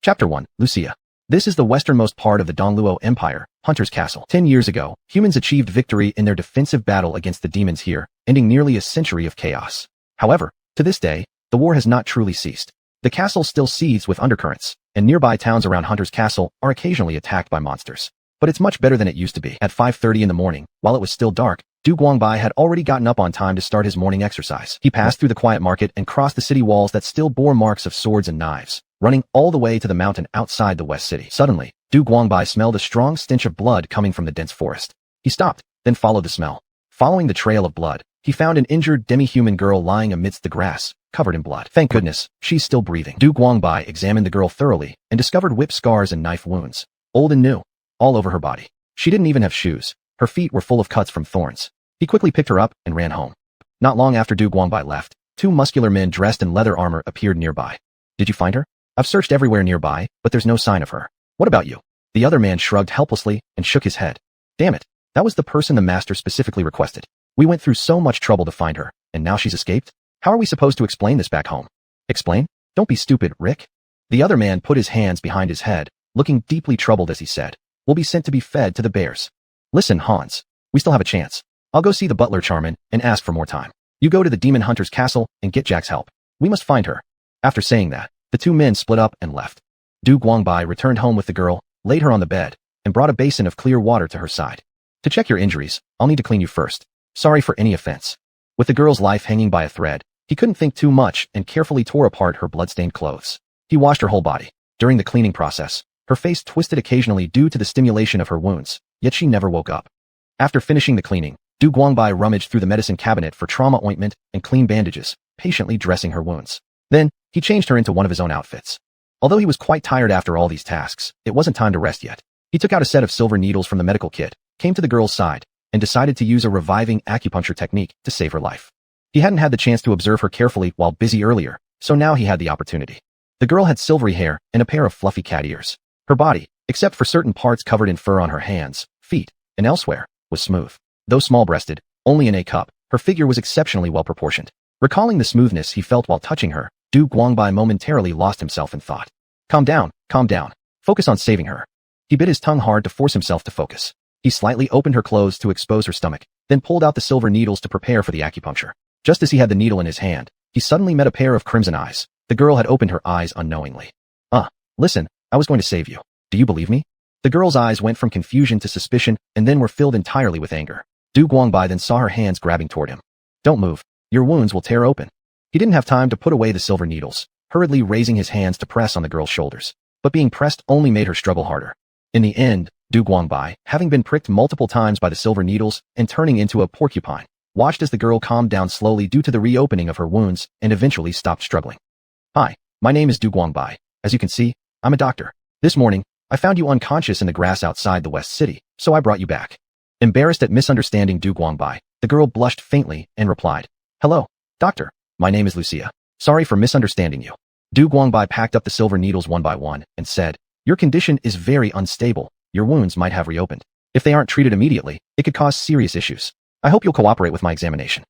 Chapter 1. Lucia. This is the westernmost part of the Shenluo Empire, Hunter's Castle. 10 years ago, humans achieved victory in their defensive battle against the demons here, ending nearly a century of chaos. However, to this day, the war has not truly ceased. The castle still seethes with undercurrents, and nearby towns around Hunter's Castle are occasionally attacked by monsters. But it's much better than it used to be. At 5:30 in the morning, while it was still dark, Du Guangbai had already gotten up on time to start his morning exercise. He passed through the quiet market and crossed the city walls that still bore marks of swords and knives, running all the way to the mountain outside the west city. Suddenly, Du Guangbai smelled a strong stench of blood coming from the dense forest. He stopped, then followed the smell. Following the trail of blood, he found an injured demi-human girl lying amidst the grass, covered in blood. Thank goodness, she's still breathing. Du Guangbai examined the girl thoroughly and discovered whip scars and knife wounds, old and new, all over her body. She didn't even have shoes. Her feet were full of cuts from thorns. He quickly picked her up and ran home. Not long after Du Guangbai left, two muscular men dressed in leather armor appeared nearby. Did you find her? I've searched everywhere nearby, but there's no sign of her. What about you? The other man shrugged helplessly and shook his head. Damn it, that was the person the master specifically requested. We went through so much trouble to find her, and now she's escaped? How are we supposed to explain this back home? Explain? Don't be stupid, Rick. The other man put his hands behind his head, looking deeply troubled as he said, We'll be sent to be fed to the bears. Listen, Hans, we still have a chance. I'll go see the butler Charmin and ask for more time. You go to the demon hunter's castle and get Jack's help. We must find her. After saying that, the two men split up and left. Du Guangbai returned home with the girl, laid her on the bed, and brought a basin of clear water to her side. To check your injuries, I'll need to clean you first. Sorry for any offense. With the girl's life hanging by a thread, he couldn't think too much and carefully tore apart her bloodstained clothes. He washed her whole body. During the cleaning process, her face twisted occasionally due to the stimulation of her wounds, yet she never woke up. After finishing the cleaning, Du Guangbai rummaged through the medicine cabinet for trauma ointment and clean bandages, patiently dressing her wounds. Then, he changed her into one of his own outfits. Although he was quite tired after all these tasks, it wasn't time to rest yet. He took out a set of silver needles from the medical kit, came to the girl's side, and decided to use a reviving acupuncture technique to save her life. He hadn't had the chance to observe her carefully while busy earlier, so now he had the opportunity. The girl had silvery hair and a pair of fluffy cat ears. Her body, except for certain parts covered in fur on her hands, feet, and elsewhere, was smooth. Though small-breasted, only in a cup, her figure was exceptionally well-proportioned. Recalling the smoothness he felt while touching her, Du Guangbai momentarily lost himself in thought. Calm down, calm down. Focus on saving her. He bit his tongue hard to force himself to focus. He slightly opened her clothes to expose her stomach, then pulled out the silver needles to prepare for the acupuncture. Just as he had the needle in his hand, he suddenly met a pair of crimson eyes. The girl had opened her eyes unknowingly. Listen, I was going to save you. Do you believe me? The girl's eyes went from confusion to suspicion and then were filled entirely with anger. Du Guangbai then saw her hands grabbing toward him. Don't move. Your wounds will tear open. He didn't have time to put away the silver needles, hurriedly raising his hands to press on the girl's shoulders. But being pressed only made her struggle harder. In the end, Du Guangbai, having been pricked multiple times by the silver needles and turning into a porcupine, watched as the girl calmed down slowly due to the reopening of her wounds and eventually stopped struggling. Hi, my name is Du Guangbai. As you can see, I'm a doctor. This morning, I found you unconscious in the grass outside the West City, so I brought you back. Embarrassed at misunderstanding Du Guangbai, the girl blushed faintly and replied, Hello, doctor. My name is Lucia. Sorry for misunderstanding you. Du Guangbai packed up the silver needles one by one and said, Your condition is very unstable. Your wounds might have reopened. If they aren't treated immediately, it could cause serious issues. I hope you'll cooperate with my examination.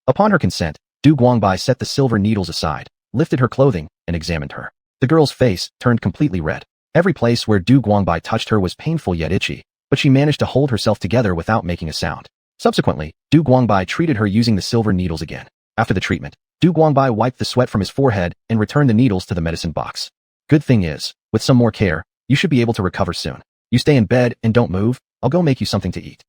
Upon her consent, Du Guangbai set the silver needles aside, lifted her clothing, and examined her. The girl's face turned completely red. Every place where Du Guangbai touched her was painful yet itchy, but she managed to hold herself together without making a sound. Subsequently, Du Guangbai treated her using the silver needles again. After the treatment, Du Guangbai wiped the sweat from his forehead and returned the needles to the medicine box. Good thing is, with some more care, you should be able to recover soon. You stay in bed and don't move. I'll go make you something to eat.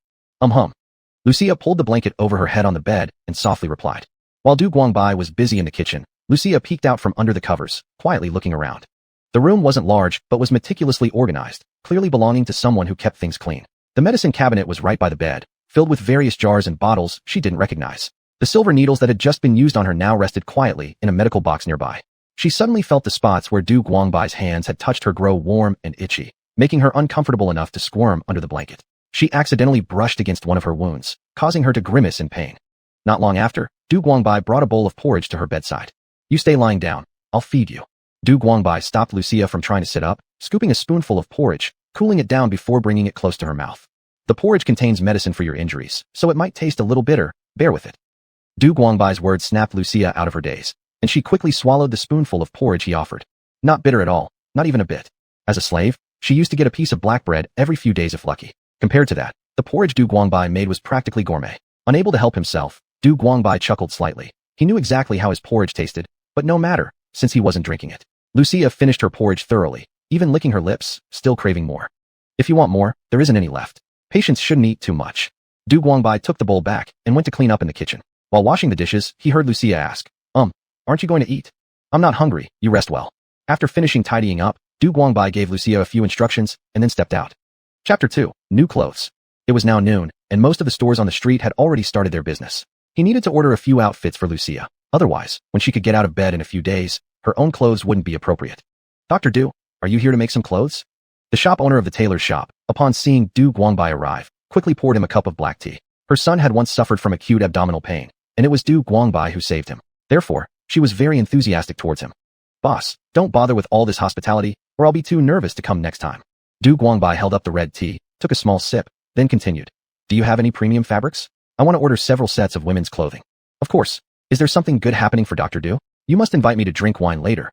Lucia pulled the blanket over her head on the bed and softly replied. While Du Guangbai was busy in the kitchen, Lucia peeked out from under the covers, quietly looking around. The room wasn't large, but was meticulously organized, clearly belonging to someone who kept things clean. The medicine cabinet was right by the bed, filled with various jars and bottles she didn't recognize. The silver needles that had just been used on her now rested quietly in a medical box nearby. She suddenly felt the spots where Du Guangbai's hands had touched her grow warm and itchy, making her uncomfortable enough to squirm under the blanket. She accidentally brushed against one of her wounds, causing her to grimace in pain. Not long after, Du Guangbai brought a bowl of porridge to her bedside. You stay lying down. I'll feed you. Du Guangbai stopped Lucia from trying to sit up, scooping a spoonful of porridge, cooling it down before bringing it close to her mouth. The porridge contains medicine for your injuries, so it might taste a little bitter. Bear with it. Du Guangbai's words snapped Lucia out of her daze, and she quickly swallowed the spoonful of porridge he offered. Not bitter at all. Not even a bit. As a slave, she used to get a piece of black bread every few days if lucky. Compared to that, the porridge Du Guangbai made was practically gourmet. Unable to help himself, Du Guangbai chuckled slightly. He knew exactly how his porridge tasted, but no matter, since he wasn't drinking it. Lucia finished her porridge thoroughly, even licking her lips, still craving more. If you want more, there isn't any left. Patients shouldn't eat too much. Du Guangbai took the bowl back and went to clean up in the kitchen. While washing the dishes, he heard Lucia ask, aren't you going to eat? I'm not hungry, you rest well. After finishing tidying up, Du Guangbai gave Lucia a few instructions and then stepped out. Chapter 2. New Clothes. It was now noon, and most of the stores on the street had already started their business. He needed to order a few outfits for Lucia. Otherwise, when she could get out of bed in a few days, her own clothes wouldn't be appropriate. Dr. Du, are you here to make some clothes? The shop owner of the tailor's shop, upon seeing Du Guangbai arrive, quickly poured him a cup of black tea. Her son had once suffered from acute abdominal pain, and it was Du Guangbai who saved him. Therefore, she was very enthusiastic towards him. Boss, don't bother with all this hospitality, or I'll be too nervous to come next time. Du Guangbai held up the red tea, took a small sip, then continued. Do you have any premium fabrics? I want to order several sets of women's clothing. Of course. Is there something good happening for Dr. Du? You must invite me to drink wine later.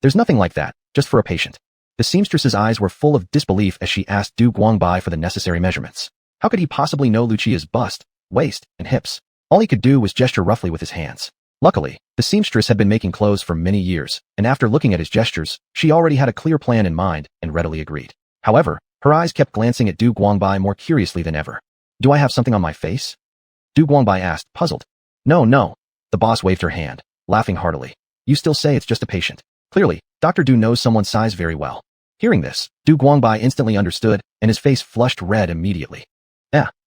There's nothing like that, just for a patient. The seamstress's eyes were full of disbelief as she asked Du Guangbai for the necessary measurements. How could he possibly know Lucia's bust, waist, and hips? All he could do was gesture roughly with his hands. Luckily, the seamstress had been making clothes for many years, and after looking at his gestures, she already had a clear plan in mind and readily agreed. However, her eyes kept glancing at Du Guangbai more curiously than ever. Do I have something on my face? Du Guangbai asked, puzzled. No. The boss waved her hand, laughing heartily. You still say it's just a patient. Clearly, Dr. Du knows someone's size very well. Hearing this, Du Guangbai instantly understood, and his face flushed red immediately.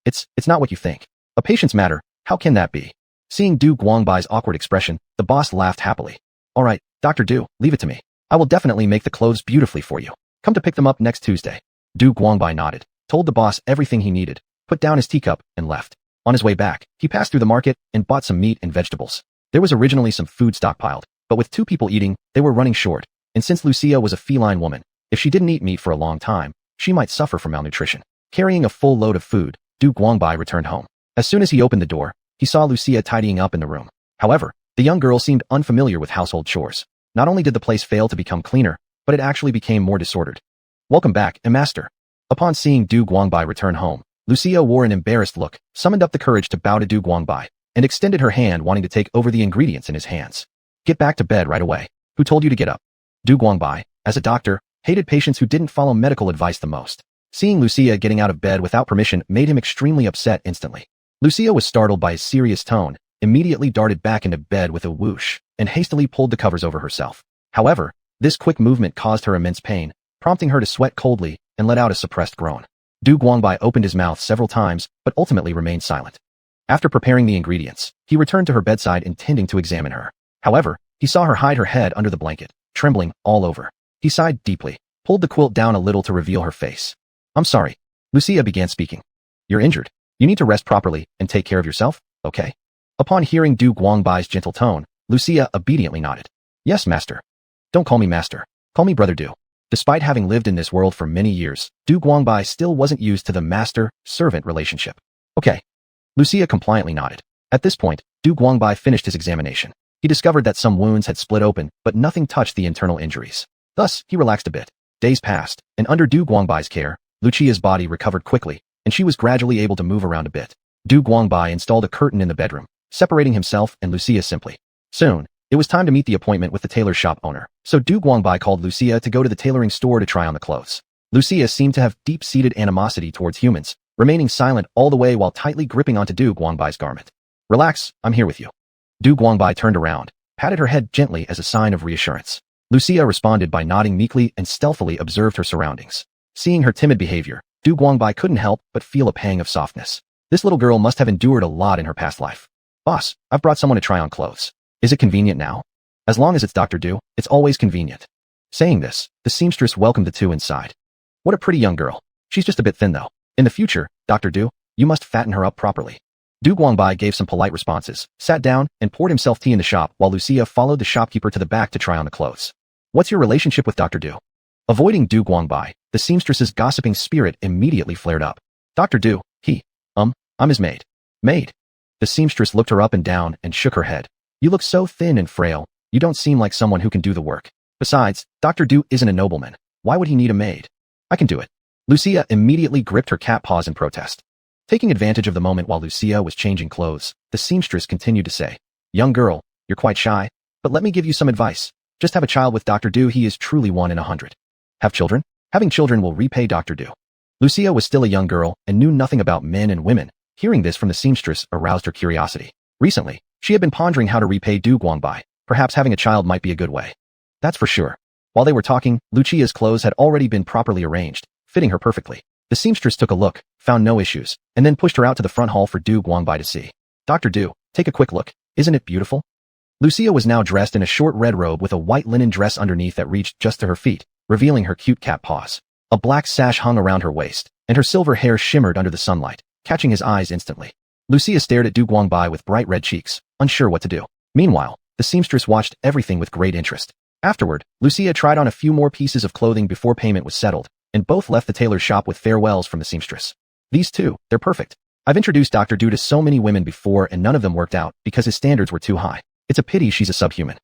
It's not what you think. A patient's matter, how can that be? Seeing Du Guangbai's awkward expression, the boss laughed happily. All right, Dr. Du, leave it to me. I will definitely make the clothes beautifully for you. Come to pick them up next Tuesday. Du Guangbai nodded, told the boss everything he needed, put down his teacup, and left. On his way back, he passed through the market and bought some meat and vegetables. There was originally some food stockpiled, but with 2 people eating, they were running short. And since Lucia was a feline woman, if she didn't eat meat for a long time, she might suffer from malnutrition. Carrying a full load of food, Du Guangbai returned home. As soon as he opened the door, he saw Lucia tidying up in the room. However, the young girl seemed unfamiliar with household chores. Not only did the place fail to become cleaner, but it actually became more disordered. Welcome back, master. Upon seeing Du Guangbai return home, Lucia wore an embarrassed look, summoned up the courage to bow to Du Guangbai, and extended her hand wanting to take over the ingredients in his hands. Get back to bed right away. Who told you to get up? Du Guangbai, as a doctor, hated patients who didn't follow medical advice the most. Seeing Lucia getting out of bed without permission made him extremely upset instantly. Lucia was startled by his serious tone, immediately darted back into bed with a whoosh, and hastily pulled the covers over herself. However, this quick movement caused her immense pain, prompting her to sweat coldly and let out a suppressed groan. Du Guangbai opened his mouth several times, but ultimately remained silent. After preparing the ingredients, he returned to her bedside intending to examine her. However, he saw her hide her head under the blanket, trembling all over. He sighed deeply, pulled the quilt down a little to reveal her face. I'm sorry. Lucia began speaking. You're injured. You need to rest properly and take care of yourself, okay? Upon hearing Du Guangbai's gentle tone, Lucia obediently nodded. Yes, master. Don't call me master. Call me brother Du. Despite having lived in this world for many years, Du Guangbai still wasn't used to the master-servant relationship. Okay. Lucia compliantly nodded. At this point, Du Guangbai finished his examination. He discovered that some wounds had split open, but nothing touched the internal injuries. Thus, he relaxed a bit. Days passed, and under Du Guangbai's care, Lucia's body recovered quickly, and she was gradually able to move around a bit. Du Guangbai installed a curtain in the bedroom, separating himself and Lucia simply. Soon, it was time to meet the appointment with the tailor shop owner, so Du Guangbai called Lucia to go to the tailoring store to try on the clothes. Lucia seemed to have deep-seated animosity towards humans, remaining silent all the way while tightly gripping onto Du Guangbai's garment. Relax, I'm here with you. Du Guangbai turned around, patted her head gently as a sign of reassurance. Lucia responded by nodding meekly and stealthily observed her surroundings. Seeing her timid behavior, Du Guangbai couldn't help but feel a pang of softness. This little girl must have endured a lot in her past life. Boss, I've brought someone to try on clothes. Is it convenient now? As long as it's Dr. Du, it's always convenient. Saying this, the seamstress welcomed the two inside. What a pretty young girl. She's just a bit thin though. In the future, Dr. Du, you must fatten her up properly. Du Guangbai gave some polite responses, sat down, and poured himself tea in the shop while Lucia followed the shopkeeper to the back to try on the clothes. What's your relationship with Dr. Du? Avoiding Du Guangbai, the seamstress's gossiping spirit immediately flared up. Dr. Du, I'm his maid. Maid? The seamstress looked her up and down and shook her head. You look so thin and frail, you don't seem like someone who can do the work. Besides, Dr. Du isn't a nobleman. Why would he need a maid? I can do it. Lucia immediately gripped her cat paws in protest. Taking advantage of the moment while Lucia was changing clothes, the seamstress continued to say, "Young girl, you're quite shy, but let me give you some advice. Just have a child with Dr. Du. He is truly 1 in 100. Have children? Having children will repay Dr. Du." Lucia was still a young girl and knew nothing about men and women. Hearing this from the seamstress aroused her curiosity. Recently, she had been pondering how to repay Du Guangbai. Perhaps having a child might be a good way. That's for sure. While they were talking, Lucia's clothes had already been properly arranged, fitting her perfectly. The seamstress took a look, found no issues, and then pushed her out to the front hall for Du Guangbai to see. "Dr. Du, take a quick look. Isn't it beautiful?" Lucia was now dressed in a short red robe with a white linen dress underneath that reached just to her feet, revealing her cute cat paws. A black sash hung around her waist, and her silver hair shimmered under the sunlight, catching his eyes instantly. Lucia stared at Du Guangbai with bright red cheeks, unsure what to do. Meanwhile, the seamstress watched everything with great interest. Afterward, Lucia tried on a few more pieces of clothing before payment was settled, and both left the tailor's shop with farewells from the seamstress. "These two, they're perfect. I've introduced Dr. Du to so many women before and none of them worked out because his standards were too high. It's a pity she's a subhuman."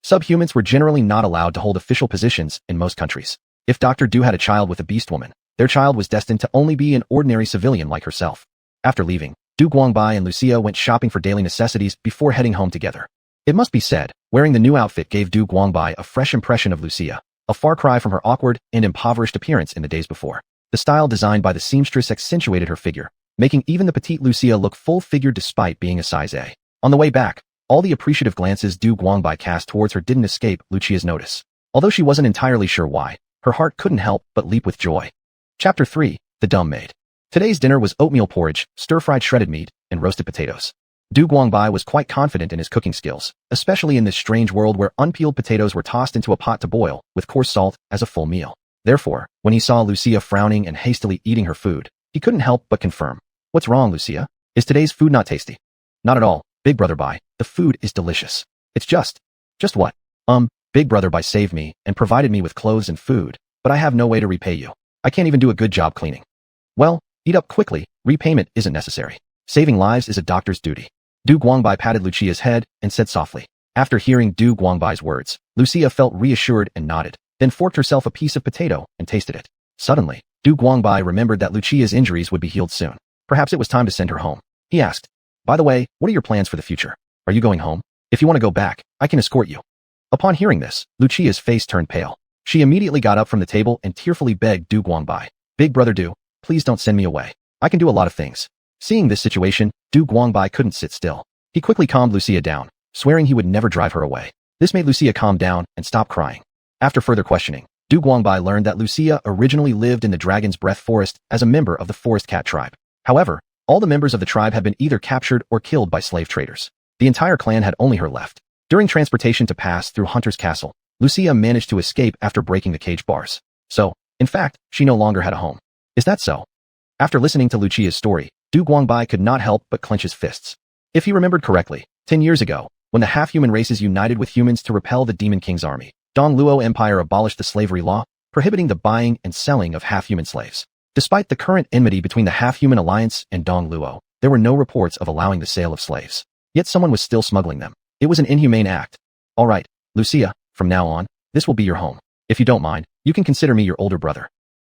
Subhumans were generally not allowed to hold official positions in most countries. If Dr. Du had a child with a beast woman, their child was destined to only be an ordinary civilian like herself. After leaving, Du Guangbai and Lucia went shopping for daily necessities before heading home together. It must be said, wearing the new outfit gave Du Guangbai a fresh impression of Lucia, a far cry from her awkward and impoverished appearance in the days before. The style designed by the seamstress accentuated her figure, making even the petite Lucia look full-figured despite being a size A. On the way back, all the appreciative glances Du Guangbai cast towards her didn't escape Lucia's notice. Although she wasn't entirely sure why, her heart couldn't help but leap with joy. Chapter 3. The Dumb Maid. Today's dinner was oatmeal porridge, stir-fried shredded meat, and roasted potatoes. Du Guangbai was quite confident in his cooking skills, especially in this strange world where unpeeled potatoes were tossed into a pot to boil, with coarse salt, as a full meal. Therefore, when he saw Lucia frowning and hastily eating her food, he couldn't help but confirm. "What's wrong, Lucia? Is today's food not tasty?" "Not at all, Big Brother Bai. The food is delicious. It's just what? Big Brother Bai saved me and provided me with clothes and food, but I have no way to repay you. I can't even do a good job cleaning." "Well, eat up quickly. Repayment isn't necessary. Saving lives is a doctor's duty." Du Guangbai patted Lucia's head and said softly. After hearing Du Guangbai's words, Lucia felt reassured and nodded, then forked herself a piece of potato and tasted it. Suddenly, Du Guangbai remembered that Lucia's injuries would be healed soon. Perhaps it was time to send her home. He asked, "By the way, what are your plans for the future? Are you going home? If you want to go back, I can escort you." Upon hearing this, Lucia's face turned pale. She immediately got up from the table and tearfully begged Du Guangbai, "Big Brother Du, please don't send me away. I can do a lot of things." Seeing this situation, Du Guangbai couldn't sit still. He quickly calmed Lucia down, swearing he would never drive her away. This made Lucia calm down and stop crying. After further questioning, Du Guangbai learned that Lucia originally lived in the Dragon's Breath Forest as a member of the Forest Cat tribe. However, all the members of the tribe had been either captured or killed by slave traders. The entire clan had only her left. During transportation to pass through Hunter's Castle, Lucia managed to escape after breaking the cage bars. So, in fact, she no longer had a home. Is that so? After listening to Lucia's story, Du Guangbai could not help but clench his fists. If he remembered correctly, 10 years ago, when the half-human races united with humans to repel the Demon King's army, Shenluo Empire abolished the slavery law, prohibiting the buying and selling of half-human slaves. Despite the current enmity between the half-human alliance and Shenluo, there were no reports of allowing the sale of slaves. Yet someone was still smuggling them. It was an inhumane act. "All right, Lucia, from now on, this will be your home. If you don't mind, you can consider me your older brother."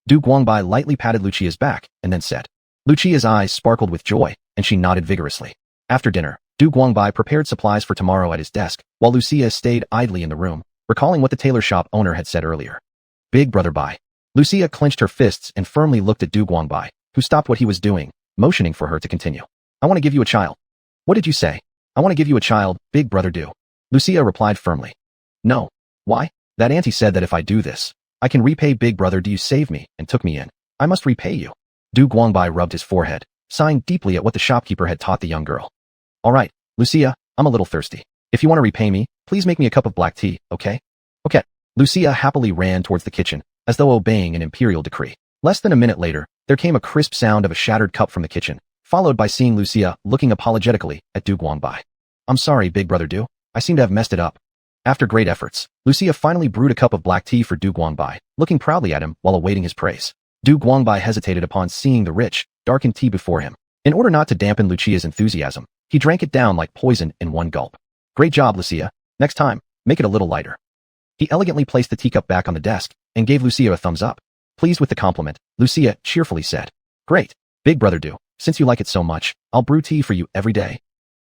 Du Guangbai lightly patted Lucia's back and then said. Lucia's eyes sparkled with joy, and she nodded vigorously. After dinner, Du Guangbai prepared supplies for tomorrow at his desk, while Lucia stayed idly in the room, recalling what the tailor shop owner had said earlier. "Big Brother Bai." Lucia clenched her fists and firmly looked at Du Guangbai, who stopped what he was doing, motioning for her to continue. "I want to give you a child." "What did you say?" "I want to give you a child, Big Brother Du." Lucia replied firmly. "No. Why? That auntie said that if I do this, I can repay Big Brother Du. You saved me and took me in. I must repay you." Du Guangbai rubbed his forehead, sighing deeply at what the shopkeeper had taught the young girl. "All right, Lucia, I'm a little thirsty. If you want to repay me, please make me a cup of black tea, okay?" "Okay." Lucia happily ran towards the kitchen, as though obeying an imperial decree. Less than a minute later, there came a crisp sound of a shattered cup from the kitchen, followed by seeing Lucia looking apologetically at Du Guangbai. "I'm sorry, Big Brother Du. I seem to have messed it up." After great efforts, Lucia finally brewed a cup of black tea for Du Guangbai, looking proudly at him while awaiting his praise. Du Guangbai hesitated upon seeing the rich, darkened tea before him. In order not to dampen Lucia's enthusiasm, he drank it down like poison in one gulp. "Great job, Lucia. Next time, make it a little lighter." He elegantly placed the teacup back on the desk and gave Lucia a thumbs up. Pleased with the compliment, Lucia cheerfully said, "Great, big brother Du, since you like it so much, I'll brew tea for you every day."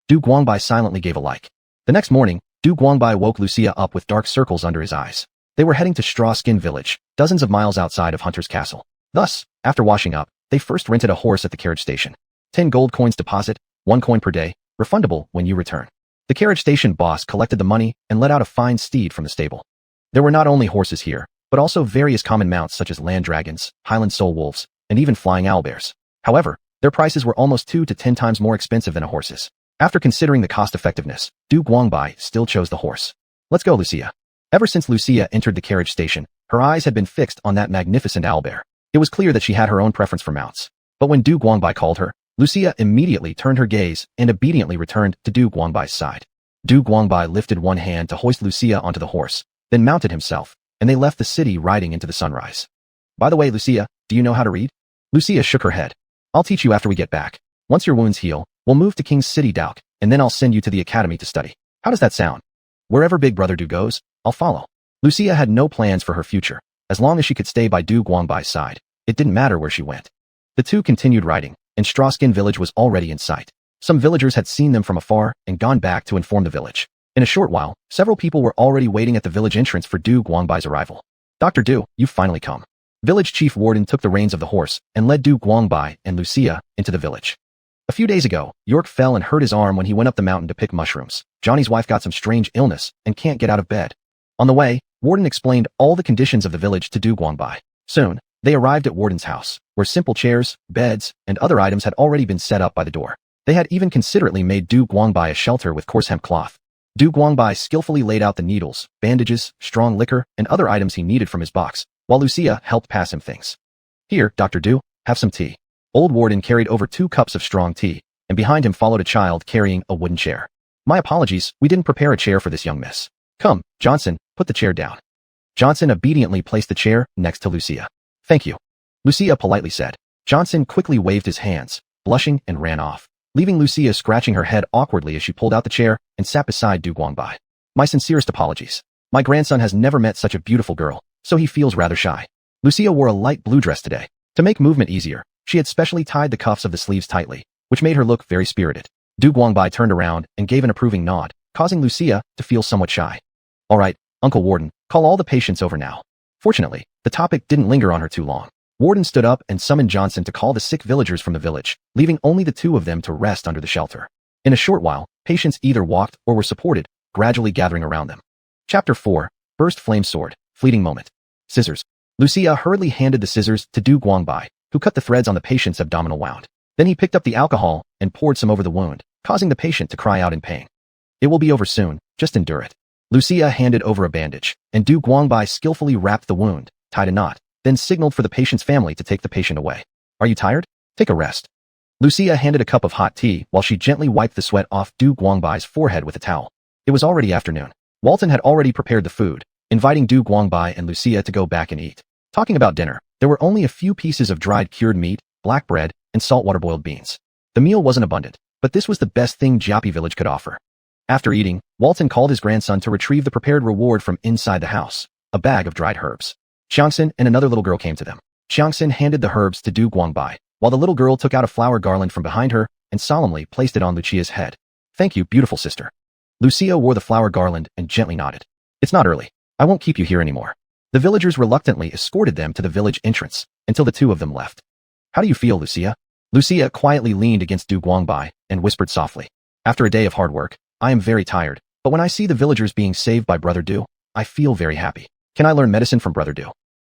Du Guangbai silently gave a like. The next morning, Du Guangbai woke Lucia up with dark circles under his eyes. They were heading to Straw Skin Village, dozens of miles outside of Hunter's Castle. Thus, after washing up, they first rented a horse at the carriage station. 10 gold coins deposit, 1 coin per day, refundable when you return. The carriage station boss collected the money and let out a fine steed from the stable. There were not only horses here, but also various common mounts such as land dragons, highland soul wolves, and even flying owlbears. However, their prices were almost 2 to 10 times more expensive than a horse's. After considering the cost-effectiveness, Du Guangbai still chose the horse. "Let's go, Lucia." Ever since Lucia entered the carriage station, her eyes had been fixed on that magnificent owlbear. It was clear that she had her own preference for mounts. But when Du Guangbai called her, Lucia immediately turned her gaze and obediently returned to Du Guangbai's side. Du Guangbai lifted one hand to hoist Lucia onto the horse, then mounted himself, and they left the city riding into the sunrise. "By the way, Lucia, do you know how to read?" Lucia shook her head. "I'll teach you after we get back. Once your wounds heal, we'll move to King's City Dauk, and then I'll send you to the academy to study. How does that sound? Wherever Big Brother Du goes, I'll follow." Lucia had no plans for her future. As long as she could stay by Du Guangbai's side, it didn't matter where she went. The two continued riding, and Strawskin Village was already in sight. Some villagers had seen them from afar and gone back to inform the village. In a short while, several people were already waiting at the village entrance for Du Guangbai's arrival. "Dr. Du, you've finally come." Village Chief Warden took the reins of the horse and led Du Guangbai and Lucia into the village. A few days ago, York fell and hurt his arm when he went up the mountain to pick mushrooms. Johnny's wife got some strange illness and can't get out of bed. On the way, Warden explained all the conditions of the village to Du Guangbai. Soon, they arrived at Warden's house, where simple chairs, beds, and other items had already been set up by the door. They had even considerately made Du Guangbai a shelter with coarse hemp cloth. Du Guangbai skillfully laid out the needles, bandages, strong liquor, and other items he needed from his box, while Lucia helped pass him things. "Here, Dr. Du, have some tea." Old Warden carried over 2 cups of strong tea, and behind him followed a child carrying a wooden chair. "My apologies, we didn't prepare a chair for this young miss. Come, Johnson, put the chair down." Johnson obediently placed the chair next to Lucia. "Thank you," Lucia politely said. Johnson quickly waved his hands, blushing, and ran off, leaving Lucia scratching her head awkwardly as she pulled out the chair and sat beside Du Guangbai. "My sincerest apologies. My grandson has never met such a beautiful girl, so he feels rather shy." Lucia wore a light blue dress today. To make movement easier, she had specially tied the cuffs of the sleeves tightly, which made her look very spirited. Du Guangbai turned around and gave an approving nod, causing Lucia to feel somewhat shy. "All right, Uncle Warden, call all the patients over now." Fortunately, the topic didn't linger on her too long. Warden stood up and summoned Johnson to call the sick villagers from the village, leaving only the 2 of them to rest under the shelter. In a short while, patients either walked or were supported, gradually gathering around them. Chapter 4, Burst Flame Sword, Fleeting Moment. Scissors. Lucia hurriedly handed the scissors to Du Guangbai, who cut the threads on the patient's abdominal wound. Then he picked up the alcohol and poured some over the wound, causing the patient to cry out in pain. "It will be over soon, just endure it." Lucia handed over a bandage, and Du Guangbai skillfully wrapped the wound, tied a knot, then signaled for the patient's family to take the patient away. "Are you tired? Take a rest." Lucia handed a cup of hot tea while she gently wiped the sweat off Du Guangbai's forehead with a towel. It was already afternoon. Walton had already prepared the food, inviting Du Guangbai and Lucia to go back and eat. Talking about dinner, there were only a few pieces of dried cured meat, black bread, and saltwater boiled beans. The meal wasn't abundant, but this was the best thing Jiapi village could offer. After eating, Walton called his grandson to retrieve the prepared reward from inside the house, a bag of dried herbs. Xiangxin and another little girl came to them. Xiangxin handed the herbs to Du Guangbai, while the little girl took out a flower garland from behind her and solemnly placed it on Lucia's head. "Thank you, beautiful sister." Lucia wore the flower garland and gently nodded. "It's not early. I won't keep you here anymore." The villagers reluctantly escorted them to the village entrance until the 2 of them left. "How do you feel, Lucia?" Lucia quietly leaned against Du Guangbai and whispered softly. "After a day of hard work, I am very tired, but when I see the villagers being saved by Brother Du, I feel very happy. Can I learn medicine from Brother Du?"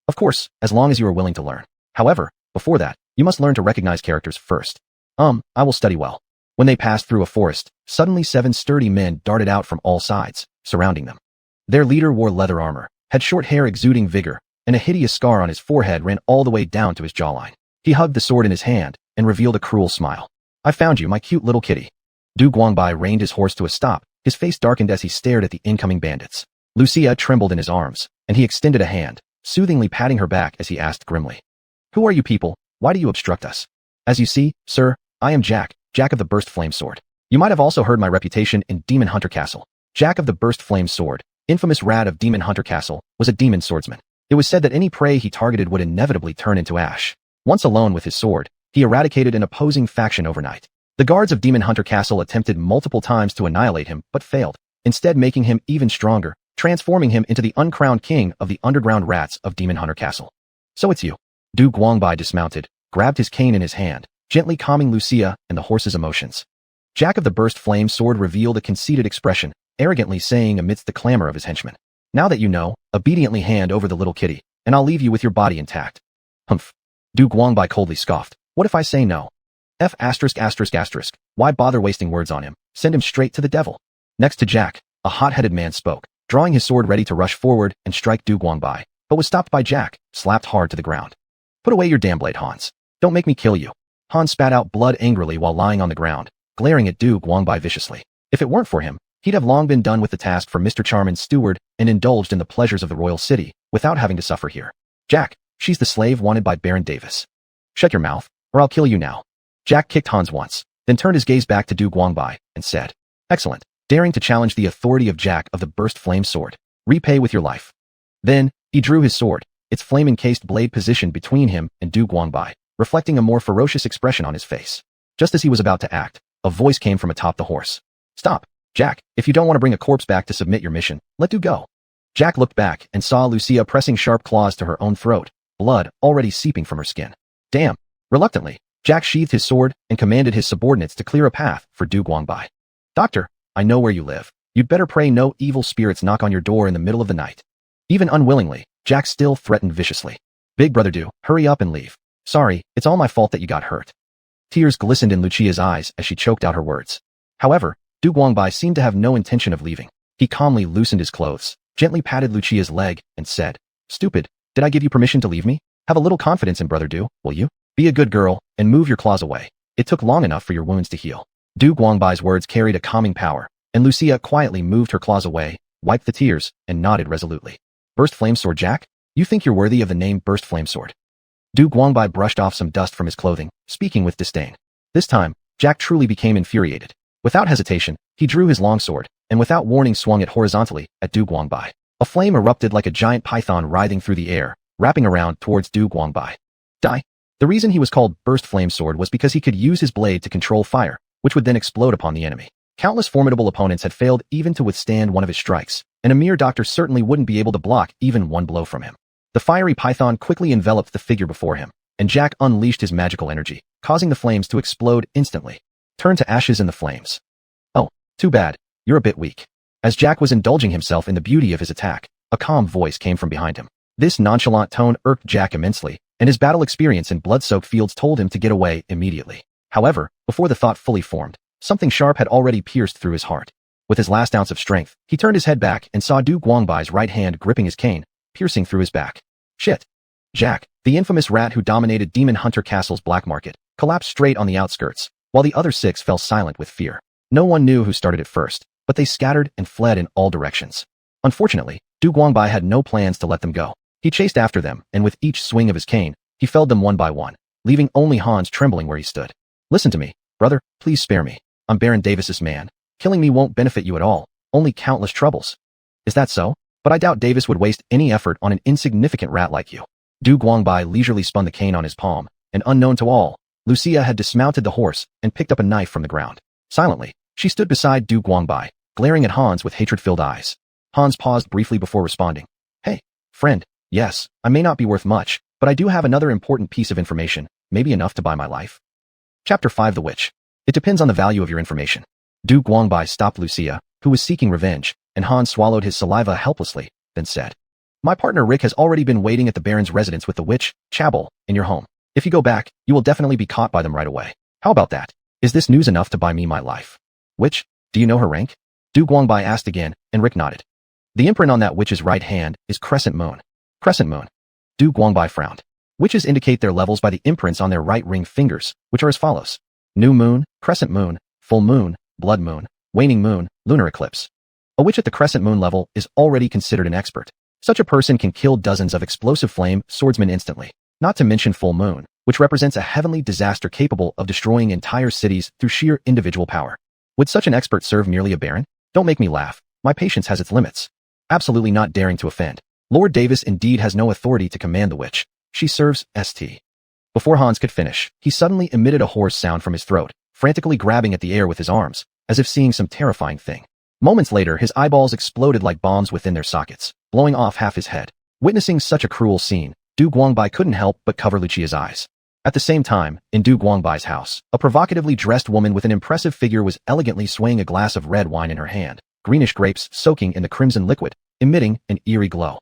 "Of course, as long as you are willing to learn. However, before that, you must learn to recognize characters first." I will study well." When they passed through a forest, suddenly 7 sturdy men darted out from all sides, surrounding them. Their leader wore leather armor, had short hair exuding vigor, and a hideous scar on his forehead ran all the way down to his jawline. He hugged the sword in his hand and revealed a cruel smile. "I found you, my cute little kitty." Du Guangbai reined his horse to a stop, his face darkened as he stared at the incoming bandits. Lucia trembled in his arms, and he extended a hand, soothingly patting her back as he asked grimly, "Who are you people? Why do you obstruct us?" "As you see, sir, I am Jack of the Burst Flame Sword. You might have also heard my reputation in Demon Hunter Castle." Jack of the Burst Flame Sword, infamous rat of Demon Hunter Castle, was a demon swordsman. It was said that any prey he targeted would inevitably turn into ash. Once alone with his sword, he eradicated an opposing faction overnight. The guards of Demon Hunter Castle attempted multiple times to annihilate him, but failed, instead making him even stronger, transforming him into the uncrowned king of the underground rats of Demon Hunter Castle. So it's you. Du Guangbai dismounted, grabbed his cane in his hand, gently calming Lucia and the horse's emotions. Jack of the Burst Flame Sword revealed a conceited expression, arrogantly saying amidst the clamor of his henchmen, "Now that you know, obediently hand over the little kitty, and I'll leave you with your body intact." Humph. Du Guangbai coldly scoffed. What if I say no? Why bother wasting words on him? Send him straight to the devil. Next to Jack, a hot-headed man spoke, drawing his sword ready to rush forward and strike Du Guangbai, but was stopped by Jack, slapped hard to the ground. Put away your damn blade, Hans. Don't make me kill you. Hans spat out blood angrily while lying on the ground, glaring at Du Guangbai viciously. If it weren't for him, he'd have long been done with the task for Mr. Charman's steward and indulged in the pleasures of the royal city, without having to suffer here. Jack, she's the slave wanted by Baron Davis. Shut your mouth, or I'll kill you now. Jack kicked Hans once, then turned his gaze back to Du Guangbai, and said, "Excellent, daring to challenge the authority of Jack of the Burst Flame Sword. Repay with your life." Then, he drew his sword, its flame-encased blade positioned between him and Du Guangbai, reflecting a more ferocious expression on his face. Just as he was about to act, a voice came from atop the horse. "Stop, Jack, if you don't want to bring a corpse back to submit your mission, let Du go." Jack looked back and saw Lucia pressing sharp claws to her own throat, blood already seeping from her skin. Damn. Reluctantly, Jack sheathed his sword and commanded his subordinates to clear a path for Du Guangbai. "Doctor, I know where you live. You'd better pray no evil spirits knock on your door in the middle of the night." Even unwillingly, Jack still threatened viciously. "Big brother Du, hurry up and leave. Sorry, it's all my fault that you got hurt." Tears glistened in Lucia's eyes as she choked out her words. However, Du Guangbai seemed to have no intention of leaving. He calmly loosened his clothes, gently patted Lucia's leg, and said, "Stupid, did I give you permission to leave me? Have a little confidence in brother Du, will you? Be a good girl, and move your claws away. It took long enough for your wounds to heal." Du Guangbai's words carried a calming power, and Lucia quietly moved her claws away, wiped the tears, and nodded resolutely. "Burst Flame Sword, Jack? You think you're worthy of the name Burst Flame Sword?" Du Guangbai brushed off some dust from his clothing, speaking with disdain. This time, Jack truly became infuriated. Without hesitation, he drew his longsword, and without warning swung it horizontally at Du Guangbai. A flame erupted like a giant python writhing through the air, wrapping around towards Du Guangbai. Die. The reason he was called Burst Flame Sword was because he could use his blade to control fire, which would then explode upon the enemy. Countless formidable opponents had failed even to withstand one of his strikes, and a mere doctor certainly wouldn't be able to block even one blow from him. The fiery python quickly enveloped the figure before him, and Jack unleashed his magical energy, causing the flames to explode instantly. Turn to ashes in the flames. "Oh, too bad, you're a bit weak." As Jack was indulging himself in the beauty of his attack, a calm voice came from behind him. This nonchalant tone irked Jack immensely, and his battle experience in blood-soaked fields told him to get away immediately. However, before the thought fully formed, something sharp had already pierced through his heart. With his last ounce of strength, he turned his head back and saw Du Guangbai's right hand gripping his cane, piercing through his back. Shit. Jack, the infamous rat who dominated Demon Hunter Castle's black market, collapsed straight on the outskirts, while the other 6 fell silent with fear. No one knew who started it first, but they scattered and fled in all directions. Unfortunately, Du Guangbai had no plans to let them go. He chased after them, and with each swing of his cane, he felled them one by one, leaving only Hans trembling where he stood. "Listen to me, brother, please spare me. I'm Baron Davis's man. Killing me won't benefit you at all, only countless troubles." "Is that so? But I doubt Davis would waste any effort on an insignificant rat like you." Du Guangbai leisurely spun the cane on his palm, and unknown to all, Lucia had dismounted the horse and picked up a knife from the ground. Silently, she stood beside Du Guangbai, glaring at Hans with hatred-filled eyes. Hans paused briefly before responding. "Hey, friend, yes, I may not be worth much, but I do have another important piece of information, maybe enough to buy my life." Chapter 5 The Witch. It depends on the value of your information. Du Guangbai stopped Lucia, who was seeking revenge, and Hans swallowed his saliva helplessly, then said, "My partner Rick has already been waiting at the Baron's residence with the witch, Chabel, in your home. If you go back, you will definitely be caught by them right away. How about that? Is this news enough to buy me my life?" "Witch? Do you know her rank?" Du Guangbai asked again, and Rick nodded. "The imprint on that witch's right hand is Crescent Moon." "Crescent Moon?" Du Guangbai frowned. Witches indicate their levels by the imprints on their right ring fingers, which are as follows: new moon, crescent moon, full moon, blood moon, waning moon, lunar eclipse. A witch at the crescent moon level is already considered an expert. Such a person can kill dozens of explosive flame swordsmen instantly. Not to mention full moon, which represents a heavenly disaster capable of destroying entire cities through sheer individual power. Would such an expert serve merely a baron? Don't make me laugh. My patience has its limits. absolutely not daring to offend. Lord Davis indeed has no authority to command the witch. She serves St. Before Hans could finish, he suddenly emitted a hoarse sound from his throat, frantically grabbing at the air with his arms, as if seeing some terrifying thing. Moments later, his eyeballs exploded like bombs within their sockets, blowing off half his head. Witnessing such a cruel scene, Du Guangbai couldn't help but cover Lucia's eyes. At the same time, in Du Guangbai's house, a provocatively dressed woman with an impressive figure was elegantly swaying a glass of red wine in her hand, greenish grapes soaking in the crimson liquid, emitting an eerie glow.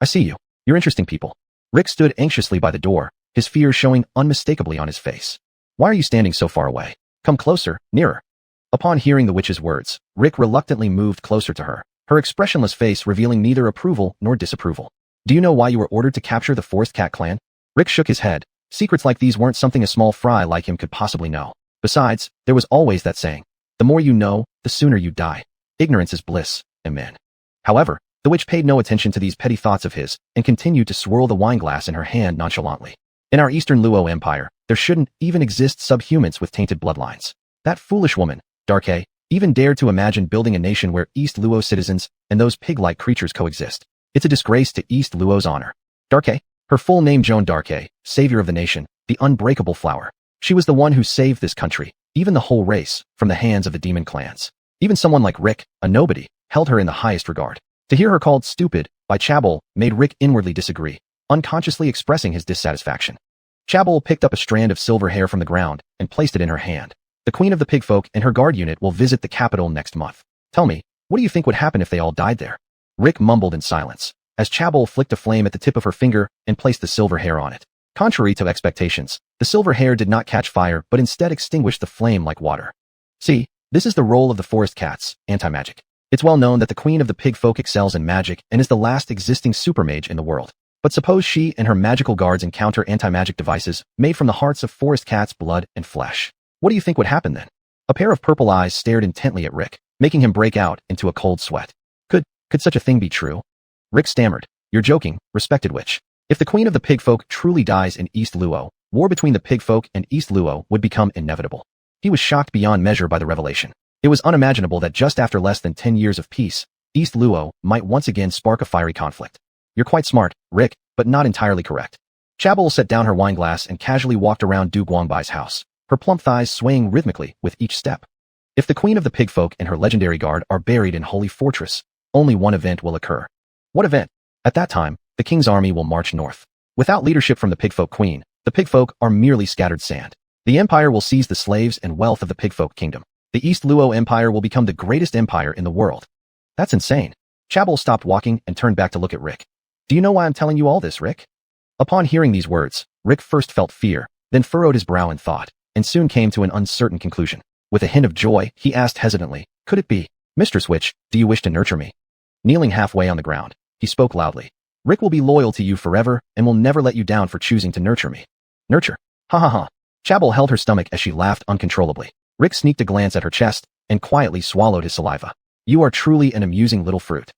I see you. You're interesting people. Rick stood anxiously by the door, his fear showing unmistakably on his face. Why are you standing so far away? Come closer, nearer. Upon hearing the witch's words, Rick reluctantly moved closer to her, her expressionless face revealing neither approval nor disapproval. Do you know why you were ordered to capture the Forest Cat clan? Rick shook his head. Secrets like these weren't something a small fry like him could possibly know. Besides, there was always that saying, the more you know, the sooner you die. Ignorance is bliss, amen. However, the witch paid no attention to these petty thoughts of his and continued to swirl the wineglass in her hand nonchalantly. In our Eastern Luo Empire, there shouldn't even exist subhumans with tainted bloodlines. That foolish woman, Darke, even dared to imagine building a nation where East Luo citizens and those pig-like creatures coexist. It's a disgrace to East Luo's honor. Darke, her full name Joan Darke, savior of the nation, the unbreakable flower. She was the one who saved this country, even the whole race, from the hands of the demon clans. Even someone like Rick, a nobody, held her in the highest regard. To hear her called stupid by Chabal made Rick inwardly disagree, unconsciously expressing his dissatisfaction. Chabal picked up a strand of silver hair from the ground and placed it in her hand. The queen of the pigfolk and her guard unit will visit the capital next month. Tell me, what do you think would happen if they all died there? Rick mumbled in silence, as Chabal flicked a flame at the tip of her finger and placed the silver hair on it. Contrary to expectations, the silver hair did not catch fire but instead extinguished the flame like water. See, this is the role of the forest cats, anti-magic. It's well known that the queen of the pigfolk excels in magic and is the last existing supermage in the world. But suppose she and her magical guards encounter anti-magic devices made from the hearts of forest cats' blood and flesh. What do you think would happen then? A pair of purple eyes stared intently at Rick, making him break out into a cold sweat. Could such a thing be true? Rick stammered. You're joking, respected witch. If the queen of the pigfolk truly dies in East Luo, war between the pigfolk and East Luo would become inevitable. He was shocked beyond measure by the revelation. It was unimaginable that just after less than 10 years of peace, East Luo might once again spark a fiery conflict. You're quite smart, Rick, but not entirely correct. Chabal set down her wineglass and casually walked around Du Guangbai's house, her plump thighs swaying rhythmically with each step. If the queen of the pigfolk and her legendary guard are buried in Holy Fortress, only one event will occur. What event? At that time, the king's army will march north. Without leadership from the pigfolk queen, the pigfolk are merely scattered sand. The empire will seize the slaves and wealth of the pigfolk kingdom. The East Luo Empire will become the greatest empire in the world. That's insane. Chabal stopped walking and turned back to look at Rick. Do you know why I'm telling you all this, Rick? Upon hearing these words, Rick first felt fear, then furrowed his brow in thought, and soon came to an uncertain conclusion. With a hint of joy, he asked hesitantly, could it be, Mistress Witch, do you wish to nurture me? Kneeling halfway on the ground, he spoke loudly. Rick will be loyal to you forever and will never let you down for choosing to nurture me. Nurture? Ha ha ha. Chabal held her stomach as she laughed uncontrollably. Rick sneaked a glance at her chest and quietly swallowed his saliva. You are truly an amusing little fruit,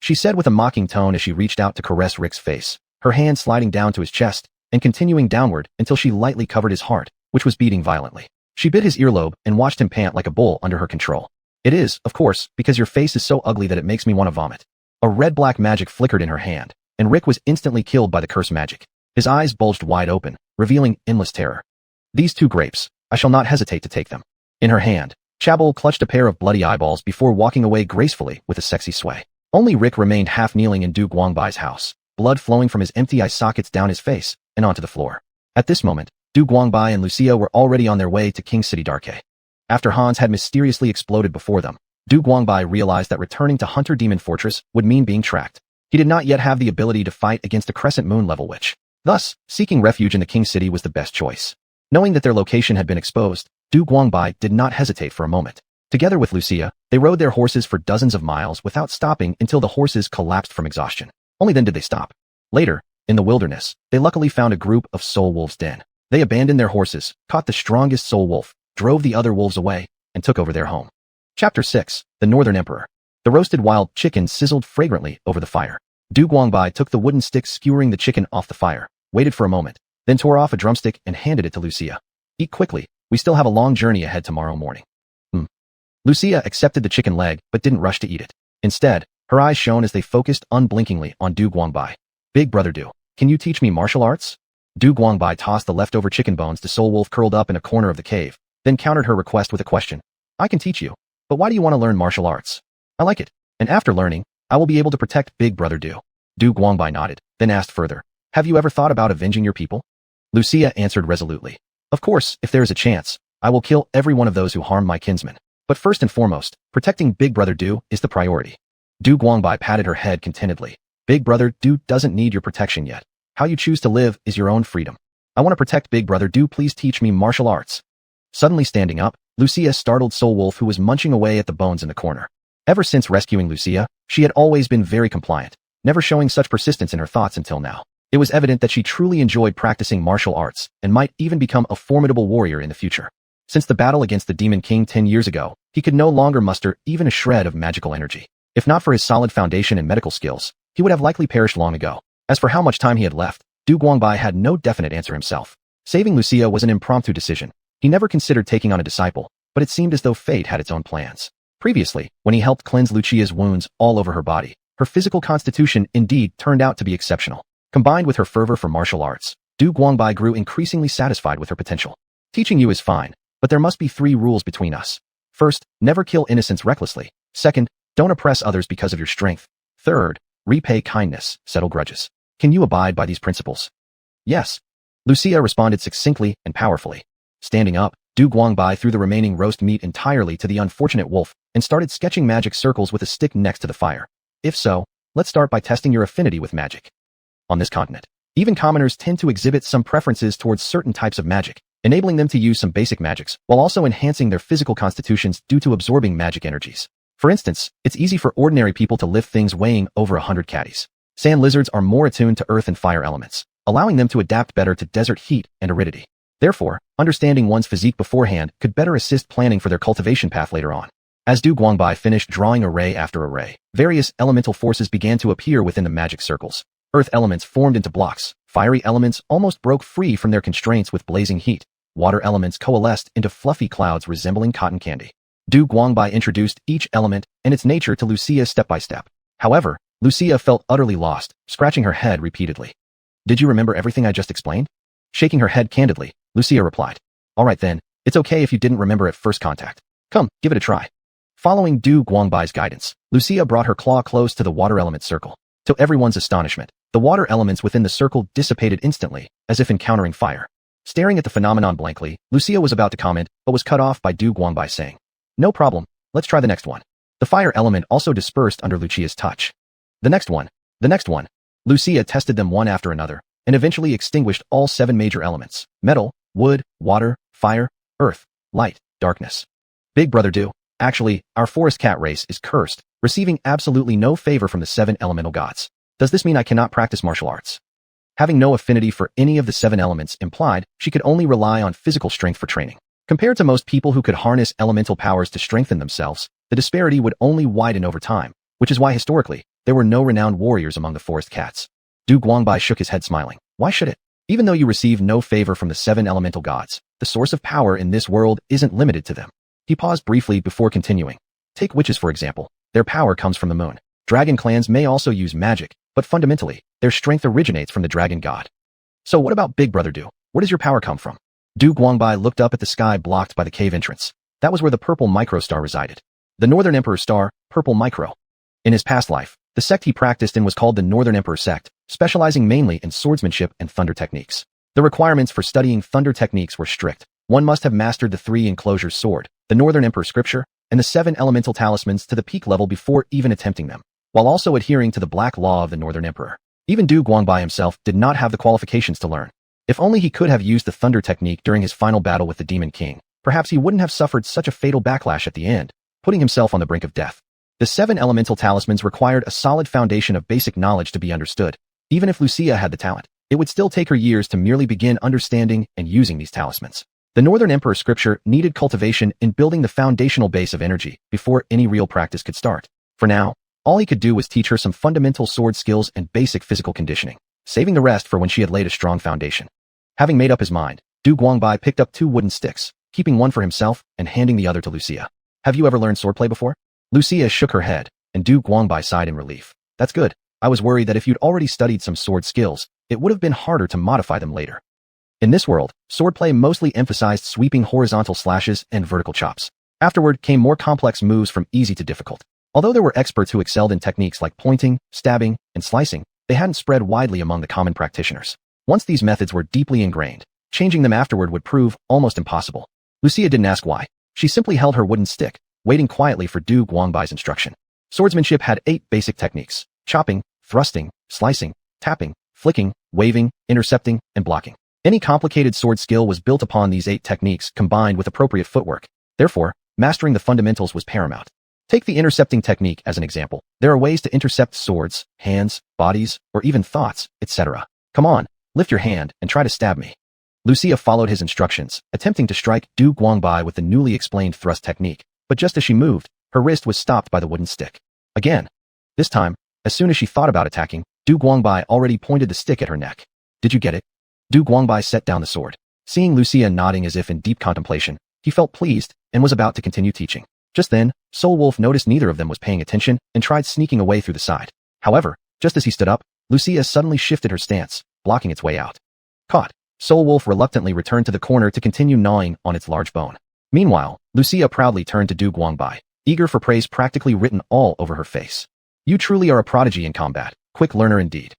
she said with a mocking tone as she reached out to caress Rick's face, her hand sliding down to his chest and continuing downward until she lightly covered his heart, which was beating violently. She bit his earlobe and watched him pant like a bull under her control. It is, of course, because your face is so ugly that it makes me want to vomit. A red-black magic flickered in her hand, and Rick was instantly killed by the cursed magic. His eyes bulged wide open, revealing endless terror. These 2 grapes, I shall not hesitate to take them. In her hand, Chabal clutched a pair of bloody eyeballs before walking away gracefully with a sexy sway. Only Rick remained half kneeling in Du Guangbai's house, blood flowing from his empty eye sockets down his face and onto the floor. At this moment, Du Guangbai and Lucia were already on their way to King City Darke. After Hans had mysteriously exploded before them, Du Guangbai realized that returning to Hunter Demon Fortress would mean being tracked. He did not yet have the ability to fight against a Crescent Moon level witch. Thus, seeking refuge in the King City was the best choice. Knowing that their location had been exposed, Du Guangbai did not hesitate for a moment. Together with Lucia, they rode their horses for dozens of miles without stopping until the horses collapsed from exhaustion. Only then did they stop. Later, in the wilderness, they luckily found a group of soul wolves' den. They abandoned their horses, caught the strongest soul wolf, drove the other wolves away, and took over their home. Chapter 6. The Northern Emperor. The roasted wild chicken sizzled fragrantly over the fire. Du Guangbai took the wooden stick skewering the chicken off the fire, waited for a moment, then tore off a drumstick and handed it to Lucia. Eat quickly, we still have a long journey ahead tomorrow morning. Lucia accepted the chicken leg but didn't rush to eat it. Instead, Her eyes shone as they focused unblinkingly on Du Guangbai. Big brother Du, can you teach me martial arts? Du Guangbai tossed the leftover chicken bones to Soul Wolf curled up in a corner of the cave, then countered her request with a question. I can teach you, but why do you want to learn martial arts? I like it, and after learning, I will be able to protect Big brother Du. Du Guangbai nodded, then asked further. Have you ever thought about avenging your people? Lucia answered resolutely. Of course, if there is a chance, I will kill every one of those who harm my kinsmen. But first and foremost, protecting Big brother Du is the priority. Du Guangbai patted her head contentedly. Big brother Du doesn't need your protection yet. How you choose to live is your own freedom. I want to protect Big brother Du, please teach me martial arts. Suddenly standing up, Lucia startled Soul Wolf, who was munching away at the bones in the corner. Ever since rescuing Lucia, she had always been very compliant, never showing such persistence in her thoughts until now. It was evident that she truly enjoyed practicing martial arts and might even become a formidable warrior in the future. Since the battle against the Demon King 10 years ago, he could no longer muster even a shred of magical energy. If not for his solid foundation and medical skills, he would have likely perished long ago. As for how much time he had left, Du Guangbai had no definite answer himself. Saving Lucia was an impromptu decision. He never considered taking on a disciple, but it seemed as though fate had its own plans. Previously, when he helped cleanse Lucia's wounds all over her body, her physical constitution indeed turned out to be exceptional. Combined with her fervor for martial arts, Du Guangbai grew increasingly satisfied with her potential. Teaching you is fine, but there must be 3 rules between us. First, never kill innocents recklessly. Second, don't oppress others because of your strength. Third, repay kindness, settle grudges. Can you abide by these principles? Yes. Lucia responded succinctly and powerfully. Standing up, Du Guangbai threw the remaining roast meat entirely to the unfortunate wolf and started sketching magic circles with a stick next to the fire. If so, let's start by testing your affinity with magic. On this continent, even commoners tend to exhibit some preferences towards certain types of magic, enabling them to use some basic magics while also enhancing their physical constitutions due to absorbing magic energies. For instance, it's easy for ordinary people to lift things weighing over 100 caddies. Sand lizards are more attuned to earth and fire elements, allowing them to adapt better to desert heat and aridity. Therefore, understanding one's physique beforehand could better assist planning for their cultivation path later on. As Du Guangbai finished drawing array after array, various elemental forces began to appear within the magic circles. Earth elements formed into blocks, fiery elements almost broke free from their constraints with blazing heat, water elements coalesced into fluffy clouds resembling cotton candy. Du Guangbai introduced each element and its nature to Lucia step by step. However, Lucia felt utterly lost, scratching her head repeatedly. Did you remember everything I just explained? Shaking her head candidly, Lucia replied. All right then, it's okay if you didn't remember at first contact. Come, give it a try. Following Du Guangbai's guidance, Lucia brought her claw close to the water element circle. To everyone's astonishment, the water elements within the circle dissipated instantly, as if encountering fire. Staring at the phenomenon blankly, Lucia was about to comment, but was cut off by Du Guangbai saying, No problem, let's try the next one. The fire element also dispersed under Lucia's touch. The next one. Lucia tested them one after another, and eventually extinguished all 7 major elements: metal, wood, water, fire, earth, light, darkness. Big brother Du, actually, our forest cat race is cursed, receiving absolutely no favor from the 7 elemental gods. Does this mean I cannot practice martial arts? Having no affinity for any of the 7 elements implied she could only rely on physical strength for training. Compared to most people who could harness elemental powers to strengthen themselves, the disparity would only widen over time, which is why historically, there were no renowned warriors among the forest cats. Du Guangbai shook his head smiling. Why should it? Even though you receive no favor from the 7 elemental gods, the source of power in this world isn't limited to them. He paused briefly before continuing. Take witches for example. Their power comes from the moon. Dragon clans may also use magic, but fundamentally, their strength originates from the dragon god. So what about Big brother Du? Where does your power come from? Du Guangbai looked up at the sky blocked by the cave entrance. That was where the purple microstar resided. The Northern Emperor star, purple micro. In his past life, the sect he practiced in was called the Northern Emperor Sect, specializing mainly in swordsmanship and thunder techniques. The requirements for studying thunder techniques were strict. One must have mastered the 3 enclosures sword, the Northern Emperor scripture, and the 7 elemental talismans to the peak level before even attempting them, while also adhering to the black law of the Northern Emperor. Even Du Guangbai himself did not have the qualifications to learn. If only he could have used the thunder technique during his final battle with the Demon King, perhaps he wouldn't have suffered such a fatal backlash at the end, putting himself on the brink of death. The 7 elemental talismans required a solid foundation of basic knowledge to be understood. Even if Lucia had the talent, it would still take her years to merely begin understanding and using these talismans. The Northern Emperor scripture needed cultivation in building the foundational base of energy before any real practice could start. For now, all he could do was teach her some fundamental sword skills and basic physical conditioning, saving the rest for when she had laid a strong foundation. Having made up his mind, Du Guangbai picked up 2 wooden sticks, keeping one for himself and handing the other to Lucia. Have you ever learned swordplay before? Lucia shook her head. and Du Guangbai sighed in relief. That's good. I was worried that if you'd already studied some sword skills, it would have been harder to modify them later. In this world, swordplay mostly emphasized sweeping horizontal slashes and vertical chops. Afterward came more complex moves from easy to difficult. Although there were experts who excelled in techniques like pointing, stabbing, and slicing, they hadn't spread widely among the common practitioners. Once these methods were deeply ingrained, changing them afterward would prove almost impossible. Lucia didn't ask why. She simply held her wooden stick, waiting quietly for Du Guangbai's instruction. Swordsmanship had 8 basic techniques: chopping, thrusting, slicing, tapping, flicking, waving, intercepting, and blocking. Any complicated sword skill was built upon these 8 techniques combined with appropriate footwork. Therefore, mastering the fundamentals was paramount. Take the intercepting technique as an example. There are ways to intercept swords, hands, bodies, or even thoughts, etc. Come on, lift your hand and try to stab me. Lucia followed his instructions, attempting to strike Du Guangbai with the newly explained thrust technique, but just as she moved, her wrist was stopped by the wooden stick. Again. This time, as soon as she thought about attacking, Du Guangbai already pointed the stick at her neck. Did you get it? Du Guangbai set down the sword. Seeing Lucia nodding as if in deep contemplation, he felt pleased and was about to continue teaching. Just then, Soul Wolf noticed neither of them was paying attention and tried sneaking away through the side. However, just as he stood up, Lucia suddenly shifted her stance, blocking its way out. Caught. Soul Wolf reluctantly returned to the corner to continue gnawing on its large bone. Meanwhile, Lucia proudly turned to Du Guangbai, eager for praise practically written all over her face. You truly are a prodigy in combat, quick learner indeed.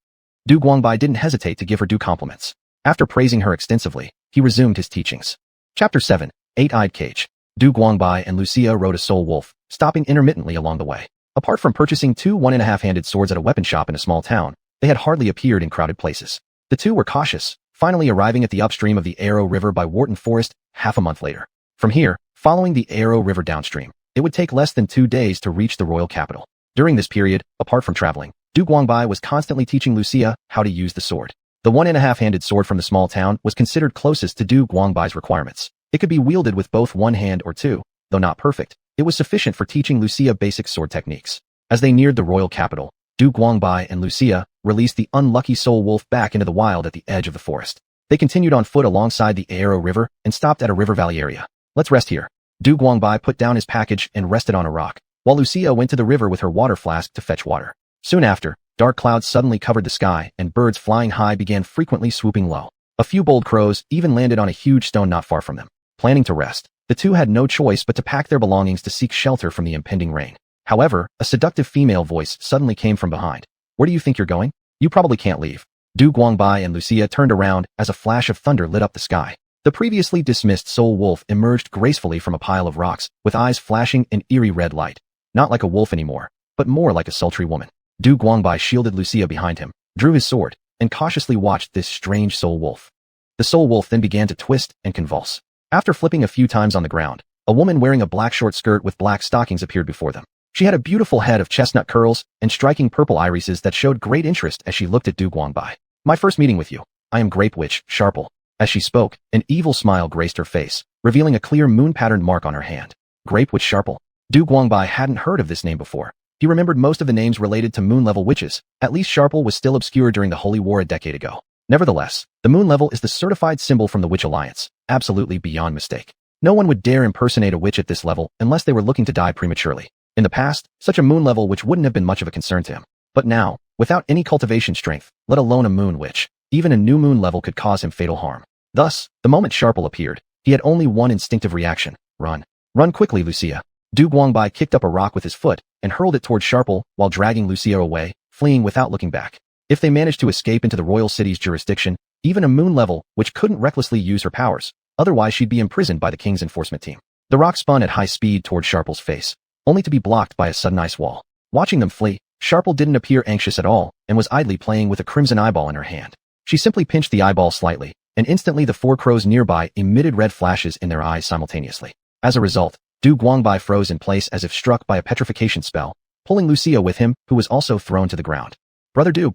Du Guangbai didn't hesitate to give her due compliments. After praising her extensively, he resumed his teachings. Chapter 7, Eight-Eyed Cage. Du Guangbai and Lucia rode a Soul Wolf, stopping intermittently along the way. Apart from purchasing 2 1.5-handed swords at a weapon shop in a small town, they had hardly appeared in crowded places. The two were cautious, finally arriving at the upstream of the Arrow River by Wharton Forest half a month later. From here, following the Arrow River downstream, it would take less than 2 days to reach the royal capital. During this period, apart from traveling, Du Guangbai was constantly teaching Lucia how to use the sword. The 1.5-handed sword from the small town was considered closest to Du Guangbai's requirements. It could be wielded with both one hand or two, though not perfect. It was sufficient for teaching Lucia basic sword techniques. As they neared the royal capital, Du Guangbai and Lucia released the unlucky Soul Wolf back into the wild at the edge of the forest. They continued on foot alongside the Arrow River and stopped at a river valley area. Let's rest here. Du Guangbai put down his package and rested on a rock, while Lucia went to the river with her water flask to fetch water. Soon after, dark clouds suddenly covered the sky and birds flying high began frequently swooping low. A few bold crows even landed on a huge stone not far from them. Planning to rest, the two had no choice but to pack their belongings to seek shelter from the impending rain. However, a seductive female voice suddenly came from behind. Where do you think you're going? You probably can't leave. Du Guangbai and Lucia turned around as a flash of thunder lit up the sky. The previously dismissed Soul Wolf emerged gracefully from a pile of rocks, with eyes flashing an eerie red light. Not like a wolf anymore, but more like a sultry woman. Du Guangbai shielded Lucia behind him, drew his sword, and cautiously watched this strange Soul Wolf. The Soul Wolf then began to twist and convulse. After flipping a few times on the ground, a woman wearing a black short skirt with black stockings appeared before them. She had a beautiful head of chestnut curls and striking purple irises that showed great interest as she looked at Du Guangbai. My first meeting with you. I am Grape Witch Sharple. As she spoke, an evil smile graced her face, revealing a clear moon-patterned mark on her hand. Grape Witch Sharple. Du Guangbai hadn't heard of this name before. He remembered most of the names related to moon-level witches. At least Sharple was still obscure during the Holy War a decade ago. Nevertheless, the moon level is the certified symbol from the Witch Alliance, absolutely beyond mistake. No one would dare impersonate a witch at this level unless they were looking to die prematurely. In the past, such a moon level witch wouldn't have been much of a concern to him. But now, without any cultivation strength, let alone a moon witch, even a new moon level could cause him fatal harm. Thus, the moment Sharple appeared, he had only one instinctive reaction: run. Run quickly, Lucia. Du Guangbai kicked up a rock with his foot and hurled it toward Sharple while dragging Lucia away, fleeing without looking back. If they managed to escape into the royal city's jurisdiction, even a moon level witch couldn't recklessly use her powers, otherwise she'd be imprisoned by the king's enforcement team. The rock spun at high speed toward Sharple's face, only to be blocked by a sudden ice wall. Watching them flee, Sharple didn't appear anxious at all and was idly playing with a crimson eyeball in her hand. She simply pinched the eyeball slightly, and instantly the 4 crows nearby emitted red flashes in their eyes simultaneously. As a result, Du Guangbai froze in place as if struck by a petrification spell, pulling Lucia with him, who was also thrown to the ground. Brother Du,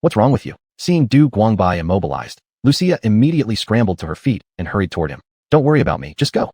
what's wrong with you? Seeing Du Guangbai immobilized, Lucia immediately scrambled to her feet and hurried toward him. Don't worry about me, just go.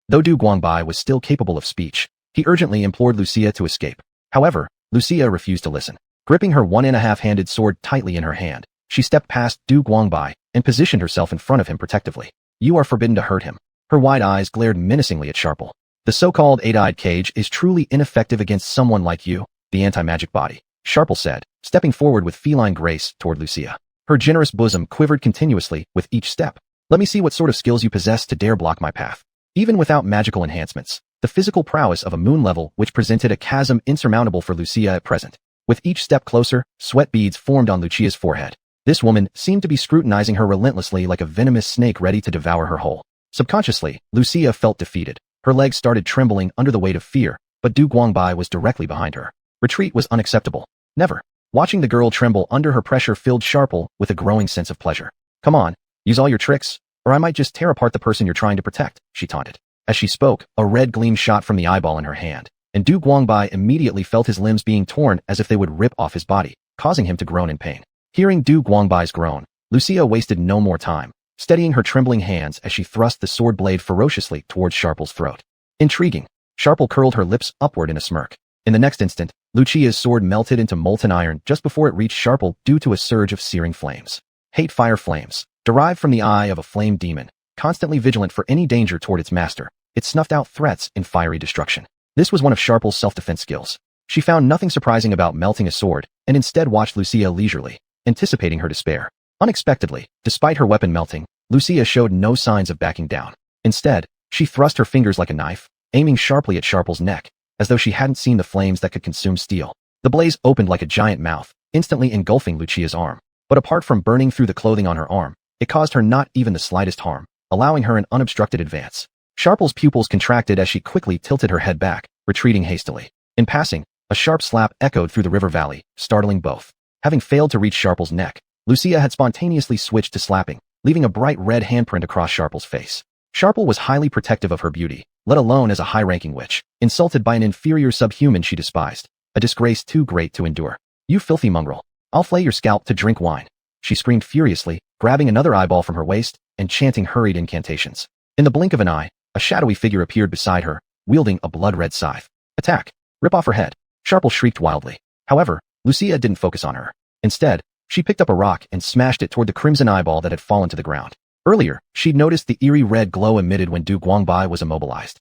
Though Du Guangbai was still capable of speech, he urgently implored Lucia to escape. However, Lucia refused to listen. Gripping her 1.5-handed sword tightly in her hand, she stepped past Du Guangbai and positioned herself in front of him protectively. You are forbidden to hurt him. Her wide eyes glared menacingly at Sharple. The so-called eight-eyed cage is truly ineffective against someone like you. the anti-magic body, Sharple said, stepping forward with feline grace toward Lucia. Her generous bosom quivered continuously with each step. Let me see what sort of skills you possess to dare block my path. Even without magical enhancements, the physical prowess of a moon level which presented a chasm insurmountable for Lucia at present. With each step closer, sweat beads formed on Lucia's forehead. This woman seemed to be scrutinizing her relentlessly like a venomous snake ready to devour her whole. Subconsciously, Lucia felt defeated. Her legs started trembling under the weight of fear, but Du Guangbai was directly behind her. Retreat was unacceptable. Never. Watching the girl tremble under her pressure filled Sharple with a growing sense of pleasure. Come on, use all your tricks, or I might just tear apart the person you're trying to protect, she taunted. As she spoke, a red gleam shot from the eyeball in her hand, and Du Guangbai immediately felt his limbs being torn as if they would rip off his body, causing him to groan in pain. Hearing Du Guangbai's groan, Lucia wasted no more time, steadying her trembling hands as she thrust the sword blade ferociously towards Sharple's throat. Intriguing. Sharple curled her lips upward in a smirk. In the next instant, Lucia's sword melted into molten iron just before it reached Sharple due to a surge of searing flames. Hate fire flames, derived from the eye of a flame demon, constantly vigilant for any danger toward its master, it snuffed out threats in fiery destruction. This was one of Sharple's self-defense skills. She found nothing surprising about melting a sword, and instead watched Lucia leisurely, anticipating her despair. Unexpectedly, despite her weapon melting, Lucia showed no signs of backing down. Instead, she thrust her fingers like a knife, aiming sharply at Sharple's neck, as though she hadn't seen the flames that could consume steel. The blaze opened like a giant mouth, instantly engulfing Lucia's arm. But apart from burning through the clothing on her arm, it caused her not even the slightest harm, allowing her an unobstructed advance. Sharple's pupils contracted as she quickly tilted her head back, retreating hastily. In passing, a sharp slap echoed through the river valley, startling both. Having failed to reach Sharple's neck, Lucia had spontaneously switched to slapping, leaving a bright red handprint across Sharple's face. Sharple was highly protective of her beauty, let alone as a high-ranking witch, insulted by an inferior subhuman she despised, a disgrace too great to endure. You filthy mongrel. I'll flay your scalp to drink wine. She screamed furiously, grabbing another eyeball from her waist and chanting hurried incantations. In the blink of an eye, a shadowy figure appeared beside her, wielding a blood-red scythe. Attack! Rip off her head! Sharple shrieked wildly. However, Lucia didn't focus on her. Instead, she picked up a rock and smashed it toward the crimson eyeball that had fallen to the ground. Earlier, she'd noticed the eerie red glow emitted when Du Guangbai was immobilized.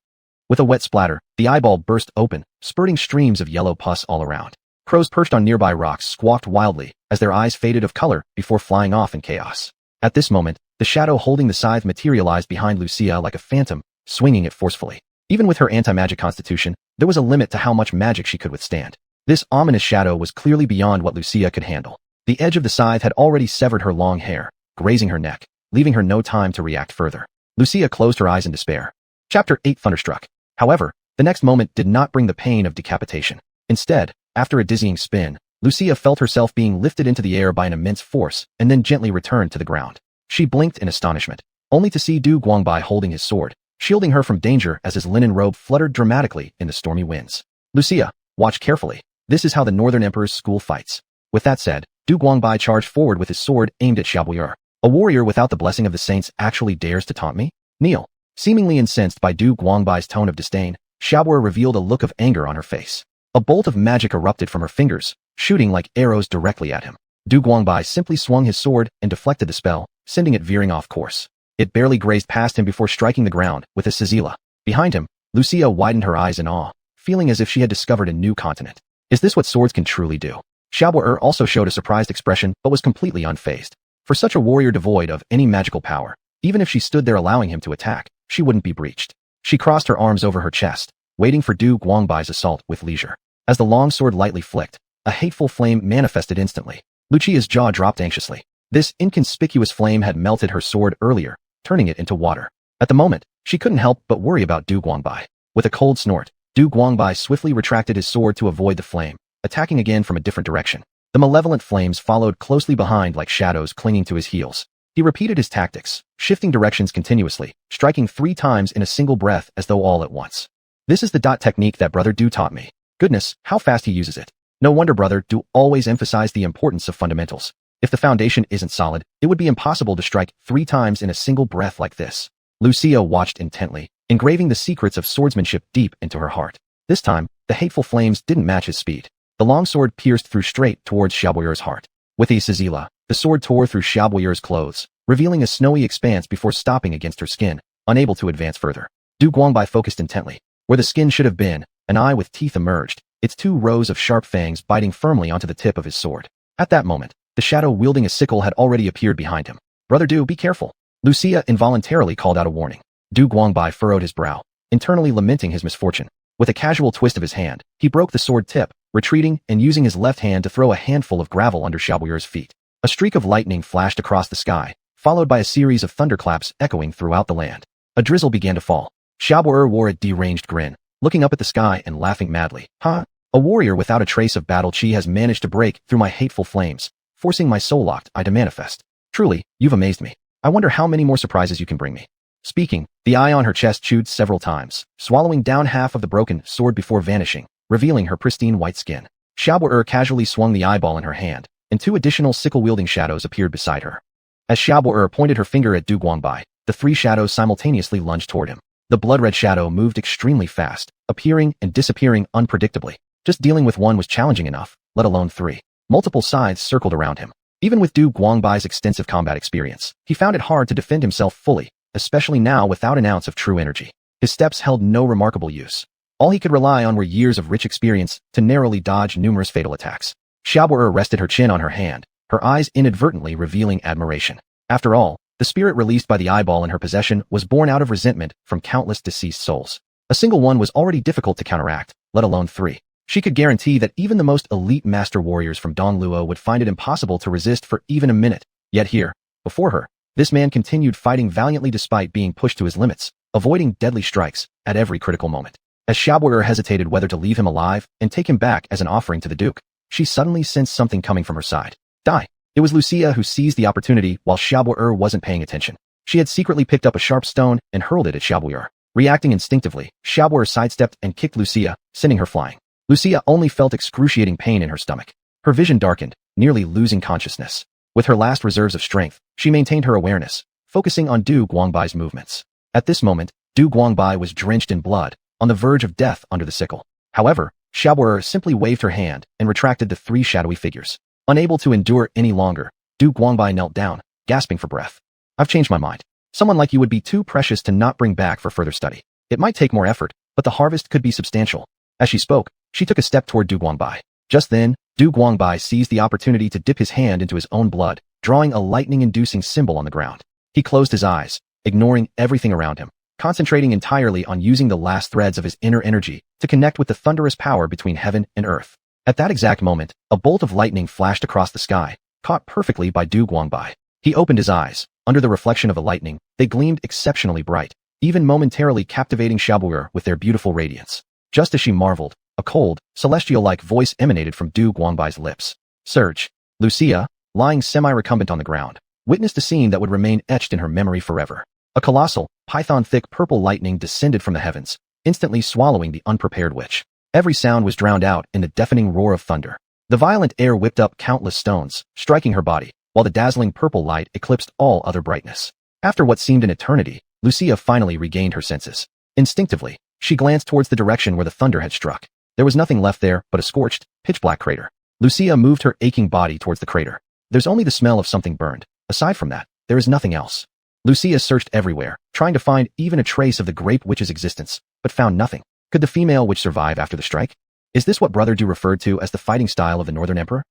With a wet splatter, the eyeball burst open, spurting streams of yellow pus all around. Crows perched on nearby rocks squawked wildly as their eyes faded of color before flying off in chaos. At this moment, the shadow holding the scythe materialized behind Lucia like a phantom, swinging it forcefully. Even with her anti-magic constitution, there was a limit to how much magic she could withstand. This ominous shadow was clearly beyond what Lucia could handle. The edge of the scythe had already severed her long hair, grazing her neck, leaving her no time to react further. Lucia closed her eyes in despair. Chapter 8 Thunderstruck. However, the next moment did not bring the pain of decapitation. Instead, after a dizzying spin, Lucia felt herself being lifted into the air by an immense force and then gently returned to the ground. She blinked in astonishment, only to see Du Guangbai holding his sword, shielding her from danger as his linen robe fluttered dramatically in the stormy winds. Lucia, watch carefully. This is how the Northern Emperor's school fights. With that said, Du Guangbai charged forward with his sword aimed at Xiaobuer. A warrior without the blessing of the saints actually dares to taunt me? Kneel. Seemingly incensed by Du Guangbai's tone of disdain, Xiaobuer revealed a look of anger on her face. A bolt of magic erupted from her fingers, shooting like arrows directly at him. Du Guangbai simply swung his sword and deflected the spell, sending it veering off course. It barely grazed past him before striking the ground with a sizzila. Behind him, Lucia widened her eyes in awe, feeling as if she had discovered a new continent. Is this what swords can truly do? Xiaobuer also showed a surprised expression but was completely unfazed. For such a warrior devoid of any magical power, even if she stood there allowing him to attack, she wouldn't be breached. She crossed her arms over her chest, waiting for Du Guangbai's assault with leisure. As the long sword lightly flicked, a hateful flame manifested instantly. Lucia's jaw dropped anxiously. This inconspicuous flame had melted her sword earlier, turning it into water. At the moment, she couldn't help but worry about Du Guangbai. With a cold snort, Du Guangbai swiftly retracted his sword to avoid the flame, attacking again from a different direction. The malevolent flames followed closely behind like shadows clinging to his heels. He repeated his tactics, shifting directions continuously, striking 3 times in a single breath as though all at once. This is the dot technique that Brother Du taught me. Goodness, how fast he uses it. No wonder Brother Du always emphasized the importance of fundamentals. If the foundation isn't solid, it would be impossible to strike 3 times in a single breath like this. Lucia watched intently, engraving the secrets of swordsmanship deep into her heart. This time, the hateful flames didn't match his speed. The long sword pierced through straight towards Xiaobuer's heart. With a sizzila, the sword tore through Xiaobuer's clothes, revealing a snowy expanse before stopping against her skin, unable to advance further. Du Guangbai focused intently. Where the skin should have been, an eye with teeth emerged, its 2 rows of sharp fangs biting firmly onto the tip of his sword. At that moment, the shadow wielding a sickle had already appeared behind him. "Brother Du, be careful." Lucia involuntarily called out a warning. Du Guangbai furrowed his brow, internally lamenting his misfortune. With a casual twist of his hand, he broke the sword tip, retreating and using his left hand to throw a handful of gravel under Xiaobuer's feet. A streak of lightning flashed across the sky, followed by a series of thunderclaps echoing throughout the land. A drizzle began to fall. Xiaobuer wore a deranged grin, looking up at the sky and laughing madly. "Huh? A warrior without a trace of battle chi has managed to break through my hateful flames, forcing my soul-locked eye to manifest. Truly, you've amazed me. I wonder how many more surprises you can bring me." Speaking, the eye on her chest chewed several times, swallowing down half of the broken sword before vanishing, revealing her pristine white skin. Xiaobuer casually swung the eyeball in her hand, and 2 additional sickle-wielding shadows appeared beside her. As Xiaobuer pointed her finger at Du Guangbai, the 3 shadows simultaneously lunged toward him. The blood-red shadow moved extremely fast, appearing and disappearing unpredictably. Just dealing with one was challenging enough, let alone 3. Multiple scythes circled around him. Even with Du Guangbai's extensive combat experience, he found it hard to defend himself fully, especially now without an ounce of true energy. His steps held no remarkable use. All he could rely on were years of rich experience to narrowly dodge numerous fatal attacks. Xiaobuer rested her chin on her hand, her eyes inadvertently revealing admiration. After all, the spirit released by the eyeball in her possession was born out of resentment from countless deceased souls. A single one was already difficult to counteract, let alone 3. She could guarantee that even the most elite master warriors from Dongluo would find it impossible to resist for even a minute. Yet here, before her, this man continued fighting valiantly despite being pushed to his limits, avoiding deadly strikes at every critical moment. As Xiaobuer hesitated whether to leave him alive and take him back as an offering to the Duke, she suddenly sensed something coming from her side. Die! It was Lucia who seized the opportunity while Xiaobuer wasn't paying attention. She had secretly picked up a sharp stone and hurled it at Xiaobuer. Reacting instinctively, Xiaobuer sidestepped and kicked Lucia, sending her flying. Lucia only felt excruciating pain in her stomach. Her vision darkened, nearly losing consciousness. With her last reserves of strength, she maintained her awareness, focusing on Du Guangbai's movements. At this moment, Du Guangbai was drenched in blood, on the verge of death under the sickle. However, Xiaobuer simply waved her hand and retracted the 3 shadowy figures. Unable to endure any longer, Du Guangbai knelt down, gasping for breath. "I've changed my mind. Someone like you would be too precious to not bring back for further study. It might take more effort, but the harvest could be substantial." As she spoke, she took a step toward Du Guangbai. Just then, Du Guangbai seized the opportunity to dip his hand into his own blood, drawing a lightning-inducing symbol on the ground. He closed his eyes, ignoring everything around him, concentrating entirely on using the last threads of his inner energy to connect with the thunderous power between heaven and earth. At that exact moment, a bolt of lightning flashed across the sky, caught perfectly by Du Guangbai. He opened his eyes. Under the reflection of the lightning, they gleamed exceptionally bright, even momentarily captivating Xiaobuer with their beautiful radiance. Just as she marveled, a cold, celestial-like voice emanated from Du Guangbai's lips. "Surge." Lucia, lying semi-recumbent on the ground, witnessed a scene that would remain etched in her memory forever. A colossal, python-thick purple lightning descended from the heavens, instantly swallowing the unprepared witch. Every sound was drowned out in the deafening roar of thunder. The violent air whipped up countless stones, striking her body, while the dazzling purple light eclipsed all other brightness. After what seemed an eternity, Lucia finally regained her senses. Instinctively, she glanced towards the direction where the thunder had struck. There was nothing left there but a scorched, pitch-black crater. Lucia moved her aching body towards the crater. There's only the smell of something burned. Aside from that, there is nothing else. Lucia searched everywhere, trying to find even a trace of the grape witch's existence, but found nothing. Could the female witch survive after the strike? Is this what Brother Du referred to as the fighting style of the Northern Emperor?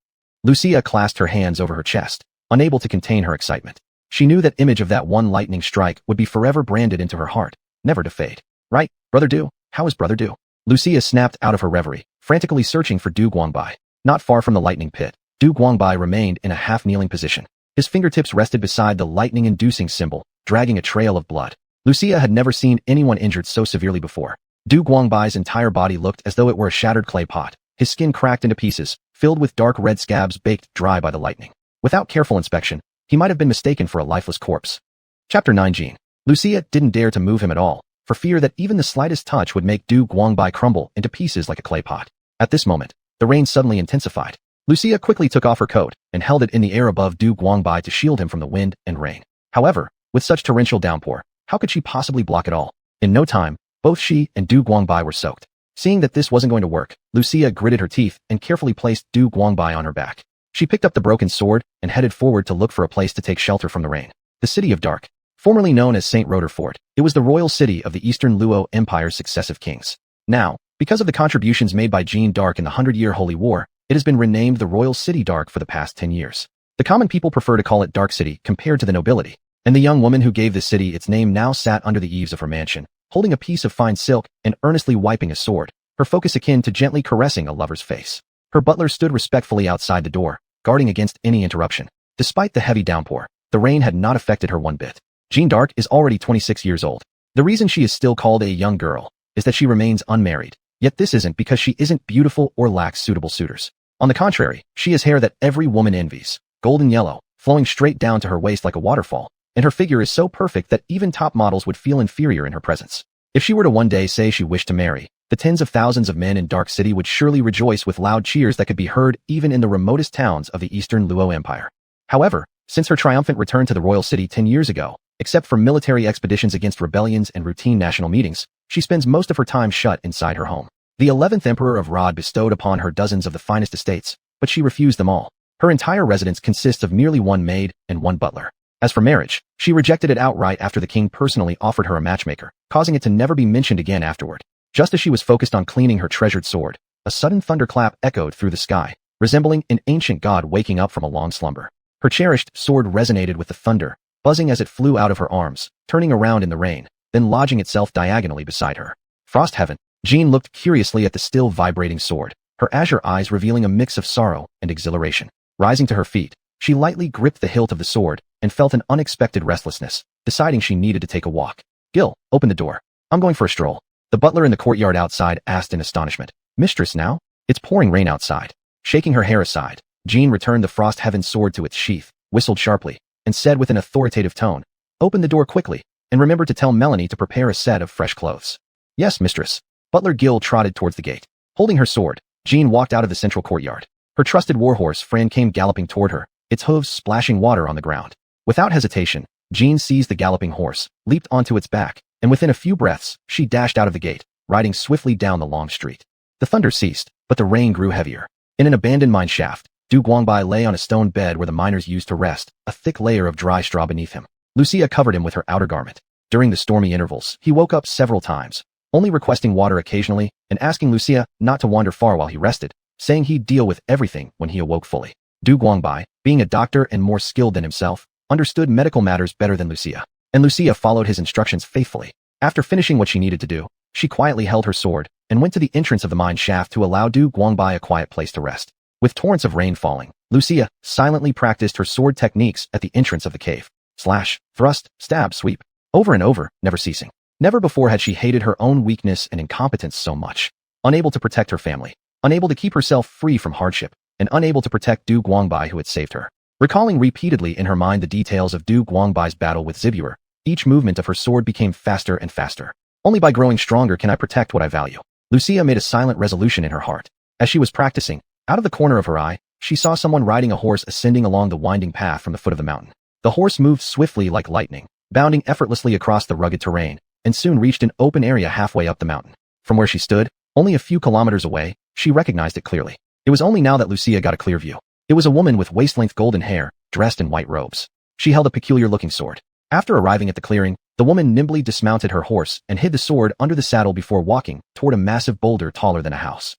Lucia clasped her hands over her chest, unable to contain her excitement. She knew that image of that one lightning strike would be forever branded into her heart, never to fade. Right, Brother Du? How is Brother Du? Lucia snapped out of her reverie, frantically searching for Du Guangbai. Not far from the lightning pit, Du Guangbai remained in a half-kneeling position. His fingertips rested beside the lightning-inducing symbol, dragging a trail of blood. Lucia had never seen anyone injured so severely before. Du Guangbai's entire body looked as though it were a shattered clay pot, his skin cracked into pieces, filled with dark red scabs baked dry by the lightning. Without careful inspection, he might have been mistaken for a lifeless corpse. Chapter 9 Jean. Lucia didn't dare to move him at all, for fear that even the slightest touch would make Du Guangbai crumble into pieces like a clay pot. At this moment, the rain suddenly intensified. Lucia quickly took off her coat and held it in the air above Du Guangbai to shield him from the wind and rain. However, with such torrential downpour, how could she possibly block it all? In no time, both she and Du Guangbai were soaked. Seeing that this wasn't going to work, Lucia gritted her teeth and carefully placed Du Guangbai on her back. She picked up the broken sword and headed forward to look for a place to take shelter from the rain. The City of Dark. Formerly known as St. Roder Fort, it was the royal city of the Eastern Luo Empire's successive kings. Now, Because of the contributions made by Jeanne d'Arc in the 100-Year Holy War, it has been renamed the Royal City Dark for the past 10 years. The common people prefer to call it Dark City compared to the nobility, and the young woman who gave this city its name now sat under the eaves of her mansion, holding a piece of fine silk and earnestly wiping a sword, her focus akin to gently caressing a lover's face. Her butler stood respectfully outside the door, guarding against any interruption. Despite the heavy downpour, the rain had not affected her one bit. Jeanne d'Arc is already 26 years old. The reason she is still called a young girl is that she remains unmarried. Yet this isn't because she isn't beautiful or lacks suitable suitors. On the contrary, she has hair that every woman envies, golden yellow, flowing straight down to her waist like a waterfall, and her figure is so perfect that even top models would feel inferior in her presence. If she were to one day say she wished to marry, the tens of thousands of men in Dark City would surely rejoice with loud cheers that could be heard even in the remotest towns of the Eastern Luo Empire. However, since her triumphant return to the royal city 10 years ago, except for military expeditions against rebellions and routine national meetings, she spends most of her time shut inside her home. The 11th Emperor of Rod bestowed upon her dozens of the finest estates, but she refused them all. Her entire residence consists of merely one maid and one butler. As for marriage, she rejected it outright after the king personally offered her a matchmaker, causing it to never be mentioned again afterward. Just as she was focused on cleaning her treasured sword, a sudden thunderclap echoed through the sky, resembling an ancient god waking up from a long slumber. Her cherished sword resonated with the thunder, buzzing as it flew out of her arms, turning around in the rain, then lodging itself diagonally beside her. Frost Heaven. Jeanne looked curiously at the still vibrating sword, her azure eyes revealing a mix of sorrow and exhilaration. Rising to her feet, she lightly gripped the hilt of the sword and felt an unexpected restlessness, deciding she needed to take a walk. Gil, open the door. I'm going for a stroll. The butler in the courtyard outside asked in astonishment. Mistress now? It's pouring rain outside. Shaking her hair aside, Jeanne returned the Frost Heaven sword to its sheath, whistled sharply, and said with an authoritative tone, "Open the door quickly, and remember to tell Melanie to prepare a set of fresh clothes." "Yes, mistress." Butler Gil trotted towards the gate. Holding her sword, Jeanne walked out of the central courtyard. Her trusted warhorse Fran came galloping toward her, its hooves splashing water on the ground. Without hesitation, Jeanne seized the galloping horse, leaped onto its back, and within a few breaths, she dashed out of the gate, riding swiftly down the long street. The thunder ceased, but the rain grew heavier. In an abandoned mine shaft, Du Guangbai lay on a stone bed where the miners used to rest, a thick layer of dry straw beneath him. Lucia covered him with her outer garment. During the stormy intervals, he woke up several times, only requesting water occasionally and asking Lucia not to wander far while he rested, saying he'd deal with everything when he awoke fully. Du Guangbai, being a doctor and more skilled than himself, understood medical matters better than Lucia, and Lucia followed his instructions faithfully. After finishing what she needed to do, she quietly held her sword and went to the entrance of the mine shaft to allow Du Guangbai a quiet place to rest. With torrents of rain falling, Lucia silently practiced her sword techniques at the entrance of the cave. Slash, thrust, stab, sweep. Over and over, never ceasing. Never before had she hated her own weakness and incompetence so much. Unable to protect her family, unable to keep herself free from hardship, and unable to protect Du Guangbai who had saved her. Recalling repeatedly in her mind the details of Du Guangbai's battle with Zibuer, each movement of her sword became faster and faster. Only by growing stronger can I protect what I value. Lucia made a silent resolution in her heart. As she was practicing, out of the corner of her eye, she saw someone riding a horse ascending along the winding path from the foot of the mountain. The horse moved swiftly like lightning, bounding effortlessly across the rugged terrain, and soon reached an open area halfway up the mountain. From where she stood, only a few kilometers away, she recognized it clearly. It was only now that Lucia got a clear view. It was a woman with waist-length golden hair, dressed in white robes. She held a peculiar-looking sword. After arriving at the clearing, the woman nimbly dismounted her horse and hid the sword under the saddle before walking toward a massive boulder taller than a house.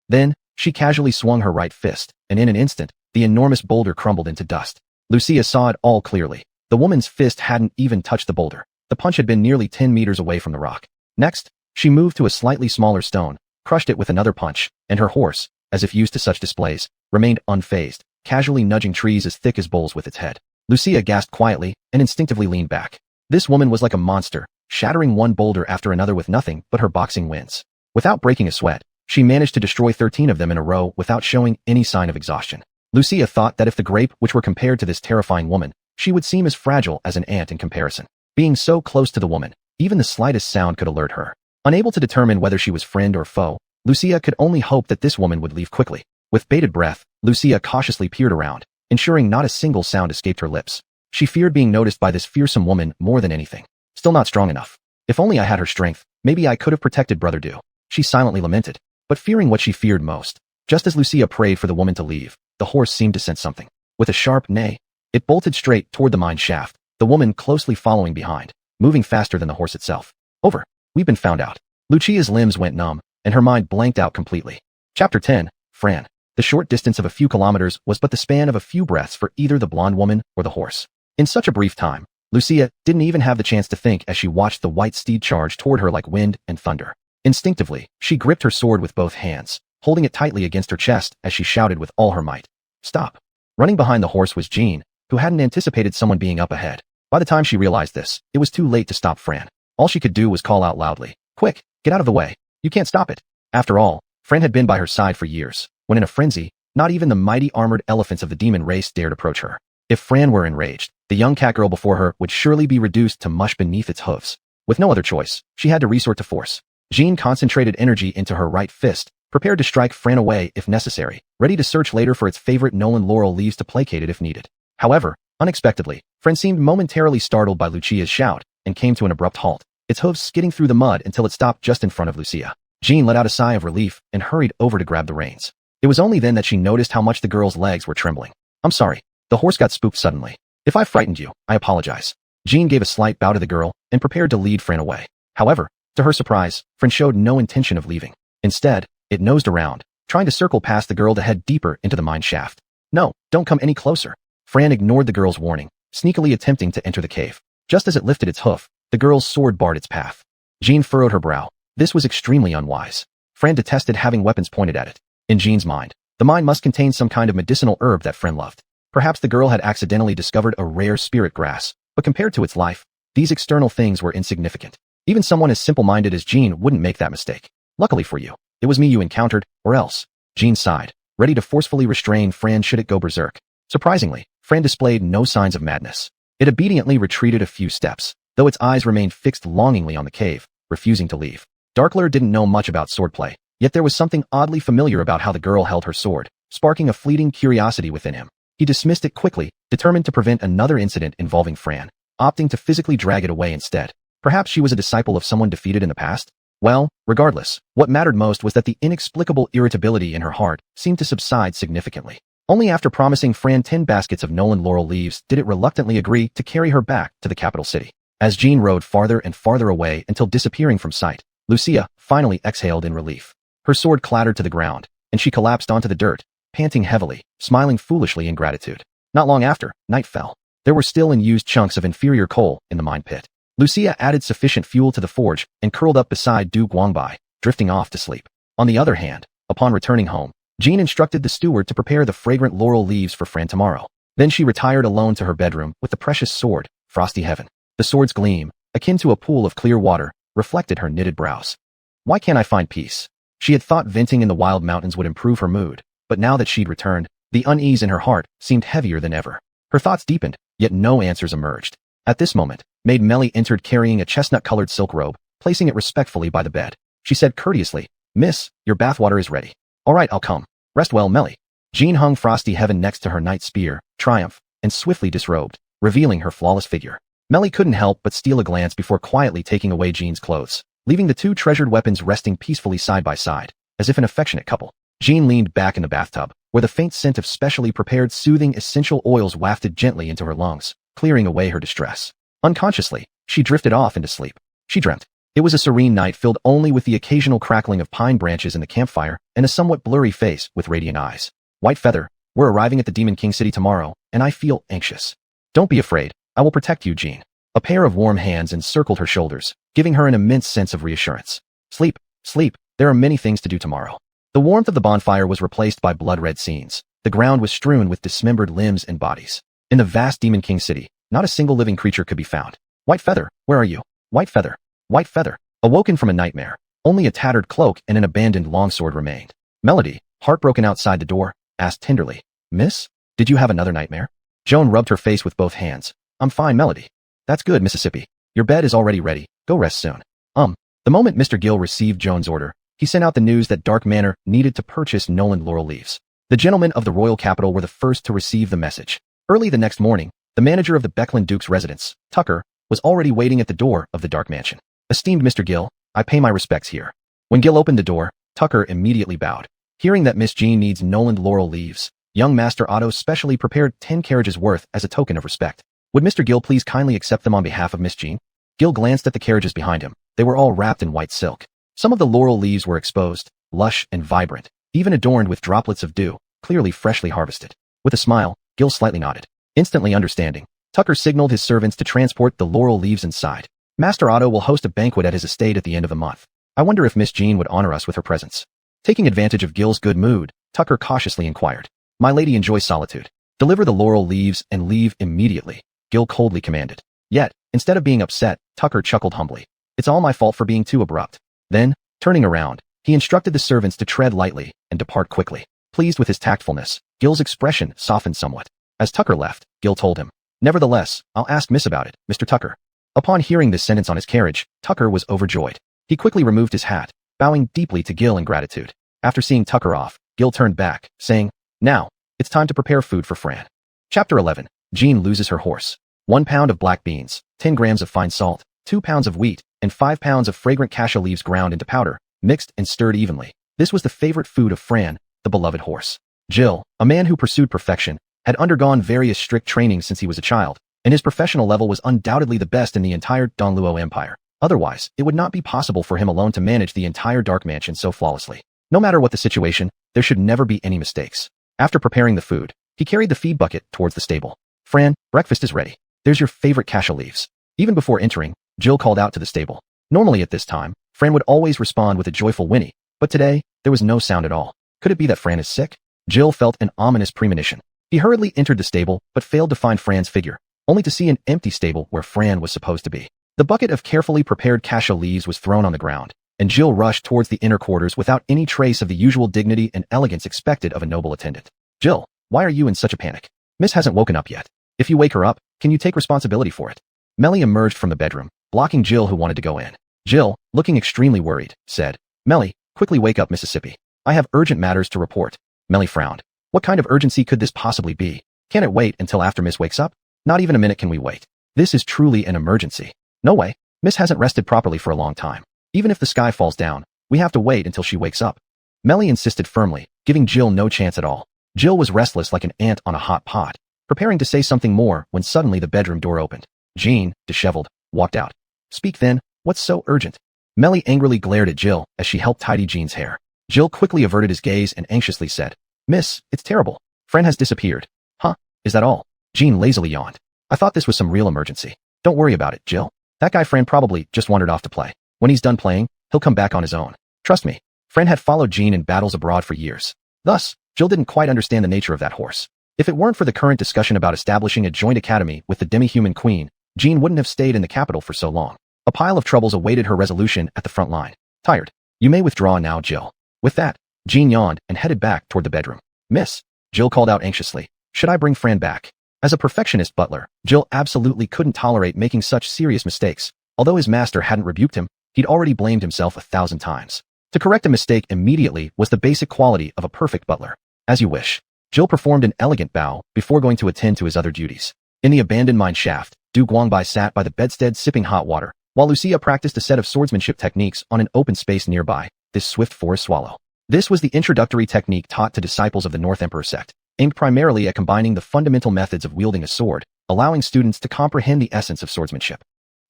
Then, she casually swung her right fist, and in an instant, the enormous boulder crumbled into dust. Lucia saw it all clearly. The woman's fist hadn't even touched the boulder. The punch had been nearly 10 meters away from the rock. Next, she moved to a slightly smaller stone, crushed it with another punch, and her horse, as if used to such displays, remained unfazed, casually nudging trees as thick as bowls with its head. Lucia gasped quietly and instinctively leaned back. This woman was like a monster, shattering one boulder after another with nothing but her boxing wins. Without breaking a sweat, she managed to destroy 13 of them in a row without showing any sign of exhaustion. Lucia thought that if the grape which were compared to this terrifying woman, she would seem as fragile as an ant in comparison. Being so close to the woman, even the slightest sound could alert her. Unable to determine whether she was friend or foe, Lucia could only hope that this woman would leave quickly. With bated breath, Lucia cautiously peered around, ensuring not a single sound escaped her lips. She feared being noticed by this fearsome woman more than anything. Still not strong enough. If only I had her strength, maybe I could have protected Brother Du. She silently lamented, but fearing what she feared most. Just as Lucia prayed for the woman to leave, the horse seemed to sense something. With a sharp neigh, it bolted straight toward the mine shaft, the woman closely following behind, moving faster than the horse itself. Over. We've been found out. Lucia's limbs went numb, and her mind blanked out completely. Chapter 10. Fran. The short distance of a few kilometers was but the span of a few breaths for either the blonde woman or the horse. In such a brief time, Lucia didn't even have the chance to think as she watched the white steed charge toward her like wind and thunder. Instinctively, she gripped her sword with both hands, holding it tightly against her chest as she shouted with all her might. Stop. Running behind the horse was Jean, who hadn't anticipated someone being up ahead. By the time she realized this, it was too late to stop Fran. All she could do was call out loudly, "Quick, get out of the way. You can't stop it." After all, Fran had been by her side for years, when in a frenzy, not even the mighty armored elephants of the demon race dared approach her. If Fran were enraged, the young cat girl before her would surely be reduced to mush beneath its hooves. With no other choice, she had to resort to force. Jean concentrated energy into her right fist, prepared to strike Fran away if necessary, ready to search later for its favorite Nolan laurel leaves to placate it if needed. However, unexpectedly, Fran seemed momentarily startled by Lucia's shout and came to an abrupt halt, its hooves skidding through the mud until it stopped just in front of Lucia. Jean let out a sigh of relief and hurried over to grab the reins. It was only then that she noticed how much the girl's legs were trembling. "I'm sorry." The horse got spooked suddenly. "If I frightened you, I apologize." Jean gave a slight bow to the girl and prepared to lead Fran away. However, to her surprise, Fran showed no intention of leaving. Instead, it nosed around, trying to circle past the girl to head deeper into the mine shaft. "No, don't come any closer." Fran ignored the girl's warning, sneakily attempting to enter the cave. Just as it lifted its hoof, the girl's sword barred its path. Jean furrowed her brow. This was extremely unwise. Fran detested having weapons pointed at it. In Jean's mind, the mine must contain some kind of medicinal herb that Fran loved. Perhaps the girl had accidentally discovered a rare spirit grass, but compared to its life, these external things were insignificant. Even someone as simple-minded as Jean wouldn't make that mistake. Luckily for you, it was me you encountered, or else. Jean sighed, ready to forcefully restrain Fran should it go berserk. Surprisingly, Fran displayed no signs of madness. It obediently retreated a few steps, though its eyes remained fixed longingly on the cave, refusing to leave. Darkler didn't know much about swordplay, yet there was something oddly familiar about how the girl held her sword, sparking a fleeting curiosity within him. He dismissed it quickly, determined to prevent another incident involving Fran, opting to physically drag it away instead. Perhaps she was a disciple of someone defeated in the past? Well, regardless, what mattered most was that the inexplicable irritability in her heart seemed to subside significantly. Only after promising Fran 10 baskets of Nolan laurel leaves did it reluctantly agree to carry her back to the capital city. As Jean rode farther and farther away until disappearing from sight, Lucia finally exhaled in relief. Her sword clattered to the ground, and she collapsed onto the dirt, panting heavily, smiling foolishly in gratitude. Not long after, night fell. There were still unused chunks of inferior coal in the mine pit. Lucia added sufficient fuel to the forge and curled up beside Du Guangbai, drifting off to sleep. On the other hand, upon returning home, Jean instructed the steward to prepare the fragrant laurel leaves for Fran tomorrow. Then she retired alone to her bedroom with the precious sword, Frosty Heaven. The sword's gleam, akin to a pool of clear water, reflected her knitted brows. Why can't I find peace? She had thought venting in the wild mountains would improve her mood, but now that she'd returned, the unease in her heart seemed heavier than ever. Her thoughts deepened, yet no answers emerged. At this moment, Maid Melly entered carrying a chestnut-colored silk robe, placing it respectfully by the bed. She said courteously, "Miss, your bathwater is ready." "All right, I'll come. Rest well, Melly." Jean hung Frosty Heaven next to her knight spear, Triumph, and swiftly disrobed, revealing her flawless figure. Melly couldn't help but steal a glance before quietly taking away Jean's clothes, leaving the two treasured weapons resting peacefully side by side, as if an affectionate couple. Jean leaned back in the bathtub, where the faint scent of specially prepared soothing essential oils wafted gently into her lungs, clearing away her distress. Unconsciously, she drifted off into sleep. She dreamt. It was a serene night filled only with the occasional crackling of pine branches in the campfire and a somewhat blurry face with radiant eyes. "White Feather, we're arriving at the Demon King City tomorrow, and I feel anxious." "Don't be afraid. I will protect you, Jean." A pair of warm hands encircled her shoulders, giving her an immense sense of reassurance. "Sleep, sleep. There are many things to do tomorrow." The warmth of the bonfire was replaced by blood-red scenes. The ground was strewn with dismembered limbs and bodies. In the vast Demon King City, not a single living creature could be found. "White Feather, where are you? White Feather, White Feather." Awoken from a nightmare, only a tattered cloak and an abandoned longsword remained. Melody, heartbroken outside the door, asked tenderly, "Miss, did you have another nightmare?" Joan rubbed her face with both hands. "I'm fine, Melody." "That's good, Mississippi. Your bed is already ready. Go rest soon." The moment Mr. Gill received Joan's order, he sent out the news that Dark Manor needed to purchase Nolan laurel leaves. The gentlemen of the royal capital were the first to receive the message. Early the next morning, the manager of the Becklin Duke's residence, Tucker, was already waiting at the door of the Dark Mansion. "Esteemed Mr. Gill, I pay my respects here." When Gill opened the door, Tucker immediately bowed. Hearing that Miss Jean needs Nolan laurel leaves, young Master Otto specially prepared 10 carriages worth as a token of respect. Would Mr. Gill please kindly accept them on behalf of Miss Jean? Gill glanced at the carriages behind him. They were all wrapped in white silk. Some of the laurel leaves were exposed, lush and vibrant, even adorned with droplets of dew, clearly freshly harvested. With a smile, Gil slightly nodded. Instantly understanding, Tucker signaled his servants to transport the laurel leaves inside. Master Otto will host a banquet at his estate at the end of the month. I wonder if Miss Jean would honor us with her presence. Taking advantage of Gil's good mood, Tucker cautiously inquired. My lady enjoys solitude. Deliver the laurel leaves and leave immediately, Gil coldly commanded. Yet, instead of being upset, Tucker chuckled humbly. It's all my fault for being too abrupt. Then, turning around, he instructed the servants to tread lightly and depart quickly. Pleased with his tactfulness, Gil's expression softened somewhat. As Tucker left, Gil told him, Nevertheless, I'll ask Miss about it, Mr. Tucker. Upon hearing this sentence on his carriage, Tucker was overjoyed. He quickly removed his hat, bowing deeply to Gil in gratitude. After seeing Tucker off, Gil turned back, saying, Now, it's time to prepare food for Fran. Chapter 11. Jean loses her horse. 1 pound of black beans, 10 grams of fine salt, 2 pounds of wheat, and 5 pounds of fragrant cassia leaves ground into powder, mixed and stirred evenly. This was the favorite food of Fran, the beloved horse. Gil, a man who pursued perfection, had undergone various strict training since he was a child, and his professional level was undoubtedly the best in the entire Shenluo Empire. Otherwise, it would not be possible for him alone to manage the entire Dark Mansion so flawlessly. No matter what the situation, there should never be any mistakes. After preparing the food, he carried the feed bucket towards the stable. Fran, breakfast is ready. There's your favorite cassia leaves. Even before entering, Jill called out to the stable. Normally at this time, Fran would always respond with a joyful whinny, but today, there was no sound at all. Could it be that Fran is sick? Jill felt an ominous premonition. He hurriedly entered the stable, but failed to find Fran's figure, only to see an empty stable where Fran was supposed to be. The bucket of carefully prepared cassia leaves was thrown on the ground, and Jill rushed towards the inner quarters without any trace of the usual dignity and elegance expected of a noble attendant. Jill, why are you in such a panic? Miss hasn't woken up yet. If you wake her up, can you take responsibility for it? Melly emerged from the bedroom, blocking Jill who wanted to go in. Jill, looking extremely worried, said, Melly, quickly wake up Mississippi. I have urgent matters to report. Melly frowned. What kind of urgency could this possibly be? Can it wait until after Miss wakes up? Not even a minute can we wait. This is truly an emergency. No way. Miss hasn't rested properly for a long time. Even if the sky falls down, we have to wait until she wakes up. Melly insisted firmly, giving Jill no chance at all. Jill was restless like an ant on a hot pot, preparing to say something more when suddenly the bedroom door opened. Jean, disheveled, walked out. Speak then, what's so urgent? Melly angrily glared at Jill as she helped tidy Jean's hair. Jill quickly averted his gaze and anxiously said, Miss, it's terrible. Fran has disappeared. Huh? Is that all? Jean lazily yawned. I thought this was some real emergency. Don't worry about it, Jill. That guy Fran probably just wandered off to play. When he's done playing, he'll come back on his own. Trust me. Fran had followed Jean in battles abroad for years. Thus, Jill didn't quite understand the nature of that horse. If it weren't for the current discussion about establishing a joint academy with the demi-human queen, Jean wouldn't have stayed in the capital for so long. A pile of troubles awaited her resolution at the front line. Tired. You may withdraw now, Jill. With that, Jean yawned and headed back toward the bedroom. Miss, Jill called out anxiously, should I bring Fran back? As a perfectionist butler, Jill absolutely couldn't tolerate making such serious mistakes. Although his master hadn't rebuked him, he'd already blamed himself 1,000 times. To correct a mistake immediately was the basic quality of a perfect butler. As you wish. Jill performed an elegant bow before going to attend to his other duties. In the abandoned mine shaft, Du Guangbai sat by the bedstead sipping hot water, while Lucia practiced a set of swordsmanship techniques on an open space nearby, this swift forest swallow. This was the introductory technique taught to disciples of the Northern Emperor Sect, aimed primarily at combining the fundamental methods of wielding a sword, allowing students to comprehend the essence of swordsmanship.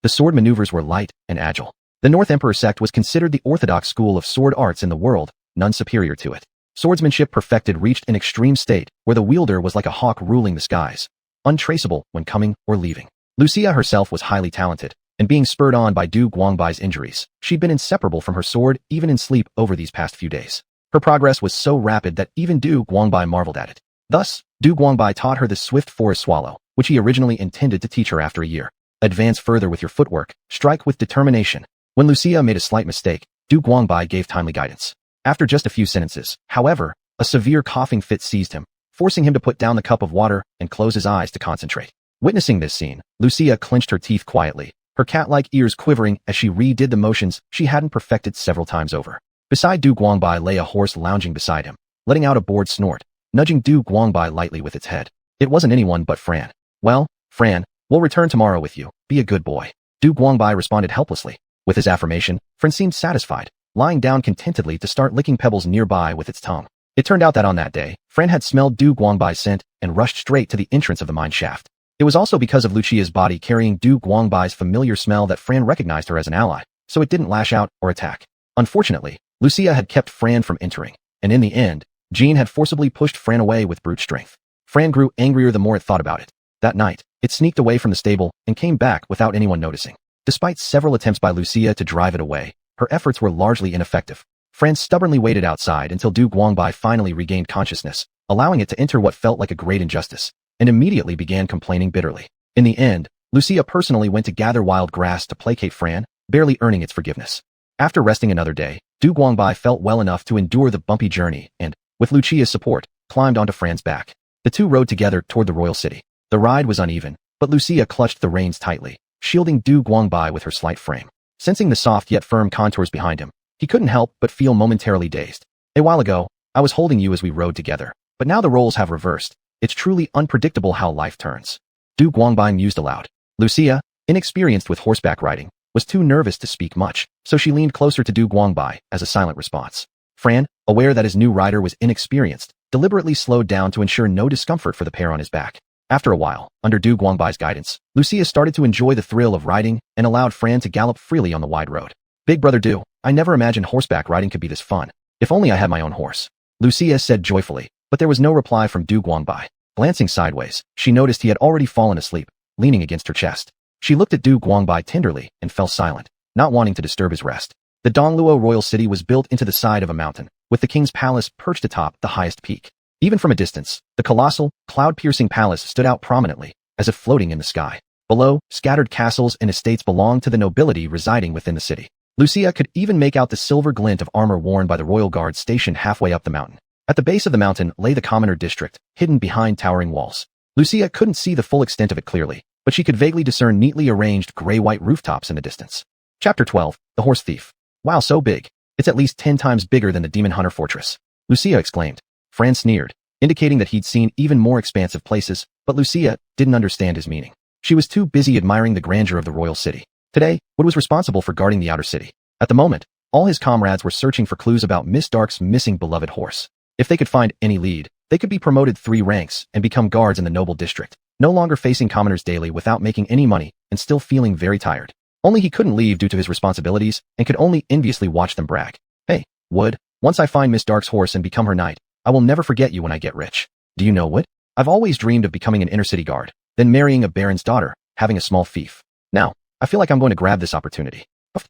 The sword maneuvers were light and agile. The Northern Emperor Sect was considered the orthodox school of sword arts in the world, none superior to it. Swordsmanship perfected reached an extreme state where the wielder was like a hawk ruling the skies, untraceable when coming or leaving. Lucia herself was highly talented, and being spurred on by Du Guangbai's injuries, she'd been inseparable from her sword even in sleep over these past few days. Her progress was so rapid that even Du Guangbai marveled at it. Thus, Du Guangbai taught her the swift forest swallow, which he originally intended to teach her after a year. Advance further with your footwork, strike with determination. When Lucia made a slight mistake, Du Guangbai gave timely guidance. After just a few sentences, however, a severe coughing fit seized him, forcing him to put down the cup of water and close his eyes to concentrate. Witnessing this scene, Lucia clenched her teeth quietly, her cat-like ears quivering as she redid the motions she hadn't perfected several times over. Beside Du Guangbai lay a horse lounging beside him, letting out a bored snort, nudging Du Guangbai lightly with its head. It wasn't anyone but Fran. Well, Fran, we'll return tomorrow with you. Be a good boy. Du Guangbai responded helplessly. With his affirmation, Fran seemed satisfied, lying down contentedly to start licking pebbles nearby with its tongue. It turned out that on that day, Fran had smelled Du Guangbai's scent and rushed straight to the entrance of the mine shaft. It was also because of Lucia's body carrying Du Guangbai's familiar smell that Fran recognized her as an ally, so it didn't lash out or attack. Unfortunately, Lucia had kept Fran from entering, and in the end, Jean had forcibly pushed Fran away with brute strength. Fran grew angrier the more it thought about it. That night, it sneaked away from the stable and came back without anyone noticing. Despite several attempts by Lucia to drive it away, her efforts were largely ineffective. Fran stubbornly waited outside until Du Guangbai finally regained consciousness, allowing it to enter what felt like a great injustice, and immediately began complaining bitterly. In the end, Lucia personally went to gather wild grass to placate Fran, barely earning its forgiveness. After resting another day, Du Guangbai felt well enough to endure the bumpy journey and, with Lucia's support, climbed onto Fran's back. The two rode together toward the royal city. The ride was uneven, but Lucia clutched the reins tightly, shielding Du Guangbai with her slight frame. Sensing the soft yet firm contours behind him, he couldn't help but feel momentarily dazed. A while ago, I was holding you as we rode together, but now the roles have reversed. It's truly unpredictable how life turns. Du Guangbai mused aloud. Lucia, inexperienced with horseback riding, was too nervous to speak much, so she leaned closer to Du Guangbai as a silent response. Fran, aware that his new rider was inexperienced, deliberately slowed down to ensure no discomfort for the pair on his back. After a while, under Du Guangbai's guidance, Lucia started to enjoy the thrill of riding and allowed Fran to gallop freely on the wide road. Big brother Du, I never imagined horseback riding could be this fun. If only I had my own horse. Lucia said joyfully, but there was no reply from Du Guangbai. Glancing sideways, she noticed he had already fallen asleep, leaning against her chest. She looked at Du Guangbai tenderly and fell silent, not wanting to disturb his rest. The Dongluo royal city was built into the side of a mountain, with the king's palace perched atop the highest peak. Even from a distance, the colossal, cloud-piercing palace stood out prominently, as if floating in the sky. Below, scattered castles and estates belonged to the nobility residing within the city. Lucia could even make out the silver glint of armor worn by the royal guards stationed halfway up the mountain. At the base of the mountain lay the commoner district, hidden behind towering walls. Lucia couldn't see the full extent of it clearly, but she could vaguely discern neatly arranged gray-white rooftops in the distance. Chapter 12, The Horse Thief. Wow, so big. It's at least 10 times bigger than the Demon Hunter Fortress. Lucia exclaimed. Fran sneered, indicating that he'd seen even more expansive places, but Lucia didn't understand his meaning. She was too busy admiring the grandeur of the royal city. Today, Wood was responsible for guarding the outer city. At the moment, all his comrades were searching for clues about Miss Dark's missing beloved horse. If they could find any lead, they could be promoted 3 ranks and become guards in the noble district, no longer facing commoners daily without making any money and still feeling very tired. Only he couldn't leave due to his responsibilities and could only enviously watch them brag. Hey, Wood, once I find Miss Dark's horse and become her knight, I will never forget you when I get rich. Do you know, Wood? I've always dreamed of becoming an inner-city guard, then marrying a baron's daughter, having a small fief. Now, I feel like I'm going to grab this opportunity.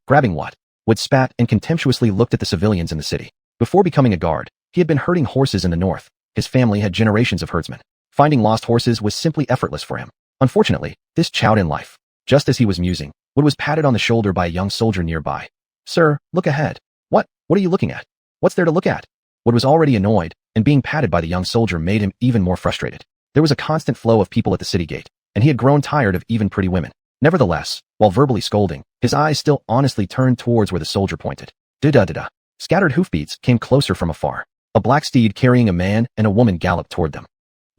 Grabbing what? Wood spat and contemptuously looked at the civilians in the city. Before becoming a guard, he had been herding horses in the north. His family had generations of herdsmen. Finding lost horses was simply effortless for him. Unfortunately, this chowed in life. Just as he was musing, Wood was patted on the shoulder by a young soldier nearby. Sir, look ahead. What are you looking at? What's there to look at? Wood was already annoyed, and being patted by the young soldier made him even more frustrated. There was a constant flow of people at the city gate, and he had grown tired of even pretty women. Nevertheless, while verbally scolding, his eyes still honestly turned towards where the soldier pointed. Da-da-da-da. Scattered hoofbeats came closer from afar. A black steed carrying a man and a woman galloped toward them.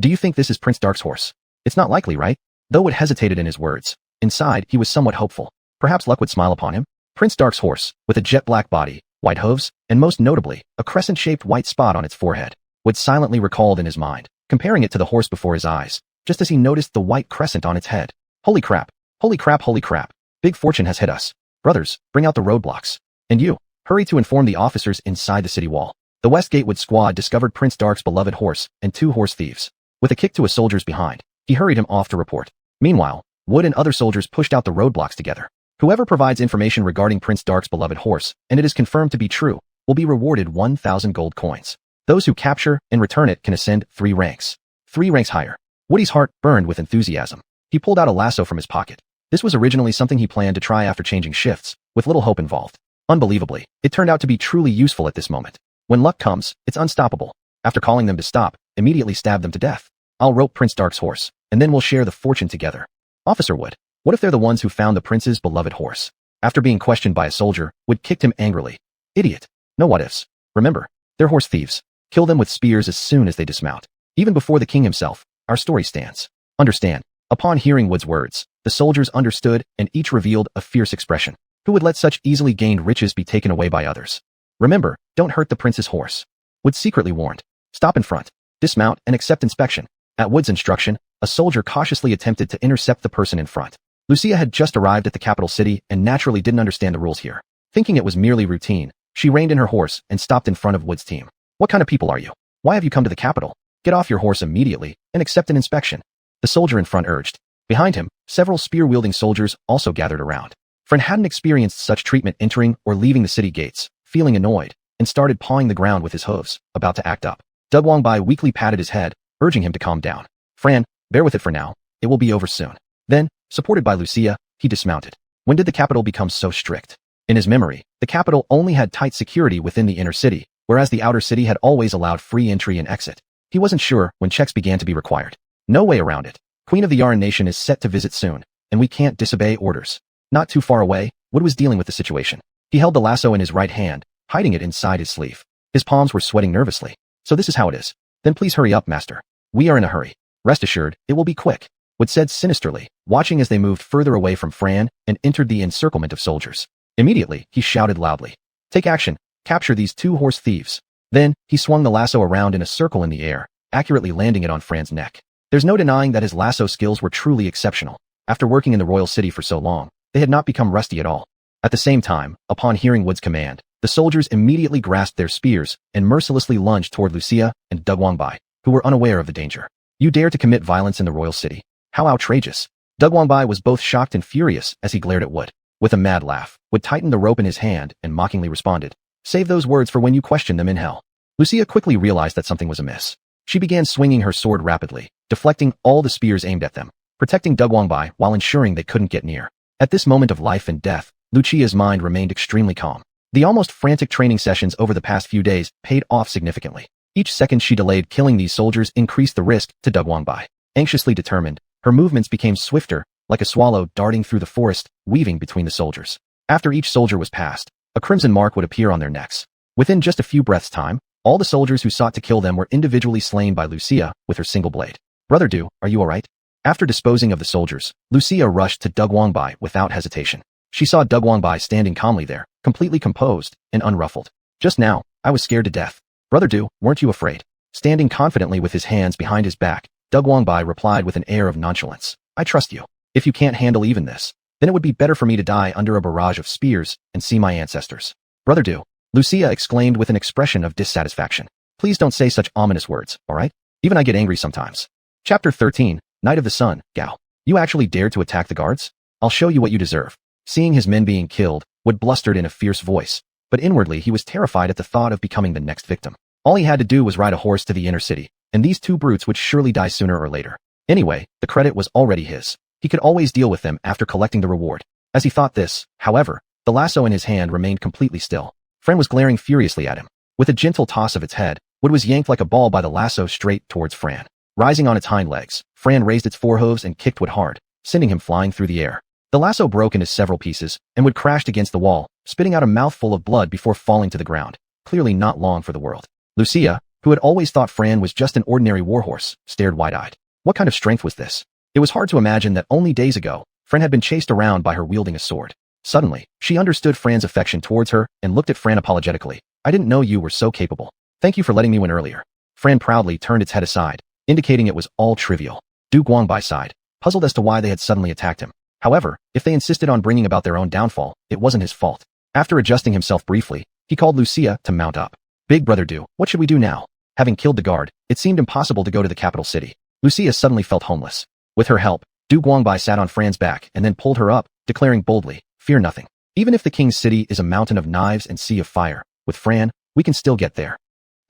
Do you think this is Prince Dark's horse? It's not likely, right? Though Wood hesitated in his words, inside he was somewhat hopeful. Perhaps luck would smile upon him. Prince Dark's horse, with a jet-black body, white hooves, and most notably, a crescent-shaped white spot on its forehead, Wood silently recalled in his mind, comparing it to the horse before his eyes, just as he noticed the white crescent on its head. Holy crap! Holy crap! Holy crap! Big fortune has hit us. Brothers, bring out the roadblocks. And you, hurry to inform the officers inside the city wall. The West Gatewood squad discovered Prince Dark's beloved horse and 2 horse thieves. With a kick to a soldier's behind, he hurried him off to report. Meanwhile, Wood and other soldiers pushed out the roadblocks together. Whoever provides information regarding Prince Dark's beloved horse, and it is confirmed to be true, will be rewarded 1,000 gold coins. Those who capture and return it can ascend 3 ranks. 3 ranks higher. Woody's heart burned with enthusiasm. He pulled out a lasso from his pocket. This was originally something he planned to try after changing shifts, with little hope involved. Unbelievably, it turned out to be truly useful at this moment. When luck comes, it's unstoppable. After calling them to stop, immediately stab them to death. I'll rope Prince Dark's horse, and then we'll share the fortune together. Officer Wood, what if they're the ones who found the prince's beloved horse? After being questioned by a soldier, Wood kicked him angrily. Idiot. No what-ifs. Remember, they're horse thieves. Kill them with spears as soon as they dismount. Even before the king himself, our story stands. Understand. Upon hearing Wood's words, the soldiers understood and each revealed a fierce expression. Who would let such easily gained riches be taken away by others? Remember, don't hurt the prince's horse. Wood secretly warned. Stop in front. Dismount and accept inspection. At Wood's instruction, a soldier cautiously attempted to intercept the person in front. Lucia had just arrived at the capital city and naturally didn't understand the rules here. Thinking it was merely routine, She reined in her horse and stopped in front of Wood's team. What kind of people are you? Why have you come to the capital? Get off your horse immediately and accept an inspection. The soldier in front urged. Behind him, several spear-wielding soldiers also gathered around. Fran hadn't experienced such treatment entering or leaving the city gates, feeling annoyed, and started pawing the ground with his hooves, about to act up. Dugwangbai weakly patted his head, urging him to calm down. Fran, bear with it for now. It will be over soon. Then, supported by Lucia, he dismounted. When did the capital become so strict? In his memory, the capital only had tight security within the inner city, whereas the outer city had always allowed free entry and exit. He wasn't sure when checks began to be required. No way around it. Queen of the Yarn Nation is set to visit soon, and we can't disobey orders. Not too far away, Wood was dealing with the situation. He held the lasso in his right hand, hiding it inside his sleeve. His palms were sweating nervously. So this is how it is. Then please hurry up, master. We are in a hurry. Rest assured, it will be quick. Wood said sinisterly, watching as they moved further away from Fran and entered the encirclement of soldiers. Immediately, he shouted loudly. Take action. Capture these 2 horse thieves. Then, he swung the lasso around in a circle in the air, accurately landing it on Fran's neck. There's no denying that his lasso skills were truly exceptional. After working in the royal city for so long, they had not become rusty at all. At the same time, upon hearing Wood's command, the soldiers immediately grasped their spears and mercilessly lunged toward Lucia and Dugwangbai, who were unaware of the danger. You dare to commit violence in the royal city? How outrageous. Dugwangbai was both shocked and furious as he glared at Wood. With a mad laugh, Wood tightened the rope in his hand and mockingly responded, Save those words for when you question them in hell. Lucia quickly realized that something was amiss. She began swinging her sword rapidly, deflecting all the spears aimed at them, protecting Dugwangbai while ensuring they couldn't get near. At this moment of life and death, Lucia's mind remained extremely calm. The almost frantic training sessions over the past few days paid off significantly. Each second she delayed killing these soldiers increased the risk to Dugwangbai. Anxiously determined, her movements became swifter, like a swallow darting through the forest, weaving between the soldiers. After each soldier was passed, a crimson mark would appear on their necks. Within just a few breaths' time, all the soldiers who sought to kill them were individually slain by Lucia with her single blade. Brother Du, are you alright? After disposing of the soldiers, Lucia rushed to Dugwangbai without hesitation. She saw Dugwangbai standing calmly there, completely composed and unruffled. Just now, I was scared to death. Brother Du, weren't you afraid? Standing confidently with his hands behind his back, Dugwangbai replied with an air of nonchalance. I trust you. If you can't handle even this, then it would be better for me to die under a barrage of spears and see my ancestors. Brother Du, Lucia exclaimed with an expression of dissatisfaction. Please don't say such ominous words, alright? Even I get angry sometimes. Chapter 13, Night of the Sun, Gao. You actually dared to attack the guards? I'll show you what you deserve. Seeing his men being killed, Wood blustered in a fierce voice, but inwardly he was terrified at the thought of becoming the next victim. All he had to do was ride a horse to the inner city, and these 2 brutes would surely die sooner or later. Anyway, the credit was already his. He could always deal with them after collecting the reward. As he thought this, however, the lasso in his hand remained completely still. Fran was glaring furiously at him. With a gentle toss of its head, Wood was yanked like a ball by the lasso straight towards Fran. Rising on its hind legs, Fran raised its forehooves and kicked Wood hard, sending him flying through the air. The lasso broke into several pieces, and Wood crashed against the wall, spitting out a mouthful of blood before falling to the ground. Clearly not long for the world. Lucia, who had always thought Fran was just an ordinary warhorse, stared wide-eyed. What kind of strength was this? It was hard to imagine that only days ago, Fran had been chased around by her wielding a sword. Suddenly, she understood Fran's affection towards her and looked at Fran apologetically. I didn't know you were so capable. Thank you for letting me win earlier. Fran proudly turned its head aside, indicating it was all trivial. Du Guangbai sighed, puzzled as to why they had suddenly attacked him. However, if they insisted on bringing about their own downfall, it wasn't his fault. After adjusting himself briefly, he called Lucia to mount up. Big brother Du, what should we do now? Having killed the guard, it seemed impossible to go to the capital city. Lucia suddenly felt homeless. With her help, Du Guangbai sat on Fran's back and then pulled her up, declaring boldly, fear nothing. Even if the king's city is a mountain of knives and sea of fire, with Fran, we can still get there.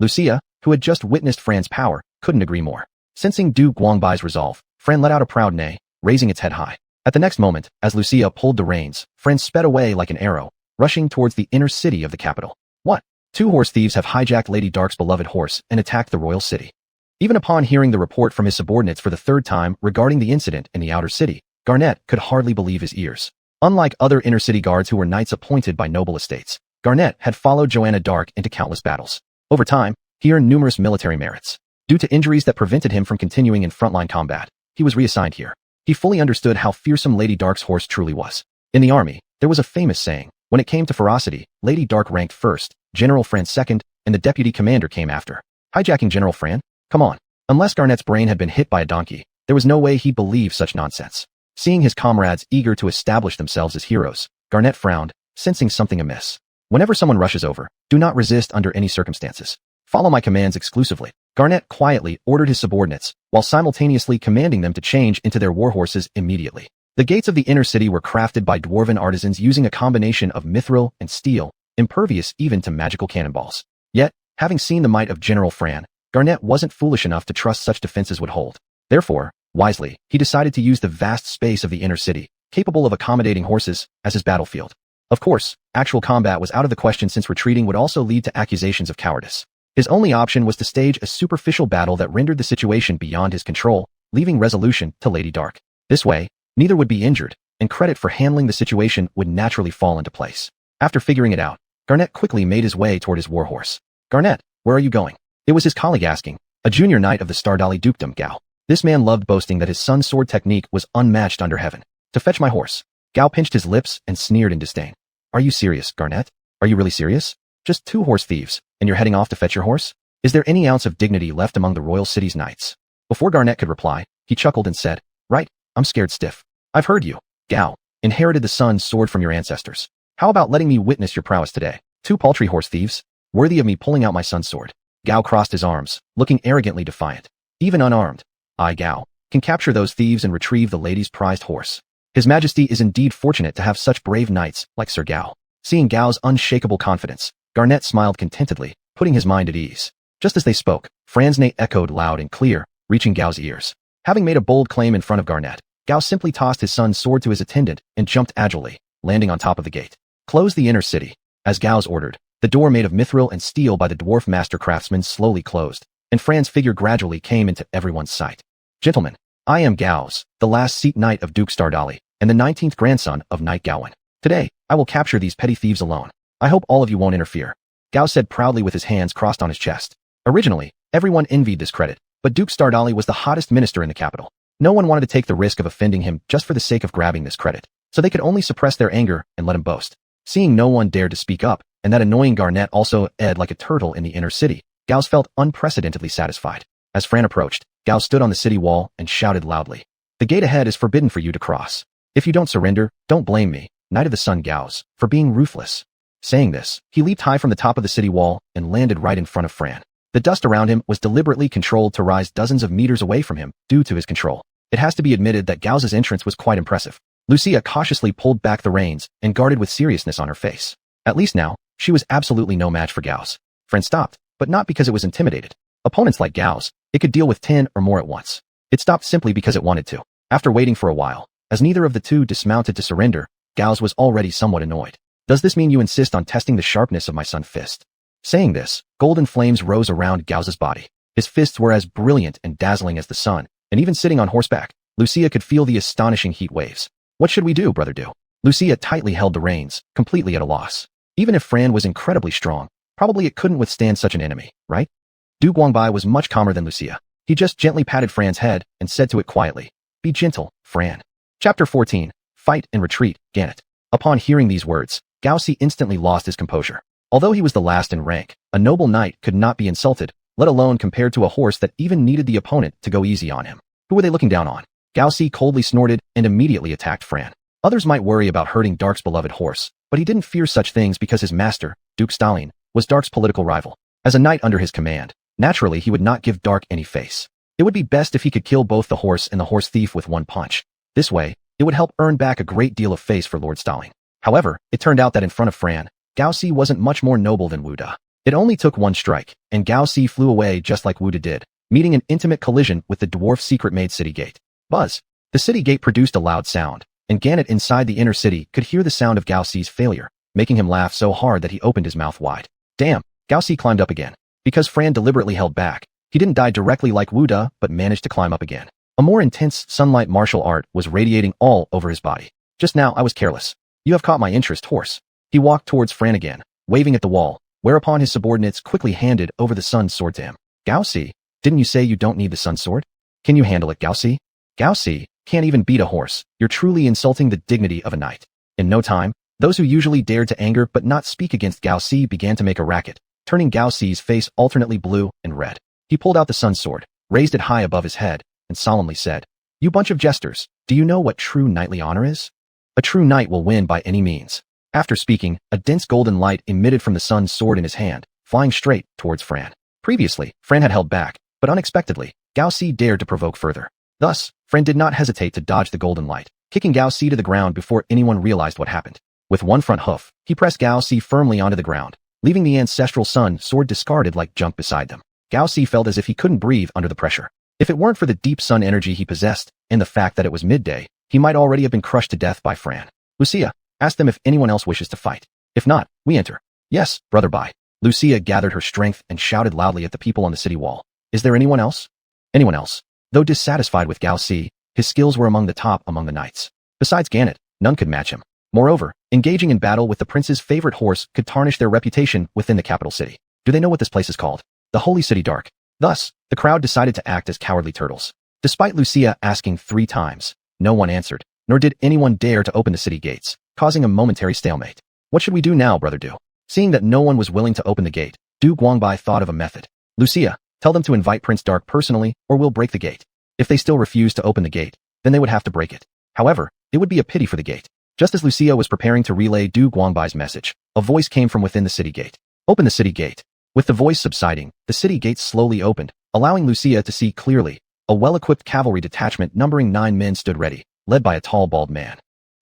Lucia, who had just witnessed Fran's power, couldn't agree more. Sensing Du Guangbai's resolve, Fran let out a proud neigh, raising its head high. At the next moment, as Lucia pulled the reins, Fran sped away like an arrow, rushing towards the inner city of the capital. What? 2 horse thieves have hijacked Lady Dark's beloved horse and attacked the royal city. Even upon hearing the report from his subordinates for the 3rd time regarding the incident in the outer city, Garnet could hardly believe his ears. Unlike other inner city guards who were knights appointed by noble estates, Garnet had followed Joanna Dark into countless battles. Over time, he earned numerous military merits. Due to injuries that prevented him from continuing in frontline combat, he was reassigned here. He fully understood how fearsome Lady Dark's horse truly was. In the army, there was a famous saying, when it came to ferocity, Lady Dark ranked first, General Fran second, and the deputy commander came after. Hijacking General Fran? Come on. Unless Garnet's brain had been hit by a donkey, there was no way he'd believe such nonsense. Seeing his comrades eager to establish themselves as heroes, Garnet frowned, sensing something amiss. Whenever someone rushes over, do not resist under any circumstances. Follow my commands exclusively. Garnet quietly ordered his subordinates, while simultaneously commanding them to change into their warhorses immediately. The gates of the inner city were crafted by dwarven artisans using a combination of mithril and steel, impervious even to magical cannonballs. Yet, having seen the might of General Fran, Garnet wasn't foolish enough to trust such defenses would hold. Therefore, wisely, he decided to use the vast space of the inner city, capable of accommodating horses, as his battlefield. Of course, actual combat was out of the question since retreating would also lead to accusations of cowardice. His only option was to stage a superficial battle that rendered the situation beyond his control, leaving resolution to Lady Dark. This way, neither would be injured, and credit for handling the situation would naturally fall into place. After figuring it out, Garnet quickly made his way toward his warhorse. "Garnet, where are you going?" It was his colleague asking, a junior knight of the Stardali Dukedom, Gao. This man loved boasting that his son's sword technique was unmatched under heaven. "To fetch my horse." Gao pinched his lips and sneered in disdain. "Are you serious, Garnet? Are you really serious? Just 2 horse thieves, and you're heading off to fetch your horse? Is there any ounce of dignity left among the royal city's knights?" Before Garnet could reply, he chuckled and said, "Right, I'm scared stiff. I've heard you, Gao, inherited the sun's sword from your ancestors. How about letting me witness your prowess today? 2 paltry horse thieves, worthy of me pulling out my son's sword." Gao crossed his arms, looking arrogantly defiant. "Even unarmed, I, Gao, can capture those thieves and retrieve the lady's prized horse. His Majesty is indeed fortunate to have such brave knights like Sir Gao." Seeing Gao's unshakable confidence, Garnet smiled contentedly, putting his mind at ease. Just as they spoke, Fran's neigh echoed loud and clear, reaching Gao's ears. Having made a bold claim in front of Garnet, Gao simply tossed his son's sword to his attendant and jumped agilely, landing on top of the gate. "Close the inner city," as Gao's ordered. The door made of mithril and steel by the dwarf master craftsman slowly closed, and Fran's figure gradually came into everyone's sight. "Gentlemen, I am Gao's, the last seat knight of Duke Stardali, and the 19th grandson of Knight Gawain. Today, I will capture these petty thieves alone. I hope all of you won't interfere," Gao said proudly with his hands crossed on his chest. Originally, everyone envied this credit, but Duke Stardali was the hottest minister in the capital. No one wanted to take the risk of offending him just for the sake of grabbing this credit, so they could only suppress their anger and let him boast. Seeing no one dared to speak up, and that annoying Garnet also ed like a turtle in the inner city, Gao felt unprecedentedly satisfied. As Fran approached, Gao stood on the city wall and shouted loudly, "The gate ahead is forbidden for you to cross. If you don't surrender, don't blame me, Knight of the Sun Gaos, for being ruthless." Saying this, he leaped high from the top of the city wall and landed right in front of Fran. The dust around him was deliberately controlled to rise dozens of meters away from him due to his control. It has to be admitted that Gao's entrance was quite impressive. Lucia cautiously pulled back the reins and guarded with seriousness on her face. At least now, she was absolutely no match for Gao's. Fran stopped, but not because it was intimidated. Opponents like Gao's, it could deal with 10 or more at once. It stopped simply because it wanted to. After waiting for a while, as neither of the two dismounted to surrender, Gao's was already somewhat annoyed. "Does this mean you insist on testing the sharpness of my sun's fist?" Saying this, golden flames rose around Gao's body. His fists were as brilliant and dazzling as the sun, and even sitting on horseback, Lucia could feel the astonishing heat waves. "What should we do, brother do?" Lucia tightly held the reins, completely at a loss. Even if Fran was incredibly strong, probably it couldn't withstand such an enemy, right? Du Guangbai was much calmer than Lucia. He just gently patted Fran's head and said to it quietly, "Be gentle, Fran." Chapter 14, Fight and Retreat, Gannett. Upon hearing these words, Gao Si instantly lost his composure. Although he was the last in rank, a noble knight could not be insulted, let alone compared to a horse that even needed the opponent to go easy on him. Who were they looking down on? Gao Si coldly snorted and immediately attacked Fran. Others might worry about hurting Dark's beloved horse, but he didn't fear such things because his master, Duke Stalin, was Dark's political rival. As a knight under his command, naturally he would not give Dark any face. It would be best if he could kill both the horse and the horse thief with one punch. This way, it would help earn back a great deal of face for Lord Stalin. However, it turned out that in front of Fran, Gao Si wasn't much more noble than Wu Da. It only took one strike, and Gao Si flew away just like Wu Da did, meeting an intimate collision with the dwarf secret-made city gate. Buzz! The city gate produced a loud sound, and Gannett inside the inner city could hear the sound of Gao Si's failure, making him laugh so hard that he opened his mouth wide. Damn! Gao Si climbed up again. Because Fran deliberately held back, he didn't die directly like Wu Da, but managed to climb up again. A more intense sunlight martial art was radiating all over his body. "Just now I was careless. You have caught my interest, horse." He walked towards Fran again, waving at the wall, whereupon his subordinates quickly handed over the sun's sword to him. "Gao Si, didn't you say you don't need the sun's sword? Can you handle it, Gao Si?" "Gao Si can't even beat a horse. You're truly insulting the dignity of a knight." In no time, those who usually dared to anger but not speak against Gao Si began to make a racket, turning Gao Si's face alternately blue and red. He pulled out the sun's sword, raised it high above his head, and solemnly said, "You bunch of jesters, do you know what true knightly honor is? A true knight will win by any means." After speaking, a dense golden light emitted from the sun's sword in his hand, flying straight towards Fran. Previously, Fran had held back, but unexpectedly, Gao Si dared to provoke further. Thus, Fran did not hesitate to dodge the golden light, kicking Gao Si to the ground before anyone realized what happened. With one front hoof, he pressed Gao Si firmly onto the ground, leaving the ancestral sun sword discarded like junk beside them. Gao Si felt as if he couldn't breathe under the pressure. If it weren't for the deep sun energy he possessed, and the fact that it was midday, he might already have been crushed to death by Fran. Lucia, ask them if anyone else wishes to fight. If not, we enter. Yes, brother Bai. Lucia gathered her strength and shouted loudly at the people on the city wall. Is there anyone else? Anyone else? Though dissatisfied with Gao Si, his skills were among the top among the knights. Besides Gannett, none could match him. Moreover, engaging in battle with the prince's favorite horse could tarnish their reputation within the capital city. Do they know what this place is called? The Holy City Dark. Thus, the crowd decided to act as cowardly turtles. Despite Lucia asking 3 times, no one answered, nor did anyone dare to open the city gates, causing a momentary stalemate. What should we do now, brother Du? Seeing that no one was willing to open the gate, Du Guangbai thought of a method. Lucia, tell them to invite Prince Dark personally, or we'll break the gate. If they still refuse to open the gate, then they would have to break it. However, it would be a pity for the gate. Just as Lucia was preparing to relay Du Guangbai's message, a voice came from within the city gate. Open the city gate. With the voice subsiding, the city gate slowly opened, allowing Lucia to see clearly. A well-equipped cavalry detachment numbering 9 men stood ready, led by a tall bald man.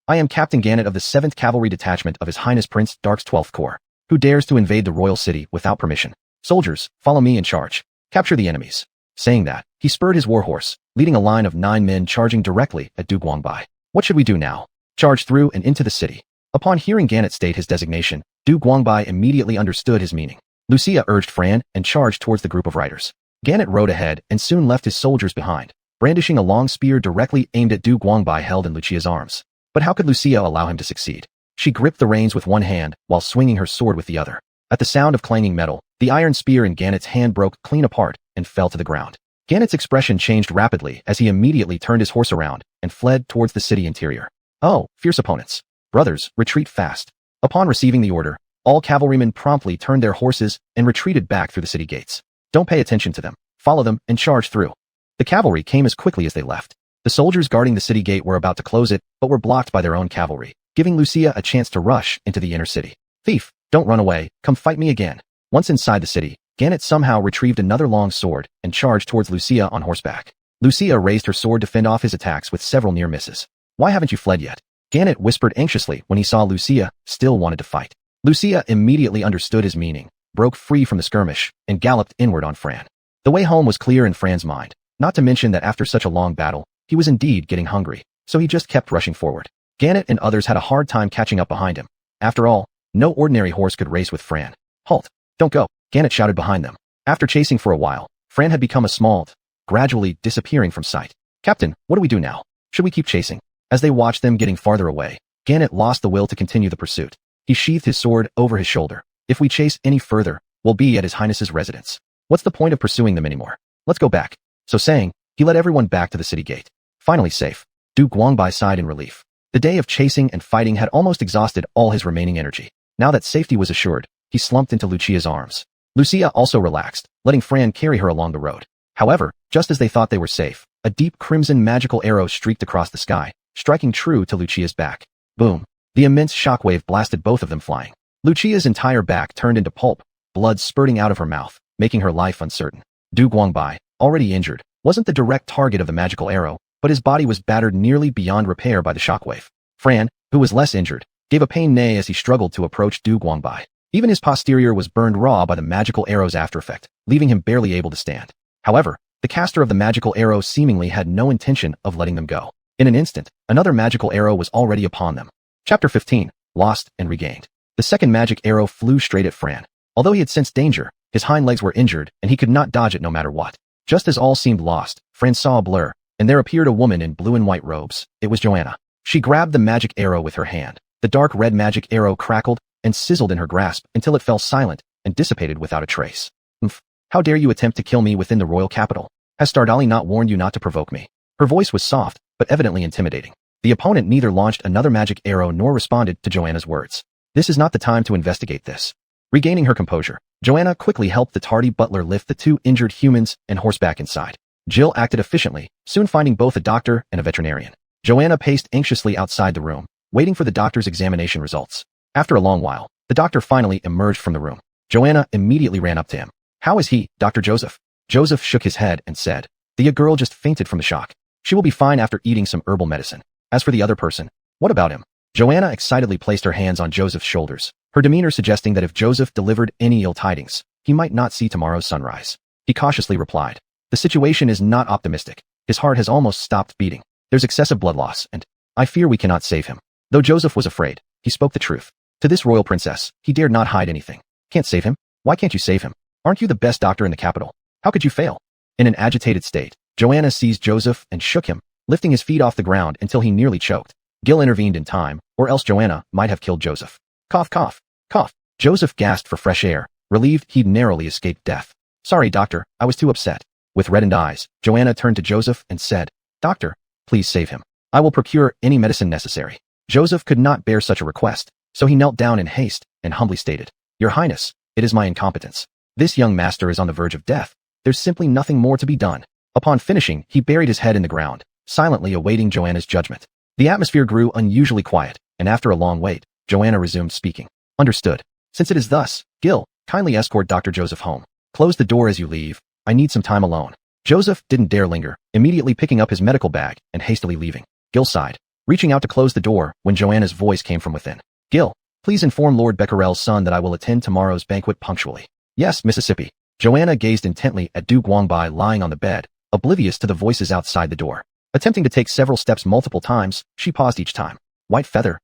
I am Captain Gannett of the 7th Cavalry Detachment of His Highness Prince Dark's 12th Corps. Who dares to invade the royal city without permission? Soldiers, follow me in charge. Capture the enemies. Saying that, he spurred his warhorse, leading a line of 9 men charging directly at Du Guangbai. What should we do now? Charge through and into the city. Upon hearing Gannett state his designation, Du Guangbai immediately understood his meaning. Lucia urged Fran and charged towards the group of riders. Gannett rode ahead and soon left his soldiers behind, brandishing a long spear directly aimed at Du Guangbai held in Lucia's arms. But how could Lucia allow him to succeed? She gripped the reins with one hand while swinging her sword with the other. At the sound of clanging metal, the iron spear in Gannett's hand broke clean apart and fell to the ground. Gannett's expression changed rapidly as he immediately turned his horse around and fled towards the city interior. Oh, fierce opponents. Brothers, retreat fast. Upon receiving the order, all cavalrymen promptly turned their horses and retreated back through the city gates. Don't pay attention to them. Follow them and charge through. The cavalry came as quickly as they left. The soldiers guarding the city gate were about to close it, but were blocked by their own cavalry, giving Lucia a chance to rush into the inner city. Thief, don't run away, come fight me again. Once inside the city, Gannett somehow retrieved another long sword and charged towards Lucia on horseback. Lucia raised her sword to fend off his attacks with several near misses. Why haven't you fled yet? Gannett whispered anxiously when he saw Lucia still wanted to fight. Lucia immediately understood his meaning, broke free from the skirmish, and galloped inward on Fran. The way home was clear in Fran's mind, not to mention that after such a long battle, he was indeed getting hungry, so he just kept rushing forward. Gannett and others had a hard time catching up behind him. After all, no ordinary horse could race with Fran. Halt! Don't go! Gannett shouted behind them. After chasing for a while, Fran had become a small, gradually disappearing from sight. Captain, what do we do now? Should we keep chasing? As they watched them getting farther away, Gannett lost the will to continue the pursuit. He sheathed his sword over his shoulder. If we chase any further, we'll be at His Highness's residence. What's the point of pursuing them anymore? Let's go back. So saying, he led everyone back to the city gate. Finally safe, Du Guangbai sighed in relief. The day of chasing and fighting had almost exhausted all his remaining energy. Now that safety was assured, he slumped into Lucia's arms. Lucia also relaxed, letting Fran carry her along the road. However, just as they thought they were safe, a deep crimson magical arrow streaked across the sky, striking true to Lucia's back. Boom. The immense shockwave blasted both of them flying. Lucia's entire back turned into pulp, blood spurting out of her mouth, making her life uncertain. Du Guangbai, already injured, wasn't the direct target of the magical arrow, but his body was battered nearly beyond repair by the shockwave. Fran, who was less injured, gave a pained neigh as he struggled to approach Du Guangbai. Even his posterior was burned raw by the magical arrow's aftereffect, leaving him barely able to stand. However, the caster of the magical arrow seemingly had no intention of letting them go. In an instant, another magical arrow was already upon them. Chapter 15, Lost and Regained. The second magic arrow flew straight at Fran. Although he had sensed danger, his hind legs were injured and he could not dodge it no matter what. Just as all seemed lost, Fran saw a blur, and there appeared a woman in blue and white robes. It was Joanna. She grabbed the magic arrow with her hand. The dark red magic arrow crackled and sizzled in her grasp until it fell silent and dissipated without a trace. Umph! How dare you attempt to kill me within the royal capital? Has Stardali not warned you not to provoke me? Her voice was soft, but evidently intimidating. The opponent neither launched another magic arrow nor responded to Joanna's words. This is not the time to investigate this. Regaining her composure, Joanna quickly helped the tardy butler lift the 2 injured humans and horse back inside. Jill acted efficiently, soon finding both a doctor and a veterinarian. Joanna paced anxiously outside the room, waiting for the doctor's examination results. After a long while, the doctor finally emerged from the room. Joanna immediately ran up to him. How is he, Dr. Joseph? Joseph shook his head and said, the girl just fainted from the shock. She will be fine after eating some herbal medicine. As for the other person, what about him? Joanna excitedly placed her hands on Joseph's shoulders, her demeanor suggesting that if Joseph delivered any ill tidings, he might not see tomorrow's sunrise. He cautiously replied, the situation is not optimistic. His heart has almost stopped beating. There's excessive blood loss, and I fear we cannot save him. Though Joseph was afraid, he spoke the truth. To this royal princess, he dared not hide anything. Can't save him? Why can't you save him? Aren't you the best doctor in the capital? How could you fail? In an agitated state, Joanna seized Joseph and shook him, lifting his feet off the ground until he nearly choked. Gil intervened in time, or else Joanna might have killed Joseph. Cough, cough, cough. Joseph gasped for fresh air, relieved he'd narrowly escaped death. Sorry, doctor, I was too upset. With reddened eyes, Joanna turned to Joseph and said, Doctor, please save him. I will procure any medicine necessary. Joseph could not bear such a request, so he knelt down in haste and humbly stated, Your Highness, it is my incompetence. This young master is on the verge of death. There's simply nothing more to be done. Upon finishing, he buried his head in the ground, silently awaiting Joanna's judgment. The atmosphere grew unusually quiet, and after a long wait, Joanna resumed speaking. Understood. Since it is thus, Gil, kindly escort Dr. Joseph home. Close the door as you leave. I need some time alone. Joseph didn't dare linger, immediately picking up his medical bag and hastily leaving. Gil sighed, reaching out to close the door when Joanna's voice came from within. Gil, please inform Lord Becquerel's son that I will attend tomorrow's banquet punctually. Yes, Mississippi. Joanna gazed intently at Du Guangbai lying on the bed, oblivious to the voices outside the door. Attempting to take several steps multiple times, she paused each time. White feather,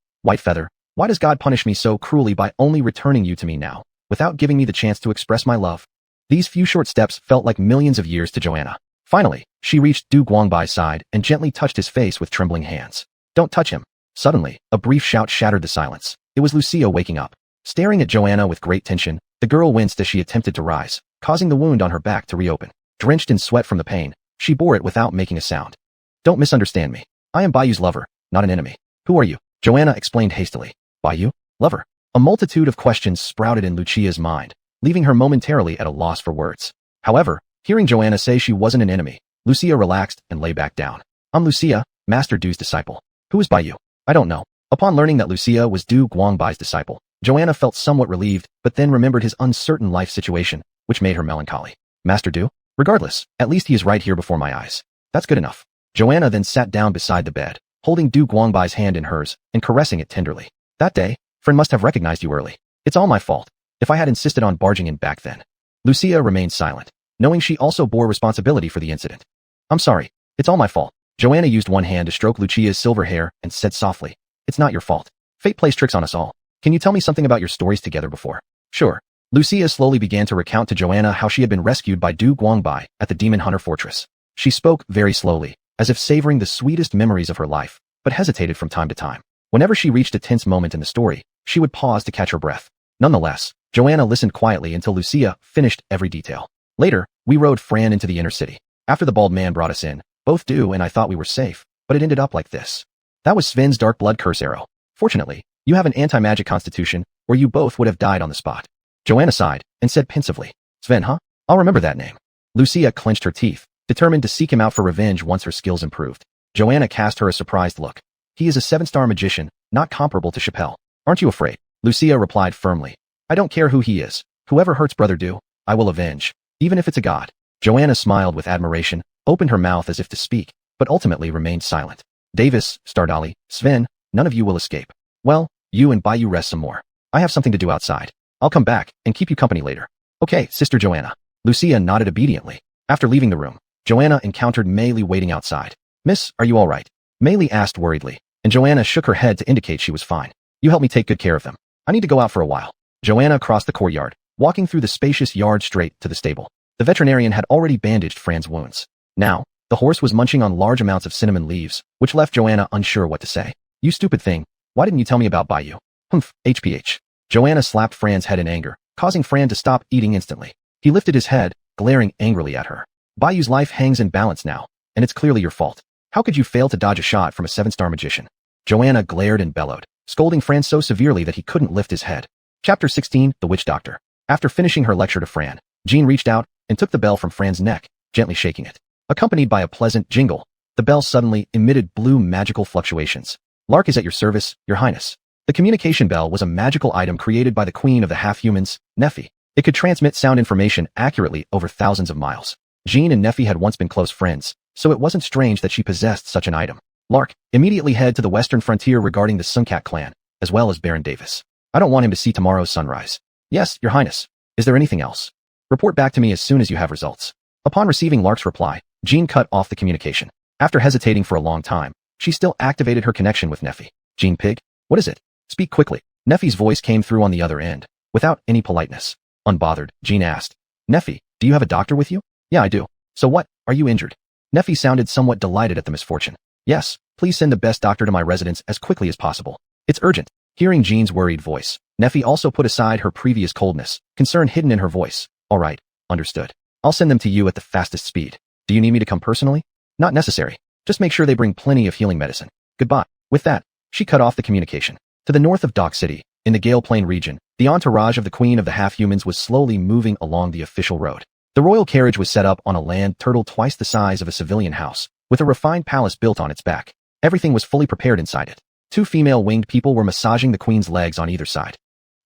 why does God punish me so cruelly by only returning you to me now, without giving me the chance to express my love? These few short steps felt like millions of years to Joanna. Finally, she reached Du Guangbai's side and gently touched his face with trembling hands. Don't touch him. Suddenly, a brief shout shattered the silence. It was Lucia waking up. Staring at Joanna with great tension, the girl winced as she attempted to rise, causing the wound on her back to reopen. Drenched in sweat from the pain, she bore it without making a sound. Don't misunderstand me. I am Bayu's lover, not an enemy. Who are you? Joanna explained hastily. Bayu? Lover? A multitude of questions sprouted in Lucia's mind, leaving her momentarily at a loss for words. However, hearing Joanna say she wasn't an enemy, Lucia relaxed and lay back down. I'm Lucia, Master Du's disciple. Who is Bayu? I don't know. Upon learning that Lucia was Du Guangbai's disciple, Joanna felt somewhat relieved, but then remembered his uncertain life situation, which made her melancholy. Master Du? Regardless, at least he is right here before my eyes. That's good enough. Joanna then sat down beside the bed, holding Du Guangbai's hand in hers and caressing it tenderly. That day, friend must have recognized you early. It's all my fault. If I had insisted on barging in back then. Lucia remained silent, knowing she also bore responsibility for the incident. I'm sorry. It's all my fault. Joanna used one hand to stroke Lucia's silver hair and said softly, It's not your fault. Fate plays tricks on us all. Can you tell me something about your stories together before? Sure. Lucia slowly began to recount to Joanna how she had been rescued by Du Guangbai at the Demon Hunter Fortress. She spoke very slowly, as if savoring the sweetest memories of her life, but hesitated from time to time. Whenever she reached a tense moment in the story, she would pause to catch her breath. Nonetheless, Joanna listened quietly until Lucia finished every detail. Later, we rode Fran into the inner city. After the bald man brought us in, both Du and I thought we were safe, but it ended up like this. That was Sven's dark blood curse arrow. Fortunately, you have an anti-magic constitution, or you both would have died on the spot. Joanna sighed and said pensively, Sven, huh? I'll remember that name. Lucia clenched her teeth, determined to seek him out for revenge once her skills improved. Joanna cast her a surprised look. He is a 7-star magician, not comparable to Chappelle. Aren't you afraid? Lucia replied firmly. I don't care who he is. Whoever hurts Brother Du, I will avenge, even if it's a god. Joanna smiled with admiration, opened her mouth as if to speak, but ultimately remained silent. Davis, Stardali, Sven, none of you will escape. Well, you and Bayou rest some more. I have something to do outside. I'll come back and keep you company later. Okay, Sister Joanna. Lucia nodded obediently. After leaving the room, Joanna encountered Mei Li waiting outside. Miss, are you all right? Mei Li asked worriedly, and Joanna shook her head to indicate she was fine. You help me take good care of them. I need to go out for a while. Joanna crossed the courtyard, walking through the spacious yard straight to the stable. The veterinarian had already bandaged Fran's wounds. Now, the horse was munching on large amounts of cinnamon leaves, which left Joanna unsure what to say. You stupid thing. Why didn't you tell me about Bayou? Humph, HPH. Joanna slapped Fran's head in anger, causing Fran to stop eating instantly. He lifted his head, glaring angrily at her. Bayou's life hangs in balance now, and it's clearly your fault. How could you fail to dodge a shot from a 7-star magician? Joanna glared and bellowed, scolding Fran so severely that he couldn't lift his head. Chapter 16, The Witch Doctor. After finishing her lecture to Fran, Jean reached out and took the bell from Fran's neck, gently shaking it. Accompanied by a pleasant jingle, the bell suddenly emitted blue magical fluctuations. Lark is at your service, Your Highness. The communication bell was a magical item created by the queen of the half-humans, Nephi. It could transmit sound information accurately over thousands of miles. Jean and Nephi had once been close friends, so it wasn't strange that she possessed such an item. Lark, immediately head to the western frontier regarding the Suncat clan, as well as Baron Davis. I don't want him to see tomorrow's sunrise. Yes, Your Highness. Is there anything else? Report back to me as soon as you have results. Upon receiving Lark's reply, Jean cut off the communication. After hesitating for a long time, she still activated her connection with Nephi. Jean Pig? What is it? Speak quickly. Nephi's voice came through on the other end, without any politeness. Unbothered, Jean asked. Nephi, do you have a doctor with you? Yeah, I do. So what? Are you injured? Nephi sounded somewhat delighted at the misfortune. Yes, please send the best doctor to my residence as quickly as possible. It's urgent. Hearing Jean's worried voice, Nephi also put aside her previous coldness, concern hidden in her voice. All right, understood. I'll send them to you at the fastest speed. Do you need me to come personally? Not necessary. Just make sure they bring plenty of healing medicine. Goodbye. With that, she cut off the communication. To the north of Dock City, in the Gale Plain region, the entourage of the Queen of the Half-Humans was slowly moving along the official road. The royal carriage was set up on a land turtle twice the size of a civilian house, with a refined palace built on its back. Everything was fully prepared inside it. Two female winged people were massaging the queen's legs on either side.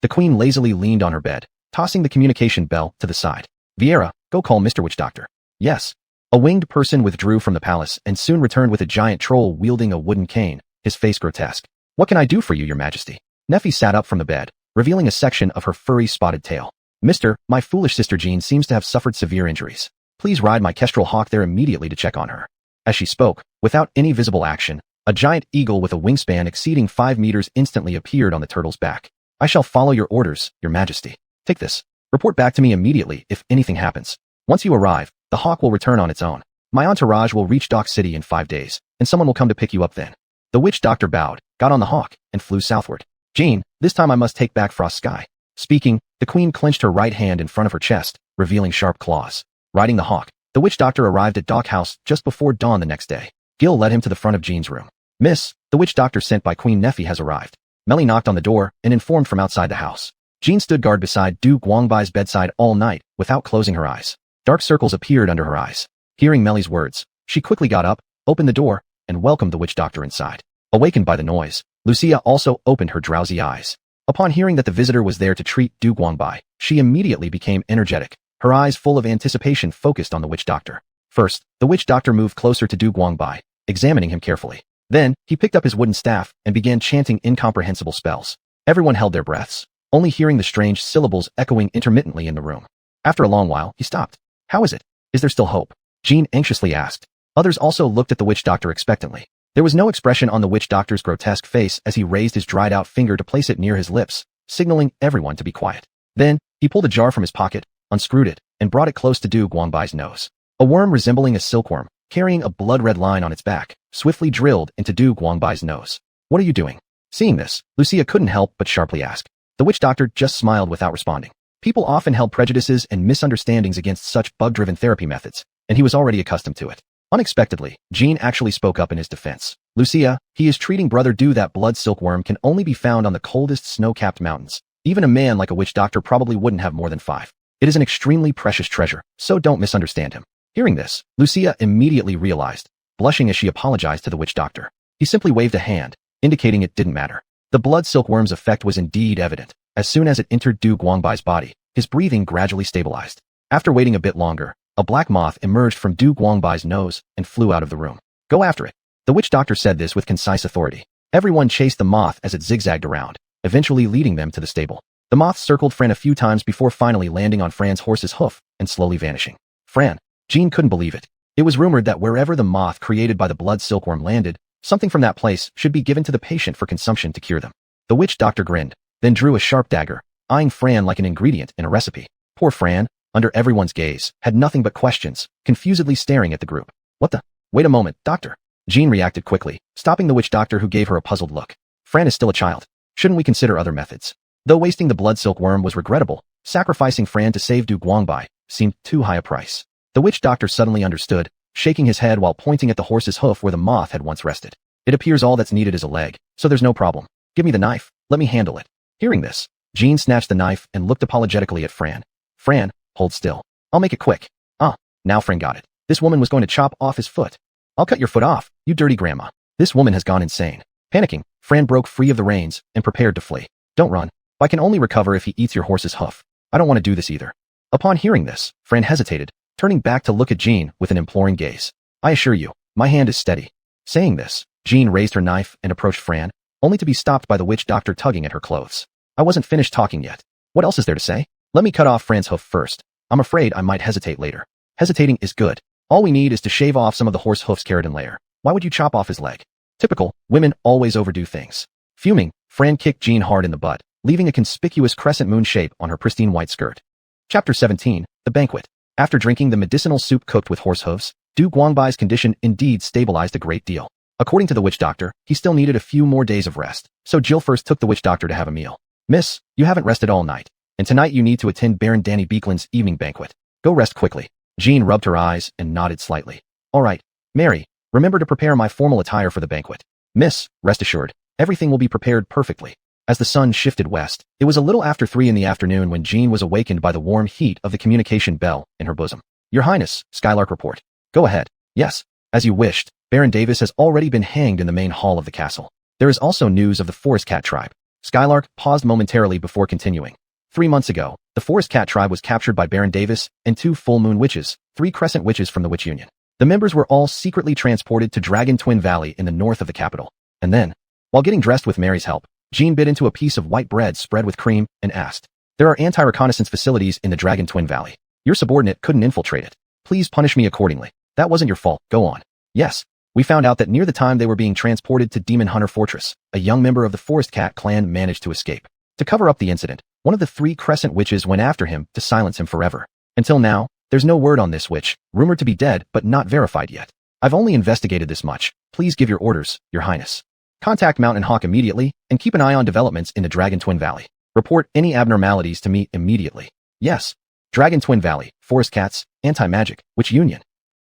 The queen lazily leaned on her bed, tossing the communication bell to the side. Vieira, go call Mr. Witch Doctor. Yes. A winged person withdrew from the palace and soon returned with a giant troll wielding a wooden cane, his face grotesque. What can I do for you, Your Majesty? Nephi sat up from the bed, revealing a section of her furry spotted tail. Mister, my foolish sister Jean seems to have suffered severe injuries. Please ride my kestrel hawk there immediately to check on her. As she spoke, without any visible action, a giant eagle with a wingspan exceeding 5 meters instantly appeared on the turtle's back. I shall follow your orders, Your Majesty. Take this. Report back to me immediately if anything happens. Once you arrive, the hawk will return on its own. My entourage will reach Dock City in 5 days, and someone will come to pick you up then. The witch doctor bowed, got on the hawk, and flew southward. Jean, this time I must take back Frost Sky. Speaking, the queen clenched her right hand in front of her chest, revealing sharp claws. Riding the hawk, the witch doctor arrived at Dock House just before dawn the next day. Gil led him to the front of Jean's room. Miss, the witch doctor sent by Queen Nephi has arrived. Melly knocked on the door and informed from outside the house. Jean stood guard beside Duke Guangbai's bedside all night without closing her eyes. Dark circles appeared under her eyes. Hearing Melly's words, she quickly got up, opened the door, and welcomed the witch doctor inside. Awakened by the noise, Lucia also opened her drowsy eyes. Upon hearing that the visitor was there to treat Du Guangbai, she immediately became energetic, her eyes full of anticipation focused on the witch doctor. First, the witch doctor moved closer to Du Guangbai, examining him carefully. Then, he picked up his wooden staff and began chanting incomprehensible spells. Everyone held their breaths, only hearing the strange syllables echoing intermittently in the room. After a long while, he stopped. How is it? Is there still hope? Jean anxiously asked. Others also looked at the witch doctor expectantly. There was no expression on the witch doctor's grotesque face as he raised his dried-out finger to place it near his lips, signaling everyone to be quiet. Then, he pulled a jar from his pocket, unscrewed it, and brought it close to Du Guangbai's nose. A worm resembling a silkworm, carrying a blood-red line on its back, swiftly drilled into Du Guangbai's nose. What are you doing? Seeing this, Lucia couldn't help but sharply ask. The witch doctor just smiled without responding. People often held prejudices and misunderstandings against such bug-driven therapy methods, and he was already accustomed to it. Unexpectedly, Jean actually spoke up in his defense. Lucia, he is treating Brother Du. That blood silkworm can only be found on the coldest snow-capped mountains. Even a man like a witch doctor probably wouldn't have more than 5. It is an extremely precious treasure, so don't misunderstand him. Hearing this, Lucia immediately realized, blushing as she apologized to the witch doctor. He simply waved a hand, indicating it didn't matter. The blood silkworm's effect was indeed evident. As soon as it entered Du Guangbai's body, his breathing gradually stabilized. After waiting a bit longer, a black moth emerged from Du Guangbai's nose and flew out of the room. Go after it. The witch doctor said this with concise authority. Everyone chased the moth as it zigzagged around, eventually leading them to the stable. The moth circled Fran a few times before finally landing on Fran's horse's hoof and slowly vanishing. Fran. Jean couldn't believe it. It was rumored that wherever the moth created by the blood silkworm landed, something from that place should be given to the patient for consumption to cure them. The witch doctor grinned, then drew a sharp dagger, eyeing Fran like an ingredient in a recipe. Poor Fran, under everyone's gaze, had nothing but questions, confusedly staring at the group. What the? Wait a moment, doctor. Jean reacted quickly, stopping the witch doctor who gave her a puzzled look. Fran is still a child. Shouldn't we consider other methods? Though wasting the blood silkworm was regrettable, sacrificing Fran to save Du Guangbai seemed too high a price. The witch doctor suddenly understood, shaking his head while pointing at the horse's hoof where the moth had once rested. It appears all that's needed is a leg, so there's no problem. Give me the knife, let me handle it. Hearing this, Jean snatched the knife and looked apologetically at Fran. Fran, hold still. I'll make it quick. Now Fran got it. This woman was going to chop off his foot. I'll cut your foot off, you dirty grandma. This woman has gone insane. Panicking, Fran broke free of the reins and prepared to flee. Don't run. I can only recover if he eats your horse's hoof. I don't want to do this either. Upon hearing this, Fran hesitated, turning back to look at Jean with an imploring gaze. I assure you, my hand is steady. Saying this, Jean raised her knife and approached Fran, only to be stopped by the witch doctor tugging at her clothes. I wasn't finished talking yet. What else is there to say? Let me cut off Fran's hoof first. I'm afraid I might hesitate later. Hesitating is good. All we need is to shave off some of the horse hoof's keratin layer. Why would you chop off his leg? Typical, women always overdo things. Fuming, Fran kicked Jean hard in the butt, leaving a conspicuous crescent moon shape on her pristine white skirt. Chapter 17, The Banquet. After drinking the medicinal soup cooked with horse hooves, Du Guangbai's condition indeed stabilized a great deal. According to the witch doctor, he still needed a few more days of rest, so Jill first took the witch doctor to have a meal. Miss, you haven't rested all night, and tonight you need to attend Baron Danny Beekland's evening banquet. Go rest quickly. Jean rubbed her eyes and nodded slightly. All right, Mary, remember to prepare my formal attire for the banquet. Miss, rest assured, everything will be prepared perfectly. As the sun shifted west, it was a little after 3 in the afternoon when Jean was awakened by the warm heat of the communication bell in her bosom. Your Highness, Skylark report. Go ahead. Yes, as you wished, Baron Davis has already been hanged in the main hall of the castle. There is also news of the Forest Cat tribe. Skylark paused momentarily before continuing. 3 months ago, the Forest Cat tribe was captured by Baron Davis and 2 full moon witches, 3 crescent witches from the Witch Union. The members were all secretly transported to Dragon Twin Valley in the north of the capital. And then, while getting dressed with Mary's help, Jean bit into a piece of white bread spread with cream and asked, There are anti-reconnaissance facilities in the Dragon Twin Valley. Your subordinate couldn't infiltrate it. Please punish me accordingly. That wasn't your fault. Go on. Yes. We found out that near the time they were being transported to Demon Hunter Fortress, a young member of the Forest Cat clan managed to escape. To cover up the incident, one of the 3 crescent witches went after him to silence him forever. Until now, there's no word on this witch, rumored to be dead but not verified yet. I've only investigated this much. Please give your orders, Your Highness. Contact Mountain Hawk immediately, and keep an eye on developments in the Dragon Twin Valley. Report any abnormalities to me immediately. Yes. Dragon Twin Valley, Forest Cats, Anti-Magic, Witch Union.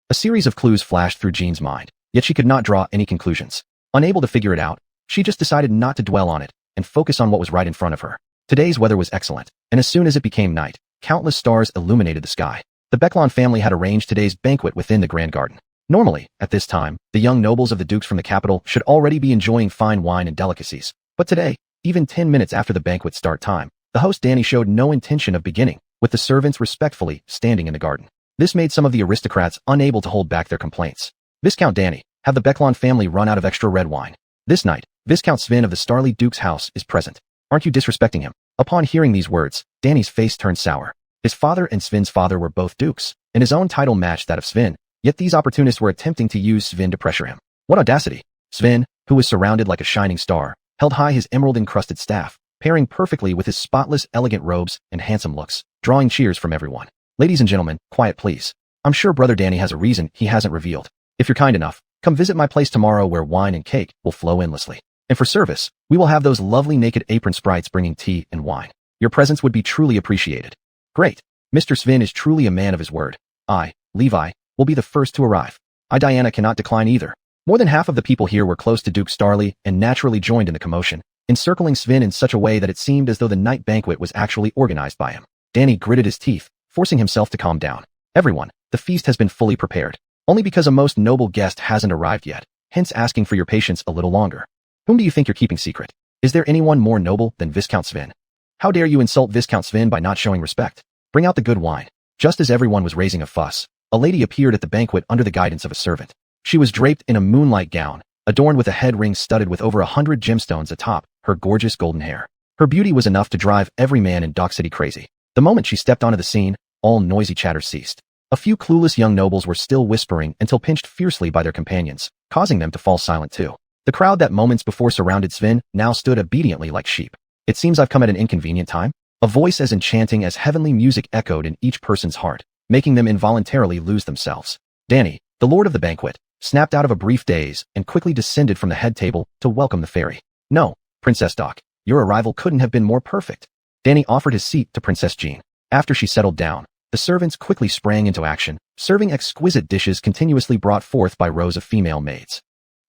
A series of clues flashed through Jean's mind, yet she could not draw any conclusions. Unable to figure it out, she just decided not to dwell on it, and focus on what was right in front of her. Today's weather was excellent, and as soon as it became night, countless stars illuminated the sky. The Becklon family had arranged today's banquet within the Grand Garden. Normally, at this time, the young nobles of the dukes from the capital should already be enjoying fine wine and delicacies. But today, even 10 minutes after the banquet start time, the host Danny showed no intention of beginning, with the servants respectfully standing in the garden. This made some of the aristocrats unable to hold back their complaints. Viscount Danny, have the Becklon family run out of extra red wine. This night, Viscount Sven of the Starly Duke's house is present. Aren't you disrespecting him? Upon hearing these words, Danny's face turned sour. His father and Sven's father were both dukes, and his own title matched that of Sven, yet these opportunists were attempting to use Sven to pressure him. What audacity! Sven, who was surrounded like a shining star, held high his emerald-encrusted staff, pairing perfectly with his spotless, elegant robes and handsome looks, drawing cheers from everyone. Ladies and gentlemen, quiet please. I'm sure Brother Danny has a reason he hasn't revealed. If you're kind enough, come visit my place tomorrow where wine and cake will flow endlessly. And for service, we will have those lovely naked apron sprites bringing tea and wine. Your presence would be truly appreciated. Great. Mr. Sven is truly a man of his word. I, Levi, will be the first to arrive. I, Diana, cannot decline either. More than half of the people here were close to Duke Starly and naturally joined in the commotion, encircling Sven in such a way that it seemed as though the night banquet was actually organized by him. Danny gritted his teeth, forcing himself to calm down. Everyone, the feast has been fully prepared. Only because a most noble guest hasn't arrived yet, hence asking for your patience a little longer. Whom do you think you're keeping secret? Is there anyone more noble than Viscount Sven? How dare you insult Viscount Sven by not showing respect? Bring out the good wine. Just as everyone was raising a fuss, a lady appeared at the banquet under the guidance of a servant. She was draped in a moonlight gown, adorned with a head ring studded with over 100 gemstones atop her gorgeous golden hair. Her beauty was enough to drive every man in Dock City crazy. The moment she stepped onto the scene, all noisy chatter ceased. A few clueless young nobles were still whispering until pinched fiercely by their companions, causing them to fall silent too. The crowd that moments before surrounded Sven now stood obediently like sheep. It seems I've come at an inconvenient time. A voice as enchanting as heavenly music echoed in each person's heart, making them involuntarily lose themselves. Danny, the lord of the banquet, snapped out of a brief daze and quickly descended from the head table to welcome the fairy. No, Princess Doc, your arrival couldn't have been more perfect. Danny offered his seat to Princess Jean. After she settled down, the servants quickly sprang into action, serving exquisite dishes continuously brought forth by rows of female maids.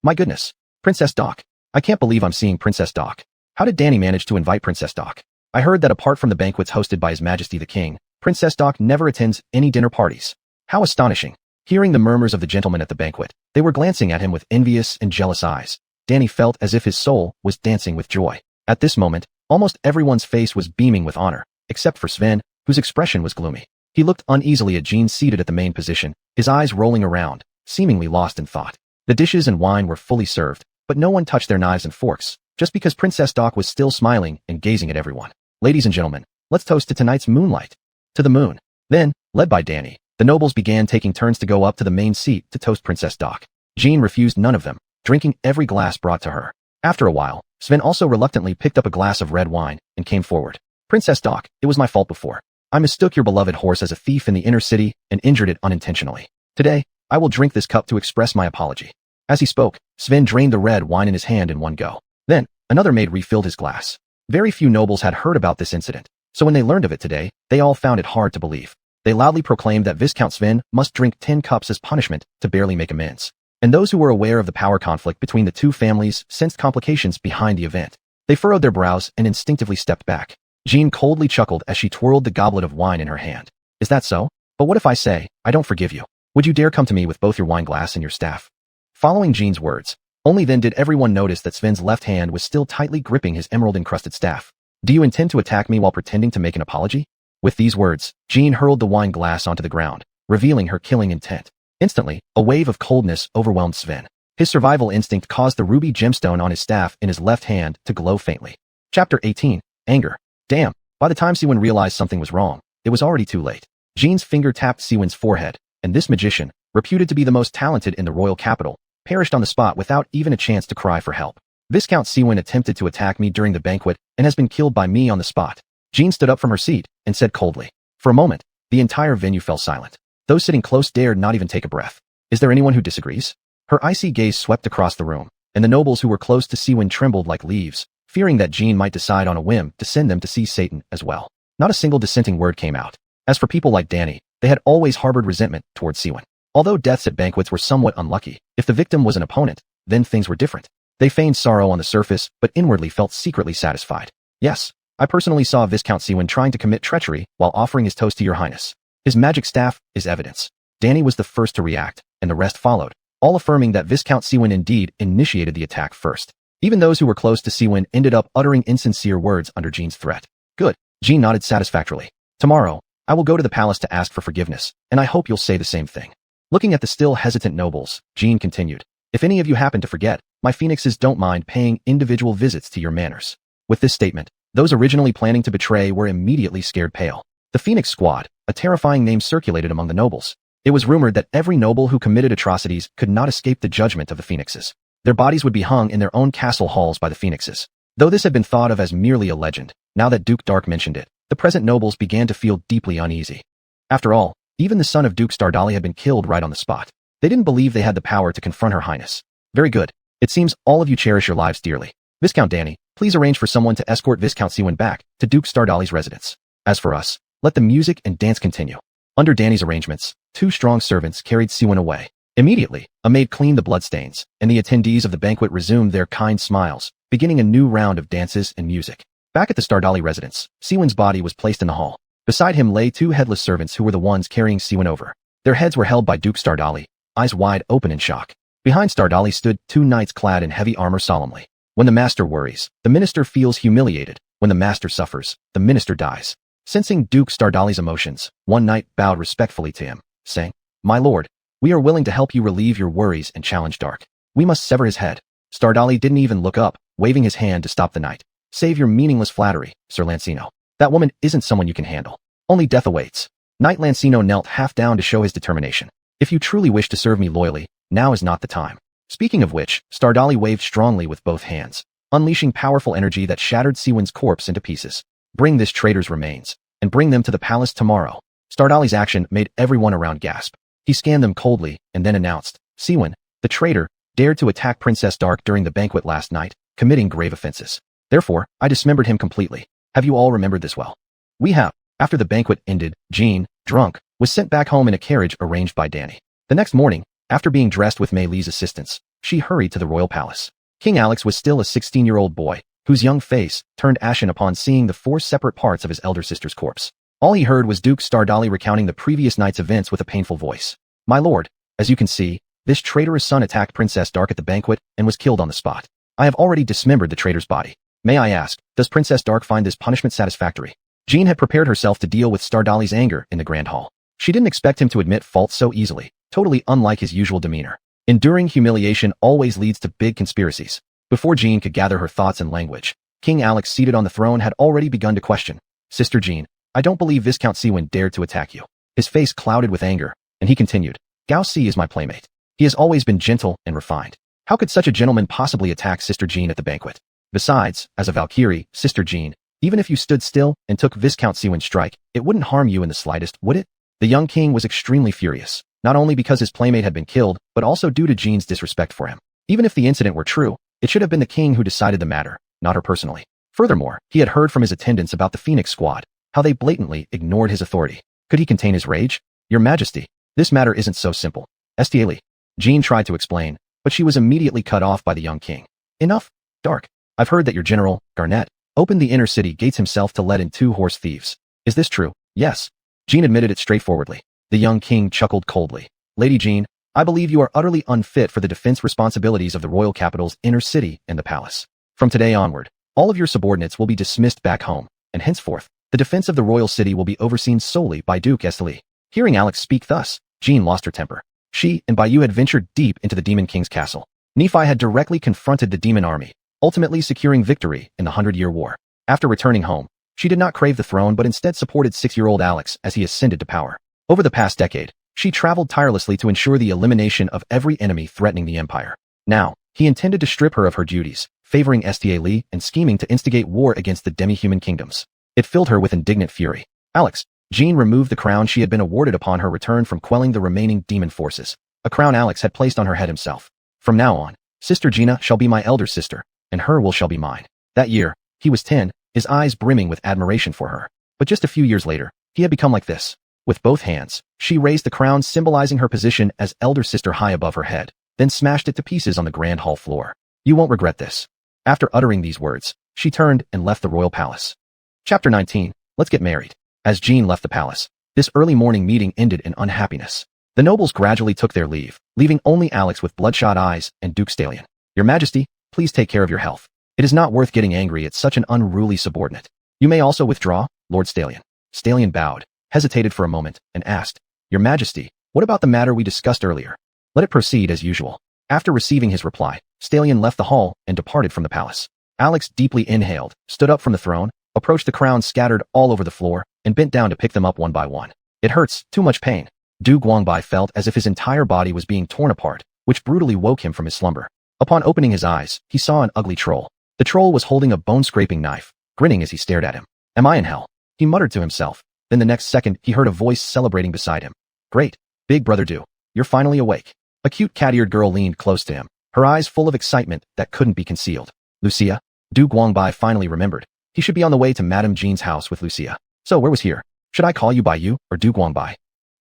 My goodness, Princess Doc. I can't believe I'm seeing Princess Doc. How did Danny manage to invite Princess Doc? I heard that apart from the banquets hosted by His Majesty the King, Princess Doc never attends any dinner parties. How astonishing. Hearing the murmurs of the gentlemen at the banquet, they were glancing at him with envious and jealous eyes. Danny felt as if his soul was dancing with joy. At this moment, almost everyone's face was beaming with honor, except for Sven, whose expression was gloomy. He looked uneasily at Jean seated at the main position, his eyes rolling around, seemingly lost in thought. The dishes and wine were fully served, but no one touched their knives and forks, just because Princess Doc was still smiling and gazing at everyone. Ladies and gentlemen, let's toast to tonight's moonlight. To the moon. Then, led by Danny, the nobles began taking turns to go up to the main seat to toast Princess Doc. Jean refused none of them, drinking every glass brought to her. After a while, Sven also reluctantly picked up a glass of red wine and came forward. Princess Doc, it was my fault before. I mistook your beloved horse as a thief in the inner city and injured it unintentionally. Today, I will drink this cup to express my apology. As he spoke, Sven drained the red wine in his hand in one go. Then, another maid refilled his glass. Very few nobles had heard about this incident, so when they learned of it today, they all found it hard to believe. They loudly proclaimed that Viscount Sven must drink 10 cups as punishment to barely make amends. And those who were aware of the power conflict between the two families sensed complications behind the event. They furrowed their brows and instinctively stepped back. Jean coldly chuckled as she twirled the goblet of wine in her hand. Is that so? But what if I say, I don't forgive you? Would you dare come to me with both your wine glass and your staff? Following Jean's words, only then did everyone notice that Sven's left hand was still tightly gripping his emerald-encrusted staff. Do you intend to attack me while pretending to make an apology? With these words, Jean hurled the wine glass onto the ground, revealing her killing intent. Instantly, a wave of coldness overwhelmed Sven. His survival instinct caused the ruby gemstone on his staff in his left hand to glow faintly. Chapter 18. Anger. Damn, by the time Siwen realized something was wrong, it was already too late. Jean's finger tapped Siwen's forehead, and this magician, reputed to be the most talented in the royal capital, perished on the spot without even a chance to cry for help. Viscount Siwen attempted to attack me during the banquet and has been killed by me on the spot. Jean stood up from her seat and said coldly. For a moment, the entire venue fell silent. Those sitting close dared not even take a breath. Is there anyone who disagrees? Her icy gaze swept across the room, and the nobles who were close to Siwen trembled like leaves, fearing that Jean might decide on a whim to send them to see Satan as well. Not a single dissenting word came out. As for people like Danny, they had always harbored resentment towards Siwen. Although deaths at banquets were somewhat unlucky, if the victim was an opponent, then things were different. They feigned sorrow on the surface, but inwardly felt secretly satisfied. Yes, I personally saw Viscount Siwen trying to commit treachery while offering his toast to your highness. His magic staff is evidence. Danny was the first to react, and the rest followed, all affirming that Viscount Siwen indeed initiated the attack first. Even those who were close to Siwen ended up uttering insincere words under Jean's threat. Good. Jean nodded satisfactorily. Tomorrow, I will go to the palace to ask for forgiveness, and I hope you'll say the same thing. Looking at the still hesitant nobles, Jean continued. If any of you happen to forget, my phoenixes don't mind paying individual visits to your manors. With this statement, those originally planning to betray were immediately scared pale. The Phoenix Squad, a terrifying name circulated among the nobles. It was rumored that every noble who committed atrocities could not escape the judgment of the phoenixes. Their bodies would be hung in their own castle halls by the phoenixes. Though this had been thought of as merely a legend, now that Duke Dark mentioned it, the present nobles began to feel deeply uneasy. After all, even the son of Duke Stardali had been killed right on the spot. They didn't believe they had the power to confront her highness. Very good. It seems all of you cherish your lives dearly. Viscount Danny, please arrange for someone to escort Viscount Siwen back to Duke Stardali's residence. As for us, let the music and dance continue. Under Danny's arrangements, 2 strong servants carried Siwen away. Immediately, a maid cleaned the bloodstains, and the attendees of the banquet resumed their kind smiles, beginning a new round of dances and music. Back at the Stardali residence, Siwen's body was placed in the hall. Beside him lay 2 headless servants who were the ones carrying Siwen over. Their heads were held by Duke Stardali, eyes wide open in shock. Behind Stardali stood 2 knights clad in heavy armor solemnly. When the master worries, the minister feels humiliated. When the master suffers, the minister dies. Sensing Duke Stardali's emotions, one knight bowed respectfully to him, saying, My lord, we are willing to help you relieve your worries and challenge Dark. We must sever his head. Stardali didn't even look up, waving his hand to stop the knight. Save your meaningless flattery, Sir Lancino. That woman isn't someone you can handle. Only death awaits. Knight Lancino knelt half down to show his determination. If you truly wish to serve me loyally, now is not the time. Speaking of which, Stardali waved strongly with both hands, unleashing powerful energy that shattered Siwen's corpse into pieces. Bring this traitor's remains, and bring them to the palace tomorrow. Stardali's action made everyone around gasp. He scanned them coldly, and then announced, Siwen, the traitor, dared to attack Princess Dark during the banquet last night, committing grave offenses. Therefore, I dismembered him completely. Have you all remembered this well? We have. After the banquet ended, Jean, drunk, was sent back home in a carriage arranged by Danny. The next morning, after being dressed with Mei Li's assistance, she hurried to the royal palace. King Alex was still a 16-year-old boy, whose young face turned ashen upon seeing the 4 separate parts of his elder sister's corpse. All he heard was Duke Stardali recounting the previous night's events with a painful voice. My lord, as you can see, This traitorous son attacked Princess Dark at the banquet and was killed on the spot. I have already dismembered the traitor's body. May I ask, does Princess Dark find this punishment satisfactory? Jean had prepared herself to deal with Stardali's anger in the Grand Hall. She didn't expect him to admit fault so easily, totally unlike his usual demeanor. Enduring humiliation always leads to big conspiracies. Before Jean could gather her thoughts and language, King Alex seated on the throne had already begun to question. Sister Jean, I don't believe Viscount Siwen dared to attack you. His face clouded with anger, and he continued, Gao Si is my playmate. He has always been gentle and refined. How could such a gentleman possibly attack Sister Jean at the banquet? Besides, as a Valkyrie, Sister Jean, even if you stood still and took Viscount Siwen's strike, it wouldn't harm you in the slightest, would it? The young king was extremely furious, not only because his playmate had been killed, but also due to Jean's disrespect for him. Even if the incident were true, it should have been the king who decided the matter, not her personally. Furthermore, he had heard from his attendants about the Phoenix Squad, how they blatantly ignored his authority. Could he contain his rage? Your Majesty, this matter isn't so simple. Estieli. Jean tried to explain, but she was immediately cut off by the young king. Enough, Dark. I've heard that your general, Garnet, opened the inner city gates himself to let in 2 horse thieves. Is this true? Yes. Jean admitted it straightforwardly. The young king chuckled coldly. Lady Jean, I believe you are utterly unfit for the defense responsibilities of the royal capital's inner city and the palace. From today onward, all of your subordinates will be dismissed back home, and henceforth, the defense of the royal city will be overseen solely by Duke Esteli. Hearing Alex speak thus, Jean lost her temper. She and Bayou had ventured deep into the Demon King's castle. Nephi had directly confronted the demon army, ultimately securing victory in the 100-Year War. After returning home, she did not crave the throne but instead supported 6-year-old Alex as he ascended to power. Over the past decade, she traveled tirelessly to ensure the elimination of every enemy threatening the empire. Now, he intended to strip her of her duties, favoring Estieli and scheming to instigate war against the demi-human kingdoms. It filled her with indignant fury. Alex, Jean removed the crown she had been awarded upon her return from quelling the remaining demon forces, a crown Alex had placed on her head himself. From now on, Sister Gina shall be my elder sister, and her will shall be mine. That year, he was 10, his eyes brimming with admiration for her. But just a few years later, he had become like this. With both hands, she raised the crown symbolizing her position as elder sister high above her head, then smashed it to pieces on the grand hall floor. You won't regret this. After uttering these words, she turned and left the royal palace. Chapter 19. Let's get married. As Jean left the palace, this early morning meeting ended in unhappiness. The nobles gradually took their leave, leaving only Alex with bloodshot eyes and Duke Stallion. Your Majesty, please take care of your health. It is not worth getting angry at such an unruly subordinate. You may also withdraw, Lord Stallion. Stallion bowed, hesitated for a moment, and asked, Your Majesty, what about the matter we discussed earlier? Let it proceed as usual. After receiving his reply, Stallion left the hall and departed from the palace. Alex deeply inhaled, stood up from the throne, approached the crowns scattered all over the floor, and bent down to pick them up one by one. It hurts, too much pain. Du Guangbai felt as if his entire body was being torn apart, which brutally woke him from his slumber. Upon opening his eyes, he saw an ugly troll. The troll was holding a bone-scraping knife, grinning as he stared at him. Am I in hell? He muttered to himself. Then the next second, he heard a voice celebrating beside him. Great. Big brother Du. You're finally awake. A cute cat-eared girl leaned close to him, her eyes full of excitement that couldn't be concealed. Lucia? Du Guangbai finally remembered. He should be on the way to Madame Jean's house with Lucia. So where was here? Should I call you by you or Du Guangbai?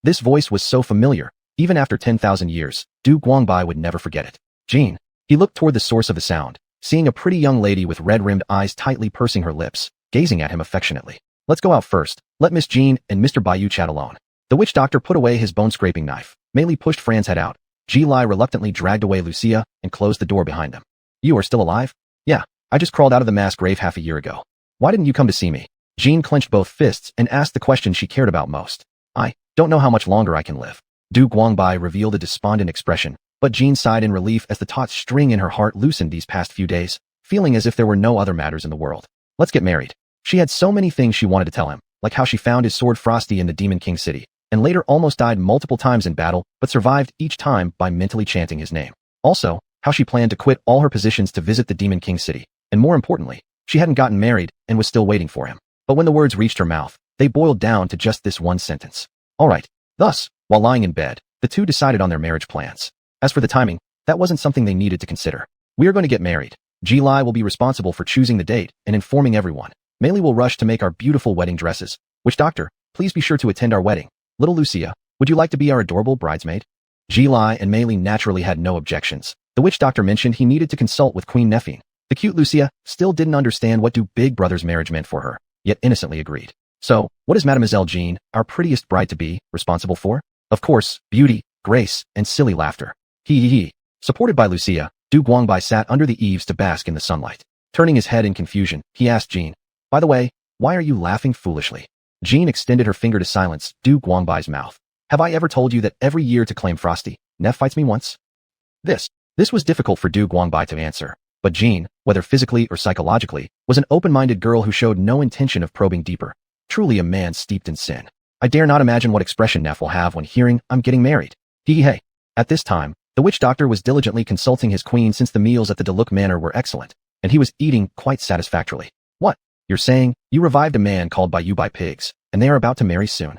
This voice was so familiar, even after 10,000 years, Du Guangbai would never forget it. Jean. He looked toward the source of the sound, seeing a pretty young lady with red-rimmed eyes tightly pursing her lips, gazing at him affectionately. Let's go out first. Let Miss Jean and Mr. Bayou chat alone. The witch doctor put away his bone-scraping knife. Mei Li pushed Fran's head out. Ji Lai reluctantly dragged away Lucia and closed the door behind them. You are still alive? Yeah, I just crawled out of the mass grave half a year ago. Why didn't you come to see me? Jean clenched both fists and asked the question she cared about most. I don't know how much longer I can live. Du Guangbai revealed a despondent expression, but Jean sighed in relief as the taut string in her heart loosened these past few days, feeling as if there were no other matters in the world. Let's get married. She had so many things she wanted to tell him, like how she found his sword Frosty in the Demon King city, and later almost died multiple times in battle, but survived each time by mentally chanting his name. Also, how she planned to quit all her positions to visit the Demon King city, and more importantly, she hadn't gotten married and was still waiting for him. But when the words reached her mouth, they boiled down to just this one sentence. All right. Thus, while lying in bed, the two decided on their marriage plans. As for the timing, that wasn't something they needed to consider. We are going to get married. Ji Lai will be responsible for choosing the date and informing everyone. Mei Li will rush to make our beautiful wedding dresses. Witch doctor, please be sure to attend our wedding. Little Lucia, would you like to be our adorable bridesmaid? Ji Lai and Mei Li naturally had no objections. The witch doctor mentioned he needed to consult with Queen Nephine. The cute Lucia still didn't understand what Du Big Brother's marriage meant for her, yet innocently agreed. So, what is Mademoiselle Jean, our prettiest bride-to-be, responsible for? Of course, beauty, grace, and silly laughter. Hee. Supported by Lucia, Du Guangbai sat under the eaves to bask in the sunlight. Turning his head in confusion, he asked Jean, "By the way, why are you laughing foolishly?" Jean extended her finger to silence Du Guangbai's mouth. "Have I ever told you that every year to claim Frosty, Neff fights me once?" This was difficult for Du Guangbai to answer, but Jean, whether physically or psychologically, was an open-minded girl who showed no intention of probing deeper. Truly a man steeped in sin. I dare not imagine what expression Neff will have when hearing, "I'm getting married." Hey. At this time, the witch doctor was diligently consulting his queen since the meals at the Deluc Manor were excellent, and he was eating quite satisfactorily. "What? You're saying, you revived a man called by you by pigs, and they are about to marry soon?"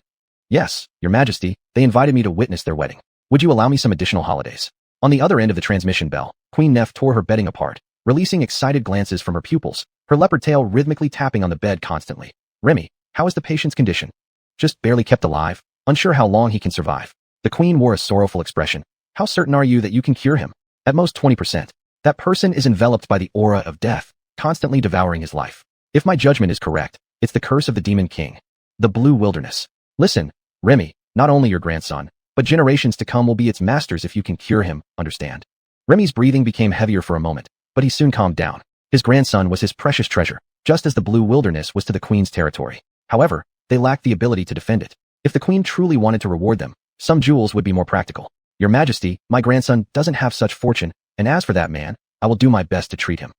"Yes, your majesty, they invited me to witness their wedding. Would you allow me some additional holidays?" On the other end of the transmission bell, Queen Neff tore her bedding apart, releasing excited glances from her pupils, her leopard tail rhythmically tapping on the bed constantly. "Remy, how is the patient's condition?" "Just barely kept alive, unsure how long he can survive." The queen wore a sorrowful expression. "How certain are you that you can cure him?" "At most 20%. That person is enveloped by the aura of death, constantly devouring his life. If my judgment is correct, it's the curse of the Demon King. The Blue Wilderness. Listen, Remy, not only your grandson, but generations to come will be its masters if you can cure him, understand?" Remy's breathing became heavier for a moment, but he soon calmed down. His grandson was his precious treasure, just as the Blue Wilderness was to the queen's territory. However, they lacked the ability to defend it. If the queen truly wanted to reward them, some jewels would be more practical. "Your majesty, my grandson doesn't have such fortune, and as for that man, I will do my best to treat him."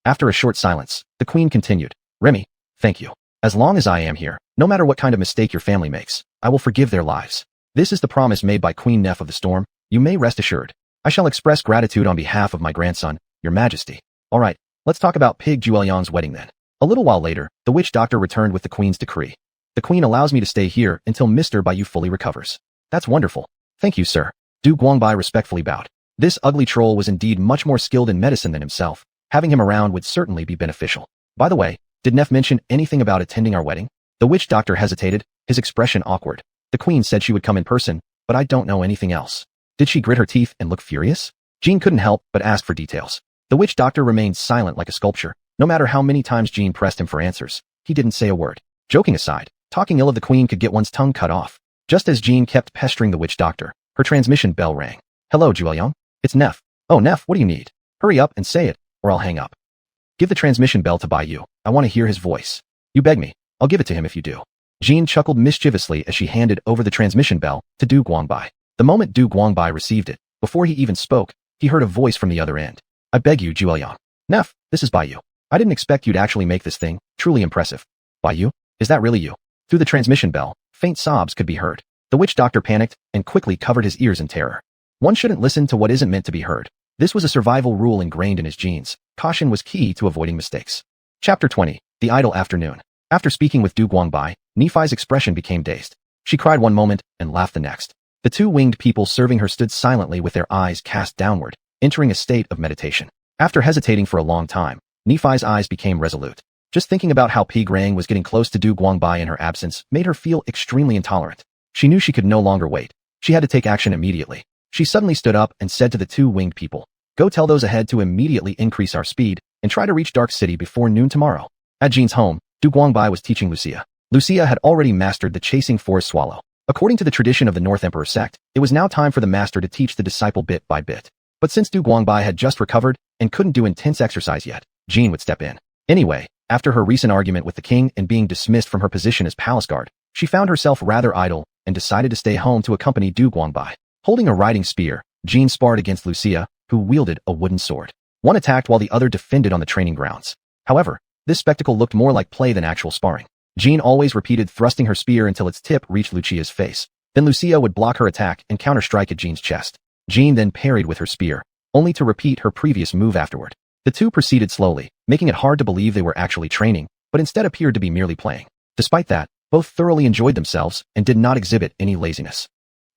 After a short silence, the queen continued, "Remy, thank you. As long as I am here, no matter what kind of mistake your family makes, I will forgive their lives. This is the promise made by Queen Neff of the Storm. You may rest assured. I shall express gratitude on behalf of my grandson, your majesty." "All right, let's talk about Pig Juelion's wedding then." A little while later, the witch doctor returned with the queen's decree. "The queen allows me to stay here until Mr. Baiyu fully recovers." "That's wonderful. Thank you, sir." Du Guangbai respectfully bowed. This ugly troll was indeed much more skilled in medicine than himself. Having him around would certainly be beneficial. "By the way, did Neff mention anything about attending our wedding?" The witch doctor hesitated, his expression awkward. "The queen said she would come in person, but I don't know anything else." "Did she grit her teeth and look furious?" Jean couldn't help but ask for details. The witch doctor remained silent like a sculpture. No matter how many times Jean pressed him for answers, he didn't say a word. Joking aside, talking ill of the queen could get one's tongue cut off. Just as Jean kept pestering the witch doctor, her transmission bell rang. "Hello, Jueliong. It's Neff." "Oh, Neff, what do you need? Hurry up and say it, or I'll hang up." "Give the transmission bell to Baiyu. I want to hear his voice." "You beg me. I'll give it to him if you do." Jean chuckled mischievously as she handed over the transmission bell to Du Guangbai. The moment Du Guangbai received it, before he even spoke, he heard a voice from the other end. "I beg you, Jueliong." "Neff, this is Baiyu. I didn't expect you to actually make this thing. Truly impressive." "Baiyu? Is that really you?" Through the transmission bell, faint sobs could be heard. The witch doctor panicked and quickly covered his ears in terror. One shouldn't listen to what isn't meant to be heard. This was a survival rule ingrained in his genes. Caution was key to avoiding mistakes. Chapter 20. The Idle Afternoon. After speaking with Du Guangbai, Nephi's expression became dazed. She cried one moment and laughed the next. The two winged people serving her stood silently with their eyes cast downward, entering a state of meditation. After hesitating for a long time, Nephi's eyes became resolute. Just thinking about how Pig Rang was getting close to Du Guangbai in her absence made her feel extremely intolerant. She knew she could no longer wait. She had to take action immediately. She suddenly stood up and said to the two winged people, "Go tell those ahead to immediately increase our speed and try to reach Dark City before noon tomorrow." At Jean's home, Du Guangbai was teaching Lucia. Lucia had already mastered the chasing forest swallow. According to the tradition of the Northern Emperor Sect, it was now time for the master to teach the disciple bit by bit. But since Du Guangbai had just recovered and couldn't do intense exercise yet, Jean would step in. Anyway, after her recent argument with the king and being dismissed from her position as palace guard, she found herself rather idle and decided to stay home to accompany Du Guangbai. Holding a riding spear, Jean sparred against Lucia, who wielded a wooden sword. One attacked while the other defended on the training grounds. However, this spectacle looked more like play than actual sparring. Jean always repeated thrusting her spear until its tip reached Lucia's face. Then Lucia would block her attack and counter-strike at Jean's chest. Jean then parried with her spear, only to repeat her previous move afterward. The two proceeded slowly, making it hard to believe they were actually training, but instead appeared to be merely playing. Despite that, both thoroughly enjoyed themselves and did not exhibit any laziness.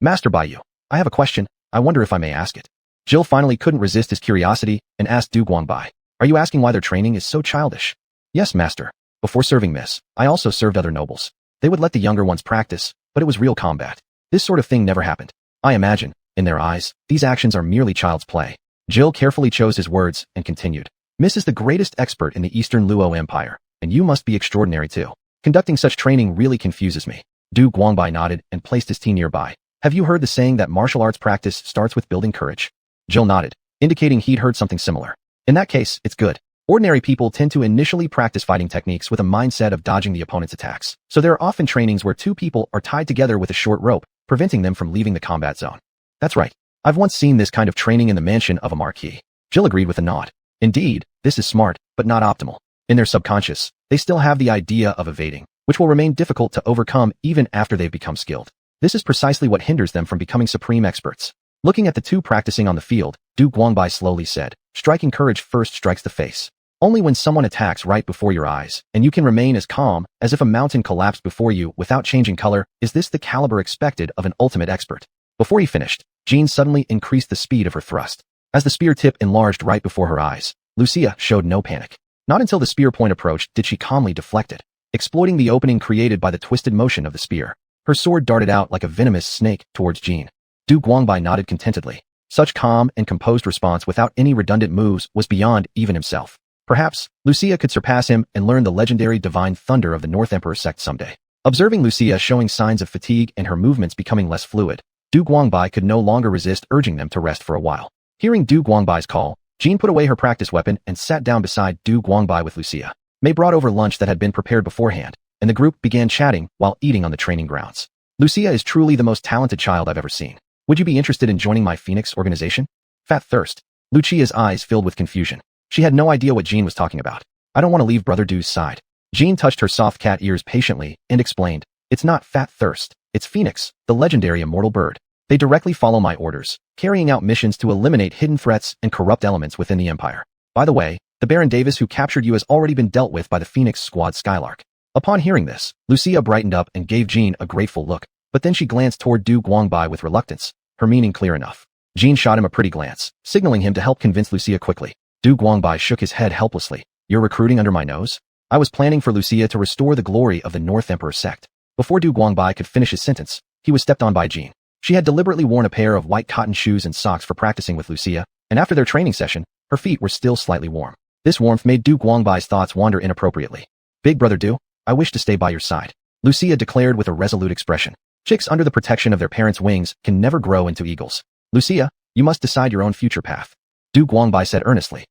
"Master Baiyu, I have a question. I wonder if I may ask it." Jill finally couldn't resist his curiosity and asked Du Guangbai, "Are you asking why their training is so childish?" "Yes, master. Before serving Miss, I also served other nobles. They would let the younger ones practice, but it was real combat. This sort of thing never happened. I imagine, in their eyes, these actions are merely child's play." Jill carefully chose his words and continued, "Miss is the greatest expert in the Eastern Luo Empire, and you must be extraordinary too. Conducting such training really confuses me." Du Guangbai nodded and placed his tea nearby. "Have you heard the saying that martial arts practice starts with building courage?" Jill nodded, indicating he'd heard something similar. In that case, it's good. Ordinary people tend to initially practice fighting techniques with a mindset of dodging the opponent's attacks. So there are often trainings where two people are tied together with a short rope, preventing them from leaving the combat zone. That's right. I've once seen this kind of training in the mansion of a marquis. Jill agreed with a nod. Indeed, this is smart, but not optimal. In their subconscious, they still have the idea of evading, which will remain difficult to overcome even after they've become skilled. This is precisely what hinders them from becoming supreme experts. Looking at the two practicing on the field, Du Guangbai slowly said, striking courage first strikes the face. Only when someone attacks right before your eyes, and you can remain as calm as if a mountain collapsed before you without changing color, is this the caliber expected of an ultimate expert. Before he finished, Jean suddenly increased the speed of her thrust. As the spear tip enlarged right before her eyes, Lucia showed no panic. Not until the spear point approached did she calmly deflect it, exploiting the opening created by the twisted motion of the spear. Her sword darted out like a venomous snake towards Jean. Du Guangbai nodded contentedly. Such calm and composed response without any redundant moves was beyond even himself. Perhaps, Lucia could surpass him and learn the legendary divine thunder of the Northern Emperor Sect someday. Observing Lucia showing signs of fatigue and her movements becoming less fluid, Du Guangbai could no longer resist urging them to rest for a while. Hearing Du Guangbai's call, Jean put away her practice weapon and sat down beside Du Guangbai with Lucia. May brought over lunch that had been prepared beforehand, and the group began chatting while eating on the training grounds. Lucia is truly the most talented child I've ever seen. Would you be interested in joining my Phoenix organization? Fat thirst. Lucia's eyes filled with confusion. She had no idea what Jean was talking about. I don't want to leave Brother Du's side. Jean touched her soft cat ears patiently and explained, it's not fat thirst, it's Phoenix, the legendary immortal bird. They directly follow my orders, carrying out missions to eliminate hidden threats and corrupt elements within the Empire. By the way, the Baron Davis who captured you has already been dealt with by the Phoenix Squad Skylark. Upon hearing this, Lucia brightened up and gave Jean a grateful look, but then she glanced toward Du Guangbai with reluctance, her meaning clear enough. Jean shot him a pretty glance, signaling him to help convince Lucia quickly. Du Guangbai shook his head helplessly. You're recruiting under my nose? I was planning for Lucia to restore the glory of the Northern Emperor Sect. Before Du Guangbai could finish his sentence, he was stepped on by Jean. She had deliberately worn a pair of white cotton shoes and socks for practicing with Lucia, and after their training session, her feet were still slightly warm. This warmth made Du Guangbai's thoughts wander inappropriately. Big brother Du, I wish to stay by your side, Lucia declared with a resolute expression. Chicks under the protection of their parents' wings can never grow into eagles. Lucia, you must decide your own future path. Du Guangbai said earnestly.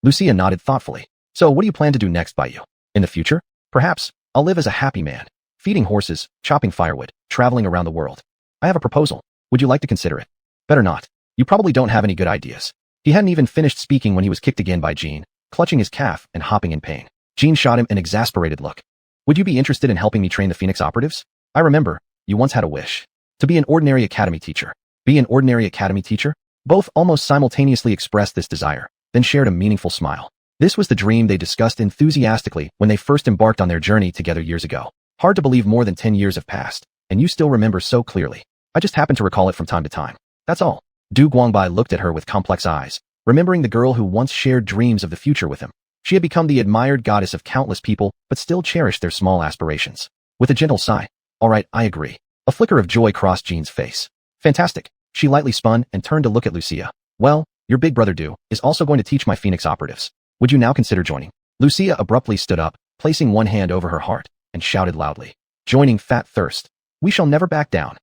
Lucia nodded thoughtfully. So what do you plan to do next by you? In the future? Perhaps, I'll live as a happy man, feeding horses, chopping firewood, traveling around the world. I have a proposal. Would you like to consider it? Better not. You probably don't have any good ideas. He hadn't even finished speaking when he was kicked again by Jean, clutching his calf and hopping in pain. Jean shot him an exasperated look. Would you be interested in helping me train the Phoenix operatives? I remember, you once had a wish. To be an ordinary academy teacher. Be an ordinary academy teacher? Both almost simultaneously expressed this desire, then shared a meaningful smile. This was the dream they discussed enthusiastically when they first embarked on their journey together years ago. Hard to believe more than 10 years have passed, and you still remember so clearly. I just happen to recall it from time to time. That's all. Du Guangbai looked at her with complex eyes, remembering the girl who once shared dreams of the future with him. She had become the admired goddess of countless people, but still cherished their small aspirations. With a gentle sigh, all right, I agree. A flicker of joy crossed Jean's face. Fantastic. She lightly spun and turned to look at Lucia. Well, your big brother Du is also going to teach my Phoenix operatives. Would you now consider joining? Lucia abruptly stood up, placing one hand over her heart, and shouted loudly. Joining Fat Thirst. We shall never back down.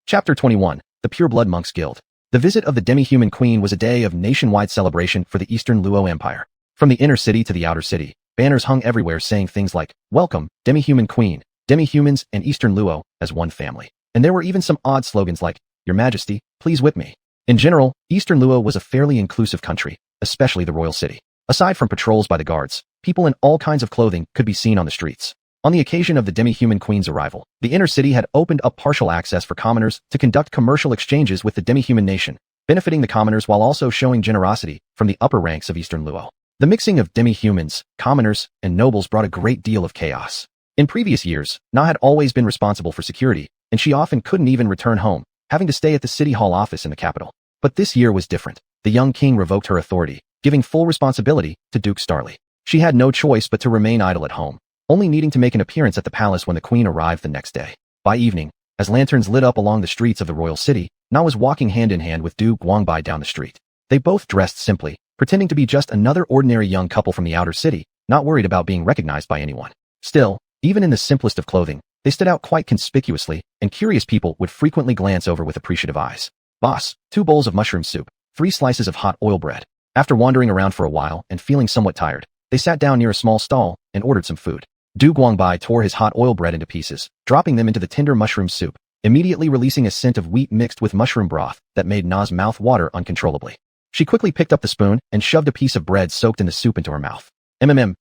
Chapter 21, The Pure Blood Monks Guild. The visit of the demi-human queen was a day of nationwide celebration for the Eastern Luo Empire. From the inner city to the outer city, banners hung everywhere saying things like, Welcome, demi-human queen, demi-humans and Eastern Luo as one family. And there were even some odd slogans like, Your Majesty, please whip me. In general, Eastern Luo was a fairly inclusive country, especially the royal city. Aside from patrols by the guards, people in all kinds of clothing could be seen on the streets. On the occasion of the demi-human queen's arrival, the inner city had opened up partial access for commoners to conduct commercial exchanges with the demi-human nation, benefiting the commoners while also showing generosity from the upper ranks of Eastern Luo. The mixing of demi-humans, commoners, and nobles brought a great deal of chaos. In previous years, Na had always been responsible for security, and she often couldn't even return home, having to stay at the city hall office in the capital. But this year was different. The young king revoked her authority, giving full responsibility to Duke Starly. She had no choice but to remain idle at home, only needing to make an appearance at the palace when the queen arrived the next day. By evening, as lanterns lit up along the streets of the royal city, Na was walking hand in hand with Du Guangbai down the street. They both dressed simply, pretending to be just another ordinary young couple from the outer city, not worried about being recognized by anyone. Still, even in the simplest of clothing, they stood out quite conspicuously, and curious people would frequently glance over with appreciative eyes. Boss, 2 bowls of mushroom soup. 3 slices of hot oil bread. After wandering around for a while and feeling somewhat tired, they sat down near a small stall and ordered some food. Du Guangbai tore his hot oil bread into pieces, dropping them into the tender mushroom soup, immediately releasing a scent of wheat mixed with mushroom broth that made Na's mouth water uncontrollably. She quickly picked up the spoon and shoved a piece of bread soaked in the soup into her mouth.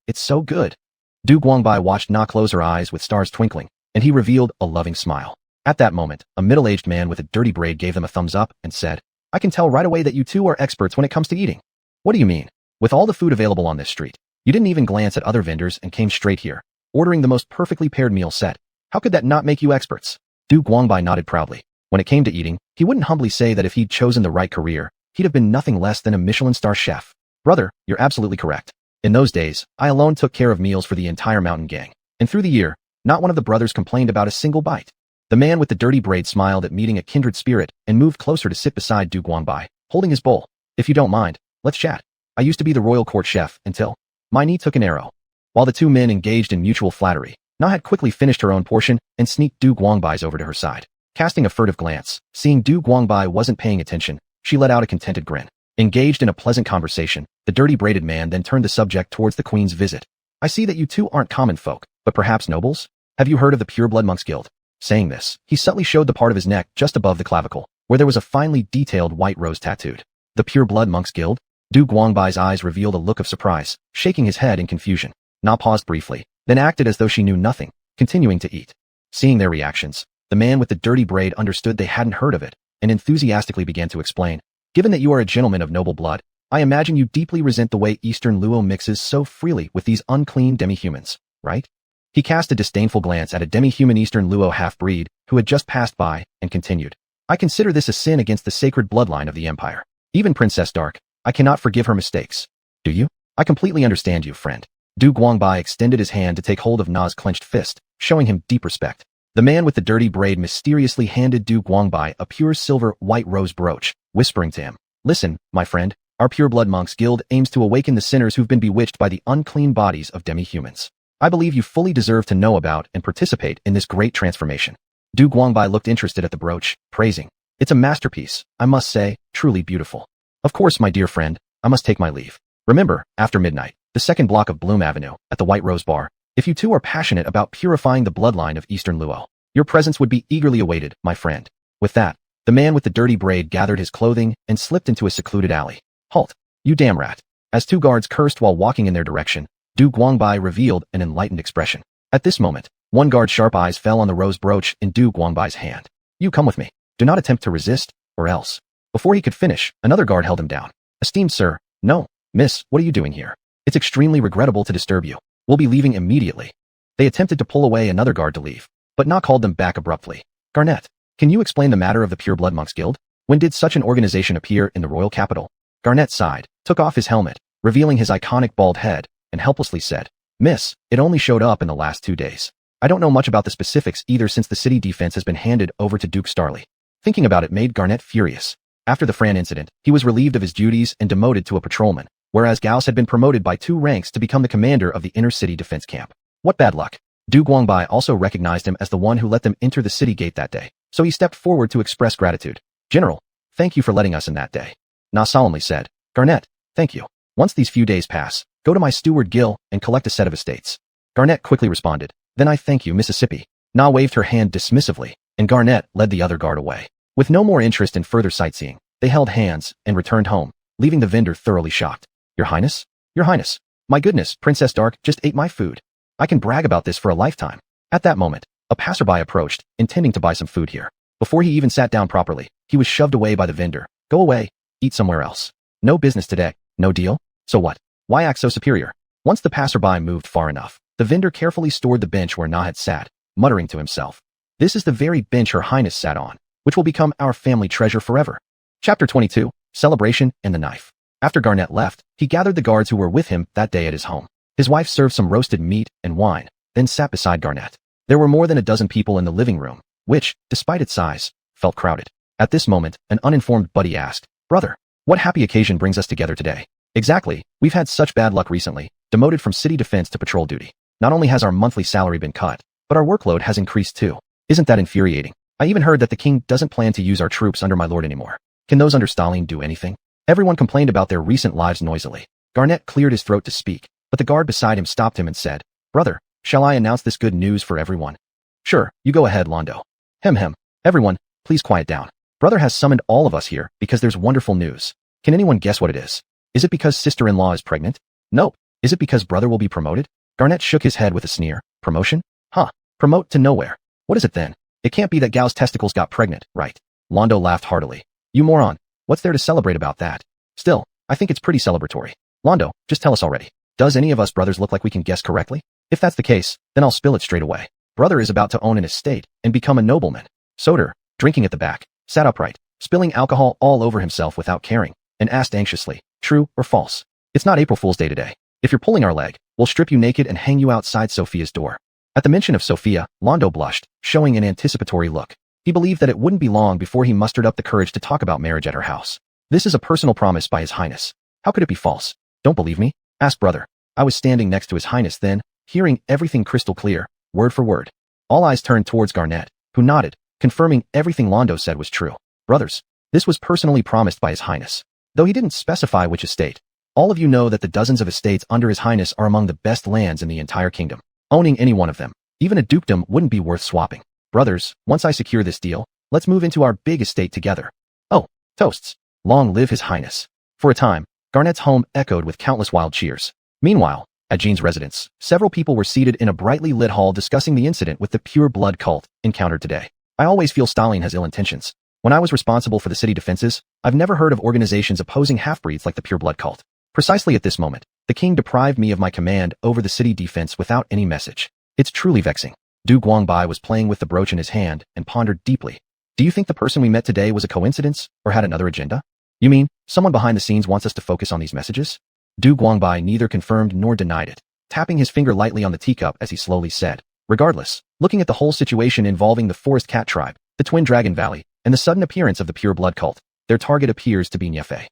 It's so good. Du Guangbai watched Na close her eyes with stars twinkling, and he revealed a loving smile. At that moment, a middle-aged man with a dirty braid gave them a thumbs up and said, I can tell right away that you two are experts when it comes to eating. What do you mean? With all the food available on this street, you didn't even glance at other vendors and came straight here, ordering the most perfectly paired meal set. How could that not make you experts? Du Guangbai nodded proudly. When it came to eating, he wouldn't humbly say that if he'd chosen the right career, he'd have been nothing less than a Michelin star chef. Brother, you're absolutely correct. In those days, I alone took care of meals for the entire mountain gang, and through the year, not one of the brothers complained about a single bite. The man with the dirty braid smiled at meeting a kindred spirit and moved closer to sit beside Du Guangbai, holding his bowl. If you don't mind, let's chat. I used to be the royal court chef until my knee took an arrow. While the two men engaged in mutual flattery, Na had quickly finished her own portion and sneaked Du Guangbai's over to her side. Casting a furtive glance, seeing Du Guangbai wasn't paying attention, she let out a contented grin. Engaged in a pleasant conversation, the dirty braided man then turned the subject towards the queen's visit. I see that you two aren't common folk, but perhaps nobles? Have you heard of the Pureblood Monks Guild? Saying this, he subtly showed the part of his neck just above the clavicle, where there was a finely detailed white rose tattooed. The Pureblood Monks Guild? Du Guangbai's eyes revealed a look of surprise, shaking his head in confusion. Na paused briefly, then acted as though she knew nothing, continuing to eat. Seeing their reactions, the man with the dirty braid understood they hadn't heard of it, and enthusiastically began to explain. Given that you are a gentleman of noble blood, I imagine you deeply resent the way Eastern Luo mixes so freely with these unclean demi-humans, right? He cast a disdainful glance at a demi-human Eastern Luo half-breed who had just passed by and continued. I consider this a sin against the sacred bloodline of the Empire. Even Princess Dark, I cannot forgive her mistakes. Do you? I completely understand you, friend. Du Guangbai extended his hand to take hold of Na's clenched fist, showing him deep respect. The man with the dirty braid mysteriously handed Du Guangbai a pure silver white rose brooch, whispering to him, Listen, my friend, our Pureblood Monks Guild aims to awaken the sinners who've been bewitched by the unclean bodies of demi-humans. I believe you fully deserve to know about and participate in this great transformation. Du Guangbai looked interested at the brooch, praising. It's a masterpiece, I must say, truly beautiful. Of course, my dear friend, I must take my leave. Remember, after midnight, the second block of Bloom Avenue, at the White Rose Bar, if you two are passionate about purifying the bloodline of Eastern Luo, your presence would be eagerly awaited, my friend. With that, the man with the dirty braid gathered his clothing and slipped into a secluded alley. Halt, you damn rat. As two guards cursed while walking in their direction, Du Guangbai revealed an enlightened expression. At this moment, one guard's sharp eyes fell on the rose brooch in Du Guangbai's hand. You come with me. Do not attempt to resist, or else. Before he could finish, another guard held him down. Esteemed sir, no, miss, what are you doing here? It's extremely regrettable to disturb you. We'll be leaving immediately. They attempted to pull away another guard to leave, but Na called them back abruptly. Garnet, can you explain the matter of the Pureblood Monks Guild? When did such an organization appear in the royal capital? Garnet sighed, took off his helmet, revealing his iconic bald head, and helplessly said, Miss, it only showed up in the last 2 days. I don't know much about the specifics either since the city defense has been handed over to Duke Starley. Thinking about it made Garnet furious. After the Fran incident, he was relieved of his duties and demoted to a patrolman, whereas Gauss had been promoted by 2 ranks to become the commander of the inner city defense camp. What bad luck. Du Guangbai also recognized him as the one who let them enter the city gate that day, so he stepped forward to express gratitude. General, thank you for letting us in that day. Na solemnly said. Garnet, thank you. Once these few days pass, go to my steward Gil and collect a set of estates. Garnet quickly responded. Then I thank you, Mississippi. Na waved her hand dismissively, and Garnet led the other guard away. With no more interest in further sightseeing, they held hands and returned home, leaving the vendor thoroughly shocked. Your Highness? Your Highness. My goodness, Princess Dark just ate my food. I can brag about this for a lifetime. At that moment, a passerby approached, intending to buy some food here. Before he even sat down properly, he was shoved away by the vendor. Go away. Eat somewhere else. No business today. No deal? So what? Why act so superior? Once the passerby moved far enough, the vendor carefully stored the bench where Na had sat, muttering to himself. This is the very bench Her Highness sat on, which will become our family treasure forever. Chapter 22, Celebration and the Knife. After Garnet left, he gathered the guards who were with him that day at his home. His wife served some roasted meat and wine, then sat beside Garnet. There were more than a dozen people in the living room, which, despite its size, felt crowded. At this moment, an uninformed buddy asked, Brother, what happy occasion brings us together today? Exactly, we've had such bad luck recently, demoted from city defense to patrol duty. Not only has our monthly salary been cut, but our workload has increased too. Isn't that infuriating? I even heard that the king doesn't plan to use our troops under my lord anymore. Can those under Stalin do anything? Everyone complained about their recent lives noisily. Garnet cleared his throat to speak, but the guard beside him stopped him and said, "Brother, shall I announce this good news for everyone?" "Sure, you go ahead, Londo." Hem. Everyone, please quiet down. Brother has summoned all of us here because there's wonderful news. Can anyone guess what it is? Is it because sister-in-law is pregnant? Nope. Is it because brother will be promoted? Garnet shook his head with a sneer. Promotion? Huh. Promote to nowhere. What is it then? It can't be that Gao's testicles got pregnant, right? Londo laughed heartily. You moron. What's there to celebrate about that? Still, I think it's pretty celebratory. Londo, just tell us already. Does any of us brothers look like we can guess correctly? If that's the case, then I'll spill it straight away. Brother is about to own an estate and become a nobleman. Soder, drinking at the back, sat upright, spilling alcohol all over himself without caring, and asked anxiously, true or false? It's not April Fool's Day today. If you're pulling our leg, we'll strip you naked and hang you outside Sophia's door. At the mention of Sophia, Londo blushed, showing an anticipatory look. He believed that it wouldn't be long before he mustered up the courage to talk about marriage at her house. This is a personal promise by His Highness. How could it be false? Don't believe me? Ask brother. I was standing next to His Highness then, hearing everything crystal clear, word for word. All eyes turned towards Garnet, who nodded, confirming everything Londo said was true. Brothers, this was personally promised by His Highness. Though he didn't specify which estate, all of you know that the dozens of estates under His Highness are among the best lands in the entire kingdom. Owning any one of them, even a dukedom, wouldn't be worth swapping. Brothers, once I secure this deal, let's move into our big estate together. Oh, toasts. Long live His Highness. For a time, Garnet's home echoed with countless wild cheers. Meanwhile, at Jean's residence, several people were seated in a brightly lit hall discussing the incident with the pure blood cult encountered today. I always feel Stalin has ill intentions. When I was responsible for the city defenses, I've never heard of organizations opposing half-breeds like the pure blood cult. Precisely at this moment, the king deprived me of my command over the city defense without any message. It's truly vexing. Du Guangbai was playing with the brooch in his hand and pondered deeply. Do you think the person we met today was a coincidence or had another agenda? You mean, someone behind the scenes wants us to focus on these messages? Du Guangbai neither confirmed nor denied it, tapping his finger lightly on the teacup as he slowly said, regardless, looking at the whole situation involving the Forest Cat Tribe, the Twin Dragon Valley, and the sudden appearance of the pure blood cult, their target appears to be Niefei.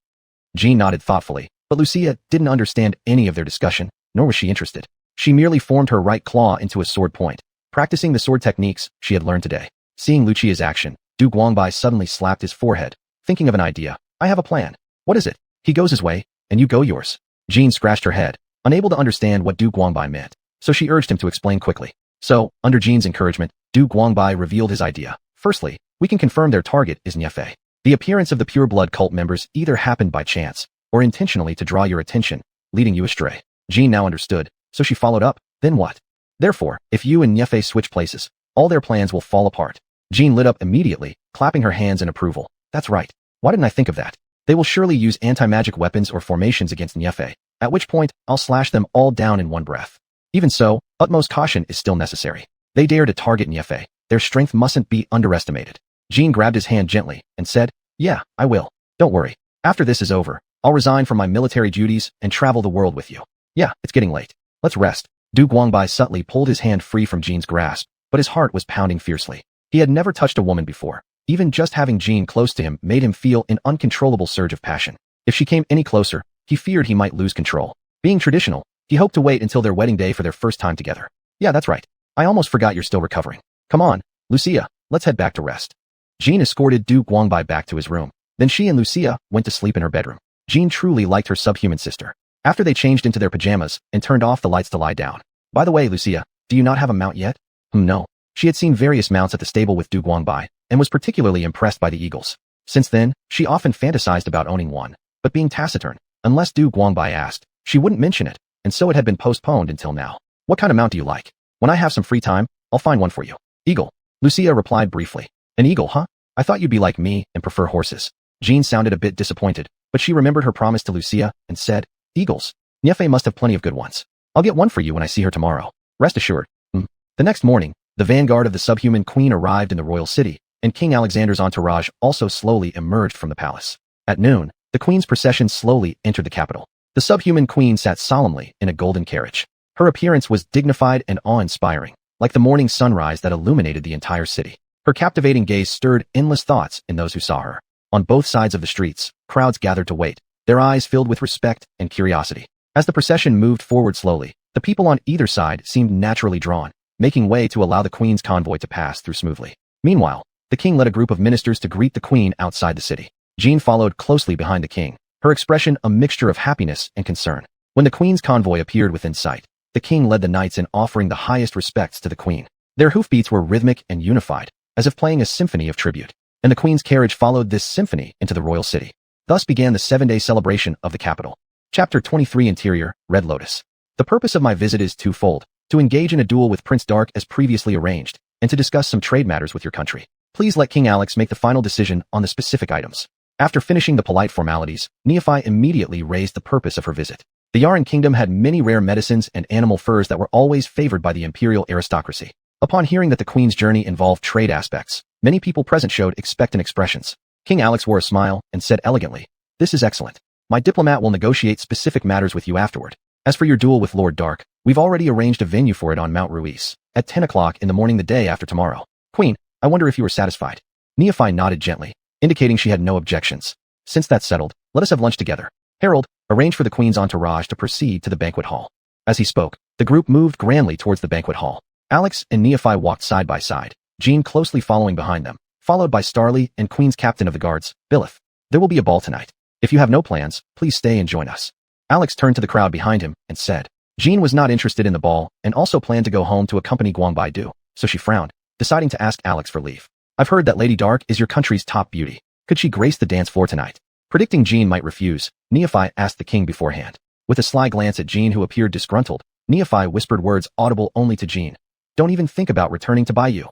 Jean nodded thoughtfully, but Lucia didn't understand any of their discussion, nor was she interested. She merely formed her right claw into a sword point, practicing the sword techniques she had learned today. Seeing Lucia's action, Du Guangbai suddenly slapped his forehead, thinking of an idea. I have a plan. What is it? He goes his way, and you go yours. Jean scratched her head, unable to understand what Du Guangbai meant, so she urged him to explain quickly. So, under Jean's encouragement, Du Guangbai revealed his idea. Firstly, we can confirm their target is Niefei. The appearance of the pure blood cult members either happened by chance, or intentionally to draw your attention, leading you astray. Jean now understood, so she followed up, then what? Therefore, if you and Niefei switch places, all their plans will fall apart. Jean lit up immediately, clapping her hands in approval. That's right. Why didn't I think of that? They will surely use anti-magic weapons or formations against Niefei, at which point, I'll slash them all down in one breath. Even so, utmost caution is still necessary. They dare to target Niefei. Their strength mustn't be underestimated. Jean grabbed his hand gently and said, yeah, I will. Don't worry. After this is over, I'll resign from my military duties and travel the world with you. Yeah, it's getting late. Let's rest. Du Guangbai subtly pulled his hand free from Jean's grasp, but his heart was pounding fiercely. He had never touched a woman before. Even just having Jean close to him made him feel an uncontrollable surge of passion. If she came any closer, he feared he might lose control. Being traditional, he hoped to wait until their wedding day for their first time together. Yeah, that's right. I almost forgot you're still recovering. Come on, Lucia, let's head back to rest. Jean escorted Du Guangbai back to his room. Then she and Lucia went to sleep in her bedroom. Jean truly liked her subhuman sister. After they changed into their pajamas and turned off the lights to lie down. By the way, Lucia, do you not have a mount yet? No. She had seen various mounts at the stable with Du Guangbai, and was particularly impressed by the eagles. Since then, she often fantasized about owning one, but being taciturn, unless Du Guangbai asked, she wouldn't mention it, and so it had been postponed until now. What kind of mount do you like? When I have some free time, I'll find one for you. Eagle. Lucia replied briefly. An eagle, huh? I thought you'd be like me and prefer horses. Jean sounded a bit disappointed, but she remembered her promise to Lucia and said, eagles. Niefei must have plenty of good ones. I'll get one for you when I see her tomorrow. Rest assured. The next morning, the vanguard of the subhuman queen arrived in the royal city, and King Alexander's entourage also slowly emerged from the palace. At noon, the queen's procession slowly entered the capital. The subhuman queen sat solemnly in a golden carriage. Her appearance was dignified and awe-inspiring, like the morning sunrise that illuminated the entire city. Her captivating gaze stirred endless thoughts in those who saw her. On both sides of the streets, crowds gathered to wait, their eyes filled with respect and curiosity. As the procession moved forward slowly, the people on either side seemed naturally drawn, making way to allow the queen's convoy to pass through smoothly. Meanwhile, the king led a group of ministers to greet the queen outside the city. Jean followed closely behind the king, her expression a mixture of happiness and concern. When the queen's convoy appeared within sight, the king led the knights in offering the highest respects to the queen. Their hoofbeats were rhythmic and unified, as if playing a symphony of tribute, and the queen's carriage followed this symphony into the royal city. Thus began the 7-day celebration of the capital. Chapter 23 Interior, Red Lotus. The purpose of my visit is twofold: to engage in a duel with Prince Dark as previously arranged, and to discuss some trade matters with your country. Please let King Alex make the final decision on the specific items. After finishing the polite formalities, Nephi immediately raised the purpose of her visit. The Yaren kingdom had many rare medicines and animal furs that were always favored by the imperial aristocracy. Upon hearing that the queen's journey involved trade aspects, many people present showed expectant expressions. King Alex wore a smile and said elegantly, "This is excellent. My diplomat will negotiate specific matters with you afterward. As for your duel with Lord Dark, we've already arranged a venue for it on Mount Ruiz, at 10 o'clock in the morning the day after tomorrow. Queen, I wonder if you are satisfied." Nephi nodded gently, indicating she had no objections. "Since that's settled, let us have lunch together. Herald, arrange for the queen's entourage to proceed to the banquet hall." As he spoke, the group moved grandly towards the banquet hall. Alex and Nephi walked side by side, Jean closely following behind them, followed by Starly and Queen's captain of the guards, Billith. "There will be a ball tonight. If you have no plans, please stay and join us." Alex turned to the crowd behind him and said. Jean was not interested in the ball and also planned to go home to accompany Guangbaidu, so she frowned, deciding to ask Alex for leave. "I've heard that Lady Dark is your country's top beauty. Could she grace the dance floor tonight?" Predicting Jean might refuse, Nephi asked the king beforehand. With a sly glance at Jean, who appeared disgruntled, Nephi whispered words audible only to Jean. "Don't even think about returning to Bayou.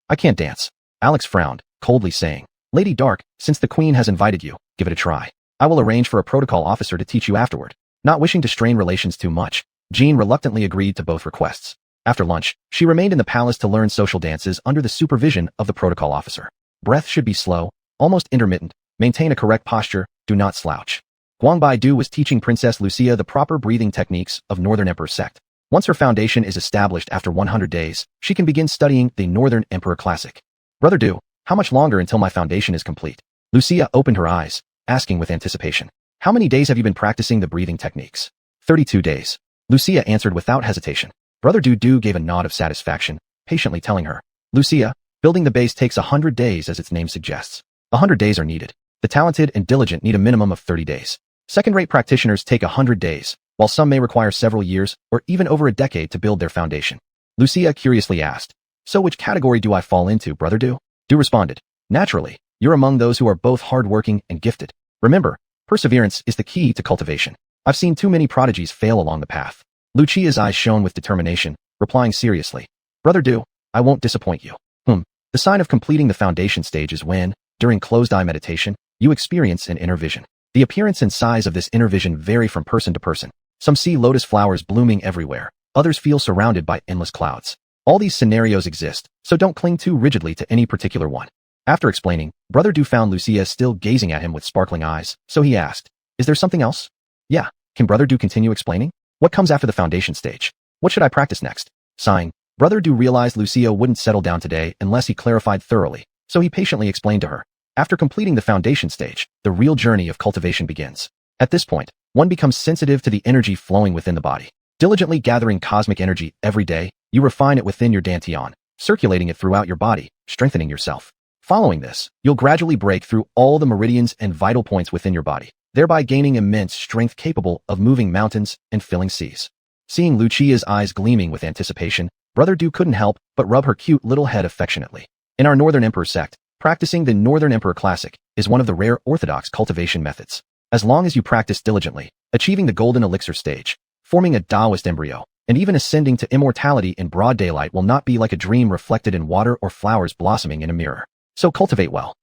I can't dance." Alex frowned, coldly saying, "Lady Dark, since the queen has invited you, give it a try. I will arrange for a protocol officer to teach you afterward." Not wishing to strain relations too much, Jean reluctantly agreed to both requests. After lunch, she remained in the palace to learn social dances under the supervision of the protocol officer. Breath should be slow, almost intermittent, maintain a correct posture, do not slouch. Guangbaidu was teaching Princess Lucia the proper breathing techniques of Northern Emperor Sect. Once her foundation is established after 100 days, she can begin studying the Northern Emperor Classic. "Brother Du, how much longer until my foundation is complete?" Lucia opened her eyes, asking with anticipation. "How many days have you been practicing the breathing techniques?" 32 days. Lucia answered without hesitation. Brother Du gave a nod of satisfaction, patiently telling her, "Lucia, building the base takes 100 days as its name suggests. 100 days are needed. The talented and diligent need a minimum of 30 days. Second-rate practitioners take 100 days, while some may require several years or even over a decade to build their foundation." Lucia curiously asked, "So which category do I fall into, Brother Du?" Du responded, "Naturally, you're among those who are both hardworking and gifted. Remember, perseverance is the key to cultivation. I've seen too many prodigies fail along the path." Lucia's eyes shone with determination, replying seriously, "Brother Du, I won't disappoint you. The sign of completing the foundation stage is when, during closed-eye meditation, you experience an inner vision. The appearance and size of this inner vision vary from person to person. Some see lotus flowers blooming everywhere, others feel surrounded by endless clouds. All these scenarios exist, so don't cling too rigidly to any particular one." After explaining, Brother Du found Lucia still gazing at him with sparkling eyes, so he asked, "Is there something else?" "Yeah, can Brother Du continue explaining? What comes after the foundation stage? What should I practice next?" Sighing, Brother Du realized Lucia wouldn't settle down today unless he clarified thoroughly, so he patiently explained to her. After completing the foundation stage, the real journey of cultivation begins. At this point, one becomes sensitive to the energy flowing within the body. Diligently gathering cosmic energy every day, you refine it within your dantian, circulating it throughout your body, strengthening yourself. Following this, you'll gradually break through all the meridians and vital points within your body, thereby gaining immense strength capable of moving mountains and filling seas. Seeing Lucia's eyes gleaming with anticipation, Brother Du couldn't help but rub her cute little head affectionately. In our Northern Emperor Sect, practicing the Northern Emperor Classic is one of the rare orthodox cultivation methods. As long as you practice diligently, achieving the golden elixir stage, forming a Taoist embryo, and even ascending to immortality in broad daylight will not be like a dream reflected in water or flowers blossoming in a mirror. So cultivate well.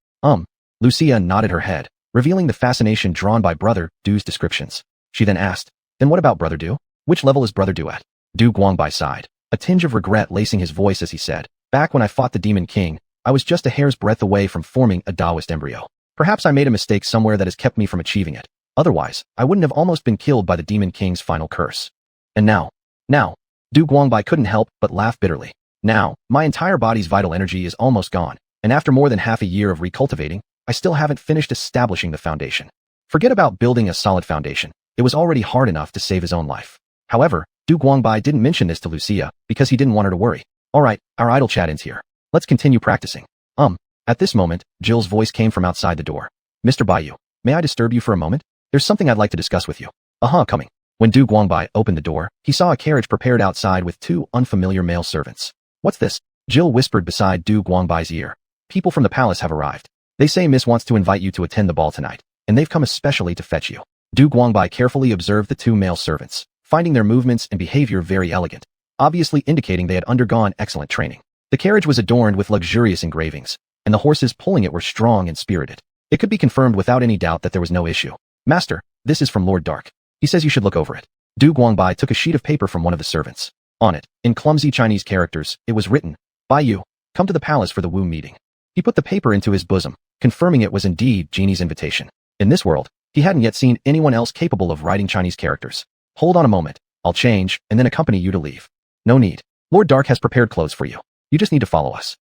Lucia nodded her head, revealing the fascination drawn by Brother Du's descriptions. She then asked, "Then what about Brother Du? Which level is Brother Du at?" Du Guangbai sighed, a tinge of regret lacing his voice as he said, "Back when I fought the Demon King, I was just a hair's breadth away from forming a Taoist embryo. Perhaps I made a mistake somewhere that has kept me from achieving it. Otherwise, I wouldn't have almost been killed by the Demon King's final curse. And now, Du Guangbai couldn't help but laugh bitterly. Now, my entire body's vital energy is almost gone, and after more than half a year of recultivating, I still haven't finished establishing the foundation. Forget about building a solid foundation. It was already hard enough to save his own life." However, Du Guangbai didn't mention this to Lucia because he didn't want her to worry. "All right, our idle chat ends here. Let's continue practicing." At this moment, Jill's voice came from outside the door. "Mr. Bayou, may I disturb you for a moment?" There's something I'd like to discuss with you. Coming. When Du Guangbai opened the door, he saw a carriage prepared outside with two unfamiliar male servants. What's this? Jill whispered beside Du Guangbai's ear. People from the palace have arrived. They say Miss wants to invite you to attend the ball tonight, and they've come especially to fetch you. Du Guangbai carefully observed the two male servants, finding their movements and behavior very elegant, obviously indicating they had undergone excellent training. The carriage was adorned with luxurious engravings, and the horses pulling it were strong and spirited. It could be confirmed without any doubt that there was no issue. Master, this is from Lord Dark. He says you should look over it. Du Guangbai took a sheet of paper from one of the servants. On it, in clumsy Chinese characters, it was written, "By you, come to the palace for the Wu meeting." He put the paper into his bosom, confirming it was indeed Genie's invitation. In this world, he hadn't yet seen anyone else capable of writing Chinese characters. Hold on a moment, I'll change, and then accompany you to leave. No need. Lord Dark has prepared clothes for you. You just need to follow us.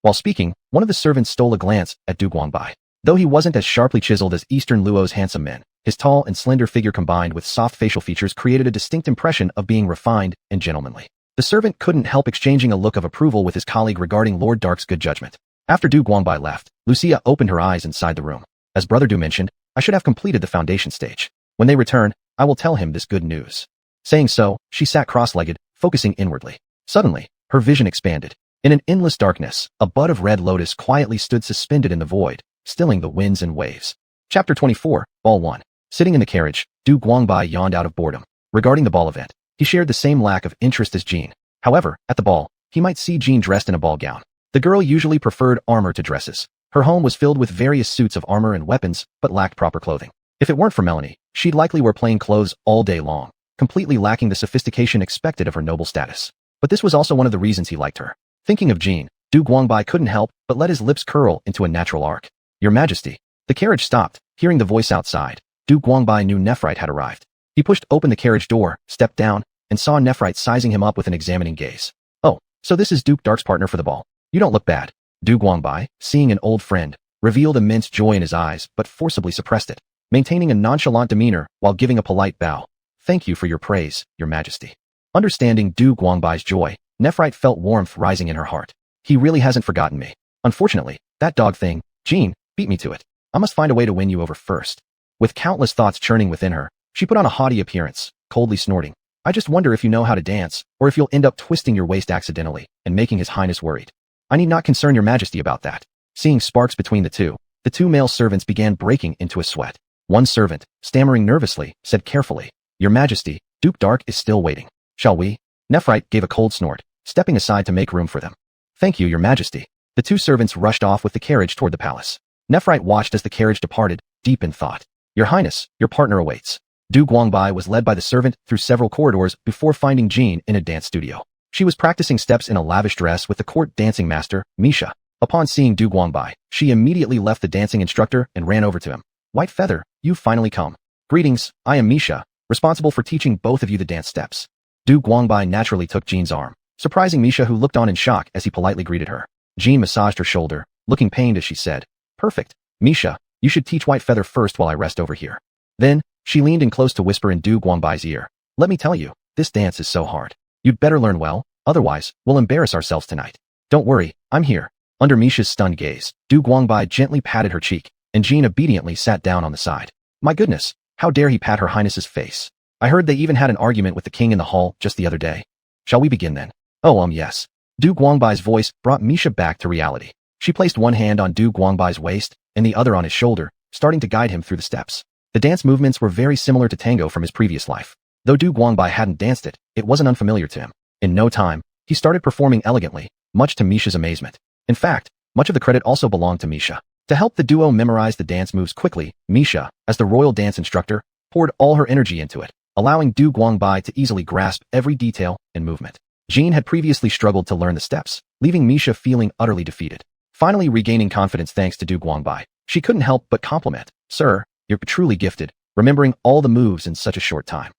While speaking, one of the servants stole a glance at Du Guangbai. Though he wasn't as sharply chiseled as Eastern Luo's handsome men, his tall and slender figure combined with soft facial features created a distinct impression of being refined and gentlemanly. The servant couldn't help exchanging a look of approval with his colleague regarding Lord Dark's good judgment. After Du Guangbai left, Lucia opened her eyes inside the room. As Brother Du mentioned, I should have completed the foundation stage. When they return, I will tell him this good news. Saying so, she sat cross-legged, focusing inwardly. Suddenly, her vision expanded. In an endless darkness, a bud of red lotus quietly stood suspended in the void, stilling the winds and waves. Chapter 24, Ball 1. Sitting in the carriage, Du Guangbai yawned out of boredom. Regarding the ball event, he shared the same lack of interest as Jean. However, at the ball, he might see Jean dressed in a ball gown. The girl usually preferred armor to dresses. Her home was filled with various suits of armor and weapons, but lacked proper clothing. If it weren't for Melanie, she'd likely wear plain clothes all day long, completely lacking the sophistication expected of her noble status. But this was also one of the reasons he liked her. Thinking of Jean, Du Guangbai couldn't help but let his lips curl into a natural arc. Your Majesty. The carriage stopped. Hearing the voice outside, Du Guangbai knew Nephrite had arrived. He pushed open the carriage door, stepped down, and saw Nephrite sizing him up with an examining gaze. Oh, so this is Duke Dark's partner for the ball. You don't look bad. Du Guangbai, seeing an old friend, revealed immense joy in his eyes but forcibly suppressed it, maintaining a nonchalant demeanor while giving a polite bow. Thank you for your praise, Your Majesty. Understanding Du Guangbai's joy, Nephrite felt warmth rising in her heart. He really hasn't forgotten me. Unfortunately, that dog thing, Jean, beat me to it. I must find a way to win you over first. With countless thoughts churning within her, she put on a haughty appearance, coldly snorting. I just wonder if you know how to dance, or if you'll end up twisting your waist accidentally and making His Highness worried. I need not concern Your Majesty about that. Seeing sparks between the two male servants began breaking into a sweat. One servant, stammering nervously, said carefully, Your Majesty, Duke Dark is still waiting. Shall we? Nephrite gave a cold snort, stepping aside to make room for them. Thank you, Your Majesty. The two servants rushed off with the carriage toward the palace. Nephrite watched as the carriage departed, deep in thought. Your Highness, your partner awaits. Du Guangbai was led by the servant through several corridors before finding Jean in a dance studio. She was practicing steps in a lavish dress with the court dancing master, Misha. Upon seeing Du Guangbai, she immediately left the dancing instructor and ran over to him. White Feather, you've finally come. Greetings, I am Misha, responsible for teaching both of you the dance steps. Du Guangbai naturally took Jean's arm, surprising Misha, who looked on in shock as he politely greeted her. Jean massaged her shoulder, looking pained as she said, Perfect. Misha, you should teach White Feather first while I rest over here. Then, she leaned in close to whisper in Du Guangbai's ear. Let me tell you, this dance is so hard. You'd better learn well, otherwise, we'll embarrass ourselves tonight. Don't worry, I'm here. Under Misha's stunned gaze, Du Guangbai gently patted her cheek, and Jean obediently sat down on the side. My goodness, how dare he pat her highness's face? I heard they even had an argument with the king in the hall just the other day. Shall we begin then? Oh, yes. Du Guangbai's voice brought Misha back to reality. She placed one hand on Du Guangbai's waist and the other on his shoulder, starting to guide him through the steps. The dance movements were very similar to tango from his previous life. Though Du Guangbai hadn't danced it, it wasn't unfamiliar to him. In no time, he started performing elegantly, much to Misha's amazement. In fact, much of the credit also belonged to Misha. To help the duo memorize the dance moves quickly, Misha, as the royal dance instructor, poured all her energy into it, allowing Du Guangbai to easily grasp every detail and movement. Jean had previously struggled to learn the steps, leaving Misha feeling utterly defeated. Finally regaining confidence thanks to Du Guangbai, she couldn't help but compliment, Sir, you're truly gifted, remembering all the moves in such a short time.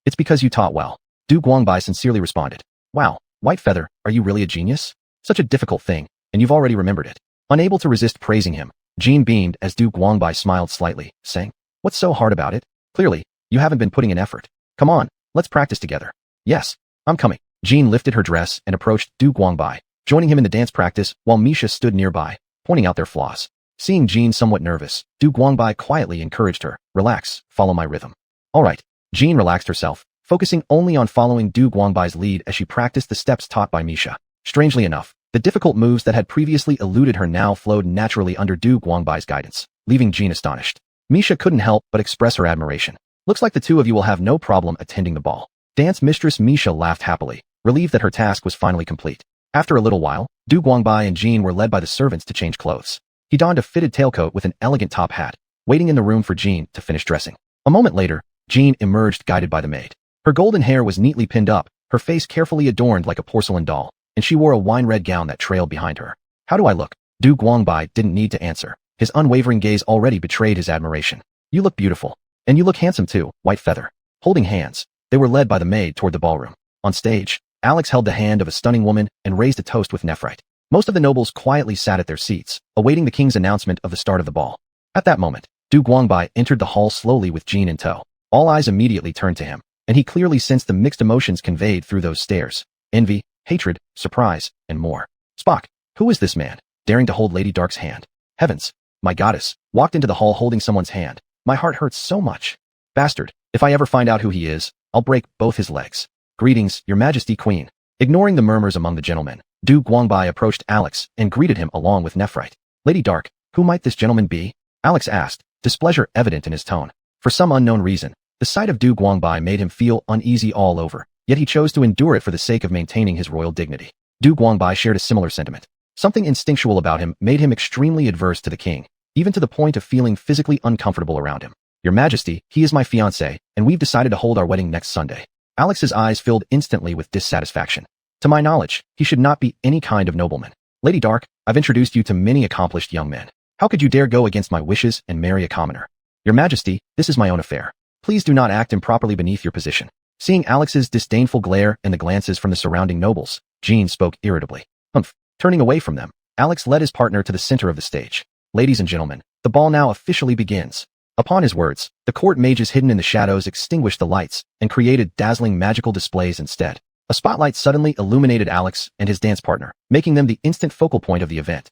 It's because you taught well. Du Guangbai sincerely responded. Wow, White Feather, are you really a genius? Such a difficult thing, and you've already remembered it. Unable to resist praising him, Jean beamed as Du Guangbai smiled slightly, saying, What's so hard about it? Clearly, you haven't been putting in effort. Come on, let's practice together. Yes, I'm coming. Jean lifted her dress and approached Du Guangbai, joining him in the dance practice while Misha stood nearby, pointing out their flaws. Seeing Jean somewhat nervous, Du Guangbai quietly encouraged her. Relax, follow my rhythm. Alright. Jean relaxed herself, focusing only on following Du Guangbai's lead as she practiced the steps taught by Misha. Strangely enough, the difficult moves that had previously eluded her now flowed naturally under Du Guangbai's guidance, leaving Jean astonished. Misha couldn't help but express her admiration. Looks like the two of you will have no problem attending the ball. Dance mistress Misha laughed happily, relieved that her task was finally complete. After a little while, Du Guangbai and Jean were led by the servants to change clothes. He donned a fitted tailcoat with an elegant top hat, waiting in the room for Jean to finish dressing. A moment later, Jean emerged guided by the maid. Her golden hair was neatly pinned up, her face carefully adorned like a porcelain doll, and she wore a wine-red gown that trailed behind her. How do I look? Du Guangbai didn't need to answer. His unwavering gaze already betrayed his admiration. You look beautiful. And you look handsome too, White Feather. Holding hands, they were led by the maid toward the ballroom. On stage, Alex held the hand of a stunning woman and raised a toast with nephrite. Most of the nobles quietly sat at their seats, awaiting the king's announcement of the start of the ball. At that moment, Du Guangbai entered the hall slowly with Jean in tow. All eyes immediately turned to him, and he clearly sensed the mixed emotions conveyed through those stares. Envy, hatred, surprise, and more. Spock, who is this man, daring to hold Lady Dark's hand? Heavens, my goddess, walked into the hall holding someone's hand. My heart hurts so much. Bastard, if I ever find out who he is, I'll break both his legs. Greetings, Your Majesty Queen. Ignoring the murmurs among the gentlemen, Du Guangbai approached Alex and greeted him along with nephrite. Lady Dark, who might this gentleman be? Alex asked, displeasure evident in his tone. For some unknown reason, the sight of Du Guangbai made him feel uneasy all over, yet he chose to endure it for the sake of maintaining his royal dignity. Du Guangbai shared a similar sentiment. Something instinctual about him made him extremely adverse to the king, even to the point of feeling physically uncomfortable around him. Your Majesty, he is my fiancé, and we've decided to hold our wedding next Sunday. Alex's eyes filled instantly with dissatisfaction. To my knowledge, he should not be any kind of nobleman. Lady Dark, I've introduced you to many accomplished young men. How could you dare go against my wishes and marry a commoner? Your Majesty, this is my own affair. Please do not act improperly beneath your position. Seeing Alex's disdainful glare and the glances from the surrounding nobles, Jean spoke irritably. Turning away from them, Alex led his partner to the center of the stage. Ladies and gentlemen, the ball now officially begins. Upon his words, the court mages hidden in the shadows extinguished the lights and created dazzling magical displays instead. A spotlight suddenly illuminated Alex and his dance partner, making them the instant focal point of the event.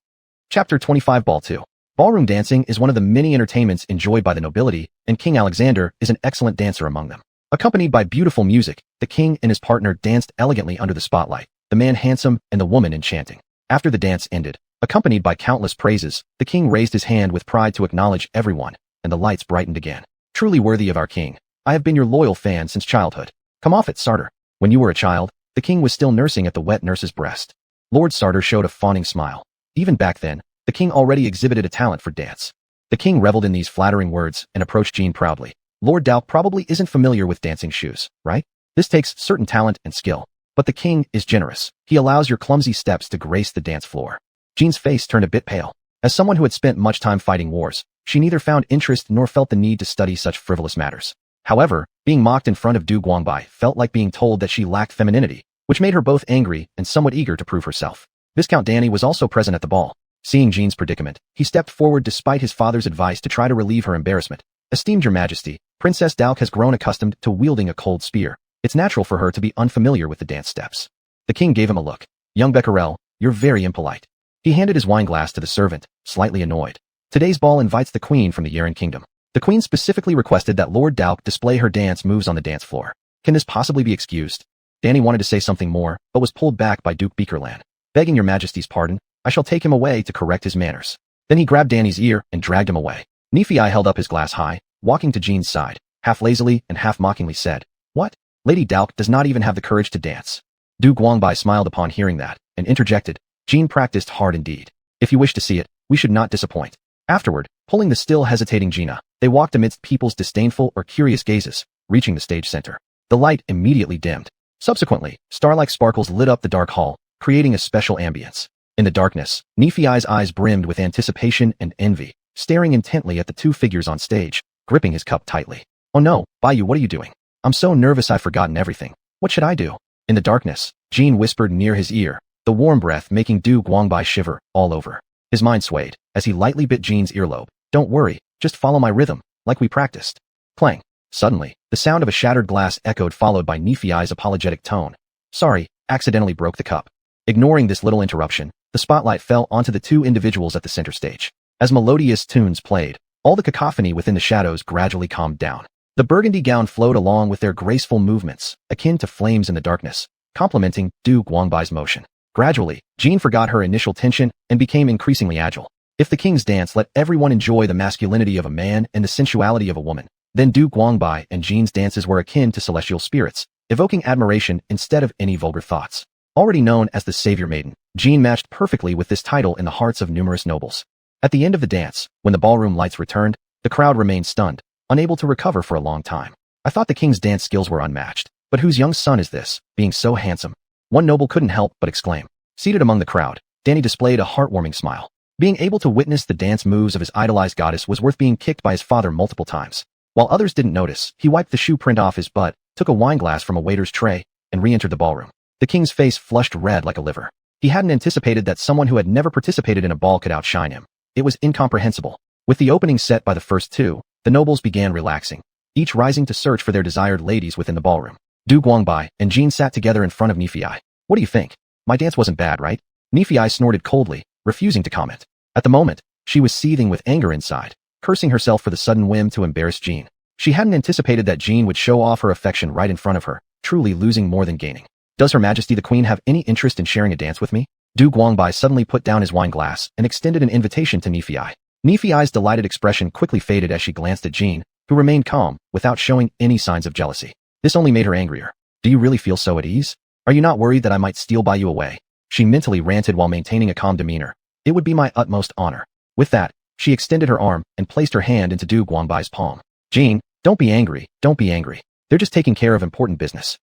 Chapter 25 Ball 2. Ballroom dancing is one of the many entertainments enjoyed by the nobility, and King Alexander is an excellent dancer among them. Accompanied by beautiful music, the king and his partner danced elegantly under the spotlight, the man handsome and the woman enchanting. After the dance ended, accompanied by countless praises, the king raised his hand with pride to acknowledge everyone, and the lights brightened again. Truly worthy of our king. I have been your loyal fan since childhood. Come off it, Sartor. When you were a child, the king was still nursing at the wet nurse's breast. Lord Sartor showed a fawning smile. Even back then, the king already exhibited a talent for dance. The king reveled in these flattering words and approached Jean proudly. Lord Dalk probably isn't familiar with dancing shoes, right? This takes certain talent and skill. But the king is generous. He allows your clumsy steps to grace the dance floor. Jean's face turned a bit pale. As someone who had spent much time fighting wars, she neither found interest nor felt the need to study such frivolous matters. However, being mocked in front of Du Guangbai felt like being told that she lacked femininity, which made her both angry and somewhat eager to prove herself. Viscount Danny was also present at the ball. Seeing Jean's predicament, he stepped forward despite his father's advice to try to relieve her embarrassment. Esteemed Your Majesty, Princess Dalk has grown accustomed to wielding a cold spear. It's natural for her to be unfamiliar with the dance steps. The king gave him a look. Young Becquerel, you're very impolite. He handed his wineglass to the servant, slightly annoyed. Today's ball invites the queen from the Yeren Kingdom. The queen specifically requested that Lord Dalk display her dance moves on the dance floor. Can this possibly be excused? Danny wanted to say something more, but was pulled back by Duke Beakerland. Begging Your Majesty's pardon, I shall take him away to correct his manners. Then he grabbed Danny's ear and dragged him away. Nephi held up his glass high, walking to Jean's side, half lazily and half mockingly said, What? Lady Dalk does not even have the courage to dance. Du Guangbai smiled upon hearing that, and interjected, Jean practiced hard indeed. If you wish to see it, we should not disappoint. Afterward, pulling the still hesitating Gina, they walked amidst people's disdainful or curious gazes, reaching the stage center. The light immediately dimmed. Subsequently, star-like sparkles lit up the dark hall, creating a special ambience. In the darkness, Nephi's eyes brimmed with anticipation and envy, staring intently at the two figures on stage, gripping his cup tightly. Oh no, Bayou, what are you doing? I'm so nervous I've forgotten everything. What should I do? In the darkness, Jean whispered near his ear, the warm breath making Du Guangbai shiver all over. His mind swayed, as he lightly bit Jean's earlobe. Don't worry, just follow my rhythm, like we practiced. Clang. Suddenly, the sound of a shattered glass echoed, followed by Nephi's apologetic tone. Sorry, accidentally broke the cup. Ignoring this little interruption, the spotlight fell onto the two individuals at the center stage. As melodious tunes played, all the cacophony within the shadows gradually calmed down. The burgundy gown flowed along with their graceful movements, akin to flames in the darkness, complementing Du Guangbai's motion. Gradually, Jean forgot her initial tension and became increasingly agile. If the king's dance let everyone enjoy the masculinity of a man and the sensuality of a woman, then Du Guangbai and Jean's dances were akin to celestial spirits, evoking admiration instead of any vulgar thoughts. Already known as the Savior Maiden, Jean matched perfectly with this title in the hearts of numerous nobles. At the end of the dance, when the ballroom lights returned, the crowd remained stunned, unable to recover for a long time. I thought the king's dance skills were unmatched, but whose young son is this, being so handsome? One noble couldn't help but exclaim. Seated among the crowd, Danny displayed a heartwarming smile. Being able to witness the dance moves of his idolized goddess was worth being kicked by his father multiple times. While others didn't notice, he wiped the shoe print off his butt, took a wineglass from a waiter's tray, and re-entered the ballroom. The king's face flushed red like a liver. He hadn't anticipated that someone who had never participated in a ball could outshine him. It was incomprehensible. With the opening set by the first two, the nobles began relaxing, each rising to search for their desired ladies within the ballroom. Du Guangbai and Jean sat together in front of Nifei. What do you think? My dance wasn't bad, right? Nifei snorted coldly, refusing to comment. At the moment, she was seething with anger inside, cursing herself for the sudden whim to embarrass Jean. She hadn't anticipated that Jean would show off her affection right in front of her, truly losing more than gaining. Does Her Majesty the Queen have any interest in sharing a dance with me? Du Guangbai suddenly put down his wine glass and extended an invitation to Nifei. Nifei's delighted expression quickly faded as she glanced at Jean, who remained calm, without showing any signs of jealousy. This only made her angrier. Do you really feel so at ease? Are you not worried that I might steal by you away? She mentally ranted while maintaining a calm demeanor. It would be my utmost honor. With that, she extended her arm and placed her hand into Du Guangbai's palm. Jean, don't be angry, don't be angry. They're just taking care of important business.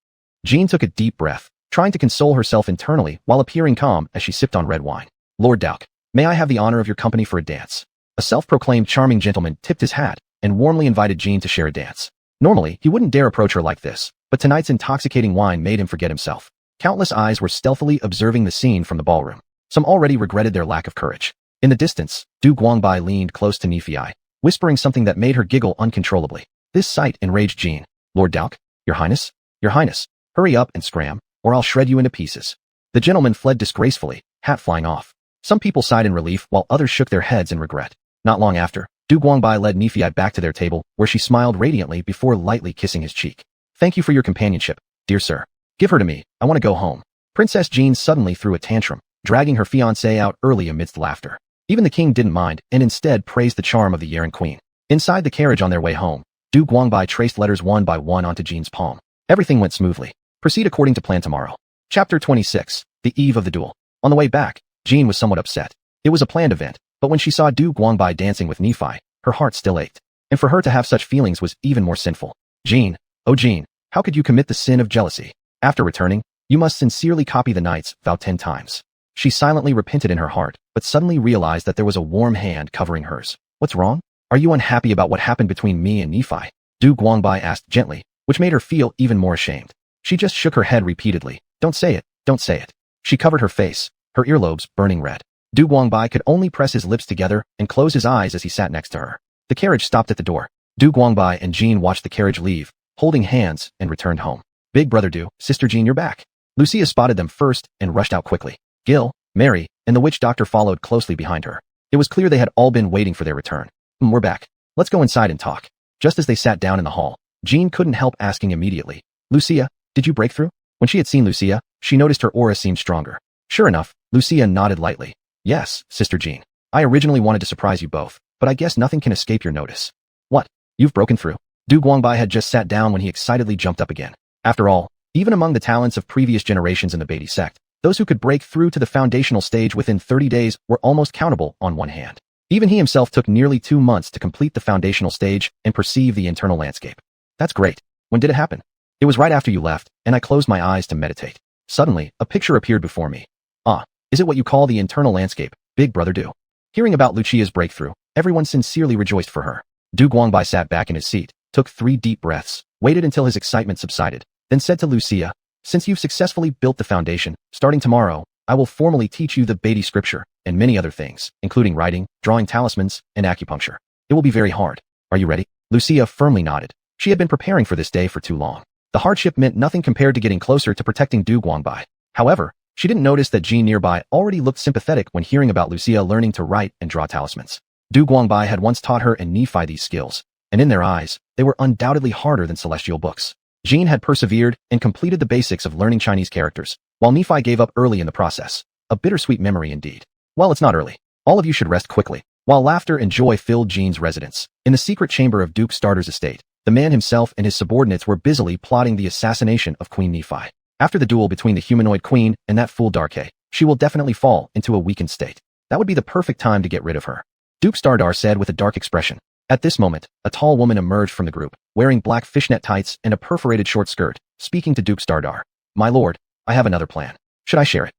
Jean took a deep breath, trying to console herself internally while appearing calm as she sipped on red wine. Lord Dauk, may I have the honor of your company for a dance? A self-proclaimed charming gentleman tipped his hat and warmly invited Jean to share a dance. Normally, he wouldn't dare approach her like this, but tonight's intoxicating wine made him forget himself. Countless eyes were stealthily observing the scene from the ballroom. Some already regretted their lack of courage. In the distance, Du Guangbai leaned close to Nifei, whispering something that made her giggle uncontrollably. This sight enraged Jean. Lord Dauk, Your Highness, hurry up and scram, or I'll shred you into pieces. The gentleman fled disgracefully, hat flying off. Some people sighed in relief while others shook their heads in regret. Not long after, Du Guangbai led Nifei back to their table, where she smiled radiantly before lightly kissing his cheek. Thank you for your companionship, dear sir. Give her to me, I want to go home. Princess Jean suddenly threw a tantrum, dragging her fiancé out early amidst laughter. Even the king didn't mind, and instead praised the charm of the Yeren queen. Inside the carriage on their way home, Du Guangbai traced letters one by one onto Jean's palm. Everything went smoothly. Proceed according to plan tomorrow. Chapter 26, The Eve of the Duel. On the way back, Jean was somewhat upset. It was a planned event, but when she saw Du Guangbai dancing with Nifei, her heart still ached. And for her to have such feelings was even more sinful. Jean, oh Jean, how could you commit the sin of jealousy? After returning, you must sincerely copy the knight's vow 10 times. She silently repented in her heart, but suddenly realized that there was a warm hand covering hers. What's wrong? Are you unhappy about what happened between me and Nifei? Du Guangbai asked gently, which made her feel even more ashamed. She just shook her head repeatedly. Don't say it, don't say it. She covered her face, her earlobes burning red. Du Guangbai could only press his lips together and close his eyes as he sat next to her. The carriage stopped at the door. Du Guangbai and Jean watched the carriage leave, holding hands, and returned home. Big brother Du, sister Jean, you're back. Lucia spotted them first and rushed out quickly. Gil, Mary, and the witch doctor followed closely behind her. It was clear they had all been waiting for their return. We're back. Let's go inside and talk. Just as they sat down in the hall, Jean couldn't help asking immediately. Lucia, did you break through? When she had seen Lucia, she noticed her aura seemed stronger. Sure enough, Lucia nodded lightly. Yes, Sister Jean. I originally wanted to surprise you both, but I guess nothing can escape your notice. What? You've broken through? Du Guangbai had just sat down when he excitedly jumped up again. After all, even among the talents of previous generations in the Beatty sect, those who could break through to the foundational stage within 30 days were almost countable on one hand. Even he himself took nearly 2 months to complete the foundational stage and perceive the internal landscape. That's great. When did it happen? It was right after you left, and I closed my eyes to meditate. Suddenly, a picture appeared before me. Ah, is it what you call the internal landscape, Big Brother Du? Hearing about Lucia's breakthrough, everyone sincerely rejoiced for her. Du Guangbai sat back in his seat, took 3 deep breaths, waited until his excitement subsided, then said to Lucia, since you've successfully built the foundation, starting tomorrow, I will formally teach you the Beatty scripture, and many other things, including writing, drawing talismans, and acupuncture. It will be very hard. Are you ready? Lucia firmly nodded. She had been preparing for this day for too long. The hardship meant nothing compared to getting closer to protecting Du Guangbai. However, she didn't notice that Jean nearby already looked sympathetic when hearing about Lucia learning to write and draw talismans. Du Guangbai had once taught her and Nephi these skills, and in their eyes, they were undoubtedly harder than celestial books. Jean had persevered and completed the basics of learning Chinese characters, while Nephi gave up early in the process. A bittersweet memory indeed. Well, it's not early. All of you should rest quickly. While laughter and joy filled Jean's residence, in the secret chamber of Duke Starter's estate, the man himself and his subordinates were busily plotting the assassination of Queen Nephi. After the duel between the humanoid queen and that fool Darkei, she will definitely fall into a weakened state. That would be the perfect time to get rid of her. Duke Stardar said with a dark expression. At this moment, a tall woman emerged from the group, wearing black fishnet tights and a perforated short skirt, speaking to Duke Stardar. My lord, I have another plan. Should I share it?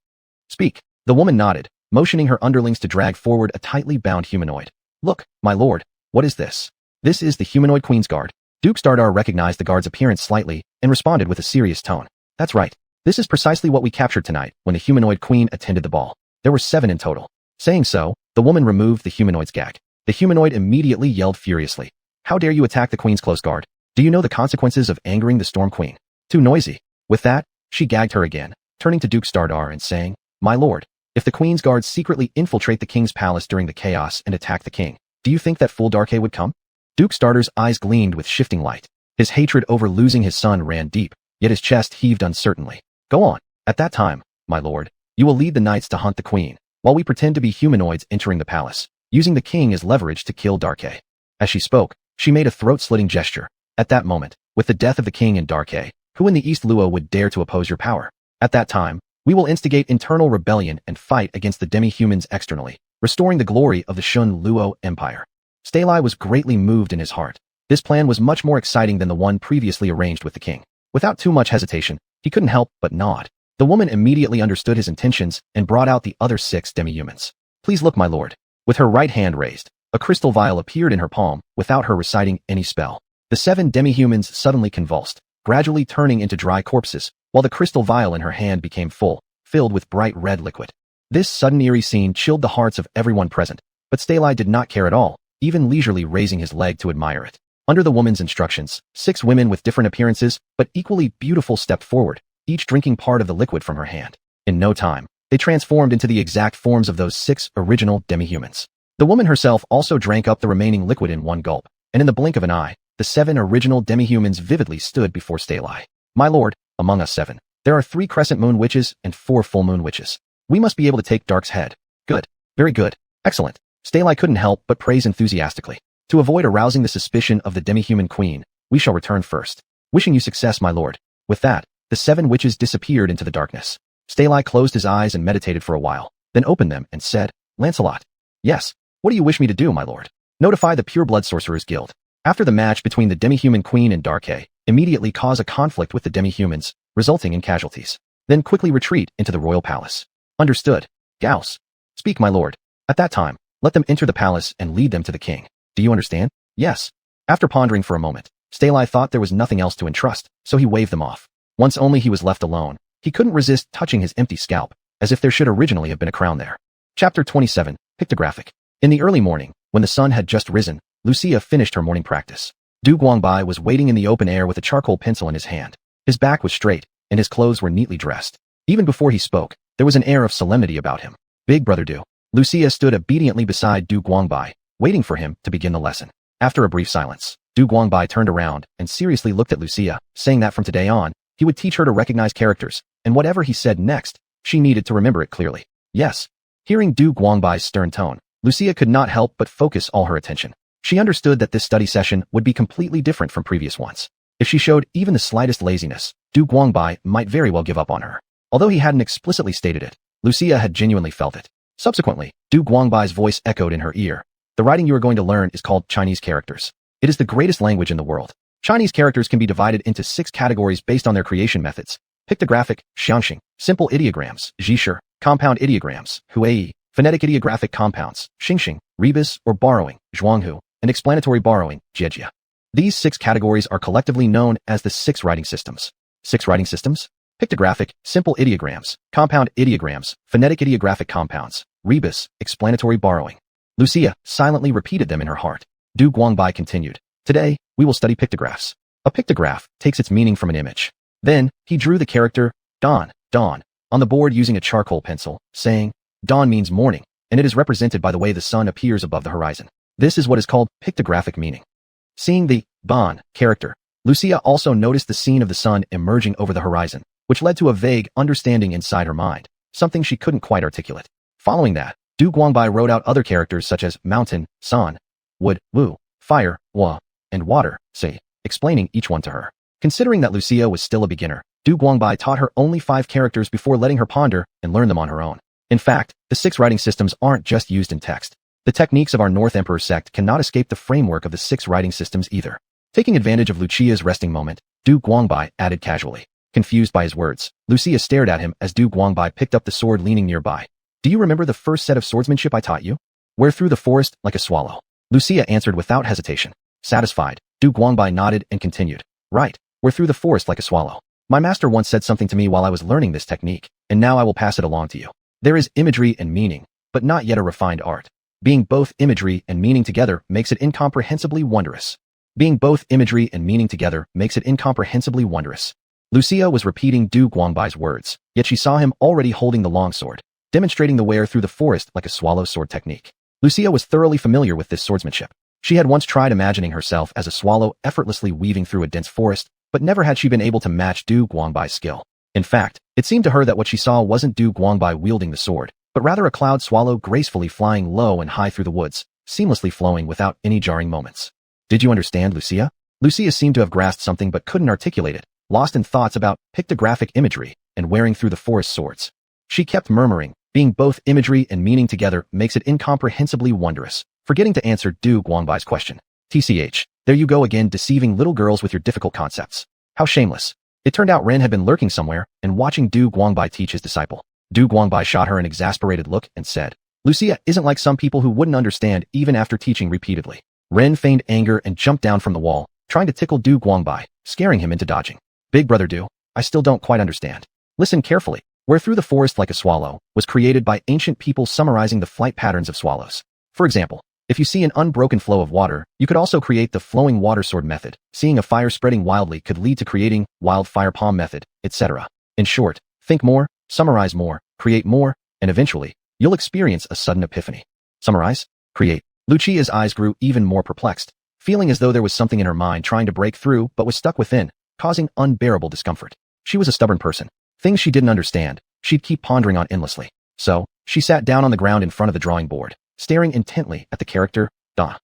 Speak. The woman nodded, motioning her underlings to drag forward a tightly bound humanoid. Look, my lord, what is this? This is the humanoid queen's guard. Duke Stardar recognized the guard's appearance slightly and responded with a serious tone. That's right. This is precisely what we captured tonight when the humanoid queen attended the ball. There were 7 in total. Saying so, the woman removed the humanoid's gag. The humanoid immediately yelled furiously. How dare you attack the queen's close guard? Do you know the consequences of angering the Storm Queen? Too noisy. With that, she gagged her again, turning to Duke Stardar and saying, My lord, if the queen's guards secretly infiltrate the king's palace during the chaos and attack the king, do you think that fool Darkei would come? Duke Stardar's eyes gleamed with shifting light. His hatred over losing his son ran deep, yet his chest heaved uncertainly. Go on. At that time, my lord, you will lead the knights to hunt the queen, while we pretend to be humanoids entering the palace, using the king as leverage to kill Darkei. As she spoke, she made a throat-slitting gesture. At that moment, with the death of the king and Darkei, who in the East Luo would dare to oppose your power? At that time, we will instigate internal rebellion and fight against the demi-humans externally, restoring the glory of the Shenluo Empire. Stalai was greatly moved in his heart. This plan was much more exciting than the one previously arranged with the king. Without too much hesitation, he couldn't help but nod. The woman immediately understood his intentions and brought out the other 6 demi-humans. Please look, my lord. With her right hand raised, a crystal vial appeared in her palm without her reciting any spell. The 7 demi-humans suddenly convulsed, gradually turning into dry corpses, while the crystal vial in her hand became full, filled with bright red liquid. This sudden eerie scene chilled the hearts of everyone present, but Stalai did not care at all, even leisurely raising his leg to admire it. Under the woman's instructions, 6 women with different appearances, but equally beautiful stepped forward, each drinking part of the liquid from her hand. In no time, they transformed into the exact forms of those 6 original demi-humans. The woman herself also drank up the remaining liquid in one gulp, and in the blink of an eye, the 7 original demi-humans vividly stood before Stalai. My lord, among us 7, there are 3 crescent moon witches and 4 full moon witches. We must be able to take Dark's head. Good. Very good. Excellent. Stalai couldn't help but praise enthusiastically. To avoid arousing the suspicion of the demi-human queen, we shall return first. Wishing you success, my lord. With that, the 7 witches disappeared into the darkness. Stalai closed his eyes and meditated for a while, then opened them and said, Lancelot. Yes. What do you wish me to do, my lord? Notify the Pure-Blood Sorcerers Guild. After the match between the demi-human queen and Darkei, immediately cause a conflict with the demi-humans, resulting in casualties. Then quickly retreat into the royal palace. Understood. Gauss. Speak, my lord. At that time, let them enter the palace and lead them to the king. Do you understand? Yes. After pondering for a moment, Stalai thought there was nothing else to entrust, so he waved them off. Once only he was left alone, he couldn't resist touching his empty scalp, as if there should originally have been a crown there. Chapter 27, Pictographic. In the early morning, when the sun had just risen, Lucia finished her morning practice. Du Guangbai was waiting in the open air with a charcoal pencil in his hand. His back was straight, and his clothes were neatly dressed. Even before he spoke, there was an air of solemnity about him. Big brother Du. Lucia stood obediently beside Du Guangbai, waiting for him to begin the lesson. After a brief silence, Du Guangbai turned around and seriously looked at Lucia, saying that from today on, he would teach her to recognize characters, and whatever he said next, she needed to remember it clearly. Yes. Hearing Du Guangbai's stern tone, Lucia could not help but focus all her attention. She understood that this study session would be completely different from previous ones. If she showed even the slightest laziness, Du Guangbai might very well give up on her. Although he hadn't explicitly stated it, Lucia had genuinely felt it. Subsequently, Du Guangbai's voice echoed in her ear. The writing you are going to learn is called Chinese characters. It is the greatest language in the world. Chinese characters can be divided into 6 categories based on their creation methods. Pictographic, xiangxing, simple ideograms, zhishi, compound ideograms, huai, phonetic ideographic compounds, xingxing, rebus or borrowing, zhuanghu, and explanatory borrowing, jiejia. These 6 categories are collectively known as the 6 writing systems. 6 writing systems? Pictographic, simple ideograms, compound ideograms, phonetic ideographic compounds, rebus, explanatory borrowing. Lucia silently repeated them in her heart. Du Guangbai continued. Today, we will study pictographs. A pictograph takes its meaning from an image. Then, he drew the character, dawn, on the board using a charcoal pencil, saying, dawn means morning, and it is represented by the way the sun appears above the horizon. This is what is called pictographic meaning. Seeing the Ban character, Lucia also noticed the scene of the sun emerging over the horizon, which led to a vague understanding inside her mind, something she couldn't quite articulate. Following that, Du Guangbai wrote out other characters such as mountain, san, wood, wu, fire, wa, and water, si, explaining each one to her. Considering that Lucia was still a beginner, Du Guangbai taught her only 5 characters before letting her ponder and learn them on her own. In fact, the 6 writing systems aren't just used in text. The techniques of our Northern Emperor Sect cannot escape the framework of the 6 writing systems either. Taking advantage of Lucia's resting moment, Du Guangbai added casually. Confused by his words, Lucia stared at him as Du Guangbai picked up the sword leaning nearby. Do you remember the first set of swordsmanship I taught you? Where through the forest like a swallow. Lucia answered without hesitation. Satisfied, Du Guangbai nodded and continued. Right, where through the forest like a swallow. My master once said something to me while I was learning this technique, and now I will pass it along to you. There is imagery and meaning, but not yet a refined art. Being both imagery and meaning together makes it incomprehensibly wondrous. Being both imagery and meaning together makes it incomprehensibly wondrous. Lucia was repeating Du Guangbai's words, yet she saw him already holding the longsword, demonstrating the wear through the forest like a swallow sword technique. Lucia was thoroughly familiar with this swordsmanship. She had once tried imagining herself as a swallow effortlessly weaving through a dense forest, but never had she been able to match Du Guangbai's skill. In fact, it seemed to her that what she saw wasn't Du Guangbai wielding the sword, but rather a cloud swallow gracefully flying low and high through the woods, seamlessly flowing without any jarring moments. Did you understand, Lucia? Lucia seemed to have grasped something but couldn't articulate it, lost in thoughts about pictographic imagery and wearing through the forest swords. She kept murmuring, being both imagery and meaning together makes it incomprehensibly wondrous, forgetting to answer Du Guangbai's question. TCH, there you go again deceiving little girls with your difficult concepts. How shameless. It turned out Ren had been lurking somewhere and watching Du Guangbai teach his disciple. Du Guangbai shot her an exasperated look and said, Lucia isn't like some people who wouldn't understand even after teaching repeatedly. Ren feigned anger and jumped down from the wall, trying to tickle Du Guangbai, scaring him into dodging. Big brother Du, I still don't quite understand. Listen carefully. Where through the forest like a swallow was created by ancient people summarizing the flight patterns of swallows. For example, if you see an unbroken flow of water, you could also create the flowing water sword method. Seeing a fire spreading wildly could lead to creating wildfire palm method, etc. In short, think more, summarize more, create more, and eventually, you'll experience a sudden epiphany. Summarize, create. Lucia's eyes grew even more perplexed, feeling as though there was something in her mind trying to break through but was stuck within, causing unbearable discomfort. She was a stubborn person. Things she didn't understand, she'd keep pondering on endlessly. So, she sat down on the ground in front of the drawing board, staring intently at the character, Da.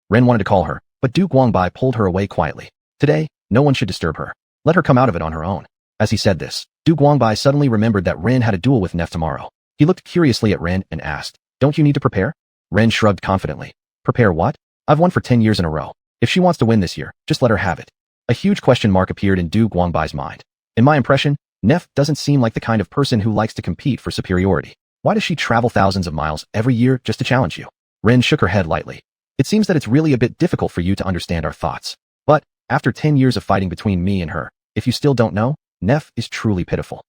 Ren wanted to call her, but Du Guangbai pulled her away quietly. Today, no one should disturb her. Let her come out of it on her own. As he said this, Du Guangbai suddenly remembered that Ren had a duel with Nef tomorrow. He looked curiously at Ren and asked, Don't you need to prepare? Ren shrugged confidently. Prepare what? I've won for 10 years in a row. If she wants to win this year, just let her have it. A huge question mark appeared in Du Guangbai's mind. In my impression, Nef doesn't seem like the kind of person who likes to compete for superiority. Why does she travel thousands of miles every year just to challenge you? Ren shook her head lightly. It seems that it's really a bit difficult for you to understand our thoughts. But, after 10 years of fighting between me and her, if you still don't know, Nef is truly pitiful.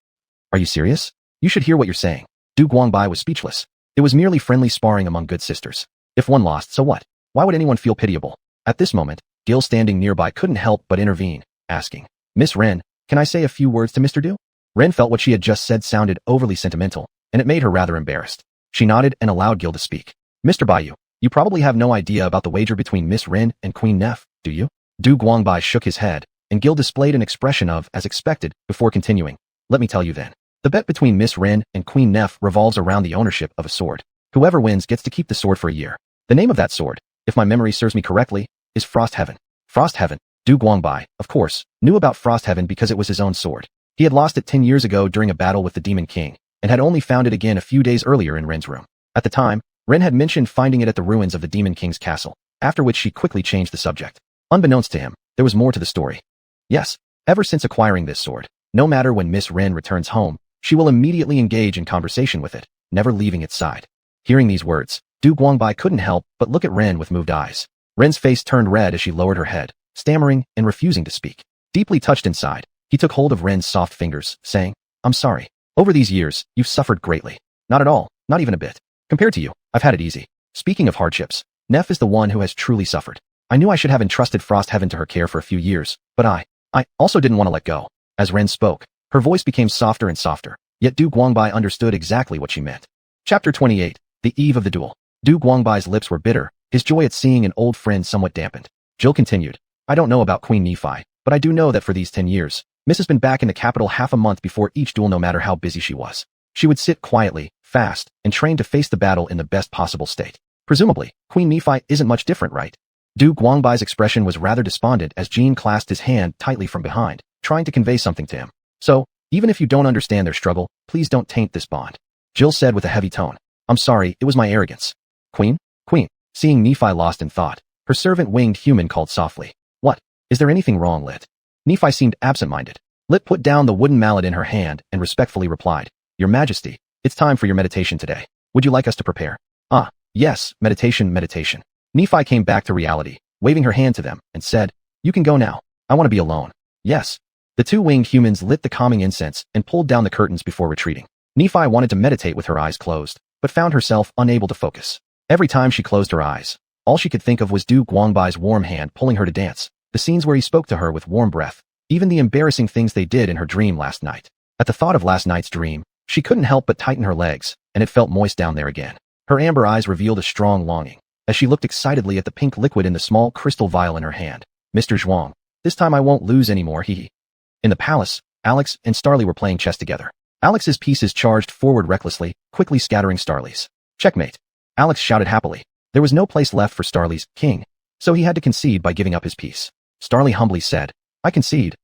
Are you serious? You should hear what you're saying. Du Guangbai was speechless. It was merely friendly sparring among good sisters. If one lost, so what? Why would anyone feel pitiable? At this moment, Gil standing nearby couldn't help but intervene, asking, Miss Ren, can I say a few words to Mr. Du? Ren felt what she had just said sounded overly sentimental, and it made her rather embarrassed. She nodded and allowed Gil to speak. Mr. Bayou, you probably have no idea about the wager between Miss Ren and Queen Nef, do you? Du Guangbai shook his head, and Gil displayed an expression of, as expected, before continuing. Let me tell you then. The bet between Miss Ren and Queen Nef revolves around the ownership of a sword. Whoever wins gets to keep the sword for a year. The name of that sword, if my memory serves me correctly, is Frost Heaven. Frost Heaven. Du Guangbai, of course, knew about Frost Heaven because it was his own sword. He had lost it 10 years ago during a battle with the Demon King, and had only found it again a few days earlier in Ren's room. At the time, Ren had mentioned finding it at the ruins of the Demon King's castle, after which she quickly changed the subject. Unbeknownst to him, there was more to the story. Yes, ever since acquiring this sword, no matter when Miss Ren returns home, she will immediately engage in conversation with it, never leaving its side. Hearing these words, Du Guangbai couldn't help but look at Ren with moved eyes. Ren's face turned red as she lowered her head, stammering and refusing to speak. Deeply touched inside, he took hold of Ren's soft fingers, saying, I'm sorry. Over these years, you've suffered greatly. Not at all, not even a bit. Compared to you, I've had it easy. Speaking of hardships, Nef is the one who has truly suffered. I knew I should have entrusted Frost Heaven to her care for a few years, but I also didn't want to let go. As Ren spoke, her voice became softer and softer, yet Du Guangbai understood exactly what she meant. Chapter 28, The Eve of the Duel. Du Guangbai's lips were bitter, his joy at seeing an old friend somewhat dampened. Jill continued, I don't know about Queen Nephi, but I do know that for these 10 years, Miss has been back in the capital half a month before each duel no matter how busy she was. She would sit quietly, fast, and train to face the battle in the best possible state. Presumably, Queen Nephi isn't much different, right? Duke Guangbai's expression was rather despondent as Jean clasped his hand tightly from behind, trying to convey something to him. So, even if you don't understand their struggle, please don't taint this bond. Jill said with a heavy tone. I'm sorry, it was my arrogance. Queen? Queen. Seeing Nephi lost in thought, her servant winged human called softly. What? Is there anything wrong, Lit? Nephi seemed absent-minded. Lit put down the wooden mallet in her hand and respectfully replied, Your Majesty, it's time for your meditation today. Would you like us to prepare? Ah, yes, meditation. Nephi came back to reality, waving her hand to them, and said, You can go now. I want to be alone. Yes. The two winged humans lit the calming incense and pulled down the curtains before retreating. Nephi wanted to meditate with her eyes closed, but found herself unable to focus. Every time she closed her eyes, all she could think of was Duke Guangbai's warm hand pulling her to dance, the scenes where he spoke to her with warm breath, even the embarrassing things they did in her dream last night. At the thought of last night's dream, she couldn't help but tighten her legs, and it felt moist down there again. Her amber eyes revealed a strong longing, as she looked excitedly at the pink liquid in the small crystal vial in her hand. Mr. Zhuang, this time I won't lose anymore, hee. In the palace, Alex and Starly were playing chess together. Alex's pieces charged forward recklessly, quickly scattering Starly's. Checkmate. Alex shouted happily. There was no place left for Starly's king, so he had to concede by giving up his piece. Starly humbly said, I concede.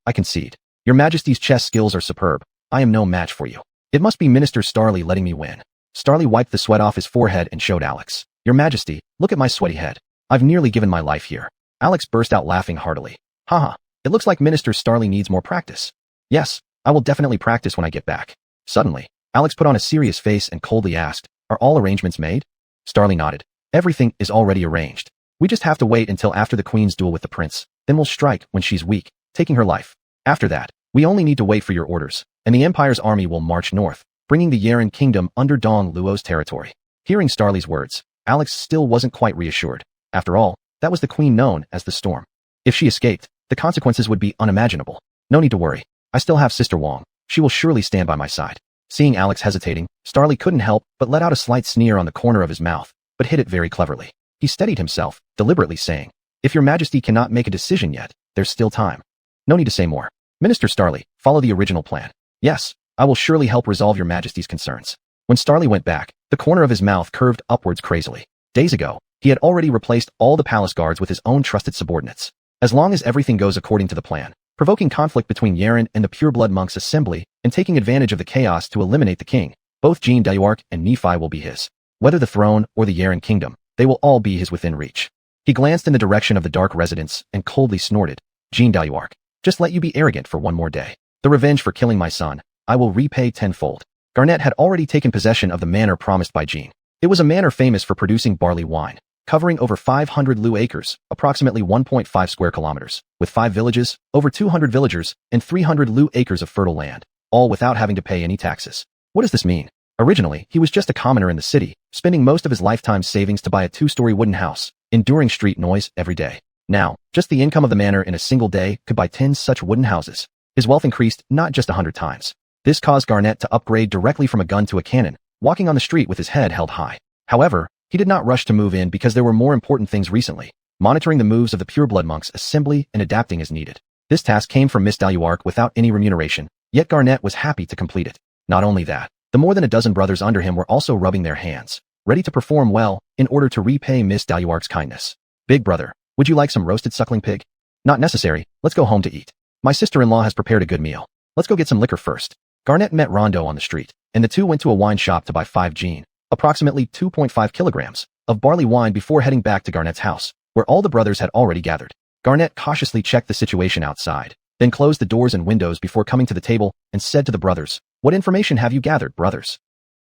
Your Majesty's chess skills are superb. I am no match for you. It must be Minister Starly letting me win. Starly wiped the sweat off his forehead and showed Alex. Your Majesty, look at my sweaty head. I've nearly given my life here. Alex burst out laughing heartily. Haha, it looks like Minister Starly needs more practice. Yes, I will definitely practice when I get back. Suddenly, Alex put on a serious face and coldly asked, Are all arrangements made? Starly nodded. Everything is already arranged. We just have to wait until after the Queen's duel with the Prince, then we'll strike when she's weak, taking her life. After that, we only need to wait for your orders, and the Empire's army will march north, bringing the Yeren kingdom under Dong Luo's territory. Hearing Starly's words, Alex still wasn't quite reassured. After all, that was the Queen known as the Storm. If she escaped, the consequences would be unimaginable. No need to worry. I still have Sister Wong. She will surely stand by my side. Seeing Alex hesitating, Starly couldn't help but let out a slight sneer on the corner of his mouth, but hid it very cleverly. He steadied himself, deliberately saying, If your Majesty cannot make a decision yet, there's still time. No need to say more. Minister Starly, follow the original plan. Yes, I will surely help resolve your Majesty's concerns. When Starly went back, the corner of his mouth curved upwards crazily. Days ago, he had already replaced all the palace guards with his own trusted subordinates. As long as everything goes according to the plan, provoking conflict between Yeren and the pureblood monks' assembly, and taking advantage of the chaos to eliminate the king, both Jean Daluark and Nephi will be his. Whether the throne or the Yeren kingdom, they will all be his within reach. He glanced in the direction of the dark residence and coldly snorted, Jean Daluark, just let you be arrogant for one more day. The revenge for killing my son, I will repay tenfold. Garnet had already taken possession of the manor promised by Jean. It was a manor famous for producing barley wine, covering over 500 lu acres, approximately 1.5 square kilometers, with 5 villages, over 200 villagers, and 300 lu acres of fertile land, all without having to pay any taxes. What does this mean? Originally, he was just a commoner in the city, spending most of his lifetime savings to buy a 2-story wooden house, enduring street noise every day. Now, just the income of the manor in a single day could buy 10 such wooden houses. His wealth increased not just 100 times. This caused Garnet to upgrade directly from a gun to a cannon, walking on the street with his head held high. However, he did not rush to move in because there were more important things recently, monitoring the moves of the pureblood monks' assembly and adapting as needed. This task came from Miss Daluark without any remuneration, yet Garnet was happy to complete it. Not only that, the more than a dozen brothers under him were also rubbing their hands, ready to perform well in order to repay Miss Daluark's kindness. Big brother, would you like some roasted suckling pig? Not necessary, let's go home to eat. My sister-in-law has prepared a good meal. Let's go get some liquor first. Garnet met Rondo on the street, and the two went to a wine shop to buy 5 jean, approximately 2.5 kilograms, of barley wine before heading back to Garnet's house, where all the brothers had already gathered. Garnet cautiously checked the situation outside, then closed the doors and windows before coming to the table and said to the brothers, What information have you gathered, brothers?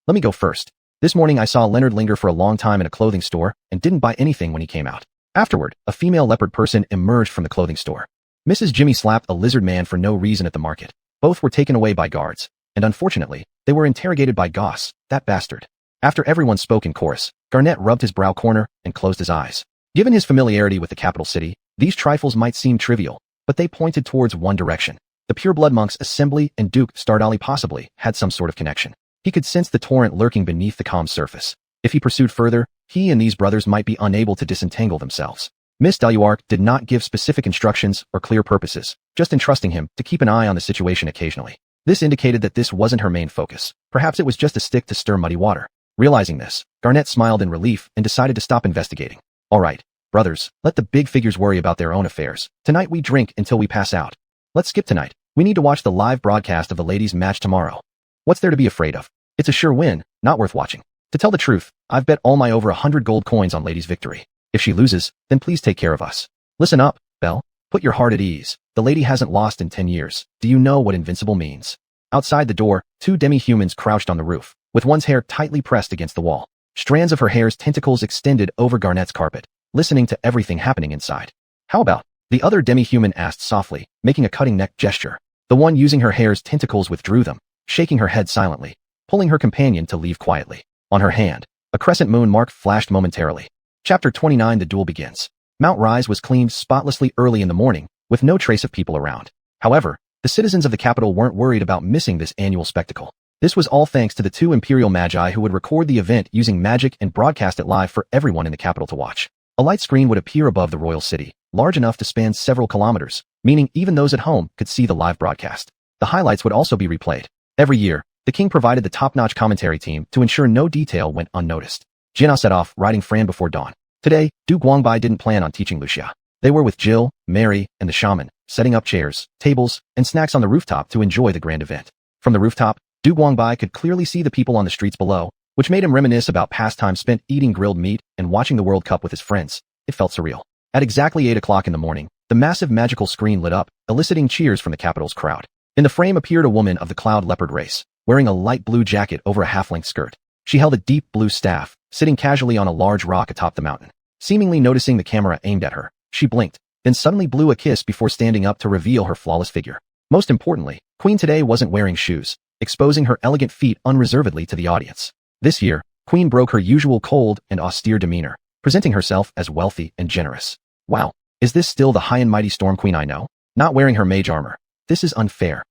Let me go first. This morning I saw Leonard linger for a long time in a clothing store and didn't buy anything when he came out. Afterward, a female leopard person emerged from the clothing store. Mrs. Jimmy slapped a lizard man for no reason at the market. Both were taken away by guards, and unfortunately, they were interrogated by Goss, that bastard. After everyone spoke in chorus, Garnet rubbed his brow corner and closed his eyes. Given his familiarity with the capital city, these trifles might seem trivial, but they pointed towards one direction. The pureblood monks' assembly and Duke Stardali possibly had some sort of connection. He could sense the torrent lurking beneath the calm surface. If he pursued further, he and these brothers might be unable to disentangle themselves. Miss Deluark did not give specific instructions or clear purposes, just entrusting him to keep an eye on the situation occasionally. This indicated that this wasn't her main focus. Perhaps it was just a stick to stir muddy water. Realizing this, Garnet smiled in relief and decided to stop investigating. All right, brothers, let the big figures worry about their own affairs. Tonight we drink until we pass out. Let's skip tonight. We need to watch the live broadcast of the ladies' match tomorrow. What's there to be afraid of? It's a sure win, not worth watching. To tell the truth, I've bet all my over 100 gold coins on Lady's victory. If she loses, then please take care of us. Listen up, Belle. Put your heart at ease. The lady hasn't lost in 10 years. Do you know what invincible means? Outside the door, two demi-humans crouched on the roof, with one's hair tightly pressed against the wall. Strands of her hair's tentacles extended over Garnet's carpet, listening to everything happening inside. How about? The other demi-human asked softly, making a cutting neck gesture. The one using her hair's tentacles withdrew them, shaking her head silently, pulling her companion to leave quietly. On her hand, a crescent moon mark flashed momentarily. Chapter 29. The duel begins. Mount Rise was cleaned spotlessly early in the morning, with no trace of people around. However, the citizens of the capital weren't worried about missing this annual spectacle. This was all thanks to the two Imperial Magi who would record the event using magic and broadcast it live for everyone in the capital to watch. A light screen would appear above the royal city, large enough to span several kilometers, meaning even those at home could see the live broadcast. The highlights would also be replayed. Every year, the king provided the top-notch commentary team to ensure no detail went unnoticed. Jinna set off, riding Fran before dawn. Today, Du Guangbai didn't plan on teaching Lucia. They were with Jill, Mary, and the shaman, setting up chairs, tables, and snacks on the rooftop to enjoy the grand event. From the rooftop, Du Guangbai could clearly see the people on the streets below, which made him reminisce about past time spent eating grilled meat and watching the World Cup with his friends. It felt surreal. At exactly 8 o'clock in the morning, the massive magical screen lit up, eliciting cheers from the capital's crowd. In the frame appeared a woman of the cloud leopard race, wearing a light blue jacket over a half-length skirt. She held a deep blue staff, sitting casually on a large rock atop the mountain. Seemingly noticing the camera aimed at her, she blinked, then suddenly blew a kiss before standing up to reveal her flawless figure. Most importantly, Queen today wasn't wearing shoes, exposing her elegant feet unreservedly to the audience. This year, Queen broke her usual cold and austere demeanor, presenting herself as wealthy and generous. Wow, is this still the high and mighty Storm Queen I know? Not wearing her mage armor. This is unfair.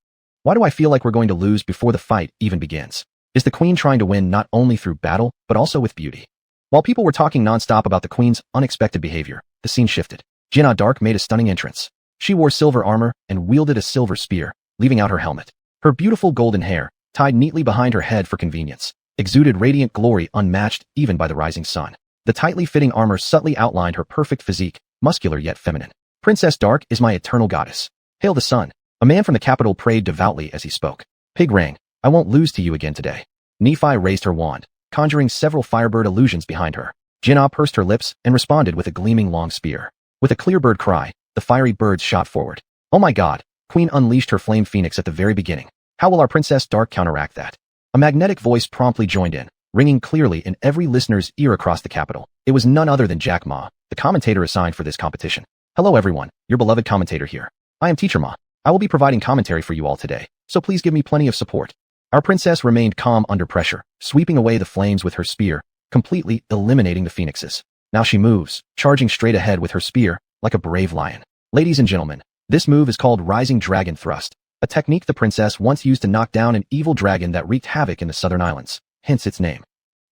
Why do I feel like we're going to lose before the fight even begins? Is the Queen trying to win not only through battle, but also with beauty? While people were talking non-stop about the Queen's unexpected behavior, the scene shifted. Jinna Dark made a stunning entrance. She wore silver armor and wielded a silver spear, leaving out her helmet. Her beautiful golden hair, tied neatly behind her head for convenience, exuded radiant glory unmatched even by the rising sun. The tightly fitting armor subtly outlined her perfect physique, muscular yet feminine. Princess Dark is my eternal goddess. Hail the sun. A man from the capital prayed devoutly as he spoke. Pig rang, I won't lose to you again today. Nephi raised her wand, conjuring several firebird illusions behind her. Jinna pursed her lips and responded with a gleaming long spear. With a clear bird cry, the fiery birds shot forward. Oh my god, Queen unleashed her flame phoenix at the very beginning. How will our Princess Dark counteract that? A magnetic voice promptly joined in, ringing clearly in every listener's ear across the capital. It was none other than Jack Ma, the commentator assigned for this competition. Hello everyone, your beloved commentator here. I am Teacher Ma. I will be providing commentary for you all today, so please give me plenty of support. Our princess remained calm under pressure, sweeping away the flames with her spear, completely eliminating the phoenixes. Now she moves, charging straight ahead with her spear, like a brave lion. Ladies and gentlemen, this move is called Rising Dragon Thrust, a technique the princess once used to knock down an evil dragon that wreaked havoc in the southern islands, hence its name.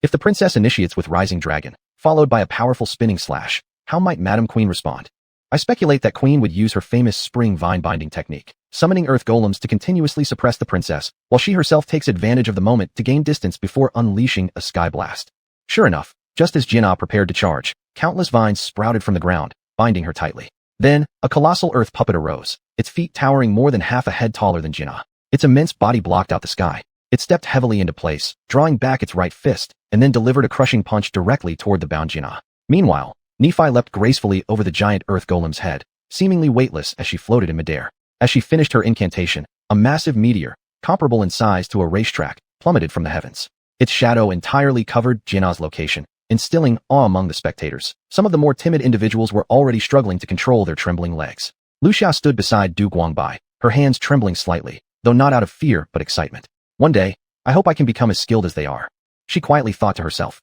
If the princess initiates with Rising Dragon, followed by a powerful spinning slash, how might Madam Queen respond? I speculate that Queen would use her famous spring vine binding technique, summoning earth golems to continuously suppress the princess, while she herself takes advantage of the moment to gain distance before unleashing a sky blast. Sure enough, just as Jinna prepared to charge, countless vines sprouted from the ground, binding her tightly. Then, a colossal earth puppet arose, its feet towering more than half a head taller than Jinna. Its immense body blocked out the sky. It stepped heavily into place, drawing back its right fist, and then delivered a crushing punch directly toward the bound Jinna. Meanwhile, Nephi leapt gracefully over the giant earth golem's head, seemingly weightless as she floated in midair. As she finished her incantation, a massive meteor, comparable in size to a racetrack, plummeted from the heavens. Its shadow entirely covered Jinna's location, instilling awe among the spectators. Some of the more timid individuals were already struggling to control their trembling legs. Lucia stood beside Du Guangbai, her hands trembling slightly, though not out of fear but excitement. One day, I hope I can become as skilled as they are. She quietly thought to herself.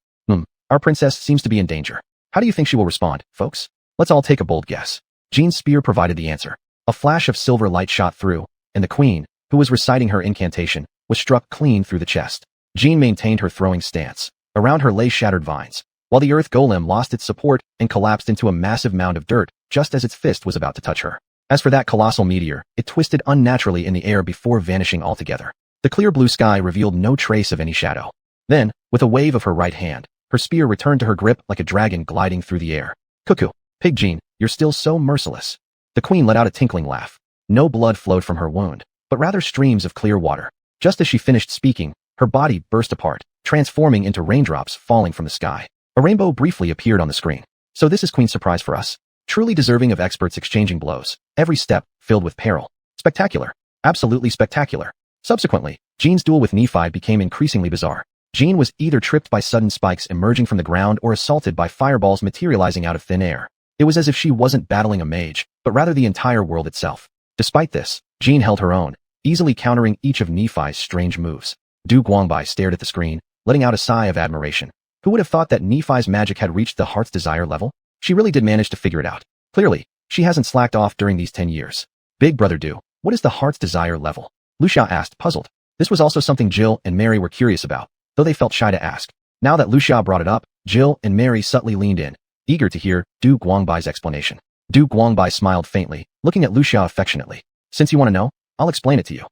Our princess seems to be in danger. How do you think she will respond, folks? Let's all take a bold guess. Jean's spear provided the answer. A flash of silver light shot through, and the queen, who was reciting her incantation, was struck clean through the chest. Jean maintained her throwing stance. Around her lay shattered vines, while the earth golem lost its support and collapsed into a massive mound of dirt just as its fist was about to touch her. As for that colossal meteor, it twisted unnaturally in the air before vanishing altogether. The clear blue sky revealed no trace of any shadow. Then, with a wave of her right hand, her spear returned to her grip like a dragon gliding through the air. Cuckoo, Pig Jean, you're still so merciless. The queen let out a tinkling laugh. No blood flowed from her wound, but rather streams of clear water. Just as she finished speaking, her body burst apart, transforming into raindrops falling from the sky. A rainbow briefly appeared on the screen. So this is Queen's surprise for us. Truly deserving of experts exchanging blows. Every step filled with peril. Spectacular. Absolutely spectacular. Subsequently, Jean's duel with Nephi became increasingly bizarre. Jean was either tripped by sudden spikes emerging from the ground or assaulted by fireballs materializing out of thin air. It was as if she wasn't battling a mage, but rather the entire world itself. Despite this, Jean held her own, easily countering each of Nephi's strange moves. Du Guangbai stared at the screen, letting out a sigh of admiration. Who would have thought that Nephi's magic had reached the heart's desire level? She really did manage to figure it out. Clearly, she hasn't slacked off during these 10 years. Big brother Du, what is the heart's desire level? Lucia asked, puzzled. This was also something Jill and Mary were curious about, though they felt shy to ask. Now that Lucia brought it up, Jill and Mary subtly leaned in, eager to hear Du Guangbai's explanation. Du Guangbai smiled faintly, looking at Lucia affectionately. Since you want to know, I'll explain it to you.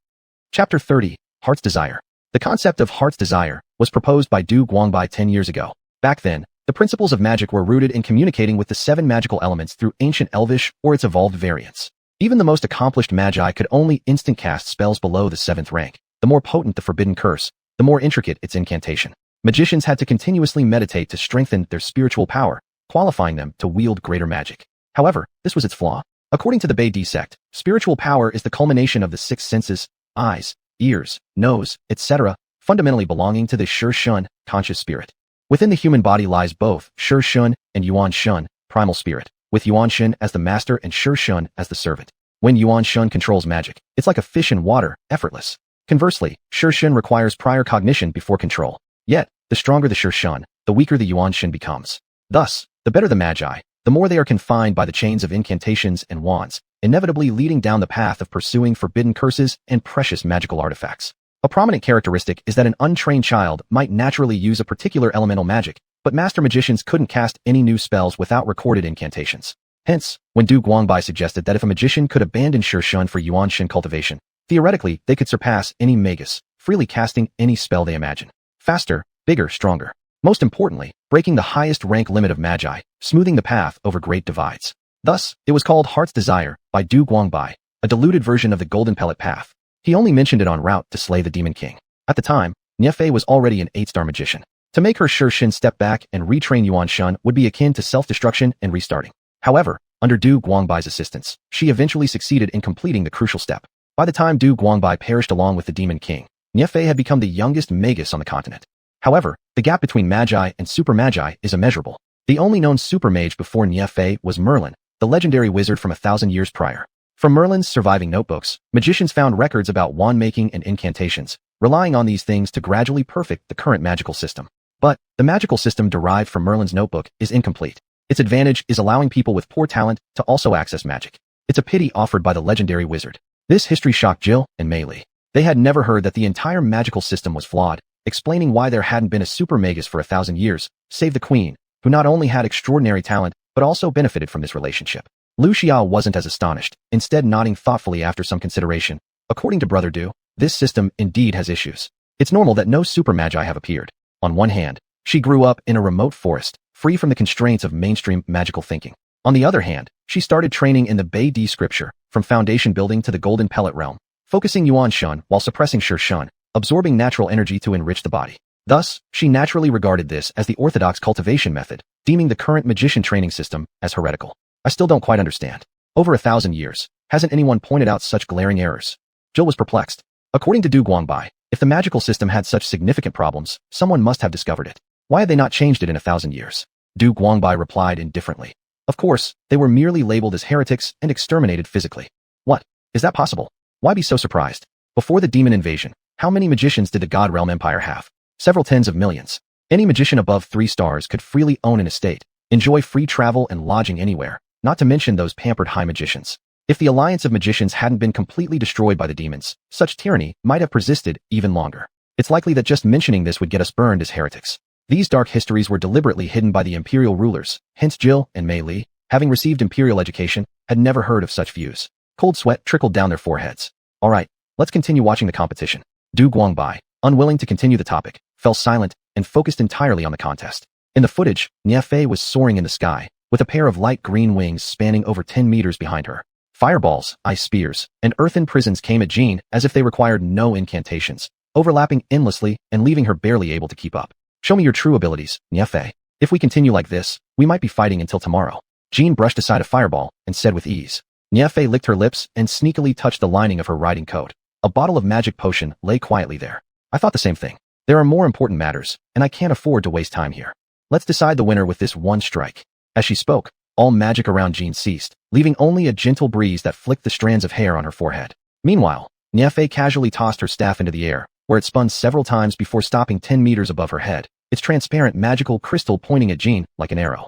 Chapter 30, Heart's Desire. The concept of heart's desire was proposed by Du Guangbai 10 years ago. Back then, the principles of magic were rooted in communicating with the 7 magical elements through ancient Elvish or its evolved variants. Even the most accomplished magi could only instant cast spells below the 7th rank. The more potent the forbidden curse, the more intricate its incantation. Magicians had to continuously meditate to strengthen their spiritual power, qualifying them to wield greater magic. However, this was its flaw. According to the Bei Sect, spiritual power is the culmination of the 6 senses, eyes, ears, nose, etc., fundamentally belonging to the Shi Shun, conscious spirit. Within the human body lies both Shi Shun and Yuan Shun, primal spirit, with Yuan Shun as the master and Shi Shun as the servant. When Yuan Shun controls magic, it's like a fish in water, effortless. Conversely, Shi Shun requires prior cognition before control. Yet, the stronger the Shi Shun, the weaker the Yuan Shun becomes. Thus, the better the magi, the more they are confined by the chains of incantations and wands, inevitably leading down the path of pursuing forbidden curses and precious magical artifacts. A prominent characteristic is that an untrained child might naturally use a particular elemental magic, but master magicians couldn't cast any new spells without recorded incantations. Hence, when Du Guangbai suggested that if a magician could abandon Shi Shun for Yuan Shun cultivation, theoretically, they could surpass any magus, freely casting any spell they imagine. Faster, bigger, stronger. Most importantly, breaking the highest rank limit of magi, smoothing the path over great divides. Thus, it was called Heart's Desire by Du Guangbai, a diluted version of the Golden Pellet Path. He only mentioned it en route to slay the Demon King. At the time, Niefei was already an 8-star magician. To make her Shi Shun step back and retrain Yuan Shun would be akin to self-destruction and restarting. However, under Du Guangbai's assistance, she eventually succeeded in completing the crucial step. By the time Du Guangbai perished along with the Demon King, Niefei had become the youngest magus on the continent. However, the gap between magi and super magi is immeasurable. The only known super mage before Niefei was Merlin, the legendary wizard from 1,000 years prior. From Merlin's surviving notebooks, magicians found records about wand making and incantations, relying on these things to gradually perfect the current magical system. But the magical system derived from Merlin's notebook is incomplete. Its advantage is allowing people with poor talent to also access magic. It's a pity offered by the legendary wizard. This history shocked Jill and Mei Li. They had never heard that the entire magical system was flawed, explaining why there hadn't been a super magus for 1,000 years, save the queen, who not only had extraordinary talent, but also benefited from this relationship. Lu Xia wasn't as astonished, instead nodding thoughtfully after some consideration. According to Brother Du, this system indeed has issues. It's normal that no super magi have appeared. On one hand, she grew up in a remote forest, free from the constraints of mainstream magical thinking. On the other hand, she started training in the Bei Di scripture, from foundation building to the Golden Pellet realm, focusing Yuan Shun while suppressing Shi Shun, absorbing natural energy to enrich the body. Thus, she naturally regarded this as the orthodox cultivation method, deeming the current magician training system as heretical. I still don't quite understand. Over 1,000 years, hasn't anyone pointed out such glaring errors? Jill was perplexed. According to Du Guangbai, if the magical system had such significant problems, someone must have discovered it. Why had they not changed it in 1,000 years? Du Guangbai replied indifferently. Of course, they were merely labeled as heretics and exterminated physically. What? Is that possible? Why be so surprised? Before the demon invasion, how many magicians did the God Realm Empire have? Several tens of millions. Any magician above 3 stars could freely own an estate, enjoy free travel and lodging anywhere, not to mention those pampered high magicians. If the alliance of magicians hadn't been completely destroyed by the demons, such tyranny might have persisted even longer. It's likely that just mentioning this would get us burned as heretics. These dark histories were deliberately hidden by the imperial rulers, hence Jill and Mei Li, having received imperial education, had never heard of such views. Cold sweat trickled down their foreheads. All right, let's continue watching the competition. Du Guangbai, unwilling to continue the topic, fell silent and focused entirely on the contest. In the footage, Niefei was soaring in the sky, with a pair of light green wings spanning over 10 meters behind her. Fireballs, ice spears, and earthen prisons came at Jean as if they required no incantations, overlapping endlessly and leaving her barely able to keep up. Show me your true abilities, Niefei. If we continue like this, we might be fighting until tomorrow. Jean brushed aside a fireball and said with ease. Niefei licked her lips and sneakily touched the lining of her riding coat. A bottle of magic potion lay quietly there. I thought the same thing. There are more important matters, and I can't afford to waste time here. Let's decide the winner with this one strike. As she spoke, all magic around Jean ceased, leaving only a gentle breeze that flicked the strands of hair on her forehead. Meanwhile, Niefei casually tossed her staff into the air, where it spun several times before stopping 10 meters above her head, its transparent magical crystal pointing at Jean like an arrow.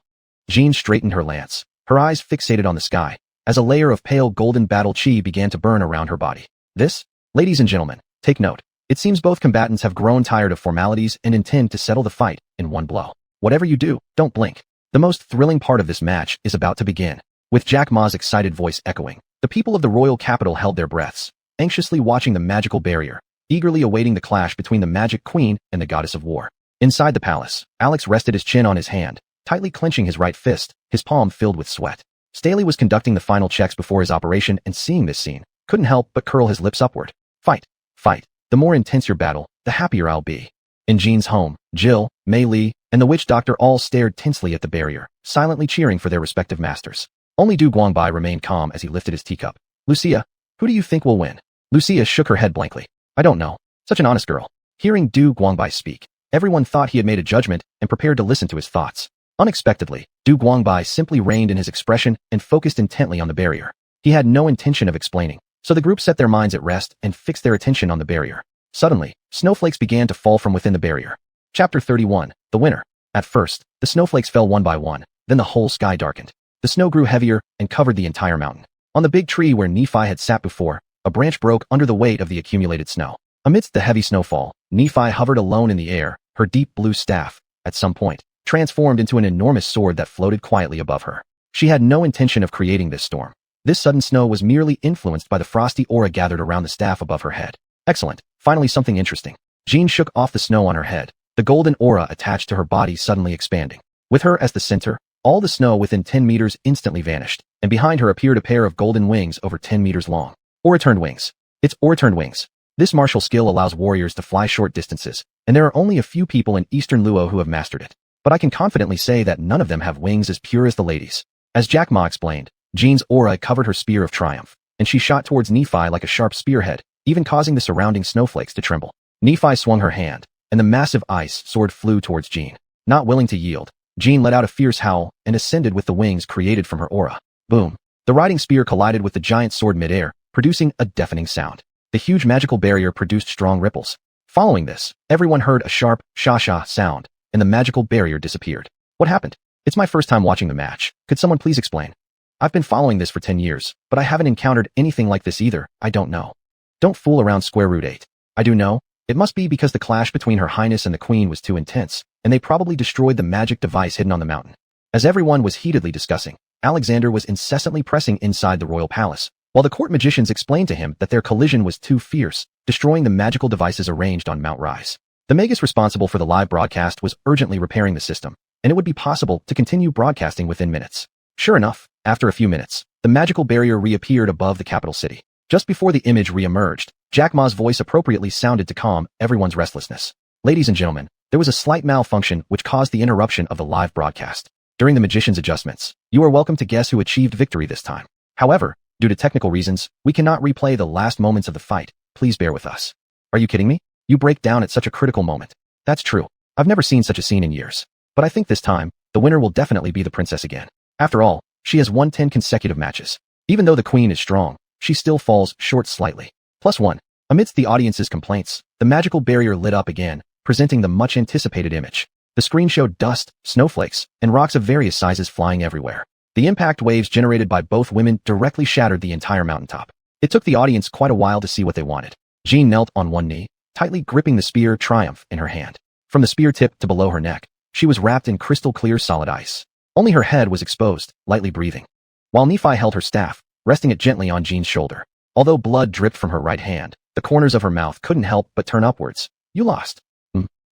Jean straightened her lance, her eyes fixated on the sky, as a layer of pale golden battle chi began to burn around her body. This, ladies and gentlemen, take note. It seems both combatants have grown tired of formalities and intend to settle the fight in one blow. Whatever you do, don't blink. The most thrilling part of this match is about to begin. With Jack Ma's excited voice echoing, the people of the royal capital held their breaths, anxiously watching the magical barrier, eagerly awaiting the clash between the magic queen and the goddess of war. Inside the palace, Alex rested his chin on his hand, tightly clenching his right fist, his palm filled with sweat. Staley was conducting the final checks before his operation and seeing this scene, couldn't help but curl his lips upward. Fight, fight. The more intense your battle, the happier I'll be. In Jean's home, Jill, Mei Li, and the witch doctor all stared tensely at the barrier, silently cheering for their respective masters. Only Du Guangbai remained calm as he lifted his teacup. Lucia, who do you think will win? Lucia shook her head blankly. I don't know. Such an honest girl. Hearing Du Guangbai speak, everyone thought he had made a judgment and prepared to listen to his thoughts. Unexpectedly, Du Guangbai simply reined in his expression and focused intently on the barrier. He had no intention of explaining, so the group set their minds at rest and fixed their attention on the barrier. Suddenly, snowflakes began to fall from within the barrier. Chapter 31, The Winner. At first, the snowflakes fell one by one, then the whole sky darkened. The snow grew heavier and covered the entire mountain. On the big tree where Nephi had sat before, a branch broke under the weight of the accumulated snow. Amidst the heavy snowfall, Nephi hovered alone in the air, her deep blue staff, at some point, transformed into an enormous sword that floated quietly above her. She had no intention of creating this storm. This sudden snow was merely influenced by the frosty aura gathered around the staff above her head. Excellent. Finally something interesting. Jean shook off the snow on her head, the golden aura attached to her body suddenly expanding. With her as the center, all the snow within 10 meters instantly vanished, and behind her appeared a pair of golden wings over 10 meters long. Aura-turned wings. It's aura-turned wings. This martial skill allows warriors to fly short distances, and there are only a few people in Eastern Luo who have mastered it. But I can confidently say that none of them have wings as pure as the ladies. As Jack Ma explained, Jean's aura covered her spear of triumph, and she shot towards Nephi like a sharp spearhead, even causing the surrounding snowflakes to tremble. Nephi swung her hand, and the massive ice sword flew towards Jean. Not willing to yield, Jean let out a fierce howl and ascended with the wings created from her aura. Boom! The riding spear collided with the giant sword midair, producing a deafening sound. The huge magical barrier produced strong ripples. Following this, everyone heard a sharp sha-sha sound, and the magical barrier disappeared. What happened? It's my first time watching the match. Could someone please explain? I've been following this for 10 years, but I haven't encountered anything like this either. I don't know. Don't fool around square root 8. I do know. It must be because the clash between Her Highness and the Queen was too intense, and they probably destroyed the magic device hidden on the mountain. As everyone was heatedly discussing, Alexander was incessantly pressing inside the royal palace, while the court magicians explained to him that their collision was too fierce, destroying the magical devices arranged on Mount Rise. The Magus responsible for the live broadcast was urgently repairing the system, and it would be possible to continue broadcasting within minutes. Sure enough, after a few minutes, the magical barrier reappeared above the capital city. Just before the image re-emerged, Jack Ma's voice appropriately sounded to calm everyone's restlessness. Ladies and gentlemen, there was a slight malfunction which caused the interruption of the live broadcast. During the magician's adjustments, you are welcome to guess who achieved victory this time. However, due to technical reasons, we cannot replay the last moments of the fight. Please bear with us. Are you kidding me? You break down at such a critical moment. That's true. I've never seen such a scene in years. But I think this time, the winner will definitely be the princess again. After all, she has won 10 consecutive matches. Even though the queen is strong, she still falls short slightly. +1. Amidst the audience's complaints, the magical barrier lit up again, presenting the much-anticipated image. The screen showed dust, snowflakes, and rocks of various sizes flying everywhere. The impact waves generated by both women directly shattered the entire mountaintop. It took the audience quite a while to see what they wanted. Jean knelt on one knee, tightly gripping the spear Triumph in her hand. From the spear tip to below her neck, She was wrapped in crystal-clear solid ice. Only her head was exposed, lightly breathing. While Nephi held her staff, resting it gently on Jean's shoulder. Although blood dripped from her right hand, the corners of her mouth couldn't help but turn upwards. You lost.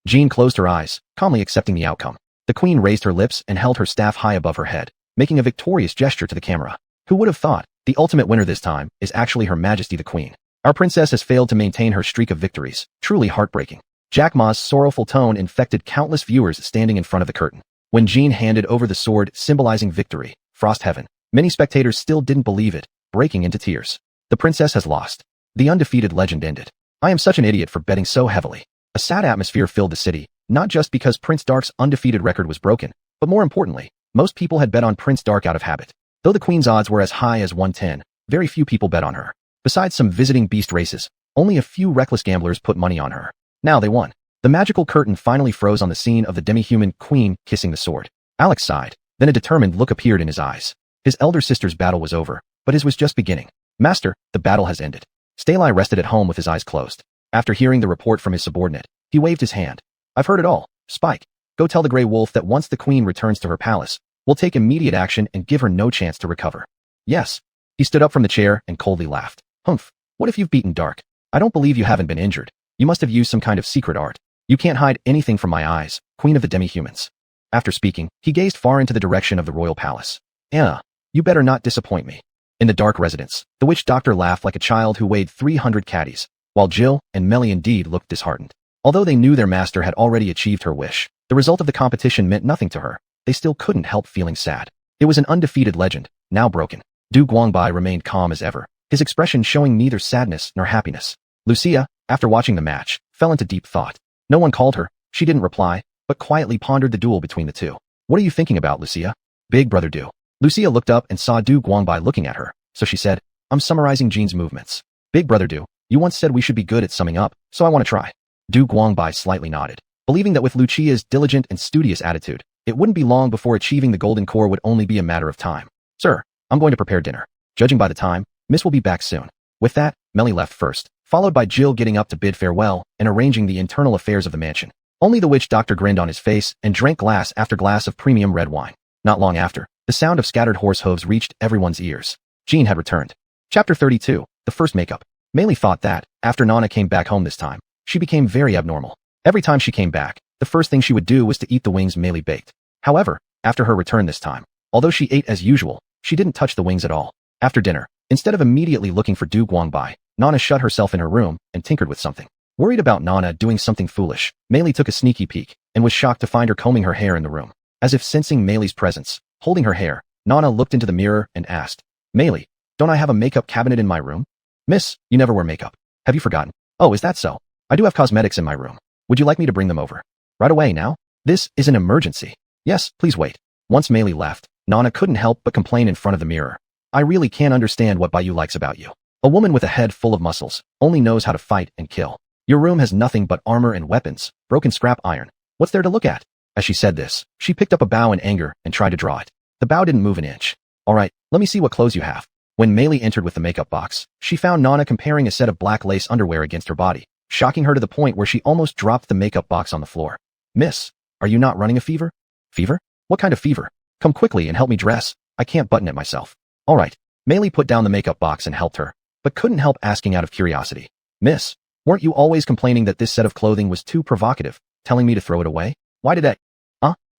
Jean closed her eyes, calmly accepting the outcome. The queen raised her lips and held her staff high above her head, making a victorious gesture to the camera. Who would have thought? The ultimate winner this time is actually Her Majesty the Queen. Our princess has failed to maintain her streak of victories. Truly heartbreaking. Jack Ma's sorrowful tone infected countless viewers standing in front of the curtain. When Jean handed over the sword symbolizing victory, Frost Heaven, many spectators still didn't believe it, breaking into tears. The princess has lost. The undefeated legend ended. I am such an idiot for betting so heavily. A sad atmosphere filled the city, not just because Prince Dark's undefeated record was broken, but more importantly, most people had bet on Prince Dark out of habit. Though the queen's odds were as high as 110, very few people bet on her. Besides some visiting beast races, only a few reckless gamblers put money on her. Now they won. The magical curtain finally froze on the scene of the demi-human queen kissing the sword. Alex sighed, then a determined look appeared in his eyes. His elder sister's battle was over, but his was just beginning. Master, the battle has ended. Staley rested at home with his eyes closed. After hearing the report from his subordinate, he waved his hand. I've heard it all. Spike, go tell the Grey Wolf that once the queen returns to her palace, we'll take immediate action and give her no chance to recover. Yes. He stood up from the chair and coldly laughed. Humph. What if you've beaten Dark? I don't believe you haven't been injured. You must have used some kind of secret art. You can't hide anything from my eyes, Queen of the Demi-Humans. After speaking, he gazed far into the direction of the royal palace. You better not disappoint me. In the dark residence, the witch doctor laughed like a child who weighed 300 caddies, while Jill and Melly indeed looked disheartened. Although they knew their master had already achieved her wish, the result of the competition meant nothing to her. They still couldn't help feeling sad. It was an undefeated legend, now broken. Du Guangbai remained calm as ever, his expression showing neither sadness nor happiness. Lucia, after watching the match, fell into deep thought. No one called her, she didn't reply, but quietly pondered the duel between the two. What are you thinking about, Lucia? Big brother Du. Lucia looked up and saw Du Guangbai looking at her, so she said, I'm summarizing Jean's movements. Big brother Du, you once said we should be good at summing up, so I want to try. Du Guangbai slightly nodded, believing that with Lucia's diligent and studious attitude, it wouldn't be long before achieving the golden core would only be a matter of time. Sir, I'm going to prepare dinner. Judging by the time, Miss will be back soon. With that, Melly left first, followed by Jill getting up to bid farewell and arranging the internal affairs of the mansion. Only the witch doctor grinned on his face and drank glass after glass of premium red wine. Not long after, the sound of scattered horse hooves reached everyone's ears. Jean had returned. Chapter 32, the first makeup. Meili thought that, after Nana came back home this time, she became very abnormal. Every time she came back, the first thing she would do was to eat the wings Meili baked. However, after her return this time, although she ate as usual, she didn't touch the wings at all. After dinner, instead of immediately looking for Du Guangbai, Nana shut herself in her room and tinkered with something. Worried about Nana doing something foolish, Meili took a sneaky peek and was shocked to find her combing her hair in the room. As if sensing Meili's presence, holding her hair, Nana looked into the mirror and asked, Meili, don't I have a makeup cabinet in my room? Miss, you never wear makeup. Have you forgotten? Oh, is that so? I do have cosmetics in my room. Would you like me to bring them over? Right away now? This is an emergency. Yes, please wait. Once Meili left, Nana couldn't help but complain in front of the mirror. I really can't understand what Bayu likes about you. A woman with a head full of muscles only knows how to fight and kill. Your room has nothing but armor and weapons, broken scrap iron. What's there to look at? As she said this, she picked up a bow in anger and tried to draw it. The bow didn't move an inch. All right, let me see what clothes you have. When Meili entered with the makeup box, she found Nana comparing a set of black lace underwear against her body, shocking her to the point where she almost dropped the makeup box on the floor. Miss, are you not running a fever? Fever? What kind of fever? Come quickly and help me dress. I can't button it myself. All right. Meili put down the makeup box and helped her, but couldn't help asking out of curiosity. Miss, weren't you always complaining that this set of clothing was too provocative, telling me to throw it away? Why did I...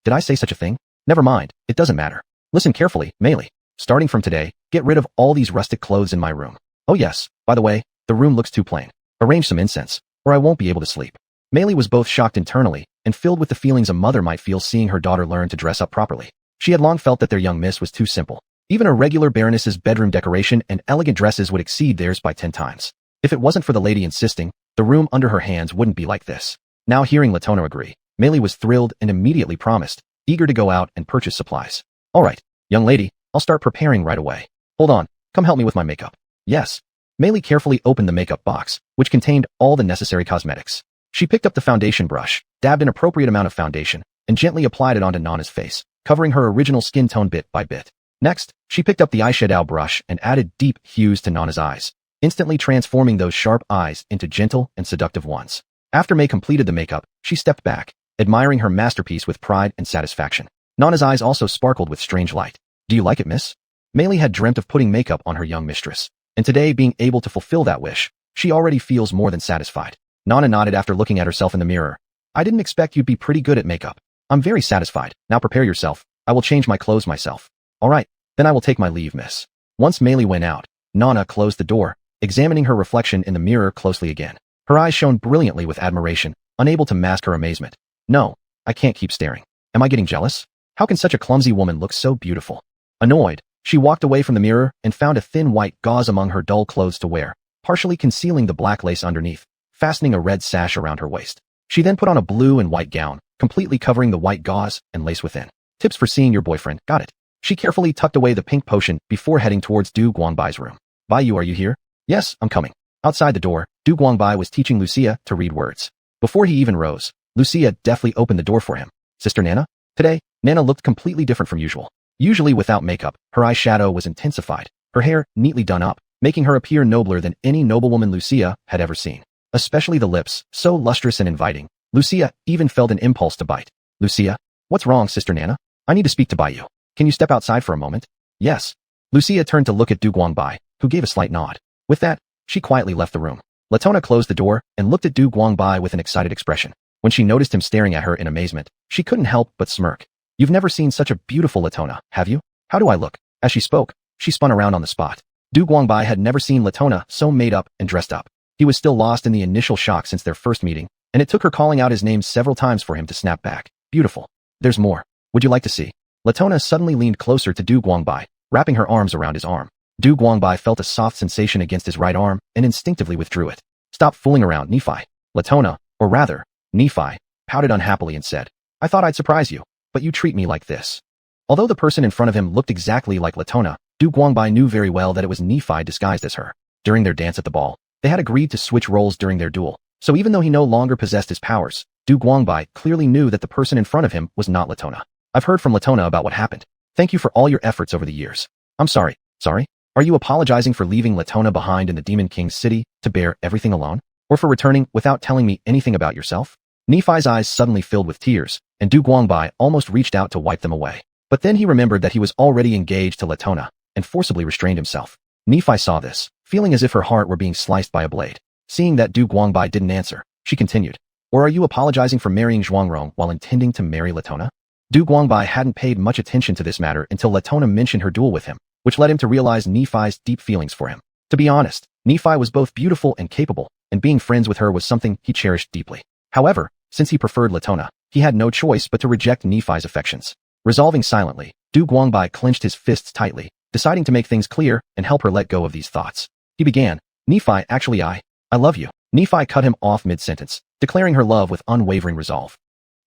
Did I say such a thing? Never mind, it doesn't matter. Listen carefully, Meili. Starting from today, get rid of all these rustic clothes in my room. Oh yes, by the way, the room looks too plain. Arrange some incense, or I won't be able to sleep. Meili was both shocked internally and filled with the feelings a mother might feel seeing her daughter learn to dress up properly. She had long felt that their young miss was too simple. Even a regular baroness's bedroom decoration and elegant dresses would exceed theirs by 10 times. If it wasn't for the lady insisting, the room under her hands wouldn't be like this. Now hearing Latona agree, Meili was thrilled and immediately promised, eager to go out and purchase supplies. All right, young lady, I'll start preparing right away. Hold on, come help me with my makeup. Yes. Meili carefully opened the makeup box, which contained all the necessary cosmetics. She picked up the foundation brush, dabbed an appropriate amount of foundation, and gently applied it onto Nana's face, covering her original skin tone bit by bit. Next, she picked up the eyeshadow brush and added deep hues to Nana's eyes, instantly transforming those sharp eyes into gentle and seductive ones. After May completed the makeup, she stepped back, admiring her masterpiece with pride and satisfaction. Nana's eyes also sparkled with strange light. Do you like it, miss? Mei Li had dreamt of putting makeup on her young mistress, and today being able to fulfill that wish, she already feels more than satisfied. Nana nodded after looking at herself in the mirror. I didn't expect you'd be pretty good at makeup. I'm very satisfied. Now prepare yourself. I will change my clothes myself. All right, then I will take my leave, miss. Once Mei Li went out, Nana closed the door, examining her reflection in the mirror closely again. Her eyes shone brilliantly with admiration, unable to mask her amazement. No, I can't keep staring. Am I getting jealous? How can such a clumsy woman look so beautiful? Annoyed, she walked away from the mirror and found a thin white gauze among her dull clothes to wear, partially concealing the black lace underneath, fastening a red sash around her waist. She then put on a blue and white gown, completely covering the white gauze and lace within. Tips for seeing your boyfriend, got it. She carefully tucked away the pink potion before heading towards Du Guangbai's room. Baiyu, are you here? Yes, I'm coming. Outside the door, Du Guangbai was teaching Lucia to read words. Before he even rose, Lucia deftly opened the door for him. Sister Nana? Today, Nana looked completely different from usual. Usually without makeup, her eyeshadow was intensified, her hair neatly done up, making her appear nobler than any noblewoman Lucia had ever seen. Especially the lips, so lustrous and inviting. Lucia even felt an impulse to bite. Lucia? What's wrong, Sister Nana? I need to speak to Baiyu. Can you step outside for a moment? Yes. Lucia turned to look at Du Guangbai, who gave a slight nod. With that, she quietly left the room. Latona closed the door and looked at Du Guangbai with an excited expression. When she noticed him staring at her in amazement, she couldn't help but smirk. You've never seen such a beautiful Latona, have you? How do I look? As she spoke, she spun around on the spot. Du Guangbai had never seen Latona so made up and dressed up. He was still lost in the initial shock since their first meeting, and it took her calling out his name several times for him to snap back. Beautiful. There's more. Would you like to see? Latona suddenly leaned closer to Du Guangbai, wrapping her arms around his arm. Du Guangbai felt a soft sensation against his right arm and instinctively withdrew it. Stop fooling around, Nephi. Latona, or rather, Nephi, pouted unhappily and said, I thought I'd surprise you, but you treat me like this. Although the person in front of him looked exactly like Latona, Du Guangbai knew very well that it was Nephi disguised as her. During their dance at the ball, they had agreed to switch roles during their duel, so even though he no longer possessed his powers, Du Guangbai clearly knew that the person in front of him was not Latona. I've heard from Latona about what happened. Thank you for all your efforts over the years. I'm sorry. Sorry? Are you apologizing for leaving Latona behind in the Demon King's city to bear everything alone? Or for returning without telling me anything about yourself? Nephi's eyes suddenly filled with tears, and Du Guangbai almost reached out to wipe them away. But then he remembered that he was already engaged to Latona, and forcibly restrained himself. Nephi saw this, feeling as if her heart were being sliced by a blade. Seeing that Du Guangbai didn't answer, she continued. Or are you apologizing for marrying Zhuangrong while intending to marry Latona? Du Guangbai hadn't paid much attention to this matter until Latona mentioned her duel with him, which led him to realize Nephi's deep feelings for him. To be honest, Nephi was both beautiful and capable, and being friends with her was something he cherished deeply. However, since he preferred Latona, he had no choice but to reject Nephi's affections. Resolving silently, Du Guangbai clenched his fists tightly, deciding to make things clear and help her let go of these thoughts. He began, Nephi, actually I love you. Nephi cut him off mid-sentence, declaring her love with unwavering resolve.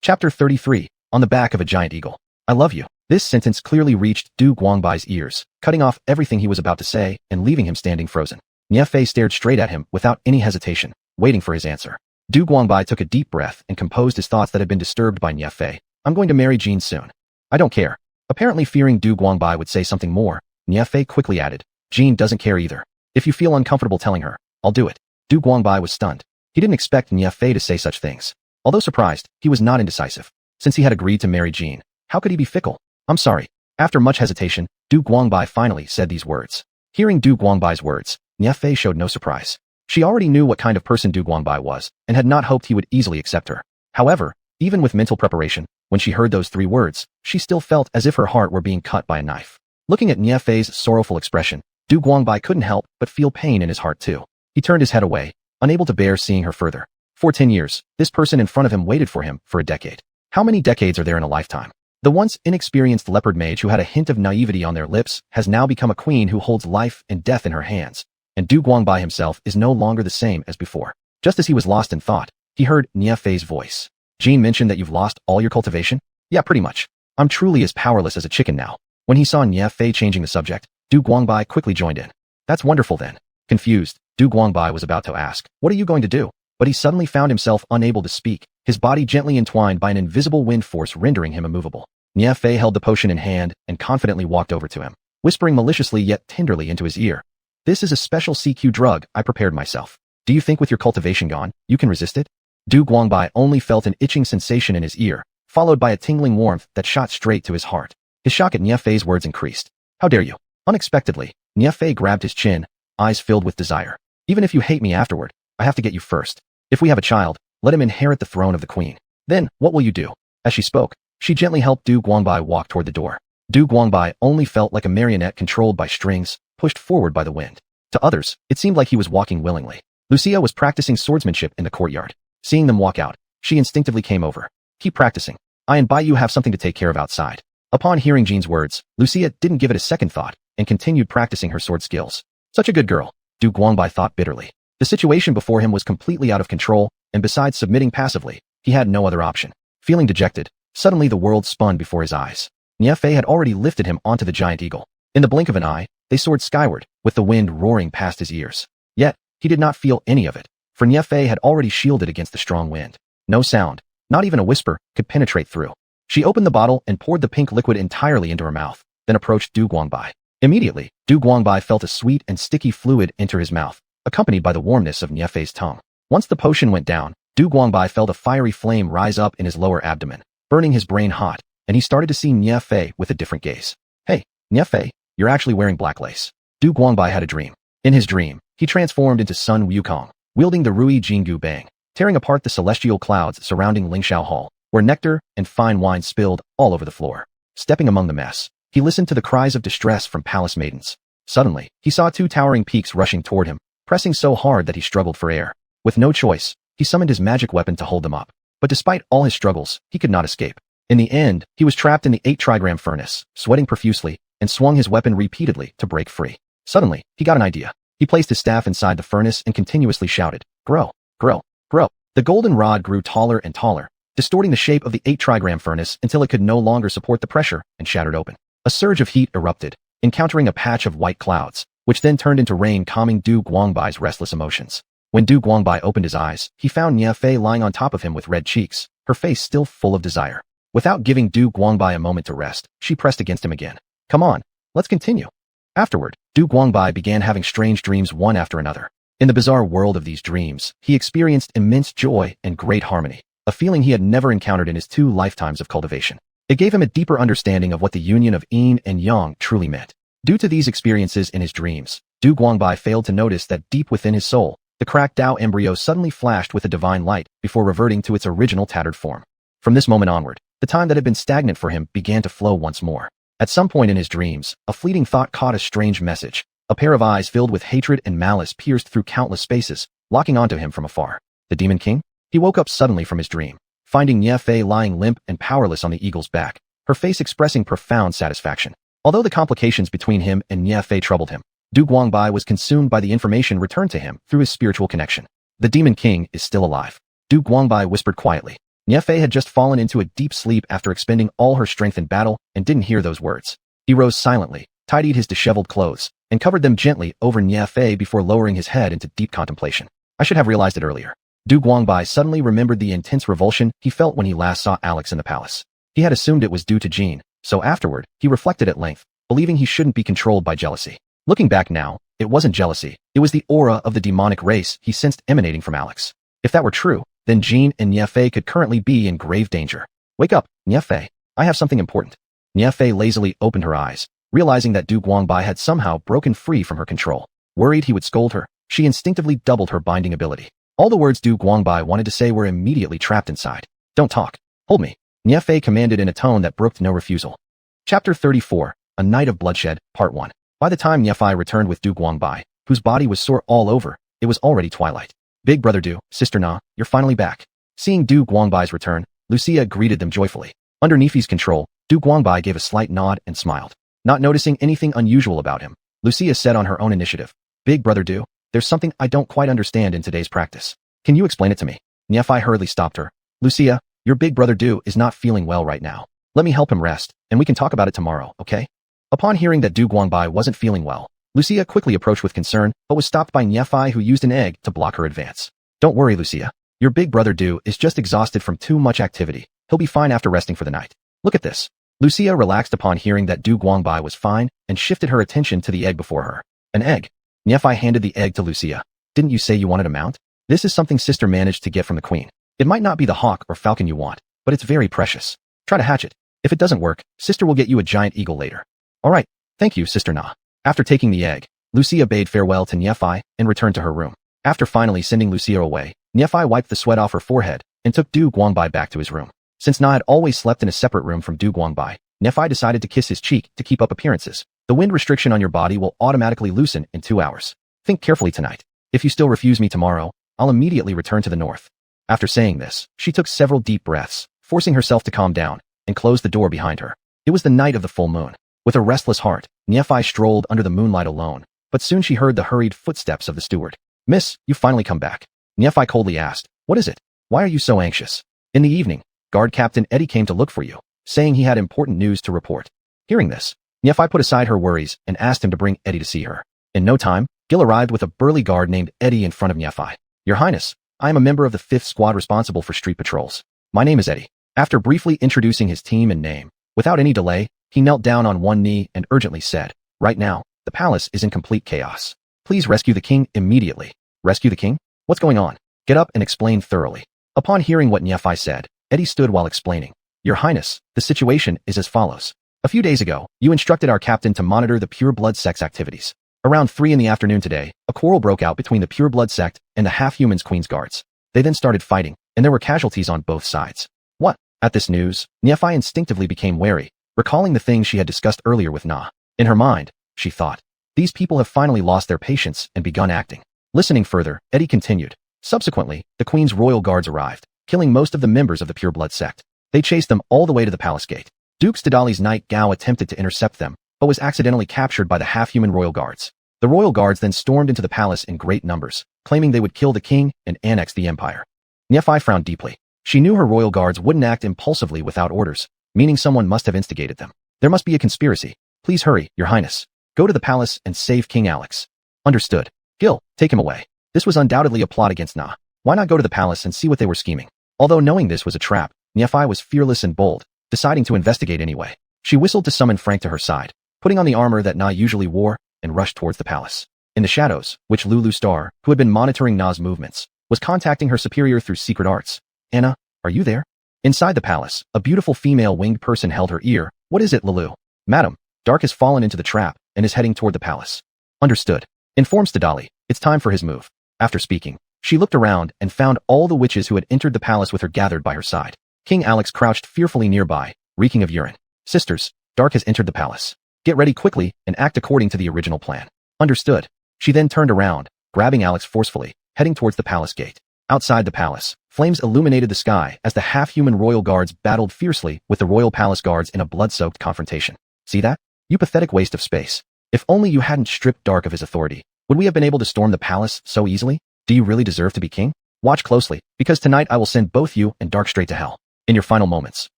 Chapter 33, On the Back of a Giant Eagle. I love you. This sentence clearly reached Du Guangbai's ears, cutting off everything he was about to say and leaving him standing frozen. Niefei stared straight at him without any hesitation, waiting for his answer. Du Guangbai took a deep breath and composed his thoughts that had been disturbed by Niefei. I'm going to marry Jean soon. I don't care. Apparently fearing Du Guangbai would say something more, Niefei quickly added, Jean doesn't care either. If you feel uncomfortable telling her, I'll do it. Du Guangbai was stunned. He didn't expect Niefei to say such things. Although surprised, he was not indecisive. Since he had agreed to marry Jean, how could he be fickle? I'm sorry. After much hesitation, Du Guangbai finally said these words. Hearing Du Guangbai's words, Niefei showed no surprise. She already knew what kind of person Du Guangbai was, and had not hoped he would easily accept her. However, even with mental preparation, when she heard those 3 words, she still felt as if her heart were being cut by a knife. Looking at Niefei's sorrowful expression, Du Guangbai couldn't help but feel pain in his heart too. He turned his head away, unable to bear seeing her further. For 10 years, this person in front of him waited for him for a decade. How many decades are there in a lifetime? The once inexperienced leopard mage who had a hint of naivety on their lips has now become a queen who holds life and death in her hands. And Du Guangbai himself is no longer the same as before. Just as he was lost in thought, he heard Niefei's voice. Jean mentioned that you've lost all your cultivation? Yeah, pretty much. I'm truly as powerless as a chicken now. When he saw Niefei changing the subject, Du Guangbai quickly joined in. That's wonderful then. Confused, Du Guangbai was about to ask, what are you going to do? But he suddenly found himself unable to speak, his body gently entwined by an invisible wind force rendering him immovable. Niefei held the potion in hand and confidently walked over to him, whispering maliciously yet tenderly into his ear. This is a special CQ drug I prepared myself. Do you think with your cultivation gone, you can resist it? Du Guangbai only felt an itching sensation in his ear, followed by a tingling warmth that shot straight to his heart. His shock at Nie Fei's words increased. How dare you? Unexpectedly, Nie Fei grabbed his chin, eyes filled with desire. Even if you hate me afterward, I have to get you first. If we have a child, let him inherit the throne of the queen. Then, what will you do? As she spoke, she gently helped Du Guangbai walk toward the door. Du Guangbai only felt like a marionette controlled by strings, pushed forward by the wind. To others, it seemed like he was walking willingly. Lucia was practicing swordsmanship in the courtyard. Seeing them walk out, she instinctively came over. Keep practicing. I and Bai Yu have something to take care of outside. Upon hearing Jean's words, Lucia didn't give it a second thought and continued practicing her sword skills. Such a good girl, Du Guangbai thought bitterly. The situation before him was completely out of control, and besides submitting passively, he had no other option. Feeling dejected, suddenly the world spun before his eyes. Nie Fei had already lifted him onto the giant eagle. In the blink of an eye, they soared skyward, with the wind roaring past his ears. Yet, he did not feel any of it, for Nie Fei had already shielded against the strong wind. No sound, not even a whisper, could penetrate through. She opened the bottle and poured the pink liquid entirely into her mouth, then approached Du Guangbai. Immediately, Du Guangbai felt a sweet and sticky fluid enter his mouth, accompanied by the warmness of Nie Fei's tongue. Once the potion went down, Du Guangbai felt a fiery flame rise up in his lower abdomen, burning his brain hot, and he started to see Nie Fei with a different gaze. Hey, Nie Fei, you're actually wearing black lace. Du Guangbai had a dream. In his dream, he transformed into Sun Wukong, wielding the Rui Jingu Bang, tearing apart the celestial clouds surrounding Lingxiao Hall, where nectar and fine wine spilled all over the floor. Stepping among the mess, he listened to the cries of distress from palace maidens. Suddenly, he saw two towering peaks rushing toward him, pressing so hard that he struggled for air. With no choice, he summoned his magic weapon to hold them up. But despite all his struggles, he could not escape. In the end, he was trapped in the 8-trigram furnace, sweating profusely, and swung his weapon repeatedly to break free. Suddenly, he got an idea. He placed his staff inside the furnace and continuously shouted, "Grow, grow, grow." The golden rod grew taller and taller, distorting the shape of the 8-trigram furnace until it could no longer support the pressure and shattered open. A surge of heat erupted, encountering a patch of white clouds, which then turned into rain, calming Du Guangbai's restless emotions. When Du Guangbai opened his eyes, he found Nie Fei lying on top of him with red cheeks, her face still full of desire. Without giving Du Guangbai a moment to rest, she pressed against him again. "Come on, let's continue." Afterward, Du Guangbai began having strange dreams one after another. In the bizarre world of these dreams, he experienced immense joy and great harmony, a feeling he had never encountered in his 2 lifetimes of cultivation. It gave him a deeper understanding of what the union of yin and yang truly meant. Due to these experiences in his dreams, Du Guangbai failed to notice that deep within his soul, the cracked Tao embryo suddenly flashed with a divine light before reverting to its original tattered form. From this moment onward, the time that had been stagnant for him began to flow once more. At some point in his dreams, a fleeting thought caught a strange message. A pair of eyes filled with hatred and malice pierced through countless spaces, locking onto him from afar. The Demon King? He woke up suddenly from his dream, finding Nie Fei lying limp and powerless on the eagle's back, her face expressing profound satisfaction. Although the complications between him and Nie Fei troubled him, Du Guangbai was consumed by the information returned to him through his spiritual connection. The Demon King is still alive. Du Guangbai whispered quietly. Nie Fei had just fallen into a deep sleep after expending all her strength in battle and didn't hear those words. He rose silently, tidied his disheveled clothes, and covered them gently over Nie Fei before lowering his head into deep contemplation. I should have realized it earlier. Du Guangbai suddenly remembered the intense revulsion he felt when he last saw Alex in the palace. He had assumed it was due to Jean, so afterward, he reflected at length, believing he shouldn't be controlled by jealousy. Looking back now, it wasn't jealousy, it was the aura of the demonic race he sensed emanating from Alex. If that were true, then Jean and Nie Fei could currently be in grave danger. Wake up, Nie Fei. I have something important. Nie Fei lazily opened her eyes, realizing that Du Guangbai had somehow broken free from her control. Worried he would scold her, she instinctively doubled her binding ability. All the words Du Guangbai wanted to say were immediately trapped inside. Don't talk. Hold me. Nie Fei commanded in a tone that brooked no refusal. Chapter 34, A Night of Bloodshed, Part 1. By the time Nie Fei returned with Du Guangbai, whose body was sore all over, it was already twilight. Big brother Du, sister Na, you're finally back. Seeing Du Guangbai's return, Lucia greeted them joyfully. Under Nifi's control, Du Guangbai gave a slight nod and smiled. Not noticing anything unusual about him, Lucia said on her own initiative, "Big brother Du, there's something I don't quite understand in today's practice. Can you explain it to me?" Nie Fei hurriedly stopped her. "Lucia, your big brother Du is not feeling well right now. Let me help him rest, and we can talk about it tomorrow, okay?" Upon hearing that Du Guangbai wasn't feeling well, Lucia quickly approached with concern, but was stopped by Nie Fei, who used an egg to block her advance. "Don't worry, Lucia. Your big brother Du is just exhausted from too much activity. He'll be fine after resting for the night. Look at this." Lucia relaxed upon hearing that Du Guangbai was fine and shifted her attention to the egg before her. An egg. Nie Fei handed the egg to Lucia. "Didn't you say you wanted a mount? This is something sister managed to get from the queen. It might not be the hawk or falcon you want, but it's very precious. Try to hatch it. If it doesn't work, sister will get you a giant eagle later. All right, thank you, Sister Na. After taking the egg, Lucia bade farewell to Nephi and returned to her room. After finally sending Lucia away, Nephi wiped the sweat off her forehead and took Du Guangbai back to his room. Since Na had always slept in a separate room from Du Guangbai, Nephi decided to kiss his cheek to keep up appearances. The wind restriction on your body will automatically loosen in 2 hours. Think carefully tonight. If you still refuse me tomorrow, I'll immediately return to the north. After saying this, she took several deep breaths, forcing herself to calm down, and closed the door behind her. It was the night of the full moon. With a restless heart, Nephi strolled under the moonlight alone, but soon she heard the hurried footsteps of the steward. Miss, you've finally come back. Nephi coldly asked, what is it? Why are you so anxious? In the evening, guard captain Eddie came to look for you, saying he had important news to report. Hearing this, Nephi put aside her worries and asked him to bring Eddie to see her. In no time, Gil arrived with a burly guard named Eddie in front of Nephi. Your Highness, I am a member of the 5th Squad responsible for street patrols. My name is Eddie. After briefly introducing his team and name, without any delay, he knelt down on one knee and urgently said, right now, the palace is in complete chaos. Please rescue the king immediately. Rescue the king? What's going on? Get up and explain thoroughly. Upon hearing what Nephi said, Eddie stood while explaining. Your Highness, the situation is as follows. A few days ago, you instructed our captain to monitor the Pure Blood Sect's activities. Around 3 in the afternoon today, a quarrel broke out between the Pure Blood Sect and the half-humans Queen's Guards. They then started fighting, and there were casualties on both sides. What? At this news, Nephi instinctively became wary, recalling the things she had discussed earlier with Na. In her mind, she thought, these people have finally lost their patience and begun acting. Listening further, Eddie continued. Subsequently, the Queen's royal guards arrived, killing most of the members of the Pure Blood Sect. They chased them all the way to the palace gate. Duke Stadali's knight Gao attempted to intercept them, but was accidentally captured by the half-human royal guards. The royal guards then stormed into the palace in great numbers, claiming they would kill the king and annex the empire. Nephi frowned deeply. She knew her royal guards wouldn't act impulsively without orders, meaning someone must have instigated them. There must be a conspiracy. Please hurry, Your Highness. Go to the palace and save King Alex. Understood. Gil, take him away. This was undoubtedly a plot against Na. Why not go to the palace and see what they were scheming? Although knowing this was a trap, Nephi was fearless and bold, deciding to investigate anyway. She whistled to summon Frank to her side, putting on the armor that Na usually wore, and rushed towards the palace. In the shadows, which Lulu Star, who had been monitoring Na's movements, was contacting her superior through secret arts. Anna, are you there? Inside the palace, a beautiful female winged person held her ear. What is it, Lulu? Madam, Dark has fallen into the trap and is heading toward the palace. Understood. Inform Stadali, it's time for his move. After speaking, she looked around and found all the witches who had entered the palace with her gathered by her side. King Alex crouched fearfully nearby, reeking of urine. Sisters, Dark has entered the palace. Get ready quickly and act according to the original plan. Understood. She then turned around, grabbing Alex forcefully, heading towards the palace gate. Outside the palace, flames illuminated the sky as the half-human royal guards battled fiercely with the royal palace guards in a blood-soaked confrontation. See that? You pathetic waste of space. If only you hadn't stripped Dark of his authority, would we have been able to storm the palace so easily? Do you really deserve to be king? Watch closely, because tonight I will send both you and Dark straight to hell. In your final moments,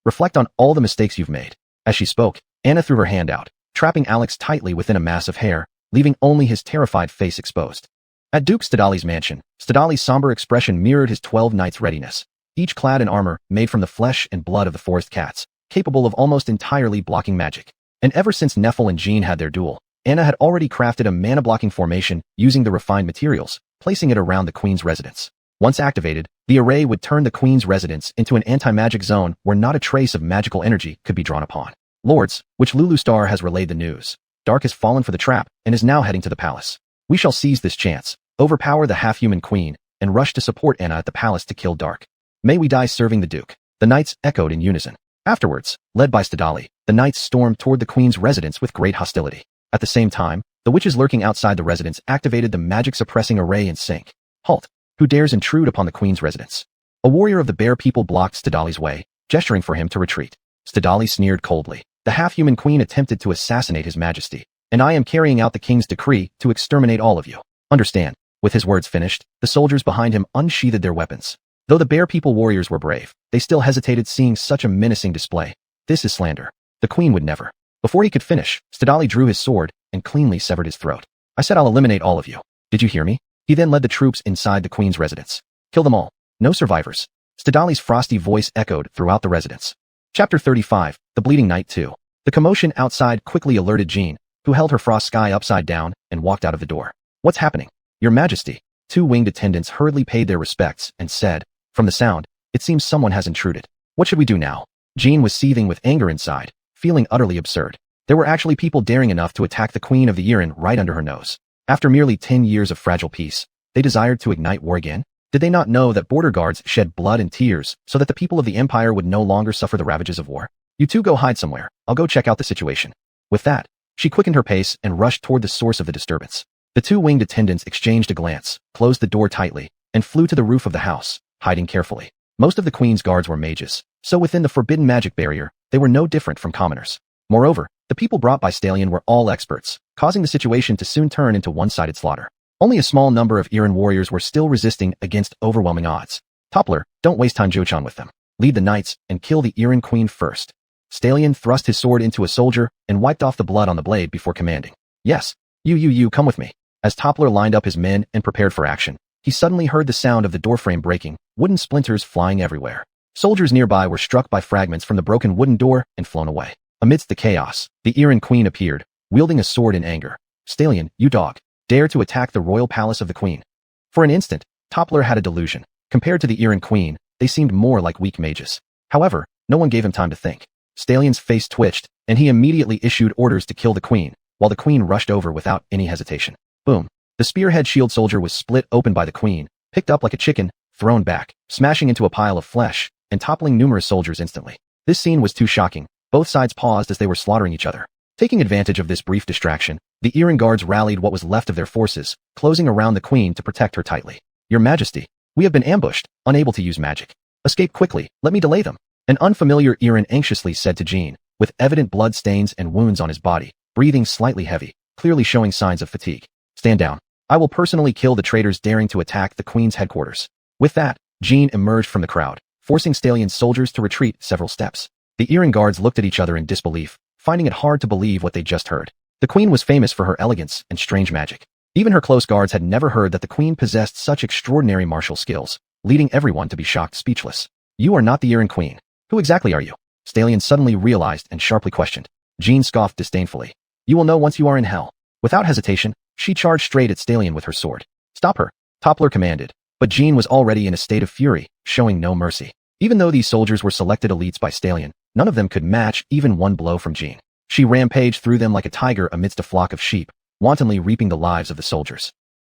reflect on all the mistakes you've made. As she spoke, Anna threw her hand out, trapping Alex tightly within a mass of hair, leaving only his terrified face exposed. At Duke Stadali's mansion, Stadali's somber expression mirrored his 12 knights' readiness, each clad in armor made from the flesh and blood of the forest cats, capable of almost entirely blocking magic. And ever since Nephil and Jean had their duel, Anna had already crafted a mana-blocking formation using the refined materials, placing it around the Queen's residence. Once activated, the array would turn the Queen's residence into an anti-magic zone where not a trace of magical energy could be drawn upon. Lords, which Lulu Star has relayed the news. Dark has fallen for the trap and is now heading to the palace. We shall seize this chance, overpower the half-human queen, and rush to support Anna at the palace to kill Dark. May we die serving the Duke. The knights echoed in unison. Afterwards, led by Stadali, the knights stormed toward the Queen's residence with great hostility. At the same time, the witches lurking outside the residence activated the magic-suppressing array in sync. Halt! Who dares intrude upon the Queen's residence? A warrior of the Bear people blocked Stadali's way, gesturing for him to retreat. Stadali sneered coldly. The half-human queen attempted to assassinate his majesty, and I am carrying out the king's decree to exterminate all of you. Understand? With his words finished, the soldiers behind him unsheathed their weapons. Though the Bear people warriors were brave, they still hesitated seeing such a menacing display. This is slander. The queen would never. Before he could finish, Stadali drew his sword and cleanly severed his throat. I said I'll eliminate all of you. Did you hear me? He then led the troops inside the Queen's residence. Kill them all. No survivors. Stadali's frosty voice echoed throughout the residence. Chapter 35, The Bleeding Night 2. The commotion outside quickly alerted Jean, who held her frost sky upside down and walked out of the door. What's happening? Your Majesty. Two winged attendants hurriedly paid their respects and said, from the sound, It seems someone has intruded. What should we do now? Jean was seething with anger inside, feeling utterly absurd. There were actually people daring enough to attack the Queen of the Yiren right under her nose. After merely 10 years of fragile peace, they desired to ignite war again? Did they not know that border guards shed blood and tears so that the people of the Empire would no longer suffer the ravages of war? You two go hide somewhere. I'll go check out the situation. With that, she quickened her pace and rushed toward the source of the disturbance. The two winged attendants exchanged a glance, closed the door tightly, and flew to the roof of the house, hiding carefully. Most of the Queen's guards were mages, so within the forbidden magic barrier, they were no different from commoners. Moreover, the people brought by Stallion were all experts, causing the situation to soon turn into one-sided slaughter. Only a small number of Yiren warriors were still resisting against overwhelming odds. Toppler, don't waste time Jochan with them. Lead the knights and kill the Yiren queen first. Stallion thrust his sword into a soldier and wiped off the blood on the blade before commanding. Yes, you come with me. As Toppler lined up his men and prepared for action, he suddenly heard the sound of the doorframe breaking, wooden splinters flying everywhere. Soldiers nearby were struck by fragments from the broken wooden door and flown away. Amidst the chaos, the Yiren queen appeared, wielding a sword in anger. Stallion, you dog, dare to attack the royal palace of the queen. For an instant, Toppler had a delusion. Compared to the Yiren queen, they seemed more like weak mages. However, no one gave him time to think. Stallion's face twitched, and he immediately issued orders to kill the queen, while the queen rushed over without any hesitation. Boom. The spearhead shield soldier was split open by the queen, picked up like a chicken, thrown back, smashing into a pile of flesh, and toppling numerous soldiers instantly. This scene was too shocking. Both sides paused as they were slaughtering each other. Taking advantage of this brief distraction, the Yiren guards rallied what was left of their forces, closing around the queen to protect her tightly. Your Majesty, we have been ambushed, unable to use magic. Escape quickly, let me delay them. An unfamiliar Yiren anxiously said to Jean, with evident blood stains and wounds on his body, breathing slightly heavy, clearly showing signs of fatigue. Stand down. I will personally kill the traitors daring to attack the queen's headquarters. With that, Jean emerged from the crowd, forcing Stallion's soldiers to retreat several steps. The Yiren guards looked at each other in disbelief, finding it hard to believe what they just heard. The queen was famous for her elegance and strange magic. Even her close guards had never heard that the queen possessed such extraordinary martial skills, leading everyone to be shocked speechless. You are not the Yiren queen. Who exactly are you? Stallion suddenly realized and sharply questioned. Jean scoffed disdainfully. You will know once you are in hell. Without hesitation, she charged straight at Stallion with her sword. Stop her, Toppler commanded, but Jean was already in a state of fury, showing no mercy. Even though these soldiers were selected elites by Stallion, none of them could match even one blow from Jean. She rampaged through them like a tiger amidst a flock of sheep, wantonly reaping the lives of the soldiers.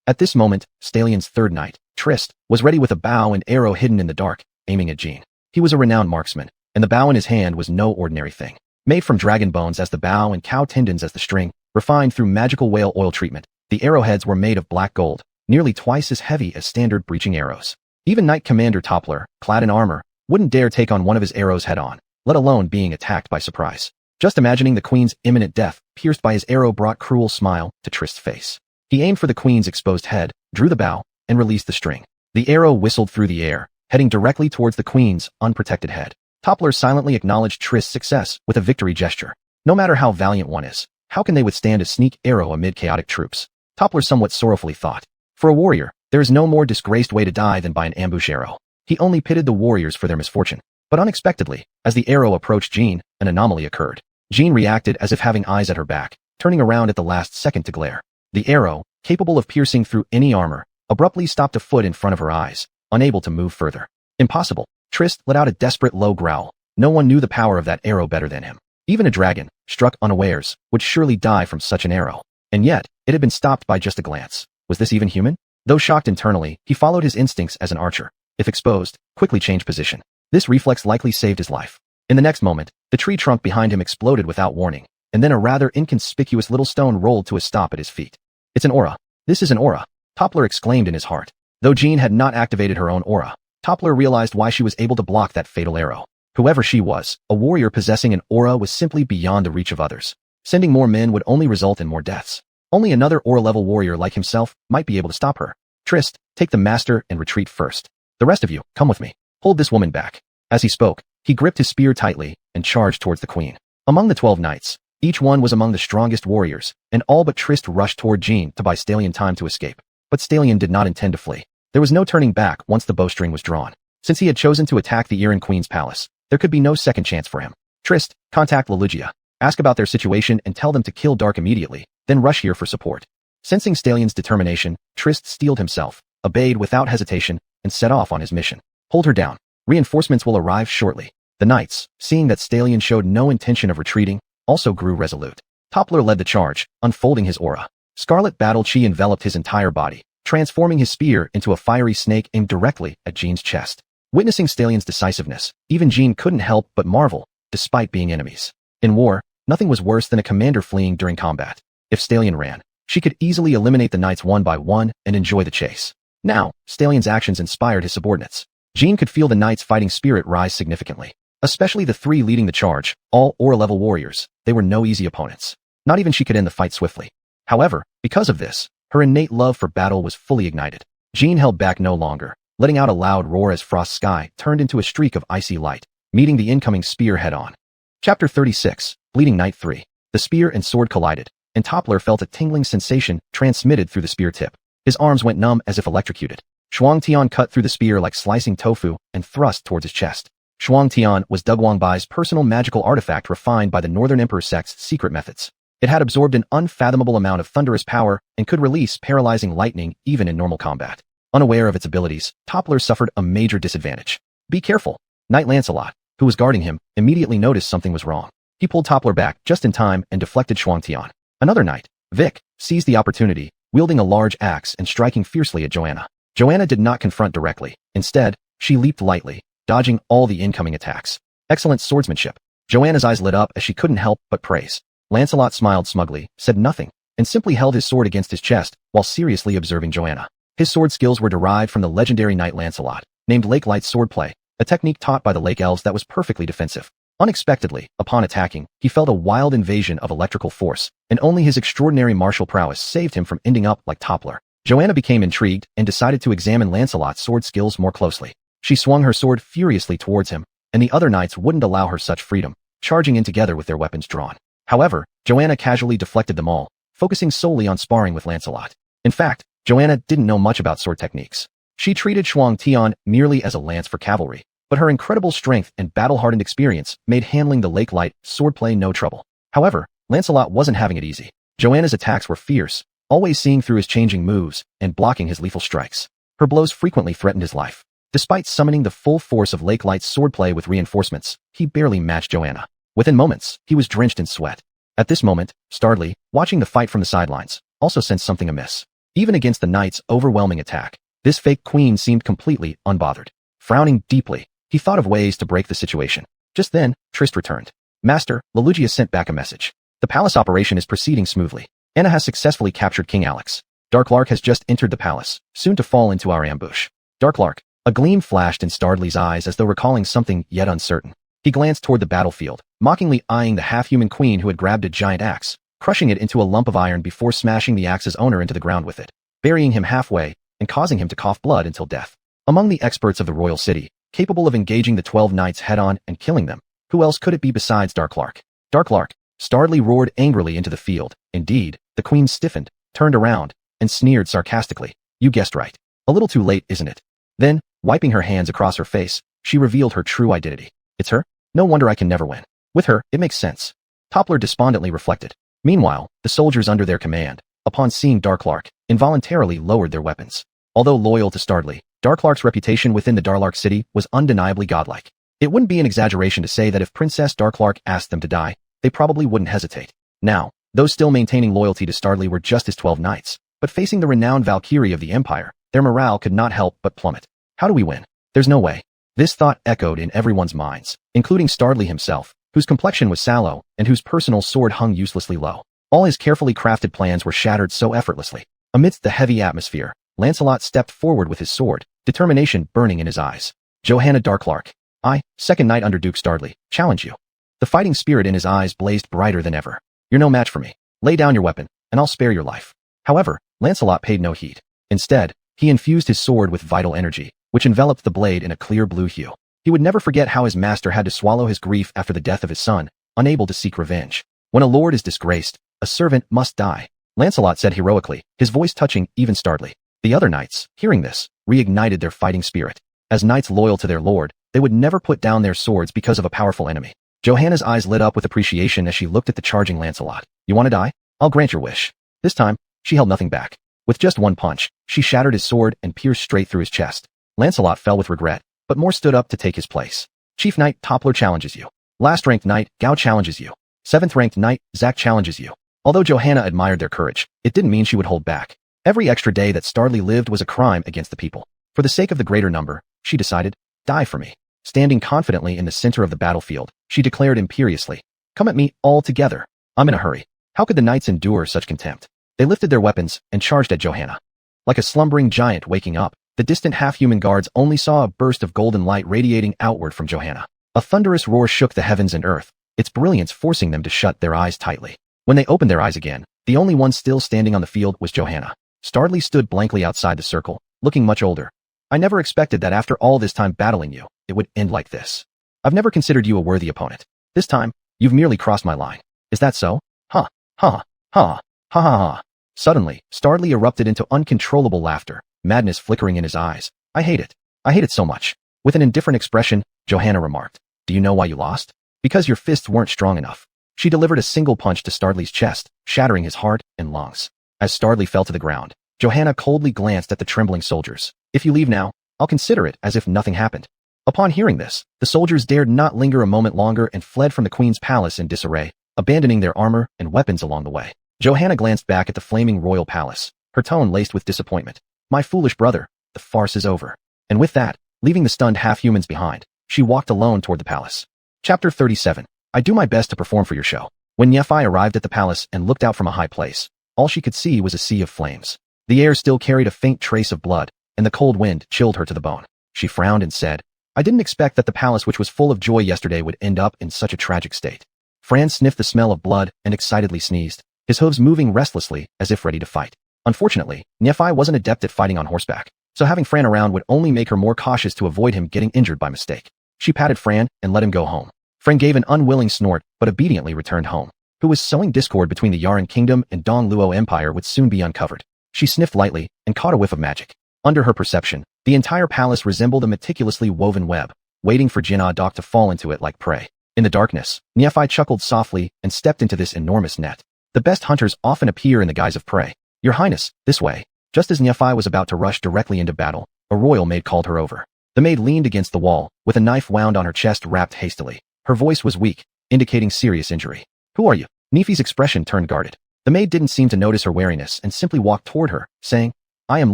At this moment, Stallion's third knight, Trist, was ready with a bow and arrow hidden in the dark, aiming at Jean. He was a renowned marksman, and the bow in his hand was no ordinary thing. Made from dragon bones as the bow and cow tendons as the string, refined through magical whale oil treatment, the arrowheads were made of black gold, nearly twice as heavy as standard breaching arrows. Even Knight Commander Toppler, clad in armor, wouldn't dare take on one of his arrows head-on, let alone being attacked by surprise. Just imagining the queen's imminent death, pierced by his arrow brought cruel smile to Trist's face. He aimed for the queen's exposed head, drew the bow, and released the string. The arrow whistled through the air, heading directly towards the queen's unprotected head. Toppler silently acknowledged Trist's success with a victory gesture. No matter how valiant one is, how can they withstand a sneak arrow amid chaotic troops? Toppler somewhat sorrowfully thought. For a warrior, there is no more disgraced way to die than by an ambush arrow. He only pitted the warriors for their misfortune. But unexpectedly, as the arrow approached Jean, an anomaly occurred. Jean reacted as if having eyes at her back, turning around at the last second to glare. The arrow, capable of piercing through any armor, abruptly stopped a foot in front of her eyes, unable to move further. Impossible. Trist let out a desperate low growl. No one knew the power of that arrow better than him. Even a dragon, struck unawares, would surely die from such an arrow. And yet, it had been stopped by just a glance. Was this even human? Though shocked internally, he followed his instincts as an archer. If exposed, quickly changed position. This reflex likely saved his life. In the next moment, the tree trunk behind him exploded without warning, and then a rather inconspicuous little stone rolled to a stop at his feet. It's an aura. This is an aura, Toppler exclaimed in his heart. Though Jean had not activated her own aura, Toppler realized why she was able to block that fatal arrow. Whoever she was, a warrior possessing an aura was simply beyond the reach of others. Sending more men would only result in more deaths. Only another aura-level warrior like himself might be able to stop her. Trist, take the master and retreat first. The rest of you, come with me. Hold this woman back. As he spoke, he gripped his spear tightly and charged towards the queen. Among the 12 knights, each one was among the strongest warriors, and all but Trist rushed toward Jean to buy Stallion time to escape. But Stallion did not intend to flee. There was no turning back once the bowstring was drawn. Since he had chosen to attack the Yiren Queen's palace, there could be no second chance for him. Trist, contact Lelugia. Ask about their situation and tell them to kill Dark immediately, then rush here for support. Sensing Stallion's determination, Trist steeled himself, obeyed without hesitation, and set off on his mission. Hold her down. Reinforcements will arrive shortly. The knights, seeing that Stallion showed no intention of retreating, also grew resolute. Toppler led the charge, unfolding his aura. Scarlet battle chi enveloped his entire body, transforming his spear into a fiery snake aimed directly at Jean's chest. Witnessing Stallion's decisiveness, even Jean couldn't help but marvel, despite being enemies. In war, nothing was worse than a commander fleeing during combat. If Stallion ran, she could easily eliminate the knights one by one and enjoy the chase. Now, Stallion's actions inspired his subordinates. Jean could feel the knights' fighting spirit rise significantly. Especially the three leading the charge, all aura-level warriors. They were no easy opponents. Not even she could end the fight swiftly. However, because of this, her innate love for battle was fully ignited. Jean held back no longer, letting out a loud roar as Frost Sky turned into a streak of icy light, meeting the incoming spear head-on. Chapter 36, Bleeding Knight 3. The spear and sword collided, and Toppler felt a tingling sensation transmitted through the spear tip. His arms went numb as if electrocuted. Shuang Tian cut through the spear like slicing tofu and thrust towards his chest. Shuang Tian was Dugwang Bai's personal magical artifact refined by the Northern Emperor Sect's secret methods. It had absorbed an unfathomable amount of thunderous power and could release paralyzing lightning even in normal combat. Unaware of its abilities, Toppler suffered a major disadvantage. Be careful. Knight Lancelot, who was guarding him, immediately noticed something was wrong. He pulled Toppler back just in time and deflected Shuang Tian. Another knight, Vic, seized the opportunity, wielding a large axe and striking fiercely at Joanna. Joanna did not confront directly. Instead, she leaped lightly, dodging all the incoming attacks. Excellent swordsmanship. Joanna's eyes lit up as she couldn't help but praise. Lancelot smiled smugly, said nothing, and simply held his sword against his chest while seriously observing Joanna. His sword skills were derived from the legendary knight Lancelot, named Lake Light's swordplay, a technique taught by the Lake Elves that was perfectly defensive. Unexpectedly, upon attacking, he felt a wild invasion of electrical force, and only his extraordinary martial prowess saved him from ending up like Toppler. Joanna became intrigued and decided to examine Lancelot's sword skills more closely. She swung her sword furiously towards him, and the other knights wouldn't allow her such freedom, charging in together with their weapons drawn. However, Joanna casually deflected them all, focusing solely on sparring with Lancelot. In fact, Joanna didn't know much about sword techniques. She treated Shuang Tian merely as a lance for cavalry, but her incredible strength and battle-hardened experience made handling the Lake Light swordplay no trouble. However, Lancelot wasn't having it easy. Joanna's attacks were fierce, always seeing through his changing moves and blocking his lethal strikes. Her blows frequently threatened his life. Despite summoning the full force of Lake Light's swordplay with reinforcements, he barely matched Joanna. Within moments, he was drenched in sweat. At this moment, Starley, watching the fight from the sidelines, also sensed something amiss. Even against the knight's overwhelming attack, this fake queen seemed completely unbothered. Frowning deeply, he thought of ways to break the situation. Just then, Trist returned. Master, Lelugia sent back a message. The palace operation is proceeding smoothly. Anna has successfully captured King Alex. Darklark has just entered the palace, soon to fall into our ambush. Darklark. A gleam flashed in Starley's eyes as though recalling something yet uncertain. He glanced toward the battlefield, mockingly eyeing the half-human queen who had grabbed a giant axe, crushing it into a lump of iron before smashing the axe's owner into the ground with it, burying him halfway and causing him to cough blood until death. Among the experts of the royal city, capable of engaging the 12 knights head-on and killing them, who else could it be besides Darklark? Darklark. Starley roared angrily into the field. Indeed, the queen stiffened, turned around, and sneered sarcastically. You guessed right. A little too late, isn't it? Then, wiping her hands across her face, she revealed her true identity. It's her? No wonder I can never win. With her, it makes sense. Toppler despondently reflected. Meanwhile, the soldiers under their command, upon seeing Darklark, involuntarily lowered their weapons. Although loyal to Starley, Darklark's reputation within the Darlark city was undeniably godlike. It wouldn't be an exaggeration to say that if Princess Darklark asked them to die, they probably wouldn't hesitate. Now, those still maintaining loyalty to Starley were just his 12 knights, but facing the renowned Valkyrie of the Empire, their morale could not help but plummet. How do we win? There's no way. This thought echoed in everyone's minds, including Starley himself, whose complexion was sallow and whose personal sword hung uselessly low. All his carefully crafted plans were shattered so effortlessly. Amidst the heavy atmosphere, Lancelot stepped forward with his sword, determination burning in his eyes. Johanna Darklark. I, second knight under Duke Starley, challenge you. The fighting spirit in his eyes blazed brighter than ever. You're no match for me. Lay down your weapon, and I'll spare your life. However, Lancelot paid no heed. Instead, he infused his sword with vital energy, which enveloped the blade in a clear blue hue. He would never forget how his master had to swallow his grief after the death of his son, unable to seek revenge. When a lord is disgraced, a servant must die, Lancelot said heroically, his voice touching even Starley. The other knights, hearing this, reignited their fighting spirit. As knights loyal to their lord, they would never put down their swords because of a powerful enemy. Johanna's eyes lit up with appreciation as she looked at the charging Lancelot. You want to die? I'll grant your wish. This time, she held nothing back. With just one punch, she shattered his sword and pierced straight through his chest. Lancelot fell with regret, but more stood up to take his place. Chief Knight Toppler challenges you. Last ranked Knight Gao challenges you. 7th ranked Knight Zack challenges you. Although Johanna admired their courage, it didn't mean she would hold back. Every extra day that Starly lived was a crime against the people. For the sake of the greater number, she decided, die for me. Standing confidently in the center of the battlefield, she declared imperiously, come at me all together. I'm in a hurry. How could the knights endure such contempt? They lifted their weapons and charged at Johanna. Like a slumbering giant waking up, the distant half-human guards only saw a burst of golden light radiating outward from Johanna. A thunderous roar shook the heavens and earth, its brilliance forcing them to shut their eyes tightly. When they opened their eyes again, the only one still standing on the field was Johanna. Starly stood blankly outside the circle, looking much older. I never expected that after all this time battling you, it would end like this. I've never considered you a worthy opponent. This time, you've merely crossed my line. Is that so? Ha, ha, ha, ha ha ha. Suddenly, Starly erupted into uncontrollable laughter, madness flickering in his eyes. I hate it. I hate it so much. With an indifferent expression, Johanna remarked, do you know why you lost? Because your fists weren't strong enough. She delivered a single punch to Starly's chest, shattering his heart and lungs. As Starly fell to the ground, Johanna coldly glanced at the trembling soldiers. If you leave now, I'll consider it as if nothing happened. Upon hearing this, the soldiers dared not linger a moment longer and fled from the queen's palace in disarray, abandoning their armor and weapons along the way. Johanna glanced back at the flaming royal palace, her tone laced with disappointment. My foolish brother, the farce is over. And with that, leaving the stunned half-humans behind, she walked alone toward the palace. Chapter 37. I do my best to perform for your show. When Nephi arrived at the palace and looked out from a high place, all she could see was a sea of flames. The air still carried a faint trace of blood, and the cold wind chilled her to the bone. She frowned and said, I didn't expect that the palace which was full of joy yesterday would end up in such a tragic state. Franz sniffed the smell of blood and excitedly sneezed, his hooves moving restlessly as if ready to fight. Unfortunately, Nephi wasn't adept at fighting on horseback, so having Fran around would only make her more cautious to avoid him getting injured by mistake. She patted Fran and let him go home. Fran gave an unwilling snort but obediently returned home. Who was sowing discord between the Yaran Kingdom and Dongluo Empire would soon be uncovered. She sniffed lightly and caught a whiff of magic. Under her perception, the entire palace resembled a meticulously woven web, waiting for Jinnah Doc to fall into it like prey. In the darkness, Nephi chuckled softly and stepped into this enormous net. The best hunters often appear in the guise of prey. Your Highness, this way. Just as Nephi was about to rush directly into battle, a royal maid called her over. The maid leaned against the wall, with a knife wound on her chest wrapped hastily. Her voice was weak, indicating serious injury. Who are you? Nephi's expression turned guarded. The maid didn't seem to notice her wariness and simply walked toward her, saying, I am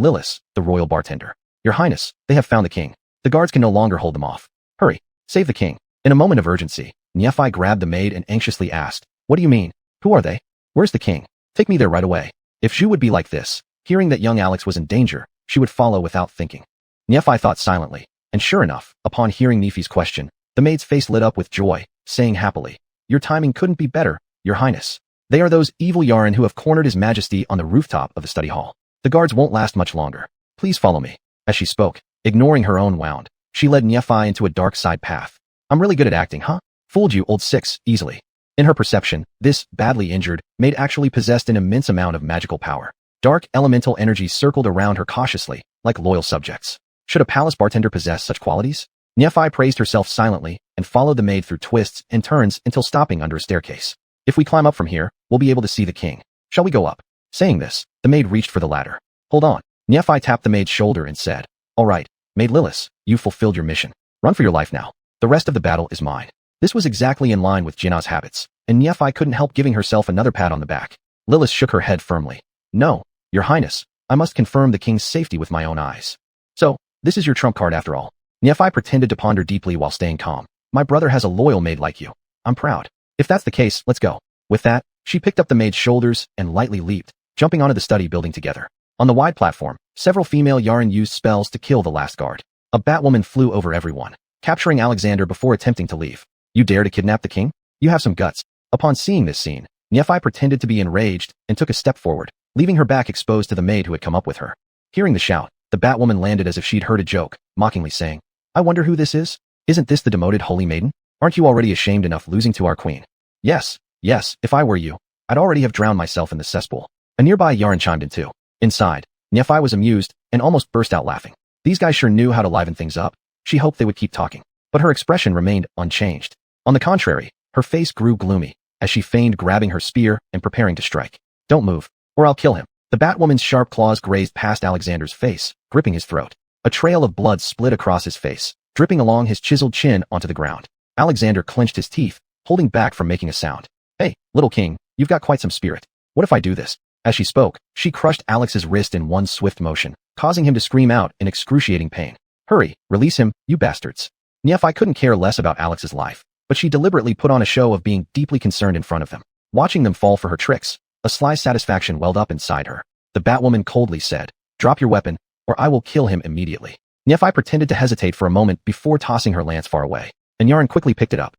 Lilith, the royal bartender. Your Highness, they have found the king. The guards can no longer hold them off. Hurry, save the king. In a moment of urgency, Nephi grabbed the maid and anxiously asked, what do you mean? Who are they? Where's the king? Take me there right away. If Zhu would be like this, hearing that young Alex was in danger, she would follow without thinking. Nephi thought silently, and sure enough, upon hearing Nephi's question, the maid's face lit up with joy, saying happily, your timing couldn't be better, Your Highness. They are those evil Yaran who have cornered His Majesty on the rooftop of the study hall. The guards won't last much longer. Please follow me. As she spoke, ignoring her own wound, she led Nephi into a dark side path. I'm really good at acting, huh? Fooled you, old six, easily. In her perception, this, badly injured, maid actually possessed an immense amount of magical power. Dark elemental energies circled around her cautiously, like loyal subjects. Should a palace bartender possess such qualities? Nephi praised herself silently and followed the maid through twists and turns until stopping under a staircase. If we climb up from here, we'll be able to see the king. Shall we go up? Saying this, the maid reached for the ladder. Hold on. Nephi tapped the maid's shoulder and said, all right, Maid Lilith, you fulfilled your mission. Run for your life now. The rest of the battle is mine. This was exactly in line with Jinnah's habits, and Nephi couldn't help giving herself another pat on the back. Lilith shook her head firmly. No, Your Highness, I must confirm the king's safety with my own eyes. So, this is your trump card after all. Nephi pretended to ponder deeply while staying calm. My brother has a loyal maid like you. I'm proud. If that's the case, let's go. With that, she picked up the maid's shoulders and lightly leaped, jumping onto the study building together. On the wide platform, several female Yaran used spells to kill the last guard. A Batwoman flew over everyone, capturing Alexander before attempting to leave. You dare to kidnap the king? You have some guts. Upon seeing this scene, Nephi pretended to be enraged and took a step forward, leaving her back exposed to the maid who had come up with her. Hearing the shout, the Batwoman landed as if she'd heard a joke, mockingly saying, I wonder who this is? Isn't this the demoted holy maiden? Aren't you already ashamed enough losing to our queen? Yes, if I were you, I'd already have drowned myself in the cesspool. A nearby Yaran chimed in too. Inside, Nephi was amused and almost burst out laughing. These guys sure knew how to liven things up. She hoped they would keep talking, but her expression remained unchanged. On the contrary, her face grew gloomy as she feigned grabbing her spear and preparing to strike. Don't move, or I'll kill him. The Batwoman's sharp claws grazed past Alexander's face, gripping his throat. A trail of blood split across his face, dripping along his chiseled chin onto the ground. Alexander clenched his teeth, holding back from making a sound. Hey, little king, you've got quite some spirit. What if I do this? As she spoke, she crushed Alex's wrist in one swift motion, causing him to scream out in excruciating pain. Hurry, release him, you bastards. Nephi couldn't care less about Alex's life, but she deliberately put on a show of being deeply concerned in front of them. Watching them fall for her tricks, a sly satisfaction welled up inside her. The Batwoman coldly said, drop your weapon, or I will kill him immediately. Nephi pretended to hesitate for a moment before tossing her lance far away, and Yarn quickly picked it up.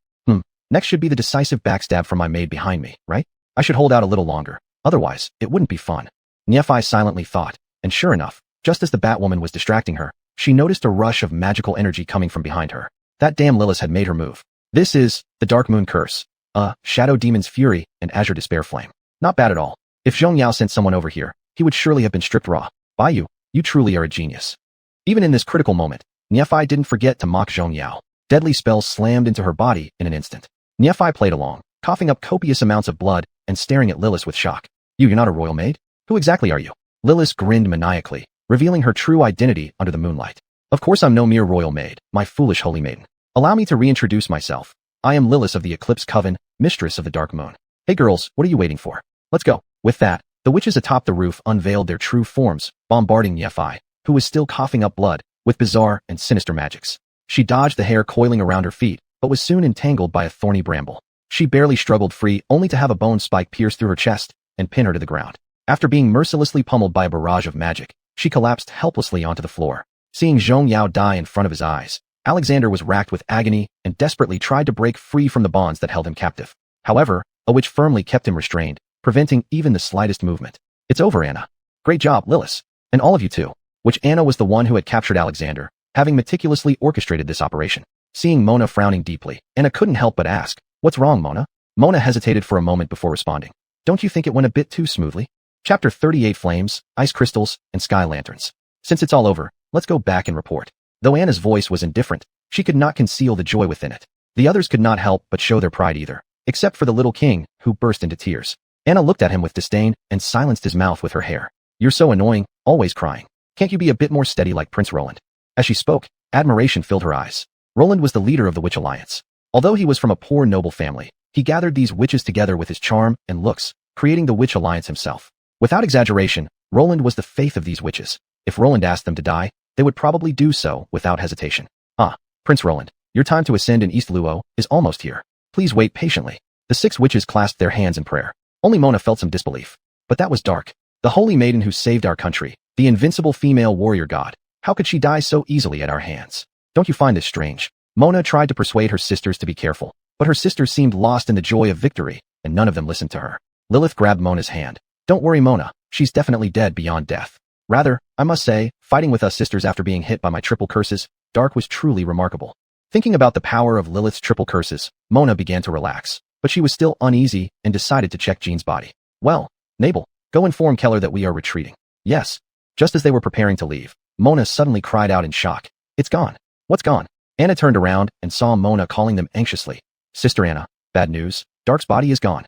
Next should be the decisive backstab from my maid behind me, right? I should hold out a little longer, otherwise, it wouldn't be fun. Nephi silently thought, and sure enough, just as the Batwoman was distracting her, she noticed a rush of magical energy coming from behind her. That damn Lilith had made her move. This is the Dark Moon Curse, Shadow Demon's Fury and Azure Despair Flame. Not bad at all. If Zhong Yao sent someone over here, he would surely have been stripped raw. By you truly are a genius. Even in this critical moment, Nephi didn't forget to mock Zhong Yao. Deadly spells slammed into her body in an instant. Nephi played along, coughing up copious amounts of blood and staring at Lilith with shock. You're not a royal maid? Who exactly are you? Lilith grinned maniacally, revealing her true identity under the moonlight. Of course I'm no mere royal maid, my foolish holy maiden. Allow me to reintroduce myself. I am Lilith of the Eclipse Coven, mistress of the Dark Moon. Hey girls, what are you waiting for? Let's go. With that, the witches atop the roof unveiled their true forms, bombarding Nephi, who was still coughing up blood, with bizarre and sinister magics. She dodged the hair coiling around her feet, but was soon entangled by a thorny bramble. She barely struggled free only to have a bone spike pierce through her chest and pin her to the ground. After being mercilessly pummeled by a barrage of magic, she collapsed helplessly onto the floor. Seeing Zhong Yao die in front of his eyes, Alexander was racked with agony and desperately tried to break free from the bonds that held him captive. However, a witch firmly kept him restrained, preventing even the slightest movement. It's over, Anna. Great job, Lilith. And all of you too. Which Anna was the one who had captured Alexander, having meticulously orchestrated this operation. Seeing Mona frowning deeply, Anna couldn't help but ask, what's wrong, Mona? Mona hesitated for a moment before responding. Don't you think it went a bit too smoothly? Chapter 38 Flames, Ice Crystals, and Sky Lanterns. Since it's all over, let's go back and report. Though Anna's voice was indifferent, she could not conceal the joy within it. The others could not help but show their pride either, except for the little king, who burst into tears. Anna looked at him with disdain and silenced his mouth with her hair. You're so annoying, always crying. Can't you be a bit more steady like Prince Roland? As she spoke, admiration filled her eyes. Roland was the leader of the Witch Alliance. Although he was from a poor noble family, he gathered these witches together with his charm and looks, creating the Witch Alliance himself. Without exaggeration, Roland was the faith of these witches. If Roland asked them to die, they would probably do so without hesitation. Prince Roland, your time to ascend in East Luo is almost here. Please wait patiently. The 6 witches clasped their hands in prayer. Only Mona felt some disbelief. But that was dark. The holy maiden who saved our country, the invincible female warrior god, how could she die so easily at our hands? Don't you find this strange? Mona tried to persuade her sisters to be careful, but her sisters seemed lost in the joy of victory, and none of them listened to her. Lilith grabbed Mona's hand. Don't worry, Mona, she's definitely dead beyond death. Rather, I must say, fighting with us sisters after being hit by my triple curses, Dark was truly remarkable. Thinking about the power of Lilith's triple curses, Mona began to relax, but she was still uneasy and decided to check Jean's body. Well, Nabel, go inform Keller that we are retreating. Yes. Just as they were preparing to leave, Mona suddenly cried out in shock. It's gone. What's gone? Anna turned around and saw Mona calling them anxiously. Sister Anna, bad news, Dark's body is gone.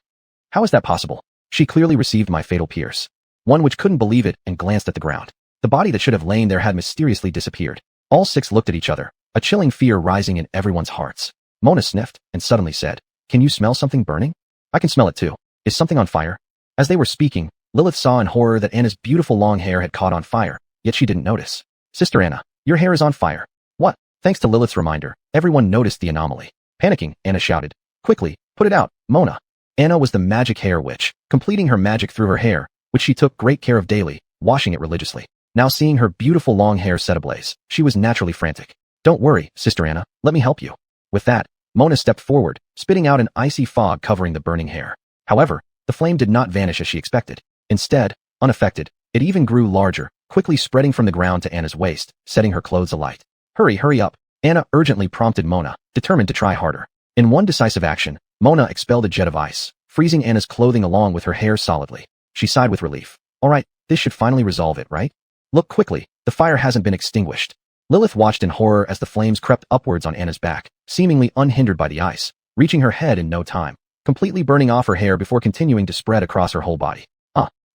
How is that possible? She clearly received my fatal pierce. One which couldn't believe it and glanced at the ground. The body that should have lain there had mysteriously disappeared. All 6 looked at each other, a chilling fear rising in everyone's hearts. Mona sniffed and suddenly said, Can you smell something burning? I can smell it too. Is something on fire? As they were speaking, Lilith saw in horror that Anna's beautiful long hair had caught on fire, yet she didn't notice. Sister Anna, your hair is on fire. What? Thanks to Lilith's reminder, everyone noticed the anomaly. Panicking, Anna shouted, Quickly, put it out, Mona. Anna was the magic hair witch, completing her magic through her hair, which she took great care of daily, washing it religiously. Now seeing her beautiful long hair set ablaze, she was naturally frantic. Don't worry, Sister Anna, let me help you. With that, Mona stepped forward, spitting out an icy fog covering the burning hair. However, the flame did not vanish as she expected. Instead, unaffected, it even grew larger, quickly spreading from the ground to Anna's waist, setting her clothes alight. Hurry up, Anna urgently prompted Mona, determined to try harder. In one decisive action, Mona expelled a jet of ice, freezing Anna's clothing along with her hair solidly. She sighed with relief. All right, this should finally resolve it, right? Look quickly, the fire hasn't been extinguished. Lilith watched in horror as the flames crept upwards on Anna's back, seemingly unhindered by the ice, reaching her head in no time, completely burning off her hair before continuing to spread across her whole body.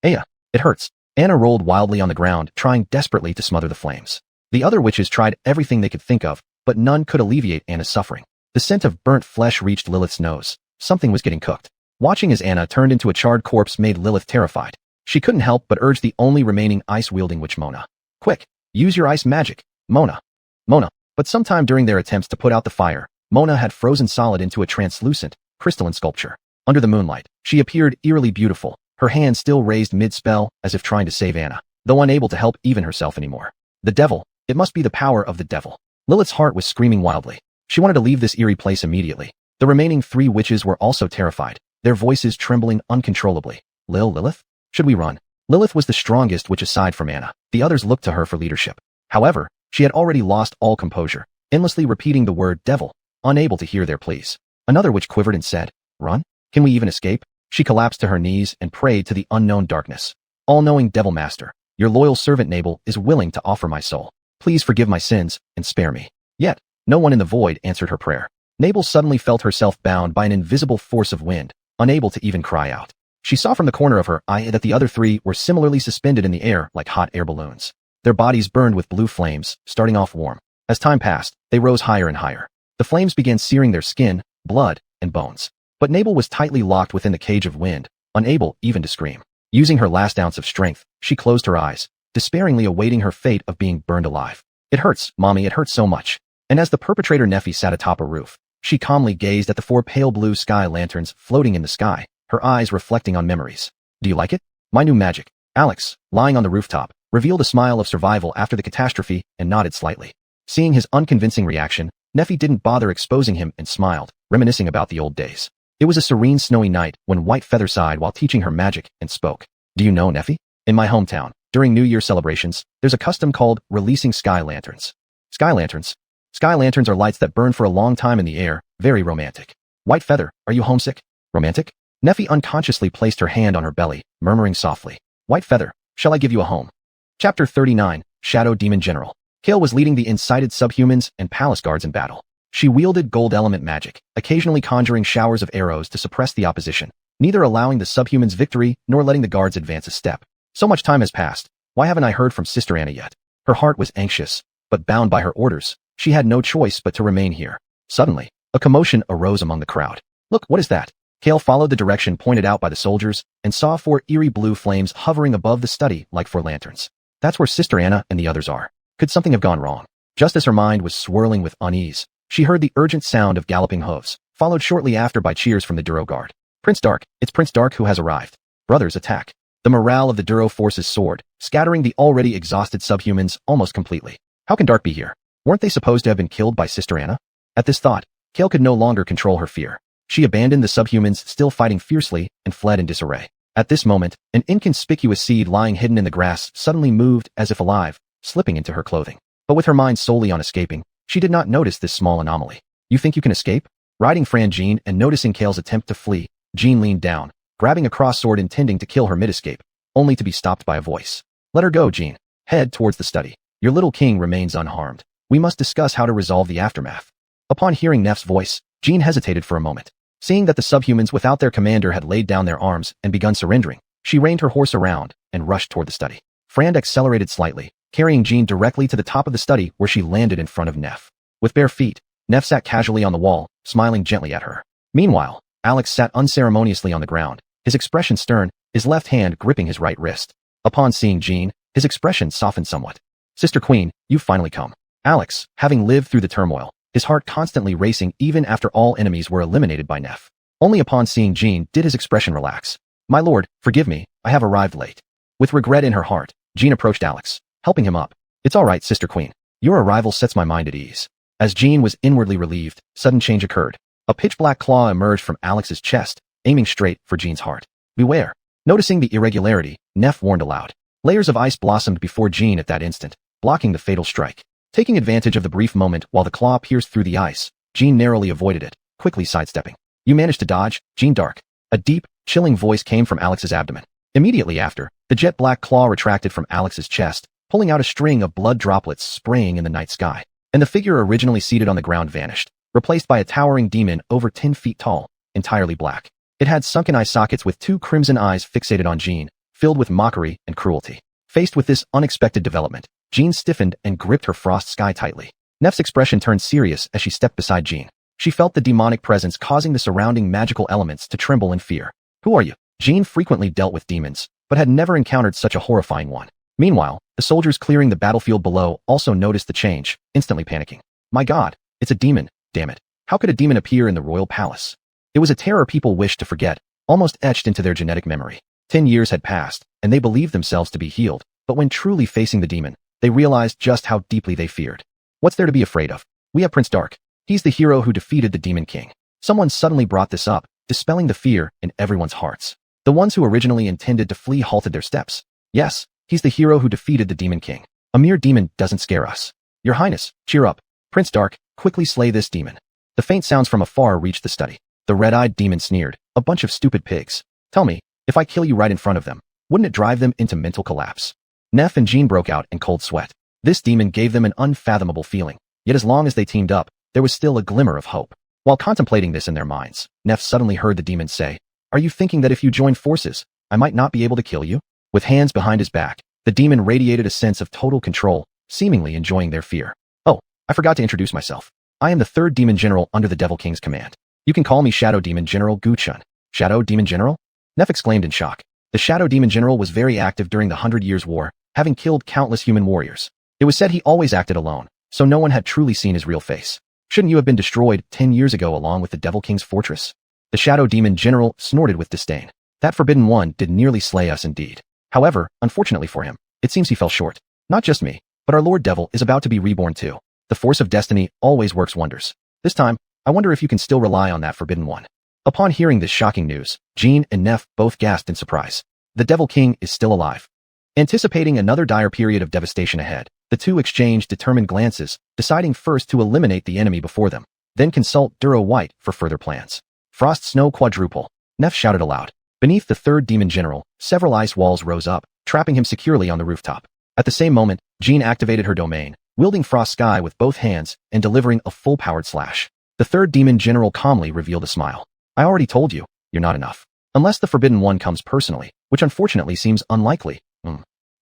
Aya, it hurts. Anna rolled wildly on the ground, trying desperately to smother the flames. The other witches tried everything they could think of, but none could alleviate Anna's suffering. The scent of burnt flesh reached Lilith's nose. Something was getting cooked. Watching as Anna turned into a charred corpse made Lilith terrified. She couldn't help but urge the only remaining ice-wielding witch Mona. Quick, use your ice magic, Mona. Mona. But sometime during their attempts to put out the fire, Mona had frozen solid into a translucent, crystalline sculpture. Under the moonlight, she appeared eerily beautiful, her hand still raised mid-spell as if trying to save Anna, though unable to help even herself anymore. The devil. It must be the power of the devil. Lilith's heart was screaming wildly. She wanted to leave this eerie place immediately. The remaining 3 witches were also terrified, their voices trembling uncontrollably. Lilith? Should we run? Lilith was the strongest witch aside from Anna. The others looked to her for leadership. However, she had already lost all composure, endlessly repeating the word devil, unable to hear their pleas. Another witch quivered and said, "Run? Can we even escape?" She collapsed to her knees and prayed to the unknown darkness. All-knowing devil master, your loyal servant Nabal is willing to offer my soul. Please forgive my sins and spare me. Yet, no one in the void answered her prayer. Nabal suddenly felt herself bound by an invisible force of wind, unable to even cry out. She saw from the corner of her eye that the other 3 were similarly suspended in the air like hot air balloons. Their bodies burned with blue flames, starting off warm. As time passed, they rose higher and higher. The flames began searing their skin, blood, and bones. But Nabal was tightly locked within the cage of wind, unable even to scream. Using her last ounce of strength, she closed her eyes, despairingly awaiting her fate of being burned alive. It hurts, Mommy, it hurts so much. And as the perpetrator Nephi sat atop a roof, she calmly gazed at the 4 pale blue sky lanterns floating in the sky, her eyes reflecting on memories. Do you like it? My new magic. Alex, lying on the rooftop, revealed a smile of survival after the catastrophe and nodded slightly. Seeing his unconvincing reaction, Nephi didn't bother exposing him and smiled, reminiscing about the old days. It was a serene snowy night when White Feather sighed while teaching her magic and spoke. Do you know, Nephi? In my hometown, during New Year celebrations, there's a custom called releasing sky lanterns. Sky lanterns? Sky lanterns are lights that burn for a long time in the air, very romantic. White Feather, are you homesick? Romantic? Nephi unconsciously placed her hand on her belly, murmuring softly. White Feather, shall I give you a home? Chapter 39, Shadow Demon General. Kale was leading the incited subhumans and palace guards in battle. She wielded gold element magic, occasionally conjuring showers of arrows to suppress the opposition, neither allowing the subhumans victory nor letting the guards advance a step. So much time has passed. Why haven't I heard from Sister Anna yet? Her heart was anxious, but bound by her orders, she had no choice but to remain here. Suddenly, a commotion arose among the crowd. Look, what is that? Kale followed the direction pointed out by the soldiers and saw 4 eerie blue flames hovering above the study like 4 lanterns. That's where Sister Anna and the others are. Could something have gone wrong? Just as her mind was swirling with unease, she heard the urgent sound of galloping hooves, followed shortly after by cheers from the Duro Guard. Prince Dark, it's Prince Dark who has arrived. Brothers, attack. The morale of the Duro forces soared, scattering the already exhausted subhumans almost completely. How can Dark be here? Weren't they supposed to have been killed by Sister Anna? At this thought, Kale could no longer control her fear. She abandoned the subhumans still fighting fiercely and fled in disarray. At this moment, an inconspicuous seed lying hidden in the grass suddenly moved as if alive, slipping into her clothing. But with her mind solely on escaping, she did not notice this small anomaly. You think you can escape? Riding Fran Jean and noticing Kale's attempt to flee, Jean leaned down, grabbing a cross sword intending to kill her mid-escape, only to be stopped by a voice. Let her go, Jean. Head towards the study. Your little king remains unharmed. We must discuss how to resolve the aftermath. Upon hearing Neff's voice, Jean hesitated for a moment. Seeing that the subhumans without their commander had laid down their arms and begun surrendering, she reined her horse around and rushed toward the study. Fran accelerated slightly, carrying Jean directly to the top of the study where she landed in front of Neff. With bare feet, Neff sat casually on the wall, smiling gently at her. Meanwhile, Alex sat unceremoniously on the ground, his expression stern, his left hand gripping his right wrist. Upon seeing Jean, his expression softened somewhat. Sister Queen, you've finally come. Alex, having lived through the turmoil, his heart constantly racing even after all enemies were eliminated by Neff. Only upon seeing Jean did his expression relax. My lord, forgive me, I have arrived late. With regret in her heart, Jean approached Alex, helping him up. It's all right, Sister Queen. Your arrival sets my mind at ease. As Jean was inwardly relieved, sudden change occurred. A pitch-black claw emerged from Alex's chest, aiming straight for Jean's heart. Beware. Noticing the irregularity, Neff warned aloud. Layers of ice blossomed before Jean at that instant, blocking the fatal strike. Taking advantage of the brief moment while the claw pierced through the ice, Jean narrowly avoided it, quickly sidestepping. You managed to dodge, Jean Dark. A deep, chilling voice came from Alex's abdomen. Immediately after, the jet-black claw retracted from Alex's chest, pulling out a string of blood droplets spraying in the night sky. And the figure originally seated on the ground vanished, replaced by a towering demon over 10 feet tall, entirely black. It had sunken eye sockets with 2 crimson eyes fixated on Jean, filled with mockery and cruelty. Faced with this unexpected development, Jean stiffened and gripped her frost sky tightly. Neff's expression turned serious as she stepped beside Jean. She felt the demonic presence causing the surrounding magical elements to tremble in fear. Who are you? Jean frequently dealt with demons, but had never encountered such a horrifying one. Meanwhile, the soldiers clearing the battlefield below also noticed the change, instantly panicking. My God, it's a demon, damn it. How could a demon appear in the royal palace? It was a terror people wished to forget, almost etched into their genetic memory. 10 years had passed, and they believed themselves to be healed, but when truly facing the demon, they realized just how deeply they feared. What's there to be afraid of? We have Prince Dark. He's the hero who defeated the Demon King. Someone suddenly brought this up, dispelling the fear in everyone's hearts. The ones who originally intended to flee halted their steps. Yes, he's the hero who defeated the Demon King. A mere demon doesn't scare us. Your Highness, cheer up. Prince Dark, quickly slay this demon. The faint sounds from afar reached the study. The red-eyed demon sneered, a bunch of stupid pigs. Tell me, if I kill you right in front of them, wouldn't it drive them into mental collapse? Neff and Jean broke out in cold sweat. This demon gave them an unfathomable feeling, yet as long as they teamed up, there was still a glimmer of hope. While contemplating this in their minds, Neff suddenly heard the demon say, Are you thinking that if you join forces, I might not be able to kill you? With hands behind his back, the demon radiated a sense of total control, seemingly enjoying their fear. Oh, I forgot to introduce myself. I am the third demon general under the Devil King's command. You can call me Shadow Demon General Guchun. Shadow Demon General? Neff exclaimed in shock. The Shadow Demon General was very active during the 100 Years' War, having killed countless human warriors. It was said he always acted alone, so no one had truly seen his real face. Shouldn't you have been destroyed 10 years ago along with the Devil King's fortress? The Shadow Demon General snorted with disdain. That Forbidden One did nearly slay us indeed. However, unfortunately for him, it seems he fell short. Not just me, but our Lord Devil is about to be reborn too. The force of destiny always works wonders. This time, I wonder if you can still rely on that Forbidden One. Upon hearing this shocking news, Jean and Neff both gasped in surprise. The Devil King is still alive. Anticipating another dire period of devastation ahead, the two exchanged determined glances, deciding first to eliminate the enemy before them, then consult Duro White for further plans. Frost Snow Quadruple. Neff shouted aloud. Beneath the third demon general, several ice walls rose up, trapping him securely on the rooftop. At the same moment, Jean activated her domain, wielding Frost Sky with both hands and delivering a full-powered slash. The third demon general calmly revealed a smile. I already told you, you're not enough. Unless the Forbidden One comes personally, which unfortunately seems unlikely.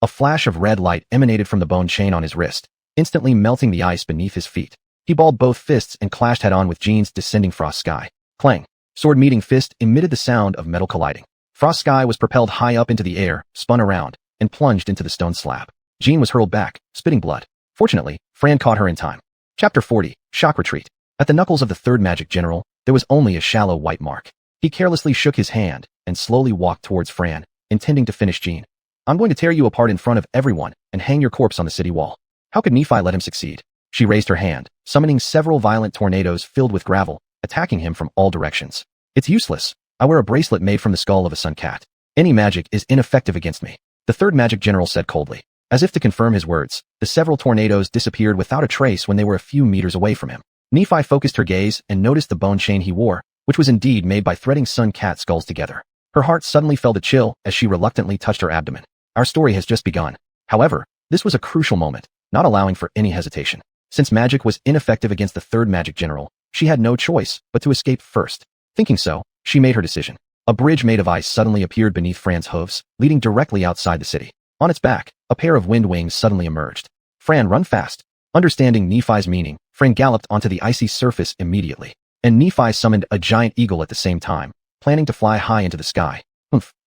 A flash of red light emanated from the bone chain on his wrist, instantly melting the ice beneath his feet. He balled both fists and clashed head-on with Jean's descending Frost Sky. Clang. Sword meeting fist emitted the sound of metal colliding. Frost Sky was propelled high up into the air, spun around, and plunged into the stone slab. Jean was hurled back, spitting blood. Fortunately, Fran caught her in time. Chapter 40, Shock Retreat. At the knuckles of the third magic general, there was only a shallow white mark. He carelessly shook his hand and slowly walked towards Fran, intending to finish Jean. I'm going to tear you apart in front of everyone and hang your corpse on the city wall. How could Nephi let him succeed? She raised her hand, summoning several violent tornadoes filled with gravel, attacking him from all directions. It's useless. I wear a bracelet made from the skull of a sun cat. Any magic is ineffective against me. The third magic general said coldly. As if to confirm his words, the several tornadoes disappeared without a trace when they were a few meters away from him. Nephi focused her gaze and noticed the bone chain he wore, which was indeed made by threading sun cat skulls together. Her heart suddenly felt a chill as she reluctantly touched her abdomen. Our story has just begun. However, this was a crucial moment, not allowing for any hesitation. Since magic was ineffective against the third magic general, she had no choice but to escape first. Thinking so, she made her decision. A bridge made of ice suddenly appeared beneath Fran's hooves, leading directly outside the city. On its back, a pair of wind wings suddenly emerged. Fran, run fast. Understanding Nephi's meaning, Fran galloped onto the icy surface immediately, and Nephi summoned a giant eagle at the same time, planning to fly high into the sky.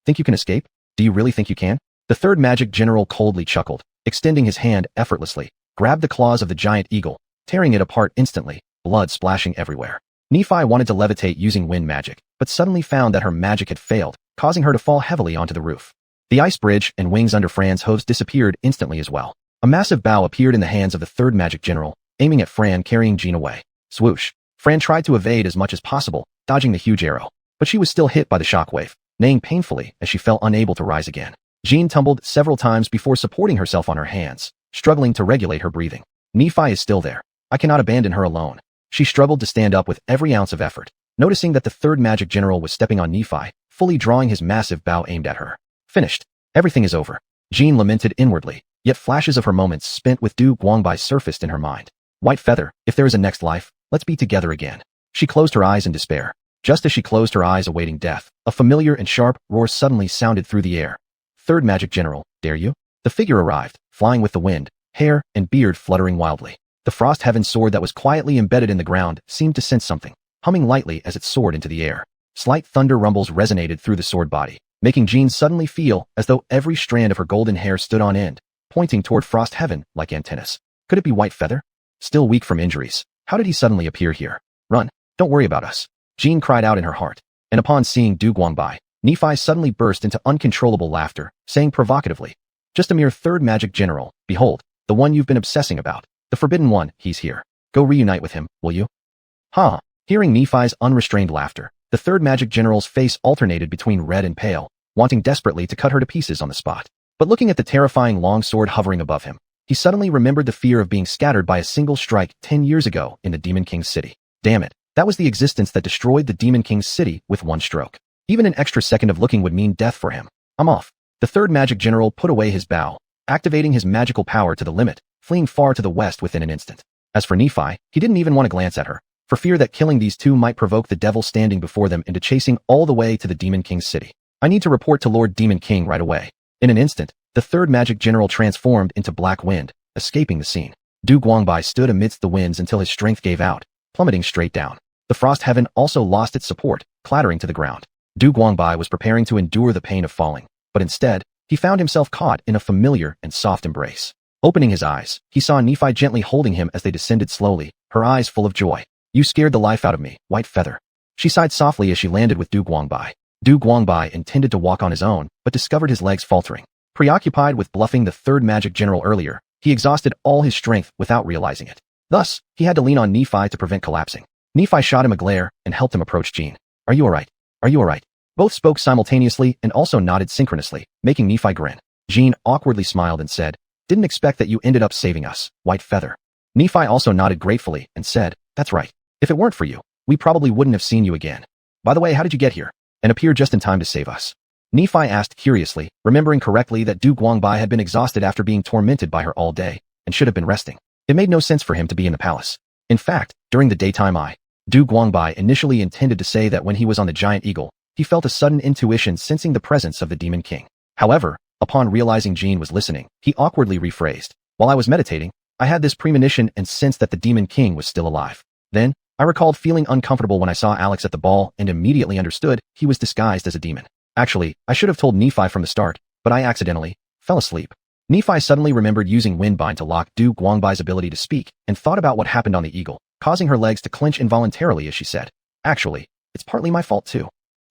Think you can escape? Do you really think you can? The third magic general coldly chuckled, extending his hand effortlessly, grabbed the claws of the giant eagle, tearing it apart instantly, blood splashing everywhere. Nephi wanted to levitate using wind magic, but suddenly found that her magic had failed, causing her to fall heavily onto the roof. The ice bridge and wings under Fran's hooves disappeared instantly as well. A massive bow appeared in the hands of the third magic general, aiming at Fran, carrying Jean away. Swoosh. Fran tried to evade as much as possible, dodging the huge arrow, but she was still hit by the shockwave, neighing painfully as she fell unable to rise again. Jean tumbled several times before supporting herself on her hands, struggling to regulate her breathing. Nephi is still there. I cannot abandon her alone. She struggled to stand up with every ounce of effort, noticing that the third magic general was stepping on Nephi, fully drawing his massive bow aimed at her. Finished. Everything is over. Jean lamented inwardly, yet flashes of her moments spent with Du Guangbai surfaced in her mind. White Feather, if there is a next life, let's be together again. She closed her eyes in despair. Just as she closed her eyes awaiting death, a familiar and sharp roar suddenly sounded through the air. Third magic general, dare you? The figure arrived, flying with the wind, hair and beard fluttering wildly. The frost heaven sword that was quietly embedded in the ground seemed to sense something, humming lightly as it soared into the air. Slight thunder rumbles resonated through the sword body, making Jean suddenly feel as though every strand of her golden hair stood on end, pointing toward frost heaven like antennas. Could it be White Feather? Still weak from injuries, how did he suddenly appear here? Run, don't worry about us, Jean cried out in her heart, and upon seeing Du Guangbai, Nephi suddenly burst into uncontrollable laughter, saying provocatively, just a mere third magic general, behold, the one you've been obsessing about, the forbidden one, he's here. Go reunite with him, will you? Ha! Hearing Nephi's unrestrained laughter, the third magic general's face alternated between red and pale, wanting desperately to cut her to pieces on the spot. But looking at the terrifying long sword hovering above him, he suddenly remembered the fear of being scattered by a single strike 10 years ago in the Demon King's city. Damn it, that was the existence that destroyed the Demon King's city with one stroke. Even an extra second of looking would mean death for him. I'm off. The third magic general put away his bow, activating his magical power to the limit, fleeing far to the west within an instant. As for Nephi, he didn't even want to glance at her, for fear that killing these two might provoke the devil standing before them into chasing all the way to the Demon King's city. I need to report to Lord Demon King right away. In an instant, the third magic general transformed into black wind, escaping the scene. Du Guangbai stood amidst the winds until his strength gave out, plummeting straight down. The frost heaven also lost its support, clattering to the ground. Du Guangbai was preparing to endure the pain of falling, but instead, he found himself caught in a familiar and soft embrace. Opening his eyes, he saw Nephi gently holding him as they descended slowly, her eyes full of joy. You scared the life out of me, White Feather. She sighed softly as she landed with Du Guangbai. Du Guangbai intended to walk on his own, but discovered his legs faltering. Preoccupied with bluffing the third magic general earlier, he exhausted all his strength without realizing it. Thus, he had to lean on Nephi to prevent collapsing. Nephi shot him a glare and helped him approach Jean. Are you alright? Are you alright? Both spoke simultaneously and also nodded synchronously, making Nephi grin. Jean awkwardly smiled and said, didn't expect that you ended up saving us, White Feather. Nephi also nodded gratefully and said, that's right. If it weren't for you, we probably wouldn't have seen you again. By the way, how did you get here? And appear just in time to save us? Nephi asked curiously, remembering correctly that Du Guangbai had been exhausted after being tormented by her all day, and should have been resting. It made no sense for him to be in the palace. In fact, during the daytime Du Guangbai initially intended to say that when he was on the giant eagle, he felt a sudden intuition sensing the presence of the Demon King. However, upon realizing Jean was listening, he awkwardly rephrased, while I was meditating, I had this premonition and sensed that the Demon King was still alive. Then, I recalled feeling uncomfortable when I saw Alex at the ball and immediately understood he was disguised as a demon. Actually, I should have told Nephi from the start, but I accidentally fell asleep. Nephi suddenly remembered using Windbind to lock Du Guangbai's ability to speak and thought about what happened on the eagle, causing her legs to clench involuntarily as she said, actually, it's partly my fault too.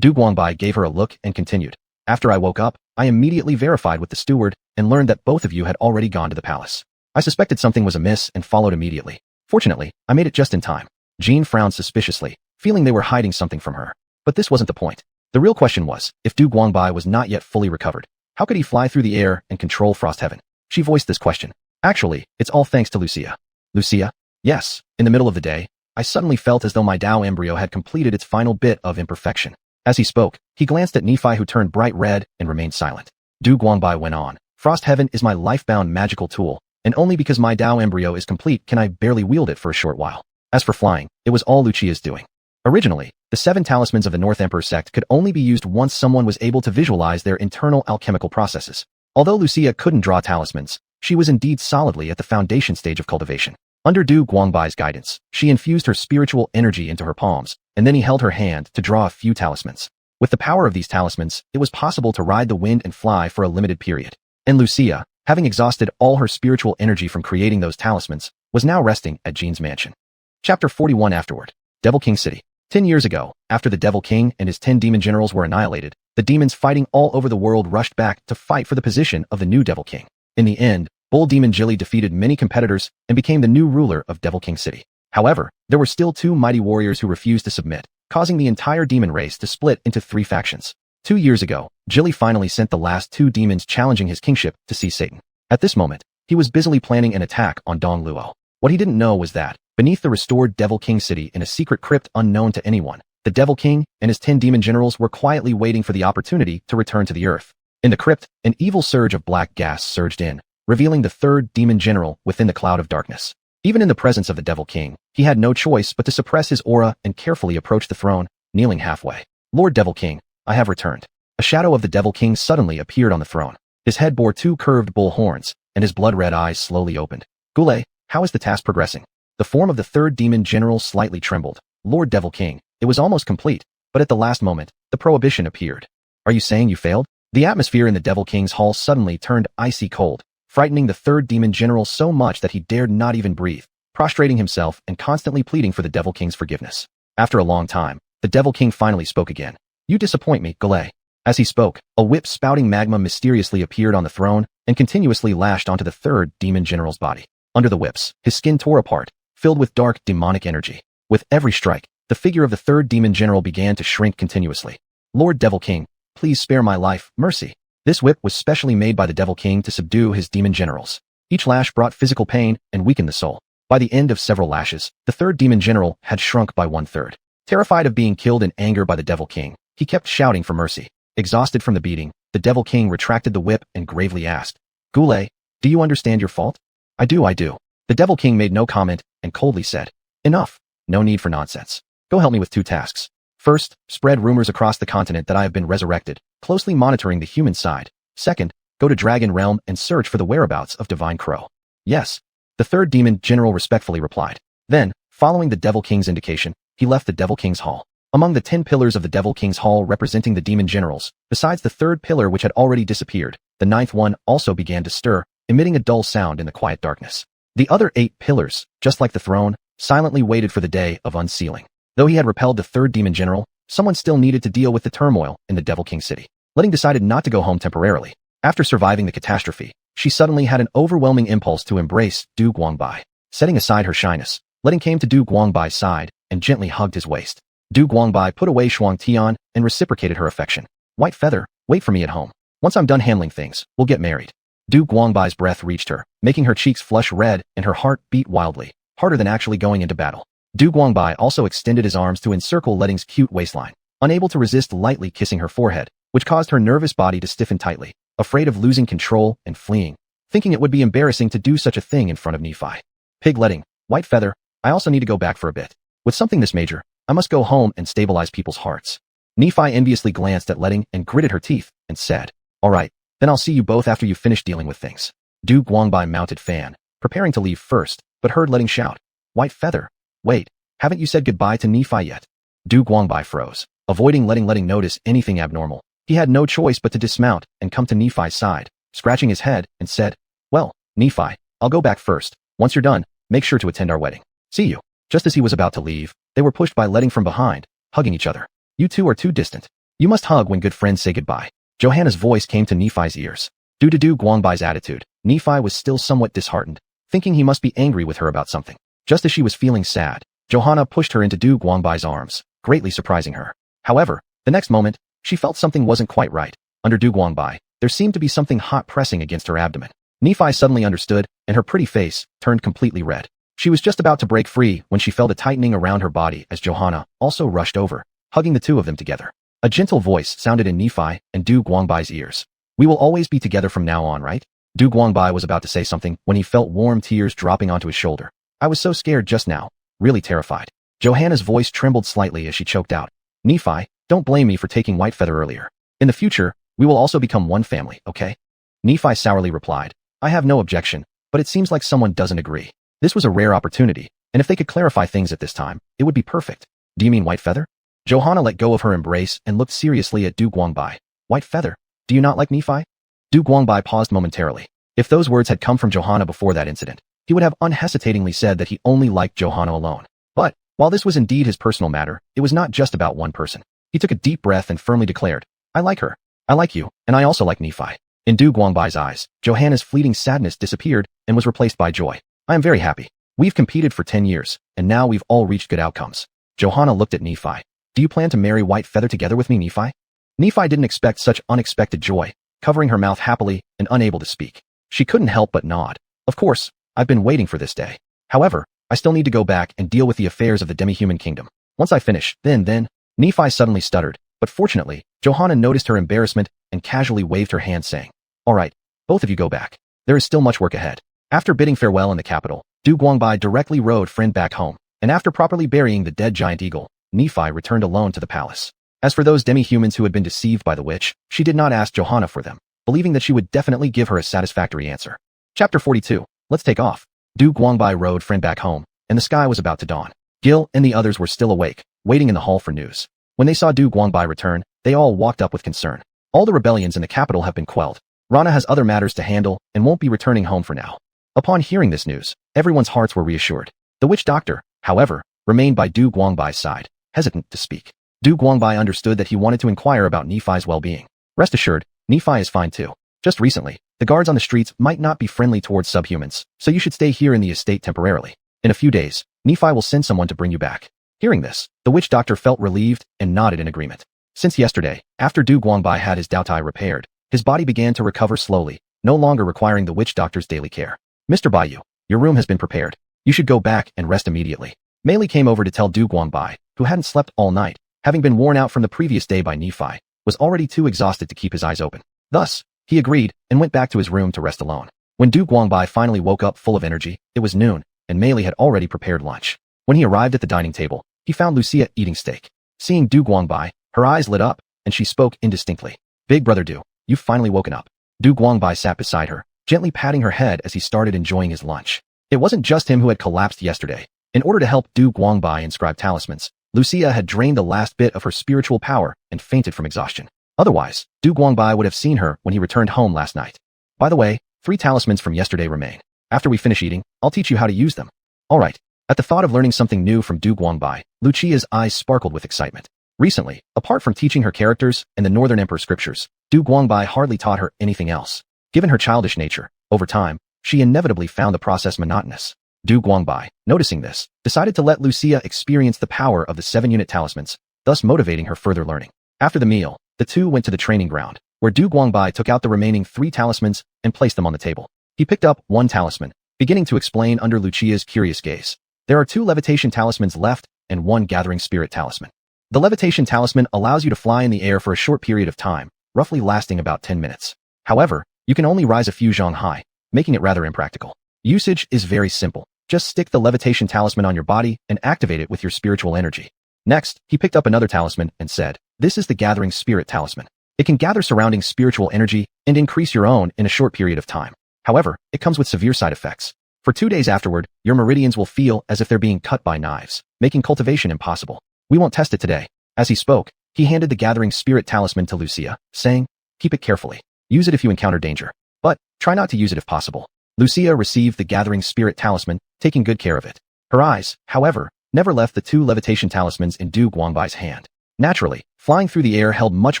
Du Guangbai gave her a look and continued. After I woke up, I immediately verified with the steward and learned that both of you had already gone to the palace. I suspected something was amiss and followed immediately. Fortunately, I made it just in time. Jean frowned suspiciously, feeling they were hiding something from her. But this wasn't the point. The real question was, if Du Guangbai was not yet fully recovered, how could he fly through the air and control Frost Heaven? She voiced this question. Actually, it's all thanks to Lucia. Lucia? Yes, in the middle of the day, I suddenly felt as though my Tao embryo had completed its final bit of imperfection. As he spoke, he glanced at Nephi who turned bright red and remained silent. Du Guangbai went on. Frost Heaven is my life-bound magical tool, and only because my Tao embryo is complete can I barely wield it for a short while. As for flying, it was all Lucia's doing. Originally, the 7 talismans of the Northern Emperor Sect could only be used once someone was able to visualize their internal alchemical processes. Although Lucia couldn't draw talismans, she was indeed solidly at the foundation stage of cultivation. Under Du Guangbai's guidance, she infused her spiritual energy into her palms, and then he held her hand to draw a few talismans. With the power of these talismans, it was possible to ride the wind and fly for a limited period. And Lucia, having exhausted all her spiritual energy from creating those talismans, was now resting at Jean's mansion. Chapter 41 Afterward. Devil King City. 10 years ago, after the Devil King and his 10 demon generals were annihilated, the demons fighting all over the world rushed back to fight for the position of the new Devil King. In the end, Bull Demon Jilly defeated many competitors and became the new ruler of Devil King City. However, there were still 2 mighty warriors who refused to submit, causing the entire demon race to split into 3 factions. 2 years ago, Jilly finally sent the last 2 demons challenging his kingship to see Satan. At this moment, he was busily planning an attack on Dong Luo. What he didn't know was that, beneath the restored Devil King City in a secret crypt unknown to anyone, the Devil King and his 10 demon generals were quietly waiting for the opportunity to return to the earth. In the crypt, an evil surge of black gas surged in, revealing the 3rd demon general within the cloud of darkness. Even in the presence of the Devil King, he had no choice but to suppress his aura and carefully approach the throne, kneeling halfway. Lord Devil King, I have returned. A shadow of the Devil King suddenly appeared on the throne. His head bore 2 curved bull horns, and his blood-red eyes slowly opened. Goulet, How is the task progressing? The form of the third demon general slightly trembled. Lord Devil King, it was almost complete, but at the last moment, the prohibition appeared. Are you saying you failed? The atmosphere in the Devil King's hall suddenly turned icy cold, frightening the third demon general so much that he dared not even breathe, prostrating himself and constantly pleading for the Devil King's forgiveness. After a long time, the Devil King finally spoke again. You disappoint me, Goulet. As he spoke, a whip spouting magma mysteriously appeared on the throne and continuously lashed onto the third demon general's body. Under the whips, his skin tore apart, filled with dark, demonic energy. With every strike, the figure of the third demon general began to shrink continuously. Lord Devil King, please spare my life, mercy. This whip was specially made by the Devil King to subdue his demon generals. Each lash brought physical pain and weakened the soul. By the end of several lashes, the third demon general had shrunk by 1/3. Terrified of being killed in anger by the Devil King, he kept shouting for mercy. Exhausted from the beating, the Devil King retracted the whip and gravely asked, Goulet, do you understand your fault? I do. The Devil King made no comment and coldly said, Enough. No need for nonsense. Go help me with 2 tasks. First, spread rumors across the continent that I have been resurrected, closely monitoring the human side. Second, go to Dragon Realm and search for the whereabouts of Divine Crow. Yes. The third demon general respectfully replied. Then, following the Devil King's indication, he left the Devil King's hall. Among the 10 pillars of the Devil King's hall representing the demon generals, besides the third pillar which had already disappeared, the 9th one also began to stir, emitting a dull sound in the quiet darkness. The other 8 pillars, just like the throne, silently waited for the day of unsealing. Though he had repelled the third demon general, someone still needed to deal with the turmoil in the Devil King city. Letting decided not to go home temporarily. After surviving the catastrophe, she suddenly had an overwhelming impulse to embrace Du Guangbai. Setting aside her shyness, Letting came to Du Guangbai's side and gently hugged his waist. Du Guangbai put away Shuang Tian and reciprocated her affection. White Feather, wait for me at home. Once I'm done handling things, we'll get married. Du Guangbai's breath reached her, making her cheeks flush red and her heart beat wildly, harder than actually going into battle. Du Guangbai also extended his arms to encircle Letting's cute waistline, unable to resist lightly kissing her forehead, which caused her nervous body to stiffen tightly, afraid of losing control and fleeing, thinking it would be embarrassing to do such a thing in front of Nephi. Pig Letting, White Feather, I also need to go back for a bit. With something this major, I must go home and stabilize people's hearts. Nephi enviously glanced at Letting and gritted her teeth and said, All right, then I'll see you both after you finish dealing with things. Du Guangbai mounted Fan, preparing to leave first, but heard Letting shout, White Feather, wait, haven't you said goodbye to Nephi yet? Du Guangbai froze, avoiding letting notice anything abnormal. He had no choice but to dismount and come to Nephi's side, scratching his head, and said, Well, Nephi, I'll go back first. Once you're done, make sure to attend our wedding. See you. Just as he was about to leave, they were pushed by Letting from behind, hugging each other. You two are too distant. You must hug when good friends say goodbye. Johanna's voice came to Nephi's ears. Due to Du Guangbai's attitude, Nephi was still somewhat disheartened, thinking he must be angry with her about something. Just as she was feeling sad, Johanna pushed her into Du Guangbai's arms, greatly surprising her. However, the next moment, she felt something wasn't quite right. Under Du Guangbai, there seemed to be something hot pressing against her abdomen. Nephi suddenly understood, and her pretty face turned completely red. She was just about to break free when she felt a tightening around her body as Johanna also rushed over, hugging the two of them together. A gentle voice sounded in Nephi and Du Guangbai's ears. We will always be together from now on, right? Du Guangbai was about to say something when he felt warm tears dropping onto his shoulder. I was so scared just now, really terrified. Johanna's voice trembled slightly as she choked out. Nephi, don't blame me for taking White Feather earlier. In the future, we will also become one family, okay? Nephi sourly replied, I have no objection, but it seems like someone doesn't agree. This was a rare opportunity, and if they could clarify things at this time, it would be perfect. Do you mean White Feather? Johanna let go of her embrace and looked seriously at Du Guangbai. White Feather, do you not like Nephi? Du Guangbai paused momentarily. If those words had come from Johanna before that incident, he would have unhesitatingly said that he only liked Johanna alone. But, while this was indeed his personal matter, it was not just about one person. He took a deep breath and firmly declared, I like her. I like you, and I also like Nephi. In Du Guangbai's eyes, Johanna's fleeting sadness disappeared and was replaced by joy. I am very happy. We've competed for 10 years, and now we've all reached good outcomes. Johanna looked at Nephi. Do you plan to marry White Feather together with me, Nephi? Nephi didn't expect such unexpected joy, covering her mouth happily and unable to speak. She couldn't help but nod. Of course, I've been waiting for this day. However, I still need to go back and deal with the affairs of the demi-human kingdom. Once I finish, then, Nephi suddenly stuttered, but fortunately, Johanna noticed her embarrassment and casually waved her hand saying, All right, both of you go back. There is still much work ahead. After bidding farewell in the capital, Du Guangbai directly rode Friend back home, and after properly burying the dead giant eagle, Nephi returned alone to the palace. As for those demi-humans who had been deceived by the witch, she did not ask Johanna for them, believing that she would definitely give her a satisfactory answer. Chapter 42. Let's take off. Du Guangbai rode Fran back home, and the sky was about to dawn. Gil and the others were still awake, waiting in the hall for news. When they saw Du Guangbai return, they all walked up with concern. All the rebellions in the capital have been quelled. Rana has other matters to handle and won't be returning home for now. Upon hearing this news, everyone's hearts were reassured. The witch doctor, however, remained by Du Guangbai's side, hesitant to speak. Du Guangbai understood that he wanted to inquire about Nephi's well-being. Rest assured, Nephi is fine too. Just recently, the guards on the streets might not be friendly towards subhumans, so you should stay here in the estate temporarily. In a few days, Nephi will send someone to bring you back. Hearing this, the witch doctor felt relieved and nodded in agreement. Since yesterday, after Du Guangbai had his Daotai repaired, his body began to recover slowly, no longer requiring the witch doctor's daily care. Mr. Baiyu, your room has been prepared. You should go back and rest immediately. Mei Li came over to tell Du Guangbai, who hadn't slept all night, having been worn out from the previous day by Nephi, was already too exhausted to keep his eyes open. Thus, he agreed and went back to his room to rest alone. When Du Guangbai finally woke up full of energy, it was noon, and Mei Li had already prepared lunch. When he arrived at the dining table, he found Lucia eating steak. Seeing Du Guangbai, her eyes lit up, and she spoke indistinctly. Big brother Du, you've finally woken up. Du Guangbai sat beside her, gently patting her head as he started enjoying his lunch. It wasn't just him who had collapsed yesterday. In order to help Du Guangbai inscribe talismans, Lucia had drained the last bit of her spiritual power and fainted from exhaustion. Otherwise, Du Guangbai would have seen her when he returned home last night. By the way, 3 talismans from yesterday remain. After we finish eating, I'll teach you how to use them. All right. At the thought of learning something new from Du Guangbai, Lucia's eyes sparkled with excitement. Recently, apart from teaching her characters and the Northern Emperor scriptures, Du Guangbai hardly taught her anything else. Given her childish nature, over time, she inevitably found the process monotonous. Du Guangbai, noticing this, decided to let Lucia experience the power of the 7-unit talismans, thus motivating her further learning. After the meal, the two went to the training ground, where Du Guangbai took out the remaining 3 talismans and placed them on the table. He picked up 1 talisman, beginning to explain under Lucia's curious gaze. There are 2 levitation talismans left and 1 gathering spirit talisman. The levitation talisman allows you to fly in the air for a short period of time, roughly lasting about 10 minutes. However, you can only rise a few zhang high, making it rather impractical. Usage is very simple. Just stick the levitation talisman on your body and activate it with your spiritual energy. Next, he picked up another talisman and said, "This is the gathering spirit talisman. It can gather surrounding spiritual energy and increase your own in a short period of time. However, it comes with severe side effects. For 2 days afterward, your meridians will feel as if they're being cut by knives, making cultivation impossible. We won't test it today." As he spoke, he handed the gathering spirit talisman to Lucia, saying, "Keep it carefully. Use it if you encounter danger. But, try not to use it if possible." Lucia received the gathering spirit talisman, taking good care of it. Her eyes, however, never left the 2 levitation talismans in Du Guangbai's hand. Naturally, flying through the air held much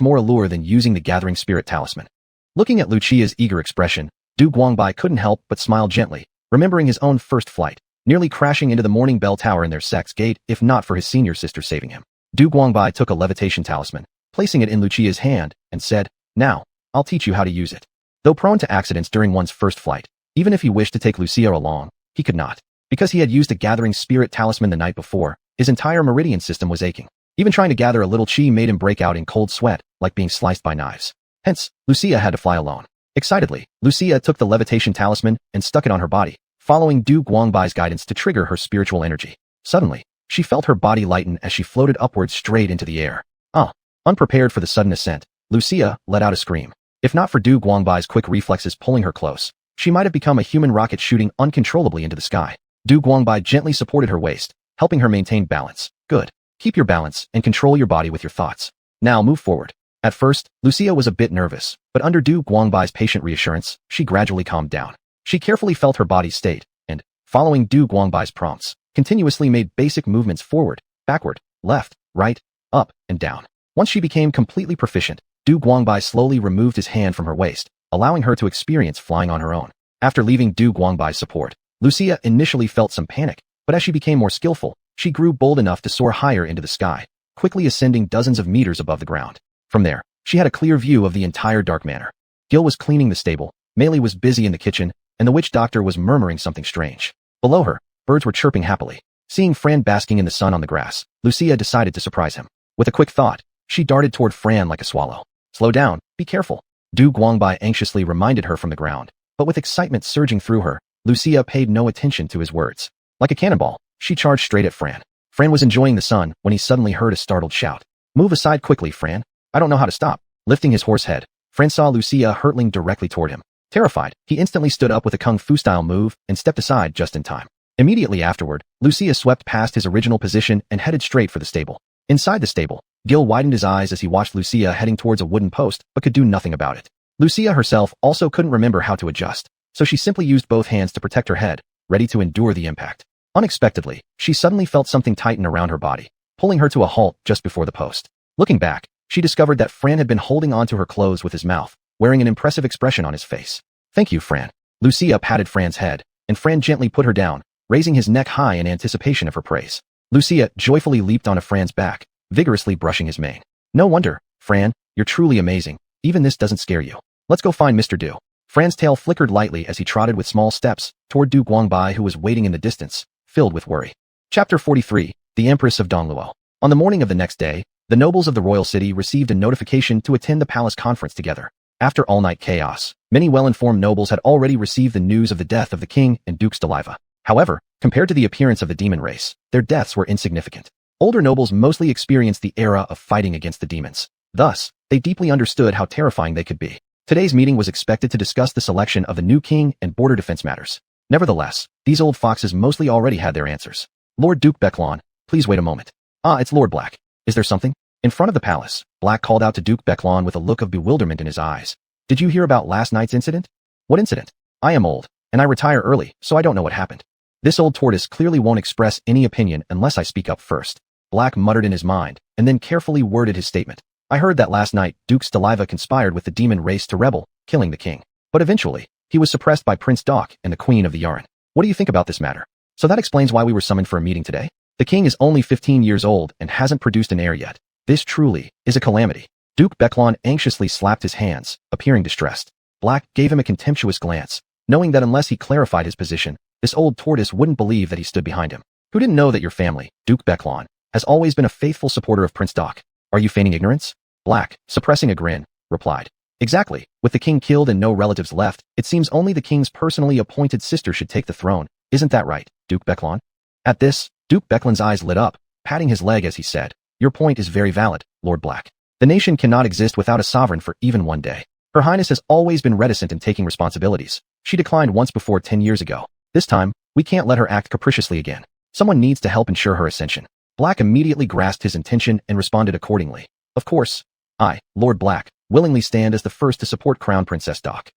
more allure than using the gathering spirit talisman. Looking at Lucia's eager expression, Du Guangbai couldn't help but smile gently, remembering his own first flight, nearly crashing into the Morning Bell Tower in their sect's gate if not for his senior sister saving him. Du Guangbai took a levitation talisman, placing it in Lucia's hand, and said, "Now, I'll teach you how to use it." Though prone to accidents during one's first flight, even if he wished to take Lucia along, he could not. Because he had used a gathering spirit talisman the night before, his entire meridian system was aching. Even trying to gather a little chi made him break out in cold sweat, like being sliced by knives. Hence, Lucia had to fly alone. Excitedly, Lucia took the levitation talisman and stuck it on her body, following Du Guangbai's guidance to trigger her spiritual energy. Suddenly, she felt her body lighten as she floated upwards straight into the air. Unprepared for the sudden ascent, Lucia let out a scream. If not for Du Guangbai's quick reflexes pulling her close, she might have become a human rocket shooting uncontrollably into the sky. Du Guangbai gently supported her waist, helping her maintain balance. Good. Keep your balance and control your body with your thoughts. Now move forward. At first, Lucia was a bit nervous, but under Du Guangbai's patient reassurance, she gradually calmed down. She carefully felt her body's state, and, following Du Guangbai's prompts, continuously made basic movements forward, backward, left, right, up, and down. Once she became completely proficient, Du Guangbai slowly removed his hand from her waist, allowing her to experience flying on her own. After leaving Du Guangbai's support, Lucia initially felt some panic, but as she became more skillful, she grew bold enough to soar higher into the sky, quickly ascending dozens of meters above the ground. From there, she had a clear view of the entire dark manor. Gil was cleaning the stable, Mei Li was busy in the kitchen, and the witch doctor was murmuring something strange. Below her, birds were chirping happily. Seeing Fran basking in the sun on the grass, Lucia decided to surprise him. With a quick thought, she darted toward Fran like a swallow. "Slow down, be careful," Du Guangbai anxiously reminded her from the ground, but with excitement surging through her, Lucia paid no attention to his words. Like a cannonball, she charged straight at Fran. Fran was enjoying the sun when he suddenly heard a startled shout. "Move aside quickly, Fran. I don't know how to stop." Lifting his horse head, Fran saw Lucia hurtling directly toward him. Terrified, he instantly stood up with a kung fu-style move and stepped aside just in time. Immediately afterward, Lucia swept past his original position and headed straight for the stable. Inside the stable, Gil widened his eyes as he watched Lucia heading towards a wooden post but could do nothing about it. Lucia herself also couldn't remember how to adjust, so she simply used both hands to protect her head, ready to endure the impact. Unexpectedly, she suddenly felt something tighten around her body, pulling her to a halt just before the post. Looking back, she discovered that Fran had been holding onto her clothes with his mouth, wearing an impressive expression on his face. "Thank you, Fran." Lucia patted Fran's head, and Fran gently put her down, raising his neck high in anticipation of her praise. Lucia joyfully leaped onto Fran's back, vigorously brushing his mane. "No wonder, Fran, you're truly amazing. Even this doesn't scare you. Let's go find Mr. Du." Fran's tail flickered lightly as he trotted with small steps toward Du Guangbai, who was waiting in the distance, filled with worry. Chapter 43, The Empress of Dongluo. On the morning of the next day, the nobles of the royal city received a notification to attend the palace conference together. After all-night chaos, many well-informed nobles had already received the news of the death of the king and Duke Staliva. However, compared to the appearance of the demon race, their deaths were insignificant. Older nobles mostly experienced the era of fighting against the demons. Thus, they deeply understood how terrifying they could be. Today's meeting was expected to discuss the selection of the new king and border defense matters. Nevertheless, these old foxes mostly already had their answers. "Lord Duke Becklon, please wait a moment." "Ah, it's Lord Black. Is there something?" In front of the palace, Black called out to Duke Becklon with a look of bewilderment in his eyes. "Did you hear about last night's incident?" "What incident?" "I am old, and I retire early, so I don't know what happened." "This old tortoise clearly won't express any opinion unless I speak up first." Black muttered in his mind, and then carefully worded his statement. "I heard that last night Duke Staliva conspired with the demon race to rebel, killing the king. But eventually, he was suppressed by Prince Doc and the Queen of the Yarn. What do you think about this matter?" "So that explains why we were summoned for a meeting today? The king is only 15 years old and hasn't produced an heir yet. This truly is a calamity." Duke Becklon anxiously slapped his hands, appearing distressed. Black gave him a contemptuous glance, knowing that unless he clarified his position, this old tortoise wouldn't believe that he stood behind him. "Who didn't know that your family, Duke Becklon, has always been a faithful supporter of Prince Doc? Are you feigning ignorance?" Black, suppressing a grin, replied. "Exactly. With the king killed and no relatives left, it seems only the king's personally appointed sister should take the throne. Isn't that right, Duke Becklon?" At this, Duke Becklon's eyes lit up, patting his leg as he said, "Your point is very valid, Lord Black. The nation cannot exist without a sovereign for even one day. Her Highness has always been reticent in taking responsibilities. She declined once before 10 years ago. This time, we can't let her act capriciously again. Someone needs to help ensure her ascension." Black immediately grasped his intention and responded accordingly. "Of course. I, Lord Black, willingly stand as the first to support Crown Princess Doc."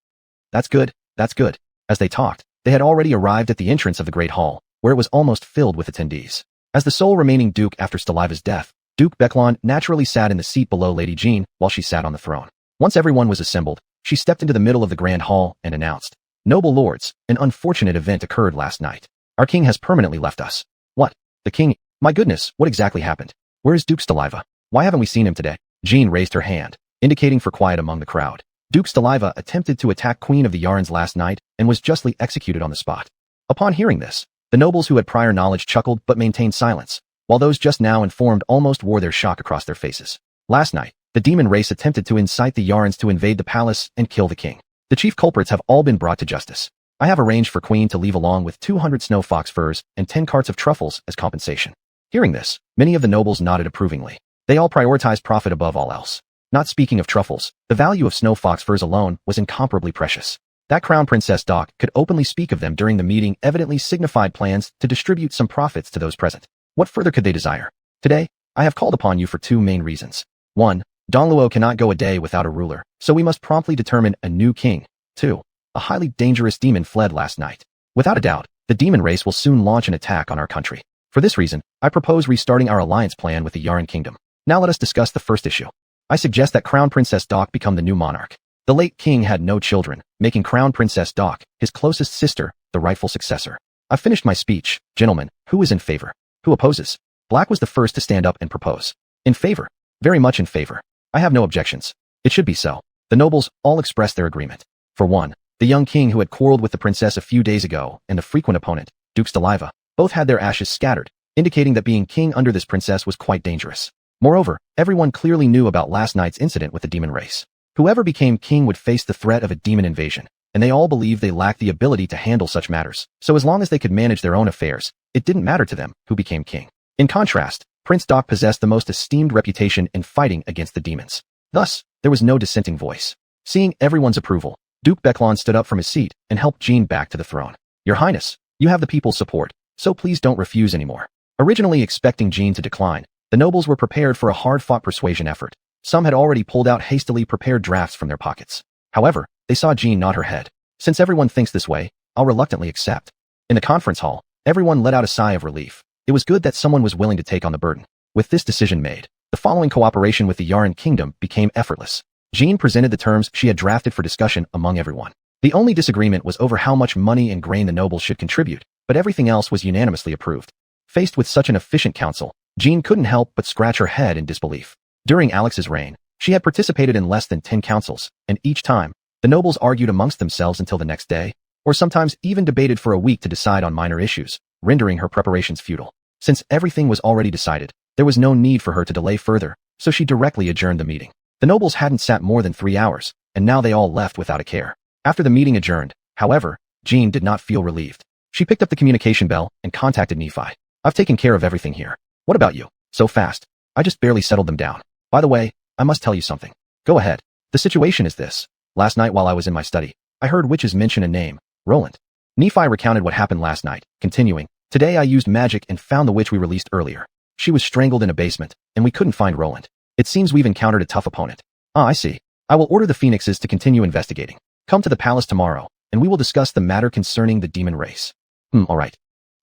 That's good, that's good." As they talked, they had already arrived at the entrance of the Great Hall, where it was almost filled with attendees. As the sole remaining duke after Staliva's death, Duke Becklon naturally sat in the seat below Lady Jean while she sat on the throne. Once everyone was assembled, she stepped into the middle of the grand hall and announced, "Noble lords, an unfortunate event occurred last night. Our king has permanently left us." "What? The king? My goodness, what exactly happened? Where is Duke Staliva? Why haven't we seen him today?" Jean raised her hand, indicating for quiet among the crowd. "Duke Staliva attempted to attack Queen of the Yarns last night and was justly executed on the spot." Upon hearing this, the nobles who had prior knowledge chuckled but maintained silence, while those just now informed almost wore their shock across their faces. Last night, the demon race attempted to incite the Yarns to invade the palace and kill the king. The chief culprits have all been brought to justice. I have arranged for Queen to leave along with 200 snow fox furs and 10 carts of truffles as compensation. Hearing this, many of the nobles nodded approvingly. They all prioritized profit above all else. Not speaking of truffles, the value of snow fox furs alone was incomparably precious. That Crown Princess Doc could openly speak of them during the meeting evidently signified plans to distribute some profits to those present. What further could they desire? Today, I have called upon you for two main reasons. 1. Dongluo cannot go a day without a ruler, so we must promptly determine a new king. 2. A highly dangerous demon fled last night. Without a doubt, the demon race will soon launch an attack on our country. For this reason, I propose restarting our alliance plan with the Yarn Kingdom. Now let us discuss the first issue. I suggest that Crown Princess Doc become the new monarch. The late king had no children, making Crown Princess Doc, his closest sister, the rightful successor. I've finished my speech. Gentlemen, who is in favor? Who opposes? Black was the first to stand up and propose. In favor. Very much in favor. I have no objections. It should be so. The nobles all expressed their agreement. For one, the young king who had quarreled with the princess a few days ago and the frequent opponent, Duke Staliva, both had their ashes scattered, indicating that being king under this princess was quite dangerous. Moreover, everyone clearly knew about last night's incident with the demon race. Whoever became king would face the threat of a demon invasion, and they all believed they lacked the ability to handle such matters, so as long as they could manage their own affairs, it didn't matter to them who became king. In contrast, Prince Doc possessed the most esteemed reputation in fighting against the demons. Thus, there was no dissenting voice. Seeing everyone's approval, Duke Becklon stood up from his seat and helped Jean back to the throne. Your Highness, you have the people's support, so please don't refuse anymore. Originally expecting Jean to decline, the nobles were prepared for a hard-fought persuasion effort. Some had already pulled out hastily prepared drafts from their pockets. However, they saw Jean nod her head. Since everyone thinks this way, I'll reluctantly accept. In the conference hall, everyone let out a sigh of relief. It was good that someone was willing to take on the burden. With this decision made, the following cooperation with the Yaren Kingdom became effortless. Jean presented the terms she had drafted for discussion among everyone. The only disagreement was over how much money and grain the nobles should contribute, but everything else was unanimously approved. Faced with such an efficient council, Jean couldn't help but scratch her head in disbelief. During Alex's reign, she had participated in less than 10 councils, and each time, the nobles argued amongst themselves until the next day, or sometimes even debated for a week to decide on minor issues, rendering her preparations futile. Since everything was already decided, there was no need for her to delay further, so she directly adjourned the meeting. The nobles hadn't sat more than 3 hours, and now they all left without a care. After the meeting adjourned, however, Jean did not feel relieved. She picked up the communication bell and contacted Nephi. I've taken care of everything here. What about you? So fast. I just barely settled them down. By the way, I must tell you something. Go ahead. The situation is this. Last night while I was in my study, I heard witches mention a name, Roland. Nephi recounted what happened last night, continuing, today I used magic and found the witch we released earlier. She was strangled in a basement, and we couldn't find Roland. It seems we've encountered a tough opponent. Ah, I see. I will order the Phoenixes to continue investigating. Come to the palace tomorrow, and we will discuss the matter concerning the demon race. Alright.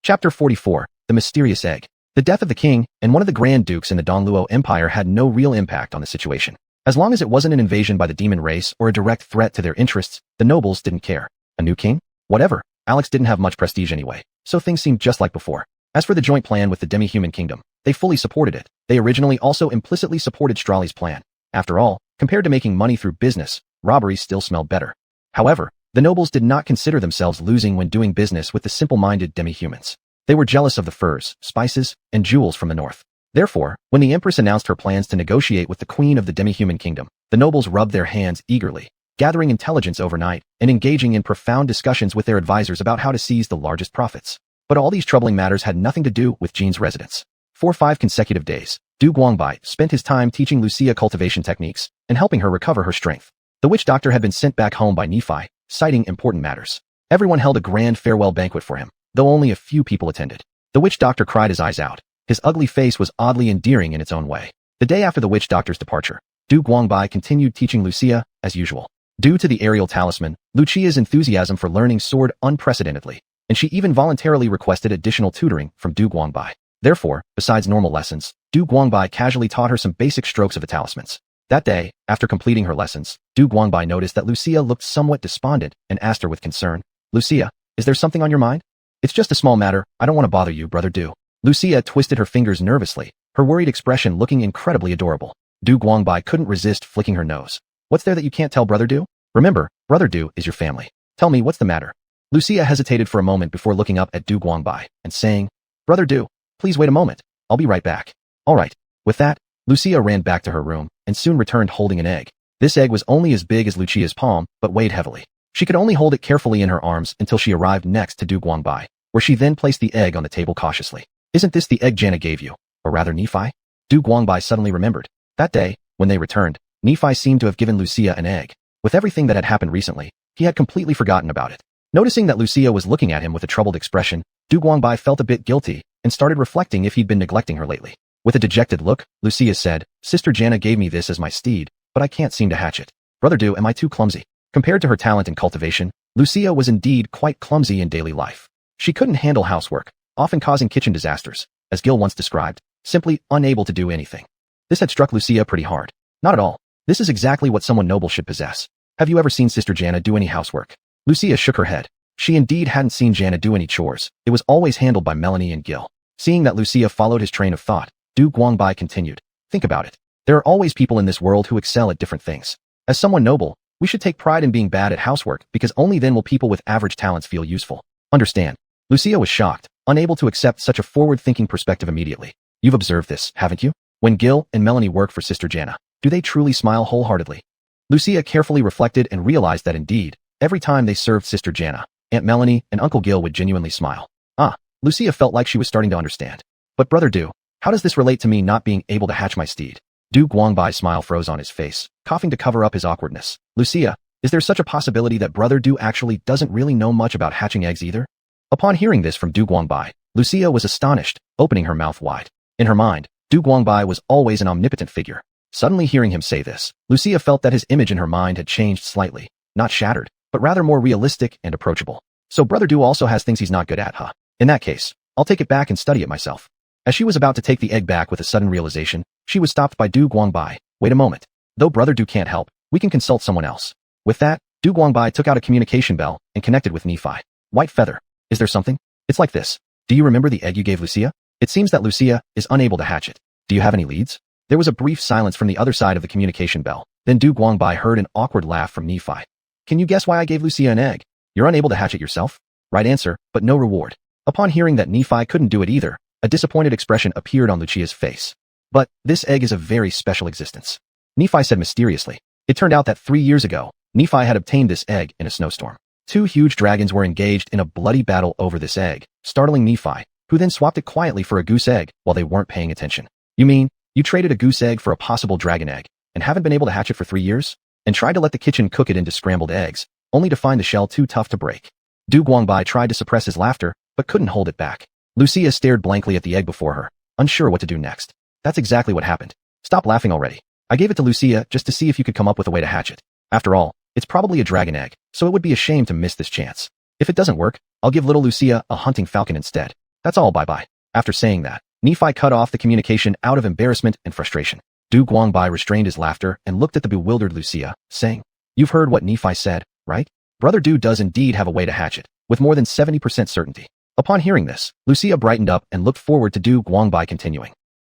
Chapter 44, The Mysterious Egg. The death of the king and one of the Grand Dukes in the Shenluo Empire had no real impact on the situation. As long as it wasn't an invasion by the demon race or a direct threat to their interests, the nobles didn't care. A new king? Whatever. Alex didn't have much prestige anyway, so things seemed just like before. As for the joint plan with the demi-human kingdom, they fully supported it. They originally also implicitly supported Strahli's plan. After all, compared to making money through business, robbery still smelled better. However, the nobles did not consider themselves losing when doing business with the simple-minded demi-humans. They were jealous of the furs, spices, and jewels from the north. Therefore, when the Empress announced her plans to negotiate with the Queen of the demi-human kingdom, the nobles rubbed their hands eagerly, gathering intelligence overnight and engaging in profound discussions with their advisors about how to seize the largest profits. But all these troubling matters had nothing to do with Jean's residence. For 5 consecutive days, Du Guangbai spent his time teaching Lucia cultivation techniques and helping her recover her strength. The witch doctor had been sent back home by Nephi, citing important matters. Everyone held a grand farewell banquet for him, though only a few people attended. The witch doctor cried his eyes out. His ugly face was oddly endearing in its own way. The day after the witch doctor's departure, Du Guangbai continued teaching Lucia, as usual. Due to the aerial talisman, Lucia's enthusiasm for learning soared unprecedentedly, and she even voluntarily requested additional tutoring from Du Guangbai. Therefore, besides normal lessons, Du Guangbai casually taught her some basic strokes of the talismans. That day, after completing her lessons, Du Guangbai noticed that Lucia looked somewhat despondent and asked her with concern, Lucia, is there something on your mind? It's just a small matter, I don't want to bother you, Brother Du. Lucia twisted her fingers nervously, her worried expression looking incredibly adorable. Du Guangbai couldn't resist flicking her nose. What's there that you can't tell Brother Du? Remember, Brother Du is your family. Tell me what's the matter. Lucia hesitated for a moment before looking up at Du Guangbai and saying, Brother Du, please wait a moment. I'll be right back. All right. With that, Lucia ran back to her room and soon returned holding an egg. This egg was only as big as Lucia's palm, but weighed heavily. She could only hold it carefully in her arms until she arrived next to Du Guangbai, where she then placed the egg on the table cautiously. Isn't this the egg Jana gave you? Or rather Nephi? Du Guangbai suddenly remembered. That day, when they returned, Nephi seemed to have given Lucia an egg. With everything that had happened recently, he had completely forgotten about it. Noticing that Lucia was looking at him with a troubled expression, Du Guangbai felt a bit guilty and started reflecting if he'd been neglecting her lately. With a dejected look, Lucia said, Sister Jana gave me this as my steed, but I can't seem to hatch it. Brother Du, am I too clumsy? Compared to her talent in cultivation, Lucia was indeed quite clumsy in daily life. She couldn't handle housework, often causing kitchen disasters, as Gil once described, simply unable to do anything. This had struck Lucia pretty hard. Not at all. This is exactly what someone noble should possess. Have you ever seen Sister Jana do any housework? Lucia shook her head. She indeed hadn't seen Jana do any chores. It was always handled by Melanie and Gil. Seeing that Lucia followed his train of thought, Du Guangbai continued. Think about it. There are always people in this world who excel at different things. As someone noble, we should take pride in being bad at housework because only then will people with average talents feel useful. Understand? Lucia was shocked, unable to accept such a forward-thinking perspective immediately. You've observed this, haven't you? When Gil and Melanie work for Sister Jana, do they truly smile wholeheartedly? Lucia carefully reflected and realized that indeed, every time they served Sister Jana, Aunt Melanie and Uncle Gil would genuinely smile. Lucia felt like she was starting to understand. But Brother Du, how does this relate to me not being able to hatch my steed? Du Guangbai's smile froze on his face, coughing to cover up his awkwardness. Lucia, Is there such a possibility that Brother Du actually doesn't really know much about hatching eggs either? Upon hearing this from Du Guangbai, Lucia was astonished, opening her mouth wide. In her mind, Du Guangbai was always an omnipotent figure. Suddenly hearing him say this, Lucia felt that his image in her mind had changed slightly, not shattered, but rather more realistic and approachable. So Brother Du also has things he's not good at, huh? In that case, I'll take it back and study it myself. As she was about to take the egg back with a sudden realization, she was stopped by Du Guangbai. Wait a moment. Though Brother Du can't help, we can consult someone else. With that, Du Guangbai took out a communication bell and connected with Nephi. White feather. Is there something? It's like this. Do you remember the egg you gave Lucia? It seems that Lucia is unable to hatch it. Do you have any leads? There was a brief silence from the other side of the communication bell. Then Du Guangbai heard an awkward laugh from Nephi. Can you guess why I gave Lucia an egg? You're unable to hatch it yourself? Right answer, but no reward. Upon hearing that Nephi couldn't do it either, a disappointed expression appeared on Lucia's face. But this egg is a very special existence. Nephi said mysteriously. It turned out that 3 years ago, Nephi had obtained this egg in a snowstorm. 2 huge dragons were engaged in a bloody battle over this egg, startling Nephi, who then swapped it quietly for a goose egg while they weren't paying attention. You mean, you traded a goose egg for a possible dragon egg, and haven't been able to hatch it for 3 years? And tried to let the kitchen cook it into scrambled eggs, only to find the shell too tough to break. Du Guangbai tried to suppress his laughter, but couldn't hold it back. Lucia stared blankly at the egg before her, unsure what to do next. That's exactly what happened. Stop laughing already. I gave it to Lucia just to see if you could come up with a way to hatch it. After all, it's probably a dragon egg, so it would be a shame to miss this chance. If it doesn't work, I'll give little Lucia a hunting falcon instead. That's all, bye-bye. After saying that, Nephi cut off the communication out of embarrassment and frustration. Du Guangbai restrained his laughter and looked at the bewildered Lucia, saying, You've heard what Nephi said, right? Brother Du does indeed have a way to hatch it, with more than 70% certainty. Upon hearing this, Lucia brightened up and looked forward to Du Guangbai continuing.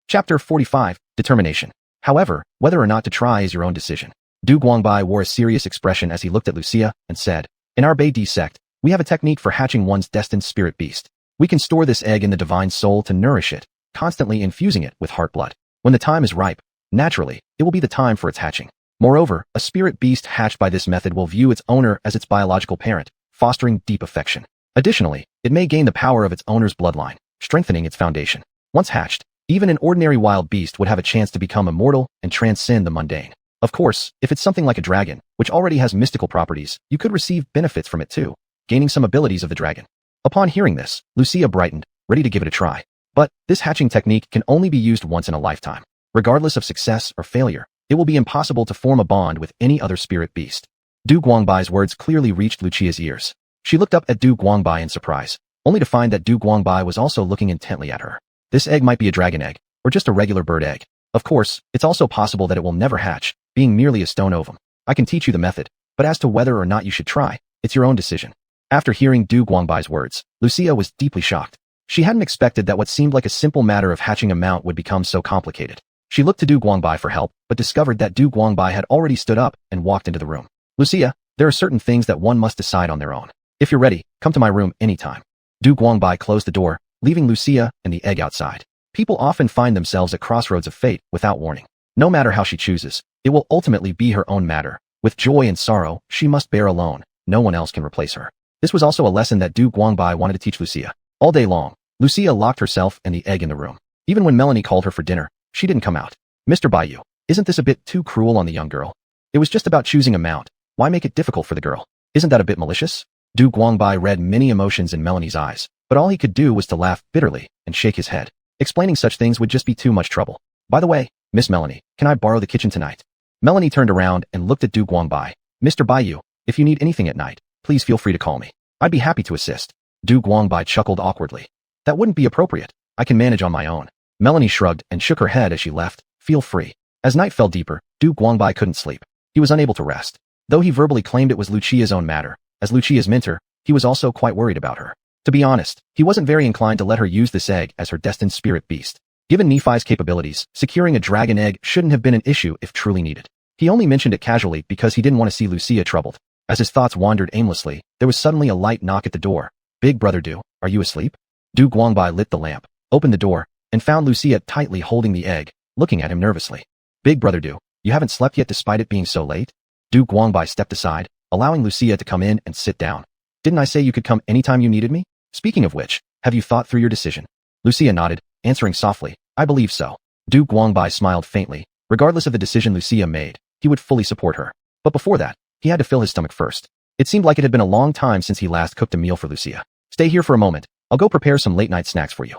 Chapter 45, Determination. However, whether or not to try is your own decision. Du Guangbai wore a serious expression as he looked at Lucia and said, In our Bei sect, we have a technique for hatching one's destined spirit beast. We can store this egg in the divine soul to nourish it, constantly infusing it with heart blood. When the time is ripe, naturally, it will be the time for its hatching. Moreover, a spirit beast hatched by this method will view its owner as its biological parent, fostering deep affection. Additionally, it may gain the power of its owner's bloodline, strengthening its foundation. Once hatched, even an ordinary wild beast would have a chance to become immortal and transcend the mundane. Of course, if it's something like a dragon, which already has mystical properties, you could receive benefits from it too, gaining some abilities of the dragon. Upon hearing this, Lucia brightened, ready to give it a try. But this hatching technique can only be used once in a lifetime. Regardless of success or failure, it will be impossible to form a bond with any other spirit beast. Du Guangbai's words clearly reached Lucia's ears. She looked up at Du Guangbai in surprise, only to find that Du Guangbai was also looking intently at her. This egg might be a dragon egg, or just a regular bird egg. Of course, it's also possible that it will never hatch, being merely a stone ovum. I can teach you the method, but as to whether or not you should try, it's your own decision. After hearing Du Guangbai's words, Lucia was deeply shocked. She hadn't expected that what seemed like a simple matter of hatching a mount would become so complicated. She looked to Du Guangbai for help, but discovered that Du Guangbai had already stood up and walked into the room. Lucia, there are certain things that one must decide on their own. If you're ready, come to my room anytime. Du Guangbai closed the door, leaving Lucia and the egg outside. People often find themselves at crossroads of fate without warning. No matter how she chooses, it will ultimately be her own matter. With joy and sorrow, she must bear alone. No one else can replace her. This was also a lesson that Du Guangbai wanted to teach Lucia. All day long, Lucia locked herself and the egg in the room. Even when Melanie called her for dinner, she didn't come out. Mr. Bayou, isn't this a bit too cruel on the young girl? It was just about choosing a mount. Why make it difficult for the girl? Isn't that a bit malicious? Du Guangbai read many emotions in Melanie's eyes, but all he could do was to laugh bitterly and shake his head. Explaining such things would just be too much trouble. By the way, Miss Melanie, can I borrow the kitchen tonight? Melanie turned around and looked at Du Guangbai. Mr. Bayou, if you need anything at night, please feel free to call me. I'd be happy to assist. Du Guangbai chuckled awkwardly. That wouldn't be appropriate. I can manage on my own. Melanie shrugged and shook her head as she left. Feel free. As night fell deeper, Du Guangbai couldn't sleep. He was unable to rest. Though he verbally claimed it was Lucia's own matter, as Lucia's mentor, he was also quite worried about her. To be honest, he wasn't very inclined to let her use this egg as her destined spirit beast. Given Nephi's capabilities, securing a dragon egg shouldn't have been an issue if truly needed. He only mentioned it casually because he didn't want to see Lucia troubled. As his thoughts wandered aimlessly, there was suddenly a light knock at the door. Big brother Du, are you asleep? Du Guangbai lit the lamp, opened the door, and found Lucia tightly holding the egg, looking at him nervously. Big brother Du, you haven't slept yet despite it being so late? Du Guangbai stepped aside, allowing Lucia to come in and sit down. Didn't I say you could come anytime you needed me? Speaking of which, have you thought through your decision? Lucia nodded, answering softly, I believe so. Du Guangbai smiled faintly. Regardless of the decision Lucia made, he would fully support her. But before that, he had to fill his stomach first. It seemed like it had been a long time since he last cooked a meal for Lucia. Stay here for a moment. I'll go prepare some late-night snacks for you.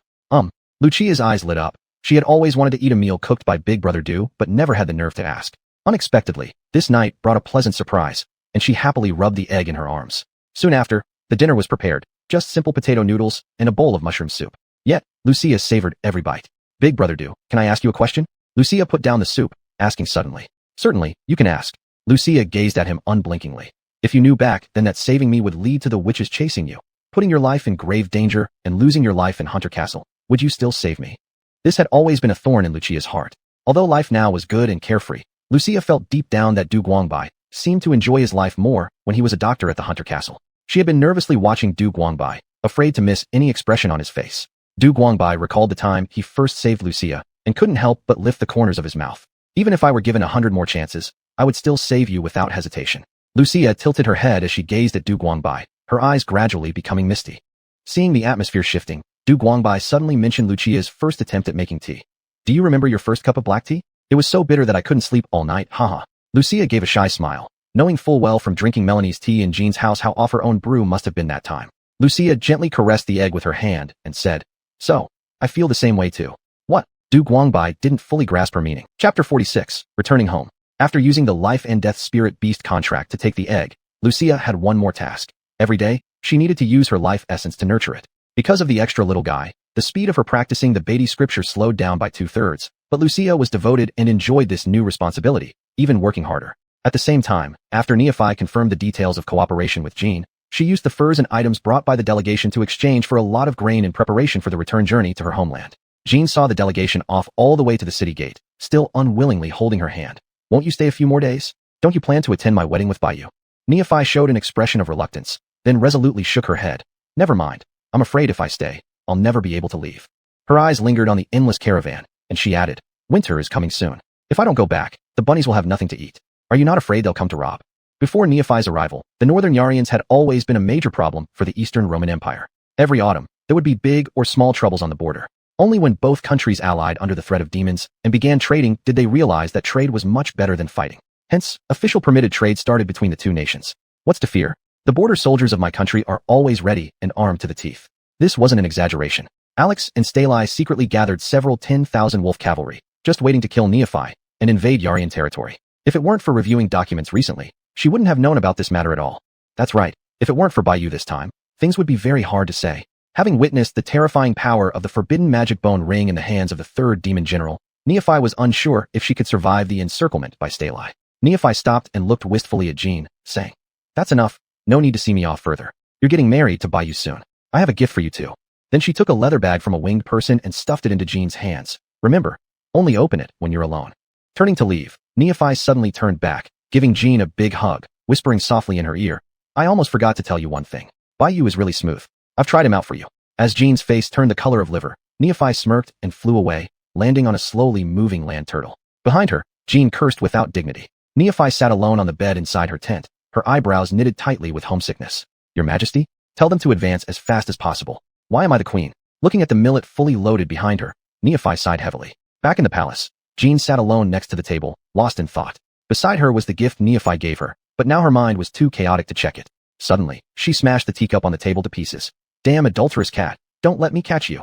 Lucia's eyes lit up. She had always wanted to eat a meal cooked by Big Brother Du, but never had the nerve to ask. Unexpectedly, this night brought a pleasant surprise, and she happily rubbed the egg in her arms. Soon after, the dinner was prepared, just simple potato noodles and a bowl of mushroom soup. Yet, Lucia savored every bite. Big Brother Du, can I ask you a question? Lucia put down the soup, asking suddenly. Certainly, you can ask. Lucia gazed at him unblinkingly. If you knew back then that saving me would lead to the witches chasing you, putting your life in grave danger and losing your life in Hunter Castle, would you still save me? This had always been a thorn in Lucia's heart. Although life now was good and carefree, Lucia felt deep down that Du Guangbai seemed to enjoy his life more when he was a doctor at the Hunter Castle. She had been nervously watching Du Guangbai, afraid to miss any expression on his face. Du Guangbai recalled the time he first saved Lucia and couldn't help but lift the corners of his mouth. Even if I were given 100 more chances, I would still save you without hesitation. Lucia tilted her head as she gazed at Du Guangbai, her eyes gradually becoming misty. Seeing the atmosphere shifting, Du Guangbai suddenly mentioned Lucia's first attempt at making tea. Do you remember your first cup of black tea? It was so bitter that I couldn't sleep all night, haha. Lucia gave a shy smile, knowing full well from drinking Melanie's tea in Jean's house how off her own brew must have been that time. Lucia gently caressed the egg with her hand and said, So, I feel the same way too. What? Du Guangbai didn't fully grasp her meaning. Chapter 46, Returning Home. After using the life and death spirit beast contract to take the egg, Lucia had one more task. Every day, she needed to use her life essence to nurture it. Because of the extra little guy, the speed of her practicing the Beatty scripture slowed down by 2/3, but Lucia was devoted and enjoyed this new responsibility, even working harder. At the same time, after Nephi confirmed the details of cooperation with Jean, she used the furs and items brought by the delegation to exchange for a lot of grain in preparation for the return journey to her homeland. Jean saw the delegation off all the way to the city gate, still unwillingly holding her hand. Won't you stay a few more days? Don't you plan to attend my wedding with Bayou? Nephi showed an expression of reluctance, then resolutely shook her head. Never mind. I'm afraid if I stay, I'll never be able to leave. Her eyes lingered on the endless caravan, and she added, Winter is coming soon. If I don't go back, the bunnies will have nothing to eat. Are you not afraid they'll come to rob? Before Nephi's arrival, the Northern Yarians had always been a major problem for the Eastern Roman Empire. Every autumn, there would be big or small troubles on the border. Only when both countries allied under the threat of demons and began trading did they realize that trade was much better than fighting. Hence, official permitted trade started between the two nations. What's to fear? The border soldiers of my country are always ready and armed to the teeth. This wasn't an exaggeration. Alex and Stalai secretly gathered several 10,000 wolf cavalry, just waiting to kill Nephi and invade Yarian territory. If it weren't for reviewing documents recently, she wouldn't have known about this matter at all. That's right, if it weren't for Bayou this time, things would be very hard to say. Having witnessed the terrifying power of the forbidden magic bone ring in the hands of the third demon general, Nephi was unsure if she could survive the encirclement by Stalai. Nephi stopped and looked wistfully at Jean, saying, That's enough, no need to see me off further. You're getting married to Bayou soon. I have a gift for you too. Then she took a leather bag from a winged person and stuffed it into Jean's hands. Remember, only open it when you're alone. Turning to leave, Nephi suddenly turned back, giving Jean a big hug, whispering softly in her ear, I almost forgot to tell you one thing. Bayou is really smooth. I've tried him out for you. As Jean's face turned the color of liver, Nephi smirked and flew away, landing on a slowly moving land turtle. Behind her, Jean cursed without dignity. Nephi sat alone on the bed inside her tent, her eyebrows knitted tightly with homesickness. Your Majesty? Tell them to advance as fast as possible. Why am I the queen? Looking at the millet fully loaded behind her, Nephi sighed heavily. Back in the palace, Jean sat alone next to the table, lost in thought. Beside her was the gift Nephi gave her, but now her mind was too chaotic to check it. Suddenly, she smashed the teacup on the table to pieces. Damn adulterous cat, don't let me catch you.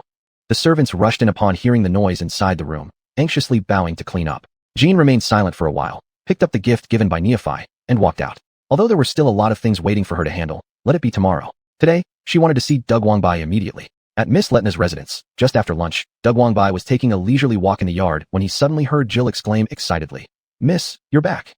The servants rushed in upon hearing the noise inside the room, anxiously bowing to clean up. Jean remained silent for a while, picked up the gift given by Nephi, and walked out. Although there were still a lot of things waiting for her to handle, let it be tomorrow. Today, she wanted to see Doug Wangbai immediately. At Miss Letna's residence, just after lunch, Doug Wangbai was taking a leisurely walk in the yard when he suddenly heard Jill exclaim excitedly, Miss, you're back.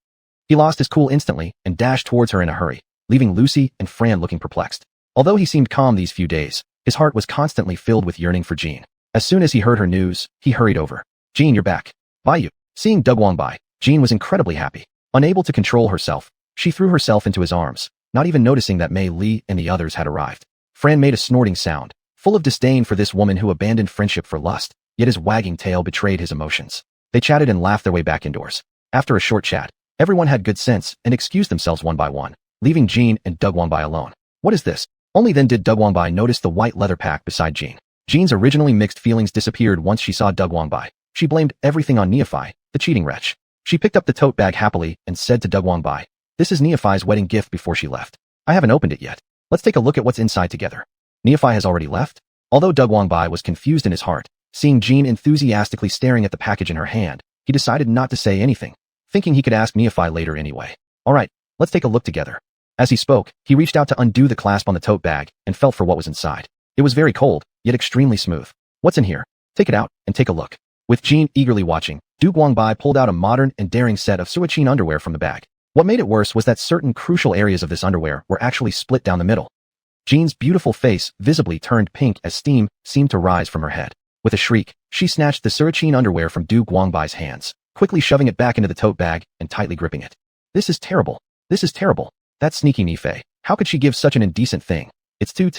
He lost his cool instantly and dashed towards her in a hurry, leaving Lucy and Fran looking perplexed. Although he seemed calm these few days, his heart was constantly filled with yearning for Jean. As soon as he heard her news, he hurried over. Jean, you're back. Bayou. Seeing Doug Wangbai, Jean was incredibly happy. Unable to control herself, she threw herself into his arms, not even noticing that Mei Li and the others had arrived. Fran made a snorting sound, full of disdain for this woman who abandoned friendship for lust, yet his wagging tail betrayed his emotions. They chatted and laughed their way back indoors. After a short chat, everyone had good sense and excused themselves one by one, leaving Jean and Doug Wangbai alone. What is this? Only then did Doug Wangbai notice the white leather pack beside Jean. Jean's originally mixed feelings disappeared once she saw Doug Wangbai. She blamed everything on Nephi, the cheating wretch. She picked up the tote bag happily and said to Doug Wangbai, This is Nephi's wedding gift before she left. I haven't opened it yet. Let's take a look at what's inside together. Nephi has already left? Although Dug Wangbai was confused in his heart, seeing Jean enthusiastically staring at the package in her hand, he decided not to say anything, thinking he could ask Nephi later anyway. Alright, let's take a look together. As he spoke, he reached out to undo the clasp on the tote bag and felt for what was inside. It was very cold, yet extremely smooth. What's in here? Take it out and take a look. With Jean eagerly watching, Dug Wangbai pulled out a modern and daring set of Suichin underwear from the bag. What made it worse was that certain crucial areas of this underwear were actually split down the middle. Jean's beautiful face visibly turned pink as steam seemed to rise from her head. With a shriek, she snatched the Suichin underwear from Dug Wangbai's hands, quickly shoving it back into the tote bag and tightly gripping it. This is terrible. This is terrible. That sneaky Nephi. How could she give such an indecent thing? It's too.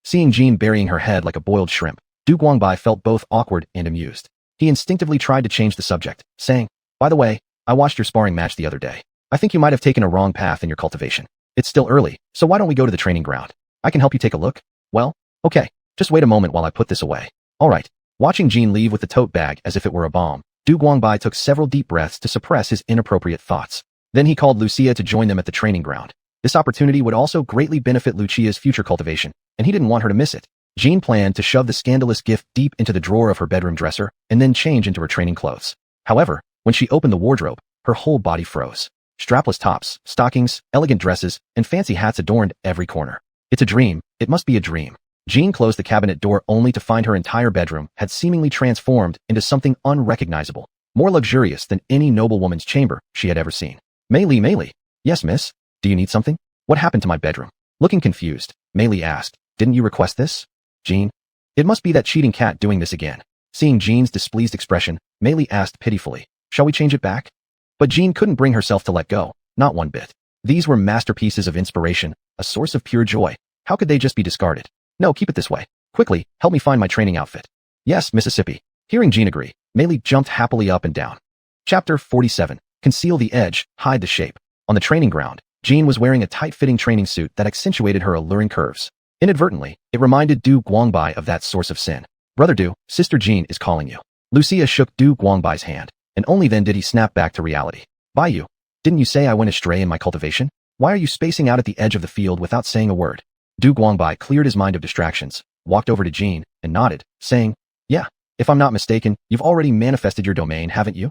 Seeing Jean burying her head like a boiled shrimp, Dug Wangbai felt both awkward and amused. He instinctively tried to change the subject, saying, "By the way, I watched your sparring match the other day. I think you might have taken a wrong path in your cultivation. It's still early, so why don't we go to the training ground? I can help you take a look." "Well, okay. Just wait a moment while I put this away." "Alright." Watching Jean leave with the tote bag as if it were a bomb, Dug Wangbai took several deep breaths to suppress his inappropriate thoughts. Then he called Lucia to join them at the training ground. This opportunity would also greatly benefit Lucia's future cultivation, and he didn't want her to miss it. Jean planned to shove the scandalous gift deep into the drawer of her bedroom dresser and then change into her training clothes. However, when she opened the wardrobe, her whole body froze. Strapless tops, stockings, elegant dresses, and fancy hats adorned every corner. It's a dream. It must be a dream. Jean closed the cabinet door only to find her entire bedroom had seemingly transformed into something unrecognizable, more luxurious than any noblewoman's chamber she had ever seen. Mei Li. "Yes, miss? Do you need something? What happened to my bedroom?" Looking confused, Mei Li asked, "Didn't you request this?" "Jean? It must be that cheating cat doing this again." Seeing Jean's displeased expression, Mei Li asked pitifully, "Shall we change it back?" But Jean couldn't bring herself to let go, not one bit. These were masterpieces of inspiration, a source of pure joy. How could they just be discarded? "No, keep it this way. Quickly, help me find my training outfit." "Yes, Mississippi." Hearing Jean agree, Mei Li jumped happily up and down. Chapter 47. Conceal the edge, hide the shape. On the training ground, Jean was wearing a tight-fitting training suit that accentuated her alluring curves. Inadvertently, it reminded Dug Wangbai of that source of sin. "Brother Du, Sister Jean is calling you." Lucia shook Dug Wangbai's hand, and only then did he snap back to reality. "By you. Didn't you say I went astray in my cultivation? Why are you spacing out at the edge of the field without saying a word?" Dug Wangbai cleared his mind of distractions, walked over to Jean, and nodded, saying, "Yeah, if I'm not mistaken, you've already manifested your domain, haven't you?"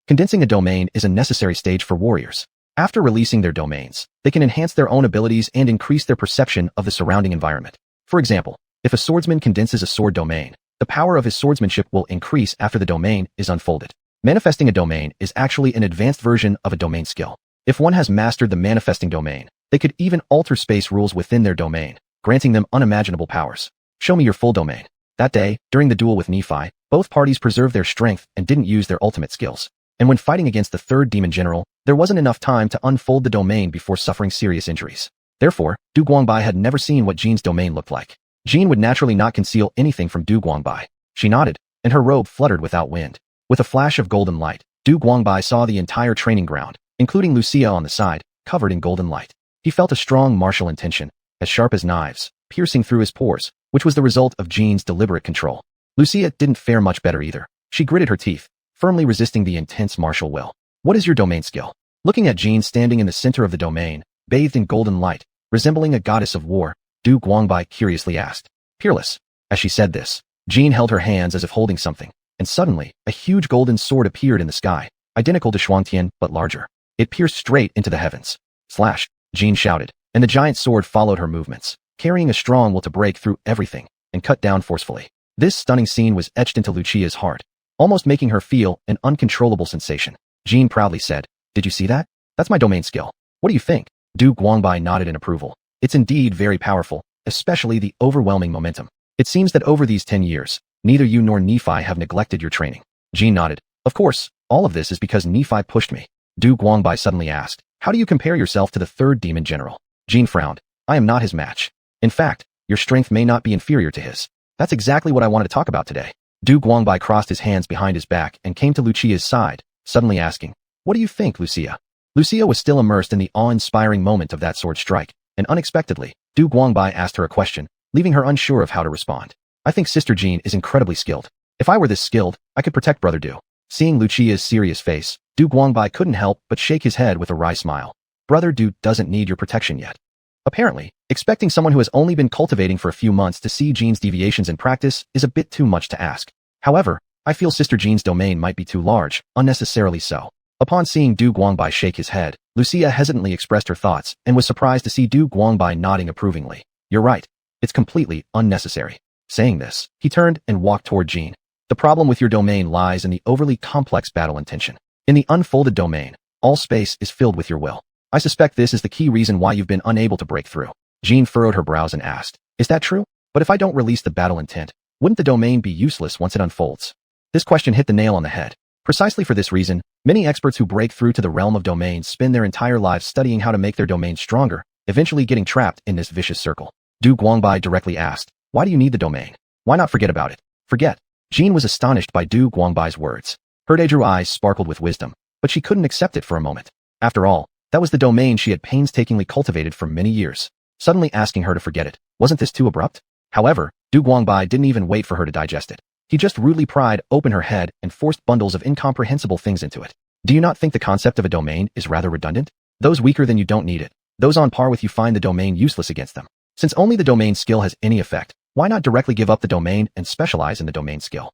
Condensing a domain is a necessary stage for warriors. After releasing their domains, they can enhance their own abilities and increase their perception of the surrounding environment. For example, if a swordsman condenses a sword domain, the power of his swordsmanship will increase after the domain is unfolded. Manifesting a domain is actually an advanced version of a domain skill. If one has mastered the manifesting domain, they could even alter space rules within their domain, granting them unimaginable powers. "Show me your full domain." That day, during the duel with Nephi, both parties preserved their strength and didn't use their ultimate skills. And when fighting against the third demon general, there wasn't enough time to unfold the domain before suffering serious injuries. Therefore, Dug Wangbai had never seen what Jean's domain looked like. Jean would naturally not conceal anything from Dug Wangbai. She nodded, and her robe fluttered without wind. With a flash of golden light, Dug Wangbai saw the entire training ground, including Lucia on the side, covered in golden light. He felt a strong martial intention, as sharp as knives, piercing through his pores, which was the result of Jean's deliberate control. Lucia didn't fare much better either. She gritted her teeth, firmly resisting the intense martial will. "What is your domain skill?" Looking at Jean standing in the center of the domain, bathed in golden light, resembling a goddess of war, Dug Wangbai curiously asked. "Peerless." As she said this, Jean held her hands as if holding something, and suddenly, a huge golden sword appeared in the sky, identical to Shuangtian but larger. It pierced straight into the heavens. "Slash!" Jean shouted, and the giant sword followed her movements, carrying a strong will to break through everything and cut down forcefully. This stunning scene was etched into Lucia's heart, almost making her feel an uncontrollable sensation. Jean proudly said, "Did you see that? That's my domain skill. What do you think?" Dug Wangbai nodded in approval. "It's indeed very powerful, especially the overwhelming momentum. It seems that over these 10 years, neither you nor Nephi have neglected your training." Jean nodded. "Of course, all of this is because Nephi pushed me." Dug Wangbai suddenly asked, "How do you compare yourself to the third demon general?" Jean frowned. "I am not his match. In fact, your strength may not be inferior to his." "That's exactly what I wanted to talk about today." Dug Wangbai crossed his hands behind his back and came to Lucia's side, suddenly asking, "What do you think, Lucia?" Lucia was still immersed in the awe-inspiring moment of that sword strike, and unexpectedly, Dug Wangbai asked her a question, leaving her unsure of how to respond. "I think Sister Jean is incredibly skilled. If I were this skilled, I could protect Brother Du." Seeing Lucia's serious face, Dug Wangbai couldn't help but shake his head with a wry smile. Brother Du doesn't need your protection yet. Apparently, expecting someone who has only been cultivating for a few months to see Jean's deviations in practice is a bit too much to ask. However, I feel Sister Jean's domain might be too large, unnecessarily so. Upon seeing Du Guangbai shake his head, Lucia hesitantly expressed her thoughts and was surprised to see Du Guangbai nodding approvingly. You're right. It's completely unnecessary. Saying this, he turned and walked toward Jean. The problem with your domain lies in the overly complex battle intention. In the unfolded domain, all space is filled with your will. I suspect this is the key reason why you've been unable to break through. Jean furrowed her brows and asked, is that true? But if I don't release the battle intent, wouldn't the domain be useless once it unfolds? This question hit the nail on the head. Precisely for this reason, many experts who break through to the realm of domains spend their entire lives studying how to make their domain stronger, eventually getting trapped in this vicious circle. Du Guangbai directly asked, why do you need the domain? Why not forget about it? Forget. Jean was astonished by Du Guangbai's words. Her Daedru eyes sparkled with wisdom, but she couldn't accept it for a moment. After all, that was the domain she had painstakingly cultivated for many years. Suddenly asking her to forget it, wasn't this too abrupt? However, Du Guangbai didn't even wait for her to digest it. He just rudely pried open her head and forced bundles of incomprehensible things into it. Do you not think the concept of a domain is rather redundant? Those weaker than you don't need it. Those on par with you find the domain useless against them. Since only the domain skill has any effect, why not directly give up the domain and specialize in the domain skill?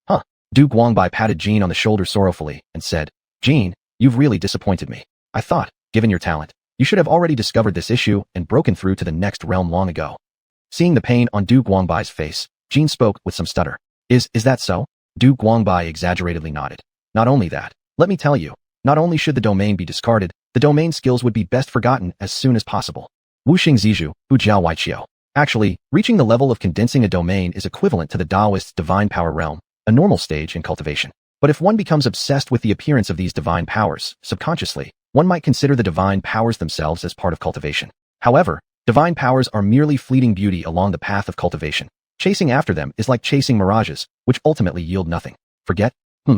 Huh. Du Guangbai patted Jean on the shoulder sorrowfully and said, Jean, you've really disappointed me. I thought, given your talent, you should have already discovered this issue and broken through to the next realm long ago. Seeing the pain on Du Guangbai's face, Jean spoke with some stutter. Is that so? Du Guangbai exaggeratedly nodded. Not only that, let me tell you, not only should the domain be discarded, the domain skills would be best forgotten as soon as possible. Wuxing Zizhu, Hu Jiao Waiqiu. Actually, reaching the level of condensing a domain is equivalent to the Taoist's divine power realm, a normal stage in cultivation. But if one becomes obsessed with the appearance of these divine powers, subconsciously, one might consider the divine powers themselves as part of cultivation. However, divine powers are merely fleeting beauty along the path of cultivation. Chasing after them is like chasing mirages, which ultimately yield nothing. Forget?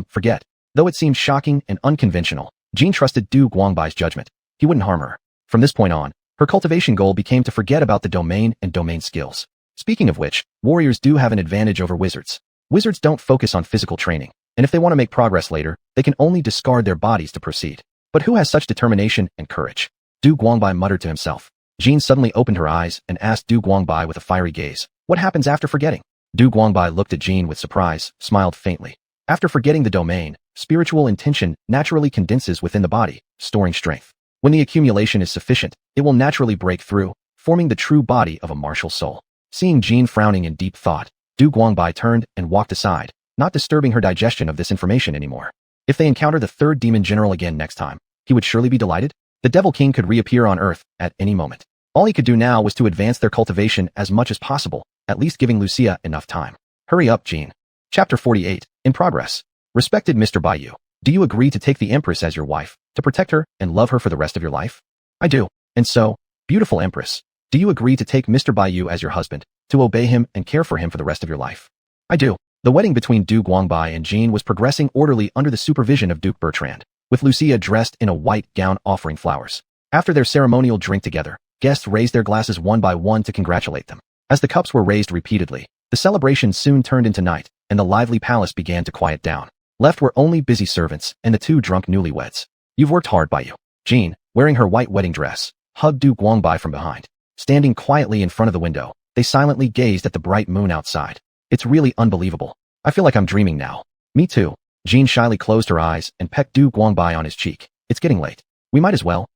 Forget. Though it seemed shocking and unconventional, Jean trusted Du Guangbai's judgment. He wouldn't harm her. From this point on, her cultivation goal became to forget about the domain and domain skills. Speaking of which, warriors do have an advantage over wizards. Wizards don't focus on physical training, and if they want to make progress later, they can only discard their bodies to proceed. But who has such determination and courage? Du Guangbai muttered to himself. Jean suddenly opened her eyes and asked Du Guangbai with a fiery gaze, what happens after forgetting? Du Guangbai looked at Jean with surprise, smiled faintly. After forgetting the domain, spiritual intention naturally condenses within the body, storing strength. When the accumulation is sufficient, it will naturally break through, forming the true body of a martial soul. Seeing Jean frowning in deep thought, Du Guangbai turned and walked aside, not disturbing her digestion of this information anymore. If they encounter the third demon general again next time, he would surely be delighted. The Devil King could reappear on Earth at any moment. All he could do now was to advance their cultivation as much as possible, at least giving Lucia enough time. Hurry up, Jean. Chapter 48, in progress. Respected Mr. Baiyu, do you agree to take the Empress as your wife, to protect her and love her for the rest of your life? I do. And so, beautiful Empress, do you agree to take Mr. Baiyu as your husband, to obey him and care for him for the rest of your life? I do. The wedding between Du Guangbai and Jean was progressing orderly under the supervision of Duke Bertrand, with Lucia dressed in a white gown offering flowers. After their ceremonial drink together, guests raised their glasses one by one to congratulate them. As the cups were raised repeatedly, the celebration soon turned into night, and the lively palace began to quiet down. Left were only busy servants and the two drunk newlyweds. You've worked hard, Baiyu. Jean, wearing her white wedding dress, hugged Du Guangbai from behind. Standing quietly in front of the window, they silently gazed at the bright moon outside. It's really unbelievable. I feel like I'm dreaming now. Me too. Jean shyly closed her eyes and pecked Du Guangbai on his cheek. It's getting late. We might as well.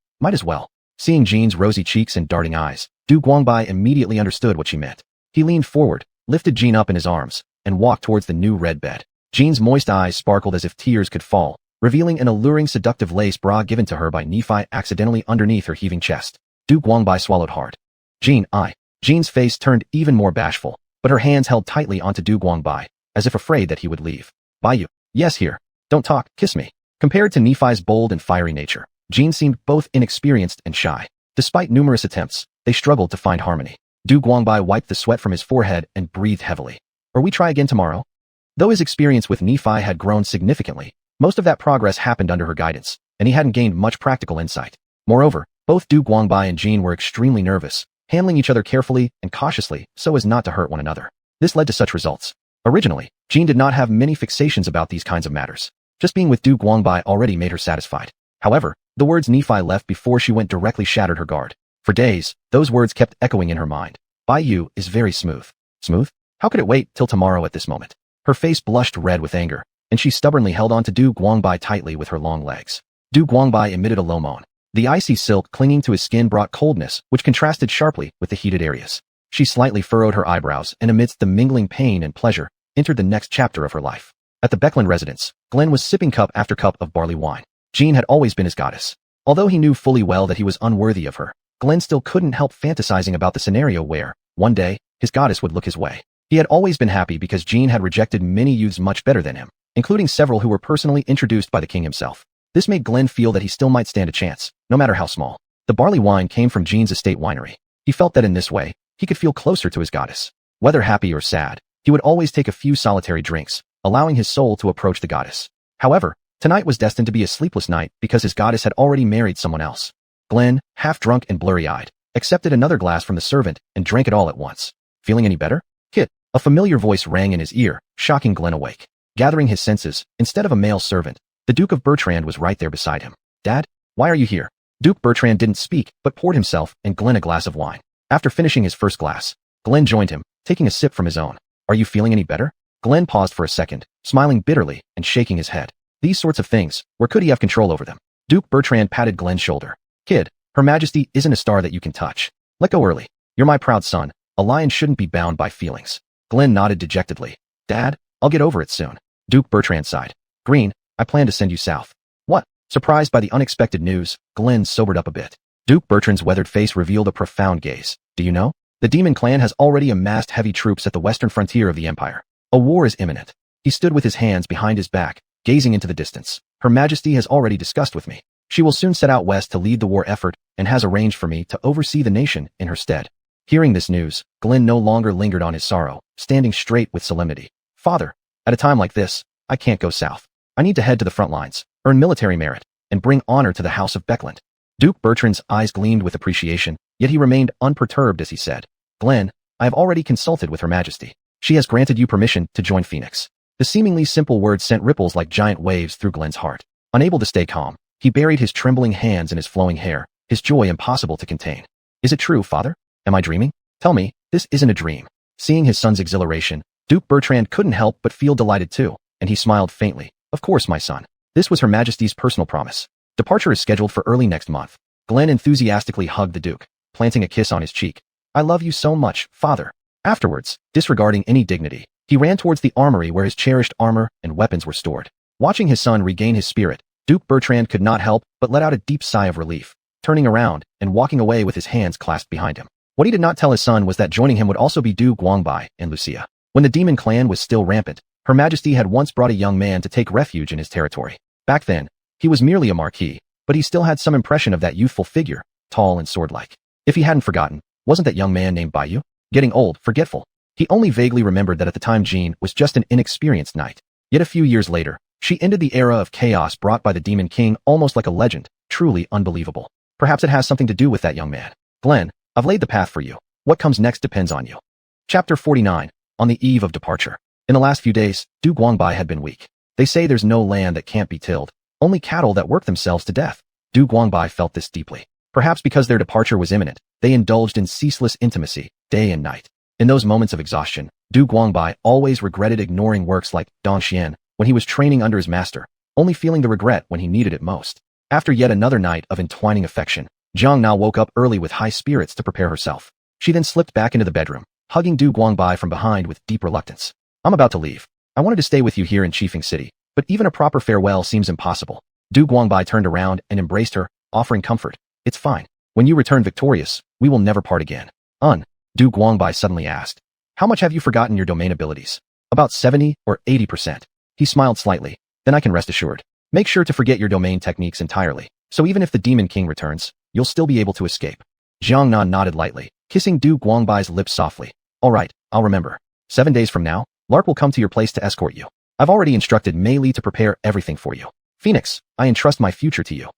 Seeing Jean's rosy cheeks and darting eyes, Du Guangbai immediately understood what she meant. He leaned forward, lifted Jean up in his arms, and walked towards the new red bed. Jean's moist eyes sparkled as if tears could fall, revealing an alluring seductive lace bra given to her by Nephi accidentally underneath her heaving chest. Du Guangbai swallowed hard. Jean's face turned even more bashful, but her hands held tightly onto Du Guangbai, as if afraid that he would leave. Baiyu. Yes, here. Don't talk, kiss me. Compared to Nephi's bold and fiery nature, Jean seemed both inexperienced and shy. Despite numerous attempts, they struggled to find harmony. Du Guangbai wiped the sweat from his forehead and breathed heavily. Or we try again tomorrow? Though his experience with Nephi had grown significantly, most of that progress happened under her guidance, and he hadn't gained much practical insight. Moreover, both Du Guangbai and Jean were extremely nervous, handling each other carefully and cautiously so as not to hurt one another. This led to such results. Originally, Jean did not have many fixations about these kinds of matters. Just being with Du Guangbai already made her satisfied. However, The words Nephi left before she went directly shattered her guard. For days, those words kept echoing in her mind. Baiyu is very smooth. Smooth? How could it wait till tomorrow at this moment? Her face blushed red with anger, and she stubbornly held on to Du Guangbai tightly with her long legs. Du Guangbai emitted a low moan. The icy silk clinging to his skin brought coldness, which contrasted sharply with the heated areas. She slightly furrowed her eyebrows and amidst the mingling pain and pleasure, entered the next chapter of her life. At the Beckland residence, Glenn was sipping cup after cup of barley wine. Jean had always been his goddess. Although he knew fully well that he was unworthy of her, Glenn still couldn't help fantasizing about the scenario where, one day, his goddess would look his way. He had always been happy because Jean had rejected many youths much better than him, including several who were personally introduced by the king himself. This made Glenn feel that he still might stand a chance, no matter how small. The barley wine came from Jean's estate winery. He felt that in this way, he could feel closer to his goddess. Whether happy or sad, he would always take a few solitary drinks, allowing his soul to approach the goddess. However, tonight was destined to be a sleepless night because his goddess had already married someone else. Glenn, half drunk and blurry-eyed, accepted another glass from the servant and drank it all at once. Feeling any better? Kit, a familiar voice rang in his ear, shocking Glenn awake. Gathering his senses, instead of a male servant, the Duke of Bertrand was right there beside him. Dad, why are you here? Duke Bertrand didn't speak, but poured himself and Glenn a glass of wine. After finishing his first glass, Glenn joined him, taking a sip from his own. Are you feeling any better? Glenn paused for a second, smiling bitterly and shaking his head. These sorts of things, where could he have control over them? Duke Bertrand patted Glenn's shoulder. Kid, Her Majesty isn't a star that you can touch. Let go early. You're my proud son. A lion shouldn't be bound by feelings. Glenn nodded dejectedly. Dad, I'll get over it soon. Duke Bertrand sighed. Green, I plan to send you south. What? Surprised by the unexpected news, Glenn sobered up a bit. Duke Bertrand's weathered face revealed a profound gaze. Do you know? The demon clan has already amassed heavy troops at the western frontier of the empire. A war is imminent. He stood with his hands behind his back, gazing into the distance. Her Majesty has already discussed with me. She will soon set out west to lead the war effort and has arranged for me to oversee the nation in her stead. Hearing this news, Glenn no longer lingered on his sorrow, standing straight with solemnity. Father, at a time like this, I can't go south. I need to head to the front lines, earn military merit, and bring honor to the House of Beckland. Duke Bertrand's eyes gleamed with appreciation, yet he remained unperturbed as he said, Glenn, I have already consulted with Her Majesty. She has granted you permission to join Phoenix. The seemingly simple words sent ripples like giant waves through Glenn's heart. Unable to stay calm, he buried his trembling hands in his flowing hair, his joy impossible to contain. Is it true, father? Am I dreaming? Tell me, this isn't a dream. Seeing his son's exhilaration, Duke Bertrand couldn't help but feel delighted too, and he smiled faintly. Of course, my son. This was Her Majesty's personal promise. Departure is scheduled for early next month. Glenn enthusiastically hugged the Duke, planting a kiss on his cheek. I love you so much, father. Afterwards, disregarding any dignity, he ran towards the armory where his cherished armor and weapons were stored. Watching his son regain his spirit, Duke Bertrand could not help but let out a deep sigh of relief, turning around and walking away with his hands clasped behind him. What he did not tell his son was that joining him would also be Du Guangbai and Lucia. When the demon clan was still rampant, Her Majesty had once brought a young man to take refuge in his territory. Back then, he was merely a marquis, but he still had some impression of that youthful figure, tall and sword-like. If he hadn't forgotten, wasn't that young man named Baiyu? Getting old, forgetful. He only vaguely remembered that at the time Jean was just an inexperienced knight. Yet a few years later, she ended the era of chaos brought by the Demon King almost like a legend, truly unbelievable. Perhaps it has something to do with that young man. Glenn, I've laid the path for you. What comes next depends on you. Chapter 49, On the Eve of Departure. In the last few days, Du Guangbai had been weak. They say there's no land that can't be tilled, only cattle that work themselves to death. Du Guangbai felt this deeply. Perhaps because their departure was imminent, they indulged in ceaseless intimacy, day and night. In those moments of exhaustion, Du Guangbai always regretted ignoring works like Dongxian when he was training under his master, only feeling the regret when he needed it most. After yet another night of entwining affection, Jiang Na woke up early with high spirits to prepare herself. She then slipped back into the bedroom, hugging Du Guangbai from behind with deep reluctance. I'm about to leave. I wanted to stay with you here in Chifeng City, but even a proper farewell seems impossible. Du Guangbai turned around and embraced her, offering comfort. It's fine. When you return victorious, we will never part again. Du Guangbai suddenly asked. How much have you forgotten your domain abilities? About 70 or 80%. He smiled slightly. Then I can rest assured. Make sure to forget your domain techniques entirely, so even if the Demon King returns, you'll still be able to escape. Jiang Na nodded lightly, kissing Du Guangbai's lips softly. All right, I'll remember. 7 days from now, Lark will come to your place to escort you. I've already instructed Mei Li to prepare everything for you. Phoenix, I entrust my future to you.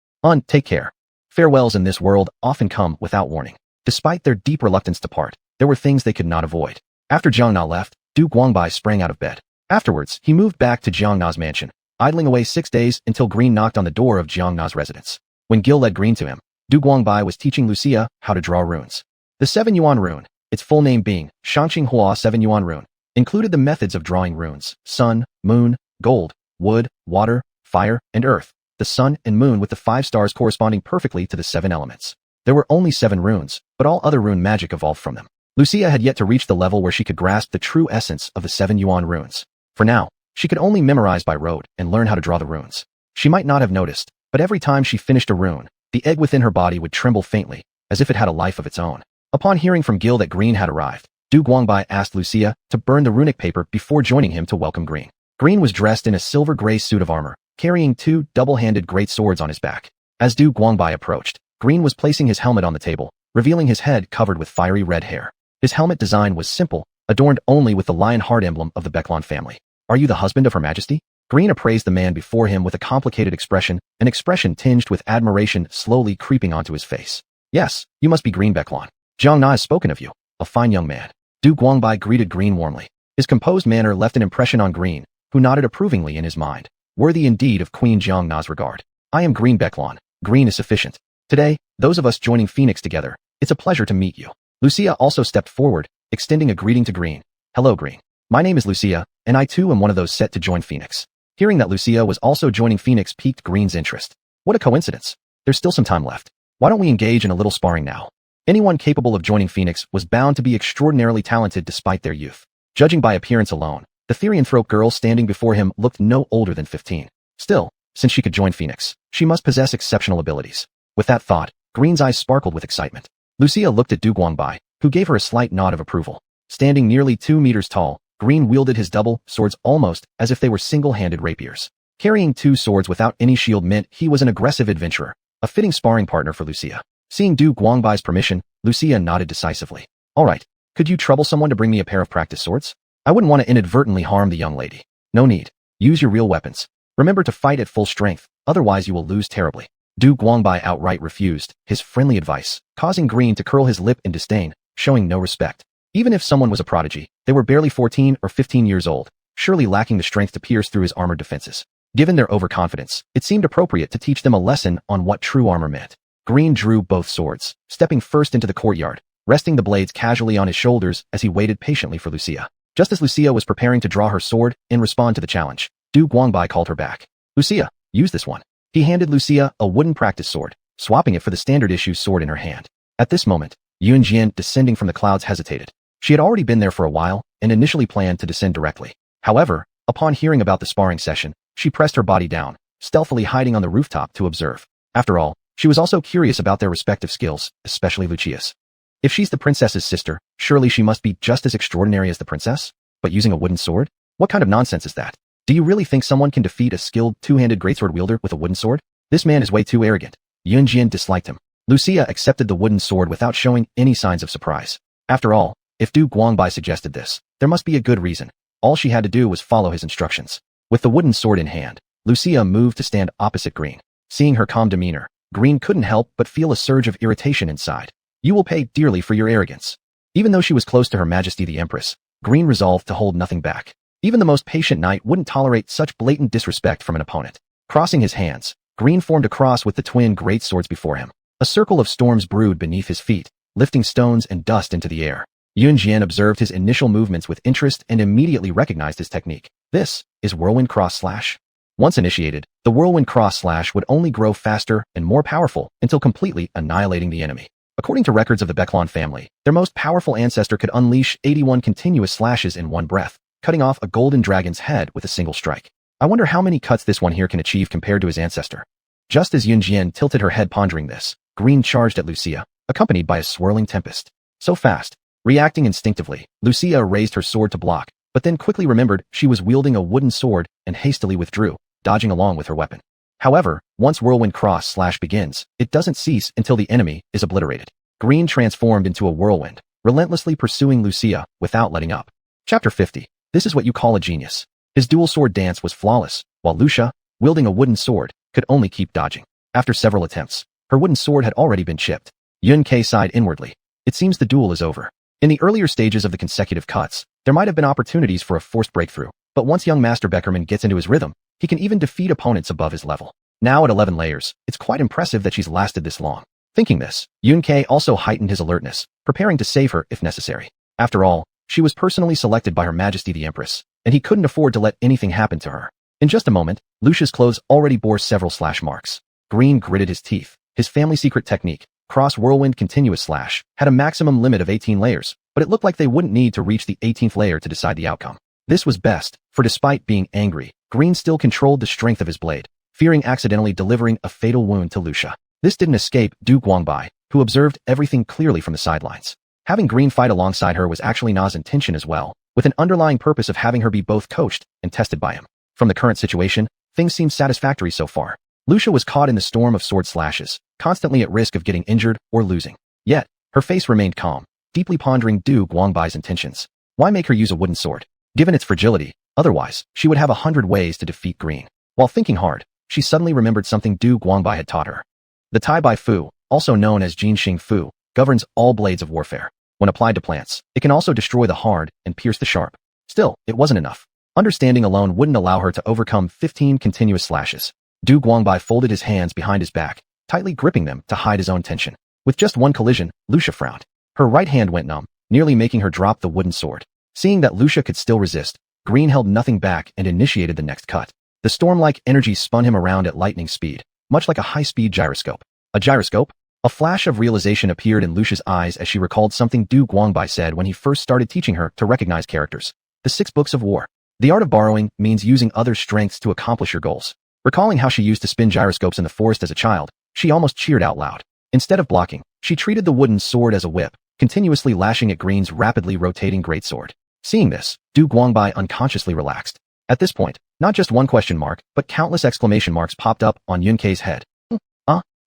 Take care. Farewells in this world often come without warning. Despite their deep reluctance to part, there were things they could not avoid. After Jiang Na left, Du Guangbai sprang out of bed. Afterwards, he moved back to Jiang Na's mansion, idling away 6 days until Green knocked on the door of Jiang Na's residence. When Gil led Green to him, Du Guangbai was teaching Lucia how to draw runes. The 7 Yuan rune, its full name being Shanqing Hua 7 Yuan rune, included the methods of drawing runes: sun, moon, gold, wood, water, fire, and earth. The sun and moon with the 5 stars corresponding perfectly to the 7 elements. There were only 7 runes, but all other rune magic evolved from them. Lucia had yet to reach the level where she could grasp the true essence of the 7 Yuan runes. For now, she could only memorize by rote and learn how to draw the runes. She might not have noticed, but every time she finished a rune, the egg within her body would tremble faintly, as if it had a life of its own. Upon hearing from Gil that Green had arrived, Du Guangbai asked Lucia to burn the runic paper before joining him to welcome Green. Green was dressed in a silver-gray suit of armor, carrying 2 double-handed great swords on his back. As Du Guangbai approached, Green was placing his helmet on the table, revealing his head covered with fiery red hair. His helmet design was simple, adorned only with the lion heart emblem of the Baeklon family. "Are you the husband of Her Majesty?" Green appraised the man before him with a complicated expression, an expression tinged with admiration slowly creeping onto his face. "Yes, you must be Green Baeklon. Jiang Na has spoken of you. A fine young man." Du Guangbai greeted Green warmly. His composed manner left an impression on Green, who nodded approvingly in his mind. Worthy indeed of Queen Jiang Na's regard. "I am Green Baeklon. Green is sufficient. Today, those of us joining Phoenix together, it's a pleasure to meet you." Lucia also stepped forward, extending a greeting to Green. "Hello, Green. My name is Lucia, and I too am one of those set to join Phoenix." Hearing that Lucia was also joining Phoenix piqued Green's interest. "What a coincidence. There's still some time left. Why don't we engage in a little sparring now?" Anyone capable of joining Phoenix was bound to be extraordinarily talented despite their youth. Judging by appearance alone, the Therianthrope girl standing before him looked no older than 15. Still, since she could join Phoenix, she must possess exceptional abilities. With that thought, Green's eyes sparkled with excitement. Lucia looked at Du Guangbai, who gave her a slight nod of approval. Standing nearly 2 meters tall, Green wielded his double swords almost as if they were single-handed rapiers. Carrying 2 swords without any shield meant he was an aggressive adventurer, a fitting sparring partner for Lucia. Seeing Du Guangbai's permission, Lucia nodded decisively. "All right, could you trouble someone to bring me a pair of practice swords? I wouldn't want to inadvertently harm the young lady." "No need. Use your real weapons. Remember to fight at full strength, otherwise you will lose terribly." Du Guangbai outright refused his friendly advice, causing Green to curl his lip in disdain, showing no respect. Even if someone was a prodigy, they were barely 14 or 15 years old, surely lacking the strength to pierce through his armored defenses. Given their overconfidence, it seemed appropriate to teach them a lesson on what true armor meant. Green drew both swords, stepping first into the courtyard, resting the blades casually on his shoulders as he waited patiently for Lucia. Just as Lucia was preparing to draw her sword and respond to the challenge, Du Guangbai called her back. "Lucia, use this one." He handed Lucia a wooden practice sword, swapping it for the standard-issue sword in her hand. At this moment, Yun Jian, descending from the clouds, hesitated. She had already been there for a while and initially planned to descend directly. However, upon hearing about the sparring session, she pressed her body down, stealthily hiding on the rooftop to observe. After all, she was also curious about their respective skills, especially Lucia's. If she's the princess's sister, surely she must be just as extraordinary as the princess? But using a wooden sword? What kind of nonsense is that? Do you really think someone can defeat a skilled 2-handed greatsword wielder with a wooden sword? This man is way too arrogant. Yun Jian disliked him. Lucia accepted the wooden sword without showing any signs of surprise. After all, if Du Guangbai suggested this, there must be a good reason. All she had to do was follow his instructions. With the wooden sword in hand, Lucia moved to stand opposite Green. Seeing her calm demeanor, Green couldn't help but feel a surge of irritation inside. "You will pay dearly for your arrogance." Even though she was close to Her Majesty the Empress, Green resolved to hold nothing back. Even the most patient knight wouldn't tolerate such blatant disrespect from an opponent. Crossing his hands, Green formed a cross with the twin great swords before him. A circle of storms brewed beneath his feet, lifting stones and dust into the air. Yun Jian observed his initial movements with interest and immediately recognized his technique. This is Whirlwind Cross Slash. Once initiated, the Whirlwind Cross Slash would only grow faster and more powerful until completely annihilating the enemy. According to records of the Baeklon family, their most powerful ancestor could unleash 81 continuous slashes in one breath, cutting off a golden dragon's head with a single strike. I wonder how many cuts this one here can achieve compared to his ancestor. Just as Yun Jian tilted her head pondering this, Green charged at Lucia, accompanied by a swirling tempest. So fast. Reacting instinctively, Lucia raised her sword to block, but then quickly remembered she was wielding a wooden sword and hastily withdrew, dodging along with her weapon. However, once Whirlwind Cross Slash begins, it doesn't cease until the enemy is obliterated. Green transformed into a whirlwind, relentlessly pursuing Lucia without letting up. Chapter 50. This is what you call a genius. His dual sword dance was flawless, while Lucia, wielding a wooden sword, could only keep dodging. After several attempts, her wooden sword had already been chipped. Yun Ke sighed inwardly. It seems the duel is over. In the earlier stages of the consecutive cuts, there might have been opportunities for a forced breakthrough, but once young Master Beckerman gets into his rhythm, he can even defeat opponents above his level. Now at 11 layers, it's quite impressive that she's lasted this long. Thinking this, Yun-Kei also heightened his alertness, preparing to save her if necessary. After all, she was personally selected by Her Majesty the Empress, and he couldn't afford to let anything happen to her. In just a moment, Lucia's clothes already bore several slash marks. Green gritted his teeth. His family secret technique, cross whirlwind continuous slash, had a maximum limit of 18 layers, but it looked like they wouldn't need to reach the 18th layer to decide the outcome. This was best, for despite being angry, Green still controlled the strength of his blade, fearing accidentally delivering a fatal wound to Lucia. This didn't escape Du Guangbai, who observed everything clearly from the sidelines. Having Green fight alongside her was actually Na's intention as well, with an underlying purpose of having her be both coached and tested by him. From the current situation, things seemed satisfactory so far. Lucia was caught in the storm of sword slashes, constantly at risk of getting injured or losing. Yet, her face remained calm, deeply pondering Du Guangbai's intentions. Why make her use a wooden sword? Given its fragility, otherwise, she would have 100 ways to defeat Green. While thinking hard, she suddenly remembered something Du Guangbai had taught her. The Tai Bai Fu, also known as Jin Xing Fu, governs all blades of warfare. When applied to plants, it can also destroy the hard and pierce the sharp. Still, it wasn't enough. Understanding alone wouldn't allow her to overcome 15 continuous slashes. Du Guangbai folded his hands behind his back, tightly gripping them to hide his own tension. With just one collision, Lucia frowned. Her right hand went numb, nearly making her drop the wooden sword. Seeing that Lucia could still resist, Green held nothing back and initiated the next cut. The storm-like energy spun him around at lightning speed, much like a high-speed gyroscope. A gyroscope? A flash of realization appeared in Lucia's eyes as she recalled something Du Guangbai said when he first started teaching her to recognize characters. The 6 books of war. The art of borrowing means using others' strengths to accomplish your goals. Recalling how she used to spin gyroscopes in the forest as a child, she almost cheered out loud. Instead of blocking, she treated the wooden sword as a whip, continuously lashing at Green's rapidly rotating greatsword. Seeing this, Du Guangbai unconsciously relaxed. At this point, not just one question mark, but countless exclamation marks popped up on Yun-Kei's head.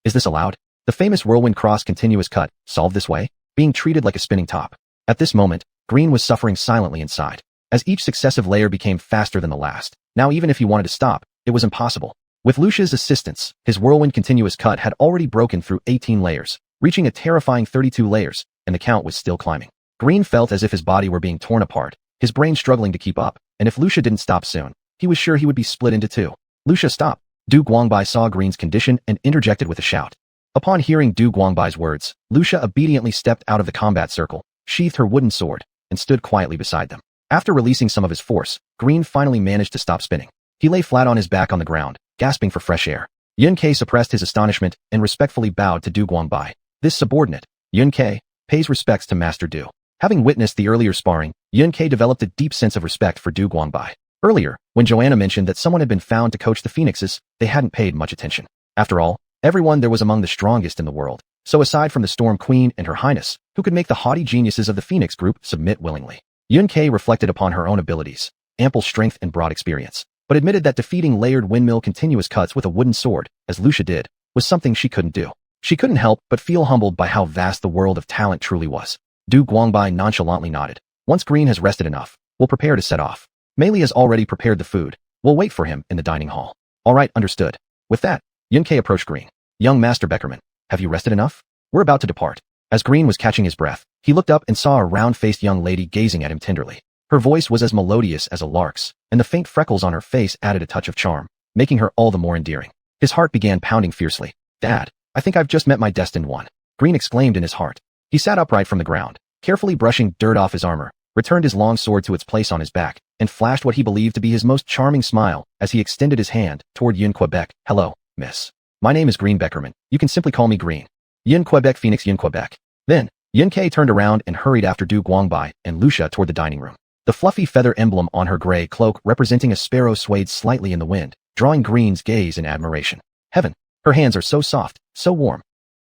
Is this allowed? The famous whirlwind cross continuous cut, solved this way, being treated like a spinning top. At this moment, Green was suffering silently inside. As each successive layer became faster than the last, now even if he wanted to stop, it was impossible. With Lucia's assistance, his whirlwind continuous cut had already broken through 18 layers, reaching a terrifying 32 layers, and the count was still climbing. Green felt as if his body were being torn apart, his brain struggling to keep up, and if Lucia didn't stop soon, he was sure he would be split into two. Lucia, stop! Du Guangbai saw Green's condition and interjected with a shout. Upon hearing Du Guangbai's words, Lucia obediently stepped out of the combat circle, sheathed her wooden sword, and stood quietly beside them. After releasing some of his force, Green finally managed to stop spinning. He lay flat on his back on the ground, gasping for fresh air. Yun-Kei suppressed his astonishment and respectfully bowed to Du Guangbai. This subordinate, Yun-Kei, pays respects to Master Du. Having witnessed the earlier sparring, Yun-Kei developed a deep sense of respect for Du Guangbai. Earlier, when Joanna mentioned that someone had been found to coach the Phoenixes, they hadn't paid much attention. After all, everyone there was among the strongest in the world. So aside from the Storm Queen and Her Highness, who could make the haughty geniuses of the Phoenix group submit willingly. Yun-Kei reflected upon her own abilities, ample strength and broad experience, but admitted that defeating layered windmill continuous cuts with a wooden sword, as Lucia did, was something she couldn't do. She couldn't help but feel humbled by how vast the world of talent truly was. Du Guangbai nonchalantly nodded. Once Green has rested enough, we'll prepare to set off. Mei Li has already prepared the food. We'll wait for him in the dining hall. All right, understood. With that, Yun-Kei approached Green. Young Master Beckerman, have you rested enough? We're about to depart. As Green was catching his breath, he looked up and saw a round-faced young lady gazing at him tenderly. Her voice was as melodious as a lark's, and the faint freckles on her face added a touch of charm, making her all the more endearing. His heart began pounding fiercely. Dad, I think I've just met my destined one. Green exclaimed in his heart. He sat upright from the ground, carefully brushing dirt off his armor, returned his long sword to its place on his back, and flashed what he believed to be his most charming smile as he extended his hand toward Yun Quebec. Hello, miss. My name is Green Beckerman. You can simply call me Green. Yun Quebec Phoenix Yun Quebec. Then, Yun-Kei turned around and hurried after Du Guangbai and Lucia toward the dining room. The fluffy feather emblem on her gray cloak representing a sparrow swayed slightly in the wind, drawing Green's gaze in admiration. Heaven, her hands are so soft, so warm.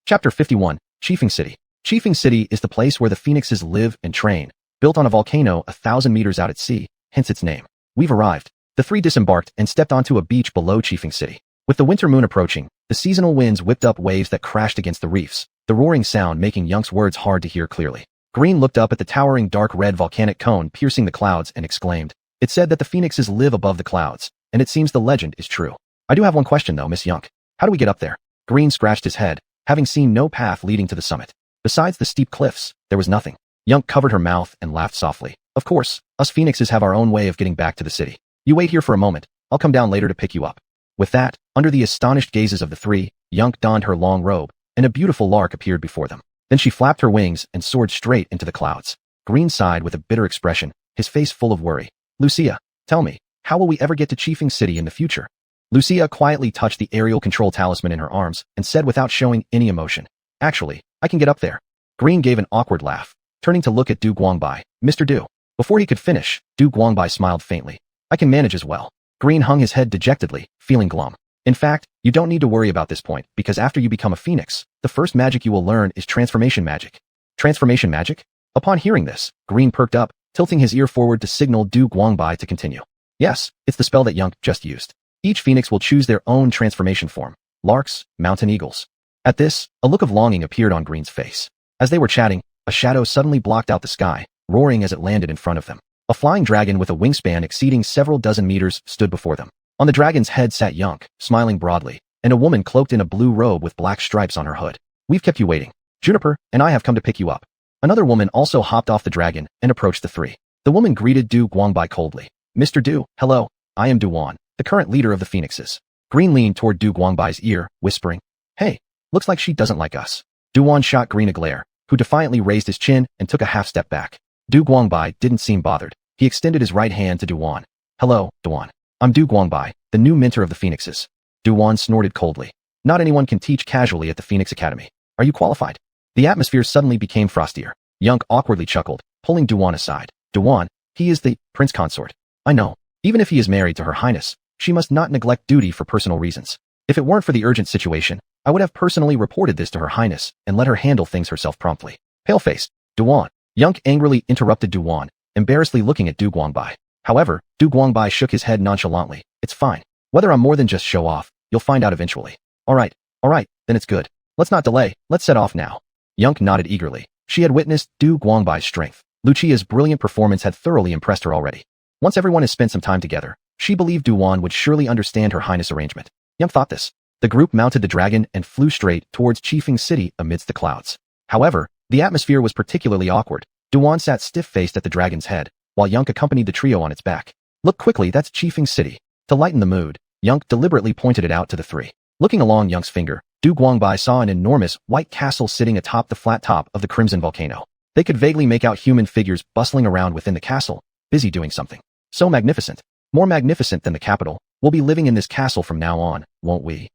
Chapter 51, Chiefing City. Chiefing City is the place where the Phoenixes live and train, built on a volcano 1,000 meters out at sea, hence its name. We've arrived. The three disembarked and stepped onto a beach below Chiefing City. With the winter moon approaching, the seasonal winds whipped up waves that crashed against the reefs, the roaring sound making Yunk's words hard to hear clearly. Green looked up at the towering dark red volcanic cone piercing the clouds and exclaimed. It said that the Phoenixes live above the clouds, and it seems the legend is true. I do have one question though, Miss Yunk. How do we get up there? Green scratched his head, having seen no path leading to the summit. Besides the steep cliffs, there was nothing. Yunk covered her mouth and laughed softly. Of course, us Phoenixes have our own way of getting back to the city. You wait here for a moment. I'll come down later to pick you up. With that, under the astonished gazes of the three, Yunk donned her long robe, and a beautiful lark appeared before them. Then she flapped her wings and soared straight into the clouds. Green sighed with a bitter expression, his face full of worry. Lucia, tell me, how will we ever get to Chiefing City in the future? Lucia quietly touched the aerial control talisman in her arms and said without showing any emotion, actually, I can get up there. Green gave an awkward laugh, turning to look at Du Guangbai. Mr. Du. Before he could finish, Du Guangbai smiled faintly. I can manage as well. Green hung his head dejectedly, feeling glum. In fact, you don't need to worry about this point, because after you become a phoenix, the first magic you will learn is transformation magic. Transformation magic? Upon hearing this, Green perked up, tilting his ear forward to signal Du Guangbai to continue. Yes, it's the spell that Yunk just used. Each phoenix will choose their own transformation form. Larks, mountain eagles. At this, a look of longing appeared on Green's face. As they were chatting, a shadow suddenly blocked out the sky, roaring as it landed in front of them. A flying dragon with a wingspan exceeding several dozen meters stood before them. On the dragon's head sat Yunk, smiling broadly, and a woman cloaked in a blue robe with black stripes on her hood. We've kept you waiting. Juniper and I have come to pick you up. Another woman also hopped off the dragon and approached the three. The woman greeted Du Guangbai coldly. Mr. Du, hello, I am Duan, the current leader of the Phoenixes. Green leaned toward Du Guangbai's ear, whispering, Hey, looks like she doesn't like us. Duan shot Green a glare, who defiantly raised his chin and took a half step back. Du Guangbai didn't seem bothered. He extended his right hand to Duan. Hello, Duan. I'm Du Guangbai, the new mentor of the Phoenixes. Duan snorted coldly. Not anyone can teach casually at the Phoenix Academy. Are you qualified? The atmosphere suddenly became frostier. Yunk awkwardly chuckled, pulling Duan aside. Duan, he is the prince consort. I know. Even if he is married to Her Highness, she must not neglect duty for personal reasons. If it weren't for the urgent situation, I would have personally reported this to Her Highness and let her handle things herself promptly. Pale-faced, Duan. Yunk angrily interrupted Duan, embarrassedly looking at Du Guangbai. However, Du Guangbai shook his head nonchalantly. It's fine. Whether I'm more than just show off, you'll find out eventually. All right, then it's good. Let's not delay, let's set off now. Yunk nodded eagerly. She had witnessed Du Guangbai's strength. Lucia's brilliant performance had thoroughly impressed her already. Once everyone has spent some time together, she believed Duan would surely understand Her Highness' arrangement. Yunk thought this. The group mounted the dragon and flew straight towards Chiefing City amidst the clouds. However, the atmosphere was particularly awkward. Duan sat stiff-faced at the dragon's head, while Yunk accompanied the trio on its back. Look quickly, that's Chiefing City. To lighten the mood, Yunk deliberately pointed it out to the three. Looking along Yunk's finger, Du Guangbai saw an enormous, white castle sitting atop the flat top of the Crimson Volcano. They could vaguely make out human figures bustling around within the castle, busy doing something. So magnificent. More magnificent than the capital. We'll be living in this castle from now on, won't we?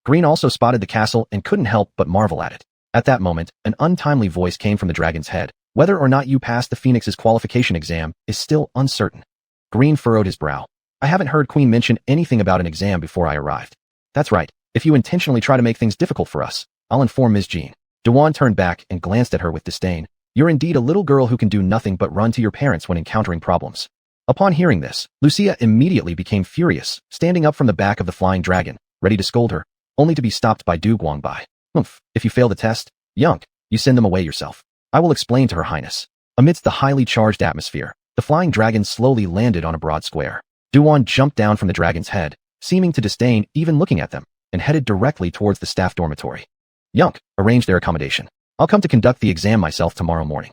Green also spotted the castle and couldn't help but marvel at it. At that moment, an untimely voice came from the dragon's head. Whether or not you passed the Phoenix's qualification exam is still uncertain. Green furrowed his brow. I haven't heard Queen mention anything about an exam before I arrived. That's right. If you intentionally try to make things difficult for us, I'll inform Ms. Jean. Duan turned back and glanced at her with disdain. You're indeed a little girl who can do nothing but run to your parents when encountering problems. Upon hearing this, Lucia immediately became furious, standing up from the back of the flying dragon, ready to scold her, only to be stopped by Du Guangbai. If you fail the test, Yunk, you send them away yourself. I will explain to Her Highness. Amidst the highly charged atmosphere, the flying dragon slowly landed on a broad square. Duan jumped down from the dragon's head, seeming to disdain even looking at them, and headed directly towards the staff dormitory. Yunk, arrange their accommodation. I'll come to conduct the exam myself tomorrow morning.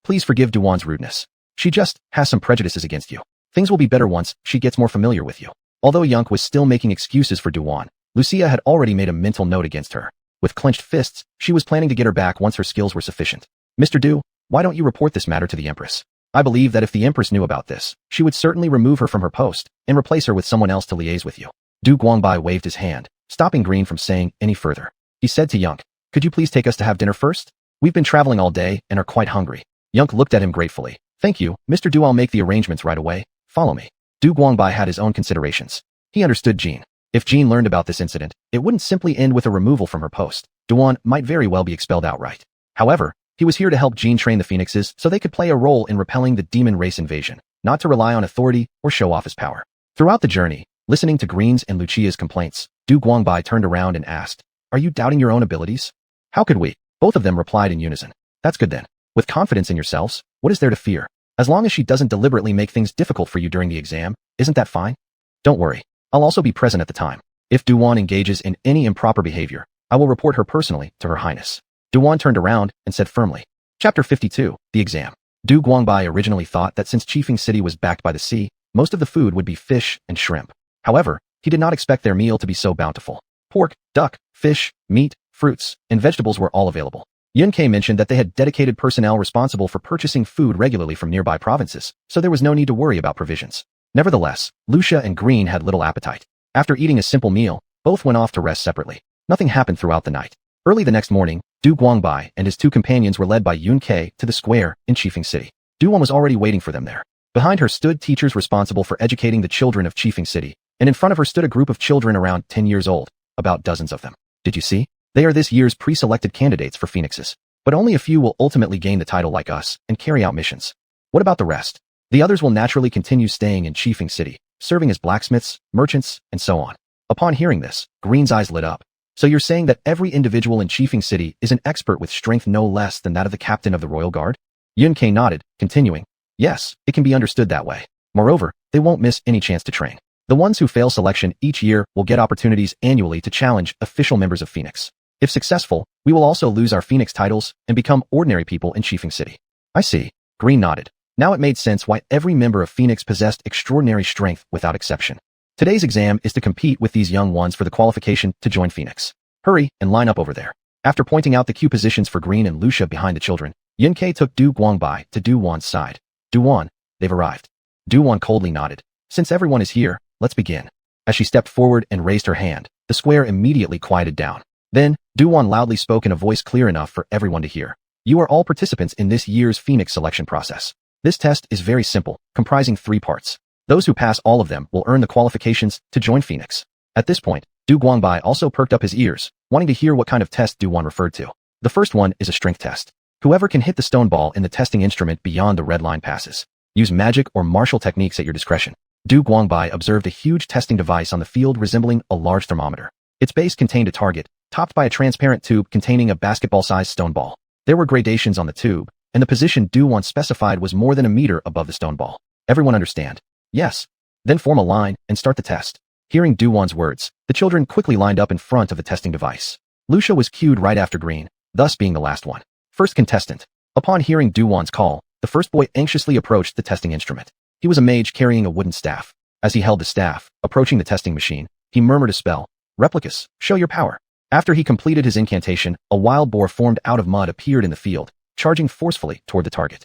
Please forgive Duan's rudeness. She just has some prejudices against you. Things will be better once she gets more familiar with you. Although Yunk was still making excuses for Duan, Lucia had already made a mental note against her. With clenched fists, she was planning to get her back once her skills were sufficient. Mr. Du, why don't you report this matter to the Empress? I believe that if the Empress knew about this, she would certainly remove her from her post and replace her with someone else to liaise with you. Du Guangbai waved his hand, stopping Green from saying any further. He said to Yunk, could you please take us to have dinner first? We've been traveling all day and are quite hungry. Yunk looked at him gratefully. Thank you, Mr. Du, I'll make the arrangements right away. Follow me. Du Guangbai had his own considerations. He understood Jean. If Jean learned about this incident, it wouldn't simply end with a removal from her post. Duan might very well be expelled outright. However, he was here to help Jean train the Phoenixes so they could play a role in repelling the demon race invasion, not to rely on authority or show off his power. Throughout the journey, listening to Green's and Lucia's complaints, Du Guangbai turned around and asked, are you doubting your own abilities? How could we? Both of them replied in unison. That's good then. With confidence in yourselves, what is there to fear? As long as she doesn't deliberately make things difficult for you during the exam, isn't that fine? Don't worry. I'll also be present at the time. If Duan engages in any improper behavior, I will report her personally to Her Highness. Duan turned around and said firmly. Chapter 52, The Exam. Du Guangbai originally thought that since Chiefing City was backed by the sea, most of the food would be fish and shrimp. However, He did not expect their meal to be so bountiful. Pork, duck, fish, meat, fruits, and vegetables were all available. Yun-Kei mentioned that they had dedicated personnel responsible for purchasing food regularly from nearby provinces, so there was no need to worry about provisions. Nevertheless, Lucia and Green had little appetite. After eating a simple meal, both went off to rest separately. Nothing happened throughout the night. Early the next morning, Du Guangbai and his two companions were led by Yun-Kei to the square in Qifeng City. Du-Wan was already waiting for them there. Behind her stood teachers responsible for educating the children of Qifeng City, and in front of her stood a group of children around 10 years old, about dozens of them. Did you see? They are this year's pre-selected candidates for phoenixes. But only a few will ultimately gain the title like us and carry out missions. What about the rest? The others will naturally continue staying in Qifeng City, serving as blacksmiths, merchants, and so on. Upon hearing this, Green's eyes lit up. So you're saying that every individual in Qifeng City is an expert with strength no less than that of the captain of the royal guard? Yun-Kei nodded, continuing. Yes, it can be understood that way. Moreover, they won't miss any chance to train. The ones who fail selection each year will get opportunities annually to challenge official members of Phoenix. If successful, we will also lose our Phoenix titles and become ordinary people in Qifeng City. I see. Green nodded. Now it made sense why every member of Phoenix possessed extraordinary strength without exception. Today's exam is to compete with these young ones for the qualification to join Phoenix. Hurry and line up over there. After pointing out the queue positions for Green and Lucia behind the children, Yun-Kei took Du Guangbai to Du-Wan's side. Du-Wan, they've arrived. Du-Wan coldly nodded. Since everyone is here, let's begin. As she stepped forward and raised her hand, the square immediately quieted down. Then, Du-Wan loudly spoke in a voice clear enough for everyone to hear. You are all participants in this year's Phoenix selection process. This test is very simple, comprising 3 parts. Those who pass all of them will earn the qualifications to join Phoenix. At this point, Du Guangbai also perked up his ears, wanting to hear what kind of test Du-Wan referred to. The first one is a strength test. Whoever can hit the stone ball in the testing instrument beyond the red line passes. Use magic or martial techniques at your discretion. Du Guangbai observed a huge testing device on the field resembling a large thermometer. Its base contained a target, topped by a transparent tube containing a basketball-sized stone ball. There were gradations on the tube, and the position Du-Wan specified was more than a meter above the stone ball. Everyone understand? Yes. Then form a line and start the test. Hearing Du-Wan's words, the children quickly lined up in front of the testing device. Lucia was queued right after Green, thus being the last one. First contestant. Upon hearing Du-Wan's call, the first boy anxiously approached the testing instrument. He was a mage carrying a wooden staff. As he held the staff, approaching the testing machine, he murmured a spell. Replicas, show your power. After he completed his incantation, a wild boar formed out of mud appeared in the field, charging forcefully toward the target.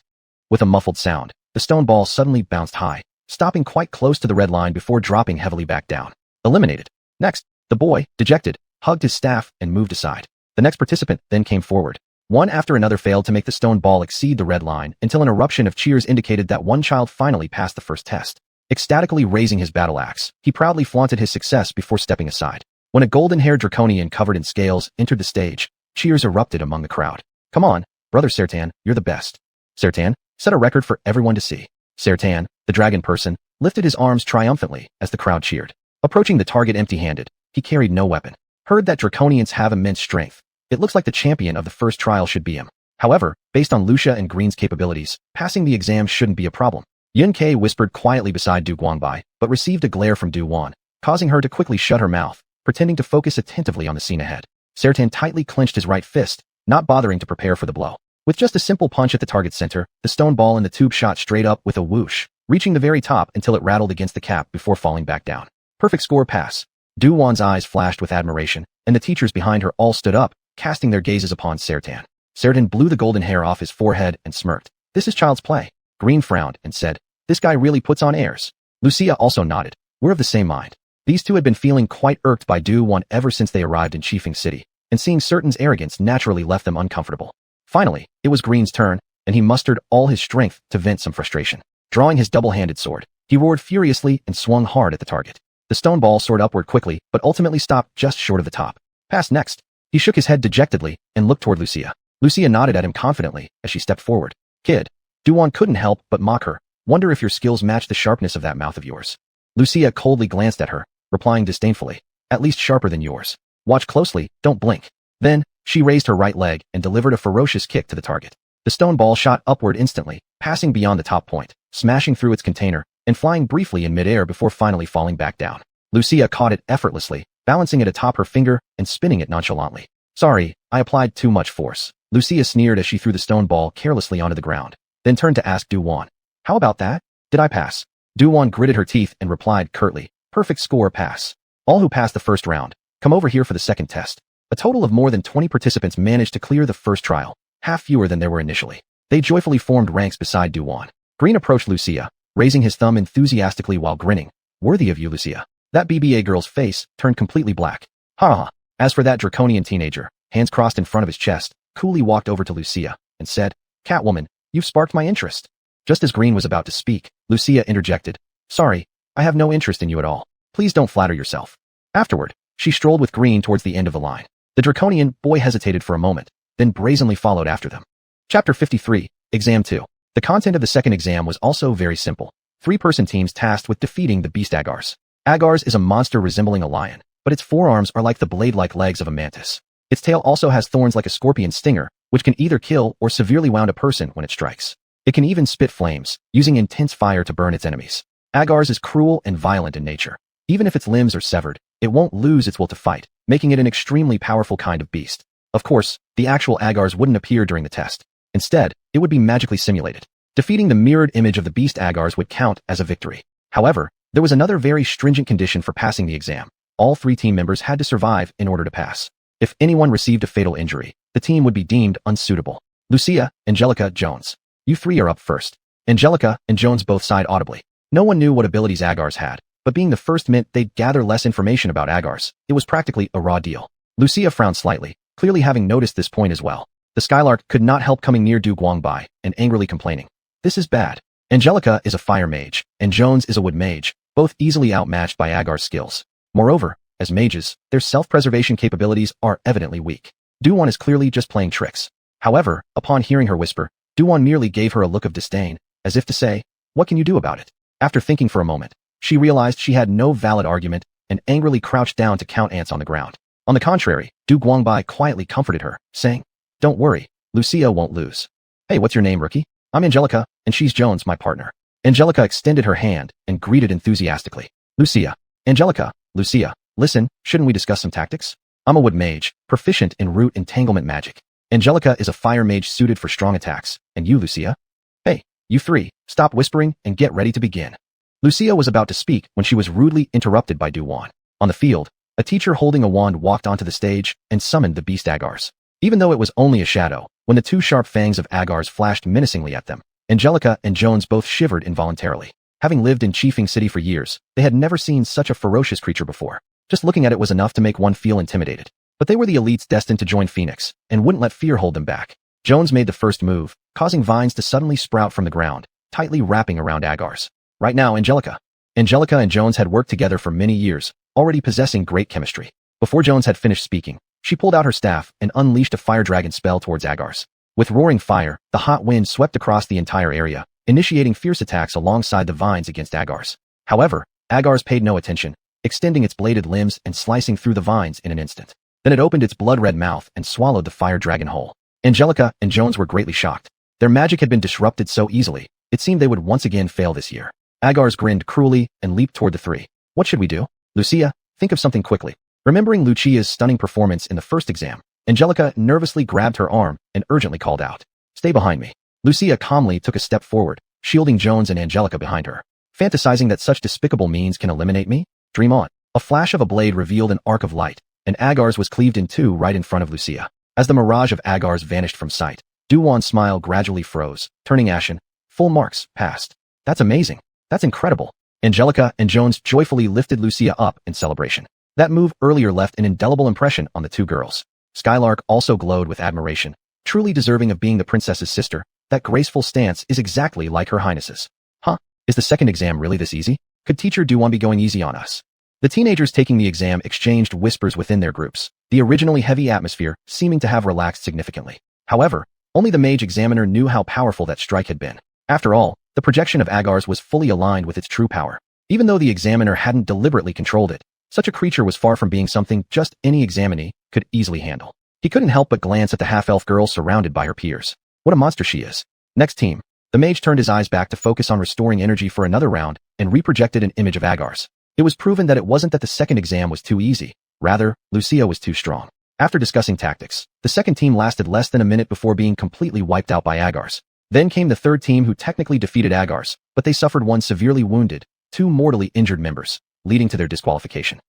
With a muffled sound, the stone ball suddenly bounced high, stopping quite close to the red line before dropping heavily back down. Eliminated. Next, the boy, dejected, hugged his staff and moved aside. The next participant then came forward. One after another failed to make the stone ball exceed the red line until an eruption of cheers indicated that one child finally passed the first test. Ecstatically raising his battle axe, he proudly flaunted his success before stepping aside. When a golden-haired draconian covered in scales entered the stage, cheers erupted among the crowd. Come on, brother Sertan, you're the best. Sertan, set a record for everyone to see. Sertan, the dragon person, lifted his arms triumphantly as the crowd cheered. Approaching the target empty-handed, he carried no weapon. Heard that draconians have immense strength. It looks like the champion of the first trial should be him. However, based on Lucia and Green's capabilities, passing the exam shouldn't be a problem. Yun-Kei whispered quietly beside Du Guangbai, but received a glare from Du-Wan, causing her to quickly shut her mouth, pretending to focus attentively on the scene ahead. Sertan tightly clenched his right fist, not bothering to prepare for the blow. With just a simple punch at the target center, the stone ball in the tube shot straight up with a whoosh, reaching the very top until it rattled against the cap before falling back down. Perfect score pass. Du-Wan's eyes flashed with admiration, and the teachers behind her all stood up, casting their gazes upon Sertan. Sertan blew the golden hair off his forehead and smirked. This is child's play. Green frowned and said, this guy really puts on airs. Lucia also nodded. We're of the same mind. These two had been feeling quite irked by Du-Wan ever since they arrived in Qifeng City, and seeing Sertan's arrogance naturally left them uncomfortable. Finally, it was Green's turn, and he mustered all his strength to vent some frustration. Drawing his double-handed sword, he roared furiously and swung hard at the target. The stone ball soared upward quickly, but ultimately stopped just short of the top. Pass next. He shook his head dejectedly and looked toward Lucia. Lucia nodded at him confidently as she stepped forward. Kid. Du-Wan couldn't help but mock her. Wonder if your skills match the sharpness of that mouth of yours. Lucia coldly glanced at her, replying disdainfully. At least sharper than yours. Watch closely, don't blink. Then, she raised her right leg and delivered a ferocious kick to the target. The stone ball shot upward instantly, passing beyond the top point, smashing through its container, and flying briefly in midair before finally falling back down. Lucia caught it effortlessly, balancing it atop her finger and spinning it nonchalantly. Sorry, I applied too much force. Lucia sneered as she threw the stone ball carelessly onto the ground, then turned to ask Du-Wan. How about that? Did I pass? Du-Wan gritted her teeth and replied curtly. Perfect score pass. All who passed the first round, come over here for the second test. A total of more than 20 participants managed to clear the first trial, half fewer than there were initially. They joyfully formed ranks beside Duwan. Green approached Lucia, raising his thumb enthusiastically while grinning. Worthy of you, Lucia. That BBA girl's face turned completely black. Ha ha. As for that draconian teenager, hands crossed in front of his chest, coolly walked over to Lucia and said, Catwoman, you've sparked my interest. Just as Green was about to speak, Lucia interjected. Sorry, I have no interest in you at all. Please don't flatter yourself. Afterward, she strolled with Green towards the end of the line. The draconian boy hesitated for a moment, then brazenly followed after them. Chapter 53, Exam 2. The content of the second exam was also very simple. Three-person teams tasked with defeating the beast Agars. Agars is a monster resembling a lion, but its forearms are like the blade-like legs of a mantis. Its tail also has thorns like a scorpion stinger, which can either kill or severely wound a person when it strikes. It can even spit flames, using intense fire to burn its enemies. Agars is cruel and violent in nature. Even if its limbs are severed, it won't lose its will to fight, making it an extremely powerful kind of beast. Of course, the actual Agars wouldn't appear during the test. Instead, it would be magically simulated. Defeating the mirrored image of the beast Agars would count as a victory. However, there was another very stringent condition for passing the exam. All three team members had to survive in order to pass. If anyone received a fatal injury, the team would be deemed unsuitable. Lucia, Angelica, Jones. You three are up first. Angelica and Jones both sighed audibly. No one knew what abilities Agars had, but being the first meant they'd gather less information about Agars. It was practically a raw deal. Lucia frowned slightly, clearly having noticed this point as well. The Skylark could not help coming near Du Guangbai and angrily complaining. This is bad. Angelica is a fire mage, and Jones is a wood mage, both easily outmatched by Agar's skills. Moreover, as mages, their self-preservation capabilities are evidently weak. Duwan is clearly just playing tricks. However, upon hearing her whisper, Duwan merely gave her a look of disdain, as if to say, what can you do about it? After thinking for a moment, she realized she had no valid argument and angrily crouched down to count ants on the ground. On the contrary, Du Guangbai quietly comforted her, saying, Don't worry, Lucia won't lose. Hey, what's your name, rookie? I'm Angelica, and she's Jones, my partner. Angelica extended her hand and greeted enthusiastically. Lucia. Angelica, Lucia, listen, shouldn't we discuss some tactics? I'm a wood mage, proficient in root entanglement magic. Angelica is a fire mage suited for strong attacks, and you, Lucia? Hey, you three, stop whispering and get ready to begin. Lucia was about to speak when she was rudely interrupted by Duwan. On the field, a teacher holding a wand walked onto the stage and summoned the beast Agars. Even though it was only a shadow, when the two sharp fangs of Agars flashed menacingly at them, Angelica and Jones both shivered involuntarily. Having lived in Chiefing City for years, they had never seen such a ferocious creature before. Just looking at it was enough to make one feel intimidated. But they were the elites destined to join Phoenix, and wouldn't let fear hold them back. Jones made the first move, causing vines to suddenly sprout from the ground, tightly wrapping around Agars. Right now, Angelica and Jones had worked together for many years, already possessing great chemistry. Before Jones had finished speaking, she pulled out her staff and unleashed a fire dragon spell towards Agars. With roaring fire, the hot wind swept across the entire area, initiating fierce attacks alongside the vines against Agars. However, Agars paid no attention, extending its bladed limbs and slicing through the vines in an instant. Then it opened its blood-red mouth and swallowed the fire dragon whole. Angelica and Jones were greatly shocked. Their magic had been disrupted so easily, it seemed they would once again fail this year. Agars grinned cruelly and leaped toward the three. What should we do? Lucia, think of something quickly. Remembering Lucia's stunning performance in the first exam, Angelica nervously grabbed her arm and urgently called out. Stay behind me. Lucia calmly took a step forward, shielding Jones and Angelica behind her. Fantasizing that such despicable means can eliminate me? Dream on. A flash of a blade revealed an arc of light, and Agars was cleaved in two right in front of Lucia. As the mirage of Agars vanished from sight, Duwan's smile gradually froze, turning ashen. Full marks, passed. That's amazing. That's incredible. Angelica and Jones joyfully lifted Lucia up in celebration. That move earlier left an indelible impression on the two girls. Skylark also glowed with admiration, truly deserving of being the princess's sister. That graceful stance is exactly like her highness's. Huh? Is the second exam really this easy? Could Teacher Duwan be going easy on us? The teenagers taking the exam exchanged whispers within their groups, the originally heavy atmosphere seeming to have relaxed significantly. However, only the mage examiner knew how powerful that strike had been. After all, the projection of Agars was fully aligned with its true power. Even though the examiner hadn't deliberately controlled it, such a creature was far from being something just any examinee could easily handle. He couldn't help but glance at the half-elf girl surrounded by her peers. What a monster she is. Next team. The mage turned his eyes back to focus on restoring energy for another round and reprojected an image of Agars. It was proven that it wasn't that the second exam was too easy. Rather, Lucia was too strong. After discussing tactics, the second team lasted less than a minute before being completely wiped out by Agars. Then came the third team who technically defeated Agars, but they suffered one severely wounded, two mortally injured members, leading to their disqualification.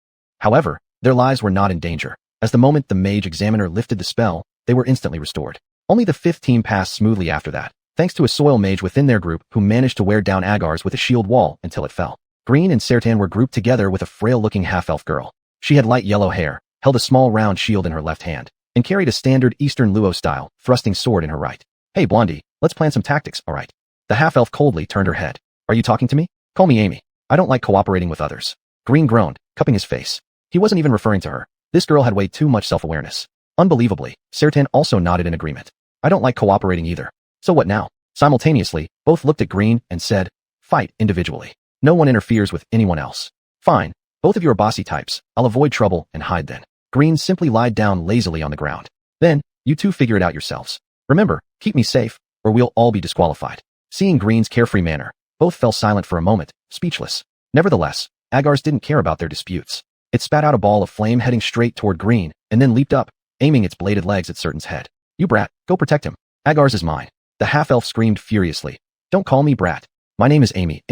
However, their lives were not in danger, as the moment the mage examiner lifted the spell, they were instantly restored. Only the 5th team passed smoothly after that, thanks to a soil mage within their group who managed to wear down Agar's with a shield wall until it fell. Green and Sertan were grouped together with a frail-looking half-elf girl. She had light yellow hair, held a small round shield in her left hand, and carried a standard Eastern Luo-style, thrusting sword in her right. Hey, Blondie, let's plan some tactics, alright? The half-elf coldly turned her head. Are you talking to me? Call me Amy. I don't like cooperating with others. Green groaned, cupping his face. He wasn't even referring to her. This girl had way too much self-awareness. Unbelievably, Sertan also nodded in agreement. I don't like cooperating either. So what now? Simultaneously, both looked at Green and said, fight individually. No one interferes with anyone else. Fine. Both of you are bossy types. I'll avoid trouble and hide then. Green simply lied down lazily on the ground. Then, you two figure it out yourselves. Remember, keep me safe, or we'll all be disqualified. Seeing Green's carefree manner, both fell silent for a moment, speechless. Nevertheless, Agar's didn't care about their disputes. It spat out a ball of flame heading straight toward Green, and then leaped up, aiming its bladed legs at Sertan's head. You brat, go protect him. Agar's is mine. The half-elf screamed furiously. Don't call me brat. My name is Amy,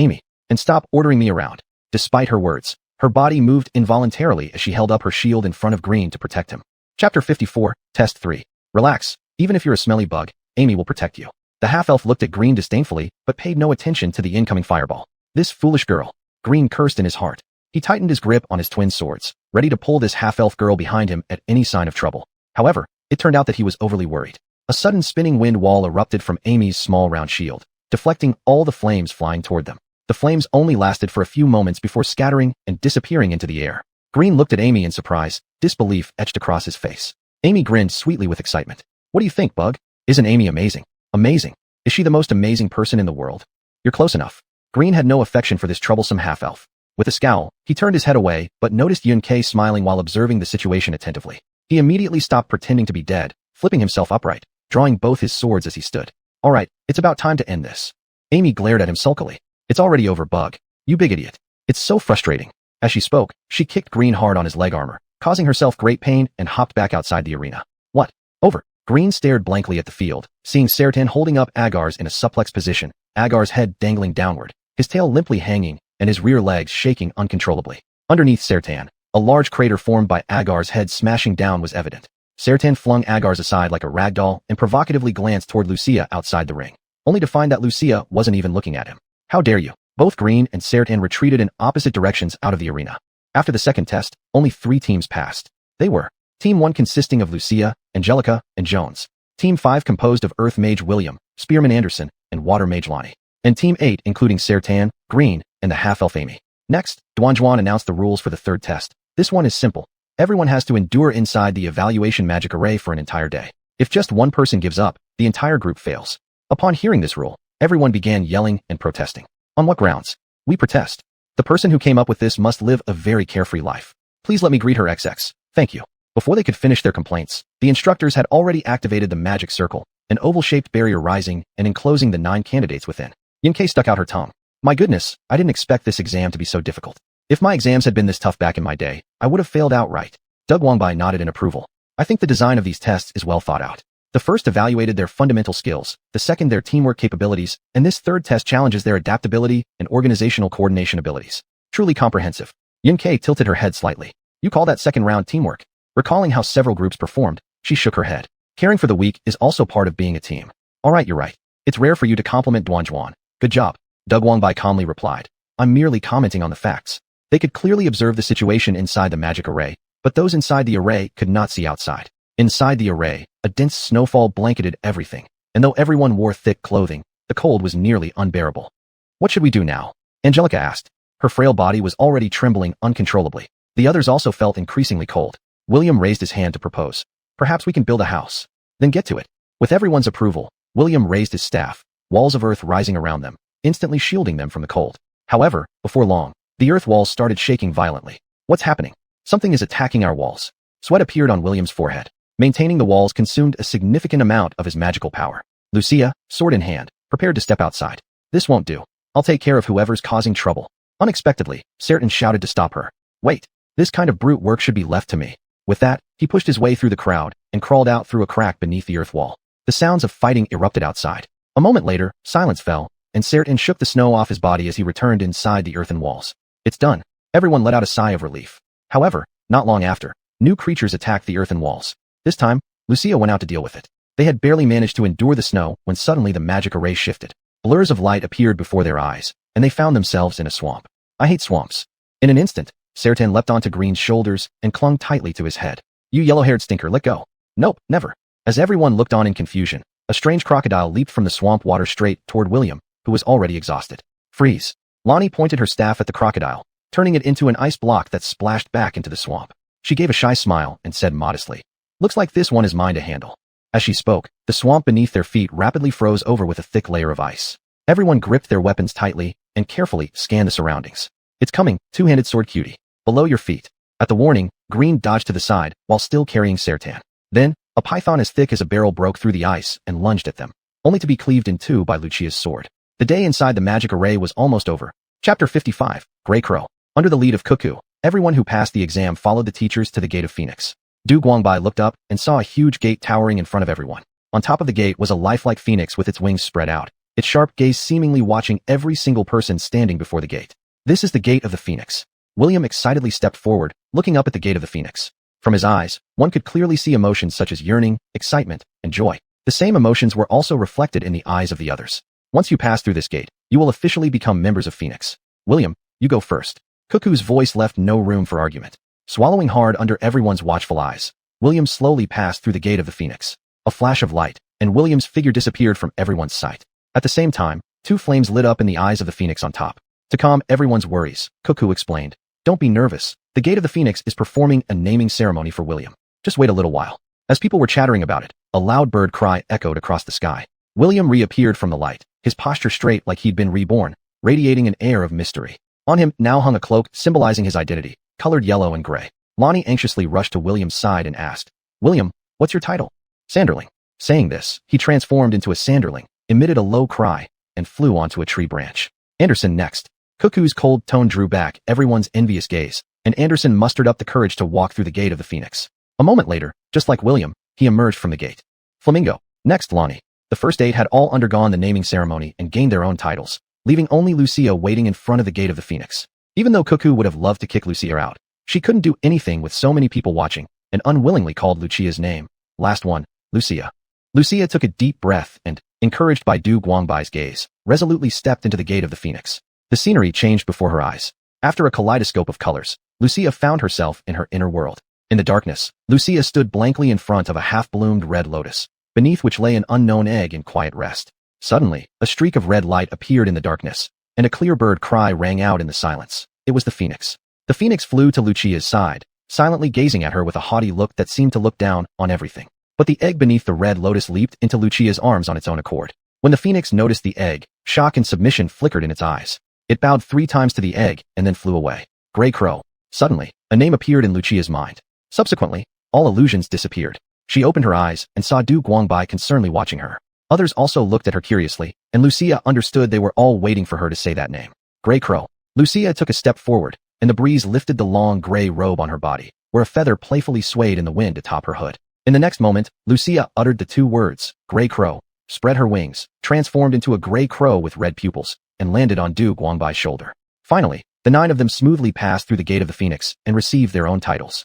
and stop ordering me around. Despite her words, her body moved involuntarily as she held up her shield in front of Green to protect him. Chapter 54, Test 3. Relax. Even if you're a smelly bug, Amy will protect you. The half-elf looked at Green disdainfully, but paid no attention to the incoming fireball. This foolish girl. Green cursed in his heart. He tightened his grip on his twin swords, ready to pull this half-elf girl behind him at any sign of trouble. However, it turned out that he was overly worried. A sudden spinning wind wall erupted from Amy's small round shield, deflecting all the flames flying toward them. The flames only lasted for a few moments before scattering and disappearing into the air. Green looked at Amy in surprise, disbelief etched across his face. Amy grinned sweetly with excitement. What do you think, Bug? Isn't Amy amazing? Amazing. Is she the most amazing person in the world? You're close enough. Green had no affection for this troublesome half-elf. With a scowl, he turned his head away, but noticed Yun-Kei smiling while observing the situation attentively. He immediately stopped pretending to be dead, flipping himself upright, drawing both his swords as he stood. All right, it's about time to end this. Amy glared at him sulkily. It's already over, Bug. You big idiot. It's so frustrating. As she spoke, she kicked Green hard on his leg armor, causing herself great pain and hopped back outside the arena. What? Over. Green stared blankly at the field, seeing Sertan holding up Agar's in a suplex position, Agar's head dangling downward, his tail limply hanging, and his rear legs shaking uncontrollably. Underneath Sertan, a large crater formed by Agar's head smashing down was evident. Sertan flung Agar's aside like a rag doll and provocatively glanced toward Lucia outside the ring, only to find that Lucia wasn't even looking at him. How dare you? Both Green and Sertan retreated in opposite directions out of the arena. After the second test, only 3 teams passed. They were Team 1 consisting of Lucia, Angelica, and Jones. Team 5 composed of Earth Mage William, Spearman Anderson, and Water Mage Lonnie. And Team 8 including Sertan, Green, and the half-elf Amy. Next, Duanjuan announced the rules for the third test. This one is simple. Everyone has to endure inside the evaluation magic array for an entire day. If just one person gives up, the entire group fails. Upon hearing this rule, everyone began yelling and protesting. On what grounds? We protest. The person who came up with this must live a very carefree life. Please let me greet her XX. Thank you. Before they could finish their complaints, the instructors had already activated the magic circle, an oval-shaped barrier rising and enclosing the 9 candidates within. Yun-Kei stuck out her tongue. My goodness, I didn't expect this exam to be so difficult. If my exams had been this tough back in my day, I would have failed outright. Doug Wangbai nodded in approval. I think the design of these tests is well thought out. The first evaluated their fundamental skills, the second their teamwork capabilities, and this third test challenges their adaptability and organizational coordination abilities. Truly comprehensive. Yun-Kei tilted her head slightly. You call that second round teamwork? Recalling how several groups performed, she shook her head. Caring for the weak is also part of being a team. All right, you're right. It's rare for you to compliment Duanjuan. Good job. Doug Wangbai calmly replied. I'm merely commenting on the facts. They could clearly observe the situation inside the magic array, but those inside the array could not see outside. Inside the array, a dense snowfall blanketed everything, and though everyone wore thick clothing, the cold was nearly unbearable. What should we do now? Angelica asked. Her frail body was already trembling uncontrollably. The others also felt increasingly cold. William raised his hand to propose. Perhaps we can build a house. Then get to it. With everyone's approval, William raised his staff, walls of earth rising around them, instantly shielding them from the cold. However, before long, the earth walls started shaking violently. What's happening? Something is attacking our walls. Sweat appeared on William's forehead. Maintaining the walls consumed a significant amount of his magical power. Lucia, sword in hand, prepared to step outside. This won't do. I'll take care of whoever's causing trouble. Unexpectedly, Sertan shouted to stop her. Wait. This kind of brute work should be left to me. With that, he pushed his way through the crowd and crawled out through a crack beneath the earth wall. The sounds of fighting erupted outside. A moment later, silence fell, and Sertan shook the snow off his body as he returned inside the earthen walls. It's done. Everyone let out a sigh of relief. However, Not long after, new creatures attacked the earthen walls. This time, Lucia went out to deal with it. They had barely managed to endure the snow when suddenly the magic array shifted. Blurs of light appeared before their eyes, and they found themselves in a swamp. I hate swamps. In an instant, Sertan leapt onto Green's shoulders and clung tightly to his head. You yellow-haired stinker, let go. Nope, never. As everyone looked on in confusion, a strange crocodile leaped from the swamp water straight toward William, who was already exhausted. Freeze. Lonnie pointed her staff at the crocodile, turning it into an ice block that splashed back into the swamp. She gave a shy smile and said modestly, "Looks like this one is mine to handle." As she spoke, the swamp beneath their feet rapidly froze over with a thick layer of ice. Everyone gripped their weapons tightly and carefully scanned the surroundings. It's coming, two-handed sword cutie. Below your feet. At the warning, Green dodged to the side while still carrying Sertan. Then, a python as thick as a barrel broke through the ice and lunged at them, only to be cleaved in two by Lucia's sword. The day inside the magic array was almost over. Chapter 55, Grey Crow. Under the lead of Cuckoo, everyone who passed the exam followed the teachers to the Gate of Phoenix. Du Guangbai looked up and saw a huge gate towering in front of everyone. On top of the gate was a lifelike phoenix with its wings spread out, its sharp gaze seemingly watching every single person standing before the gate. This is the Gate of the Phoenix. William excitedly stepped forward, looking up at the Gate of the Phoenix. From his eyes, one could clearly see emotions such as yearning, excitement, and joy. The same emotions were also reflected in the eyes of the others. Once you pass through this gate, you will officially become members of Phoenix. William, you go first. Cuckoo's voice left no room for argument. Swallowing hard under everyone's watchful eyes, William slowly passed through the Gate of the Phoenix. A flash of light, and William's figure disappeared from everyone's sight. At the same time, two flames lit up in the eyes of the Phoenix on top. To calm everyone's worries, Cuckoo explained, "Don't be nervous. The Gate of the Phoenix is performing a naming ceremony for William. Just wait a little while." As people were chattering about it, a loud bird cry echoed across the sky. William reappeared from the light, his posture straight like he'd been reborn, radiating an air of mystery. On him now hung a cloak symbolizing his identity, colored yellow and gray. Lonnie anxiously rushed to William's side and asked, "William, what's your title?" "Sanderling." Saying this, he transformed into a sanderling, emitted a low cry, and flew onto a tree branch. Anderson next. Cuckoo's cold tone drew back everyone's envious gaze, and Anderson mustered up the courage to walk through the Gate of the Phoenix. A moment later, just like William, he emerged from the gate. Flamingo. Next, Lonnie. The first 8 had all undergone the naming ceremony and gained their own titles, leaving only Lucia waiting in front of the Gate of the Phoenix. Even though Cuckoo would have loved to kick Lucia out, she couldn't do anything with so many people watching, and unwillingly called Lucia's name. Last one, Lucia. Lucia took a deep breath and, encouraged by Du Guangbai's gaze, resolutely stepped into the Gate of the Phoenix. The scenery changed before her eyes. After a kaleidoscope of colors, Lucia found herself in her inner world. In the darkness, Lucia stood blankly in front of a half-bloomed red lotus, beneath which lay an unknown egg in quiet rest. Suddenly, a streak of red light appeared in the darkness, and a clear bird cry rang out in the silence. It was the phoenix. The phoenix flew to Lucia's side, silently gazing at her with a haughty look that seemed to look down on everything. But the egg beneath the red lotus leaped into Lucia's arms on its own accord. When the phoenix noticed the egg, shock and submission flickered in its eyes. It bowed 3 times to the egg and then flew away. Grey Crow. Suddenly, a name appeared in Lucia's mind. Subsequently, all illusions disappeared. She opened her eyes and saw Du Guangbai concernedly watching her. Others also looked at her curiously, and Lucia understood they were all waiting for her to say that name. Grey Crow. Lucia took a step forward, and the breeze lifted the long gray robe on her body, where a feather playfully swayed in the wind atop her hood. In the next moment, Lucia uttered the 2 words, Grey Crow, spread her wings, transformed into a gray crow with red pupils, and landed on Du Guangbai's shoulder. Finally, the 9 of them smoothly passed through the Gate of the Phoenix and received their own titles.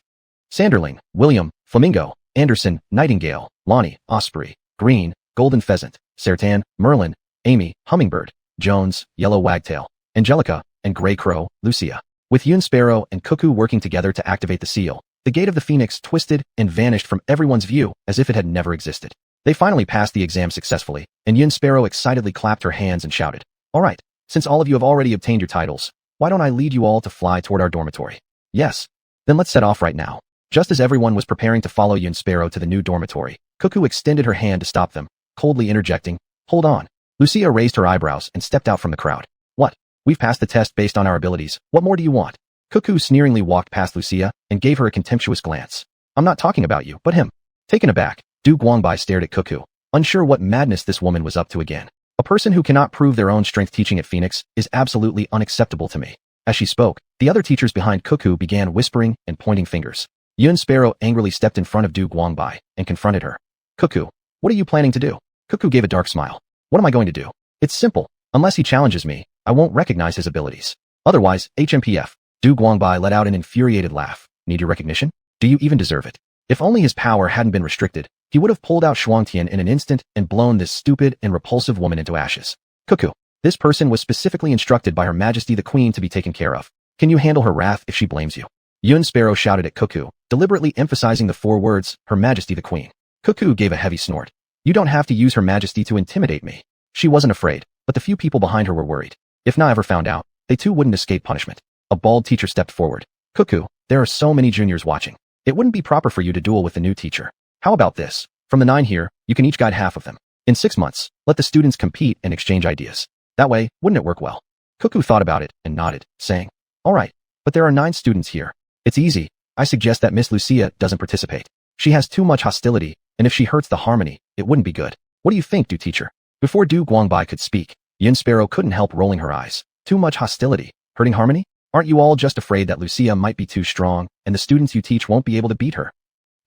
Sanderling, William, Flamingo, Anderson, Nightingale, Lonnie, Osprey, Green, Golden Pheasant, Sertan, Merlin, Amy, Hummingbird, Jones, Yellow Wagtail, Angelica, and Grey Crow, Lucia. With Yun Sparrow and Cuckoo working together to activate the seal, the Gate of the Phoenix twisted and vanished from everyone's view as if it had never existed. They finally passed the exam successfully, and Yun Sparrow excitedly clapped her hands and shouted, "All right, since all of you have already obtained your titles, why don't I lead you all to fly toward our dormitory?" "Yes. Then let's set off right now." Just as everyone was preparing to follow Yun Sparrow to the new dormitory, Cuckoo extended her hand to stop them, coldly interjecting, "Hold on." Lucia raised her eyebrows and stepped out from the crowd. "What? We've passed the test based on our abilities. What more do you want?" Cuckoo sneeringly walked past Lucia and gave her a contemptuous glance. "I'm not talking about you, but him." Taken aback, Du Guangbai stared at Cuckoo, unsure what madness this woman was up to again. "A person who cannot prove their own strength teaching at Phoenix is absolutely unacceptable to me." As she spoke, the other teachers behind Cuckoo began whispering and pointing fingers. Yun Sparrow angrily stepped in front of Du Guangbai and confronted her. "Cuckoo, what are you planning to do?" Cuckoo gave a dark smile. "What am I going to do? It's simple. Unless he challenges me, I won't recognize his abilities. Otherwise, HMPF." Du Guangbai let out an infuriated laugh. Need your recognition? Do you even deserve it? If only his power hadn't been restricted, he would have pulled out Shuangtian in an instant and blown this stupid and repulsive woman into ashes. Cuckoo. This person was specifically instructed by Her Majesty the Queen to be taken care of. Can you handle her wrath if she blames you? Yun Sparrow shouted at Cuckoo, deliberately emphasizing the 4 words, Her Majesty the Queen. Cuckoo gave a heavy snort. You don't have to use Her Majesty to intimidate me. She wasn't afraid, but the few people behind her were worried. If Na ever found out, they too wouldn't escape punishment. A bald teacher stepped forward. Cuckoo, there are so many juniors watching. It wouldn't be proper for you to duel with the new teacher. How about this? From the 9 here, you can each guide half of them. In 6 months, let the students compete and exchange ideas. That way, wouldn't it work well? Cuckoo thought about it and nodded, saying, all right, but there are 9 students here. It's easy. I suggest that Miss Lucia doesn't participate. She has too much hostility, and if she hurts the harmony, it wouldn't be good. What do you think, Du teacher? Before Du Guangbai could speak, Yun Sparrow couldn't help rolling her eyes. Too much hostility? Hurting harmony? Aren't you all just afraid that Lucia might be too strong, and the students you teach won't be able to beat her?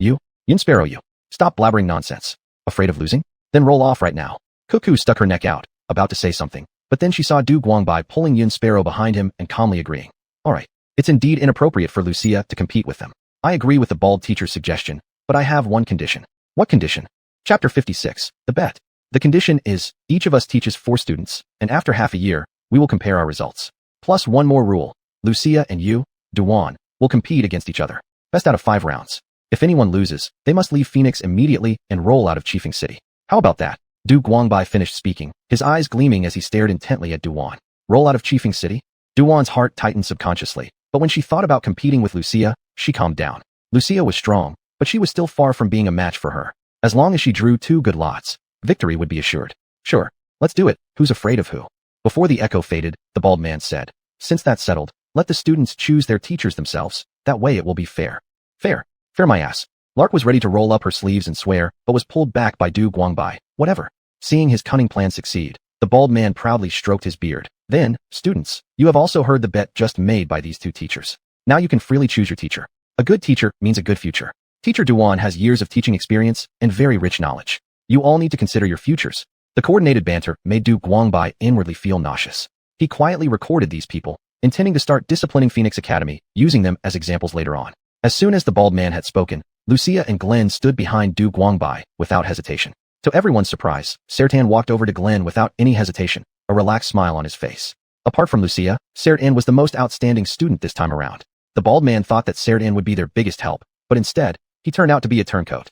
You? Yun Sparrow, you. Stop blabbering nonsense. Afraid of losing? Then roll off right now. Cuckoo stuck her neck out, about to say something, but then she saw Du Guangbai pulling Yun Sparrow behind him and calmly agreeing. All right. It's indeed inappropriate for Lucia to compete with them. I agree with the bald teacher's suggestion, but I have one condition. What condition? Chapter 56, the bet. The condition is, each of us teaches 4 students, and after half a year, we will compare our results. Plus one more rule. Lucia and you, Duan, will compete against each other. Best out of 5 rounds. If anyone loses, they must leave Phoenix immediately and roll out of Chiefing City. How about that? Du Guangbai finished speaking, his eyes gleaming as he stared intently at Duan. Roll out of Chiefing City? Duan's heart tightened subconsciously, but when she thought about competing with Lucia, she calmed down. Lucia was strong, but she was still far from being a match for her. As long as she drew 2 good lots, victory would be assured. Sure, let's do it. Who's afraid of who? Before the echo faded, the bald man said, since that's settled, let the students choose their teachers themselves. That way it will be fair. Fair? Fair my ass. Lark was ready to roll up her sleeves and swear, but was pulled back by Du Guangbai. Whatever. Seeing his cunning plan succeed, the bald man proudly stroked his beard. Then, students, you have also heard the bet just made by these 2 teachers. Now you can freely choose your teacher. A good teacher means a good future. Teacher Duan has years of teaching experience and very rich knowledge. You all need to consider your futures. The coordinated banter made Du Guangbai inwardly feel nauseous. He quietly recorded these people, intending to start disciplining Phoenix Academy, using them as examples later on. As soon as the bald man had spoken, Lucia and Glenn stood behind Du Guangbai without hesitation. To everyone's surprise, Sertan walked over to Glenn without any hesitation, a relaxed smile on his face. Apart from Lucia, Sertan was the most outstanding student this time around. The bald man thought that Sertan would be their biggest help, but instead, he turned out to be a turncoat.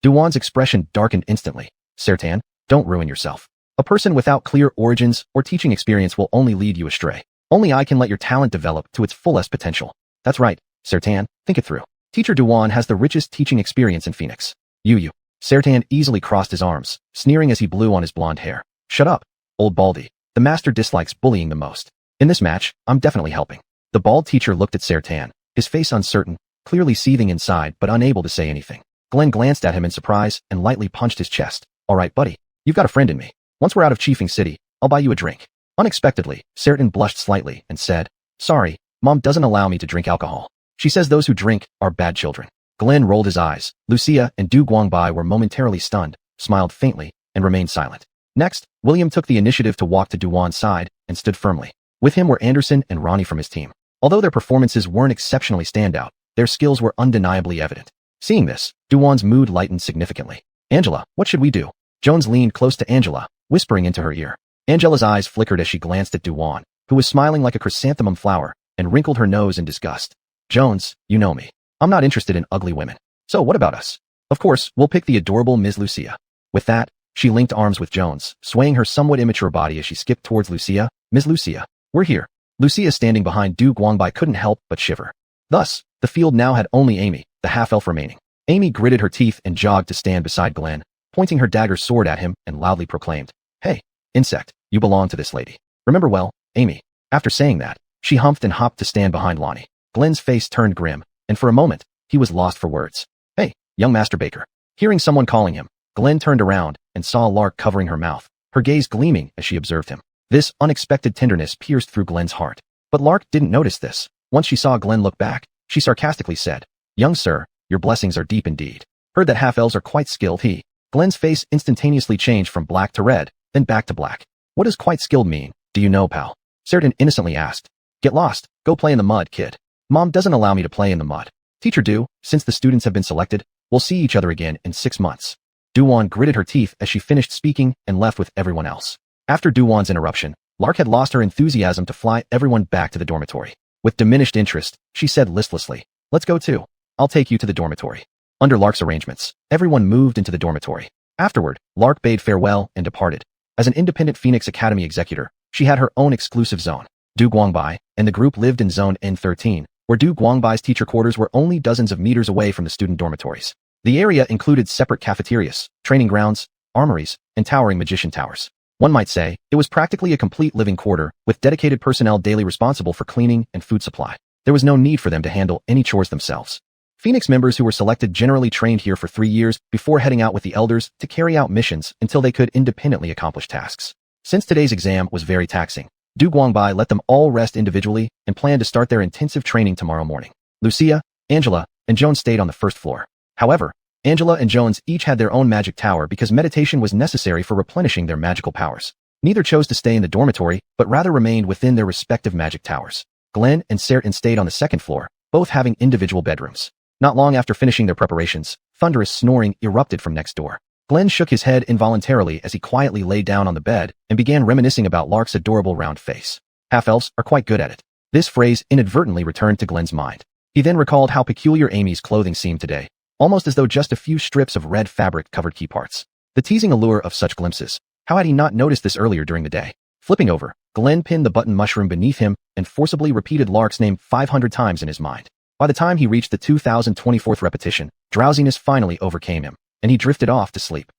Duan's expression darkened instantly. Sertan, don't ruin yourself. A person without clear origins or teaching experience will only lead you astray. Only I can let your talent develop to its fullest potential. That's right, Sertan, think it through. Teacher Duan has the richest teaching experience in Phoenix. You. Sertan easily crossed his arms, sneering as he blew on his blonde hair. Shut up, old baldy. The master dislikes bullying the most. In this match, I'm definitely helping. The bald teacher looked at Sertan, his face uncertain, clearly seething inside but unable to say anything. Glenn glanced at him in surprise and lightly punched his chest. All right, buddy. You've got a friend in me. Once we're out of Chiefing City, I'll buy you a drink. Unexpectedly, Sertan blushed slightly and said, sorry, Mom doesn't allow me to drink alcohol. She says those who drink are bad children. Glenn rolled his eyes. Lucia and Du Guangbai were momentarily stunned, smiled faintly, and remained silent. Next, William took the initiative to walk to Duan's side and stood firmly. With him were Anderson and Ronnie from his team. Although their performances weren't exceptionally standout, their skills were undeniably evident. Seeing this, Duan's mood lightened significantly. Angela, what should we do? Jones leaned close to Angela, whispering into her ear. Angela's eyes flickered as she glanced at Duan, who was smiling like a chrysanthemum flower, and wrinkled her nose in disgust. Jones, you know me. I'm not interested in ugly women. So what about us? Of course, we'll pick the adorable Ms. Lucia. With that, she linked arms with Jones, swaying her somewhat immature body as she skipped towards Lucia. Ms. Lucia, we're here. Lucia standing behind Du Guangbai couldn't help but shiver. Thus, the field now had only Amy, the half-elf remaining. Amy gritted her teeth and jogged to stand beside Glenn, pointing her dagger sword at him and loudly proclaimed, hey, insect, you belong to this lady. Remember well, Amy. After saying that, she humphed and hopped to stand behind Lonnie. Glenn's face turned grim, and for a moment, he was lost for words. Hey, young Master Baker. Hearing someone calling him, Glenn turned around and saw Lark covering her mouth, her gaze gleaming as she observed him. This unexpected tenderness pierced through Glenn's heart. But Lark didn't notice this. Once she saw Glenn look back, she sarcastically said, young sir, your blessings are deep indeed. Heard that half-elves are quite skilled. Glenn's face instantaneously changed from black to red, then back to black. What does quite skilled mean? Do you know, pal? Sertan innocently asked. Get lost. Go play in the mud, kid. Mom doesn't allow me to play in the mud. Teacher Du, since the students have been selected, we'll see each other again in 6 months. Du-Wan gritted her teeth as she finished speaking and left with everyone else. After Du-Wan's interruption, Lark had lost her enthusiasm to fly everyone back to the dormitory. With diminished interest, she said listlessly, "Let's go too. I'll take you to the dormitory." Under Lark's arrangements, everyone moved into the dormitory. Afterward, Lark bade farewell and departed. As an independent Phoenix Academy executor, she had her own exclusive zone. Du Guangbai and the group lived in Zone N13, where Du Guangbai's teacher quarters were only dozens of meters away from the student dormitories. The area included separate cafeterias, training grounds, armories, and towering magician towers. One might say, it was practically a complete living quarter, with dedicated personnel daily responsible for cleaning and food supply. There was no need for them to handle any chores themselves. Phoenix members who were selected generally trained here for 3 years before heading out with the elders to carry out missions until they could independently accomplish tasks. Since today's exam was very taxing, Du Guangbai let them all rest individually and planned to start their intensive training tomorrow morning. Lucia, Angela, and Joan stayed on the first floor. However, Angela and Jones each had their own magic tower because meditation was necessary for replenishing their magical powers. Neither chose to stay in the dormitory, but rather remained within their respective magic towers. Glenn and Sertin stayed on the second floor, both having individual bedrooms. Not long after finishing their preparations, thunderous snoring erupted from next door. Glenn shook his head involuntarily as he quietly lay down on the bed and began reminiscing about Lark's adorable round face. Half-elves are quite good at it. This phrase inadvertently returned to Glenn's mind. He then recalled how peculiar Amy's clothing seemed today, almost as though just a few strips of red fabric covered key parts. The teasing allure of such glimpses. How had he not noticed this earlier during the day? Flipping over, Glenn pinned the button mushroom beneath him and forcibly repeated Lark's name 500 times in his mind. By the time he reached the 2024th repetition, drowsiness finally overcame him, and he drifted off to sleep.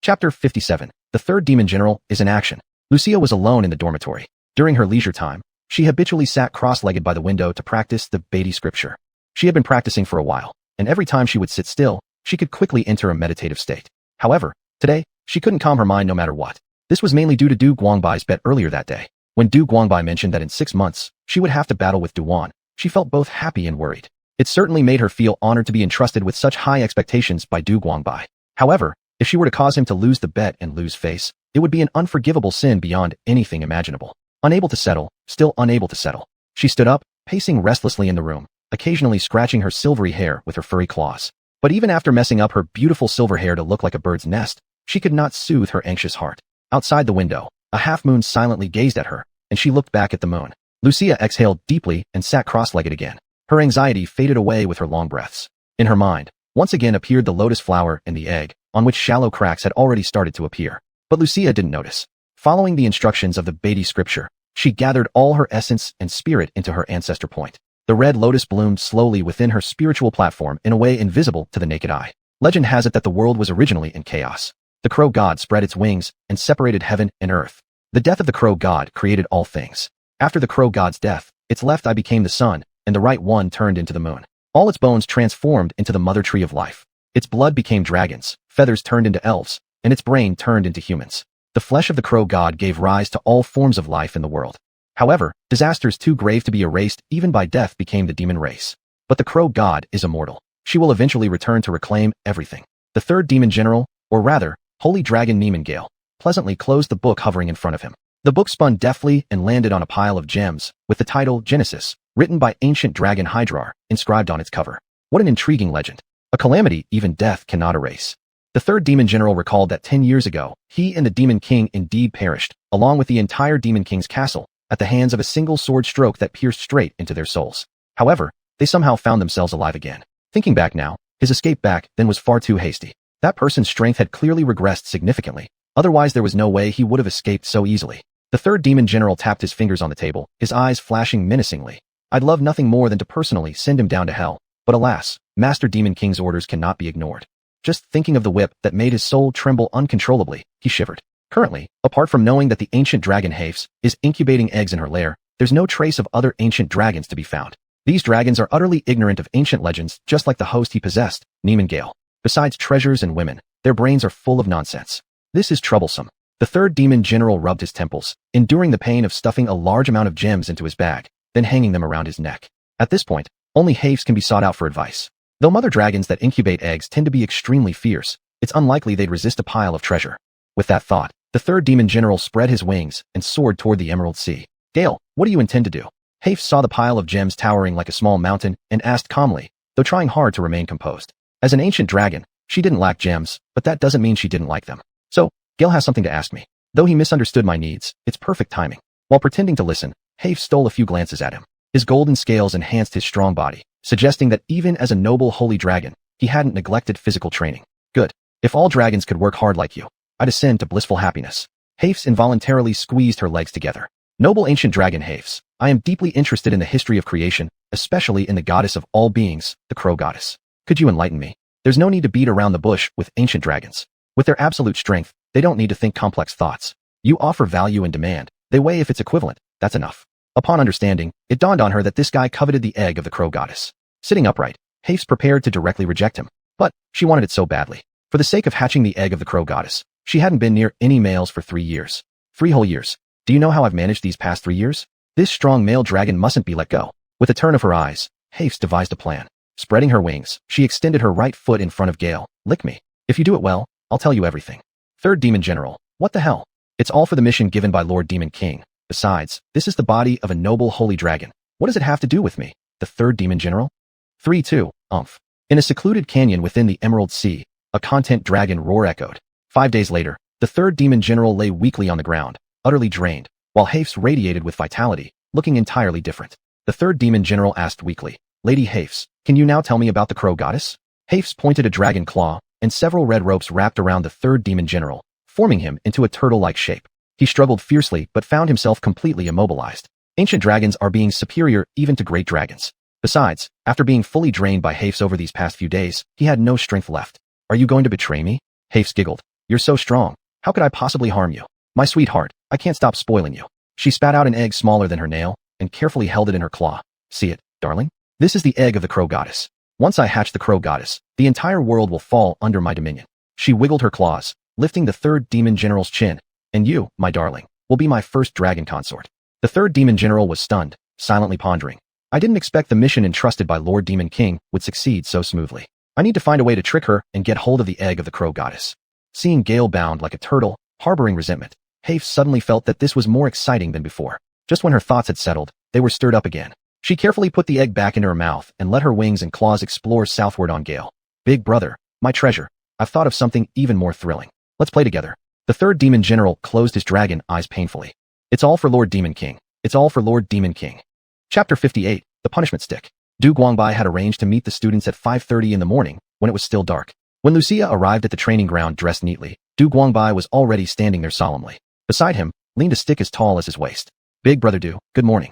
Chapter 57. The third demon general is in action. Lucia was alone in the dormitory. During her leisure time, she habitually sat cross-legged by the window to practice the Beatty scripture. She had been practicing for a while, and every time she would sit still, she could quickly enter a meditative state. However, today, she couldn't calm her mind no matter what. This was mainly due to Du Guangbai's bet earlier that day. When Du Guangbai mentioned that in 6 months, she would have to battle with Du-Wan, she felt both happy and worried. It certainly made her feel honored to be entrusted with such high expectations by Du Guangbai. However, if she were to cause him to lose the bet and lose face, it would be an unforgivable sin beyond anything imaginable. Unable to settle, still unable to settle. She stood up, pacing restlessly in the room, occasionally scratching her silvery hair with her furry claws. But even after messing up her beautiful silver hair to look like a bird's nest, she could not soothe her anxious heart. Outside the window, a half-moon silently gazed at her, and she looked back at the moon. Lucia exhaled deeply and sat cross-legged again. Her anxiety faded away with her long breaths. In her mind, once again appeared the lotus flower and the egg, on which shallow cracks had already started to appear. But Lucia didn't notice. Following the instructions of the Beatty scripture, she gathered all her essence and spirit into her ancestor point. The red lotus bloomed slowly within her spiritual platform in a way invisible to the naked eye. Legend has it that the world was originally in chaos. The crow god spread its wings and separated heaven and earth. The death of the crow god created all things. After the crow god's death, its left eye became the sun, and the right one turned into the moon. All its bones transformed into the mother tree of life. Its blood became dragons, feathers turned into elves, and its brain turned into humans. The flesh of the crow god gave rise to all forms of life in the world. However, disasters too grave to be erased even by death became the demon race. But the crow god is immortal. She will eventually return to reclaim everything. The third demon general, or rather, Holy Dragon Niemangale, pleasantly closed the book hovering in front of him. The book spun deftly and landed on a pile of gems, with the title Genesis, written by ancient dragon Hydra, inscribed on its cover. What an intriguing legend. A calamity even death cannot erase. The third demon general recalled that 10 years ago, he and the demon king indeed perished, along with the entire demon king's castle, at the hands of a single sword stroke that pierced straight into their souls. However, they somehow found themselves alive again. Thinking back now, his escape back then was far too hasty. That person's strength had clearly regressed significantly. Otherwise there was no way he would have escaped so easily. The third demon general tapped his fingers on the table, his eyes flashing menacingly. I'd love nothing more than to personally send him down to hell. But alas, Master Demon King's orders cannot be ignored. Just thinking of the whip that made his soul tremble uncontrollably, he shivered. Currently, apart from knowing that the ancient dragon Hafes is incubating eggs in her lair, there's no trace of other ancient dragons to be found. These dragons are utterly ignorant of ancient legends, just like the host he possessed, Niemangale. Besides treasures and women, their brains are full of nonsense. This is troublesome. The third demon general rubbed his temples, enduring the pain of stuffing a large amount of gems into his bag, then hanging them around his neck. At this point, only Hafes can be sought out for advice. Though mother dragons that incubate eggs tend to be extremely fierce, it's unlikely they'd resist a pile of treasure. With that thought, the third demon general spread his wings and soared toward the Emerald Sea. Gale, what do you intend to do? Hafes saw the pile of gems towering like a small mountain and asked calmly, though trying hard to remain composed. As an ancient dragon, she didn't lack gems, but that doesn't mean she didn't like them. So, Gale has something to ask me. Though he misunderstood my needs, it's perfect timing. While pretending to listen, Hafe stole a few glances at him. His golden scales enhanced his strong body, suggesting that even as a noble holy dragon, he hadn't neglected physical training. Good. If all dragons could work hard like you, I'd ascend to blissful happiness. Hafes involuntarily squeezed her legs together. Noble ancient dragon Hafes, I am deeply interested in the history of creation, especially in the goddess of all beings, the crow goddess. Could you enlighten me? There's no need to beat around the bush with ancient dragons. With their absolute strength, they don't need to think complex thoughts. You offer value and demand. They weigh if it's equivalent. That's enough. Upon understanding, it dawned on her that this guy coveted the egg of the crow goddess. Sitting upright, Hafes prepared to directly reject him. But she wanted it so badly. For the sake of hatching the egg of the crow goddess, she hadn't been near any males for 3 years. 3 whole years. Do you know how I've managed these past 3 years? This strong male dragon mustn't be let go. With a turn of her eyes, Hafes devised a plan. Spreading her wings, she extended her right foot in front of Gale. Lick me. If you do it well, I'll tell you everything. Third Demon General. What the hell? It's all for the mission given by Lord Demon King. Besides, this is the body of a noble holy dragon. What does it have to do with me? The third Demon General? 3-2. In a secluded canyon within the Emerald Sea, a content dragon roar echoed. 5 days later, the third Demon General lay weakly on the ground, utterly drained, while Hafes radiated with vitality, looking entirely different. The third Demon General asked weakly, Lady Hafes, can you now tell me about the crow goddess? Hafes pointed a dragon claw, and several red ropes wrapped around the third Demon General, forming him into a turtle-like shape. He struggled fiercely but found himself completely immobilized. Ancient dragons are being superior even to great dragons. Besides, after being fully drained by Hafes over these past few days, he had no strength left. Are you going to betray me? Hafes giggled. You're so strong. How could I possibly harm you? My sweetheart, I can't stop spoiling you. She spat out an egg smaller than her nail, and carefully held it in her claw. See it, darling? This is the egg of the crow goddess. Once I hatch the crow goddess, the entire world will fall under my dominion. She wiggled her claws, lifting the third Demon General's chin. And you, my darling, will be my first dragon consort. The third Demon General was stunned, silently pondering. I didn't expect the mission entrusted by Lord Demon King would succeed so smoothly. I need to find a way to trick her and get hold of the egg of the crow goddess. Seeing Gale bound like a turtle, harboring resentment, Hafes suddenly felt that this was more exciting than before. Just when her thoughts had settled, they were stirred up again. She carefully put the egg back into her mouth and let her wings and claws explore southward on Gale. Big brother, my treasure, I've thought of something even more thrilling. Let's play together. The third Demon General closed his dragon eyes painfully. It's all for Lord Demon King. It's all for Lord Demon King. Chapter 58, The Punishment Stick. Du Guangbai had arranged to meet the students at 5:30 in the morning, when it was still dark. When Lucia arrived at the training ground dressed neatly, Du Guangbai was already standing there solemnly. Beside him, leaned a stick as tall as his waist. Big brother Du, good morning.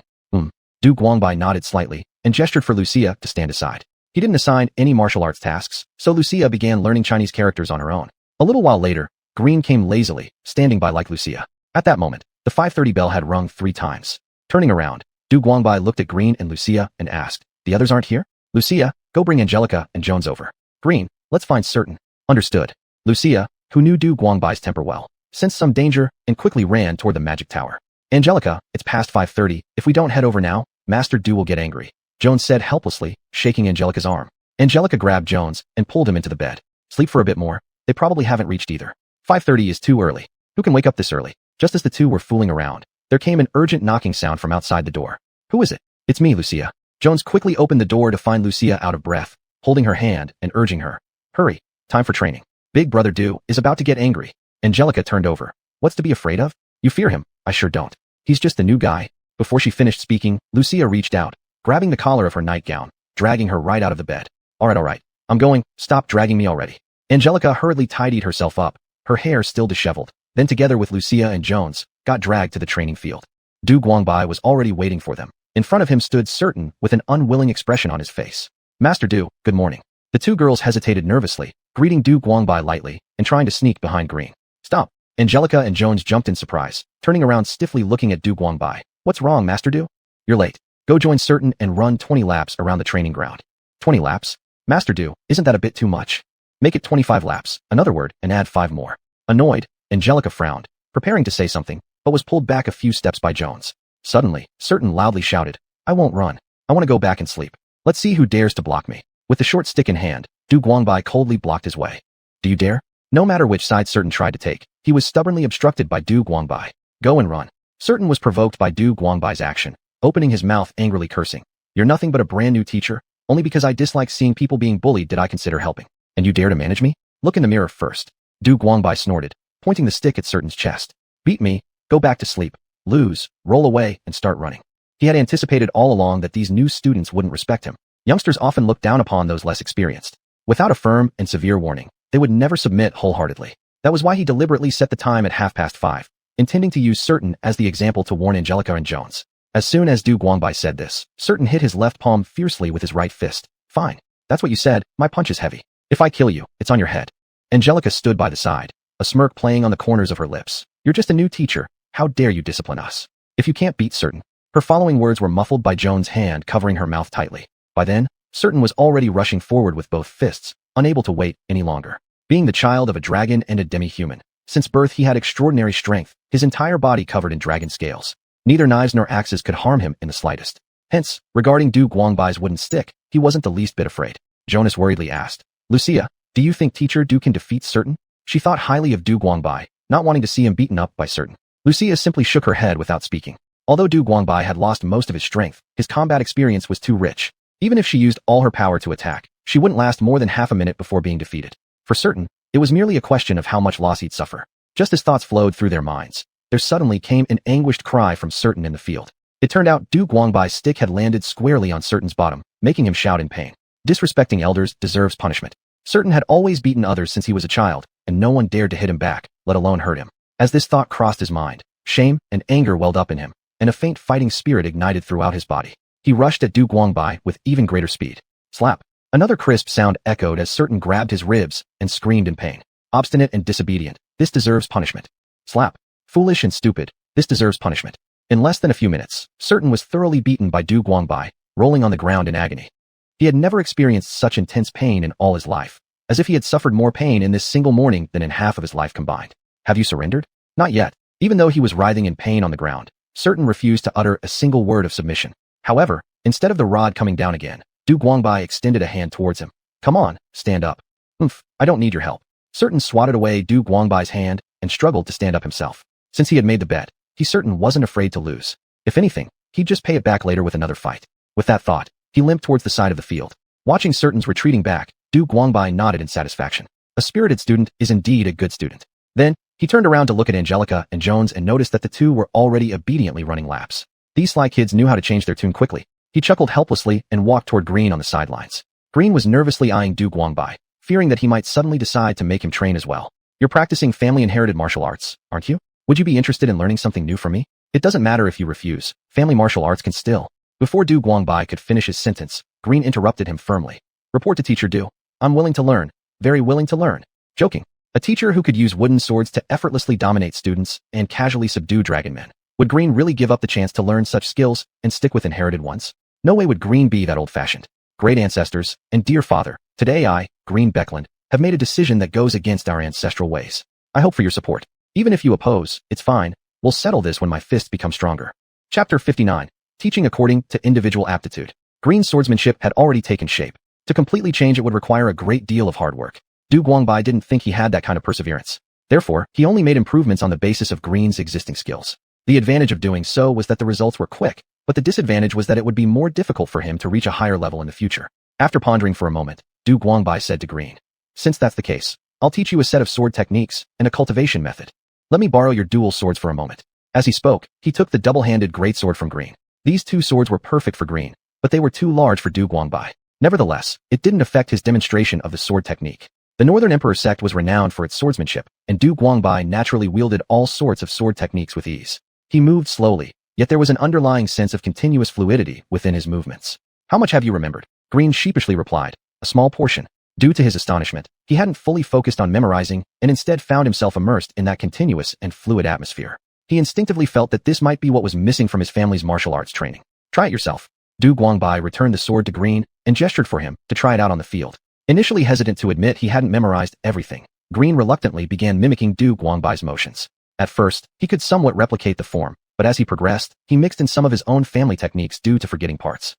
Du Guangbai nodded slightly, and gestured for Lucia to stand aside. He didn't assign any martial arts tasks, so Lucia began learning Chinese characters on her own. A little while later, Green came lazily, standing by like Lucia. At that moment, the 5:30 bell had rung 3 times. Turning around, Du Guangbai looked at Green and Lucia and asked, the others aren't here? Lucia, go bring Angelica and Jones over. Green, let's find certain. Understood. Lucia, who knew Du Guangbai's temper well, sensed some danger and quickly ran toward the magic tower. Angelica, it's past 5:30. If we don't head over now, Master Du will get angry. Jones said helplessly, shaking Angelica's arm. Angelica grabbed Jones and pulled him into the bed. Sleep for a bit more. They probably haven't reached either. 5:30 is too early. Who can wake up this early? Just as the two were fooling around, there came an urgent knocking sound from outside the door. Who is it? It's me, Lucia. Jones quickly opened the door to find Lucia out of breath, holding her hand and urging her. Hurry, time for training. Big brother Du is about to get angry. Angelica turned over. What's to be afraid of? You fear him. I sure don't. He's just a new guy. Before she finished speaking, Lucia reached out, grabbing the collar of her nightgown, dragging her right out of the bed. All right. I'm going. Stop dragging me already. Angelica hurriedly tidied herself up, her hair still disheveled, then together with Lucia and Jones, got dragged to the training field. Du Guangbai was already waiting for them. In front of him stood Certain with an unwilling expression on his face. Master Du, good morning. The two girls hesitated nervously, greeting Du Guangbai lightly and trying to sneak behind Green. Stop. Angelica and Jones jumped in surprise, turning around stiffly looking at Du Guangbai. What's wrong, Master Du? You're late. Go join Certain and run 20 laps around the training ground. 20 laps? Master Du, isn't that a bit too much? Make it 25 laps, another word, and add 5 more. Annoyed, Angelica frowned, preparing to say something, but was pulled back a few steps by Jones. Suddenly, Certain loudly shouted, I won't run. I want to go back and sleep. Let's see who dares to block me. With the short stick in hand, Du Guangbai coldly blocked his way. Do you dare? No matter which side Certain tried to take, he was stubbornly obstructed by Du Guangbai. Go and run. Certain was provoked by Du Guangbai's action, opening his mouth angrily cursing. You're nothing but a brand new teacher. Only because I dislike seeing people being bullied did I consider helping. And you dare to manage me? Look in the mirror first. Du Guangbai snorted, pointing the stick at Certain's chest. Beat me, go back to sleep, lose, roll away, and start running. He had anticipated all along that these new students wouldn't respect him. Youngsters often look down upon those less experienced. Without a firm and severe warning, they would never submit wholeheartedly. That was why he deliberately set the time at 5:30, intending to use Certain as the example to warn Angelica and Jones. As soon as Du Guangbai said this, Certain hit his left palm fiercely with his right fist. Fine. That's what you said, my punch is heavy. If I kill you, it's on your head. Angelica stood by the side, a smirk playing on the corners of her lips. You're just a new teacher. How dare you discipline us? If you can't beat Certain. Her following words were muffled by Jones' hand covering her mouth tightly. By then, Certain was already rushing forward with both fists, unable to wait any longer. Being the child of a dragon and a demi-human, since birth he had extraordinary strength, his entire body covered in dragon scales. Neither knives nor axes could harm him in the slightest. Hence, regarding Du Guangbai's wooden stick, he wasn't the least bit afraid. Jonas worriedly asked, Lucia, do you think Teacher Du can defeat Certain? She thought highly of Du Guangbai, not wanting to see him beaten up by Certain. Lucia simply shook her head without speaking. Although Du Guangbai had lost most of his strength, his combat experience was too rich. Even if she used all her power to attack, she wouldn't last more than half a minute before being defeated. For Certain, it was merely a question of how much loss he'd suffer. Just as thoughts flowed through their minds, there suddenly came an anguished cry from Certain in the field. It turned out Du Guangbai's stick had landed squarely on Certain's bottom, making him shout in pain. Disrespecting elders deserves punishment. Certain had always beaten others since he was a child, and no one dared to hit him back, let alone hurt him. As this thought crossed his mind, shame and anger welled up in him, and a faint fighting spirit ignited throughout his body. He rushed at Du Guangbai with even greater speed. Slap. Another crisp sound echoed as Certain grabbed his ribs and screamed in pain. Obstinate and disobedient, this deserves punishment. Slap. Foolish and stupid, this deserves punishment. In less than a few minutes, Certain was thoroughly beaten by Du Guangbai, rolling on the ground in agony. He had never experienced such intense pain in all his life, as if he had suffered more pain in this single morning than in half of his life combined. Have you surrendered? Not yet. Even though he was writhing in pain on the ground, Certain refused to utter a single word of submission. However, instead of the rod coming down again, Du Guangbai extended a hand towards him. Come on, stand up. I don't need your help. Certain swatted away Du Guangbai's hand and struggled to stand up himself. Since he had made the bet, he Certain wasn't afraid to lose. If anything, he'd just pay it back later with another fight. With that thought, he limped towards the side of the field. Watching Certain's retreating back, Du Guangbai nodded in satisfaction. A spirited student is indeed a good student. Then, he turned around to look at Angelica and Jones and noticed that the two were already obediently running laps. These sly kids knew how to change their tune quickly. He chuckled helplessly and walked toward Green on the sidelines. Green was nervously eyeing Du Guangbai, fearing that he might suddenly decide to make him train as well. You're practicing family-inherited martial arts, aren't you? Would you be interested in learning something new from me? It doesn't matter if you refuse. Family martial arts can still. Before Du Guangbai could finish his sentence, Green interrupted him firmly. Report to Teacher Du. I'm willing to learn. Very willing to learn. Joking. A teacher who could use wooden swords to effortlessly dominate students and casually subdue dragon men. Would Green really give up the chance to learn such skills and stick with inherited ones? No way would Green be that old-fashioned. Great ancestors, and dear father, today I, Green Beckland, have made a decision that goes against our ancestral ways. I hope for your support. Even if you oppose, it's fine. We'll settle this when my fists become stronger. Chapter 59. Teaching according to individual aptitude. Green's swordsmanship had already taken shape. To completely change it would require a great deal of hard work. Du Guangbai didn't think he had that kind of perseverance. Therefore, he only made improvements on the basis of Green's existing skills. The advantage of doing so was that the results were quick, but the disadvantage was that it would be more difficult for him to reach a higher level in the future. After pondering for a moment, Du Guangbai said to Green, since that's the case, I'll teach you a set of sword techniques and a cultivation method. Let me borrow your dual swords for a moment. As he spoke, he took the double-handed greatsword from Green. These two swords were perfect for Green, but they were too large for Du Guangbai. Nevertheless, it didn't affect his demonstration of the sword technique. The Northern Emperor Sect was renowned for its swordsmanship, and Du Guangbai naturally wielded all sorts of sword techniques with ease. He moved slowly, yet there was an underlying sense of continuous fluidity within his movements. How much have you remembered? Green sheepishly replied, a small portion. Due to his astonishment, he hadn't fully focused on memorizing and instead found himself immersed in that continuous and fluid atmosphere. He instinctively felt that this might be what was missing from his family's martial arts training. Try it yourself. Du Guangbai returned the sword to Green and gestured for him to try it out on the field. Initially hesitant to admit he hadn't memorized everything, Green reluctantly began mimicking Du Guangbai's motions. At first, he could somewhat replicate the form, but as he progressed, he mixed in some of his own family techniques due to forgetting parts.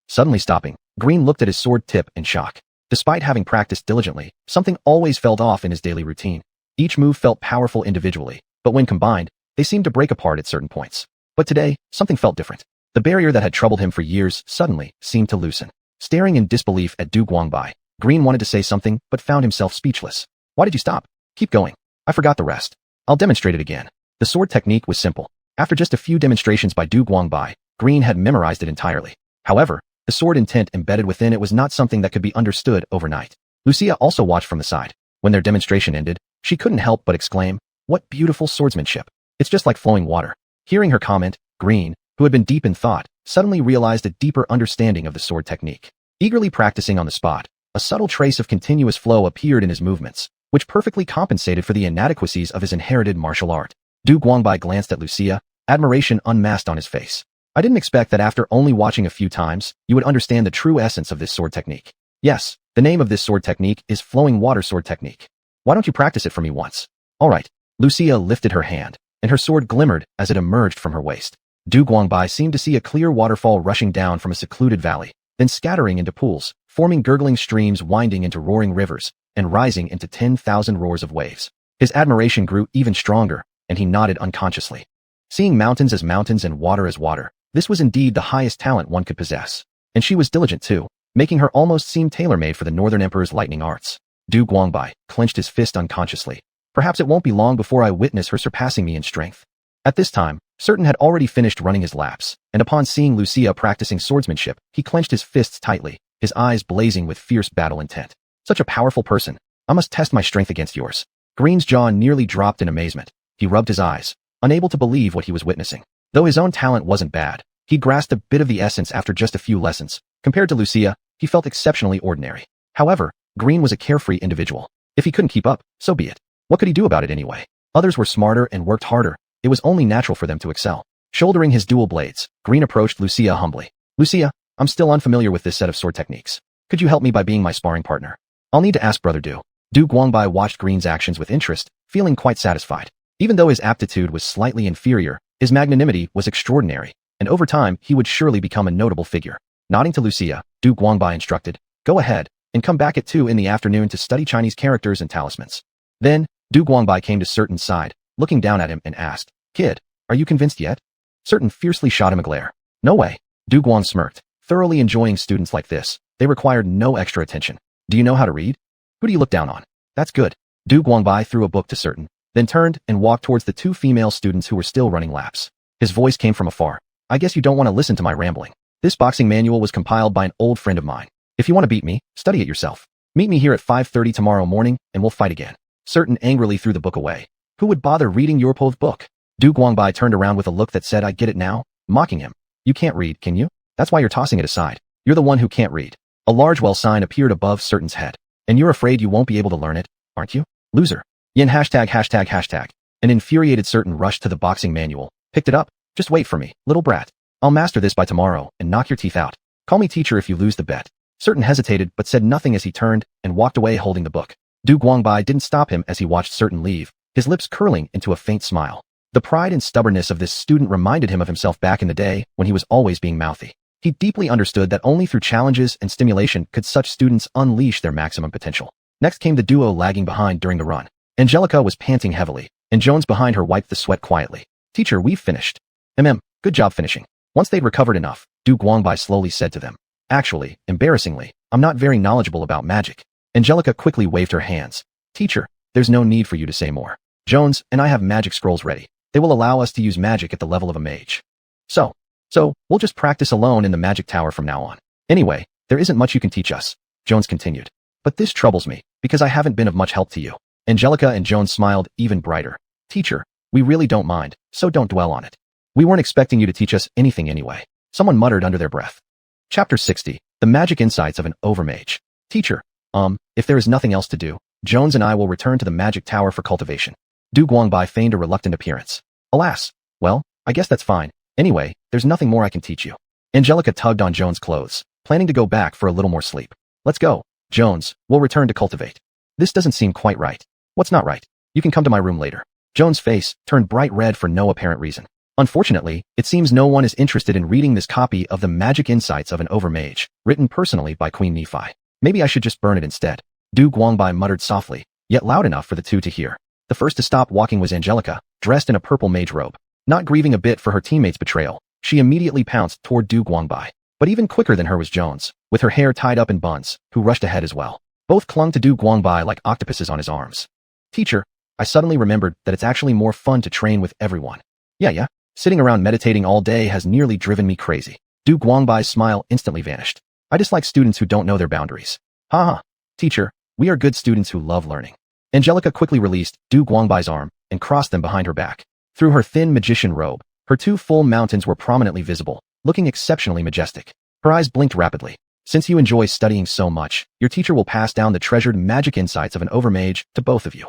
Suddenly stopping, Green looked at his sword tip in shock. Despite having practiced diligently, something always felt off in his daily routine. Each move felt powerful individually, but when combined, they seemed to break apart at certain points. But today, something felt different. The barrier that had troubled him for years suddenly seemed to loosen. staring in disbelief at Du Guangbai. Green wanted to say something, but found himself speechless. Why did you stop? Keep going. I forgot the rest. I'll demonstrate it again. The sword technique was simple. After just a few demonstrations by Du Guangbai, Green had memorized it entirely. However, the sword intent embedded within it was not something that could be understood overnight. Lucia also watched from the side. When their demonstration ended, she couldn't help but exclaim, "What beautiful swordsmanship. It's just like flowing water." Hearing her comment, Green, who had been deep in thought, suddenly realized a deeper understanding of the sword technique. Eagerly practicing on the spot, a subtle trace of continuous flow appeared in his movements, which perfectly compensated for the inadequacies of his inherited martial art. Du Guangbai glanced at Lucia, admiration unmasked on his face. "I didn't expect that after only watching a few times, you would understand the true essence of this sword technique." "Yes, the name of this sword technique is flowing water sword technique. Why don't you practice it for me once?" "All right." Lucia lifted her hand, and her sword glimmered as it emerged from her waist. Du Guangbai seemed to see a clear waterfall rushing down from a secluded valley, then scattering into pools, forming gurgling streams winding into roaring rivers, and rising into 10,000 roars of waves. His admiration grew even stronger, and he nodded unconsciously. Seeing mountains as mountains and water as water, this was indeed the highest talent one could possess. And she was diligent too, making her almost seem tailor-made for the Northern Emperor's lightning arts. Du Guangbai clenched his fist unconsciously. "Perhaps it won't be long before I witness her surpassing me in strength." At this time, Certain had already finished running his laps, and upon seeing Lucia practicing swordsmanship, he clenched his fists tightly, his eyes blazing with fierce battle intent. "Such a powerful person. I must test my strength against yours." Green's jaw nearly dropped in amazement. He rubbed his eyes, unable to believe what he was witnessing. Though his own talent wasn't bad, he grasped a bit of the essence after just a few lessons. Compared to Lucia, he felt exceptionally ordinary. However, Green was a carefree individual. If he couldn't keep up, so be it. What could he do about it anyway? Others were smarter and worked harder. It was only natural for them to excel. Shouldering his dual blades, Green approached Lucia humbly. "Lucia, I'm still unfamiliar with this set of sword techniques. Could you help me by being my sparring partner?" "I'll need to ask Brother Du." Du Guangbai watched Green's actions with interest, feeling quite satisfied. Even though his aptitude was slightly inferior, his magnanimity was extraordinary, and over time he would surely become a notable figure. Nodding to Lucia, Du Guangbai instructed, "Go ahead, and come back at 2 in the afternoon to study Chinese characters and talismans." Then, Du Guangbai came to Certain's side, looking down at him and asked, "Kid, are you convinced yet?" Certain fiercely shot him a glare. "No way." Du Guang smirked, thoroughly enjoying students like this. They required no extra attention. "Do you know how to read? Who do you look down on?" "That's good." Du Guangbai threw a book to Certain, then turned and walked towards the 2 female students who were still running laps. His voice came from afar. "I guess you don't want to listen to my rambling. This boxing manual was compiled by an old friend of mine. If you want to beat me, study it yourself. Meet me here at 5:30 tomorrow morning, and we'll fight again." Certain angrily threw the book away. "Who would bother reading your book?" Du Guangbai turned around with a look that said, "I get it now," mocking him. "You can't read, can you? That's why you're tossing it aside. You're the one who can't read." A large well sign appeared above Certain's head. "And you're afraid you won't be able to learn it, aren't you? Loser." Yen ####. An infuriated Certain rushed to the boxing manual, picked it up. "Just wait for me, little brat. I'll master this by tomorrow and knock your teeth out. Call me teacher if you lose the bet." Certain hesitated but said nothing as he turned and walked away holding the book. Du Guangbai didn't stop him as he watched Certain leave, his lips curling into a faint smile. The pride and stubbornness of this student reminded him of himself back in the day when he was always being mouthy. He deeply understood that only through challenges and stimulation could such students unleash their maximum potential. Next came the duo lagging behind during the run. Angelica was panting heavily, and Jones behind her wiped the sweat quietly. "Teacher, we've finished." Good job finishing." Once they'd recovered enough, Du Guangbai slowly said to them, "Actually, embarrassingly, I'm not very knowledgeable about magic." Angelica quickly waved her hands. "Teacher, there's no need for you to say more. Jones and I have magic scrolls ready. They will allow us to use magic at the level of a mage. So we'll just practice alone in the magic tower from now on. Anyway, there isn't much you can teach us," Jones continued. "But this troubles me, because I haven't been of much help to you." Angelica and Jones smiled even brighter. "Teacher, we really don't mind, so don't dwell on it. We weren't expecting you to teach us anything anyway," someone muttered under their breath. Chapter 60, The Magic Insights of an Overmage. "Teacher, if there is nothing else to do, Jones and I will return to the magic tower for cultivation." Du Guangbai feigned a reluctant appearance. "Alas, well, I guess that's fine. Anyway, there's nothing more I can teach you." Angelica tugged on Jones' clothes, planning to go back for a little more sleep. "Let's go, Jones, we'll return to cultivate." "This doesn't seem quite right." "What's not right? You can come to my room later." Jones' face turned bright red for no apparent reason. Unfortunately, it seems no one is interested in reading this copy of The Magic Insights of an Overmage, written personally by Queen Nephi. "Maybe I should just burn it instead." Du Guangbai muttered softly, yet loud enough for the 2 to hear. The first to stop walking was Angelica, dressed in a purple mage robe. Not grieving a bit for her teammate's betrayal, she immediately pounced toward Du Guangbai. But even quicker than her was Jones. with her hair tied up in buns, who rushed ahead as well. Both clung to Du Guangbai like octopuses on his arms. Teacher, I suddenly remembered that it's actually more fun to train with everyone. Yeah. Sitting around meditating all day has nearly driven me crazy. Du Guangbai's smile instantly vanished. I dislike students who don't know their boundaries. Haha. Teacher, we are good students who love learning. Angelica quickly released Du Guangbai's arm and crossed them behind her back. Through her thin magician robe, her 2 full mountains were prominently visible, looking exceptionally majestic. Her eyes blinked rapidly. Since you enjoy studying so much, your teacher will pass down the treasured magic insights of an overmage to both of you.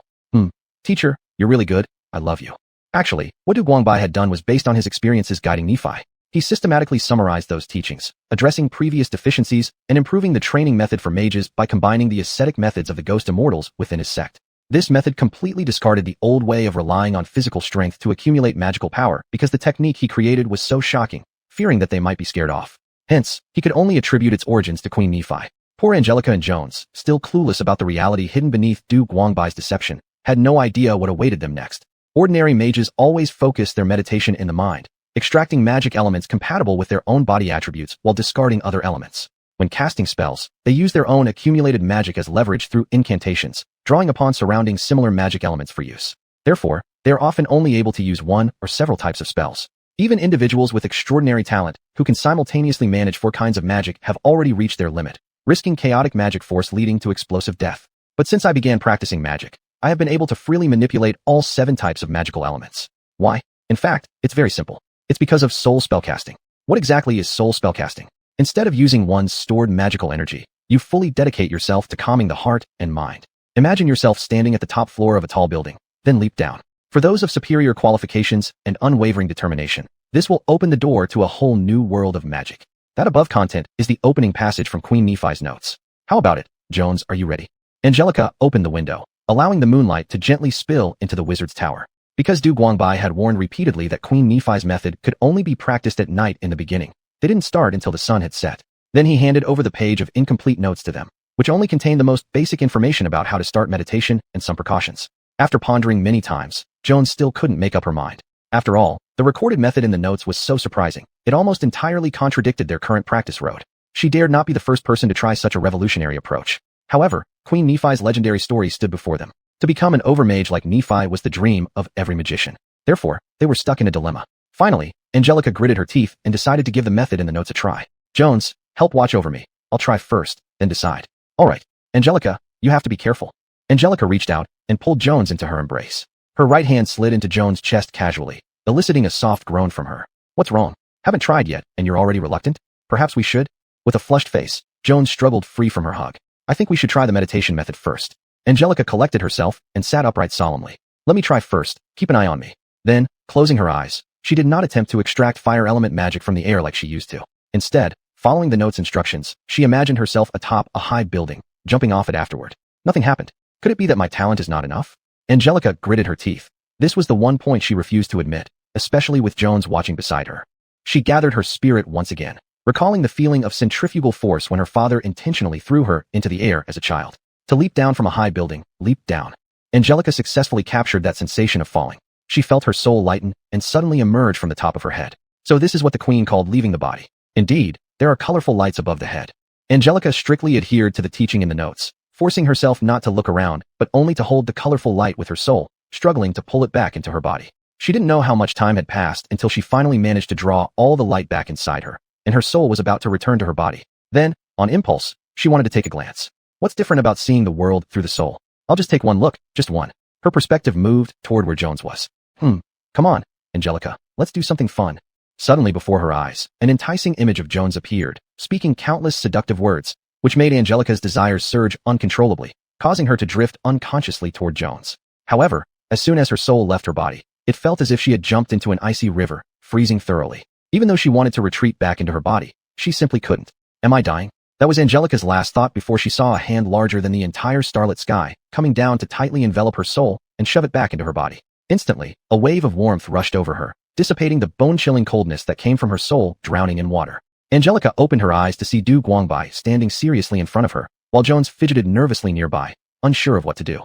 Teacher, you're really good. I love you. Actually, what Du Guangbai had done was based on his experiences guiding Nephi. He systematically summarized those teachings, addressing previous deficiencies and improving the training method for mages by combining the ascetic methods of the ghost immortals within his sect. This method completely discarded the old way of relying on physical strength to accumulate magical power because the technique he created was so shocking, fearing that they might be scared off. Hence, he could only attribute its origins to Queen Nephi. Poor Angelica and Jones, still clueless about the reality hidden beneath Du Guangbai's deception, had no idea what awaited them next. Ordinary mages always focus their meditation in the mind, extracting magic elements compatible with their own body attributes while discarding other elements. When casting spells, they use their own accumulated magic as leverage through incantations, drawing upon surrounding similar magic elements for use. Therefore, they are often only able to use one or several types of spells. Even individuals with extraordinary talent, who can simultaneously manage 4 kinds of magic, have already reached their limit, risking chaotic magic force leading to explosive death. But since I began practicing magic, I have been able to freely manipulate all 7 types of magical elements. Why? In fact, it's very simple. It's because of soul spellcasting. What exactly is soul spellcasting? Instead of using one's stored magical energy, you fully dedicate yourself to calming the heart and mind. Imagine yourself standing at the top floor of a tall building, then leap down. For those of superior qualifications and unwavering determination, this will open the door to a whole new world of magic. That above content is the opening passage from Queen Nephi's notes. How about it? Jones, are you ready? Angelica opened the window, allowing the moonlight to gently spill into the wizard's tower. Because Du Guangbai had warned repeatedly that Queen Nephi's method could only be practiced at night in the beginning, they didn't start until the sun had set. Then he handed over the page of incomplete notes to them, which only contained the most basic information about how to start meditation and some precautions. After pondering many times, Jones still couldn't make up her mind. After all, the recorded method in the notes was so surprising, it almost entirely contradicted their current practice road. She dared not be the first person to try such a revolutionary approach. However, Queen Nephi's legendary story stood before them. To become an overmage like Nephi was the dream of every magician. Therefore, they were stuck in a dilemma. Finally, Angelica gritted her teeth and decided to give the method in the notes a try. Jones, help watch over me. I'll try first, then decide. All right, Angelica, you have to be careful. Angelica reached out and pulled Jones into her embrace. Her right hand slid into Jones' chest casually, eliciting a soft groan from her. What's wrong? Haven't tried yet, and you're already reluctant? Perhaps we should? With a flushed face, Jones struggled free from her hug. I think we should try the meditation method first. Angelica collected herself and sat upright solemnly. Let me try first, keep an eye on me. Then, closing her eyes, she did not attempt to extract fire element magic from the air like she used to. Instead, following the note's instructions, she imagined herself atop a high building, jumping off it afterward. Nothing happened. Could it be that my talent is not enough? Angelica gritted her teeth. This was the one point she refused to admit, especially with Jones watching beside her. She gathered her spirit once again, recalling the feeling of centrifugal force when her father intentionally threw her into the air as a child. To leap down from a high building, leap down. Angelica successfully captured that sensation of falling. She felt her soul lighten and suddenly emerge from the top of her head. So this is what the queen called leaving the body. Indeed, there are colorful lights above the head. Angelica strictly adhered to the teaching in the notes, forcing herself not to look around, but only to hold the colorful light with her soul, struggling to pull it back into her body. She didn't know how much time had passed until she finally managed to draw all the light back inside her, and her soul was about to return to her body. Then, on impulse, she wanted to take a glance. What's different about seeing the world through the soul? I'll just take one look, just one. Her perspective moved toward where Jones was. Come on, Angelica, let's do something fun. Suddenly before her eyes, an enticing image of Jones appeared, speaking countless seductive words, which made Angelica's desires surge uncontrollably, causing her to drift unconsciously toward Jones. However, as soon as her soul left her body, it felt as if she had jumped into an icy river, freezing thoroughly. Even though she wanted to retreat back into her body, she simply couldn't. Am I dying? That was Angelica's last thought before she saw a hand larger than the entire starlit sky coming down to tightly envelop her soul and shove it back into her body. Instantly, a wave of warmth rushed over her, dissipating the bone-chilling coldness that came from her soul drowning in water. Angelica opened her eyes to see Du Guangbai standing seriously in front of her, while Jones fidgeted nervously nearby, unsure of what to do.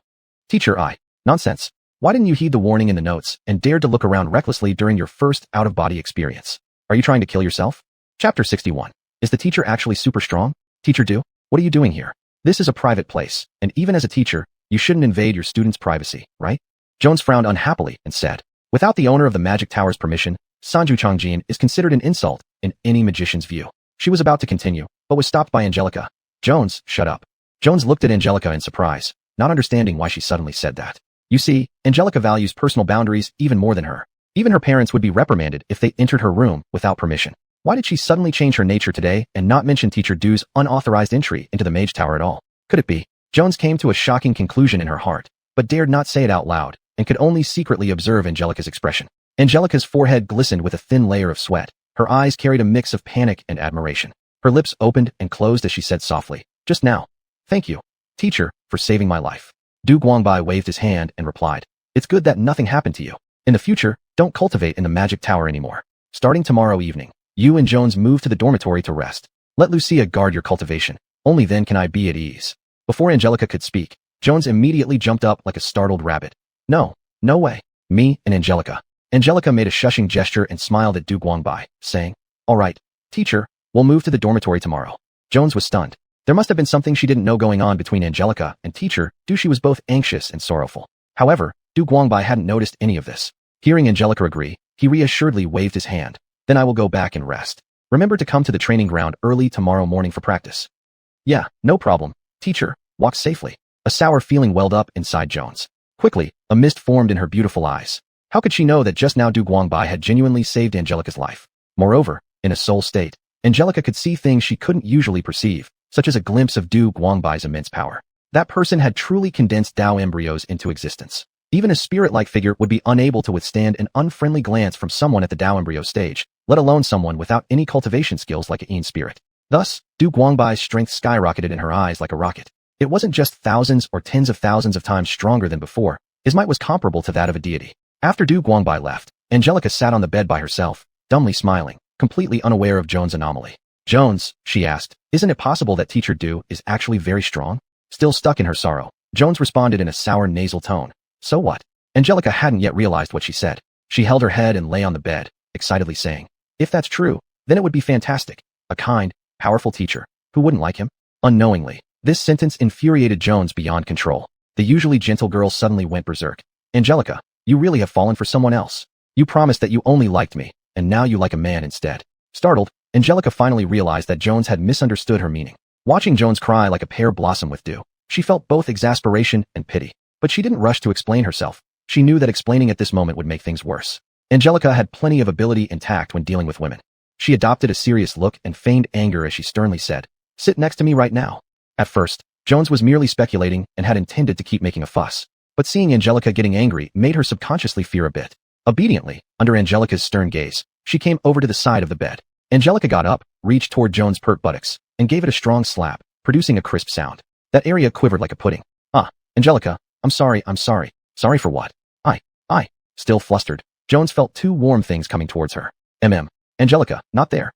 Teacher, nonsense. Why didn't you heed the warning in the notes and dared to look around recklessly during your first out-of-body experience? Are you trying to kill yourself? Chapter 61. Is the teacher actually super strong? Teacher Du, what are you doing here? This is a private place, and even as a teacher, you shouldn't invade your students' privacy, right? Jones frowned unhappily and said, without the owner of the magic tower's permission, Sanju Changjin is considered an insult in any magician's view. She was about to continue, but was stopped by Angelica. Jones, shut up. Jones looked at Angelica in surprise, not understanding why she suddenly said that. You see, Angelica values personal boundaries even more than her. Even her parents would be reprimanded if they entered her room without permission. Why did she suddenly change her nature today and not mention Teacher Du's unauthorized entry into the mage tower at all? Could it be? Jones came to a shocking conclusion in her heart, but dared not say it out loud, and could only secretly observe Angelica's expression. Angelica's forehead glistened with a thin layer of sweat. Her eyes carried a mix of panic and admiration. Her lips opened and closed as she said softly, just now. Thank you, teacher, for saving my life. Du Guangbai waved his hand and replied, it's good that nothing happened to you. In the future, don't cultivate in the magic tower anymore. Starting tomorrow evening, you and Jones move to the dormitory to rest. Let Lucia guard your cultivation. Only then can I be at ease. Before Angelica could speak, Jones immediately jumped up like a startled rabbit. No, no way. Me and Angelica. Angelica made a shushing gesture and smiled at Du Guangbai, saying, all right, teacher, we'll move to the dormitory tomorrow. Jones was stunned. There must have been something she didn't know going on between Angelica and teacher Du. She was both anxious and sorrowful. However, Du Guangbai hadn't noticed any of this. Hearing Angelica agree, he reassuredly waved his hand. Then I will go back and rest. Remember to come to the training ground early tomorrow morning for practice. Yeah, no problem. Teacher, walk safely. A sour feeling welled up inside Jones. Quickly, a mist formed in her beautiful eyes. How could she know that just now Du Guangbai had genuinely saved Angelica's life? Moreover, in a soul state, Angelica could see things she couldn't usually perceive, such as a glimpse of Du Guangbai's immense power. That person had truly condensed Tao embryos into existence. Even a spirit-like figure would be unable to withstand an unfriendly glance from someone at the Tao embryo stage, let alone someone without any cultivation skills like a Yin spirit. Thus, Du Guangbai's strength skyrocketed in her eyes like a rocket. It wasn't just thousands or tens of thousands of times stronger than before. His might was comparable to that of a deity. After Du Guangbai left, Angelica sat on the bed by herself, dumbly smiling, completely unaware of Jones' anomaly. Jones, she asked, isn't it possible that Teacher Du is actually very strong? Still stuck in her sorrow, Jones responded in a sour nasal tone. So what? Angelica hadn't yet realized what she said. She held her head and lay on the bed, excitedly saying, if that's true, then it would be fantastic. A kind, powerful teacher. Who wouldn't like him? Unknowingly, this sentence infuriated Jones beyond control. The usually gentle girl suddenly went berserk. Angelica, you really have fallen for someone else. You promised that you only liked me, and now you like a man instead. Startled, Angelica finally realized that Jones had misunderstood her meaning. Watching Jones cry like a pear blossom with dew, she felt both exasperation and pity. But she didn't rush to explain herself. She knew that explaining at this moment would make things worse. Angelica had plenty of ability and tact when dealing with women. She adopted a serious look and feigned anger as she sternly said, sit next to me right now. At first, Jones was merely speculating and had intended to keep making a fuss. But seeing Angelica getting angry made her subconsciously fear a bit. Obediently, under Angelica's stern gaze, she came over to the side of the bed. Angelica got up, reached toward Jones' pert buttocks, and gave it a strong slap, producing a crisp sound. That area quivered like a pudding. Angelica, I'm sorry. Sorry for what? Still flustered, Jones felt two warm things coming towards her. Angelica, not there.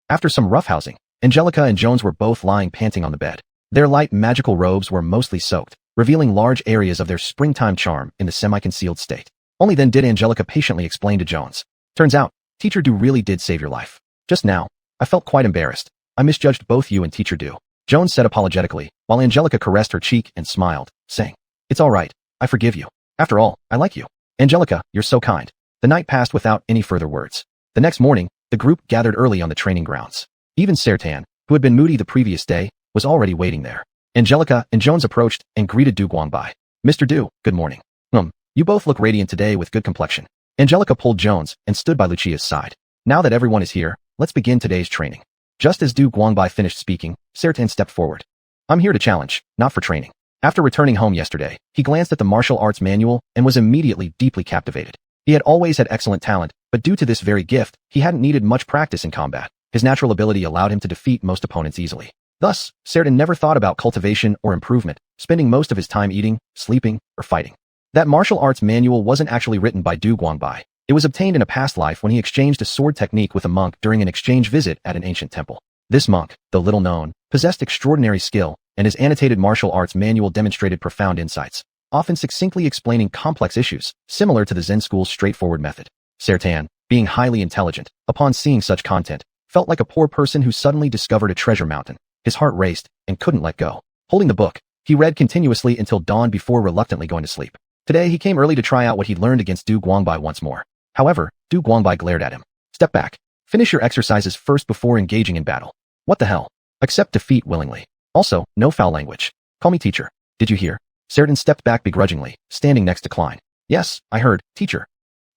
After some roughhousing, Angelica and Jones were both lying panting on the bed. Their light magical robes were mostly soaked, revealing large areas of their springtime charm in the semi-concealed state. Only then did Angelica patiently explain to Jones. Turns out, Teacher Du really did save your life. Just now, I felt quite embarrassed. I misjudged both you and Teacher Du. Jones said apologetically, while Angelica caressed her cheek and smiled, saying, it's all right, I forgive you. After all, I like you. Angelica, you're so kind. The night passed without any further words. The next morning, the group gathered early on the training grounds. Even Sertan, who had been moody the previous day, was already waiting there. Angelica and Jones approached and greeted Du Guangbai. Mr. Du, good morning. You both look radiant today with good complexion. Angelica pulled Jones and stood by Lucia's side. Now that everyone is here, let's begin today's training. Just as Du Guangbai finished speaking, Sertan stepped forward. I'm here to challenge, not for training. After returning home yesterday, he glanced at the martial arts manual and was immediately deeply captivated. He had always had excellent talent, but due to this very gift, he hadn't needed much practice in combat. His natural ability allowed him to defeat most opponents easily. Thus, Sertan never thought about cultivation or improvement, spending most of his time eating, sleeping, or fighting. That martial arts manual wasn't actually written by Du Guangbai. It was obtained in a past life when he exchanged a sword technique with a monk during an exchange visit at an ancient temple. This monk, though little known, possessed extraordinary skill, and his annotated martial arts manual demonstrated profound insights, often succinctly explaining complex issues, similar to the Zen school's straightforward method. Sertan, being highly intelligent, upon seeing such content, felt like a poor person who suddenly discovered a treasure mountain. His heart raced and couldn't let go. Holding the book, he read continuously until dawn before reluctantly going to sleep. Today he came early to try out what he'd learned against Du Guangbai once more. However, Du Guangbai glared at him. Step back. Finish your exercises first before engaging in battle. What the hell? Accept defeat willingly. Also, no foul language. Call me teacher. Did you hear? Seraton stepped back begrudgingly, standing next to Klein. Yes, I heard, teacher.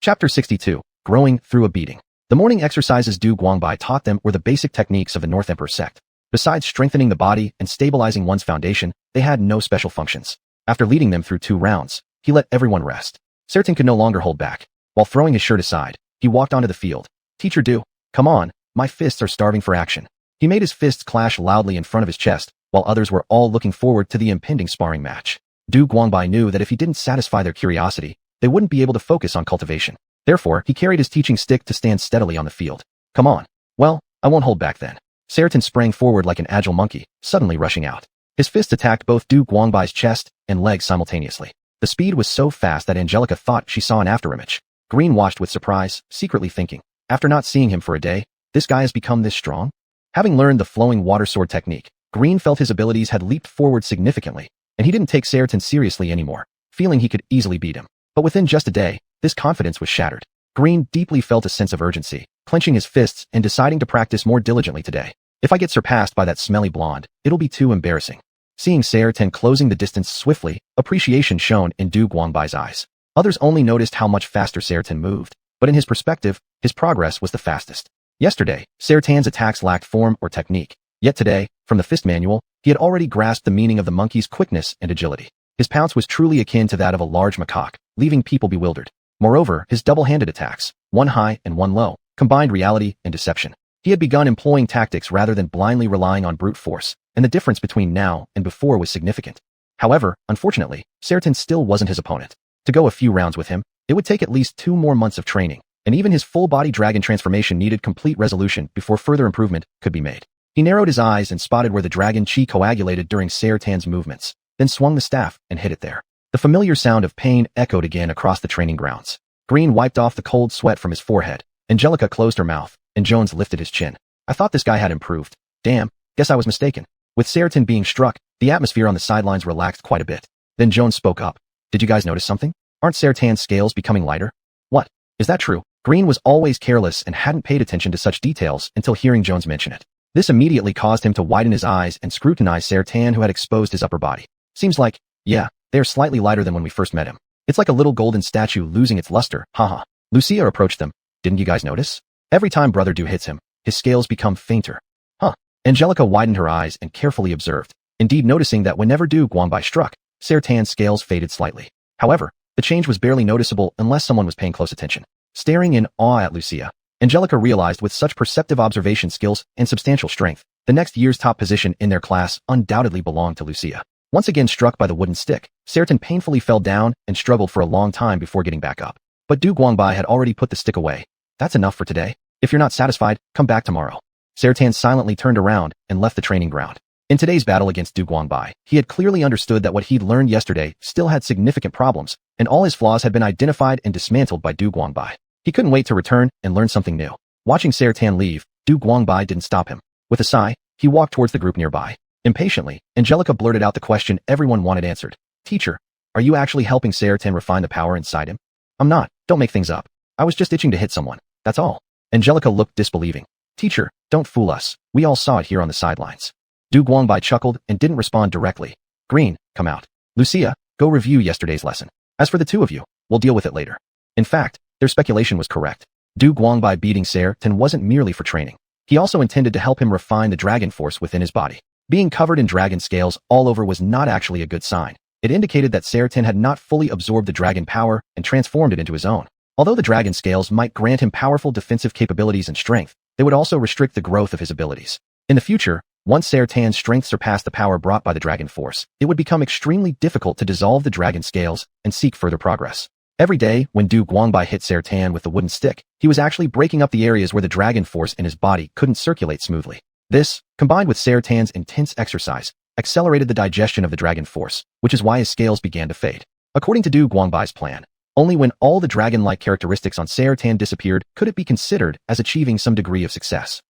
Chapter 62. Growing Through a Beating. The morning exercises Du Guangbai taught them were the basic techniques of the Northern Emperor Sect. Besides strengthening the body and stabilizing one's foundation, they had no special functions. After leading them through 2 rounds, he let everyone rest. Seraton could no longer hold back. While throwing his shirt aside, he walked onto the field. Teacher Du, come on, my fists are starving for action. He made his fists clash loudly in front of his chest, while others were all looking forward to the impending sparring match. Du Guangbai knew that if he didn't satisfy their curiosity, they wouldn't be able to focus on cultivation. Therefore, he carried his teaching stick to stand steadily on the field. Come on. Well, I won't hold back then. Seraton sprang forward like an agile monkey, suddenly rushing out. His fist attacked both Du Guangbai's chest and legs simultaneously. The speed was so fast that Angelica thought she saw an afterimage. Green watched with surprise, secretly thinking, after not seeing him for a day, this guy has become this strong? Having learned the flowing water sword technique, Green felt his abilities had leaped forward significantly, and he didn't take Seraton seriously anymore, feeling he could easily beat him. But within just a day, this confidence was shattered. Green deeply felt a sense of urgency, clenching his fists and deciding to practice more diligently today. If I get surpassed by that smelly blonde, it'll be too embarrassing. Seeing Seraton closing the distance swiftly, appreciation shone in Du Guangbai's eyes. Others only noticed how much faster Seraton moved, but in his perspective, his progress was the fastest. Yesterday, Seraton's attacks lacked form or technique, yet today, from the fist manual, he had already grasped the meaning of the monkey's quickness and agility. His pounce was truly akin to that of a large macaque, leaving people bewildered. Moreover, his double-handed attacks, one high and one low, combined reality and deception. He had begun employing tactics rather than blindly relying on brute force, and the difference between now and before was significant. However, unfortunately, Seraton still wasn't his opponent. To go a few rounds with him, it would take at least 2 more months of training, and even his full-body dragon transformation needed complete resolution before further improvement could be made. He narrowed his eyes and spotted where the dragon chi coagulated during Seraton's movements, then swung the staff and hit it there. The familiar sound of pain echoed again across the training grounds. Green wiped off the cold sweat from his forehead. Angelica closed her mouth, and Jones lifted his chin. I thought this guy had improved. Damn, guess I was mistaken. With Seraton being struck, the atmosphere on the sidelines relaxed quite a bit. Then Jones spoke up. Did you guys notice something? Aren't Seraton's scales becoming lighter? What? Is that true? Green was always careless and hadn't paid attention to such details until hearing Jones mention it. This immediately caused him to widen his eyes and scrutinize Seraton, who had exposed his upper body. Seems like, yeah, they are slightly lighter than when we first met him. It's like a little golden statue losing its luster, haha. Lucia approached them. Didn't you guys notice? Every time Brother Du hits him, his scales become fainter. Huh. Angelica widened her eyes and carefully observed, indeed noticing that whenever Du Guangbai struck, Seraton's scales faded slightly. However, the change was barely noticeable unless someone was paying close attention. Staring in awe at Lucia, Angelica realized with such perceptive observation skills and substantial strength, the next year's top position in their class undoubtedly belonged to Lucia. Once again struck by the wooden stick, Seraton painfully fell down and struggled for a long time before getting back up. But Du Guangbai had already put the stick away. That's enough for today. If you're not satisfied, come back tomorrow. Seraton silently turned around and left the training ground. In today's battle against Du Guangbai, he had clearly understood that what he'd learned yesterday still had significant problems, and all his flaws had been identified and dismantled by Du Guangbai. He couldn't wait to return and learn something new. Watching Seraton leave, Du Guangbai didn't stop him. With a sigh, he walked towards the group nearby. Impatiently, Angelica blurted out the question everyone wanted answered. Teacher, are you actually helping Seraton refine the power inside him? I'm not. Don't make things up. I was just itching to hit someone. That's all. Angelica looked disbelieving. Teacher, don't fool us. We all saw it here on the sidelines. Du Guangbai chuckled and didn't respond directly. Green, come out. Lucia, go review yesterday's lesson. As for the two of you, we'll deal with it later. In fact, their speculation was correct. Du Guangbai beating Seraton wasn't merely for training. He also intended to help him refine the dragon force within his body. Being covered in dragon scales all over was not actually a good sign. It indicated that Seraton had not fully absorbed the dragon power and transformed it into his own. Although the dragon scales might grant him powerful defensive capabilities and strength, they would also restrict the growth of his abilities. In the future, once Seraton's strength surpassed the power brought by the dragon force, it would become extremely difficult to dissolve the dragon scales and seek further progress. Every day, when Du Guangbai hit Seraton with the wooden stick, he was actually breaking up the areas where the dragon force in his body couldn't circulate smoothly. This, combined with Seraton's intense exercise, accelerated the digestion of the dragon force, which is why his scales began to fade. According to Du Guangbai's plan, only when all the dragon-like characteristics on Seraton disappeared could it be considered as achieving some degree of success.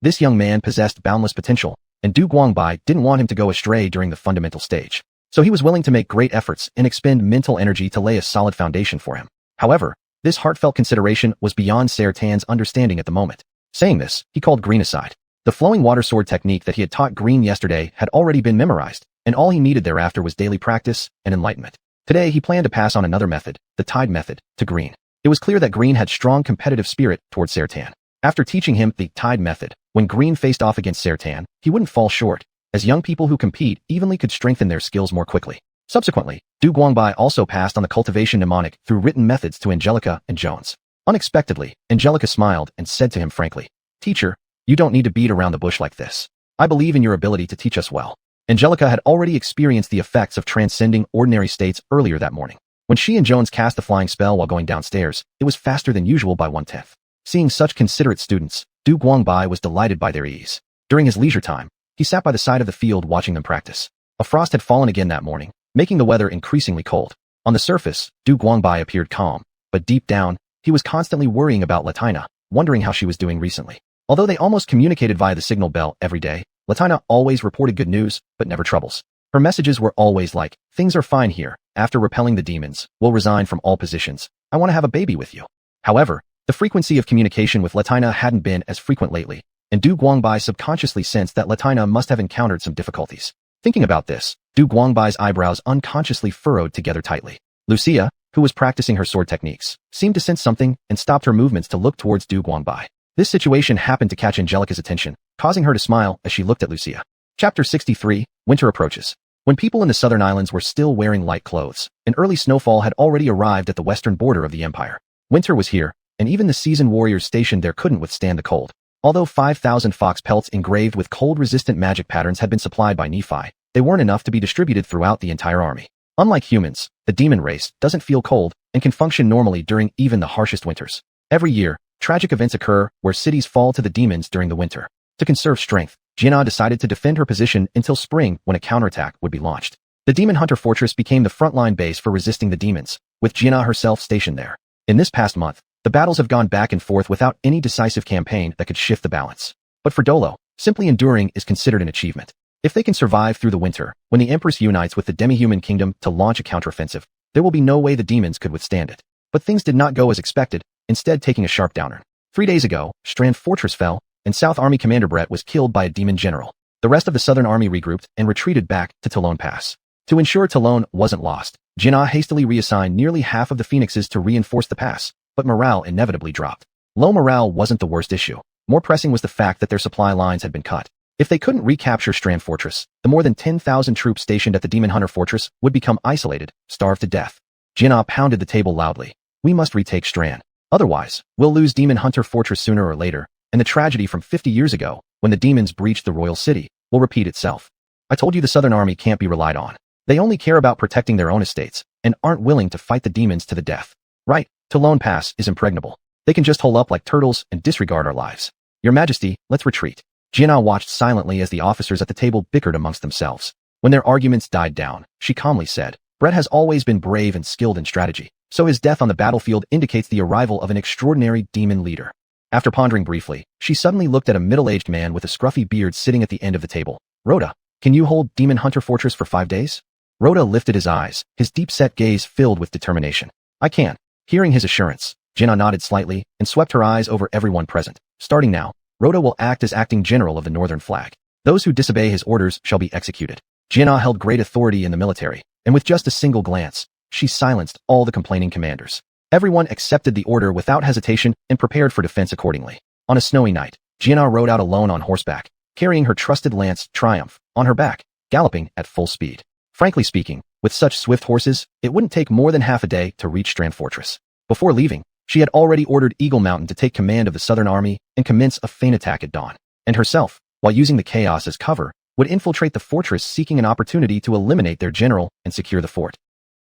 This young man possessed boundless potential, and Du Guangbai didn't want him to go astray during the fundamental stage. So he was willing to make great efforts and expend mental energy to lay a solid foundation for him. However, this heartfelt consideration was beyond Sertan's understanding at the moment. Saying this, he called Green aside. The flowing water sword technique that he had taught Green yesterday had already been memorized, and all he needed thereafter was daily practice and enlightenment. Today he planned to pass on another method, the tide method, to Green. It was clear that Green had strong competitive spirit towards Sertan. After teaching him the tide method, when Green faced off against Sertan, he wouldn't fall short, as young people who compete evenly could strengthen their skills more quickly. Subsequently, Du Guangbai also passed on the cultivation mnemonic through written methods to Angelica and Jones. Unexpectedly, Angelica smiled and said to him frankly, "Teacher, you don't need to beat around the bush like this. I believe in your ability to teach us well." Angelica had already experienced the effects of transcending ordinary states earlier that morning. When she and Jones cast the flying spell while going downstairs, it was faster than usual by 1/10. Seeing such considerate students, Du Guangbai was delighted by their ease. During his leisure time, he sat by the side of the field watching them practice. A frost had fallen again that morning, making the weather increasingly cold. On the surface, Du Guangbai appeared calm, but deep down, he was constantly worrying about Latina, wondering how she was doing recently. Although they almost communicated via the signal bell every day, Latina always reported good news, but never troubles. Her messages were always like, "Things are fine here. After repelling the demons, we'll resign from all positions. I want to have a baby with you." However, the frequency of communication with Latina hadn't been as frequent lately, and Du Guangbai subconsciously sensed that Latina must have encountered some difficulties. Thinking about this, Du Guangbai's eyebrows unconsciously furrowed together tightly. Lucia, who was practicing her sword techniques, seemed to sense something and stopped her movements to look towards Du Guangbai. This situation happened to catch Angelica's attention, causing her to smile as she looked at Lucia. Chapter 63, Winter approaches. When people in the southern islands were still wearing light clothes, an early snowfall had already arrived at the western border of the empire. Winter was here, and even the seasoned warriors stationed there couldn't withstand the cold. Although 5,000 fox pelts engraved with cold-resistant magic patterns had been supplied by Nephi, they weren't enough to be distributed throughout the entire army. Unlike humans, the demon race doesn't feel cold and can function normally during even the harshest winters. Every year, tragic events occur where cities fall to the demons during the winter. To conserve strength, Jiana decided to defend her position until spring when a counterattack would be launched. The Demon Hunter Fortress became the frontline base for resisting the demons, with Jiana herself stationed there. In this past month, the battles have gone back and forth without any decisive campaign that could shift the balance. But for Dolo, simply enduring is considered an achievement. If they can survive through the winter, when the Empress unites with the demi-human kingdom to launch a counteroffensive, there will be no way the demons could withstand it. But things did not go as expected, instead taking a sharp downer. 3 days ago, Strand Fortress fell, and South Army Commander Brett was killed by a demon general. The rest of the Southern Army regrouped and retreated back to Talon Pass. To ensure Talon wasn't lost, Jinnah hastily reassigned nearly half of the Phoenixes to reinforce the pass, but morale inevitably dropped. Low morale wasn't the worst issue. More pressing was the fact that their supply lines had been cut. If they couldn't recapture Strand Fortress, the more than 10,000 troops stationed at the Demon Hunter Fortress would become isolated, starved to death. Jinnah pounded the table loudly. "We must retake Strand. Otherwise, we'll lose Demon Hunter Fortress sooner or later, and the tragedy from 50 years ago, when the demons breached the royal city, will repeat itself. I told you the Southern Army can't be relied on. They only care about protecting their own estates, and aren't willing to fight the demons to the death. Right, Talon Pass is impregnable. They can just hole up like turtles and disregard our lives. Your Majesty, let's retreat." Jinnah watched silently as the officers at the table bickered amongst themselves. When their arguments died down, she calmly said, "Brett has always been brave and skilled in strategy, so his death on the battlefield indicates the arrival of an extraordinary demon leader." After pondering briefly, she suddenly looked at a middle-aged man with a scruffy beard sitting at the end of the table. "Rhoda, can you hold Demon Hunter Fortress for 5 days?" Rhoda lifted his eyes, his deep-set gaze filled with determination. "I can." Hearing his assurance, Jinnah nodded slightly and swept her eyes over everyone present. "Starting now, Rhoda will act as acting general of the Northern Flag. Those who disobey his orders shall be executed." Jinnah held great authority in the military, and with just a single glance, she silenced all the complaining commanders. Everyone accepted the order without hesitation and prepared for defense accordingly. On a snowy night, Jinnah rode out alone on horseback, carrying her trusted lance, Triumph, on her back, galloping at full speed. Frankly speaking, with such swift horses, it wouldn't take more than half a day to reach Strand Fortress. Before leaving, she had already ordered Eagle Mountain to take command of the Southern Army and commence a feint attack at dawn. And herself, while using the chaos as cover, would infiltrate the fortress seeking an opportunity to eliminate their general and secure the fort.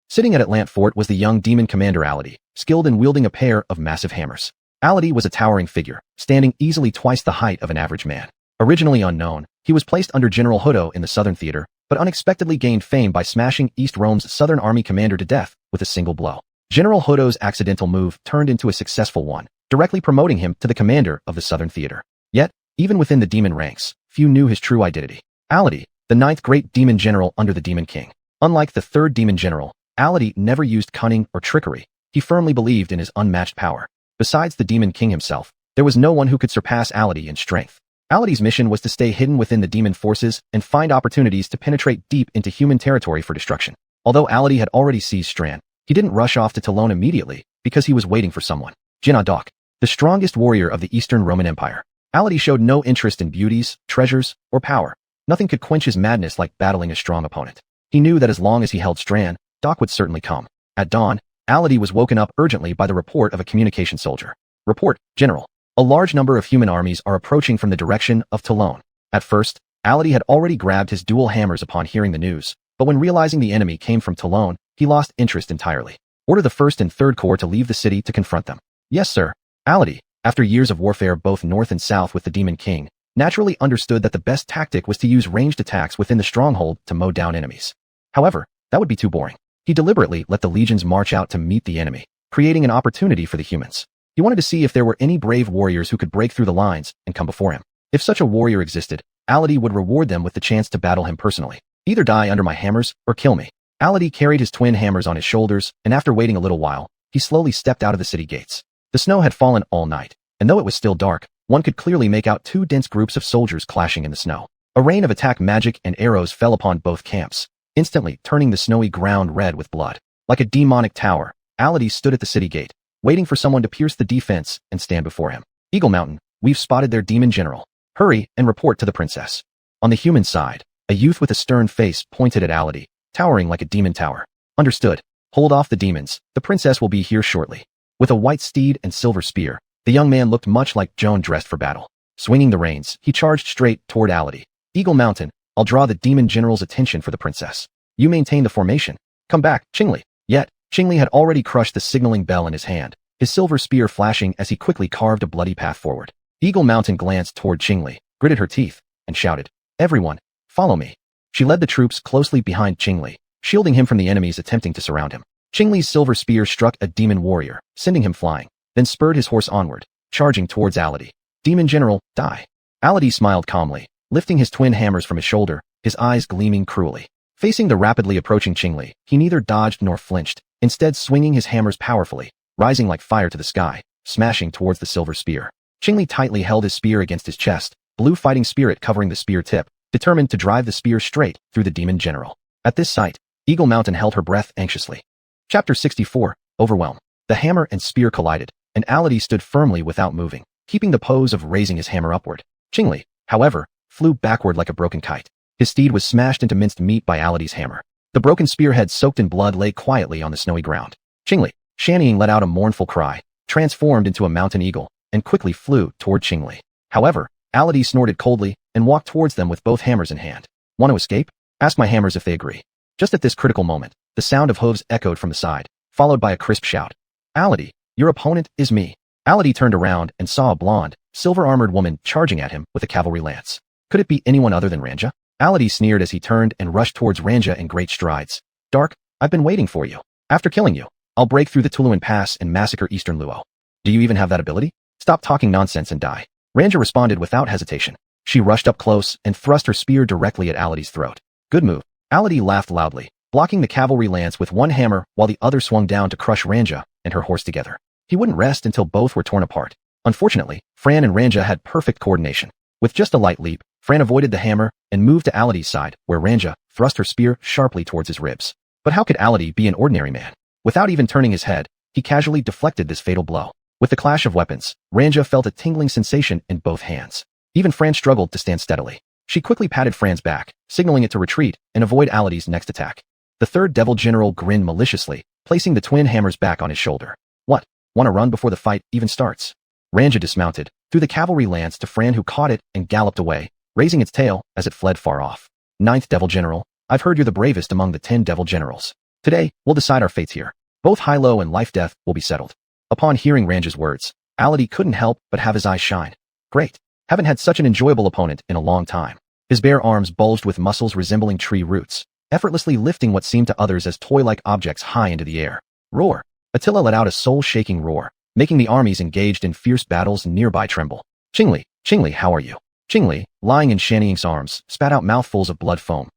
Sitting at Atlant Fort was the young demon commander Ality, skilled in wielding a pair of massive hammers. Ality was a towering figure, standing easily twice the height of an average man. Originally unknown, he was placed under General Hudo in the Southern Theater, but unexpectedly gained fame by smashing East Rome's Southern Army commander to death with a single blow. General Hudo's accidental move turned into a successful one, directly promoting him to the commander of the Southern Theater. Yet, Even within the demon ranks, few knew his true identity. Ality, the ninth great demon general under the Demon King. Unlike the third demon general, Ality never used cunning or trickery. He firmly believed in his unmatched power. Besides the Demon King himself, there was no one who could surpass Ality in strength. Ality's mission was to stay hidden within the demon forces and find opportunities to penetrate deep into human territory for destruction. Although Ality had already seized Strand, he didn't rush off to Talon immediately because he was waiting for someone. Jinnah Dok, the strongest warrior of the Eastern Roman Empire. Ality showed no interest in beauties, treasures, or power. Nothing could quench his madness like battling a strong opponent. He knew that as long as he held Strand, Dok would certainly come. At dawn, Ality was woken up urgently by the report of a communication soldier. Report, General. A large number of human armies are approaching from the direction of Talon. At first, Ality had already grabbed his dual hammers upon hearing the news, but when realizing the enemy came from Talon, he lost interest entirely. Order the 1st and 3rd Corps to leave the city to confront them. Yes, sir. Ality, after years of warfare both north and south with the Demon King, naturally understood that the best tactic was to use ranged attacks within the stronghold to mow down enemies. However, that would be too boring. He deliberately let the legions march out to meet the enemy, creating an opportunity for the humans. He wanted to see if there were any brave warriors who could break through the lines and come before him. If such a warrior existed, Ality would reward them with the chance to battle him personally. Either die under my hammers or kill me. Ality carried his twin hammers on his shoulders, and after waiting a little while, he slowly stepped out of the city gates. The snow had fallen all night, and though it was still dark, one could clearly make out two dense groups of soldiers clashing in the snow. A rain of attack magic and arrows fell upon both camps, instantly turning the snowy ground red with blood. Like a demonic tower, Ality stood at the city gate, waiting for someone to pierce the defense and stand before him. Eagle Mountain, we've spotted their demon general. Hurry and report to the princess. On the human side, a youth with a stern face pointed at Ality, towering like a demon tower. Understood. Hold off the demons. The princess will be here shortly. With a white steed and silver spear, the young man looked much like Joan dressed for battle. Swinging the reins, he charged straight toward Ality. Eagle Mountain, I'll draw the demon general's attention for the princess. You maintain the formation. Come back, Qingli. Yet, Qingli had already crushed the signaling bell in his hand, his silver spear flashing as he quickly carved a bloody path forward. Eagle Mountain glanced toward Qingli, gritted her teeth, and shouted, "Everyone, follow me." She led the troops closely behind Qingli, shielding him from the enemies attempting to surround him. Qingli's silver spear struck a demon warrior, sending him flying, then spurred his horse onward, charging towards Ality. Demon General, die. Ality smiled calmly, lifting his twin hammers from his shoulder, his eyes gleaming cruelly. Facing the rapidly approaching Qingli, he neither dodged nor flinched, instead swinging his hammers powerfully, rising like fire to the sky, smashing towards the silver spear. Qingli tightly held his spear against his chest, blue fighting spirit covering the spear tip, determined to drive the spear straight through the demon general. At this sight, Eagle Mountain held her breath anxiously. Chapter 64, Overwhelm. The hammer and spear collided, and Ality stood firmly without moving, keeping the pose of raising his hammer upward. Qingli, however, flew backward like a broken kite. His steed was smashed into minced meat by Ality's hammer. The broken spearhead soaked in blood lay quietly on the snowy ground. Qingli, shantying let out a mournful cry, transformed into a mountain eagle, and quickly flew toward Qingli. However, Ality snorted coldly and walked towards them with both hammers in hand. Want to escape? Ask my hammers if they agree. Just at this critical moment, the sound of hooves echoed from the side, followed by a crisp shout. Ality, your opponent is me. Ality turned around and saw a blonde, silver-armored woman charging at him with a cavalry lance. Could it be anyone other than Ranja? Ality sneered as he turned and rushed towards Ranja in great strides. Dark, I've been waiting for you. After killing you, I'll break through the Tuluan Pass and massacre Eastern Luo. Do you even have that ability? Stop talking nonsense and die. Ranja responded without hesitation. She rushed up close and thrust her spear directly at Ality's throat. Good move. Ality laughed loudly, blocking the cavalry lance with one hammer while the other swung down to crush Ranja and her horse together. He wouldn't rest until both were torn apart. Unfortunately, Fran and Ranja had perfect coordination. With just a light leap, Fran avoided the hammer and moved to Ality's side, where Ranja thrust her spear sharply towards his ribs. But how could Ality be an ordinary man? Without even turning his head, he casually deflected this fatal blow. With the clash of weapons, Ranja felt a tingling sensation in both hands. Even Fran struggled to stand steadily. She quickly patted Fran's back, signaling it to retreat and avoid Ality's next attack. The third Devil General grinned maliciously, placing the twin hammers back on his shoulder. What? Want to run before the fight even starts? Ranja dismounted, threw the cavalry lance to Fran, who caught it and galloped away, raising its tail as it fled far off. Ninth Devil General, I've heard you're the bravest among the 10 Devil Generals. Today, we'll decide our fates here. Both high-low and life-death will be settled. Upon hearing Ranja's words, Ality couldn't help but have his eyes shine. Great. Haven't had such an enjoyable opponent in a long time. His bare arms bulged with muscles resembling tree roots, effortlessly lifting what seemed to others as toy-like objects high into the air. Roar. Attila let out a soul-shaking roar, making the armies engaged in fierce battles nearby tremble. Qingli, Qingli, how are you? Qingli, lying in Shanying's arms, spat out mouthfuls of blood foam.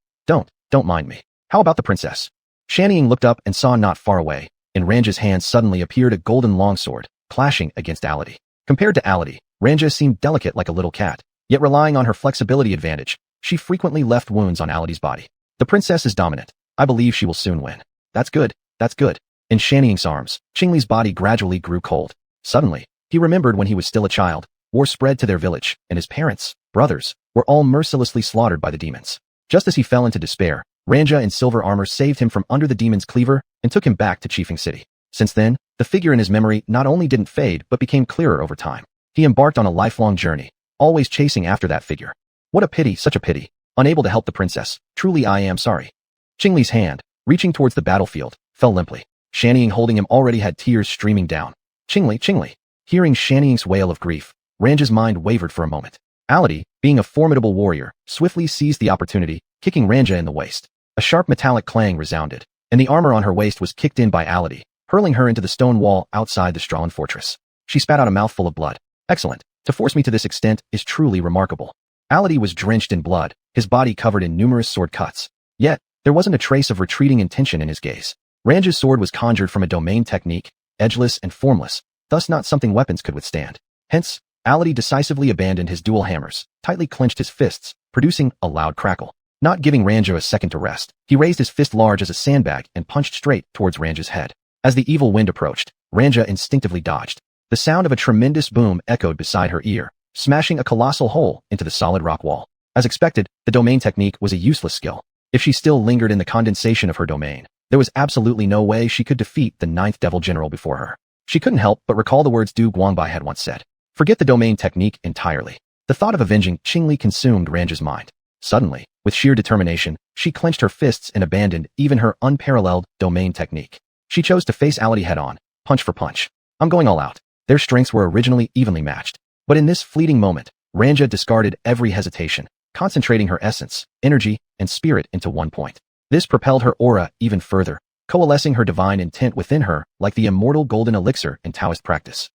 Don't mind me. How about the princess? Shanying looked up and saw not far away. In Ranja's hand suddenly appeared a golden longsword, clashing against Ality. Compared to Ality, Ranja seemed delicate like a little cat, yet relying on her flexibility advantage, she frequently left wounds on Ality's body. The princess is dominant. I believe she will soon win. That's good. In Shanying's arms, Qingli's body gradually grew cold. Suddenly, he remembered when he was still a child, war spread to their village, and his parents, brothers, were all mercilessly slaughtered by the demons. Just as he fell into despair, Ranja in silver armor saved him from under the demon's cleaver and took him back to Chiefing City. Since then, the figure in his memory not only didn't fade but became clearer over time. He embarked on a lifelong journey, always chasing after that figure. What a pity, such a pity. Unable to help the princess, truly I am sorry. Qingli's hand, reaching towards the battlefield, fell limply. Shanying holding him already had tears streaming down. Qingli. Hearing Shanying's wail of grief, Ranja's mind wavered for a moment. Ality, being a formidable warrior, swiftly seized the opportunity, kicking Ranja in the waist. A sharp metallic clang resounded, and the armor on her waist was kicked in by Ality, hurling her into the stone wall outside the Strahlen fortress. She spat out a mouthful of blood. Excellent. To force me to this extent is truly remarkable. Ality was drenched in blood, his body covered in numerous sword cuts. Yet, there wasn't a trace of retreating intention in his gaze. Ranja's sword was conjured from a domain technique, edgeless and formless, thus not something weapons could withstand. Hence, Ality decisively abandoned his dual hammers, tightly clenched his fists, producing a loud crackle. Not giving Ranja a second to rest, he raised his fist large as a sandbag and punched straight towards Ranja's head. As the evil wind approached, Ranja instinctively dodged. The sound of a tremendous boom echoed beside her ear, smashing a colossal hole into the solid rock wall. As expected, the domain technique was a useless skill. If she still lingered in the condensation of her domain, there was absolutely no way she could defeat the 9th Devil General before her. She couldn't help but recall the words Du Guangbai had once said. Forget the domain technique entirely. The thought of avenging Qingli consumed Ranja's mind. Suddenly, with sheer determination, she clenched her fists and abandoned even her unparalleled domain technique. She chose to face Ality head-on, punch for punch. I'm going all out. Their strengths were originally evenly matched. But in this fleeting moment, Ranja discarded every hesitation, concentrating her essence, energy, and spirit into one point. This propelled her aura even further, coalescing her divine intent within her like the immortal golden elixir in Taoist practice.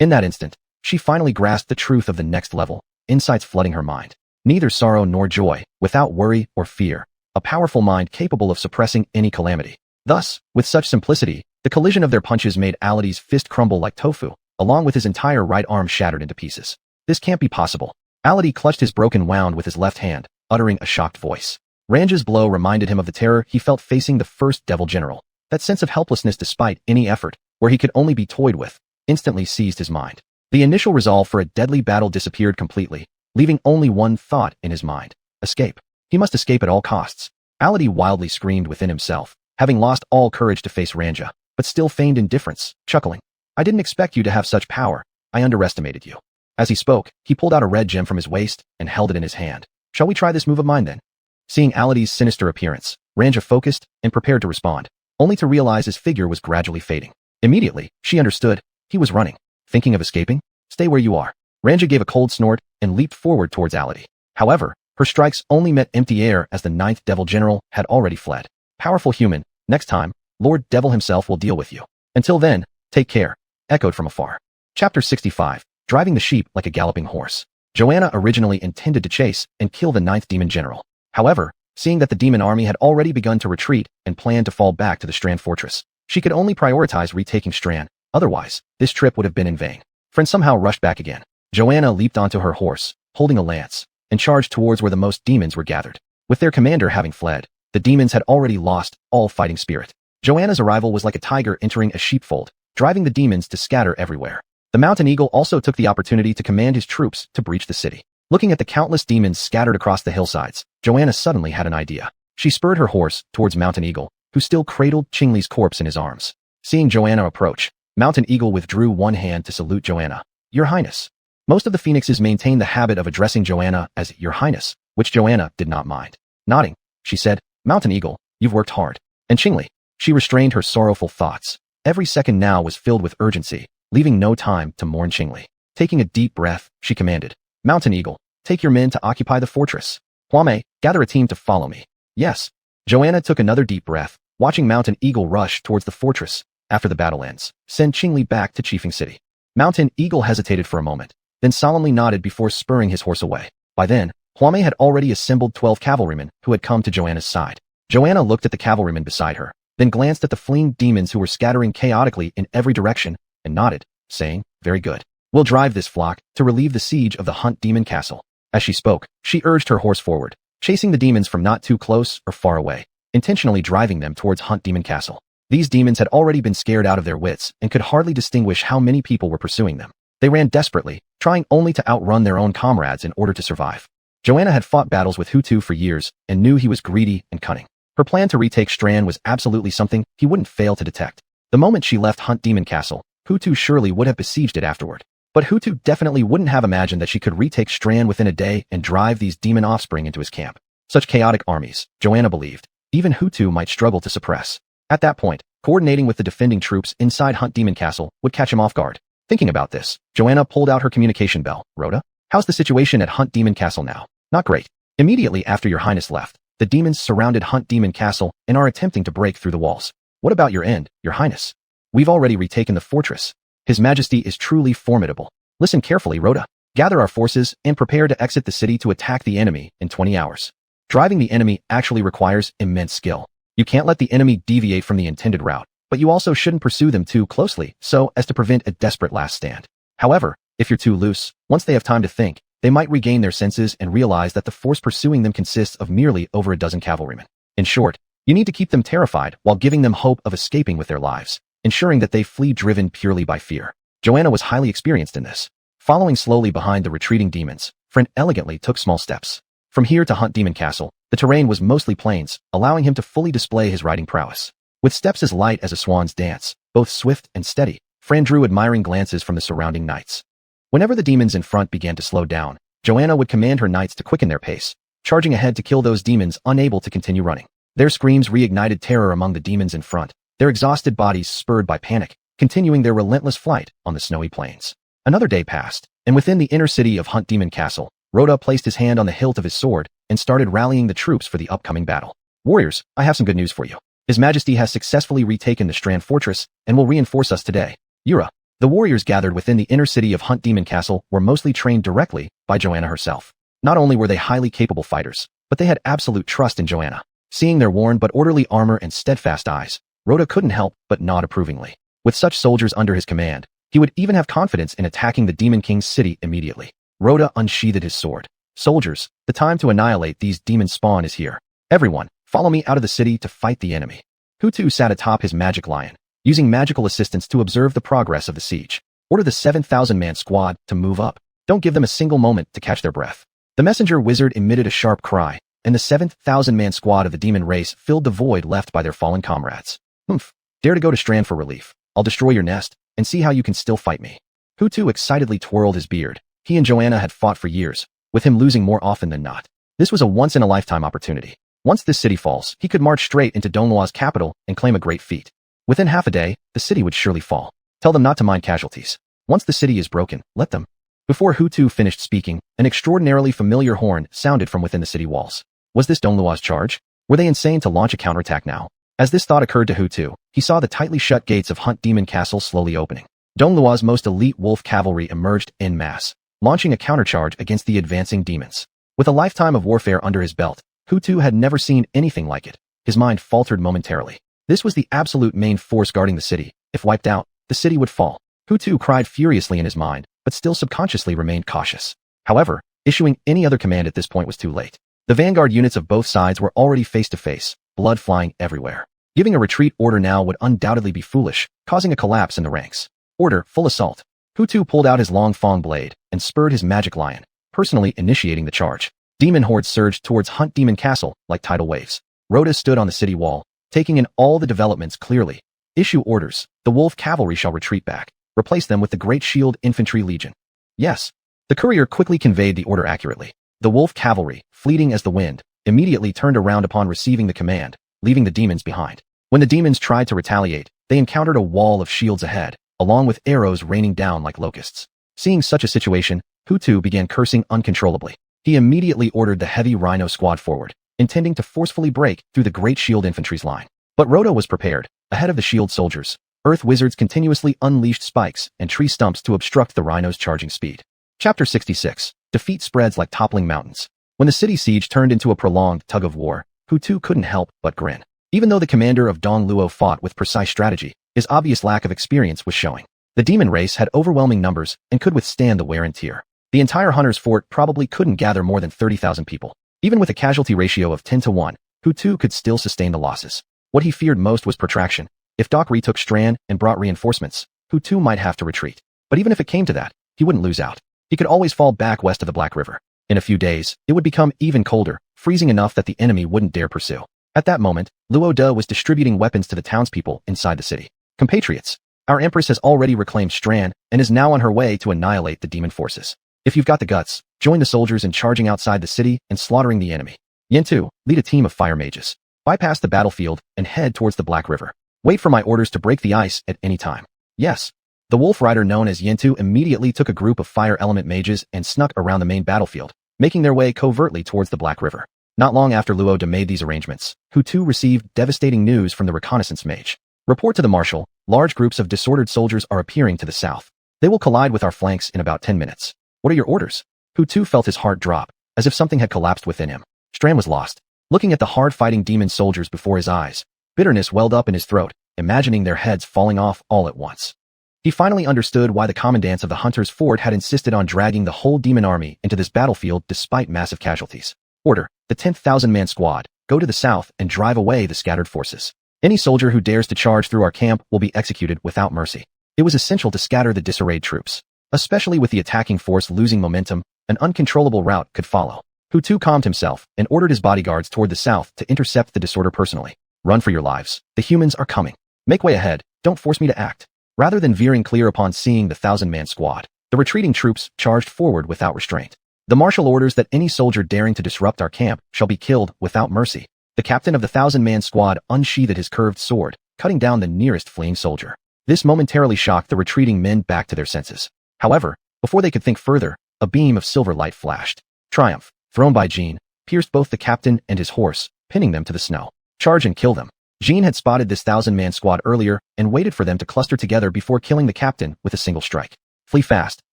In that instant, she finally grasped the truth of the next level, insights flooding her mind. Neither sorrow nor joy, without worry or fear, a powerful mind capable of suppressing any calamity. Thus, with such simplicity, the collision of their punches made Ality's fist crumble like tofu, along with his entire right arm shattered into pieces. This can't be possible. Ality clutched his broken wound with his left hand, uttering a shocked voice. Ranja's blow reminded him of the terror he felt facing the first Devil General. That sense of helplessness despite any effort, where he could only be toyed with, instantly seized his mind. The initial resolve for a deadly battle disappeared completely, leaving only one thought in his mind. Escape. He must escape at all costs. Ality wildly screamed within himself, having lost all courage to face Ranja, but still feigned indifference, chuckling. I didn't expect you to have such power. I underestimated you. As he spoke, he pulled out a red gem from his waist and held it in his hand. Shall we try this move of mine then? Seeing Ality's sinister appearance, Ranja focused and prepared to respond, only to realize his figure was gradually fading. Immediately, she understood. He was running. Thinking of escaping? Stay where you are. Ranja gave a cold snort and leaped forward towards Ality. However, her strikes only met empty air as the 9th Devil General had already fled. Powerful human, next time, Lord Devil himself will deal with you. Until then, take care. Echoed from afar. Chapter 65. Driving the sheep like a galloping horse. Joanna originally intended to chase and kill the 9th Demon General. However, seeing that the demon army had already begun to retreat and planned to fall back to the Strand Fortress, she could only prioritize retaking Strand. Otherwise, this trip would have been in vain. Friends somehow rushed back again. Joanna leaped onto her horse, holding a lance, and charged towards where the most demons were gathered. With their commander having fled, the demons had already lost all fighting spirit. Joanna's arrival was like a tiger entering a sheepfold, driving the demons to scatter everywhere. The Mountain Eagle also took the opportunity to command his troops to breach the city. Looking at the countless demons scattered across the hillsides, Joanna suddenly had an idea. She spurred her horse towards Mountain Eagle, who still cradled Qingli's corpse in his arms. Seeing Joanna approach, Mountain Eagle withdrew one hand to salute Joanna. Your Highness. Most of the phoenixes maintain the habit of addressing Joanna as Your Highness, which Joanna did not mind. Nodding, she said, Mountain Eagle, you've worked hard. And Qingli. She restrained her sorrowful thoughts. Every second now was filled with urgency, leaving no time to mourn Qingli. Taking a deep breath, she commanded, Mountain Eagle, take your men to occupy the fortress. Huame, gather a team to follow me. Yes. Joanna took another deep breath, watching Mountain Eagle rush towards the fortress. After the battle ends, send Qingli back to Chiefing City. Mountain Eagle hesitated for a moment, then solemnly nodded before spurring his horse away. By then, Huame had already assembled 12 cavalrymen who had come to Joanna's side. Joanna looked at the cavalrymen beside her, then glanced at the fleeing demons who were scattering chaotically in every direction, and nodded, saying, "Very good. We'll drive this flock to relieve the siege of the Hunt Demon Castle." As she spoke, she urged her horse forward, chasing the demons from not too close or far away, intentionally driving them towards Hunt Demon Castle. These demons had already been scared out of their wits and could hardly distinguish how many people were pursuing them. They ran desperately, trying only to outrun their own comrades in order to survive. Joanna had fought battles with Hutu for years and knew he was greedy and cunning. Her plan to retake Strand was absolutely something he wouldn't fail to detect. The moment she left Hunt Demon Castle, Hutu surely would have besieged it afterward. But Hutu definitely wouldn't have imagined that she could retake Strand within a day and drive these demon offspring into his camp. Such chaotic armies, Joanna believed, even Hutu might struggle to suppress. At that point, coordinating with the defending troops inside Hunt Demon Castle would catch him off guard. Thinking about this, Joanna pulled out her communication bell. "Rhoda, how's the situation at Hunt Demon Castle now?" "Not great. Immediately after your highness left, the demons surrounded Hunt Demon Castle and are attempting to break through the walls. What about your end, your highness?" "We've already retaken the fortress. His Majesty is truly formidable. Listen carefully, Rhoda. Gather our forces and prepare to exit the city to attack the enemy in 20 hours. Driving the enemy actually requires immense skill. You can't let the enemy deviate from the intended route, but you also shouldn't pursue them too closely so as to prevent a desperate last stand. However, if you're too loose, once they have time to think, they might regain their senses and realize that the force pursuing them consists of merely over a dozen cavalrymen. In short, you need to keep them terrified while giving them hope of escaping with their lives, ensuring that they flee driven purely by fear." Joanna was highly experienced in this. Following slowly behind the retreating demons, Friend elegantly took small steps. From here to Hunt Demon Castle, the terrain was mostly plains, allowing him to fully display his riding prowess. With steps as light as a swan's dance, both swift and steady, Fran drew admiring glances from the surrounding knights. Whenever the demons in front began to slow down, Joanna would command her knights to quicken their pace, charging ahead to kill those demons unable to continue running. Their screams reignited terror among the demons in front, their exhausted bodies spurred by panic, continuing their relentless flight on the snowy plains. Another day passed, and within the inner city of Hunt Demon Castle, Rhoda placed his hand on the hilt of his sword and started rallying the troops for the upcoming battle. "Warriors, I have some good news for you. His Majesty has successfully retaken the Strand Fortress and will reinforce us today. Yura." The warriors gathered within the inner city of Hunt Demon Castle were mostly trained directly by Joanna herself. Not only were they highly capable fighters, but they had absolute trust in Joanna. Seeing their worn but orderly armor and steadfast eyes, Rhoda couldn't help but nod approvingly. With such soldiers under his command, he would even have confidence in attacking the Demon King's city immediately. Rhoda unsheathed his sword. "Soldiers, the time to annihilate these demon spawn is here. Everyone, follow me out of the city to fight the enemy." Hutu sat atop his magic lion, using magical assistance to observe the progress of the siege. "Order the 7,000-man squad to move up. Don't give them a single moment to catch their breath." The messenger wizard emitted a sharp cry, and the 7,000-man squad of the demon race filled the void left by their fallen comrades. "Humph, dare to go to Strand for relief. I'll destroy your nest, and see how you can still fight me." Hutu excitedly twirled his beard. He and Joanna had fought for years, with him losing more often than not. This was a once-in-a-lifetime opportunity. Once this city falls, he could march straight into Dongluo's capital and claim a great feat. Within half a day, the city would surely fall. Tell them not to mind casualties. Once the city is broken, let them. Before Hutu finished speaking, an extraordinarily familiar horn sounded from within the city walls. Was this Dongluo's charge? Were they insane to launch a counterattack now? As this thought occurred to Hutu, he saw the tightly shut gates of Hunt Demon Castle slowly opening. Dongluo's most elite wolf cavalry emerged en masse, launching a countercharge against the advancing demons. With a lifetime of warfare under his belt, Hutu had never seen anything like it. His mind faltered momentarily. This was the absolute main force guarding the city. If wiped out, the city would fall. Hutu cried furiously in his mind, but still subconsciously remained cautious. However, issuing any other command at this point was too late. The vanguard units of both sides were already face to face, blood flying everywhere. Giving a retreat order now would undoubtedly be foolish, causing a collapse in the ranks. "Order, full assault." Hutu pulled out his long fang blade and spurred his magic lion, personally initiating the charge. Demon hordes surged towards Hunt Demon Castle like tidal waves. Rhoda stood on the city wall, taking in all the developments clearly. "Issue orders. The wolf cavalry shall retreat back. Replace them with the Great Shield Infantry Legion." "Yes." The courier quickly conveyed the order accurately. The wolf cavalry, fleeting as the wind, immediately turned around upon receiving the command, leaving the demons behind. When the demons tried to retaliate, they encountered a wall of shields ahead, along with arrows raining down like locusts. Seeing such a situation, Hutu began cursing uncontrollably. He immediately ordered the heavy rhino squad forward, intending to forcefully break through the Great Shield Infantry's line. But Rhoda was prepared. Ahead of the shield soldiers, earth wizards continuously unleashed spikes and tree stumps to obstruct the rhino's charging speed. Chapter 66. Defeat spreads like toppling mountains. When the city siege turned into a prolonged tug-of-war, Hu Tu couldn't help but grin. Even though the commander of Dongluo fought with precise strategy, his obvious lack of experience was showing. The demon race had overwhelming numbers and could withstand the wear and tear. The entire hunter's fort probably couldn't gather more than 30,000 people. Even with a casualty ratio of 10 to 1, Hu Tu could still sustain the losses. What he feared most was protraction. If Doc retook Strand and brought reinforcements, Hu Tu might have to retreat. But even if it came to that, he wouldn't lose out. He could always fall back west of the Black River. In a few days, it would become even colder, freezing enough that the enemy wouldn't dare pursue. At that moment, Luo De was distributing weapons to the townspeople inside the city. Compatriots, our empress has already reclaimed Strand and is now on her way to annihilate the demon forces. If you've got the guts, join the soldiers in charging outside the city and slaughtering the enemy. Yin Tu, lead a team of fire mages. Bypass the battlefield and head towards the Black River. Wait for my orders to break the ice at any time. Yes. The wolf rider known as Yin Tu immediately took a group of fire element mages and snuck around the main battlefield, making their way covertly towards the Black River. Not long after Luo De made these arrangements, Hu Tu received devastating news from the reconnaissance mage. Report to the marshal, large groups of disordered soldiers are appearing to the south. They will collide with our flanks in about 10 minutes. What are your orders? Hu Tu felt his heart drop, as if something had collapsed within him. Strand was lost. Looking at the hard-fighting demon soldiers before his eyes, bitterness welled up in his throat, imagining their heads falling off all at once. He finally understood why the commandants of the Hunter's Fort had insisted on dragging the whole demon army into this battlefield despite massive casualties. Order, the 10,000-man squad, go to the south and drive away the scattered forces. Any soldier who dares to charge through our camp will be executed without mercy. It was essential to scatter the disarrayed troops. Especially with the attacking force losing momentum, an uncontrollable rout could follow. Hu Tu calmed himself and ordered his bodyguards toward the south to intercept the disorder personally. Run for your lives. The humans are coming. Make way ahead. Don't force me to act. Rather than veering clear upon seeing the 1,000-man squad, the retreating troops charged forward without restraint. The marshal orders that any soldier daring to disrupt our camp shall be killed without mercy. The captain of the 1,000-man squad unsheathed his curved sword, cutting down the nearest fleeing soldier. This momentarily shocked the retreating men back to their senses. However, before they could think further, a beam of silver light flashed. Triumph, thrown by Jean, pierced both the captain and his horse, pinning them to the snow. Charge and kill them. Jean had spotted this 1,000-man squad earlier and waited for them to cluster together before killing the captain with a single strike. Flee fast.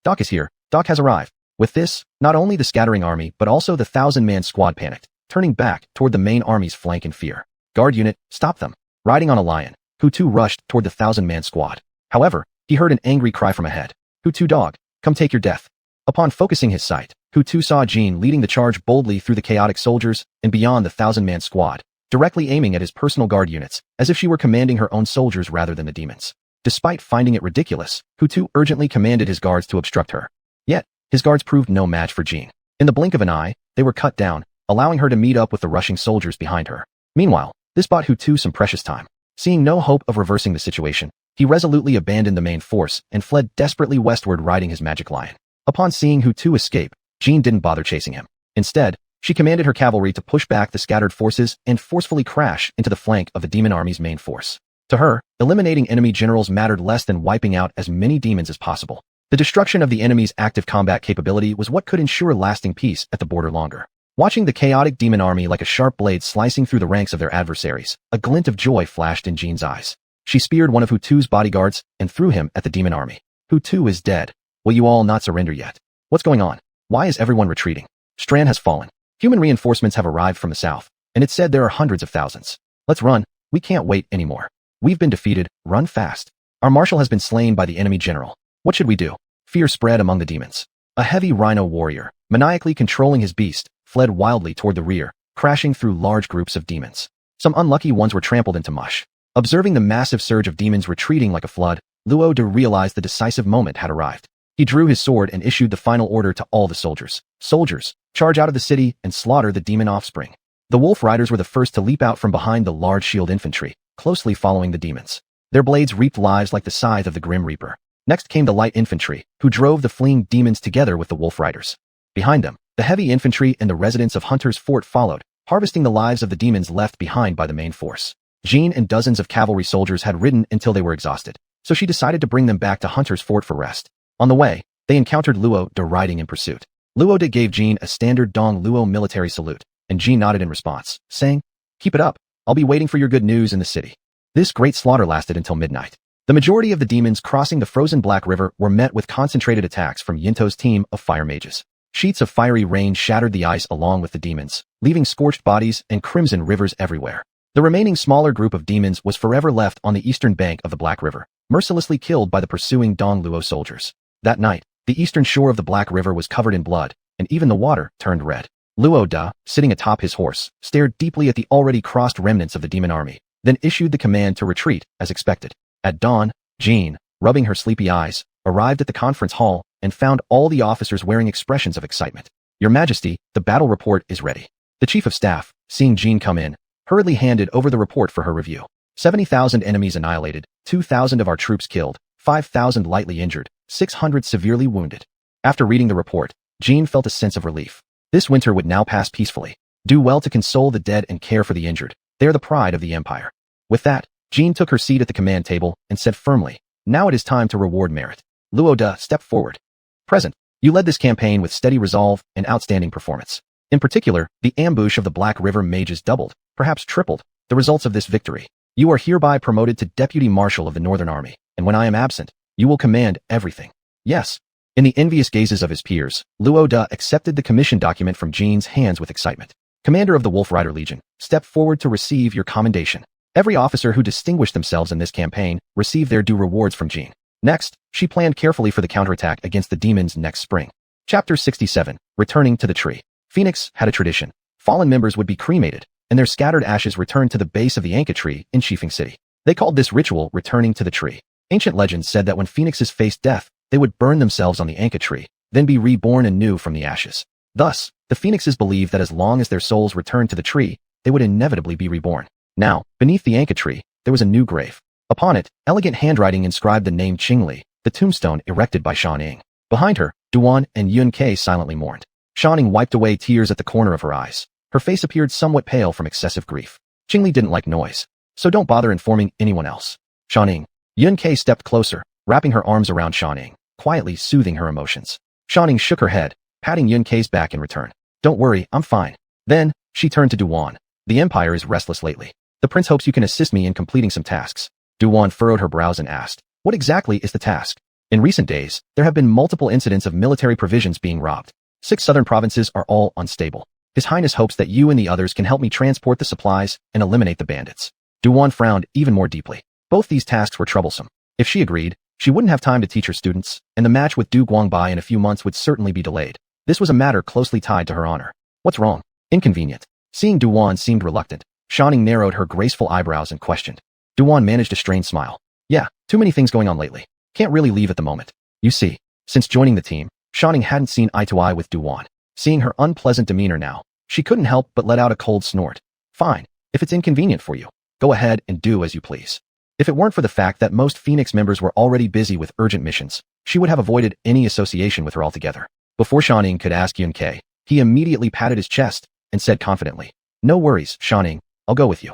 Doc is here. Doc has arrived. With this, not only the scattering army but also the 1,000-man squad panicked, turning back toward the main army's flank in fear. Guard unit, stop them. Riding on a lion, Hu Tu rushed toward the 1,000-man squad. However, he heard an angry cry from ahead. Hu Tu dog, come take your death. Upon focusing his sight, Hu Tu saw Jean leading the charge boldly through the chaotic soldiers and beyond the 1,000-man squad, directly aiming at his personal guard units, as if she were commanding her own soldiers rather than the demons. Despite finding it ridiculous, Hu Tu urgently commanded his guards to obstruct her. Yet, his guards proved no match for Jean. In the blink of an eye, they were cut down, allowing her to meet up with the rushing soldiers behind her. Meanwhile, this bought Hu Tu some precious time. Seeing no hope of reversing the situation, he resolutely abandoned the main force and fled desperately westward riding his magic lion. Upon seeing Hu Tu escape, Jean didn't bother chasing him. Instead, she commanded her cavalry to push back the scattered forces and forcefully crash into the flank of the demon army's main force. To her, eliminating enemy generals mattered less than wiping out as many demons as possible. The destruction of the enemy's active combat capability was what could ensure lasting peace at the border longer. Watching the chaotic demon army like a sharp blade slicing through the ranks of their adversaries, a glint of joy flashed in Jean's eyes. She speared one of Hu Tu's bodyguards and threw him at the demon army. Hu Tu is dead. Will you all not surrender yet? What's going on? Why is everyone retreating? Strand has fallen. Human reinforcements have arrived from the south, and it's said there are hundreds of thousands. Let's run. We can't wait anymore. We've been defeated. Run fast. Our marshal has been slain by the enemy general. What should we do? Fear spread among the demons. A heavy rhino warrior, maniacally controlling his beast, fled wildly toward the rear, crashing through large groups of demons. Some unlucky ones were trampled into mush. Observing the massive surge of demons retreating like a flood, Luo De realized the decisive moment had arrived. He drew his sword and issued the final order to all the soldiers. Soldiers, charge out of the city and slaughter the demon offspring. The wolf riders were the first to leap out from behind the large shield infantry, closely following the demons. Their blades reaped lives like the scythe of the Grim Reaper. Next came the light infantry, who drove the fleeing demons together with the wolf riders. Behind them, the heavy infantry and the residents of Hunter's Fort followed, harvesting the lives of the demons left behind by the main force. Jean and dozens of cavalry soldiers had ridden until they were exhausted, so she decided to bring them back to Hunter's Fort for rest. On the way, they encountered Luo De riding in pursuit. Luo De gave Jean a standard Dong Luo military salute, and Jean nodded in response, saying, "Keep it up. I'll be waiting for your good news in the city." This great slaughter lasted until midnight. The majority of the demons crossing the frozen Black River were met with concentrated attacks from Yinto's team of fire mages. Sheets of fiery rain shattered the ice along with the demons, leaving scorched bodies and crimson rivers everywhere. The remaining smaller group of demons was forever left on the eastern bank of the Black River, mercilessly killed by the pursuing Dongluo soldiers. That night, the eastern shore of the Black River was covered in blood, and even the water turned red. Luo Da, sitting atop his horse, stared deeply at the already crossed remnants of the demon army, then issued the command to retreat as expected. At dawn, Jean, rubbing her sleepy eyes, arrived at the conference hall and found all the officers wearing expressions of excitement. "Your Majesty, the battle report is ready." The chief of staff, seeing Jean come in, hurriedly handed over the report for her review. 70,000 enemies annihilated, 2,000 of our troops killed, 5,000 lightly injured, 600 severely wounded. After reading the report, Jean felt a sense of relief. This winter would now pass peacefully. Do well to console the dead and care for the injured. They are the pride of the Empire. With that, Jean took her seat at the command table and said firmly, "Now it is time to reward merit." Luo Da stepped forward. "Present, you led this campaign with steady resolve and outstanding performance. In particular, the ambush of the Black River mages doubled, perhaps tripled, the results of this victory. You are hereby promoted to Deputy Marshal of the Northern Army, and when I am absent, you will command everything." Yes. In the envious gazes of his peers, Luo Da accepted the commission document from Jean's hands with excitement. "Commander of the Wolf Rider Legion, step forward to receive your commendation." Every officer who distinguished themselves in this campaign received their due rewards from Jean. Next, she planned carefully for the counterattack against the demons next spring. Chapter 67, Returning to the Tree. Phoenix had a tradition. Fallen members would be cremated, and their scattered ashes returned to the base of the Anka tree in Chiefing City. They called this ritual returning to the tree. Ancient legends said that when phoenixes faced death, they would burn themselves on the Anka tree, then be reborn anew from the ashes. Thus, the phoenixes believed that as long as their souls returned to the tree, they would inevitably be reborn. Now, beneath the Anka tree, there was a new grave. Upon it, elegant handwriting inscribed the name Qingli, the tombstone erected by Shan Ying. Behind her, Duan and Yun Ke silently mourned. Shan Ying wiped away tears at the corner of her eyes. Her face appeared somewhat pale from excessive grief. Qingli didn't like noise, so don't bother informing anyone else. Shan Ying. Yun Ke stepped closer, wrapping her arms around Shan Ying, quietly soothing her emotions. Shan Ying shook her head, patting Yun Ke's back in return. "Don't worry, I'm fine." Then, she turned to Duan. "The Empire is restless lately. The prince hopes you can assist me in completing some tasks." Duan furrowed her brows and asked, "What exactly is the task?" "In recent days, there have been multiple incidents of military provisions being robbed. 6 southern provinces are all unstable. His Highness hopes that you and the others can help me transport the supplies and eliminate the bandits." Duan frowned even more deeply. Both these tasks were troublesome. If she agreed, she wouldn't have time to teach her students, and the match with Du Guangbai in a few months would certainly be delayed. This was a matter closely tied to her honor. "What's wrong?" "Inconvenient." Seeing Duan seemed reluctant, Shan Ying narrowed her graceful eyebrows and questioned. Duan managed a strained smile. "Yeah, too many things going on lately. Can't really leave at the moment." You see, since joining the team, Shan Ying hadn't seen eye to eye with Duan. Seeing her unpleasant demeanor now, she couldn't help but let out a cold snort. "Fine, if it's inconvenient for you, go ahead and do as you please." If it weren't for the fact that most Phoenix members were already busy with urgent missions, she would have avoided any association with her altogether. Before Shan Ying could ask Yun Ke, he immediately patted his chest and said confidently, "No worries, Shan Ying, I'll go with you."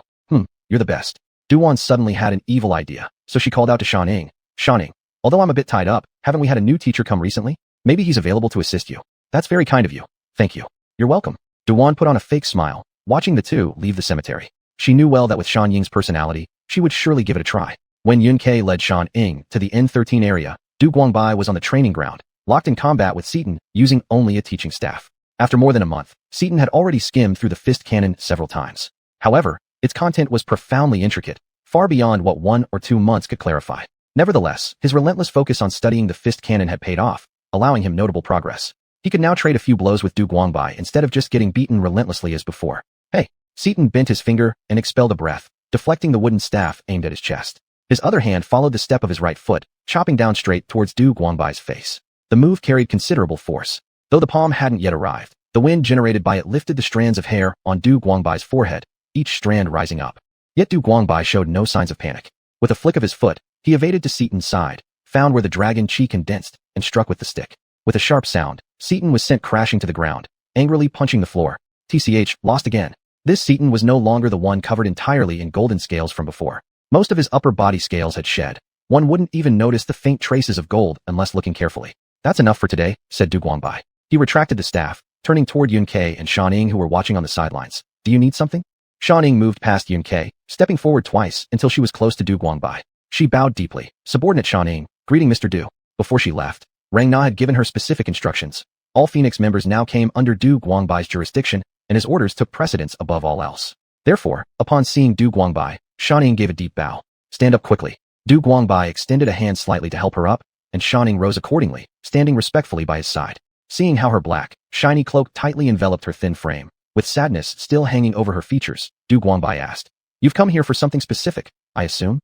You're the best." Duan suddenly had an evil idea, so she called out to Shan Ying, "Shan Ying, although I'm a bit tied up, haven't we had a new teacher come recently? Maybe he's available to assist you." "That's very kind of you. Thank you." "You're welcome." Duan put on a fake smile, watching the two leave the cemetery. She knew well that with Shan Ying's personality, she would surely give it a try. When Yun Ke led Shan Ying to the N13 area, Du Guangbai was on the training ground, locked in combat with Seaton, using only a teaching staff. After more than a month, Seaton had already skimmed through the fist cannon several times. However, its content was profoundly intricate, far beyond what 1 or 2 months could clarify. Nevertheless, his relentless focus on studying the fist cannon had paid off, allowing him notable progress. He could now trade a few blows with Du Guangbai instead of just getting beaten relentlessly as before. "Hey!" Seaton bent his finger and expelled a breath, deflecting the wooden staff aimed at his chest. His other hand followed the step of his right foot, chopping down straight towards Du Guangbai's face. The move carried considerable force. Though the palm hadn't yet arrived, the wind generated by it lifted the strands of hair on Du Guangbai's forehead, each strand rising up. Yet Du Guangbai showed no signs of panic. With a flick of his foot, he evaded to Seaton's side, found where the dragon chi condensed, and struck with the stick. With a sharp sound, Seaton was sent crashing to the ground, angrily punching the floor. TCH, lost again. This Seaton was no longer the one covered entirely in golden scales from before. Most of his upper body scales had shed. One wouldn't even notice the faint traces of gold unless looking carefully. "That's enough for today," said Du Guangbai. He retracted the staff, turning toward Yun Ke and Shan Ying who were watching on the sidelines. "Do you need something?" Shan Ying moved past Yun Ke, stepping forward twice until she was close to Du Guangbai. She bowed deeply. Subordinate Shenluo, greeting Mr. Du. Before she left, Rang Na had given her specific instructions. All Phoenix members now came under Du Guangbai's jurisdiction, and his orders took precedence above all else. Therefore, upon seeing Du Guangbai, Shenluo gave a deep bow. Stand up quickly. Du Guangbai extended a hand slightly to help her up, and Shenluo rose accordingly, standing respectfully by his side. Seeing how her black, shiny cloak tightly enveloped her thin frame, with sadness still hanging over her features, Du Guangbai asked, "You've come here for something specific, I assume?"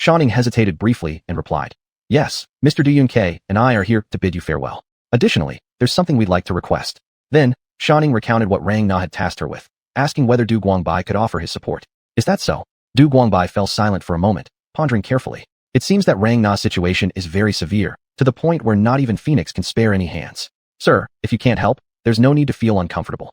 Shenluo hesitated briefly and replied, "Yes, Mr. Du Yunke and I are here to bid you farewell. Additionally, there's something we'd like to request." Then, Shenluo recounted what Rang Na had tasked her with, asking whether Du Guangbai could offer his support. "Is that so?" Du Guangbai fell silent for a moment, pondering carefully. It seems that Rang Na's situation is very severe, to the point where not even Phoenix can spare any hands. "Sir, if you can't help, there's no need to feel uncomfortable."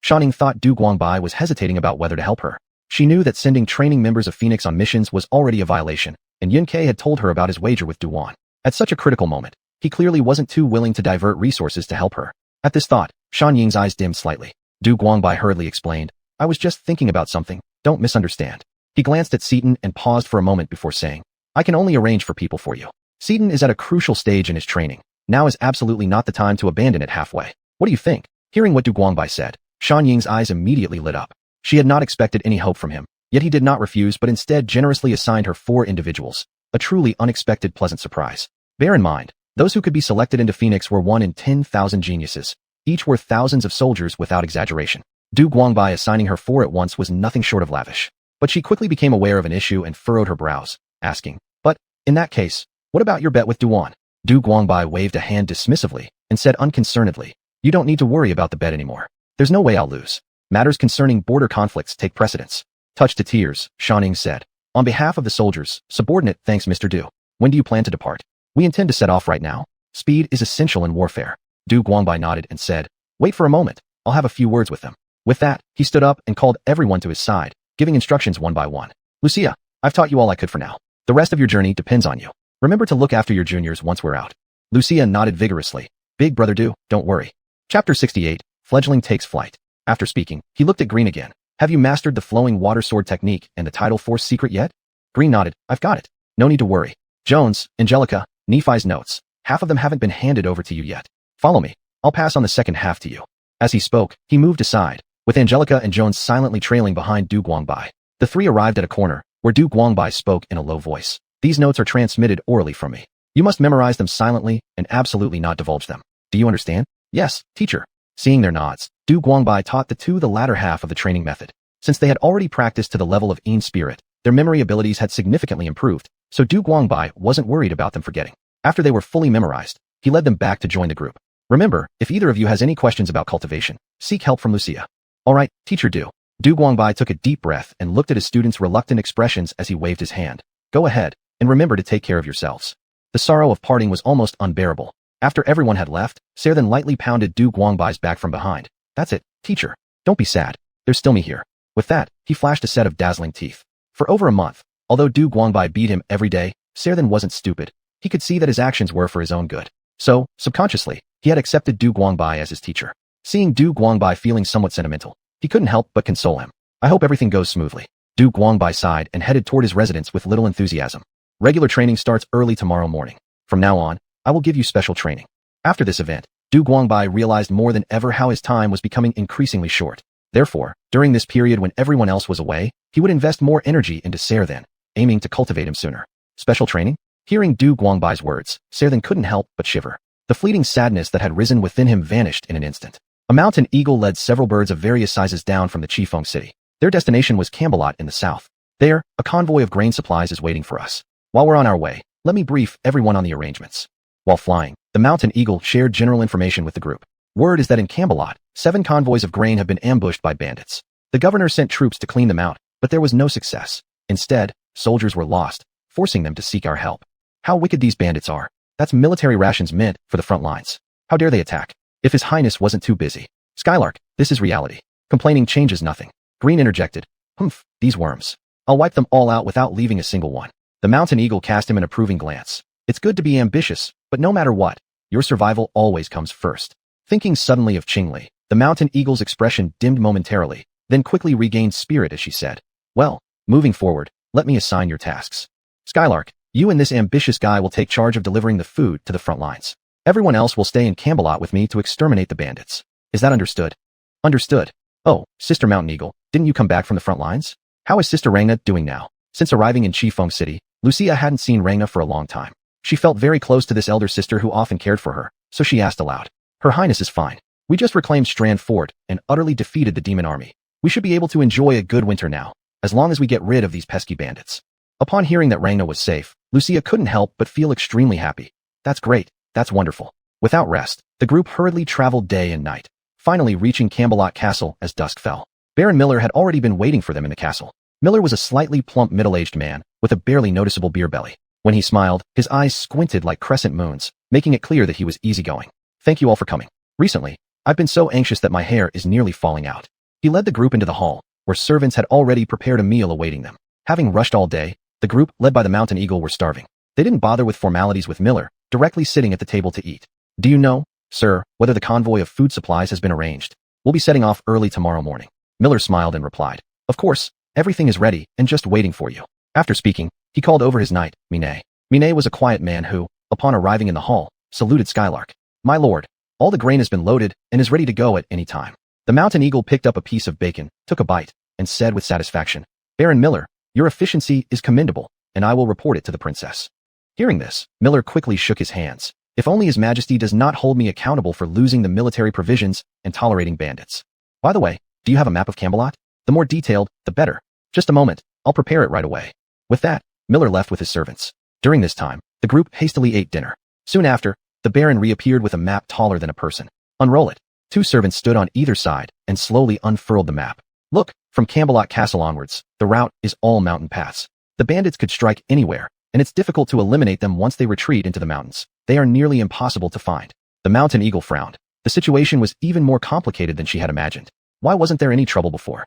Shenluo thought Du Guangbai was hesitating about whether to help her. She knew that sending training members of Phoenix on missions was already a violation, and Yunke had told her about his wager with Duan. At such a critical moment, he clearly wasn't too willing to divert resources to help her. At this thought, Shenluo's eyes dimmed slightly. Du Guangbai hurriedly explained, "I was just thinking about something, don't misunderstand." He glanced at Seaton and paused for a moment before saying, "I can only arrange for people for you." Seaton is at a crucial stage in his training. Now is absolutely not the time to abandon it halfway. What do you think? Hearing what Du Guangbai said, Shenluo's eyes immediately lit up. She had not expected any hope from him, yet he did not refuse but instead generously assigned her 4 individuals, a truly unexpected pleasant surprise. Bear in mind, those who could be selected into Phoenix were 1 in 10,000 geniuses, each worth thousands of soldiers without exaggeration. Du Guangbai assigning her 4 at once was nothing short of lavish. But she quickly became aware of an issue and furrowed her brows, asking, "But, in that case, what about your bet with Duan?" Du Guangbai waved a hand dismissively and said unconcernedly, "You don't need to worry about the bet anymore. There's no way I'll lose. Matters concerning border conflicts take precedence." Touched to tears, Shenluo said, "On behalf of the soldiers, subordinate thanks Mr. Du. When do you plan to depart?" "We intend to set off right now. Speed is essential in warfare." Du Guangbai nodded and said, "Wait for a moment, I'll have a few words with them." With that, he stood up and called everyone to his side, giving instructions one by one. "Lucia, I've taught you all I could for now. The rest of your journey depends on you. Remember to look after your juniors once we're out." Lucia nodded vigorously. "Big brother Du, don't worry." Chapter 68, Fledgling Takes Flight. After speaking, he looked at Green again. "Have you mastered the flowing water sword technique and the tidal force secret yet?" Green nodded. "I've got it. No need to worry." Jones, Angelica, Nephi's notes. Half of them haven't been handed over to you yet. Follow me. I'll pass on the second half to you. As he spoke, he moved aside, with Angelica and Jones silently trailing behind Du Guangbai. The 3 arrived at a corner, where Du Guangbai spoke in a low voice. "These notes are transmitted orally from me. You must memorize them silently and absolutely not divulge them. Do you understand?" "Yes, teacher." Seeing their nods, Du Guangbai taught the 2 the latter half of the training method. Since they had already practiced to the level of Yin spirit, their memory abilities had significantly improved, so Du Guangbai wasn't worried about them forgetting. After they were fully memorized, he led them back to join the group. "Remember, if either of you has any questions about cultivation, seek help from Lucia." "All right, teacher Du." Du Guangbai took a deep breath and looked at his students' reluctant expressions as he waved his hand. "Go ahead, and remember to take care of yourselves." The sorrow of parting was almost unbearable. After everyone had left, Ser then lightly pounded Du Guangbai's back from behind. "That's it, teacher. Don't be sad. There's still me here." With that, he flashed a set of dazzling teeth. For over a month, although Du Guangbai beat him every day, Ser then wasn't stupid. He could see that his actions were for his own good. So, subconsciously, he had accepted Du Guangbai as his teacher. Seeing Du Guangbai feeling somewhat sentimental, he couldn't help but console him. "I hope everything goes smoothly." Du Guangbai sighed and headed toward his residence with little enthusiasm. "Regular training starts early tomorrow morning. From now on, I will give you special training." After this event, Du Guangbai realized more than ever how his time was becoming increasingly short. Therefore, during this period when everyone else was away, he would invest more energy into Ser then, aiming to cultivate him sooner. Special training? Hearing Du Guangbai's words, Ser then couldn't help but shiver. The fleeting sadness that had risen within him vanished in an instant. A mountain eagle led several birds of various sizes down from the Qifeng city. Their destination was Camelot in the south. There, a convoy of grain supplies is waiting for us. While we're on our way, let me brief everyone on the arrangements. While flying, the mountain eagle shared general information with the group. Word is that in Camelot, 7 convoys of grain have been ambushed by bandits. The governor sent troops to clean them out, but there was no success. Instead, soldiers were lost, forcing them to seek our help. How wicked these bandits are. That's military rations meant for the front lines. How dare they attack? If His Highness wasn't too busy. Skylark, this is reality. Complaining changes nothing. Green interjected. Humph, these worms. I'll wipe them all out without leaving a single one. The mountain eagle cast him an approving glance. It's good to be ambitious, but no matter what, your survival always comes first. Thinking suddenly of Qingli, the mountain eagle's expression dimmed momentarily, then quickly regained spirit as she said, "Well, moving forward, let me assign your tasks. Skylark, You and this ambitious guy will take charge of delivering the food to the front lines. Everyone else will stay in Camelot with me to exterminate the bandits. Is that understood? Understood. Oh, Sister Mountain Eagle, didn't you come back from the front lines? How is Sister Rangna doing now? Since arriving in Chifeng City, Lucia hadn't seen Rangna for a long time. She felt very close to this elder sister who often cared for her, so she asked aloud. Her Highness is fine. We just reclaimed Strand Fort and utterly defeated the demon army. We should be able to enjoy a good winter now, as long as we get rid of these pesky bandits. Upon hearing that Rangna was safe, Lucia couldn't help but feel extremely happy. That's great. That's wonderful. Without rest, the group hurriedly traveled day and night, finally reaching Camelot Castle as dusk fell. Baron Miller had already been waiting for them in the castle. Miller was a slightly plump middle-aged man with a barely noticeable beer belly. When he smiled, his eyes squinted like crescent moons, making it clear that he was easygoing. Thank you all for coming. Recently, I've been so anxious that my hair is nearly falling out. He led the group into the hall, where servants had already prepared a meal awaiting them. Having rushed all day, the group, led by the Mountain Eagle, were starving. They didn't bother with formalities with Miller, directly sitting at the table to eat. Do you know, sir, whether the convoy of food supplies has been arranged? We'll be setting off early tomorrow morning. Miller smiled and replied, Of course, everything is ready and just waiting for you. After speaking, he called over his knight, Minet. Minet was a quiet man who, upon arriving in the hall, saluted Skylark. My lord, all the grain has been loaded and is ready to go at any time. The Mountain Eagle picked up a piece of bacon, took a bite, and said with satisfaction, Baron Miller, your efficiency is commendable, and I will report it to the princess. Hearing this, Miller quickly shook his hands. If only His Majesty does not hold me accountable for losing the military provisions and tolerating bandits. By the way, do you have a map of Camelot? The more detailed, the better. Just a moment, I'll prepare it right away. With that, Miller left with his servants. During this time, the group hastily ate dinner. Soon after, the Baron reappeared with a map taller than a person. Unroll it. Two servants stood on either side and slowly unfurled the map. Look, from Camelot Castle onwards, the route is all mountain paths. The bandits could strike anywhere, and it's difficult to eliminate them once they retreat into the mountains. They are nearly impossible to find. The Mountain Eagle frowned. The situation was even more complicated than she had imagined. Why wasn't there any trouble before?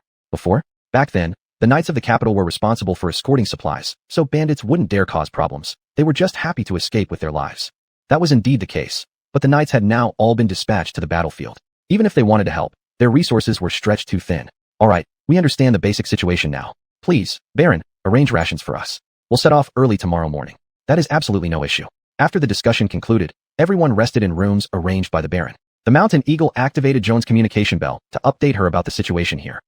Back then, the knights of the capital were responsible for escorting supplies, so bandits wouldn't dare cause problems. They were just happy to escape with their lives. That was indeed the case, but the knights had now all been dispatched to the battlefield. Even if they wanted to help, their resources were stretched too thin. All right, we understand the basic situation now. Please, Baron, arrange rations for us. We'll set off early tomorrow morning. That is absolutely no issue. After the discussion concluded, everyone rested in rooms arranged by the Baron. The Mountain Eagle activated Joan's communication bell to update her about the situation here.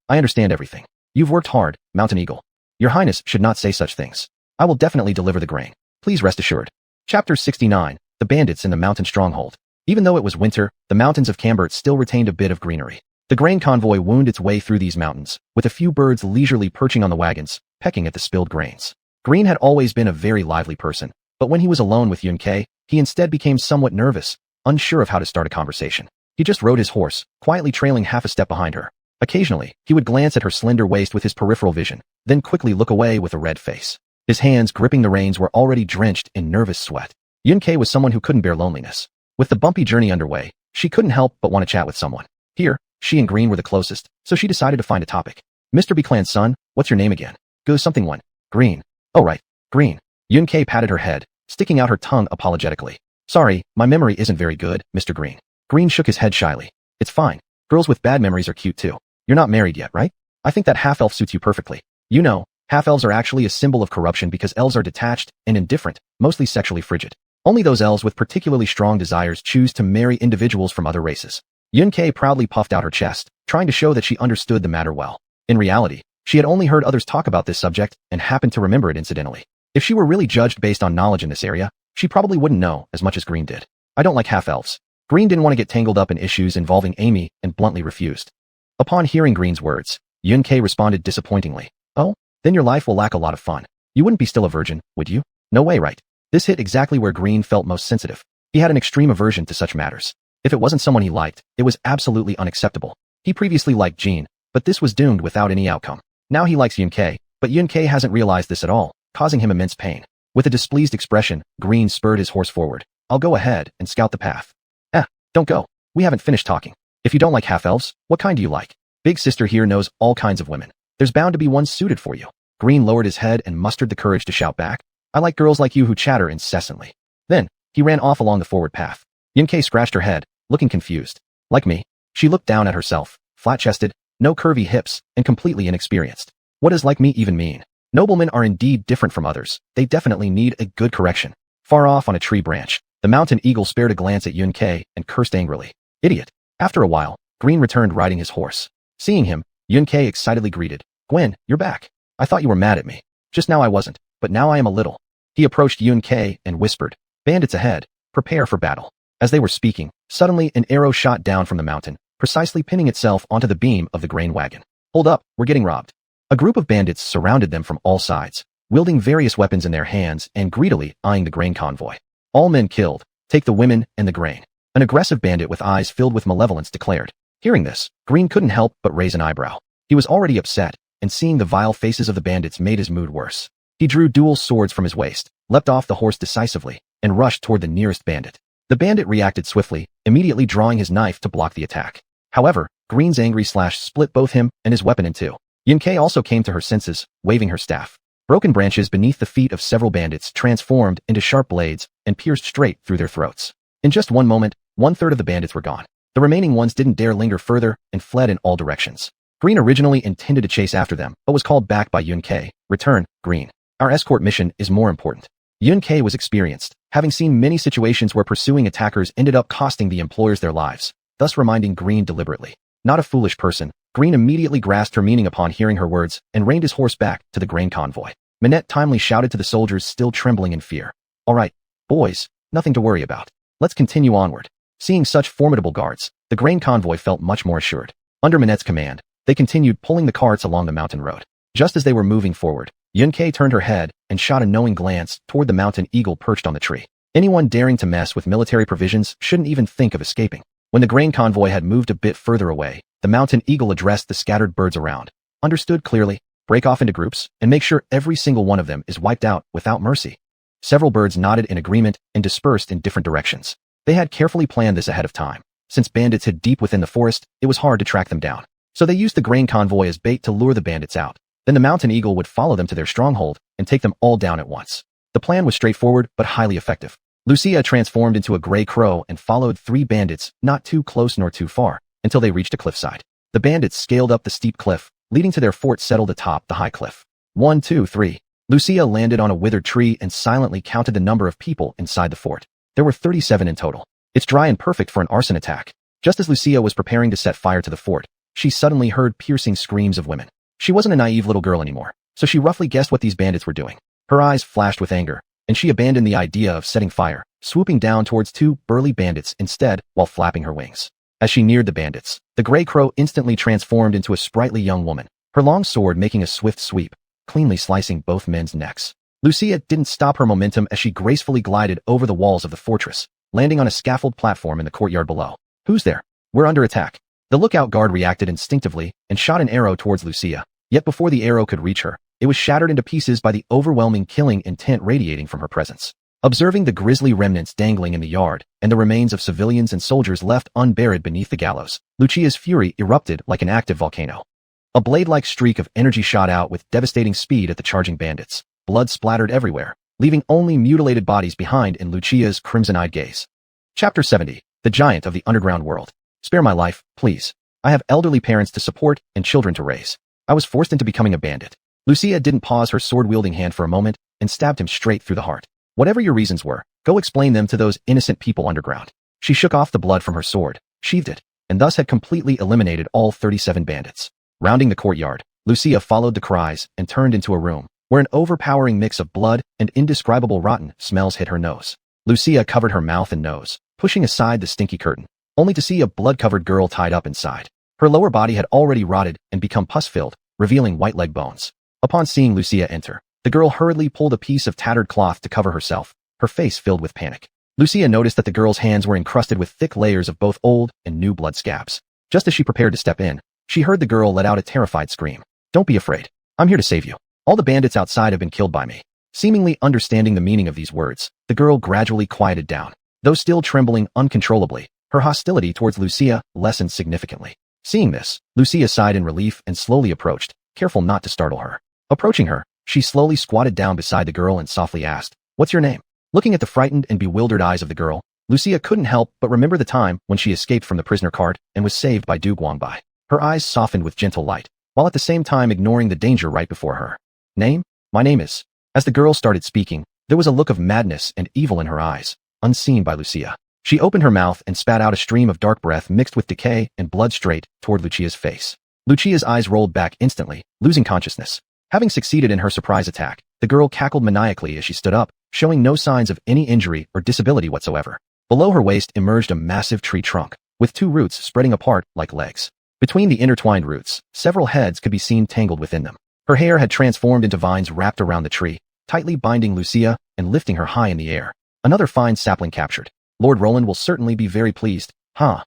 I understand everything. You've worked hard, Mountain Eagle. Your Highness should not say such things. I will definitely deliver the grain. Please rest assured. Chapter 69, The Bandits in the Mountain Stronghold. Even though it was winter, the mountains of Cambert still retained a bit of greenery. The grain convoy wound its way through these mountains, with a few birds leisurely perching on the wagons, pecking at the spilled grains. Green had always been a very lively person, but when he was alone with Yun-Kei, he instead became somewhat nervous, unsure of how to start a conversation. He just rode his horse, quietly trailing half a step behind her. Occasionally, he would glance at her slender waist with his peripheral vision, then quickly look away with a red face. His hands gripping the reins were already drenched in nervous sweat. Yun-Kei was someone who couldn't bear loneliness. With the bumpy journey underway, she couldn't help but want to chat with someone. Here, she and Green were the closest, so she decided to find a topic. Mr. Beclan's son, what's your name again? Go something one. Green. Oh right, Green. Yun-Kei patted her head, sticking out her tongue apologetically. Sorry, my memory isn't very good, Mr. Green. Green shook his head shyly. It's fine. Girls with bad memories are cute too. You're not married yet, right? I think that half-elf suits you perfectly. You know, half-elves are actually a symbol of corruption because elves are detached and indifferent, mostly sexually frigid. Only those elves with particularly strong desires choose to marry individuals from other races. Yun-Kei proudly puffed out her chest, trying to show that she understood the matter well. In reality, she had only heard others talk about this subject and happened to remember it incidentally. If she were really judged based on knowledge in this area, she probably wouldn't know as much as Green did. I don't like half-elves. Green didn't want to get tangled up in issues involving Amy and bluntly refused. Upon hearing Green's words, Yun-Kei responded disappointingly. Oh, then your life will lack a lot of fun. You wouldn't be still a virgin, would you? No way, right? This hit exactly where Green felt most sensitive. He had an extreme aversion to such matters. If it wasn't someone he liked, it was absolutely unacceptable. He previously liked Jean, but this was doomed without any outcome. Now he likes Yun-Kei, but Yun-Kei hasn't realized this at all, causing him immense pain. With a displeased expression, Green spurred his horse forward. I'll go ahead and scout the path. Don't go. We haven't finished talking. If you don't like half-elves, what kind do you like? Big sister here knows all kinds of women. There's bound to be one suited for you. Green lowered his head and mustered the courage to shout back. I like girls like you who chatter incessantly. Then, he ran off along the forward path. Yun-Kei scratched her head, looking confused. Like me. She looked down at herself, flat-chested, no curvy hips, and completely inexperienced. What does like me even mean? Noblemen are indeed different from others. They definitely need a good correction. Far off on a tree branch, the mountain eagle spared a glance at Yun Kei and cursed angrily. Idiot. After a while, Green returned riding his horse. Seeing him, Yun Kei excitedly greeted. Gwen, you're back. I thought you were mad at me. Just now I wasn't, but now I am a little. He approached Yun Kei and whispered, bandits ahead, prepare for battle. As they were speaking, suddenly an arrow shot down from the mountain, precisely pinning itself onto the beam of the grain wagon. Hold up, we're getting robbed. A group of bandits surrounded them from all sides, wielding various weapons in their hands and greedily eyeing the grain convoy. All men killed, take the women and the grain. An aggressive bandit with eyes filled with malevolence declared. Hearing this, Green couldn't help but raise an eyebrow. He was already upset, and seeing the vile faces of the bandits made his mood worse. He drew dual swords from his waist, leapt off the horse decisively, and rushed toward the nearest bandit. The bandit reacted swiftly, immediately drawing his knife to block the attack. However, Green's angry slash split both him and his weapon in two. Yun Kei also came to her senses, waving her staff. Broken branches beneath the feet of several bandits transformed into sharp blades and pierced straight through their throats. In just one moment, 1/3 of the bandits were gone. The remaining ones didn't dare linger further and fled in all directions. Green originally intended to chase after them, but was called back by Yun Kei. Return, Green. Our escort mission is more important. Yun Kei was experienced, having seen many situations where pursuing attackers ended up costing the employers their lives, thus reminding Green deliberately. Not a foolish person, Green immediately grasped her meaning upon hearing her words and reined his horse back to the grain convoy. Minette timely shouted to the soldiers still trembling in fear. All right, boys, nothing to worry about. Let's continue onward. Seeing such formidable guards, the grain convoy felt much more assured. Under Minette's command, they continued pulling the carts along the mountain road. Just as they were moving forward, Yun Kei turned her head and shot a knowing glance toward the mountain eagle perched on the tree. Anyone daring to mess with military provisions shouldn't even think of escaping. When the grain convoy had moved a bit further away, the mountain eagle addressed the scattered birds around. Understood clearly, break off into groups and make sure every single one of them is wiped out without mercy. Several birds nodded in agreement and dispersed in different directions. They had carefully planned this ahead of time. Since bandits hid deep within the forest, it was hard to track them down. So they used the grain convoy as bait to lure the bandits out. Then the mountain eagle would follow them to their stronghold and take them all down at once. The plan was straightforward but highly effective. Lucia transformed into a gray crow and followed 3 bandits, not too close nor too far, until they reached a cliffside. The bandits scaled up the steep cliff, leading to their fort settled atop the high cliff. 1, 2, 3. Lucia landed on a withered tree and silently counted the number of people inside the fort. There were 37 in total. It's dry and perfect for an arson attack. Just as Lucia was preparing to set fire to the fort, she suddenly heard piercing screams of women. She wasn't a naive little girl anymore, so she roughly guessed what these bandits were doing. Her eyes flashed with anger, and she abandoned the idea of setting fire, swooping down towards 2 burly bandits instead while flapping her wings. As she neared the bandits, the gray crow instantly transformed into a sprightly young woman, her long sword making a swift sweep, cleanly slicing both men's necks. Lucia didn't stop her momentum as she gracefully glided over the walls of the fortress, landing on a scaffold platform in the courtyard below. Who's there? We're under attack. The lookout guard reacted instinctively and shot an arrow towards Lucia, yet before the arrow could reach her, it was shattered into pieces by the overwhelming killing intent radiating from her presence. Observing the grisly remnants dangling in the yard and the remains of civilians and soldiers left unburied beneath the gallows, Lucia's fury erupted like an active volcano. A blade-like streak of energy shot out with devastating speed at the charging bandits. Blood splattered everywhere, leaving only mutilated bodies behind in Lucia's crimson-eyed gaze. Chapter 70. The Giant of the Underground World. Spare my life, please. I have elderly parents to support and children to raise. I was forced into becoming a bandit. Lucia didn't pause her sword-wielding hand for a moment and stabbed him straight through the heart. Whatever your reasons were, go explain them to those innocent people underground. She shook off the blood from her sword, sheathed it, and thus had completely eliminated all 37 bandits. Rounding the courtyard, Lucia followed the cries and turned into a room where an overpowering mix of blood and indescribable rotten smells hit her nose. Lucia covered her mouth and nose, pushing aside the stinky curtain, only to see a blood-covered girl tied up inside. Her lower body had already rotted and become pus-filled, revealing white leg bones. Upon seeing Lucia enter, the girl hurriedly pulled a piece of tattered cloth to cover herself, her face filled with panic. Lucia noticed that the girl's hands were encrusted with thick layers of both old and new blood scabs. Just as she prepared to step in, she heard the girl let out a terrified scream. Don't be afraid. I'm here to save you. All the bandits outside have been killed by me. Seemingly understanding the meaning of these words, the girl gradually quieted down. Though still trembling uncontrollably, her hostility towards Lucia lessened significantly. Seeing this, Lucia sighed in relief and slowly approached, careful not to startle her. Approaching her, she slowly squatted down beside the girl and softly asked, "What's your name?" Looking at the frightened and bewildered eyes of the girl, Lucia couldn't help but remember the time when she escaped from the prisoner cart and was saved by Du Guangbai. Her eyes softened with gentle light, while at the same time ignoring the danger right before her. Name? My name is. As the girl started speaking, there was a look of madness and evil in her eyes, unseen by Lucia. She opened her mouth and spat out a stream of dark breath mixed with decay and blood straight toward Lucia's face. Lucia's eyes rolled back instantly, losing consciousness. Having succeeded in her surprise attack, the girl cackled maniacally as she stood up, showing no signs of any injury or disability whatsoever. Below her waist emerged a massive tree trunk, with two roots spreading apart like legs. Between the intertwined roots, several heads could be seen tangled within them. Her hair had transformed into vines wrapped around the tree, tightly binding Lucia and lifting her high in the air. Another fine sapling captured. Lord Roland will certainly be very pleased, huh?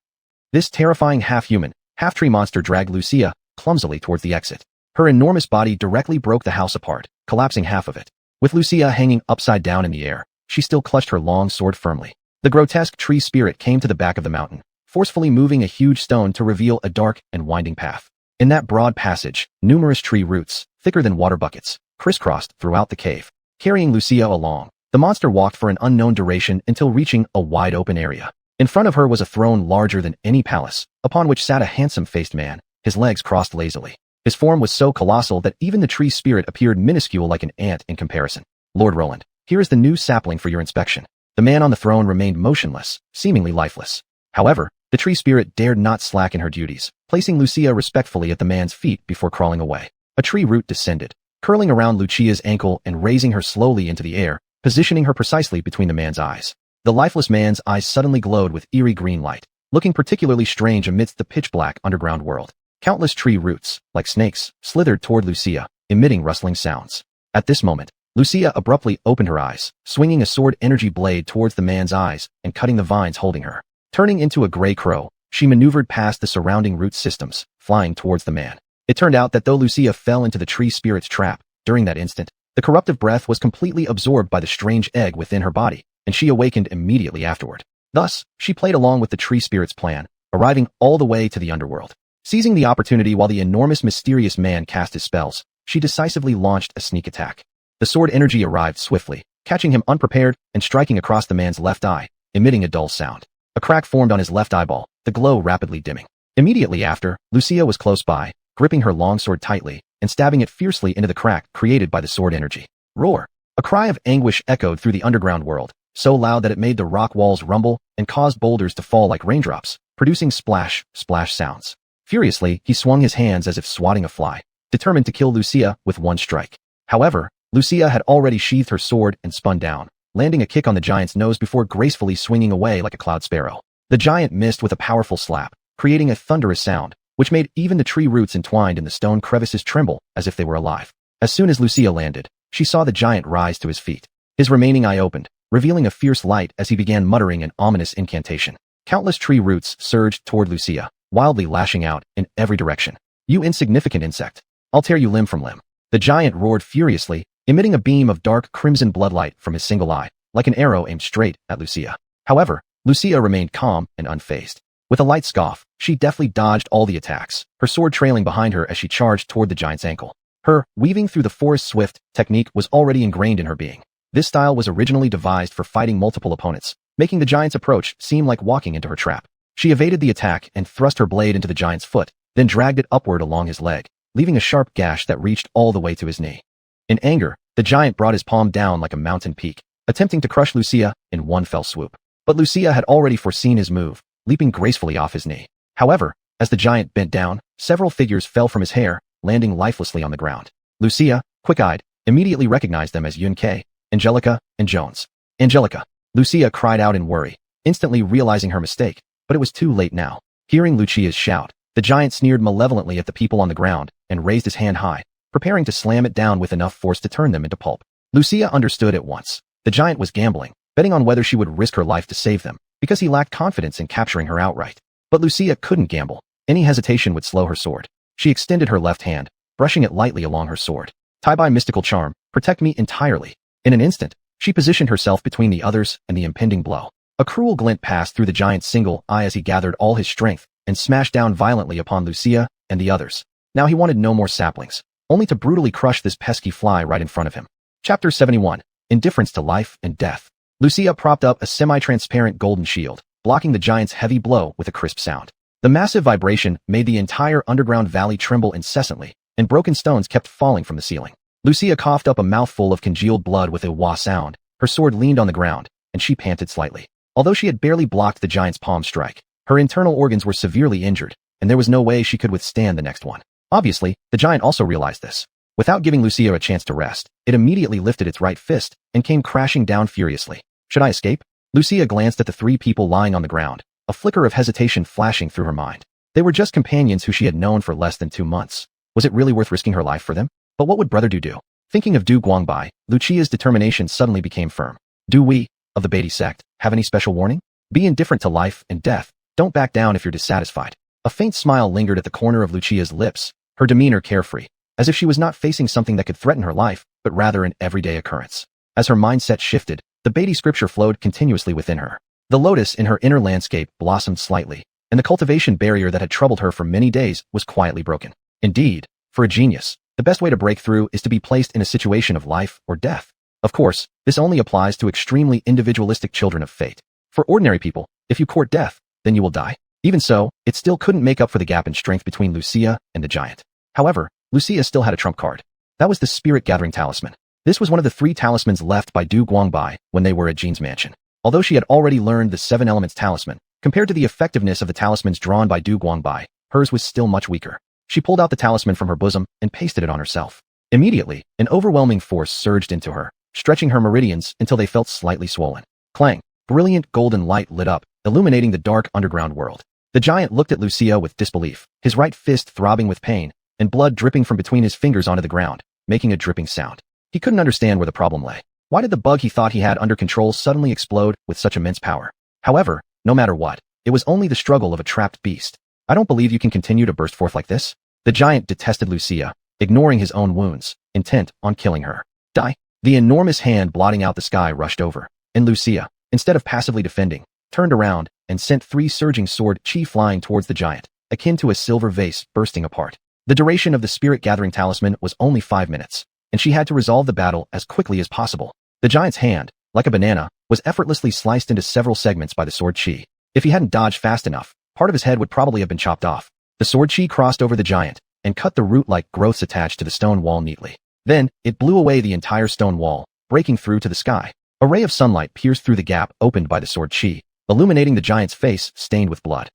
This terrifying half-human, half-tree monster dragged Lucia clumsily towards the exit. Her enormous body directly broke the house apart, collapsing half of it. With Lucia hanging upside down in the air, she still clutched her long sword firmly. The grotesque tree spirit came to the back of the mountain, forcefully moving a huge stone to reveal a dark and winding path. In that broad passage, numerous tree roots, thicker than water buckets, crisscrossed throughout the cave. Carrying Lucia along, the monster walked for an unknown duration until reaching a wide open area. In front of her was a throne larger than any palace, upon which sat a handsome-faced man, his legs crossed lazily. His form was so colossal that even the tree spirit appeared minuscule like an ant in comparison. Lord Roland, here is the new sapling for your inspection. The man on the throne remained motionless, seemingly lifeless. However, the tree spirit dared not slacken her duties, placing Lucia respectfully at the man's feet before crawling away. A tree root descended, curling around Lucia's ankle and raising her slowly into the air, positioning her precisely between the man's eyes. The lifeless man's eyes suddenly glowed with eerie green light, looking particularly strange amidst the pitch-black underground world. Countless tree roots, like snakes, slithered toward Lucia, emitting rustling sounds. At this moment, Lucia abruptly opened her eyes, swinging a sword energy blade towards the man's eyes and cutting the vines holding her. Turning into a gray crow, she maneuvered past the surrounding root systems, flying towards the man. It turned out that though Lucia fell into the tree spirit's trap, during that instant, the corruptive breath was completely absorbed by the strange egg within her body, and she awakened immediately afterward. Thus, she played along with the tree spirit's plan, arriving all the way to the underworld. Seizing the opportunity while the enormous mysterious man cast his spells, she decisively launched a sneak attack. The sword energy arrived swiftly, catching him unprepared and striking across the man's left eye, emitting a dull sound. A crack formed on his left eyeball, the glow rapidly dimming. Immediately after, Lucia was close by, gripping her longsword tightly and stabbing it fiercely into the crack created by the sword energy. Roar! A cry of anguish echoed through the underground world, so loud that it made the rock walls rumble and caused boulders to fall like raindrops, producing splash, splash sounds. Furiously, he swung his hands as if swatting a fly, determined to kill Lucia with one strike. However, Lucia had already sheathed her sword and spun down, landing a kick on the giant's nose before gracefully swinging away like a cloud sparrow. The giant missed with a powerful slap, creating a thunderous sound, which made even the tree roots entwined in the stone crevices tremble as if they were alive. As soon as Lucia landed, she saw the giant rise to his feet. His remaining eye opened, revealing a fierce light as he began muttering an ominous incantation. Countless tree roots surged toward Lucia, wildly lashing out in every direction. You insignificant insect! I'll tear you limb from limb. The giant roared furiously, emitting a beam of dark crimson bloodlight from his single eye, like an arrow aimed straight at Lucia. However, Lucia remained calm and unfazed. With a light scoff, she deftly dodged all the attacks, her sword trailing behind her as she charged toward the giant's ankle. Her weaving through the forest swift technique was already ingrained in her being. This style was originally devised for fighting multiple opponents, making the giant's approach seem like walking into her trap. She evaded the attack and thrust her blade into the giant's foot, then dragged it upward along his leg, leaving a sharp gash that reached all the way to his knee. In anger, the giant brought his palm down like a mountain peak, attempting to crush Lucia in one fell swoop. But Lucia had already foreseen his move, leaping gracefully off his knee. However, as the giant bent down, several figures fell from his hair, landing lifelessly on the ground. Lucia, quick-eyed, immediately recognized them as Yun-Kei, Angelica, and Jones. Angelica! Lucia cried out in worry, instantly realizing her mistake, but it was too late now. Hearing Lucia's shout, the giant sneered malevolently at the people on the ground and raised his hand high, preparing to slam it down with enough force to turn them into pulp. Lucia understood at once. The giant was gambling, betting on whether she would risk her life to save them, because he lacked confidence in capturing her outright. But Lucia couldn't gamble. Any hesitation would slow her sword. She extended her left hand, brushing it lightly along her sword. Tai-Bai mystical charm, protect me entirely. In an instant, she positioned herself between the others and the impending blow. A cruel glint passed through the giant's single eye as he gathered all his strength and smashed down violently upon Lucia and the others. Now he wanted no more saplings, only to brutally crush this pesky fly right in front of him. Chapter 71. Indifference to life and death. Lucia propped up a semi-transparent golden shield, blocking the giant's heavy blow with a crisp sound. The massive vibration made the entire underground valley tremble incessantly, and broken stones kept falling from the ceiling. Lucia coughed up a mouthful of congealed blood with a wah sound. Her sword leaned on the ground, and she panted slightly. Although she had barely blocked the giant's palm strike, her internal organs were severely injured, and there was no way she could withstand the next one. Obviously, the giant also realized this. Without giving Lucia a chance to rest, it immediately lifted its right fist and came crashing down furiously. Should I escape? Lucia glanced at the three people lying on the ground, a flicker of hesitation flashing through her mind. They were just companions who she had known for less than 2 months. Was it really worth risking her life for them? But what would Brother Du do? Thinking of Du Guangbai, Lucia's determination suddenly became firm. Do we, of the Beatty sect, have any special warning? Be indifferent to life and death. Don't back down if you're dissatisfied. A faint smile lingered at the corner of Lucia's lips, her demeanor carefree, as if she was not facing something that could threaten her life, but rather an everyday occurrence. As her mindset shifted, the Beatty scripture flowed continuously within her. The lotus in her inner landscape blossomed slightly, and the cultivation barrier that had troubled her for many days was quietly broken. Indeed, for a genius, the best way to break through is to be placed in a situation of life or death. Of course, this only applies to extremely individualistic children of fate. For ordinary people, if you court death, then you will die. Even so, it still couldn't make up for the gap in strength between Lucia and the giant. However, Lucia still had a trump card. That was the spirit-gathering talisman. This was one of the 3 talismans left by Du Guangbai when they were at Jin's mansion. Although she had already learned the 7 elements talisman, compared to the effectiveness of the talismans drawn by Du Guangbai, hers was still much weaker. She pulled out the talisman from her bosom and pasted it on herself. Immediately, an overwhelming force surged into her, stretching her meridians until they felt slightly swollen. Clang! Brilliant golden light lit up, illuminating the dark underground world. The giant looked at Lucia with disbelief, his right fist throbbing with pain, and blood dripping from between his fingers onto the ground, making a dripping sound. He couldn't understand where the problem lay. Why did the bug he thought he had under control suddenly explode with such immense power? However, no matter what, it was only the struggle of a trapped beast. I don't believe you can continue to burst forth like this. The giant detested Lucia, ignoring his own wounds, intent on killing her. Die! The enormous hand blotting out the sky rushed over, and Lucia, instead of passively defending, turned around and sent 3 surging sword chi flying towards the giant, akin to a silver vase bursting apart. The duration of the spirit-gathering talisman was only 5 minutes, and she had to resolve the battle as quickly as possible. The giant's hand, like a banana, was effortlessly sliced into several segments by the sword chi. If he hadn't dodged fast enough, part of his head would probably have been chopped off. The sword chi crossed over the giant and cut the root-like growths attached to the stone wall neatly. Then, it blew away the entire stone wall, breaking through to the sky. A ray of sunlight pierced through the gap opened by the sword chi, illuminating the giant's face stained with blood.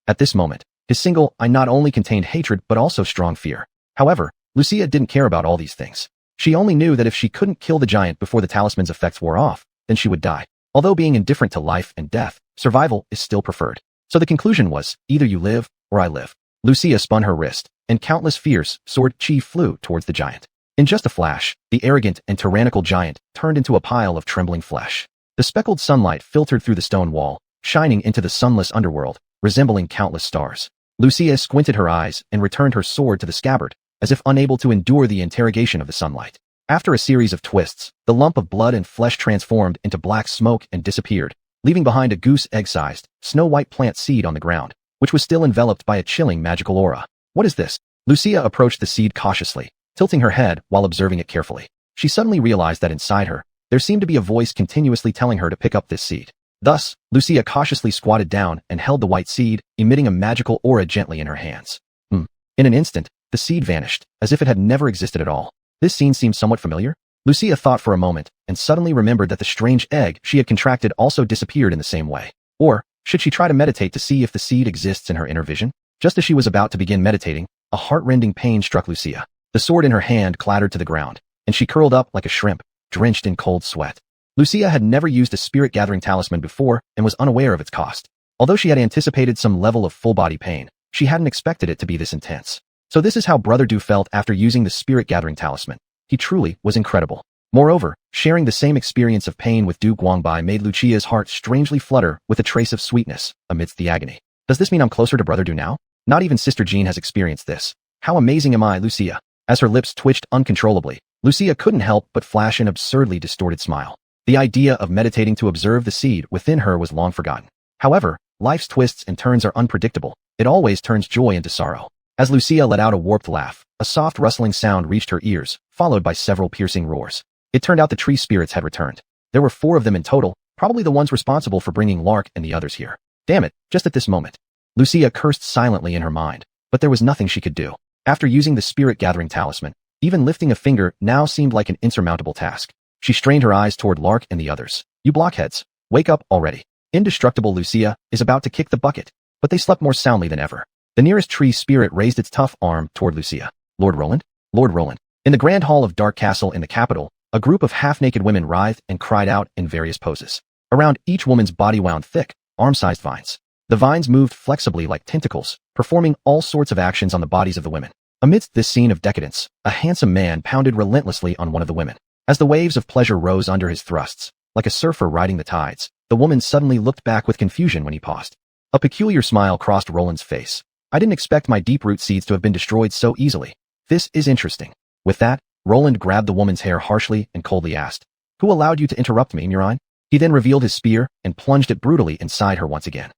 At this moment, his single eye not only contained hatred but also strong fear. However, Lucia didn't care about all these things. She only knew that if she couldn't kill the giant before the talisman's effects wore off, then she would die. Although being indifferent to life and death, survival is still preferred. So the conclusion was, either you live, or I live. Lucia spun her wrist, and countless fierce sword chi flew towards the giant. In just a flash, the arrogant and tyrannical giant turned into a pile of trembling flesh. The speckled sunlight filtered through the stone wall, shining into the sunless underworld, resembling countless stars. Lucia squinted her eyes and returned her sword to the scabbard, as if unable to endure the interrogation of the sunlight. After a series of twists, the lump of blood and flesh transformed into black smoke and disappeared, leaving behind a goose egg-sized, snow-white plant seed on the ground, which was still enveloped by a chilling magical aura. What is this? Lucia approached the seed cautiously, tilting her head while observing it carefully. She suddenly realized that inside her, there seemed to be a voice continuously telling her to pick up this seed. Thus, Lucia cautiously squatted down and held the white seed, emitting a magical aura gently in her hands. In an instant, the seed vanished, as if it had never existed at all. This scene seemed somewhat familiar. Lucia thought for a moment, and suddenly remembered that the strange egg she had contracted also disappeared in the same way. Or, should she try to meditate to see if the seed exists in her inner vision? Just as she was about to begin meditating, a heart-rending pain struck Lucia. The sword in her hand clattered to the ground, and she curled up like a shrimp, drenched in cold sweat. Lucia had never used a spirit-gathering talisman before and was unaware of its cost. Although she had anticipated some level of full-body pain, she hadn't expected it to be this intense. So this is how Brother Du felt after using the spirit-gathering talisman. He truly was incredible. Moreover, sharing the same experience of pain with Du Guangbai made Lucia's heart strangely flutter with a trace of sweetness amidst the agony. Does this mean I'm closer to Brother Du now? Not even Sister Jean has experienced this. How amazing am I, Lucia? As her lips twitched uncontrollably, Lucia couldn't help but flash an absurdly distorted smile. The idea of meditating to observe the seed within her was long forgotten. However, life's twists and turns are unpredictable. It always turns joy into sorrow. As Lucia let out a warped laugh, a soft rustling sound reached her ears, followed by several piercing roars. It turned out the tree spirits had returned. There were 4 of them in total, probably the ones responsible for bringing Lark and the others here. Damn it, just at this moment. Lucia cursed silently in her mind, but there was nothing she could do. After using the spirit-gathering talisman, Even lifting a finger now seemed like an insurmountable task. She strained her eyes toward Lark and the others. You blockheads, wake up already. Indestructible Lucia is about to kick the bucket, but they slept more soundly than ever. The nearest tree spirit raised its tough arm toward Lucia. Lord Roland? Lord Roland. In the grand hall of Dark Castle in the capital, a group of half-naked women writhed and cried out in various poses. Around each woman's body wound thick, arm-sized vines. The vines moved flexibly like tentacles, performing all sorts of actions on the bodies of the women. Amidst this scene of decadence, a handsome man pounded relentlessly on one of the women. As the waves of pleasure rose under his thrusts, like a surfer riding the tides, the woman suddenly looked back with confusion when he paused. A peculiar smile crossed Roland's face. I didn't expect my deep-root seeds to have been destroyed so easily. This is interesting. With that, Roland grabbed the woman's hair harshly and coldly asked, Who allowed you to interrupt me, Murine? He then revealed his spear and plunged it brutally inside her once again.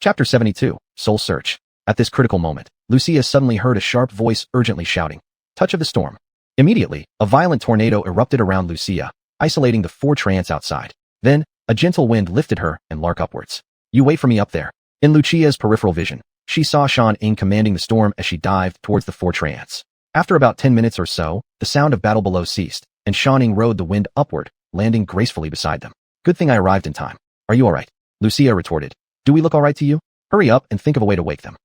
Chapter 72, Soul Search. At this critical moment, Lucia suddenly heard a sharp voice urgently shouting, Touch of the storm. Immediately, a violent tornado erupted around Lucia, isolating the 4 treants outside. Then, a gentle wind lifted her and Lark upwards. You wait for me up there. In Lucia's peripheral vision, she saw Shenluo commanding the storm as she dived towards the 4 treants. After about 10 minutes or so, the sound of battle below ceased, and Shenluo rode the wind upward, landing gracefully beside them. Good thing I arrived in time. Are you alright? Lucia retorted. Do we look alright to you? Hurry up and think of a way to wake them.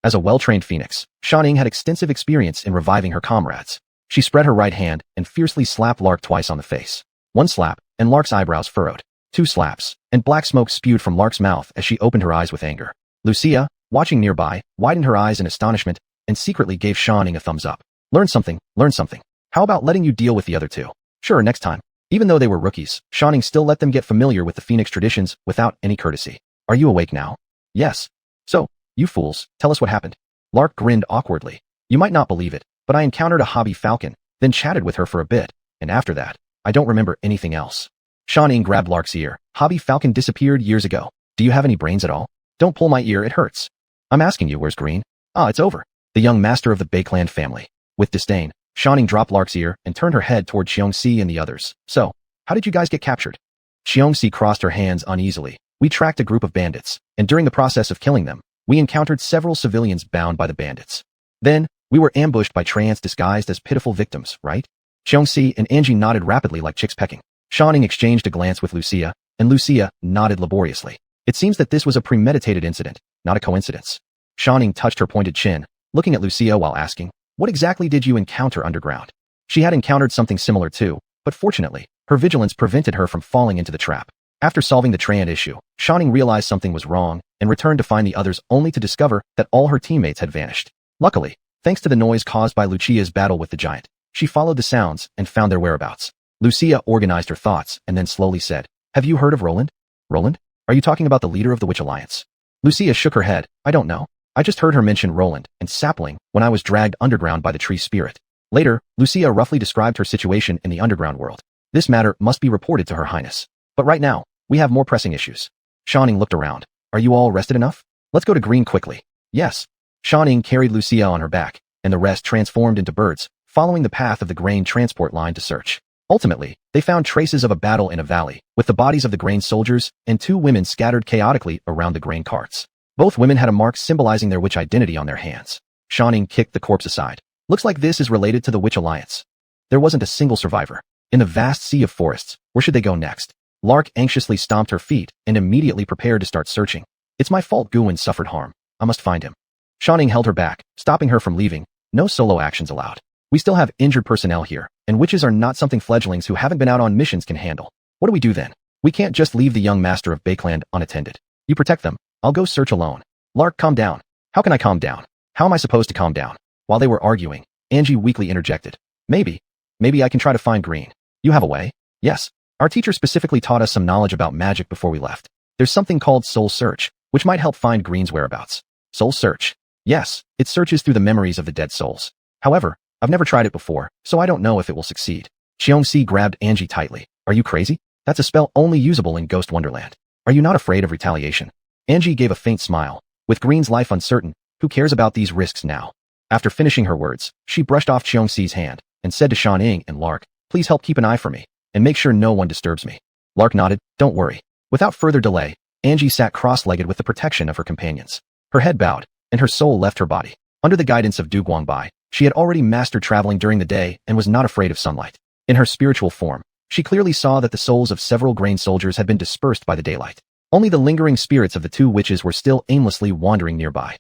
As a well-trained phoenix, Shenluo had extensive experience in reviving her comrades. She spread her right hand and fiercely slapped Lark twice on the face. 1 slap, and Lark's eyebrows furrowed. 2 slaps, and black smoke spewed from Lark's mouth as she opened her eyes with anger. Lucia, watching nearby, widened her eyes in astonishment and secretly gave Shenluo a thumbs up. Learn something, learn something. How about letting you deal with the other 2? Sure, next time. Even though they were rookies, Shenluo still let them get familiar with the phoenix traditions without any courtesy. Are you awake now? Yes. So, you fools, tell us what happened. Lark grinned awkwardly. You might not believe it, but I encountered a hobby falcon, then chatted with her for a bit, and after that, I don't remember anything else. Shenluo grabbed Lark's ear. Hobby falcon disappeared years ago. Do you have any brains at all? Don't pull my ear, it hurts. I'm asking you, where's Green? Ah, it's over. The young master of the Bakeland family. With disdain, Shenluo dropped Lark's ear and turned her head toward Xiongxi and the others. So, how did you guys get captured? Xiongxi crossed her hands uneasily. We tracked a group of bandits, and during the process of killing them, we encountered several civilians bound by the bandits. Then, we were ambushed by treants disguised as pitiful victims, right? Xiongxi and Angie nodded rapidly like chicks pecking. Shenluo exchanged a glance with Lucia, and Lucia nodded laboriously. It seems that this was a premeditated incident, not a coincidence. Shenluo touched her pointed chin, looking at Lucia while asking, What exactly did you encounter underground? She had encountered something similar too, but fortunately, her vigilance prevented her from falling into the trap. After solving the treant issue, Shenluo realized something was wrong and returned to find the others only to discover that all her teammates had vanished. Luckily, thanks to the noise caused by Lucia's battle with the giant, she followed the sounds and found their whereabouts. Lucia organized her thoughts and then slowly said, Have you heard of Roland? Roland? Are you talking about the leader of the Witch Alliance? Lucia shook her head. I don't know. I just heard her mention Roland and Sapling when I was dragged underground by the tree spirit. Later, Lucia roughly described her situation in the underground world. This matter must be reported to Her Highness. But right now, we have more pressing issues. Shenluo looked around. Are you all rested enough? Let's go to Green quickly. Yes. Shenluo carried Lucia on her back, and the rest transformed into birds, following the path of the grain transport line to search. Ultimately, they found traces of a battle in a valley, with the bodies of the grain soldiers and 2 women scattered chaotically around the grain carts. Both women had a mark symbolizing their witch identity on their hands. Shenluo kicked the corpse aside. Looks like this is related to the Witch Alliance. There wasn't a single survivor. In the vast sea of forests, where should they go next? Lark anxiously stomped her feet and immediately prepared to start searching. It's my fault Guwen suffered harm. I must find him. Shenluo held her back, stopping her from leaving. No solo actions allowed. We still have injured personnel here, and witches are not something fledglings who haven't been out on missions can handle. What do we do then? We can't just leave the young master of Bakeland unattended. You protect them. I'll go search alone. Lark, calm down. How can I calm down? How am I supposed to calm down? While they were arguing, Angie weakly interjected. Maybe I can try to find Green. You have a way? Yes. Our teacher specifically taught us some knowledge about magic before we left. There's something called Soul Search, which might help find Green's whereabouts. Soul Search? Yes, it searches through the memories of the dead souls. However, I've never tried it before, so I don't know if it will succeed. Xiongxi grabbed Angie tightly. Are you crazy? That's a spell only usable in Ghost Wonderland. Are you not afraid of retaliation? Angie gave a faint smile. With Green's life uncertain, who cares about these risks now? After finishing her words, she brushed off Xiongxi's hand and said to Shenluo and Lark, Please help keep an eye for me, and make sure no one disturbs me. Lark nodded. Don't worry. Without further delay, Angie sat cross-legged with the protection of her companions. Her head bowed, and her soul left her body. Under the guidance of Du Guangbai, She had already mastered traveling during the day and was not afraid of sunlight. In her spiritual form, she clearly saw that the souls of several grain soldiers had been dispersed by the daylight. Only the lingering spirits of the two witches were still aimlessly wandering nearby.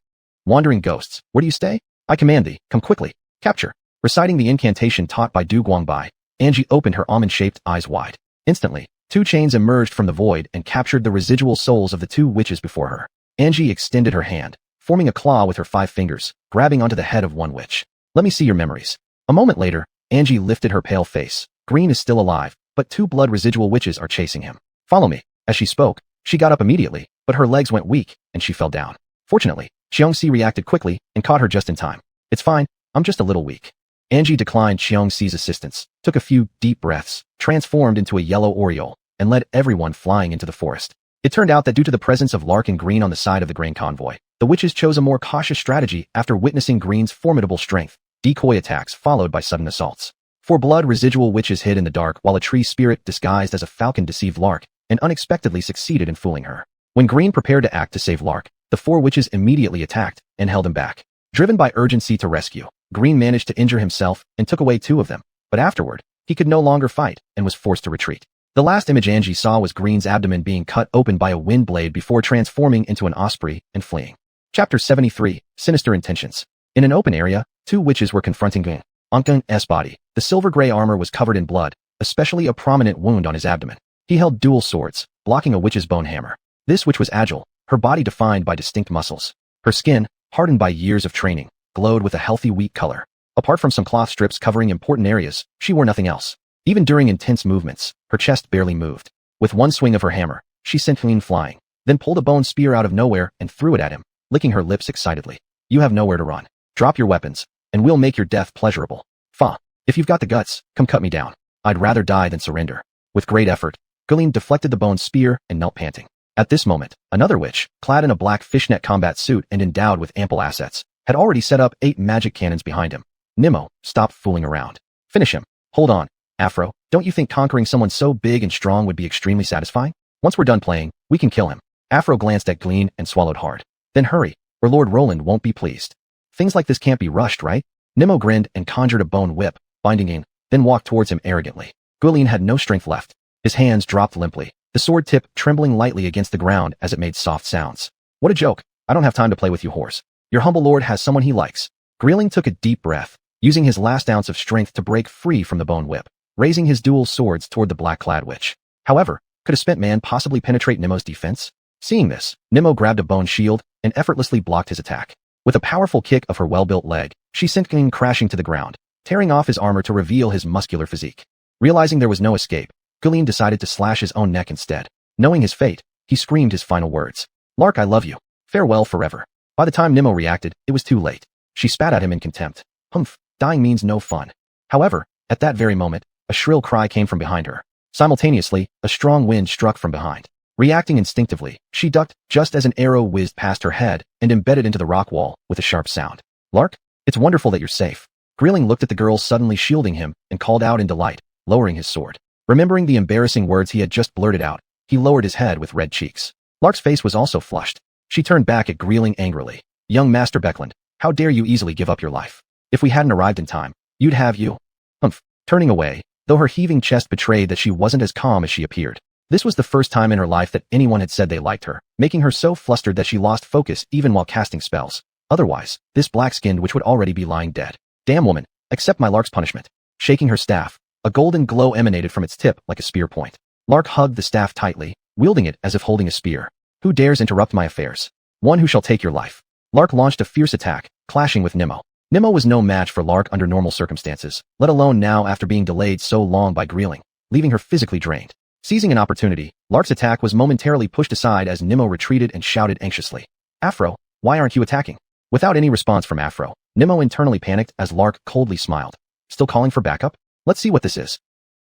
Wandering ghosts, where do you stay? I command thee, come quickly. Capture. Reciting the incantation taught by Du Guangbai, Angie opened her almond-shaped eyes wide. Instantly, two chains emerged from the void and captured the residual souls of the two witches before her. Angie extended her hand, forming a claw with her 5 fingers, grabbing onto the head of one witch. Let me see your memories. A moment later, Angie lifted her pale face. Green is still alive, but 2 blood residual witches are chasing him. Follow me. As she spoke, she got up immediately, but her legs went weak, and she fell down. Fortunately, Xiongxi reacted quickly and caught her just in time. It's fine, I'm just a little weak. Angie declined Xiongxi's assistance, took a few deep breaths, transformed into a yellow oriole, and led everyone flying into the forest. It turned out that due to the presence of Lark and Green on the side of the grain convoy, the witches chose a more cautious strategy after witnessing Green's formidable strength, decoy attacks followed by sudden assaults. 4 blood residual witches hid in the dark while a tree spirit disguised as a falcon deceived Lark and unexpectedly succeeded in fooling her. When Green prepared to act to save Lark, the 4 witches immediately attacked and held him back. Driven by urgency to rescue, Green managed to injure himself and took away 2 of them, but afterward, he could no longer fight and was forced to retreat. The last image Angie saw was Green's abdomen being cut open by a wind blade before transforming into an osprey and fleeing. Chapter 73, Sinister Intentions. In an open area, 2 witches were confronting Gung. On Gung's body, the silver-gray armor was covered in blood, especially a prominent wound on his abdomen. He held dual swords, blocking a witch's bone hammer. This witch was agile, her body defined by distinct muscles. Her skin, hardened by years of training, glowed with a healthy wheat color. Apart from some cloth strips covering important areas, she wore nothing else. Even during intense movements, her chest barely moved. With one swing of her hammer, she sent Gung flying, then pulled a bone spear out of nowhere and threw it at him, licking her lips excitedly. You have nowhere to run. Drop your weapons, and we'll make your death pleasurable. Fa. If you've got the guts, come cut me down. I'd rather die than surrender. With great effort, Gulin deflected the bone spear and knelt panting. At this moment, another witch, clad in a black fishnet combat suit and endowed with ample assets, had already set up 8 magic cannons behind him. Nimmo, stop fooling around. Finish him. Hold on, Afro, don't you think conquering someone so big and strong would be extremely satisfying? Once we're done playing, we can kill him. Afro glanced at Glean and swallowed hard. Then hurry, or Lord Roland won't be pleased. Things like this can't be rushed, right? Nimmo grinned and conjured a bone whip, binding in, then walked towards him arrogantly. Gulin had no strength left. His hands dropped limply, the sword tip trembling lightly against the ground as it made soft sounds. What a joke. I don't have time to play with you, horse. Your humble lord has someone he likes. Greeling took a deep breath, using his last ounce of strength to break free from the bone whip, raising his dual swords toward the black-clad witch. However, could a spent man possibly penetrate Nimmo's defense? Seeing this, Nimmo grabbed a bone shield and effortlessly blocked his attack. With a powerful kick of her well-built leg, she sent King crashing to the ground, tearing off his armor to reveal his muscular physique. Realizing there was no escape, Gulin decided to slash his own neck instead. Knowing his fate, he screamed his final words. Lark, I love you. Farewell forever. By the time Nimmo reacted, it was too late. She spat at him in contempt. Humph, dying means no fun. However, at that very moment, a shrill cry came from behind her. Simultaneously, a strong wind struck from behind. Reacting instinctively, she ducked just as an arrow whizzed past her head and embedded into the rock wall with a sharp sound. Lark, it's wonderful that you're safe. Greeling looked at the girl suddenly shielding him and called out in delight, lowering his sword. Remembering the embarrassing words he had just blurted out, he lowered his head with red cheeks. Lark's face was also flushed. She turned back at Greeling angrily. Young Master Beckland, how dare you easily give up your life? If we hadn't arrived in time, you'd have you. Humph. Turning away, though her heaving chest betrayed that she wasn't as calm as she appeared. This was the first time in her life that anyone had said they liked her, making her so flustered that she lost focus even while casting spells. Otherwise, this black-skinned witch would already be lying dead. Damn woman, accept my Lark's punishment. Shaking her staff, a golden glow emanated from its tip like a spear point. Lark hugged the staff tightly, wielding it as if holding a spear. Who dares interrupt my affairs? One who shall take your life. Lark launched a fierce attack, clashing with Nimmo. Nimmo was no match for Lark under normal circumstances, let alone now after being delayed so long by Greeling, leaving her physically drained. Seizing an opportunity, Lark's attack was momentarily pushed aside as Nimmo retreated and shouted anxiously. Afro, why aren't you attacking? Without any response from Afro, Nimmo internally panicked as Lark coldly smiled. Still calling for backup? Let's see what this is.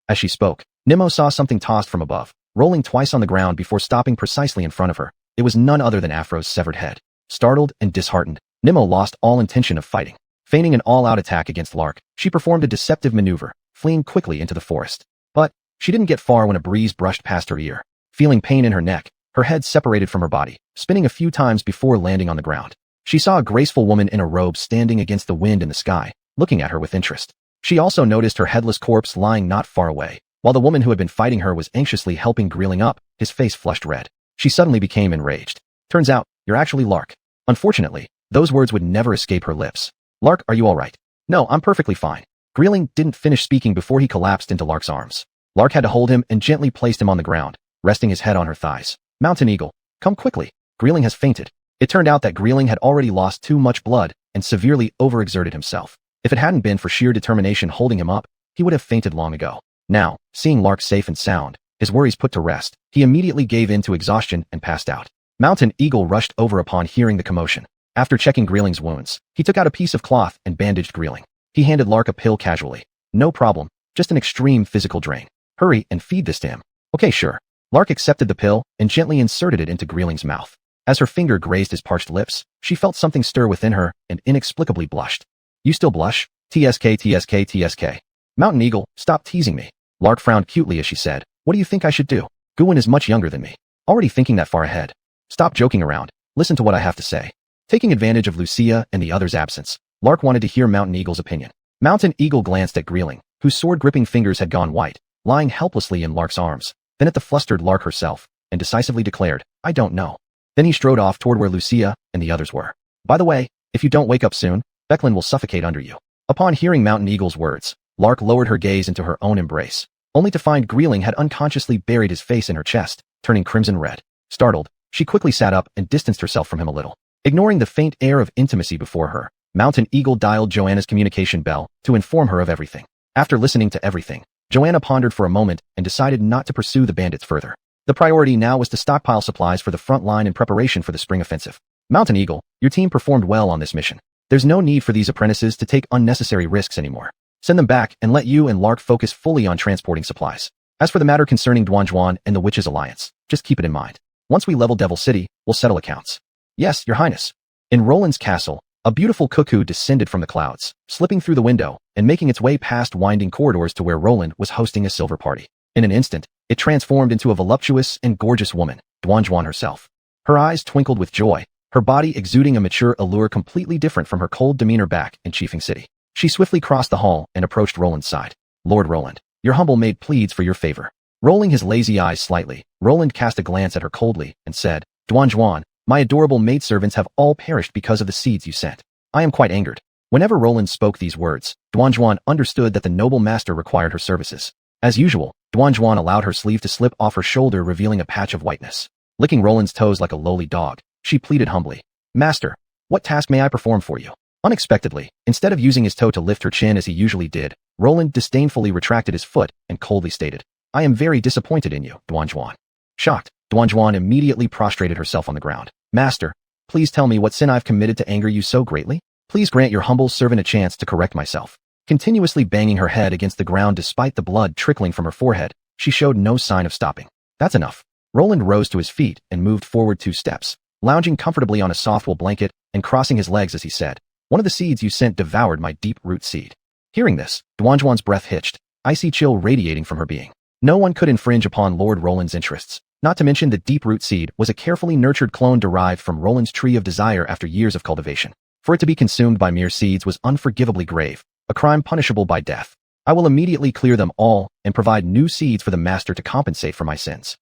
As she spoke, Nimmo saw something tossed from above, rolling twice on the ground before stopping precisely in front of her. It was none other than Afro's severed head. Startled and disheartened, Nimmo lost all intention of fighting. Feigning an all-out attack against Lark, she performed a deceptive maneuver, fleeing quickly into the forest. But she didn't get far when a breeze brushed past her ear. Feeling pain in her neck, her head separated from her body, spinning a few times before landing on the ground. She saw a graceful woman in a robe standing against the wind in the sky, looking at her with interest. She also noticed her headless corpse lying not far away. While the woman who had been fighting her was anxiously helping Greeling up, his face flushed red. She suddenly became enraged. Turns out, you're actually Lark. Unfortunately, those words would never escape her lips. Lark, are you alright? No, I'm perfectly fine. Greeling didn't finish speaking before he collapsed into Lark's arms. Lark had to hold him and gently placed him on the ground, resting his head on her thighs. Mountain Eagle, come quickly. Greeling has fainted. It turned out that Greeling had already lost too much blood and severely overexerted himself. If it hadn't been for sheer determination holding him up, he would have fainted long ago. Now, seeing Lark safe and sound, his worries put to rest, he immediately gave in to exhaustion and passed out. Mountain Eagle rushed over upon hearing the commotion. After checking Greeling's wounds, he took out a piece of cloth and bandaged Greeling. He handed Lark a pill casually. No problem, just an extreme physical drain. Hurry and feed this to him. Okay, sure. Lark accepted the pill and gently inserted it into Greeling's mouth. As her finger grazed his parched lips, she felt something stir within her and inexplicably blushed. You still blush? TSK. Mountain Eagle, stop teasing me. Lark frowned cutely as she said, what do you think I should do? Guwen is much younger than me. Already thinking that far ahead. Stop joking around. Listen to what I have to say. Taking advantage of Lucia and the others' absence, Lark wanted to hear Mountain Eagle's opinion. Mountain Eagle glanced at Greeling, whose sword-gripping fingers had gone white, lying helplessly in Lark's arms, then at the flustered Lark herself, and decisively declared, I don't know. Then he strode off toward where Lucia and the others were. By the way, if you don't wake up soon, Becklin will suffocate under you. Upon hearing Mountain Eagle's words, Lark lowered her gaze into her own embrace, only to find Greeling had unconsciously buried his face in her chest, turning crimson red. Startled, she quickly sat up and distanced herself from him a little. Ignoring the faint air of intimacy before her, Mountain Eagle dialed Joanna's communication bell to inform her of everything. After listening to everything, Joanna pondered for a moment and decided not to pursue the bandits further. The priority now was to stockpile supplies for the front line in preparation for the spring offensive. Mountain Eagle, your team performed well on this mission. There's no need for these apprentices to take unnecessary risks anymore. Send them back and let you and Lark focus fully on transporting supplies. As for the matter concerning Duanjuan and the Witches' Alliance, just keep it in mind. Once we level Devil City, we'll settle accounts. Yes, Your Highness. In Roland's castle, a beautiful cuckoo descended from the clouds, slipping through the window and making its way past winding corridors to where Roland was hosting a silver party. In an instant, it transformed into a voluptuous and gorgeous woman, Duanjuan herself. Her eyes twinkled with joy, her body exuding a mature allure completely different from her cold demeanor back in Chiefing City. She swiftly crossed the hall and approached Roland's side. Lord Roland, your humble maid pleads for your favor. Rolling his lazy eyes slightly, Roland cast a glance at her coldly and said, Duanjuan, my adorable maidservants have all perished because of the seeds you sent. I am quite angered. Whenever Roland spoke these words, Duanjuan understood that the noble master required her services. As usual, Duanjuan allowed her sleeve to slip off her shoulder, revealing a patch of whiteness. Licking Roland's toes like a lowly dog, she pleaded humbly, Master, what task may I perform for you? Unexpectedly, instead of using his toe to lift her chin as he usually did, Roland disdainfully retracted his foot and coldly stated, I am very disappointed in you, Duanjuan. Shocked, Duanjuan immediately prostrated herself on the ground. Master, please tell me what sin I've committed to anger you so greatly? Please grant your humble servant a chance to correct myself. Continuously banging her head against the ground despite the blood trickling from her forehead, she showed no sign of stopping. That's enough. Roland rose to his feet and moved forward 2 steps, lounging comfortably on a soft wool blanket and crossing his legs as he said, One of the seeds you sent devoured my deep root seed. Hearing this, Duanjuan's breath hitched, icy chill radiating from her being. No one could infringe upon Lord Roland's interests. Not to mention the deep root seed was a carefully nurtured clone derived from Roland's tree of desire after years of cultivation. For it to be consumed by mere seeds was unforgivably grave, a crime punishable by death. I will immediately clear them all and provide new seeds for the master to compensate for my sins.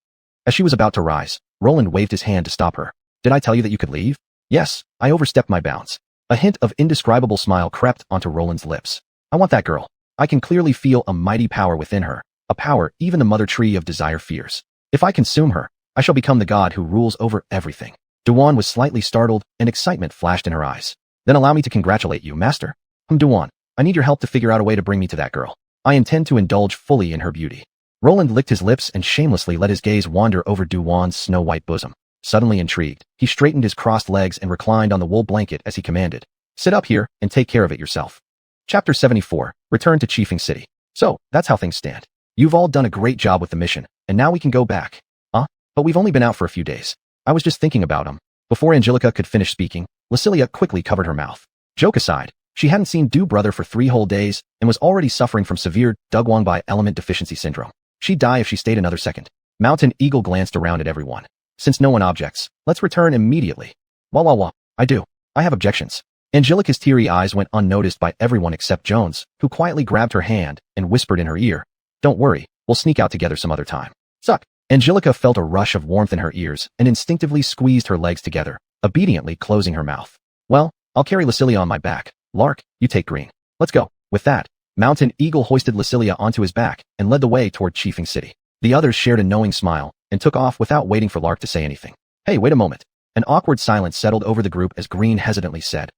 As she was about to rise, Roland waved his hand to stop her. Did I tell you that you could leave? Yes, I overstepped my bounds. A hint of indescribable smile crept onto Roland's lips. I want that girl. I can clearly feel a mighty power within her, a power even the mother tree of desire fears. If I consume her, I shall become the god who rules over everything. Duan was slightly startled and excitement flashed in her eyes. Then allow me to congratulate you, master. Duan, I need your help to figure out a way to bring me to that girl. I intend to indulge fully in her beauty. Roland licked his lips and shamelessly let his gaze wander over Duan's snow-white bosom. Suddenly intrigued, he straightened his crossed legs and reclined on the wool blanket as he commanded. Sit up here and take care of it yourself. Chapter 74, Return to Chiefing City. So, that's how things stand. You've all done a great job with the mission, and now we can go back. But we've only been out for a few days. I was just thinking about him. Before Angelica could finish speaking, Lucilia quickly covered her mouth. Joke aside, she hadn't seen Du brother for 3 whole days and was already suffering from severe Dugwangbai element deficiency syndrome. She'd die if she stayed another second. Mountain Eagle glanced around at everyone. Since no one objects, let's return immediately. Wah. I do. I have objections. Angelica's teary eyes went unnoticed by everyone except Jones, who quietly grabbed her hand and whispered in her ear, "Don't worry, we'll sneak out together some other time." Suck. Angelica felt a rush of warmth in her ears and instinctively squeezed her legs together, obediently closing her mouth. "Well, I'll carry Lucilia on my back. Lark, you take Green. Let's go." With that, Mountain Eagle hoisted Lucilia onto his back and led the way toward Chiefing City. The others shared a knowing smile and took off without waiting for Lark to say anything. "Hey, wait a moment." An awkward silence settled over the group as Green hesitantly said,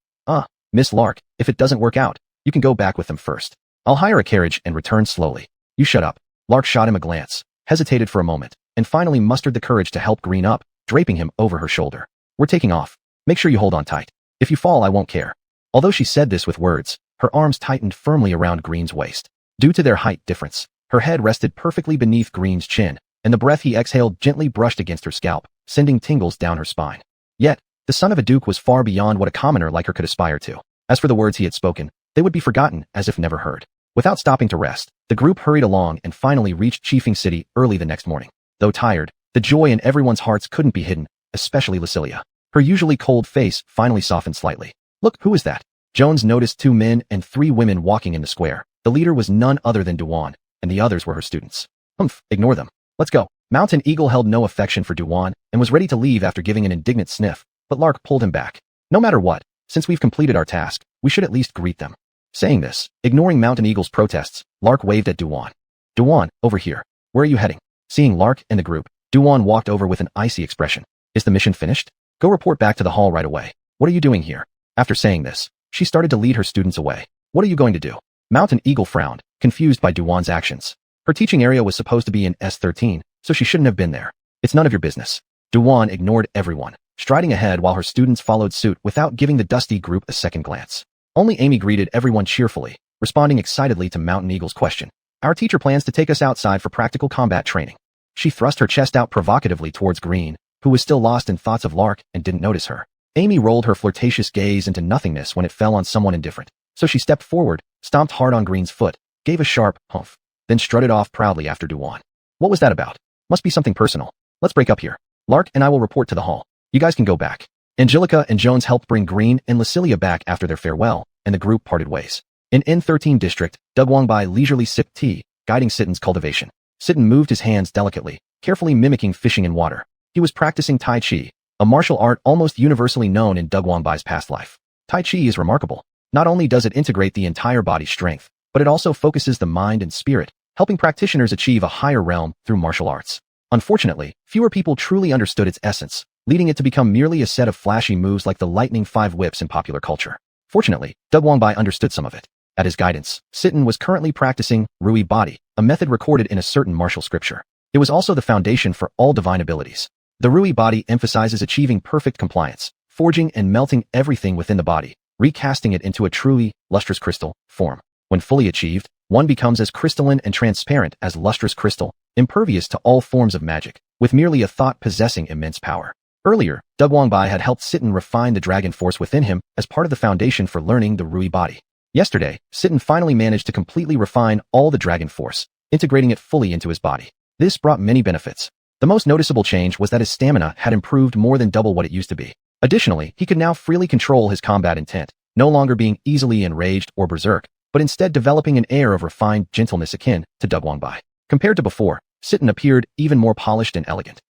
Miss Lark, if it doesn't work out, you can go back with them first. I'll hire a carriage and return slowly." "You shut up." Lark shot him a glance, hesitated for a moment, and finally mustered the courage to help Green up, draping him over her shoulder. "We're taking off. Make sure you hold on tight. If you fall, I won't care." Although she said this with words, her arms tightened firmly around Green's waist. Due to their height difference, her head rested perfectly beneath Green's chin, and the breath he exhaled gently brushed against her scalp, sending tingles down her spine. Yet, the son of a duke was far beyond what a commoner like her could aspire to. As for the words he had spoken, they would be forgotten as if never heard. Without stopping to rest, the group hurried along and finally reached Chiefing City early the next morning. Though tired, the joy in everyone's hearts couldn't be hidden, especially Lucilia. Her usually cold face finally softened slightly. "Look, who is that?" Jones noticed 2 men and 3 women walking in the square. The leader was none other than Duan, and the others were her students. Ignore them. Let's go." Mountain Eagle held no affection for Duan and was ready to leave after giving an indignant sniff, but Lark pulled him back. "No matter what, since we've completed our task, we should at least greet them." Saying this, ignoring Mountain Eagle's protests, Lark waved at Duan. "Duan, over here. Where are you heading?" Seeing Lark and the group, Duan walked over with an icy expression. "Is the mission finished? Go report back to the hall right away. What are you doing here?" After saying this, she started to lead her students away. "What are you going to do?" Mountain Eagle frowned, confused by Duan's actions. Her teaching area was supposed to be in S13, so she shouldn't have been there. "It's none of your business." Duan ignored everyone, striding ahead while her students followed suit without giving the dusty group a second glance. Only Amy greeted everyone cheerfully, responding excitedly to Mountain Eagle's question. "Our teacher plans to take us outside for practical combat training." She thrust her chest out provocatively towards Green, who was still lost in thoughts of Lark and didn't notice her. Amy rolled her flirtatious gaze into nothingness when it fell on someone indifferent. So she stepped forward, stomped hard on Green's foot, gave a sharp humph, then strutted off proudly after Duan. "What was that about? Must be something personal. Let's break up here. Lark and I will report to the hall. You guys can go back." Angelica and Jones helped bring Green and Lucilia back after their farewell, and the group parted ways. In N13 district, Dugwangbai leisurely sipped tea, guiding Sitten's cultivation. Sitten moved his hands delicately, carefully mimicking fishing in water. He was practicing Tai Chi, a martial art almost universally known in Dugwangbai's past life. Tai Chi is remarkable. Not only does it integrate the entire body's strength, but it also focuses the mind and spirit, helping practitioners achieve a higher realm through martial arts. Unfortunately, fewer people truly understood its essence, leading it to become merely a set of flashy moves like the lightning 5 whips in popular culture. Fortunately, Dugwangbai understood some of it. At his guidance, Sitten was currently practicing Rui Body, a method recorded in a certain martial scripture. It was also the foundation for all divine abilities. The Rui Body emphasizes achieving perfect compliance, forging and melting everything within the body, recasting it into a truly lustrous crystal form. When fully achieved, one becomes as crystalline and transparent as lustrous crystal, impervious to all forms of magic, with merely a thought possessing immense power. Earlier, Dugwangbai had helped Sitten refine the dragon force within him as part of the foundation for learning the Rui Body. Yesterday, Sitten finally managed to completely refine all the dragon force, integrating it fully into his body. This brought many benefits. The most noticeable change was that his stamina had improved more than double what it used to be. Additionally, he could now freely control his combat intent, no longer being easily enraged or berserk, but instead developing an air of refined gentleness akin to Dugwangbai. Compared to before, Sitten appeared even more polished and elegant.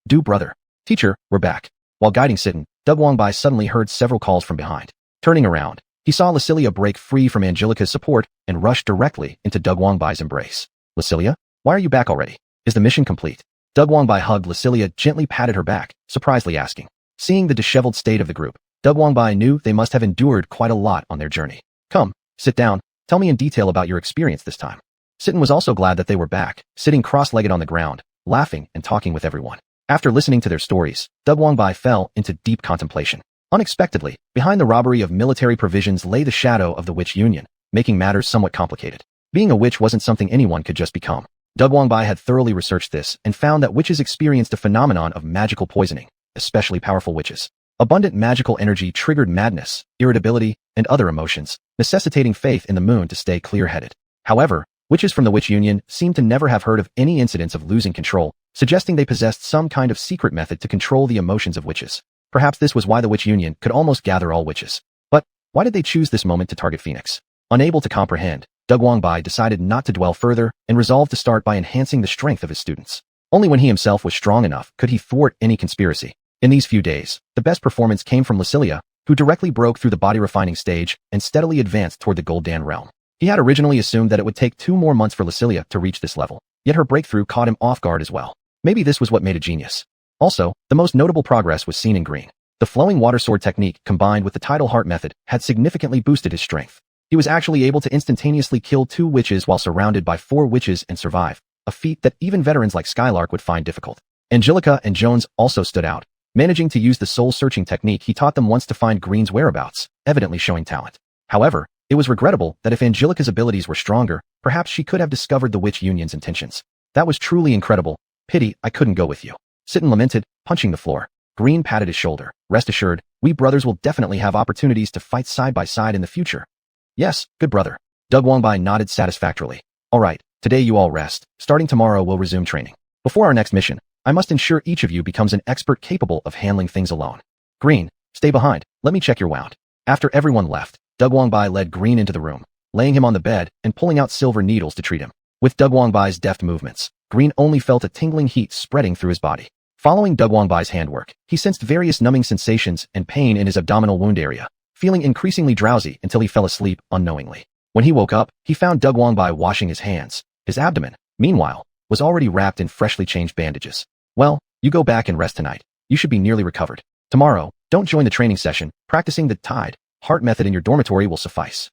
"Do brother. Teacher, we're back." While guiding Sitten, Dugwangbai suddenly heard several calls from behind. Turning around, he saw Lucilia break free from Angelica's support and rush directly into Dugwangbai's embrace. "Lucilia, why are you back already? Is the mission complete?" Dugwangbai hugged Lucilia, gently patted her back, surprisingly asking. Seeing the disheveled state of the group, Dugwangbai knew they must have endured quite a lot on their journey. "Come, sit down. Tell me in detail about your experience this time." Sitten was also glad that they were back, sitting cross-legged on the ground, laughing and talking with everyone. After listening to their stories, Dugwangbai fell into deep contemplation. Unexpectedly, behind the robbery of military provisions lay the shadow of the witch union, making matters somewhat complicated. Being a witch wasn't something anyone could just become. Dugwangbai had thoroughly researched this and found that witches experienced a phenomenon of magical poisoning, especially powerful witches. Abundant magical energy triggered madness, irritability, and other emotions, necessitating faith in the moon to stay clear-headed. However, witches from the witch union seemed to never have heard of any incidents of losing control, suggesting they possessed some kind of secret method to control the emotions of witches. Perhaps this was why the witch union could almost gather all witches. But Why did they choose this moment to target Phoenix? Unable to comprehend, Guangbai decided not to dwell further and resolved to start by enhancing the strength of his students. Only when he himself was strong enough could he thwart any conspiracy. In these few days, the best performance came from Lucilia, who directly broke through the body-refining stage and steadily advanced toward the Goldan realm. He had originally assumed that it would take 2 more months for Lucilia to reach this level, yet her breakthrough caught him off guard as well. Maybe this was what made a genius. Also, the most notable progress was seen in green. The flowing water sword technique combined with the tidal heart method had significantly boosted his strength. He was actually able to instantaneously kill 2 witches while surrounded by 4 witches and survive, a feat that even veterans like Skylark would find difficult. Angelica and Jones also stood out, managing to use the soul-searching technique he taught them once to find Green's whereabouts, evidently showing talent. However, it was regrettable that if Angelica's abilities were stronger, perhaps she could have discovered the Witch Union's intentions. That was truly incredible. Pity I couldn't go with you. Sitten lamented, punching the floor. Green patted his shoulder. Rest assured, we brothers will definitely have opportunities to fight side by side in the future. Yes, good brother. Guangbai nodded satisfactorily. All right, today you all rest. Starting tomorrow we'll resume training. Before our next mission, I must ensure each of you becomes an expert capable of handling things alone. Green, stay behind. Let me check your wound. After everyone left, Guangbai led Green into the room, laying him on the bed and pulling out silver needles to treat him. With Guangbai's deft movements, Green only felt a tingling heat spreading through his body. Following Guangbai's handwork, he sensed various numbing sensations and pain in his abdominal wound area, feeling increasingly drowsy until he fell asleep unknowingly. When he woke up, he found Guangbai washing his hands. His abdomen, meanwhile, was already wrapped in freshly changed bandages. Well, you go back and rest tonight. You should be nearly recovered. Tomorrow, don't join the training session. Practicing the tide heart method in your dormitory will suffice.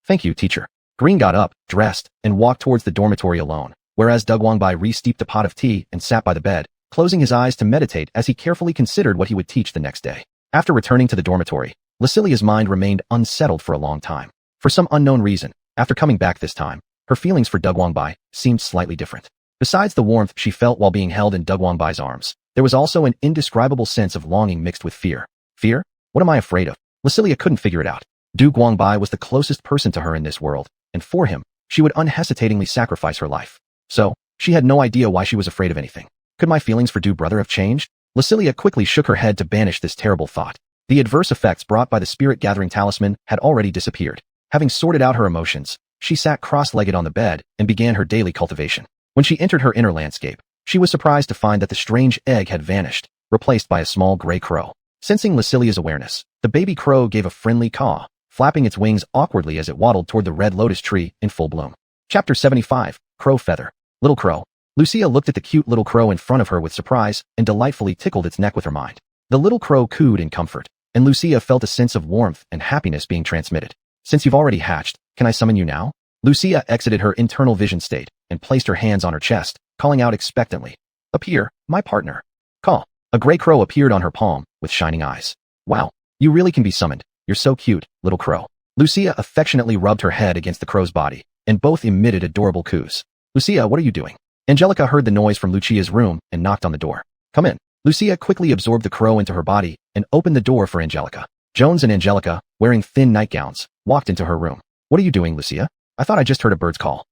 Thank you, teacher. Green got up, dressed, and walked towards the dormitory alone, whereas Guangbai re-steeped a pot of tea and sat by the bed, closing his eyes to meditate as he carefully considered what he would teach the next day. After returning to the dormitory, Lucilia's mind remained unsettled for a long time. For some unknown reason, after coming back this time, her feelings for Guangbai seemed slightly different. Besides the warmth she felt while being held in Guangbai's arms, there was also an indescribable sense of longing mixed with fear. Fear? What am I afraid of? Lucilia couldn't figure it out. Guangbai was the closest person to her in this world, and for him, she would unhesitatingly sacrifice her life. So, she had no idea why she was afraid of anything. Could my feelings for brother have changed? Lucilia quickly shook her head to banish this terrible thought. The adverse effects brought by the spirit-gathering talisman had already disappeared. Having sorted out her emotions, she sat cross-legged on the bed and began her daily cultivation. When she entered her inner landscape, she was surprised to find that the strange egg had vanished, replaced by a small gray crow. Sensing Lucilia's awareness, the baby crow gave a friendly caw, flapping its wings awkwardly as it waddled toward the red lotus tree in full bloom. Chapter 75, Crow Feather. Little Crow. Lucia looked at the cute little crow in front of her with surprise and delightfully tickled its neck with her mind. The little crow cooed in comfort, and Lucia felt a sense of warmth and happiness being transmitted. Since you've already hatched, can I summon you now? Lucia exited her internal vision state and placed her hands on her chest, calling out expectantly. Appear, my partner. Call. A gray crow appeared on her palm, with shining eyes. Wow, you really can be summoned. You're so cute, little crow. Lucia affectionately rubbed her head against the crow's body, and both emitted adorable coos. Lucia, what are you doing? Angelica heard the noise from Lucia's room and knocked on the door. Come in. Lucia quickly absorbed the crow into her body and opened the door for Angelica. Jones and Angelica, wearing thin nightgowns, walked into her room. What are you doing, Lucia? I thought I just heard a bird's call.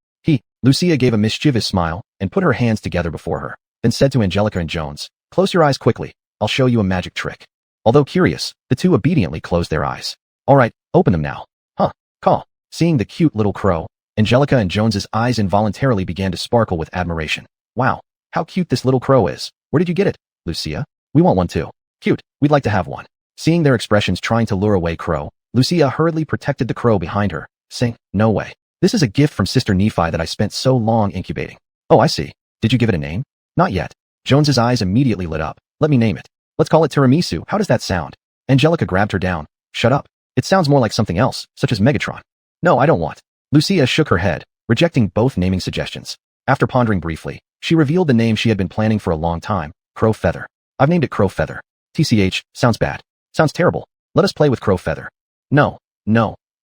Lucia gave a mischievous smile and put her hands together before her, then said to Angelica and Jones, close your eyes quickly. I'll show you a magic trick. Although curious, the two obediently closed their eyes. All right, open them now. Huh, call. Seeing the cute little crow, Angelica and Jones's eyes involuntarily began to sparkle with admiration. Wow, how cute this little crow is. Where did you get it, Lucia? We want one too. Cute, we'd like to have one. Seeing their expressions trying to lure away Crow, Lucia hurriedly protected the crow behind her, saying, no way. This is a gift from Sister Nephi that I spent so long incubating. Oh, I see. Did you give it a name? Not yet. Jones's eyes immediately lit up. Let me name it. Let's call it Tiramisu. How does that sound? Angelica grabbed her down. Shut up. It sounds more like something else, such as Megatron. No, I don't want. Lucia shook her head, rejecting both naming suggestions. After pondering briefly, she revealed the name she had been planning for a long time, Crow Feather. I've named it Crow Feather. TCH, sounds bad. Sounds terrible. Let us play with Crow Feather. No.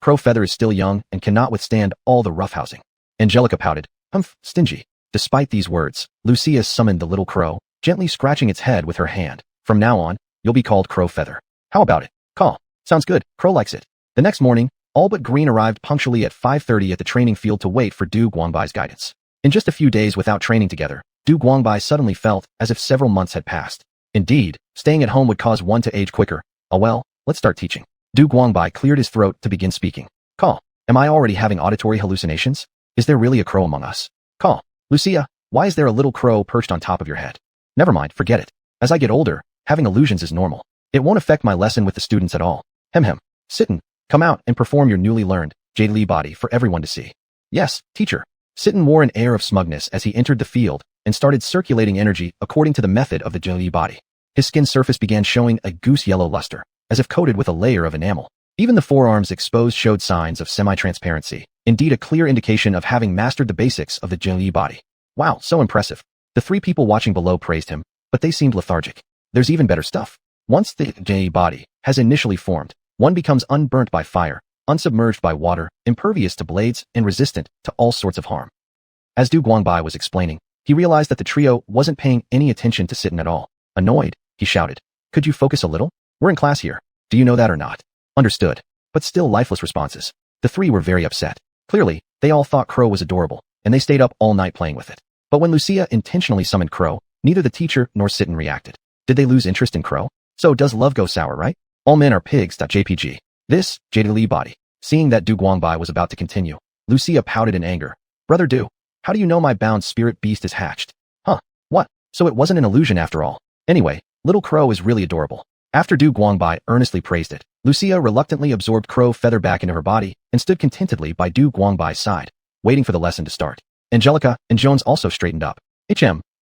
Crow Feather is still young and cannot withstand all the roughhousing. Angelica pouted. Stingy. Despite these words, Lucia summoned the little crow, gently scratching its head with her hand. From now on, you'll be called Crow Feather. How about it? Call. Sounds good. Crow likes it. The next morning, all but Green arrived punctually at 5:30 at the training field to wait for Guangbai's guidance. In just a few days without training together, Guangbai suddenly felt as if several months had passed. Indeed, staying at home would cause one to age quicker. Oh well, let's start teaching. Du Guangbai cleared his throat to begin speaking. Call. Am I already having auditory hallucinations? Is there really a crow among us? Call. Lucia, why is there a little crow perched on top of your head? Never mind, forget it. As I get older, having illusions is normal. It won't affect my lesson with the students at all. Hem. Sitten, come out and perform your newly learned Jade body for everyone to see. Yes, teacher. Sitten wore an air of smugness as he entered the field and started circulating energy according to the method of the Jade body. His skin surface began showing a goose-yellow luster, as if coated with a layer of enamel. Even the forearms exposed showed signs of semi-transparency, indeed a clear indication of having mastered the basics of the Jade body. Wow, so impressive. The three people watching below praised him, but they seemed lethargic. There's even better stuff. Once the Jade body has initially formed, one becomes unburnt by fire, unsubmerged by water, impervious to blades, and resistant to all sorts of harm. As Du Guangbai was explaining, he realized that the trio wasn't paying any attention to Sitten at all. Annoyed, he shouted, "Could you focus a little? We're in class here. Do you know that or not?" Understood. But still lifeless responses. The three were very upset. Clearly, they all thought Crow was adorable, and they stayed up all night playing with it. But when Lucia intentionally summoned Crow, neither the teacher nor Sitten reacted. Did they lose interest in Crow? So does love go sour, right? All men are pigs.jpg. This, Jade body. Seeing that Du Guangbai was about to continue, Lucia pouted in anger. Brother Du, how do you know my bound spirit beast is hatched? Huh, what? So it wasn't an illusion after all. Anyway, little Crow is really adorable. After Du Guangbai earnestly praised it, Lucia reluctantly absorbed Crow feather back into her body and stood contentedly by Du Guangbai's side, waiting for the lesson to start. Angelica and Jones also straightened up.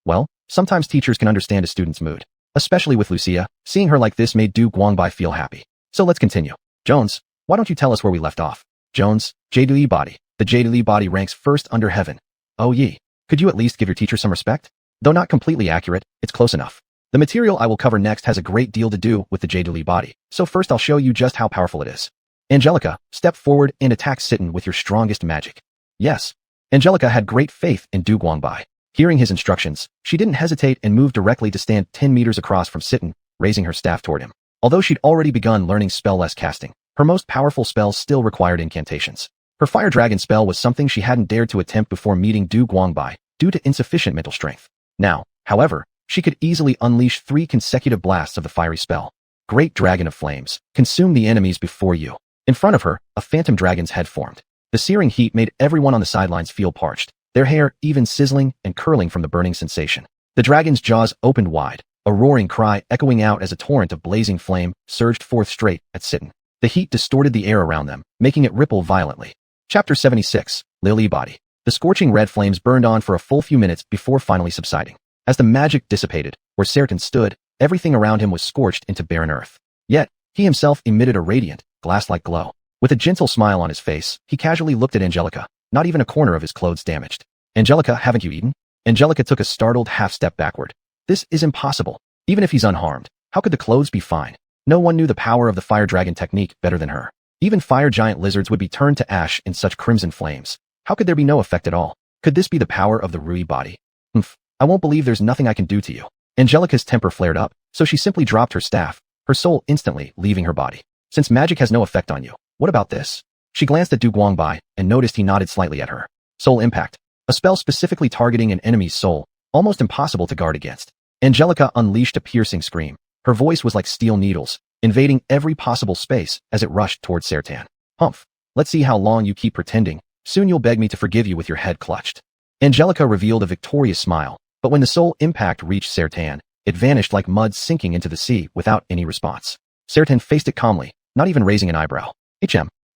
Well, sometimes teachers can understand a student's mood. Especially with Lucia, seeing her like this made Du Guangbai feel happy. So let's continue. Jones, why don't you tell us where we left off? Jones, Jade body. The Jade body ranks first under heaven. Oh ye, could you at least give your teacher some respect? Though not completely accurate, it's close enough. The material I will cover next has a great deal to do with the Jade body, so first I'll show you just how powerful it is. Angelica, step forward and attack Sitten with your strongest magic. Yes. Angelica had great faith in Du Guangbai. Hearing his instructions, she didn't hesitate and moved directly to stand 10 meters across from Sitten, raising her staff toward him. Although she'd already begun learning spell-less casting, her most powerful spells still required incantations. Her fire dragon spell was something she hadn't dared to attempt before meeting Du Guangbai, due to insufficient mental strength. Now, however, she could easily unleash 3 consecutive blasts of the fiery spell. Great Dragon of Flames, consume the enemies before you. In front of her, a phantom dragon's head formed. The searing heat made everyone on the sidelines feel parched, their hair even sizzling and curling from the burning sensation. The dragon's jaws opened wide, a roaring cry echoing out as a torrent of blazing flame surged forth straight at Sitten. The heat distorted the air around them, making it ripple violently. Chapter 76, Lily Body. The scorching red flames burned on for a full few minutes before finally subsiding. As the magic dissipated, where Sertan stood, everything around him was scorched into barren earth. Yet, he himself emitted a radiant, glass-like glow. With a gentle smile on his face, he casually looked at Angelica, not even a corner of his clothes damaged. Angelica, haven't you eaten? Angelica took a startled half-step backward. This is impossible. Even if he's unharmed, how could the clothes be fine? No one knew the power of the fire dragon technique better than her. Even fire giant lizards would be turned to ash in such crimson flames. How could there be no effect at all? Could this be the power of the Rui body? I won't believe there's nothing I can do to you. Angelica's temper flared up, so she simply dropped her staff, her soul instantly leaving her body. Since magic has no effect on you, what about this? She glanced at Du Guangbai and noticed he nodded slightly at her. Soul Impact. A spell specifically targeting an enemy's soul, almost impossible to guard against. Angelica unleashed a piercing scream. Her voice was like steel needles, invading every possible space as it rushed towards Sertan. Humph. Let's see how long you keep pretending. Soon you'll beg me to forgive you with your head clutched. Angelica revealed a victorious smile, but when the soul impact reached Sertan, it vanished like mud sinking into the sea without any response. Sertan faced it calmly, not even raising an eyebrow.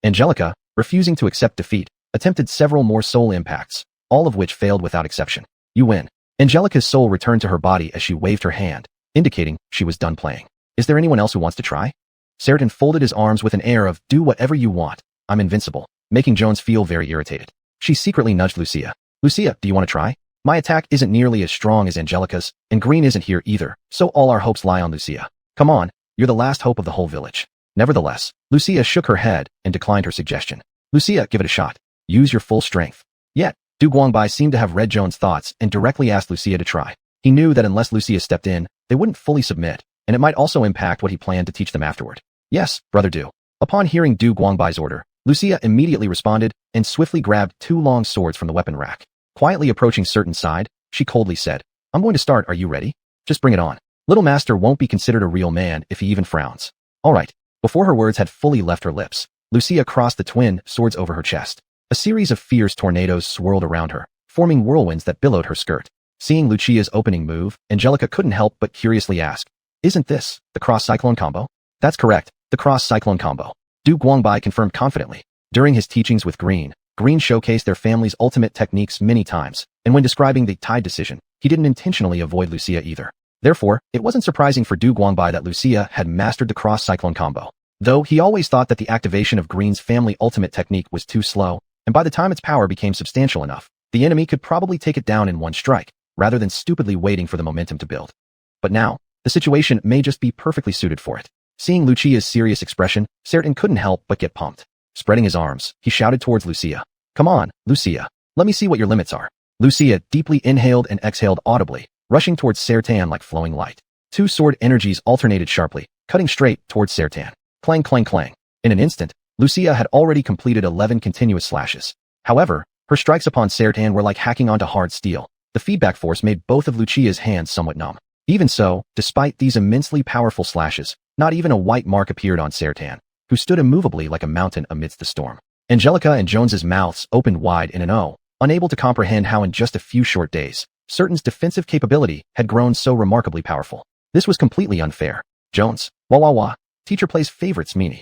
Angelica, refusing to accept defeat, attempted several more soul impacts, all of which failed without exception. You win. Angelica's soul returned to her body as she waved her hand, indicating she was done playing. Is there anyone else who wants to try? Sertan folded his arms with an air of, do whatever you want, I'm invincible, making Jones feel very irritated. She secretly nudged Lucia. Lucia, do you want to try? My attack isn't nearly as strong as Angelica's, and Green isn't here either, so all our hopes lie on Lucia. Come on, you're the last hope of the whole village. Nevertheless, Lucia shook her head and declined her suggestion. Lucia, give it a shot. Use your full strength. Yet, Du Guangbai seemed to have read Jones' thoughts and directly asked Lucia to try. He knew that unless Lucia stepped in, they wouldn't fully submit, and it might also impact what he planned to teach them afterward. Yes, brother Du. Upon hearing Du Guangbai's order, Lucia immediately responded and swiftly grabbed 2 long swords from the weapon rack. Quietly approaching Sertan's side, she coldly said, I'm going to start, are you ready? Just bring it on. Little master won't be considered a real man if he even frowns. Alright. Before her words had fully left her lips, Lucia crossed the twin swords over her chest. A series of fierce tornadoes swirled around her, forming whirlwinds that billowed her skirt. Seeing Lucia's opening move, Angelica couldn't help but curiously ask, "Isn't this the cross-cyclone combo?" "That's correct, the cross-cyclone combo," Du Guangbai confirmed confidently. During his teachings with Green showcased their family's ultimate techniques many times, and when describing the tide decision, he didn't intentionally avoid Lucia either. Therefore, it wasn't surprising for Du Guangbai that Lucia had mastered the cross-cyclone combo. Though he always thought that the activation of Green's family ultimate technique was too slow, and by the time its power became substantial enough, the enemy could probably take it down in one strike, rather than stupidly waiting for the momentum to build. But now, the situation may just be perfectly suited for it. Seeing Lucia's serious expression, Sertan couldn't help but get pumped. Spreading his arms, he shouted towards Lucia. "Come on, Lucia. Let me see what your limits are." Lucia deeply inhaled and exhaled audibly, rushing towards Sertan like flowing light. Two sword energies alternated sharply, cutting straight towards Sertan. Clang, clang, clang. In an instant, Lucia had already completed 11 continuous slashes. However, her strikes upon Sertan were like hacking onto hard steel. The feedback force made both of Lucia's hands somewhat numb. Even so, despite these immensely powerful slashes, not even a white mark appeared on Sertan, who stood immovably like a mountain amidst the storm. Angelica and Jones's mouths opened wide in an O, unable to comprehend how in just a few short days, Sertan's defensive capability had grown so remarkably powerful. This was completely unfair. Jones, wah wah wah, teacher plays favorites meanie.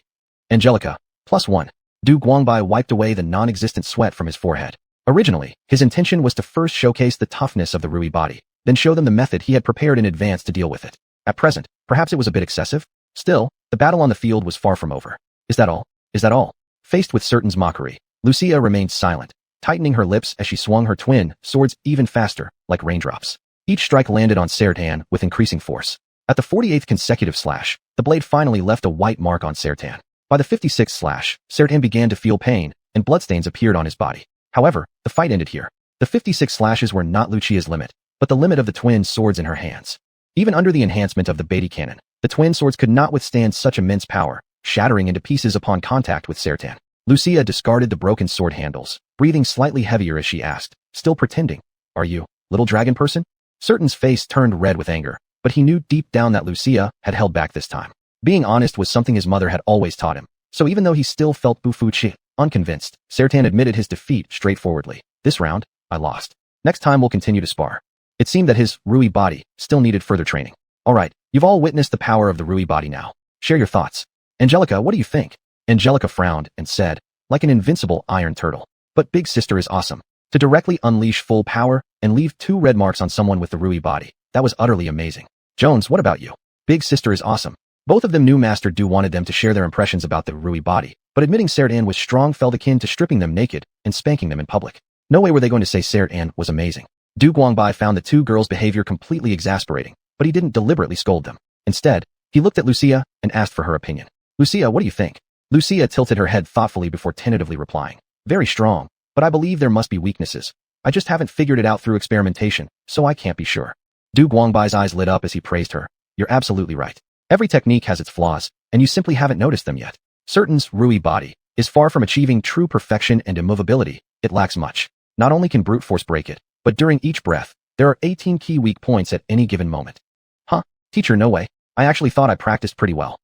Angelica, +1. Du Guangbai wiped away the non-existent sweat from his forehead. Originally, his intention was to first showcase the toughness of the Rui body, then show them the method he had prepared in advance to deal with it. At present, perhaps it was a bit excessive. Still, the battle on the field was far from over. Is that all? Is that all? Faced with Sertan's mockery, Lucia remained silent, tightening her lips as she swung her twin swords even faster, like raindrops. Each strike landed on Sertan with increasing force. At the 48th consecutive slash, the blade finally left a white mark on Sertan. By the 56th slash, Sertan began to feel pain, and bloodstains appeared on his body. However, the fight ended here. The 56 slashes were not Lucia's limit, but the limit of the twin swords in her hands. Even under the enhancement of the Beatty cannon, the twin swords could not withstand such immense power, shattering into pieces upon contact with Sertan. Lucia discarded the broken sword handles, breathing slightly heavier as she asked, still pretending, "Are you, little dragon person?" Sertan's face turned red with anger, but he knew deep down that Lucia had held back this time. Being honest was something his mother had always taught him, so even though he still felt bufuchi, unconvinced, Sertan admitted his defeat straightforwardly. "This round, I lost. Next time we'll continue to spar." It seemed that his Rui body still needed further training. "Alright, you've all witnessed the power of the Rui body now. Share your thoughts. Angelica, what do you think?" Angelica frowned and said, like an invincible iron turtle, "But Big Sister is awesome. To directly unleash full power and leave 2 red marks on someone with the Rui body, that was utterly amazing." "Jones, what about you?" "Big Sister is awesome." Both of them knew Master Du wanted them to share their impressions about the Rui body, but admitting Sertan was strong felt akin to stripping them naked and spanking them in public. No way were they going to say Sertan was amazing. Du Guangbai found the two girls' behavior completely exasperating, but he didn't deliberately scold them. Instead, he looked at Lucia and asked for her opinion. "Lucia, what do you think?" Lucia tilted her head thoughtfully before tentatively replying. "Very strong, but I believe there must be weaknesses. I just haven't figured it out through experimentation, so I can't be sure." Du Guangbai's eyes lit up as he praised her. "You're absolutely right. Every technique has its flaws, and you simply haven't noticed them yet. Sertan's Rui body is far from achieving true perfection and immovability. It lacks much. Not only can brute force break it, but during each breath, there are 18 key weak points at any given moment." "Huh? Teacher, no way. I actually thought I practiced pretty well."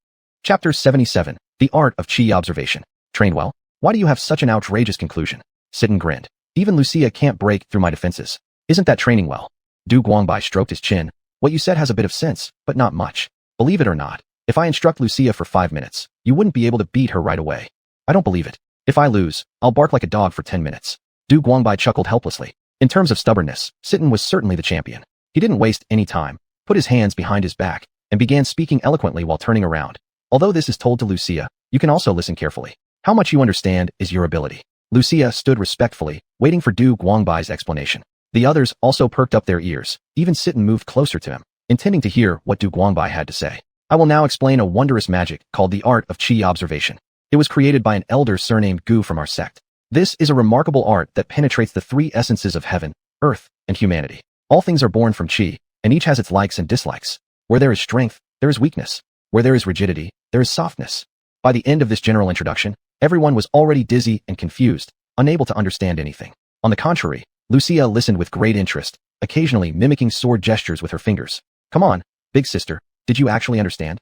Chapter 77, The Art of Qi Observation. "Train well? Why do you have such an outrageous conclusion?" Sitten grinned. "Even Lucia can't break through my defenses. Isn't that training well?" Du Guangbai stroked his chin. "What you said has a bit of sense, but not much. Believe it or not, if I instruct Lucia for 5 minutes, you wouldn't be able to beat her right away." "I don't believe it. If I lose, I'll bark like a dog for 10 minutes. Du Guangbai chuckled helplessly. In terms of stubbornness, Sitten was certainly the champion. He didn't waste any time, put his hands behind his back, and began speaking eloquently while turning around. "Although this is told to Lucia, you can also listen carefully. How much you understand is your ability." Lucia stood respectfully, waiting for Du Guangbai's explanation. The others also perked up their ears. Even Sitten moved closer to him, intending to hear what Du Guangbai had to say. "I will now explain a wondrous magic called the art of Qi observation. It was created by an elder surnamed Gu from our sect. This is a remarkable art that penetrates the 3 essences of heaven, earth, and humanity. All things are born from Qi, and each has its likes and dislikes. Where there is strength, there is weakness. Where there is rigidity, there is softness." By the end of this general introduction, everyone was already dizzy and confused, unable to understand anything. On the contrary, Lucia listened with great interest, occasionally mimicking sword gestures with her fingers. "Come on, big sister, did you actually understand?"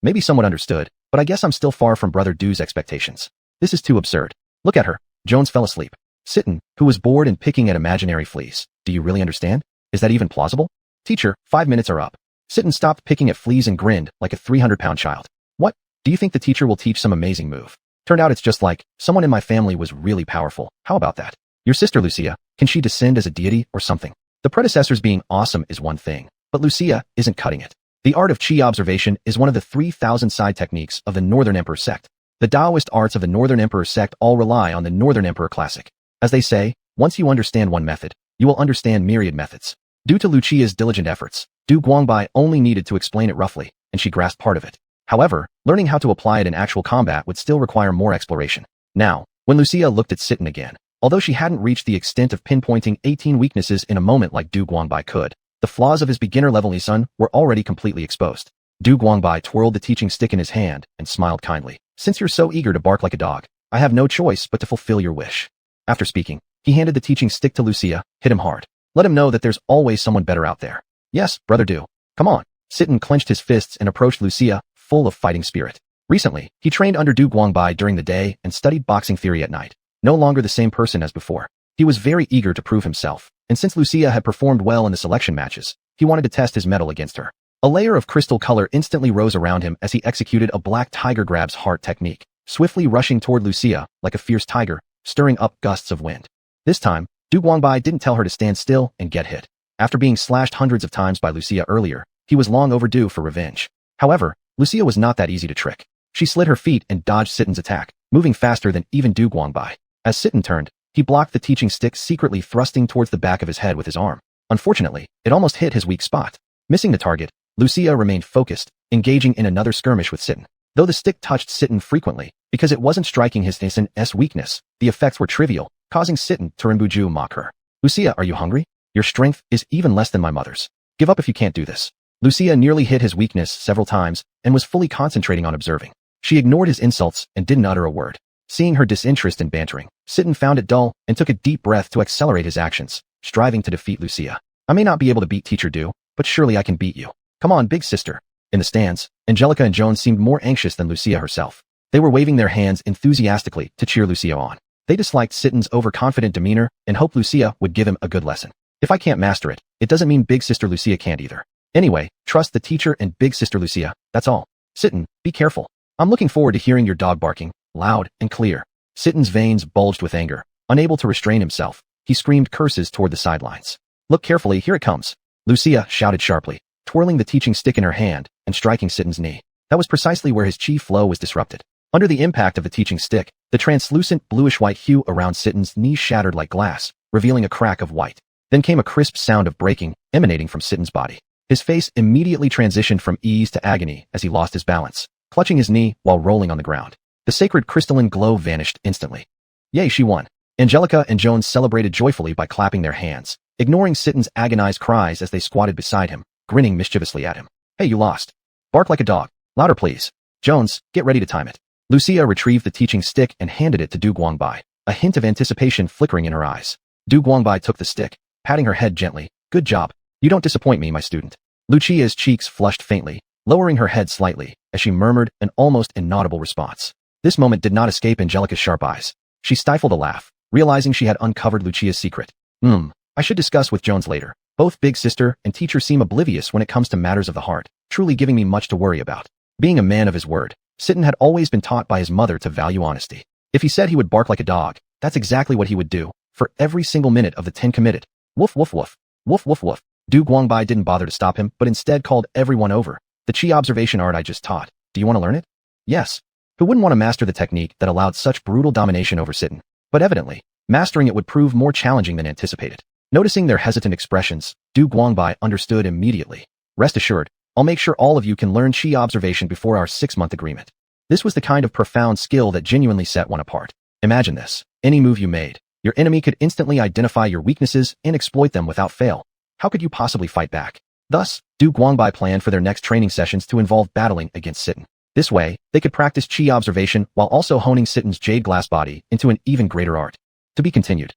Maybe somewhat understood, but I guess I'm still far from Brother Du's expectations. This is too absurd. Look at her. Jones fell asleep. Sitten, who was bored and picking at imaginary fleas. Do you really understand? Is that even plausible? Teacher, 5 minutes are up. Sitten stopped picking at fleas and grinned like a 300-pound child. What? Do you think the teacher will teach some amazing move? Turned out it's just like, someone in my family was really powerful. How about that? Your sister Lucia, can she descend as a deity or something? The predecessors being awesome is one thing, but Lucia isn't cutting it. The art of chi observation is one of the 3,000 side techniques of the Northern Emperor Sect. The Taoist arts of the Northern Emperor Sect all rely on the Northern Emperor Classic. As they say, once you understand one method, you will understand myriad methods. Due to Lucia's diligent efforts, Du Guangbai only needed to explain it roughly, and she grasped part of it. However, learning how to apply it in actual combat would still require more exploration. Now, when Lucia looked at Sitten again, although she hadn't reached the extent of pinpointing 18 weaknesses in a moment like Du Guangbai could, the flaws of his beginner-level Isun were already completely exposed. Du Guangbai twirled the teaching stick in his hand and smiled kindly. Since you're so eager to bark like a dog, I have no choice but to fulfill your wish. After speaking, he handed the teaching stick to Lucia, hit him hard. Let him know that there's always someone better out there. Yes, Brother Du. Come on. Sitten clenched his fists and approached Lucia, full of fighting spirit. Recently, he trained under Du Guangbai during the day and studied boxing theory at night. No longer the same person as before. He was very eager to prove himself, and since Lucia had performed well in the selection matches, he wanted to test his mettle against her. A layer of crystal color instantly rose around him as he executed a black tiger grabs heart technique, swiftly rushing toward Lucia like a fierce tiger, stirring up gusts of wind. This time, Du Guangbai didn't tell her to stand still and get hit. After being slashed hundreds of times by Lucia earlier, he was long overdue for revenge. However, Lucia was not that easy to trick. She slid her feet and dodged Sitten's attack, moving faster than even Du Guangbai. As Sitten turned, he blocked the teaching stick, secretly thrusting towards the back of his head with his arm. Unfortunately, it almost hit his weak spot. Missing the target, Lucia remained focused, engaging in another skirmish with Sitten. Though the stick touched Sitten frequently, because it wasn't striking his Isun's weakness, the effects were trivial, causing Sitten to Rinbuju mock her. Lucia, are you hungry? Your strength is even less than my mother's. Give up if you can't do this. Lucia nearly hit his weakness several times and was fully concentrating on observing. She ignored his insults and didn't utter a word. Seeing her disinterest in bantering, Sitten found it dull and took a deep breath to accelerate his actions, striving to defeat Lucia. I may not be able to beat Teacher Du, but surely I can beat you. Come on, big sister. In the stands, Angelica and Joan seemed more anxious than Lucia herself. They were waving their hands enthusiastically to cheer Lucia on. They disliked Sitten's overconfident demeanor and hoped Lucia would give him a good lesson. If I can't master it, it doesn't mean big sister Lucia can't either. Anyway, trust the teacher and big sister Lucia, that's all. Sitten, be careful. I'm looking forward to hearing your dog barking, loud and clear. Sitten's veins bulged with anger. Unable to restrain himself, he screamed curses toward the sidelines. Look carefully, here it comes. Lucia shouted sharply, twirling the teaching stick in her hand and striking Sitten's knee. That was precisely where his chi flow was disrupted. Under the impact of the teaching stick, the translucent bluish-white hue around Sitten's knee shattered like glass, revealing a crack of white. Then came a crisp sound of breaking, emanating from Sitten's body. His face immediately transitioned from ease to agony as he lost his balance, clutching his knee while rolling on the ground. The sacred crystalline glow vanished instantly. Yay, she won. Angelica and Joan celebrated joyfully by clapping their hands, ignoring Sitten's agonized cries as they squatted beside him, grinning mischievously at him. Hey, you lost. Bark like a dog. Louder, please. Jones, get ready to time it. Lucia retrieved the teaching stick and handed it to Du Guangbai, a hint of anticipation flickering in her eyes. Du Guangbai took the stick, patting her head gently. Good job. You don't disappoint me, my student. Lucia's cheeks flushed faintly, lowering her head slightly, as she murmured an almost inaudible response. This moment did not escape Angelica's sharp eyes. She stifled a laugh, realizing she had uncovered Lucia's secret. I should discuss with Jones later. Both big sister and teacher seem oblivious when it comes to matters of the heart, truly giving me much to worry about. Being a man of his word, Sitten had always been taught by his mother to value honesty. If he said he would bark like a dog, that's exactly what he would do, for every single minute of the 10 committed. Woof woof woof. Woof woof woof. Du Guangbai didn't bother to stop him, but instead called everyone over. The chi observation art I just taught. Do you want to learn it? Yes. Who wouldn't want to master the technique that allowed such brutal domination over Sitten? But evidently, mastering it would prove more challenging than anticipated. Noticing their hesitant expressions, Du Guangbai understood immediately. Rest assured, I'll make sure all of you can learn chi observation before our 6-month agreement. This was the kind of profound skill that genuinely set one apart. Imagine this. Any move you made, your enemy could instantly identify your weaknesses and exploit them without fail. How could you possibly fight back? Thus, Du Guangbai planned for their next training sessions to involve battling against Sitten. This way, they could practice chi observation while also honing Sitten's jade glass body into an even greater art. To be continued.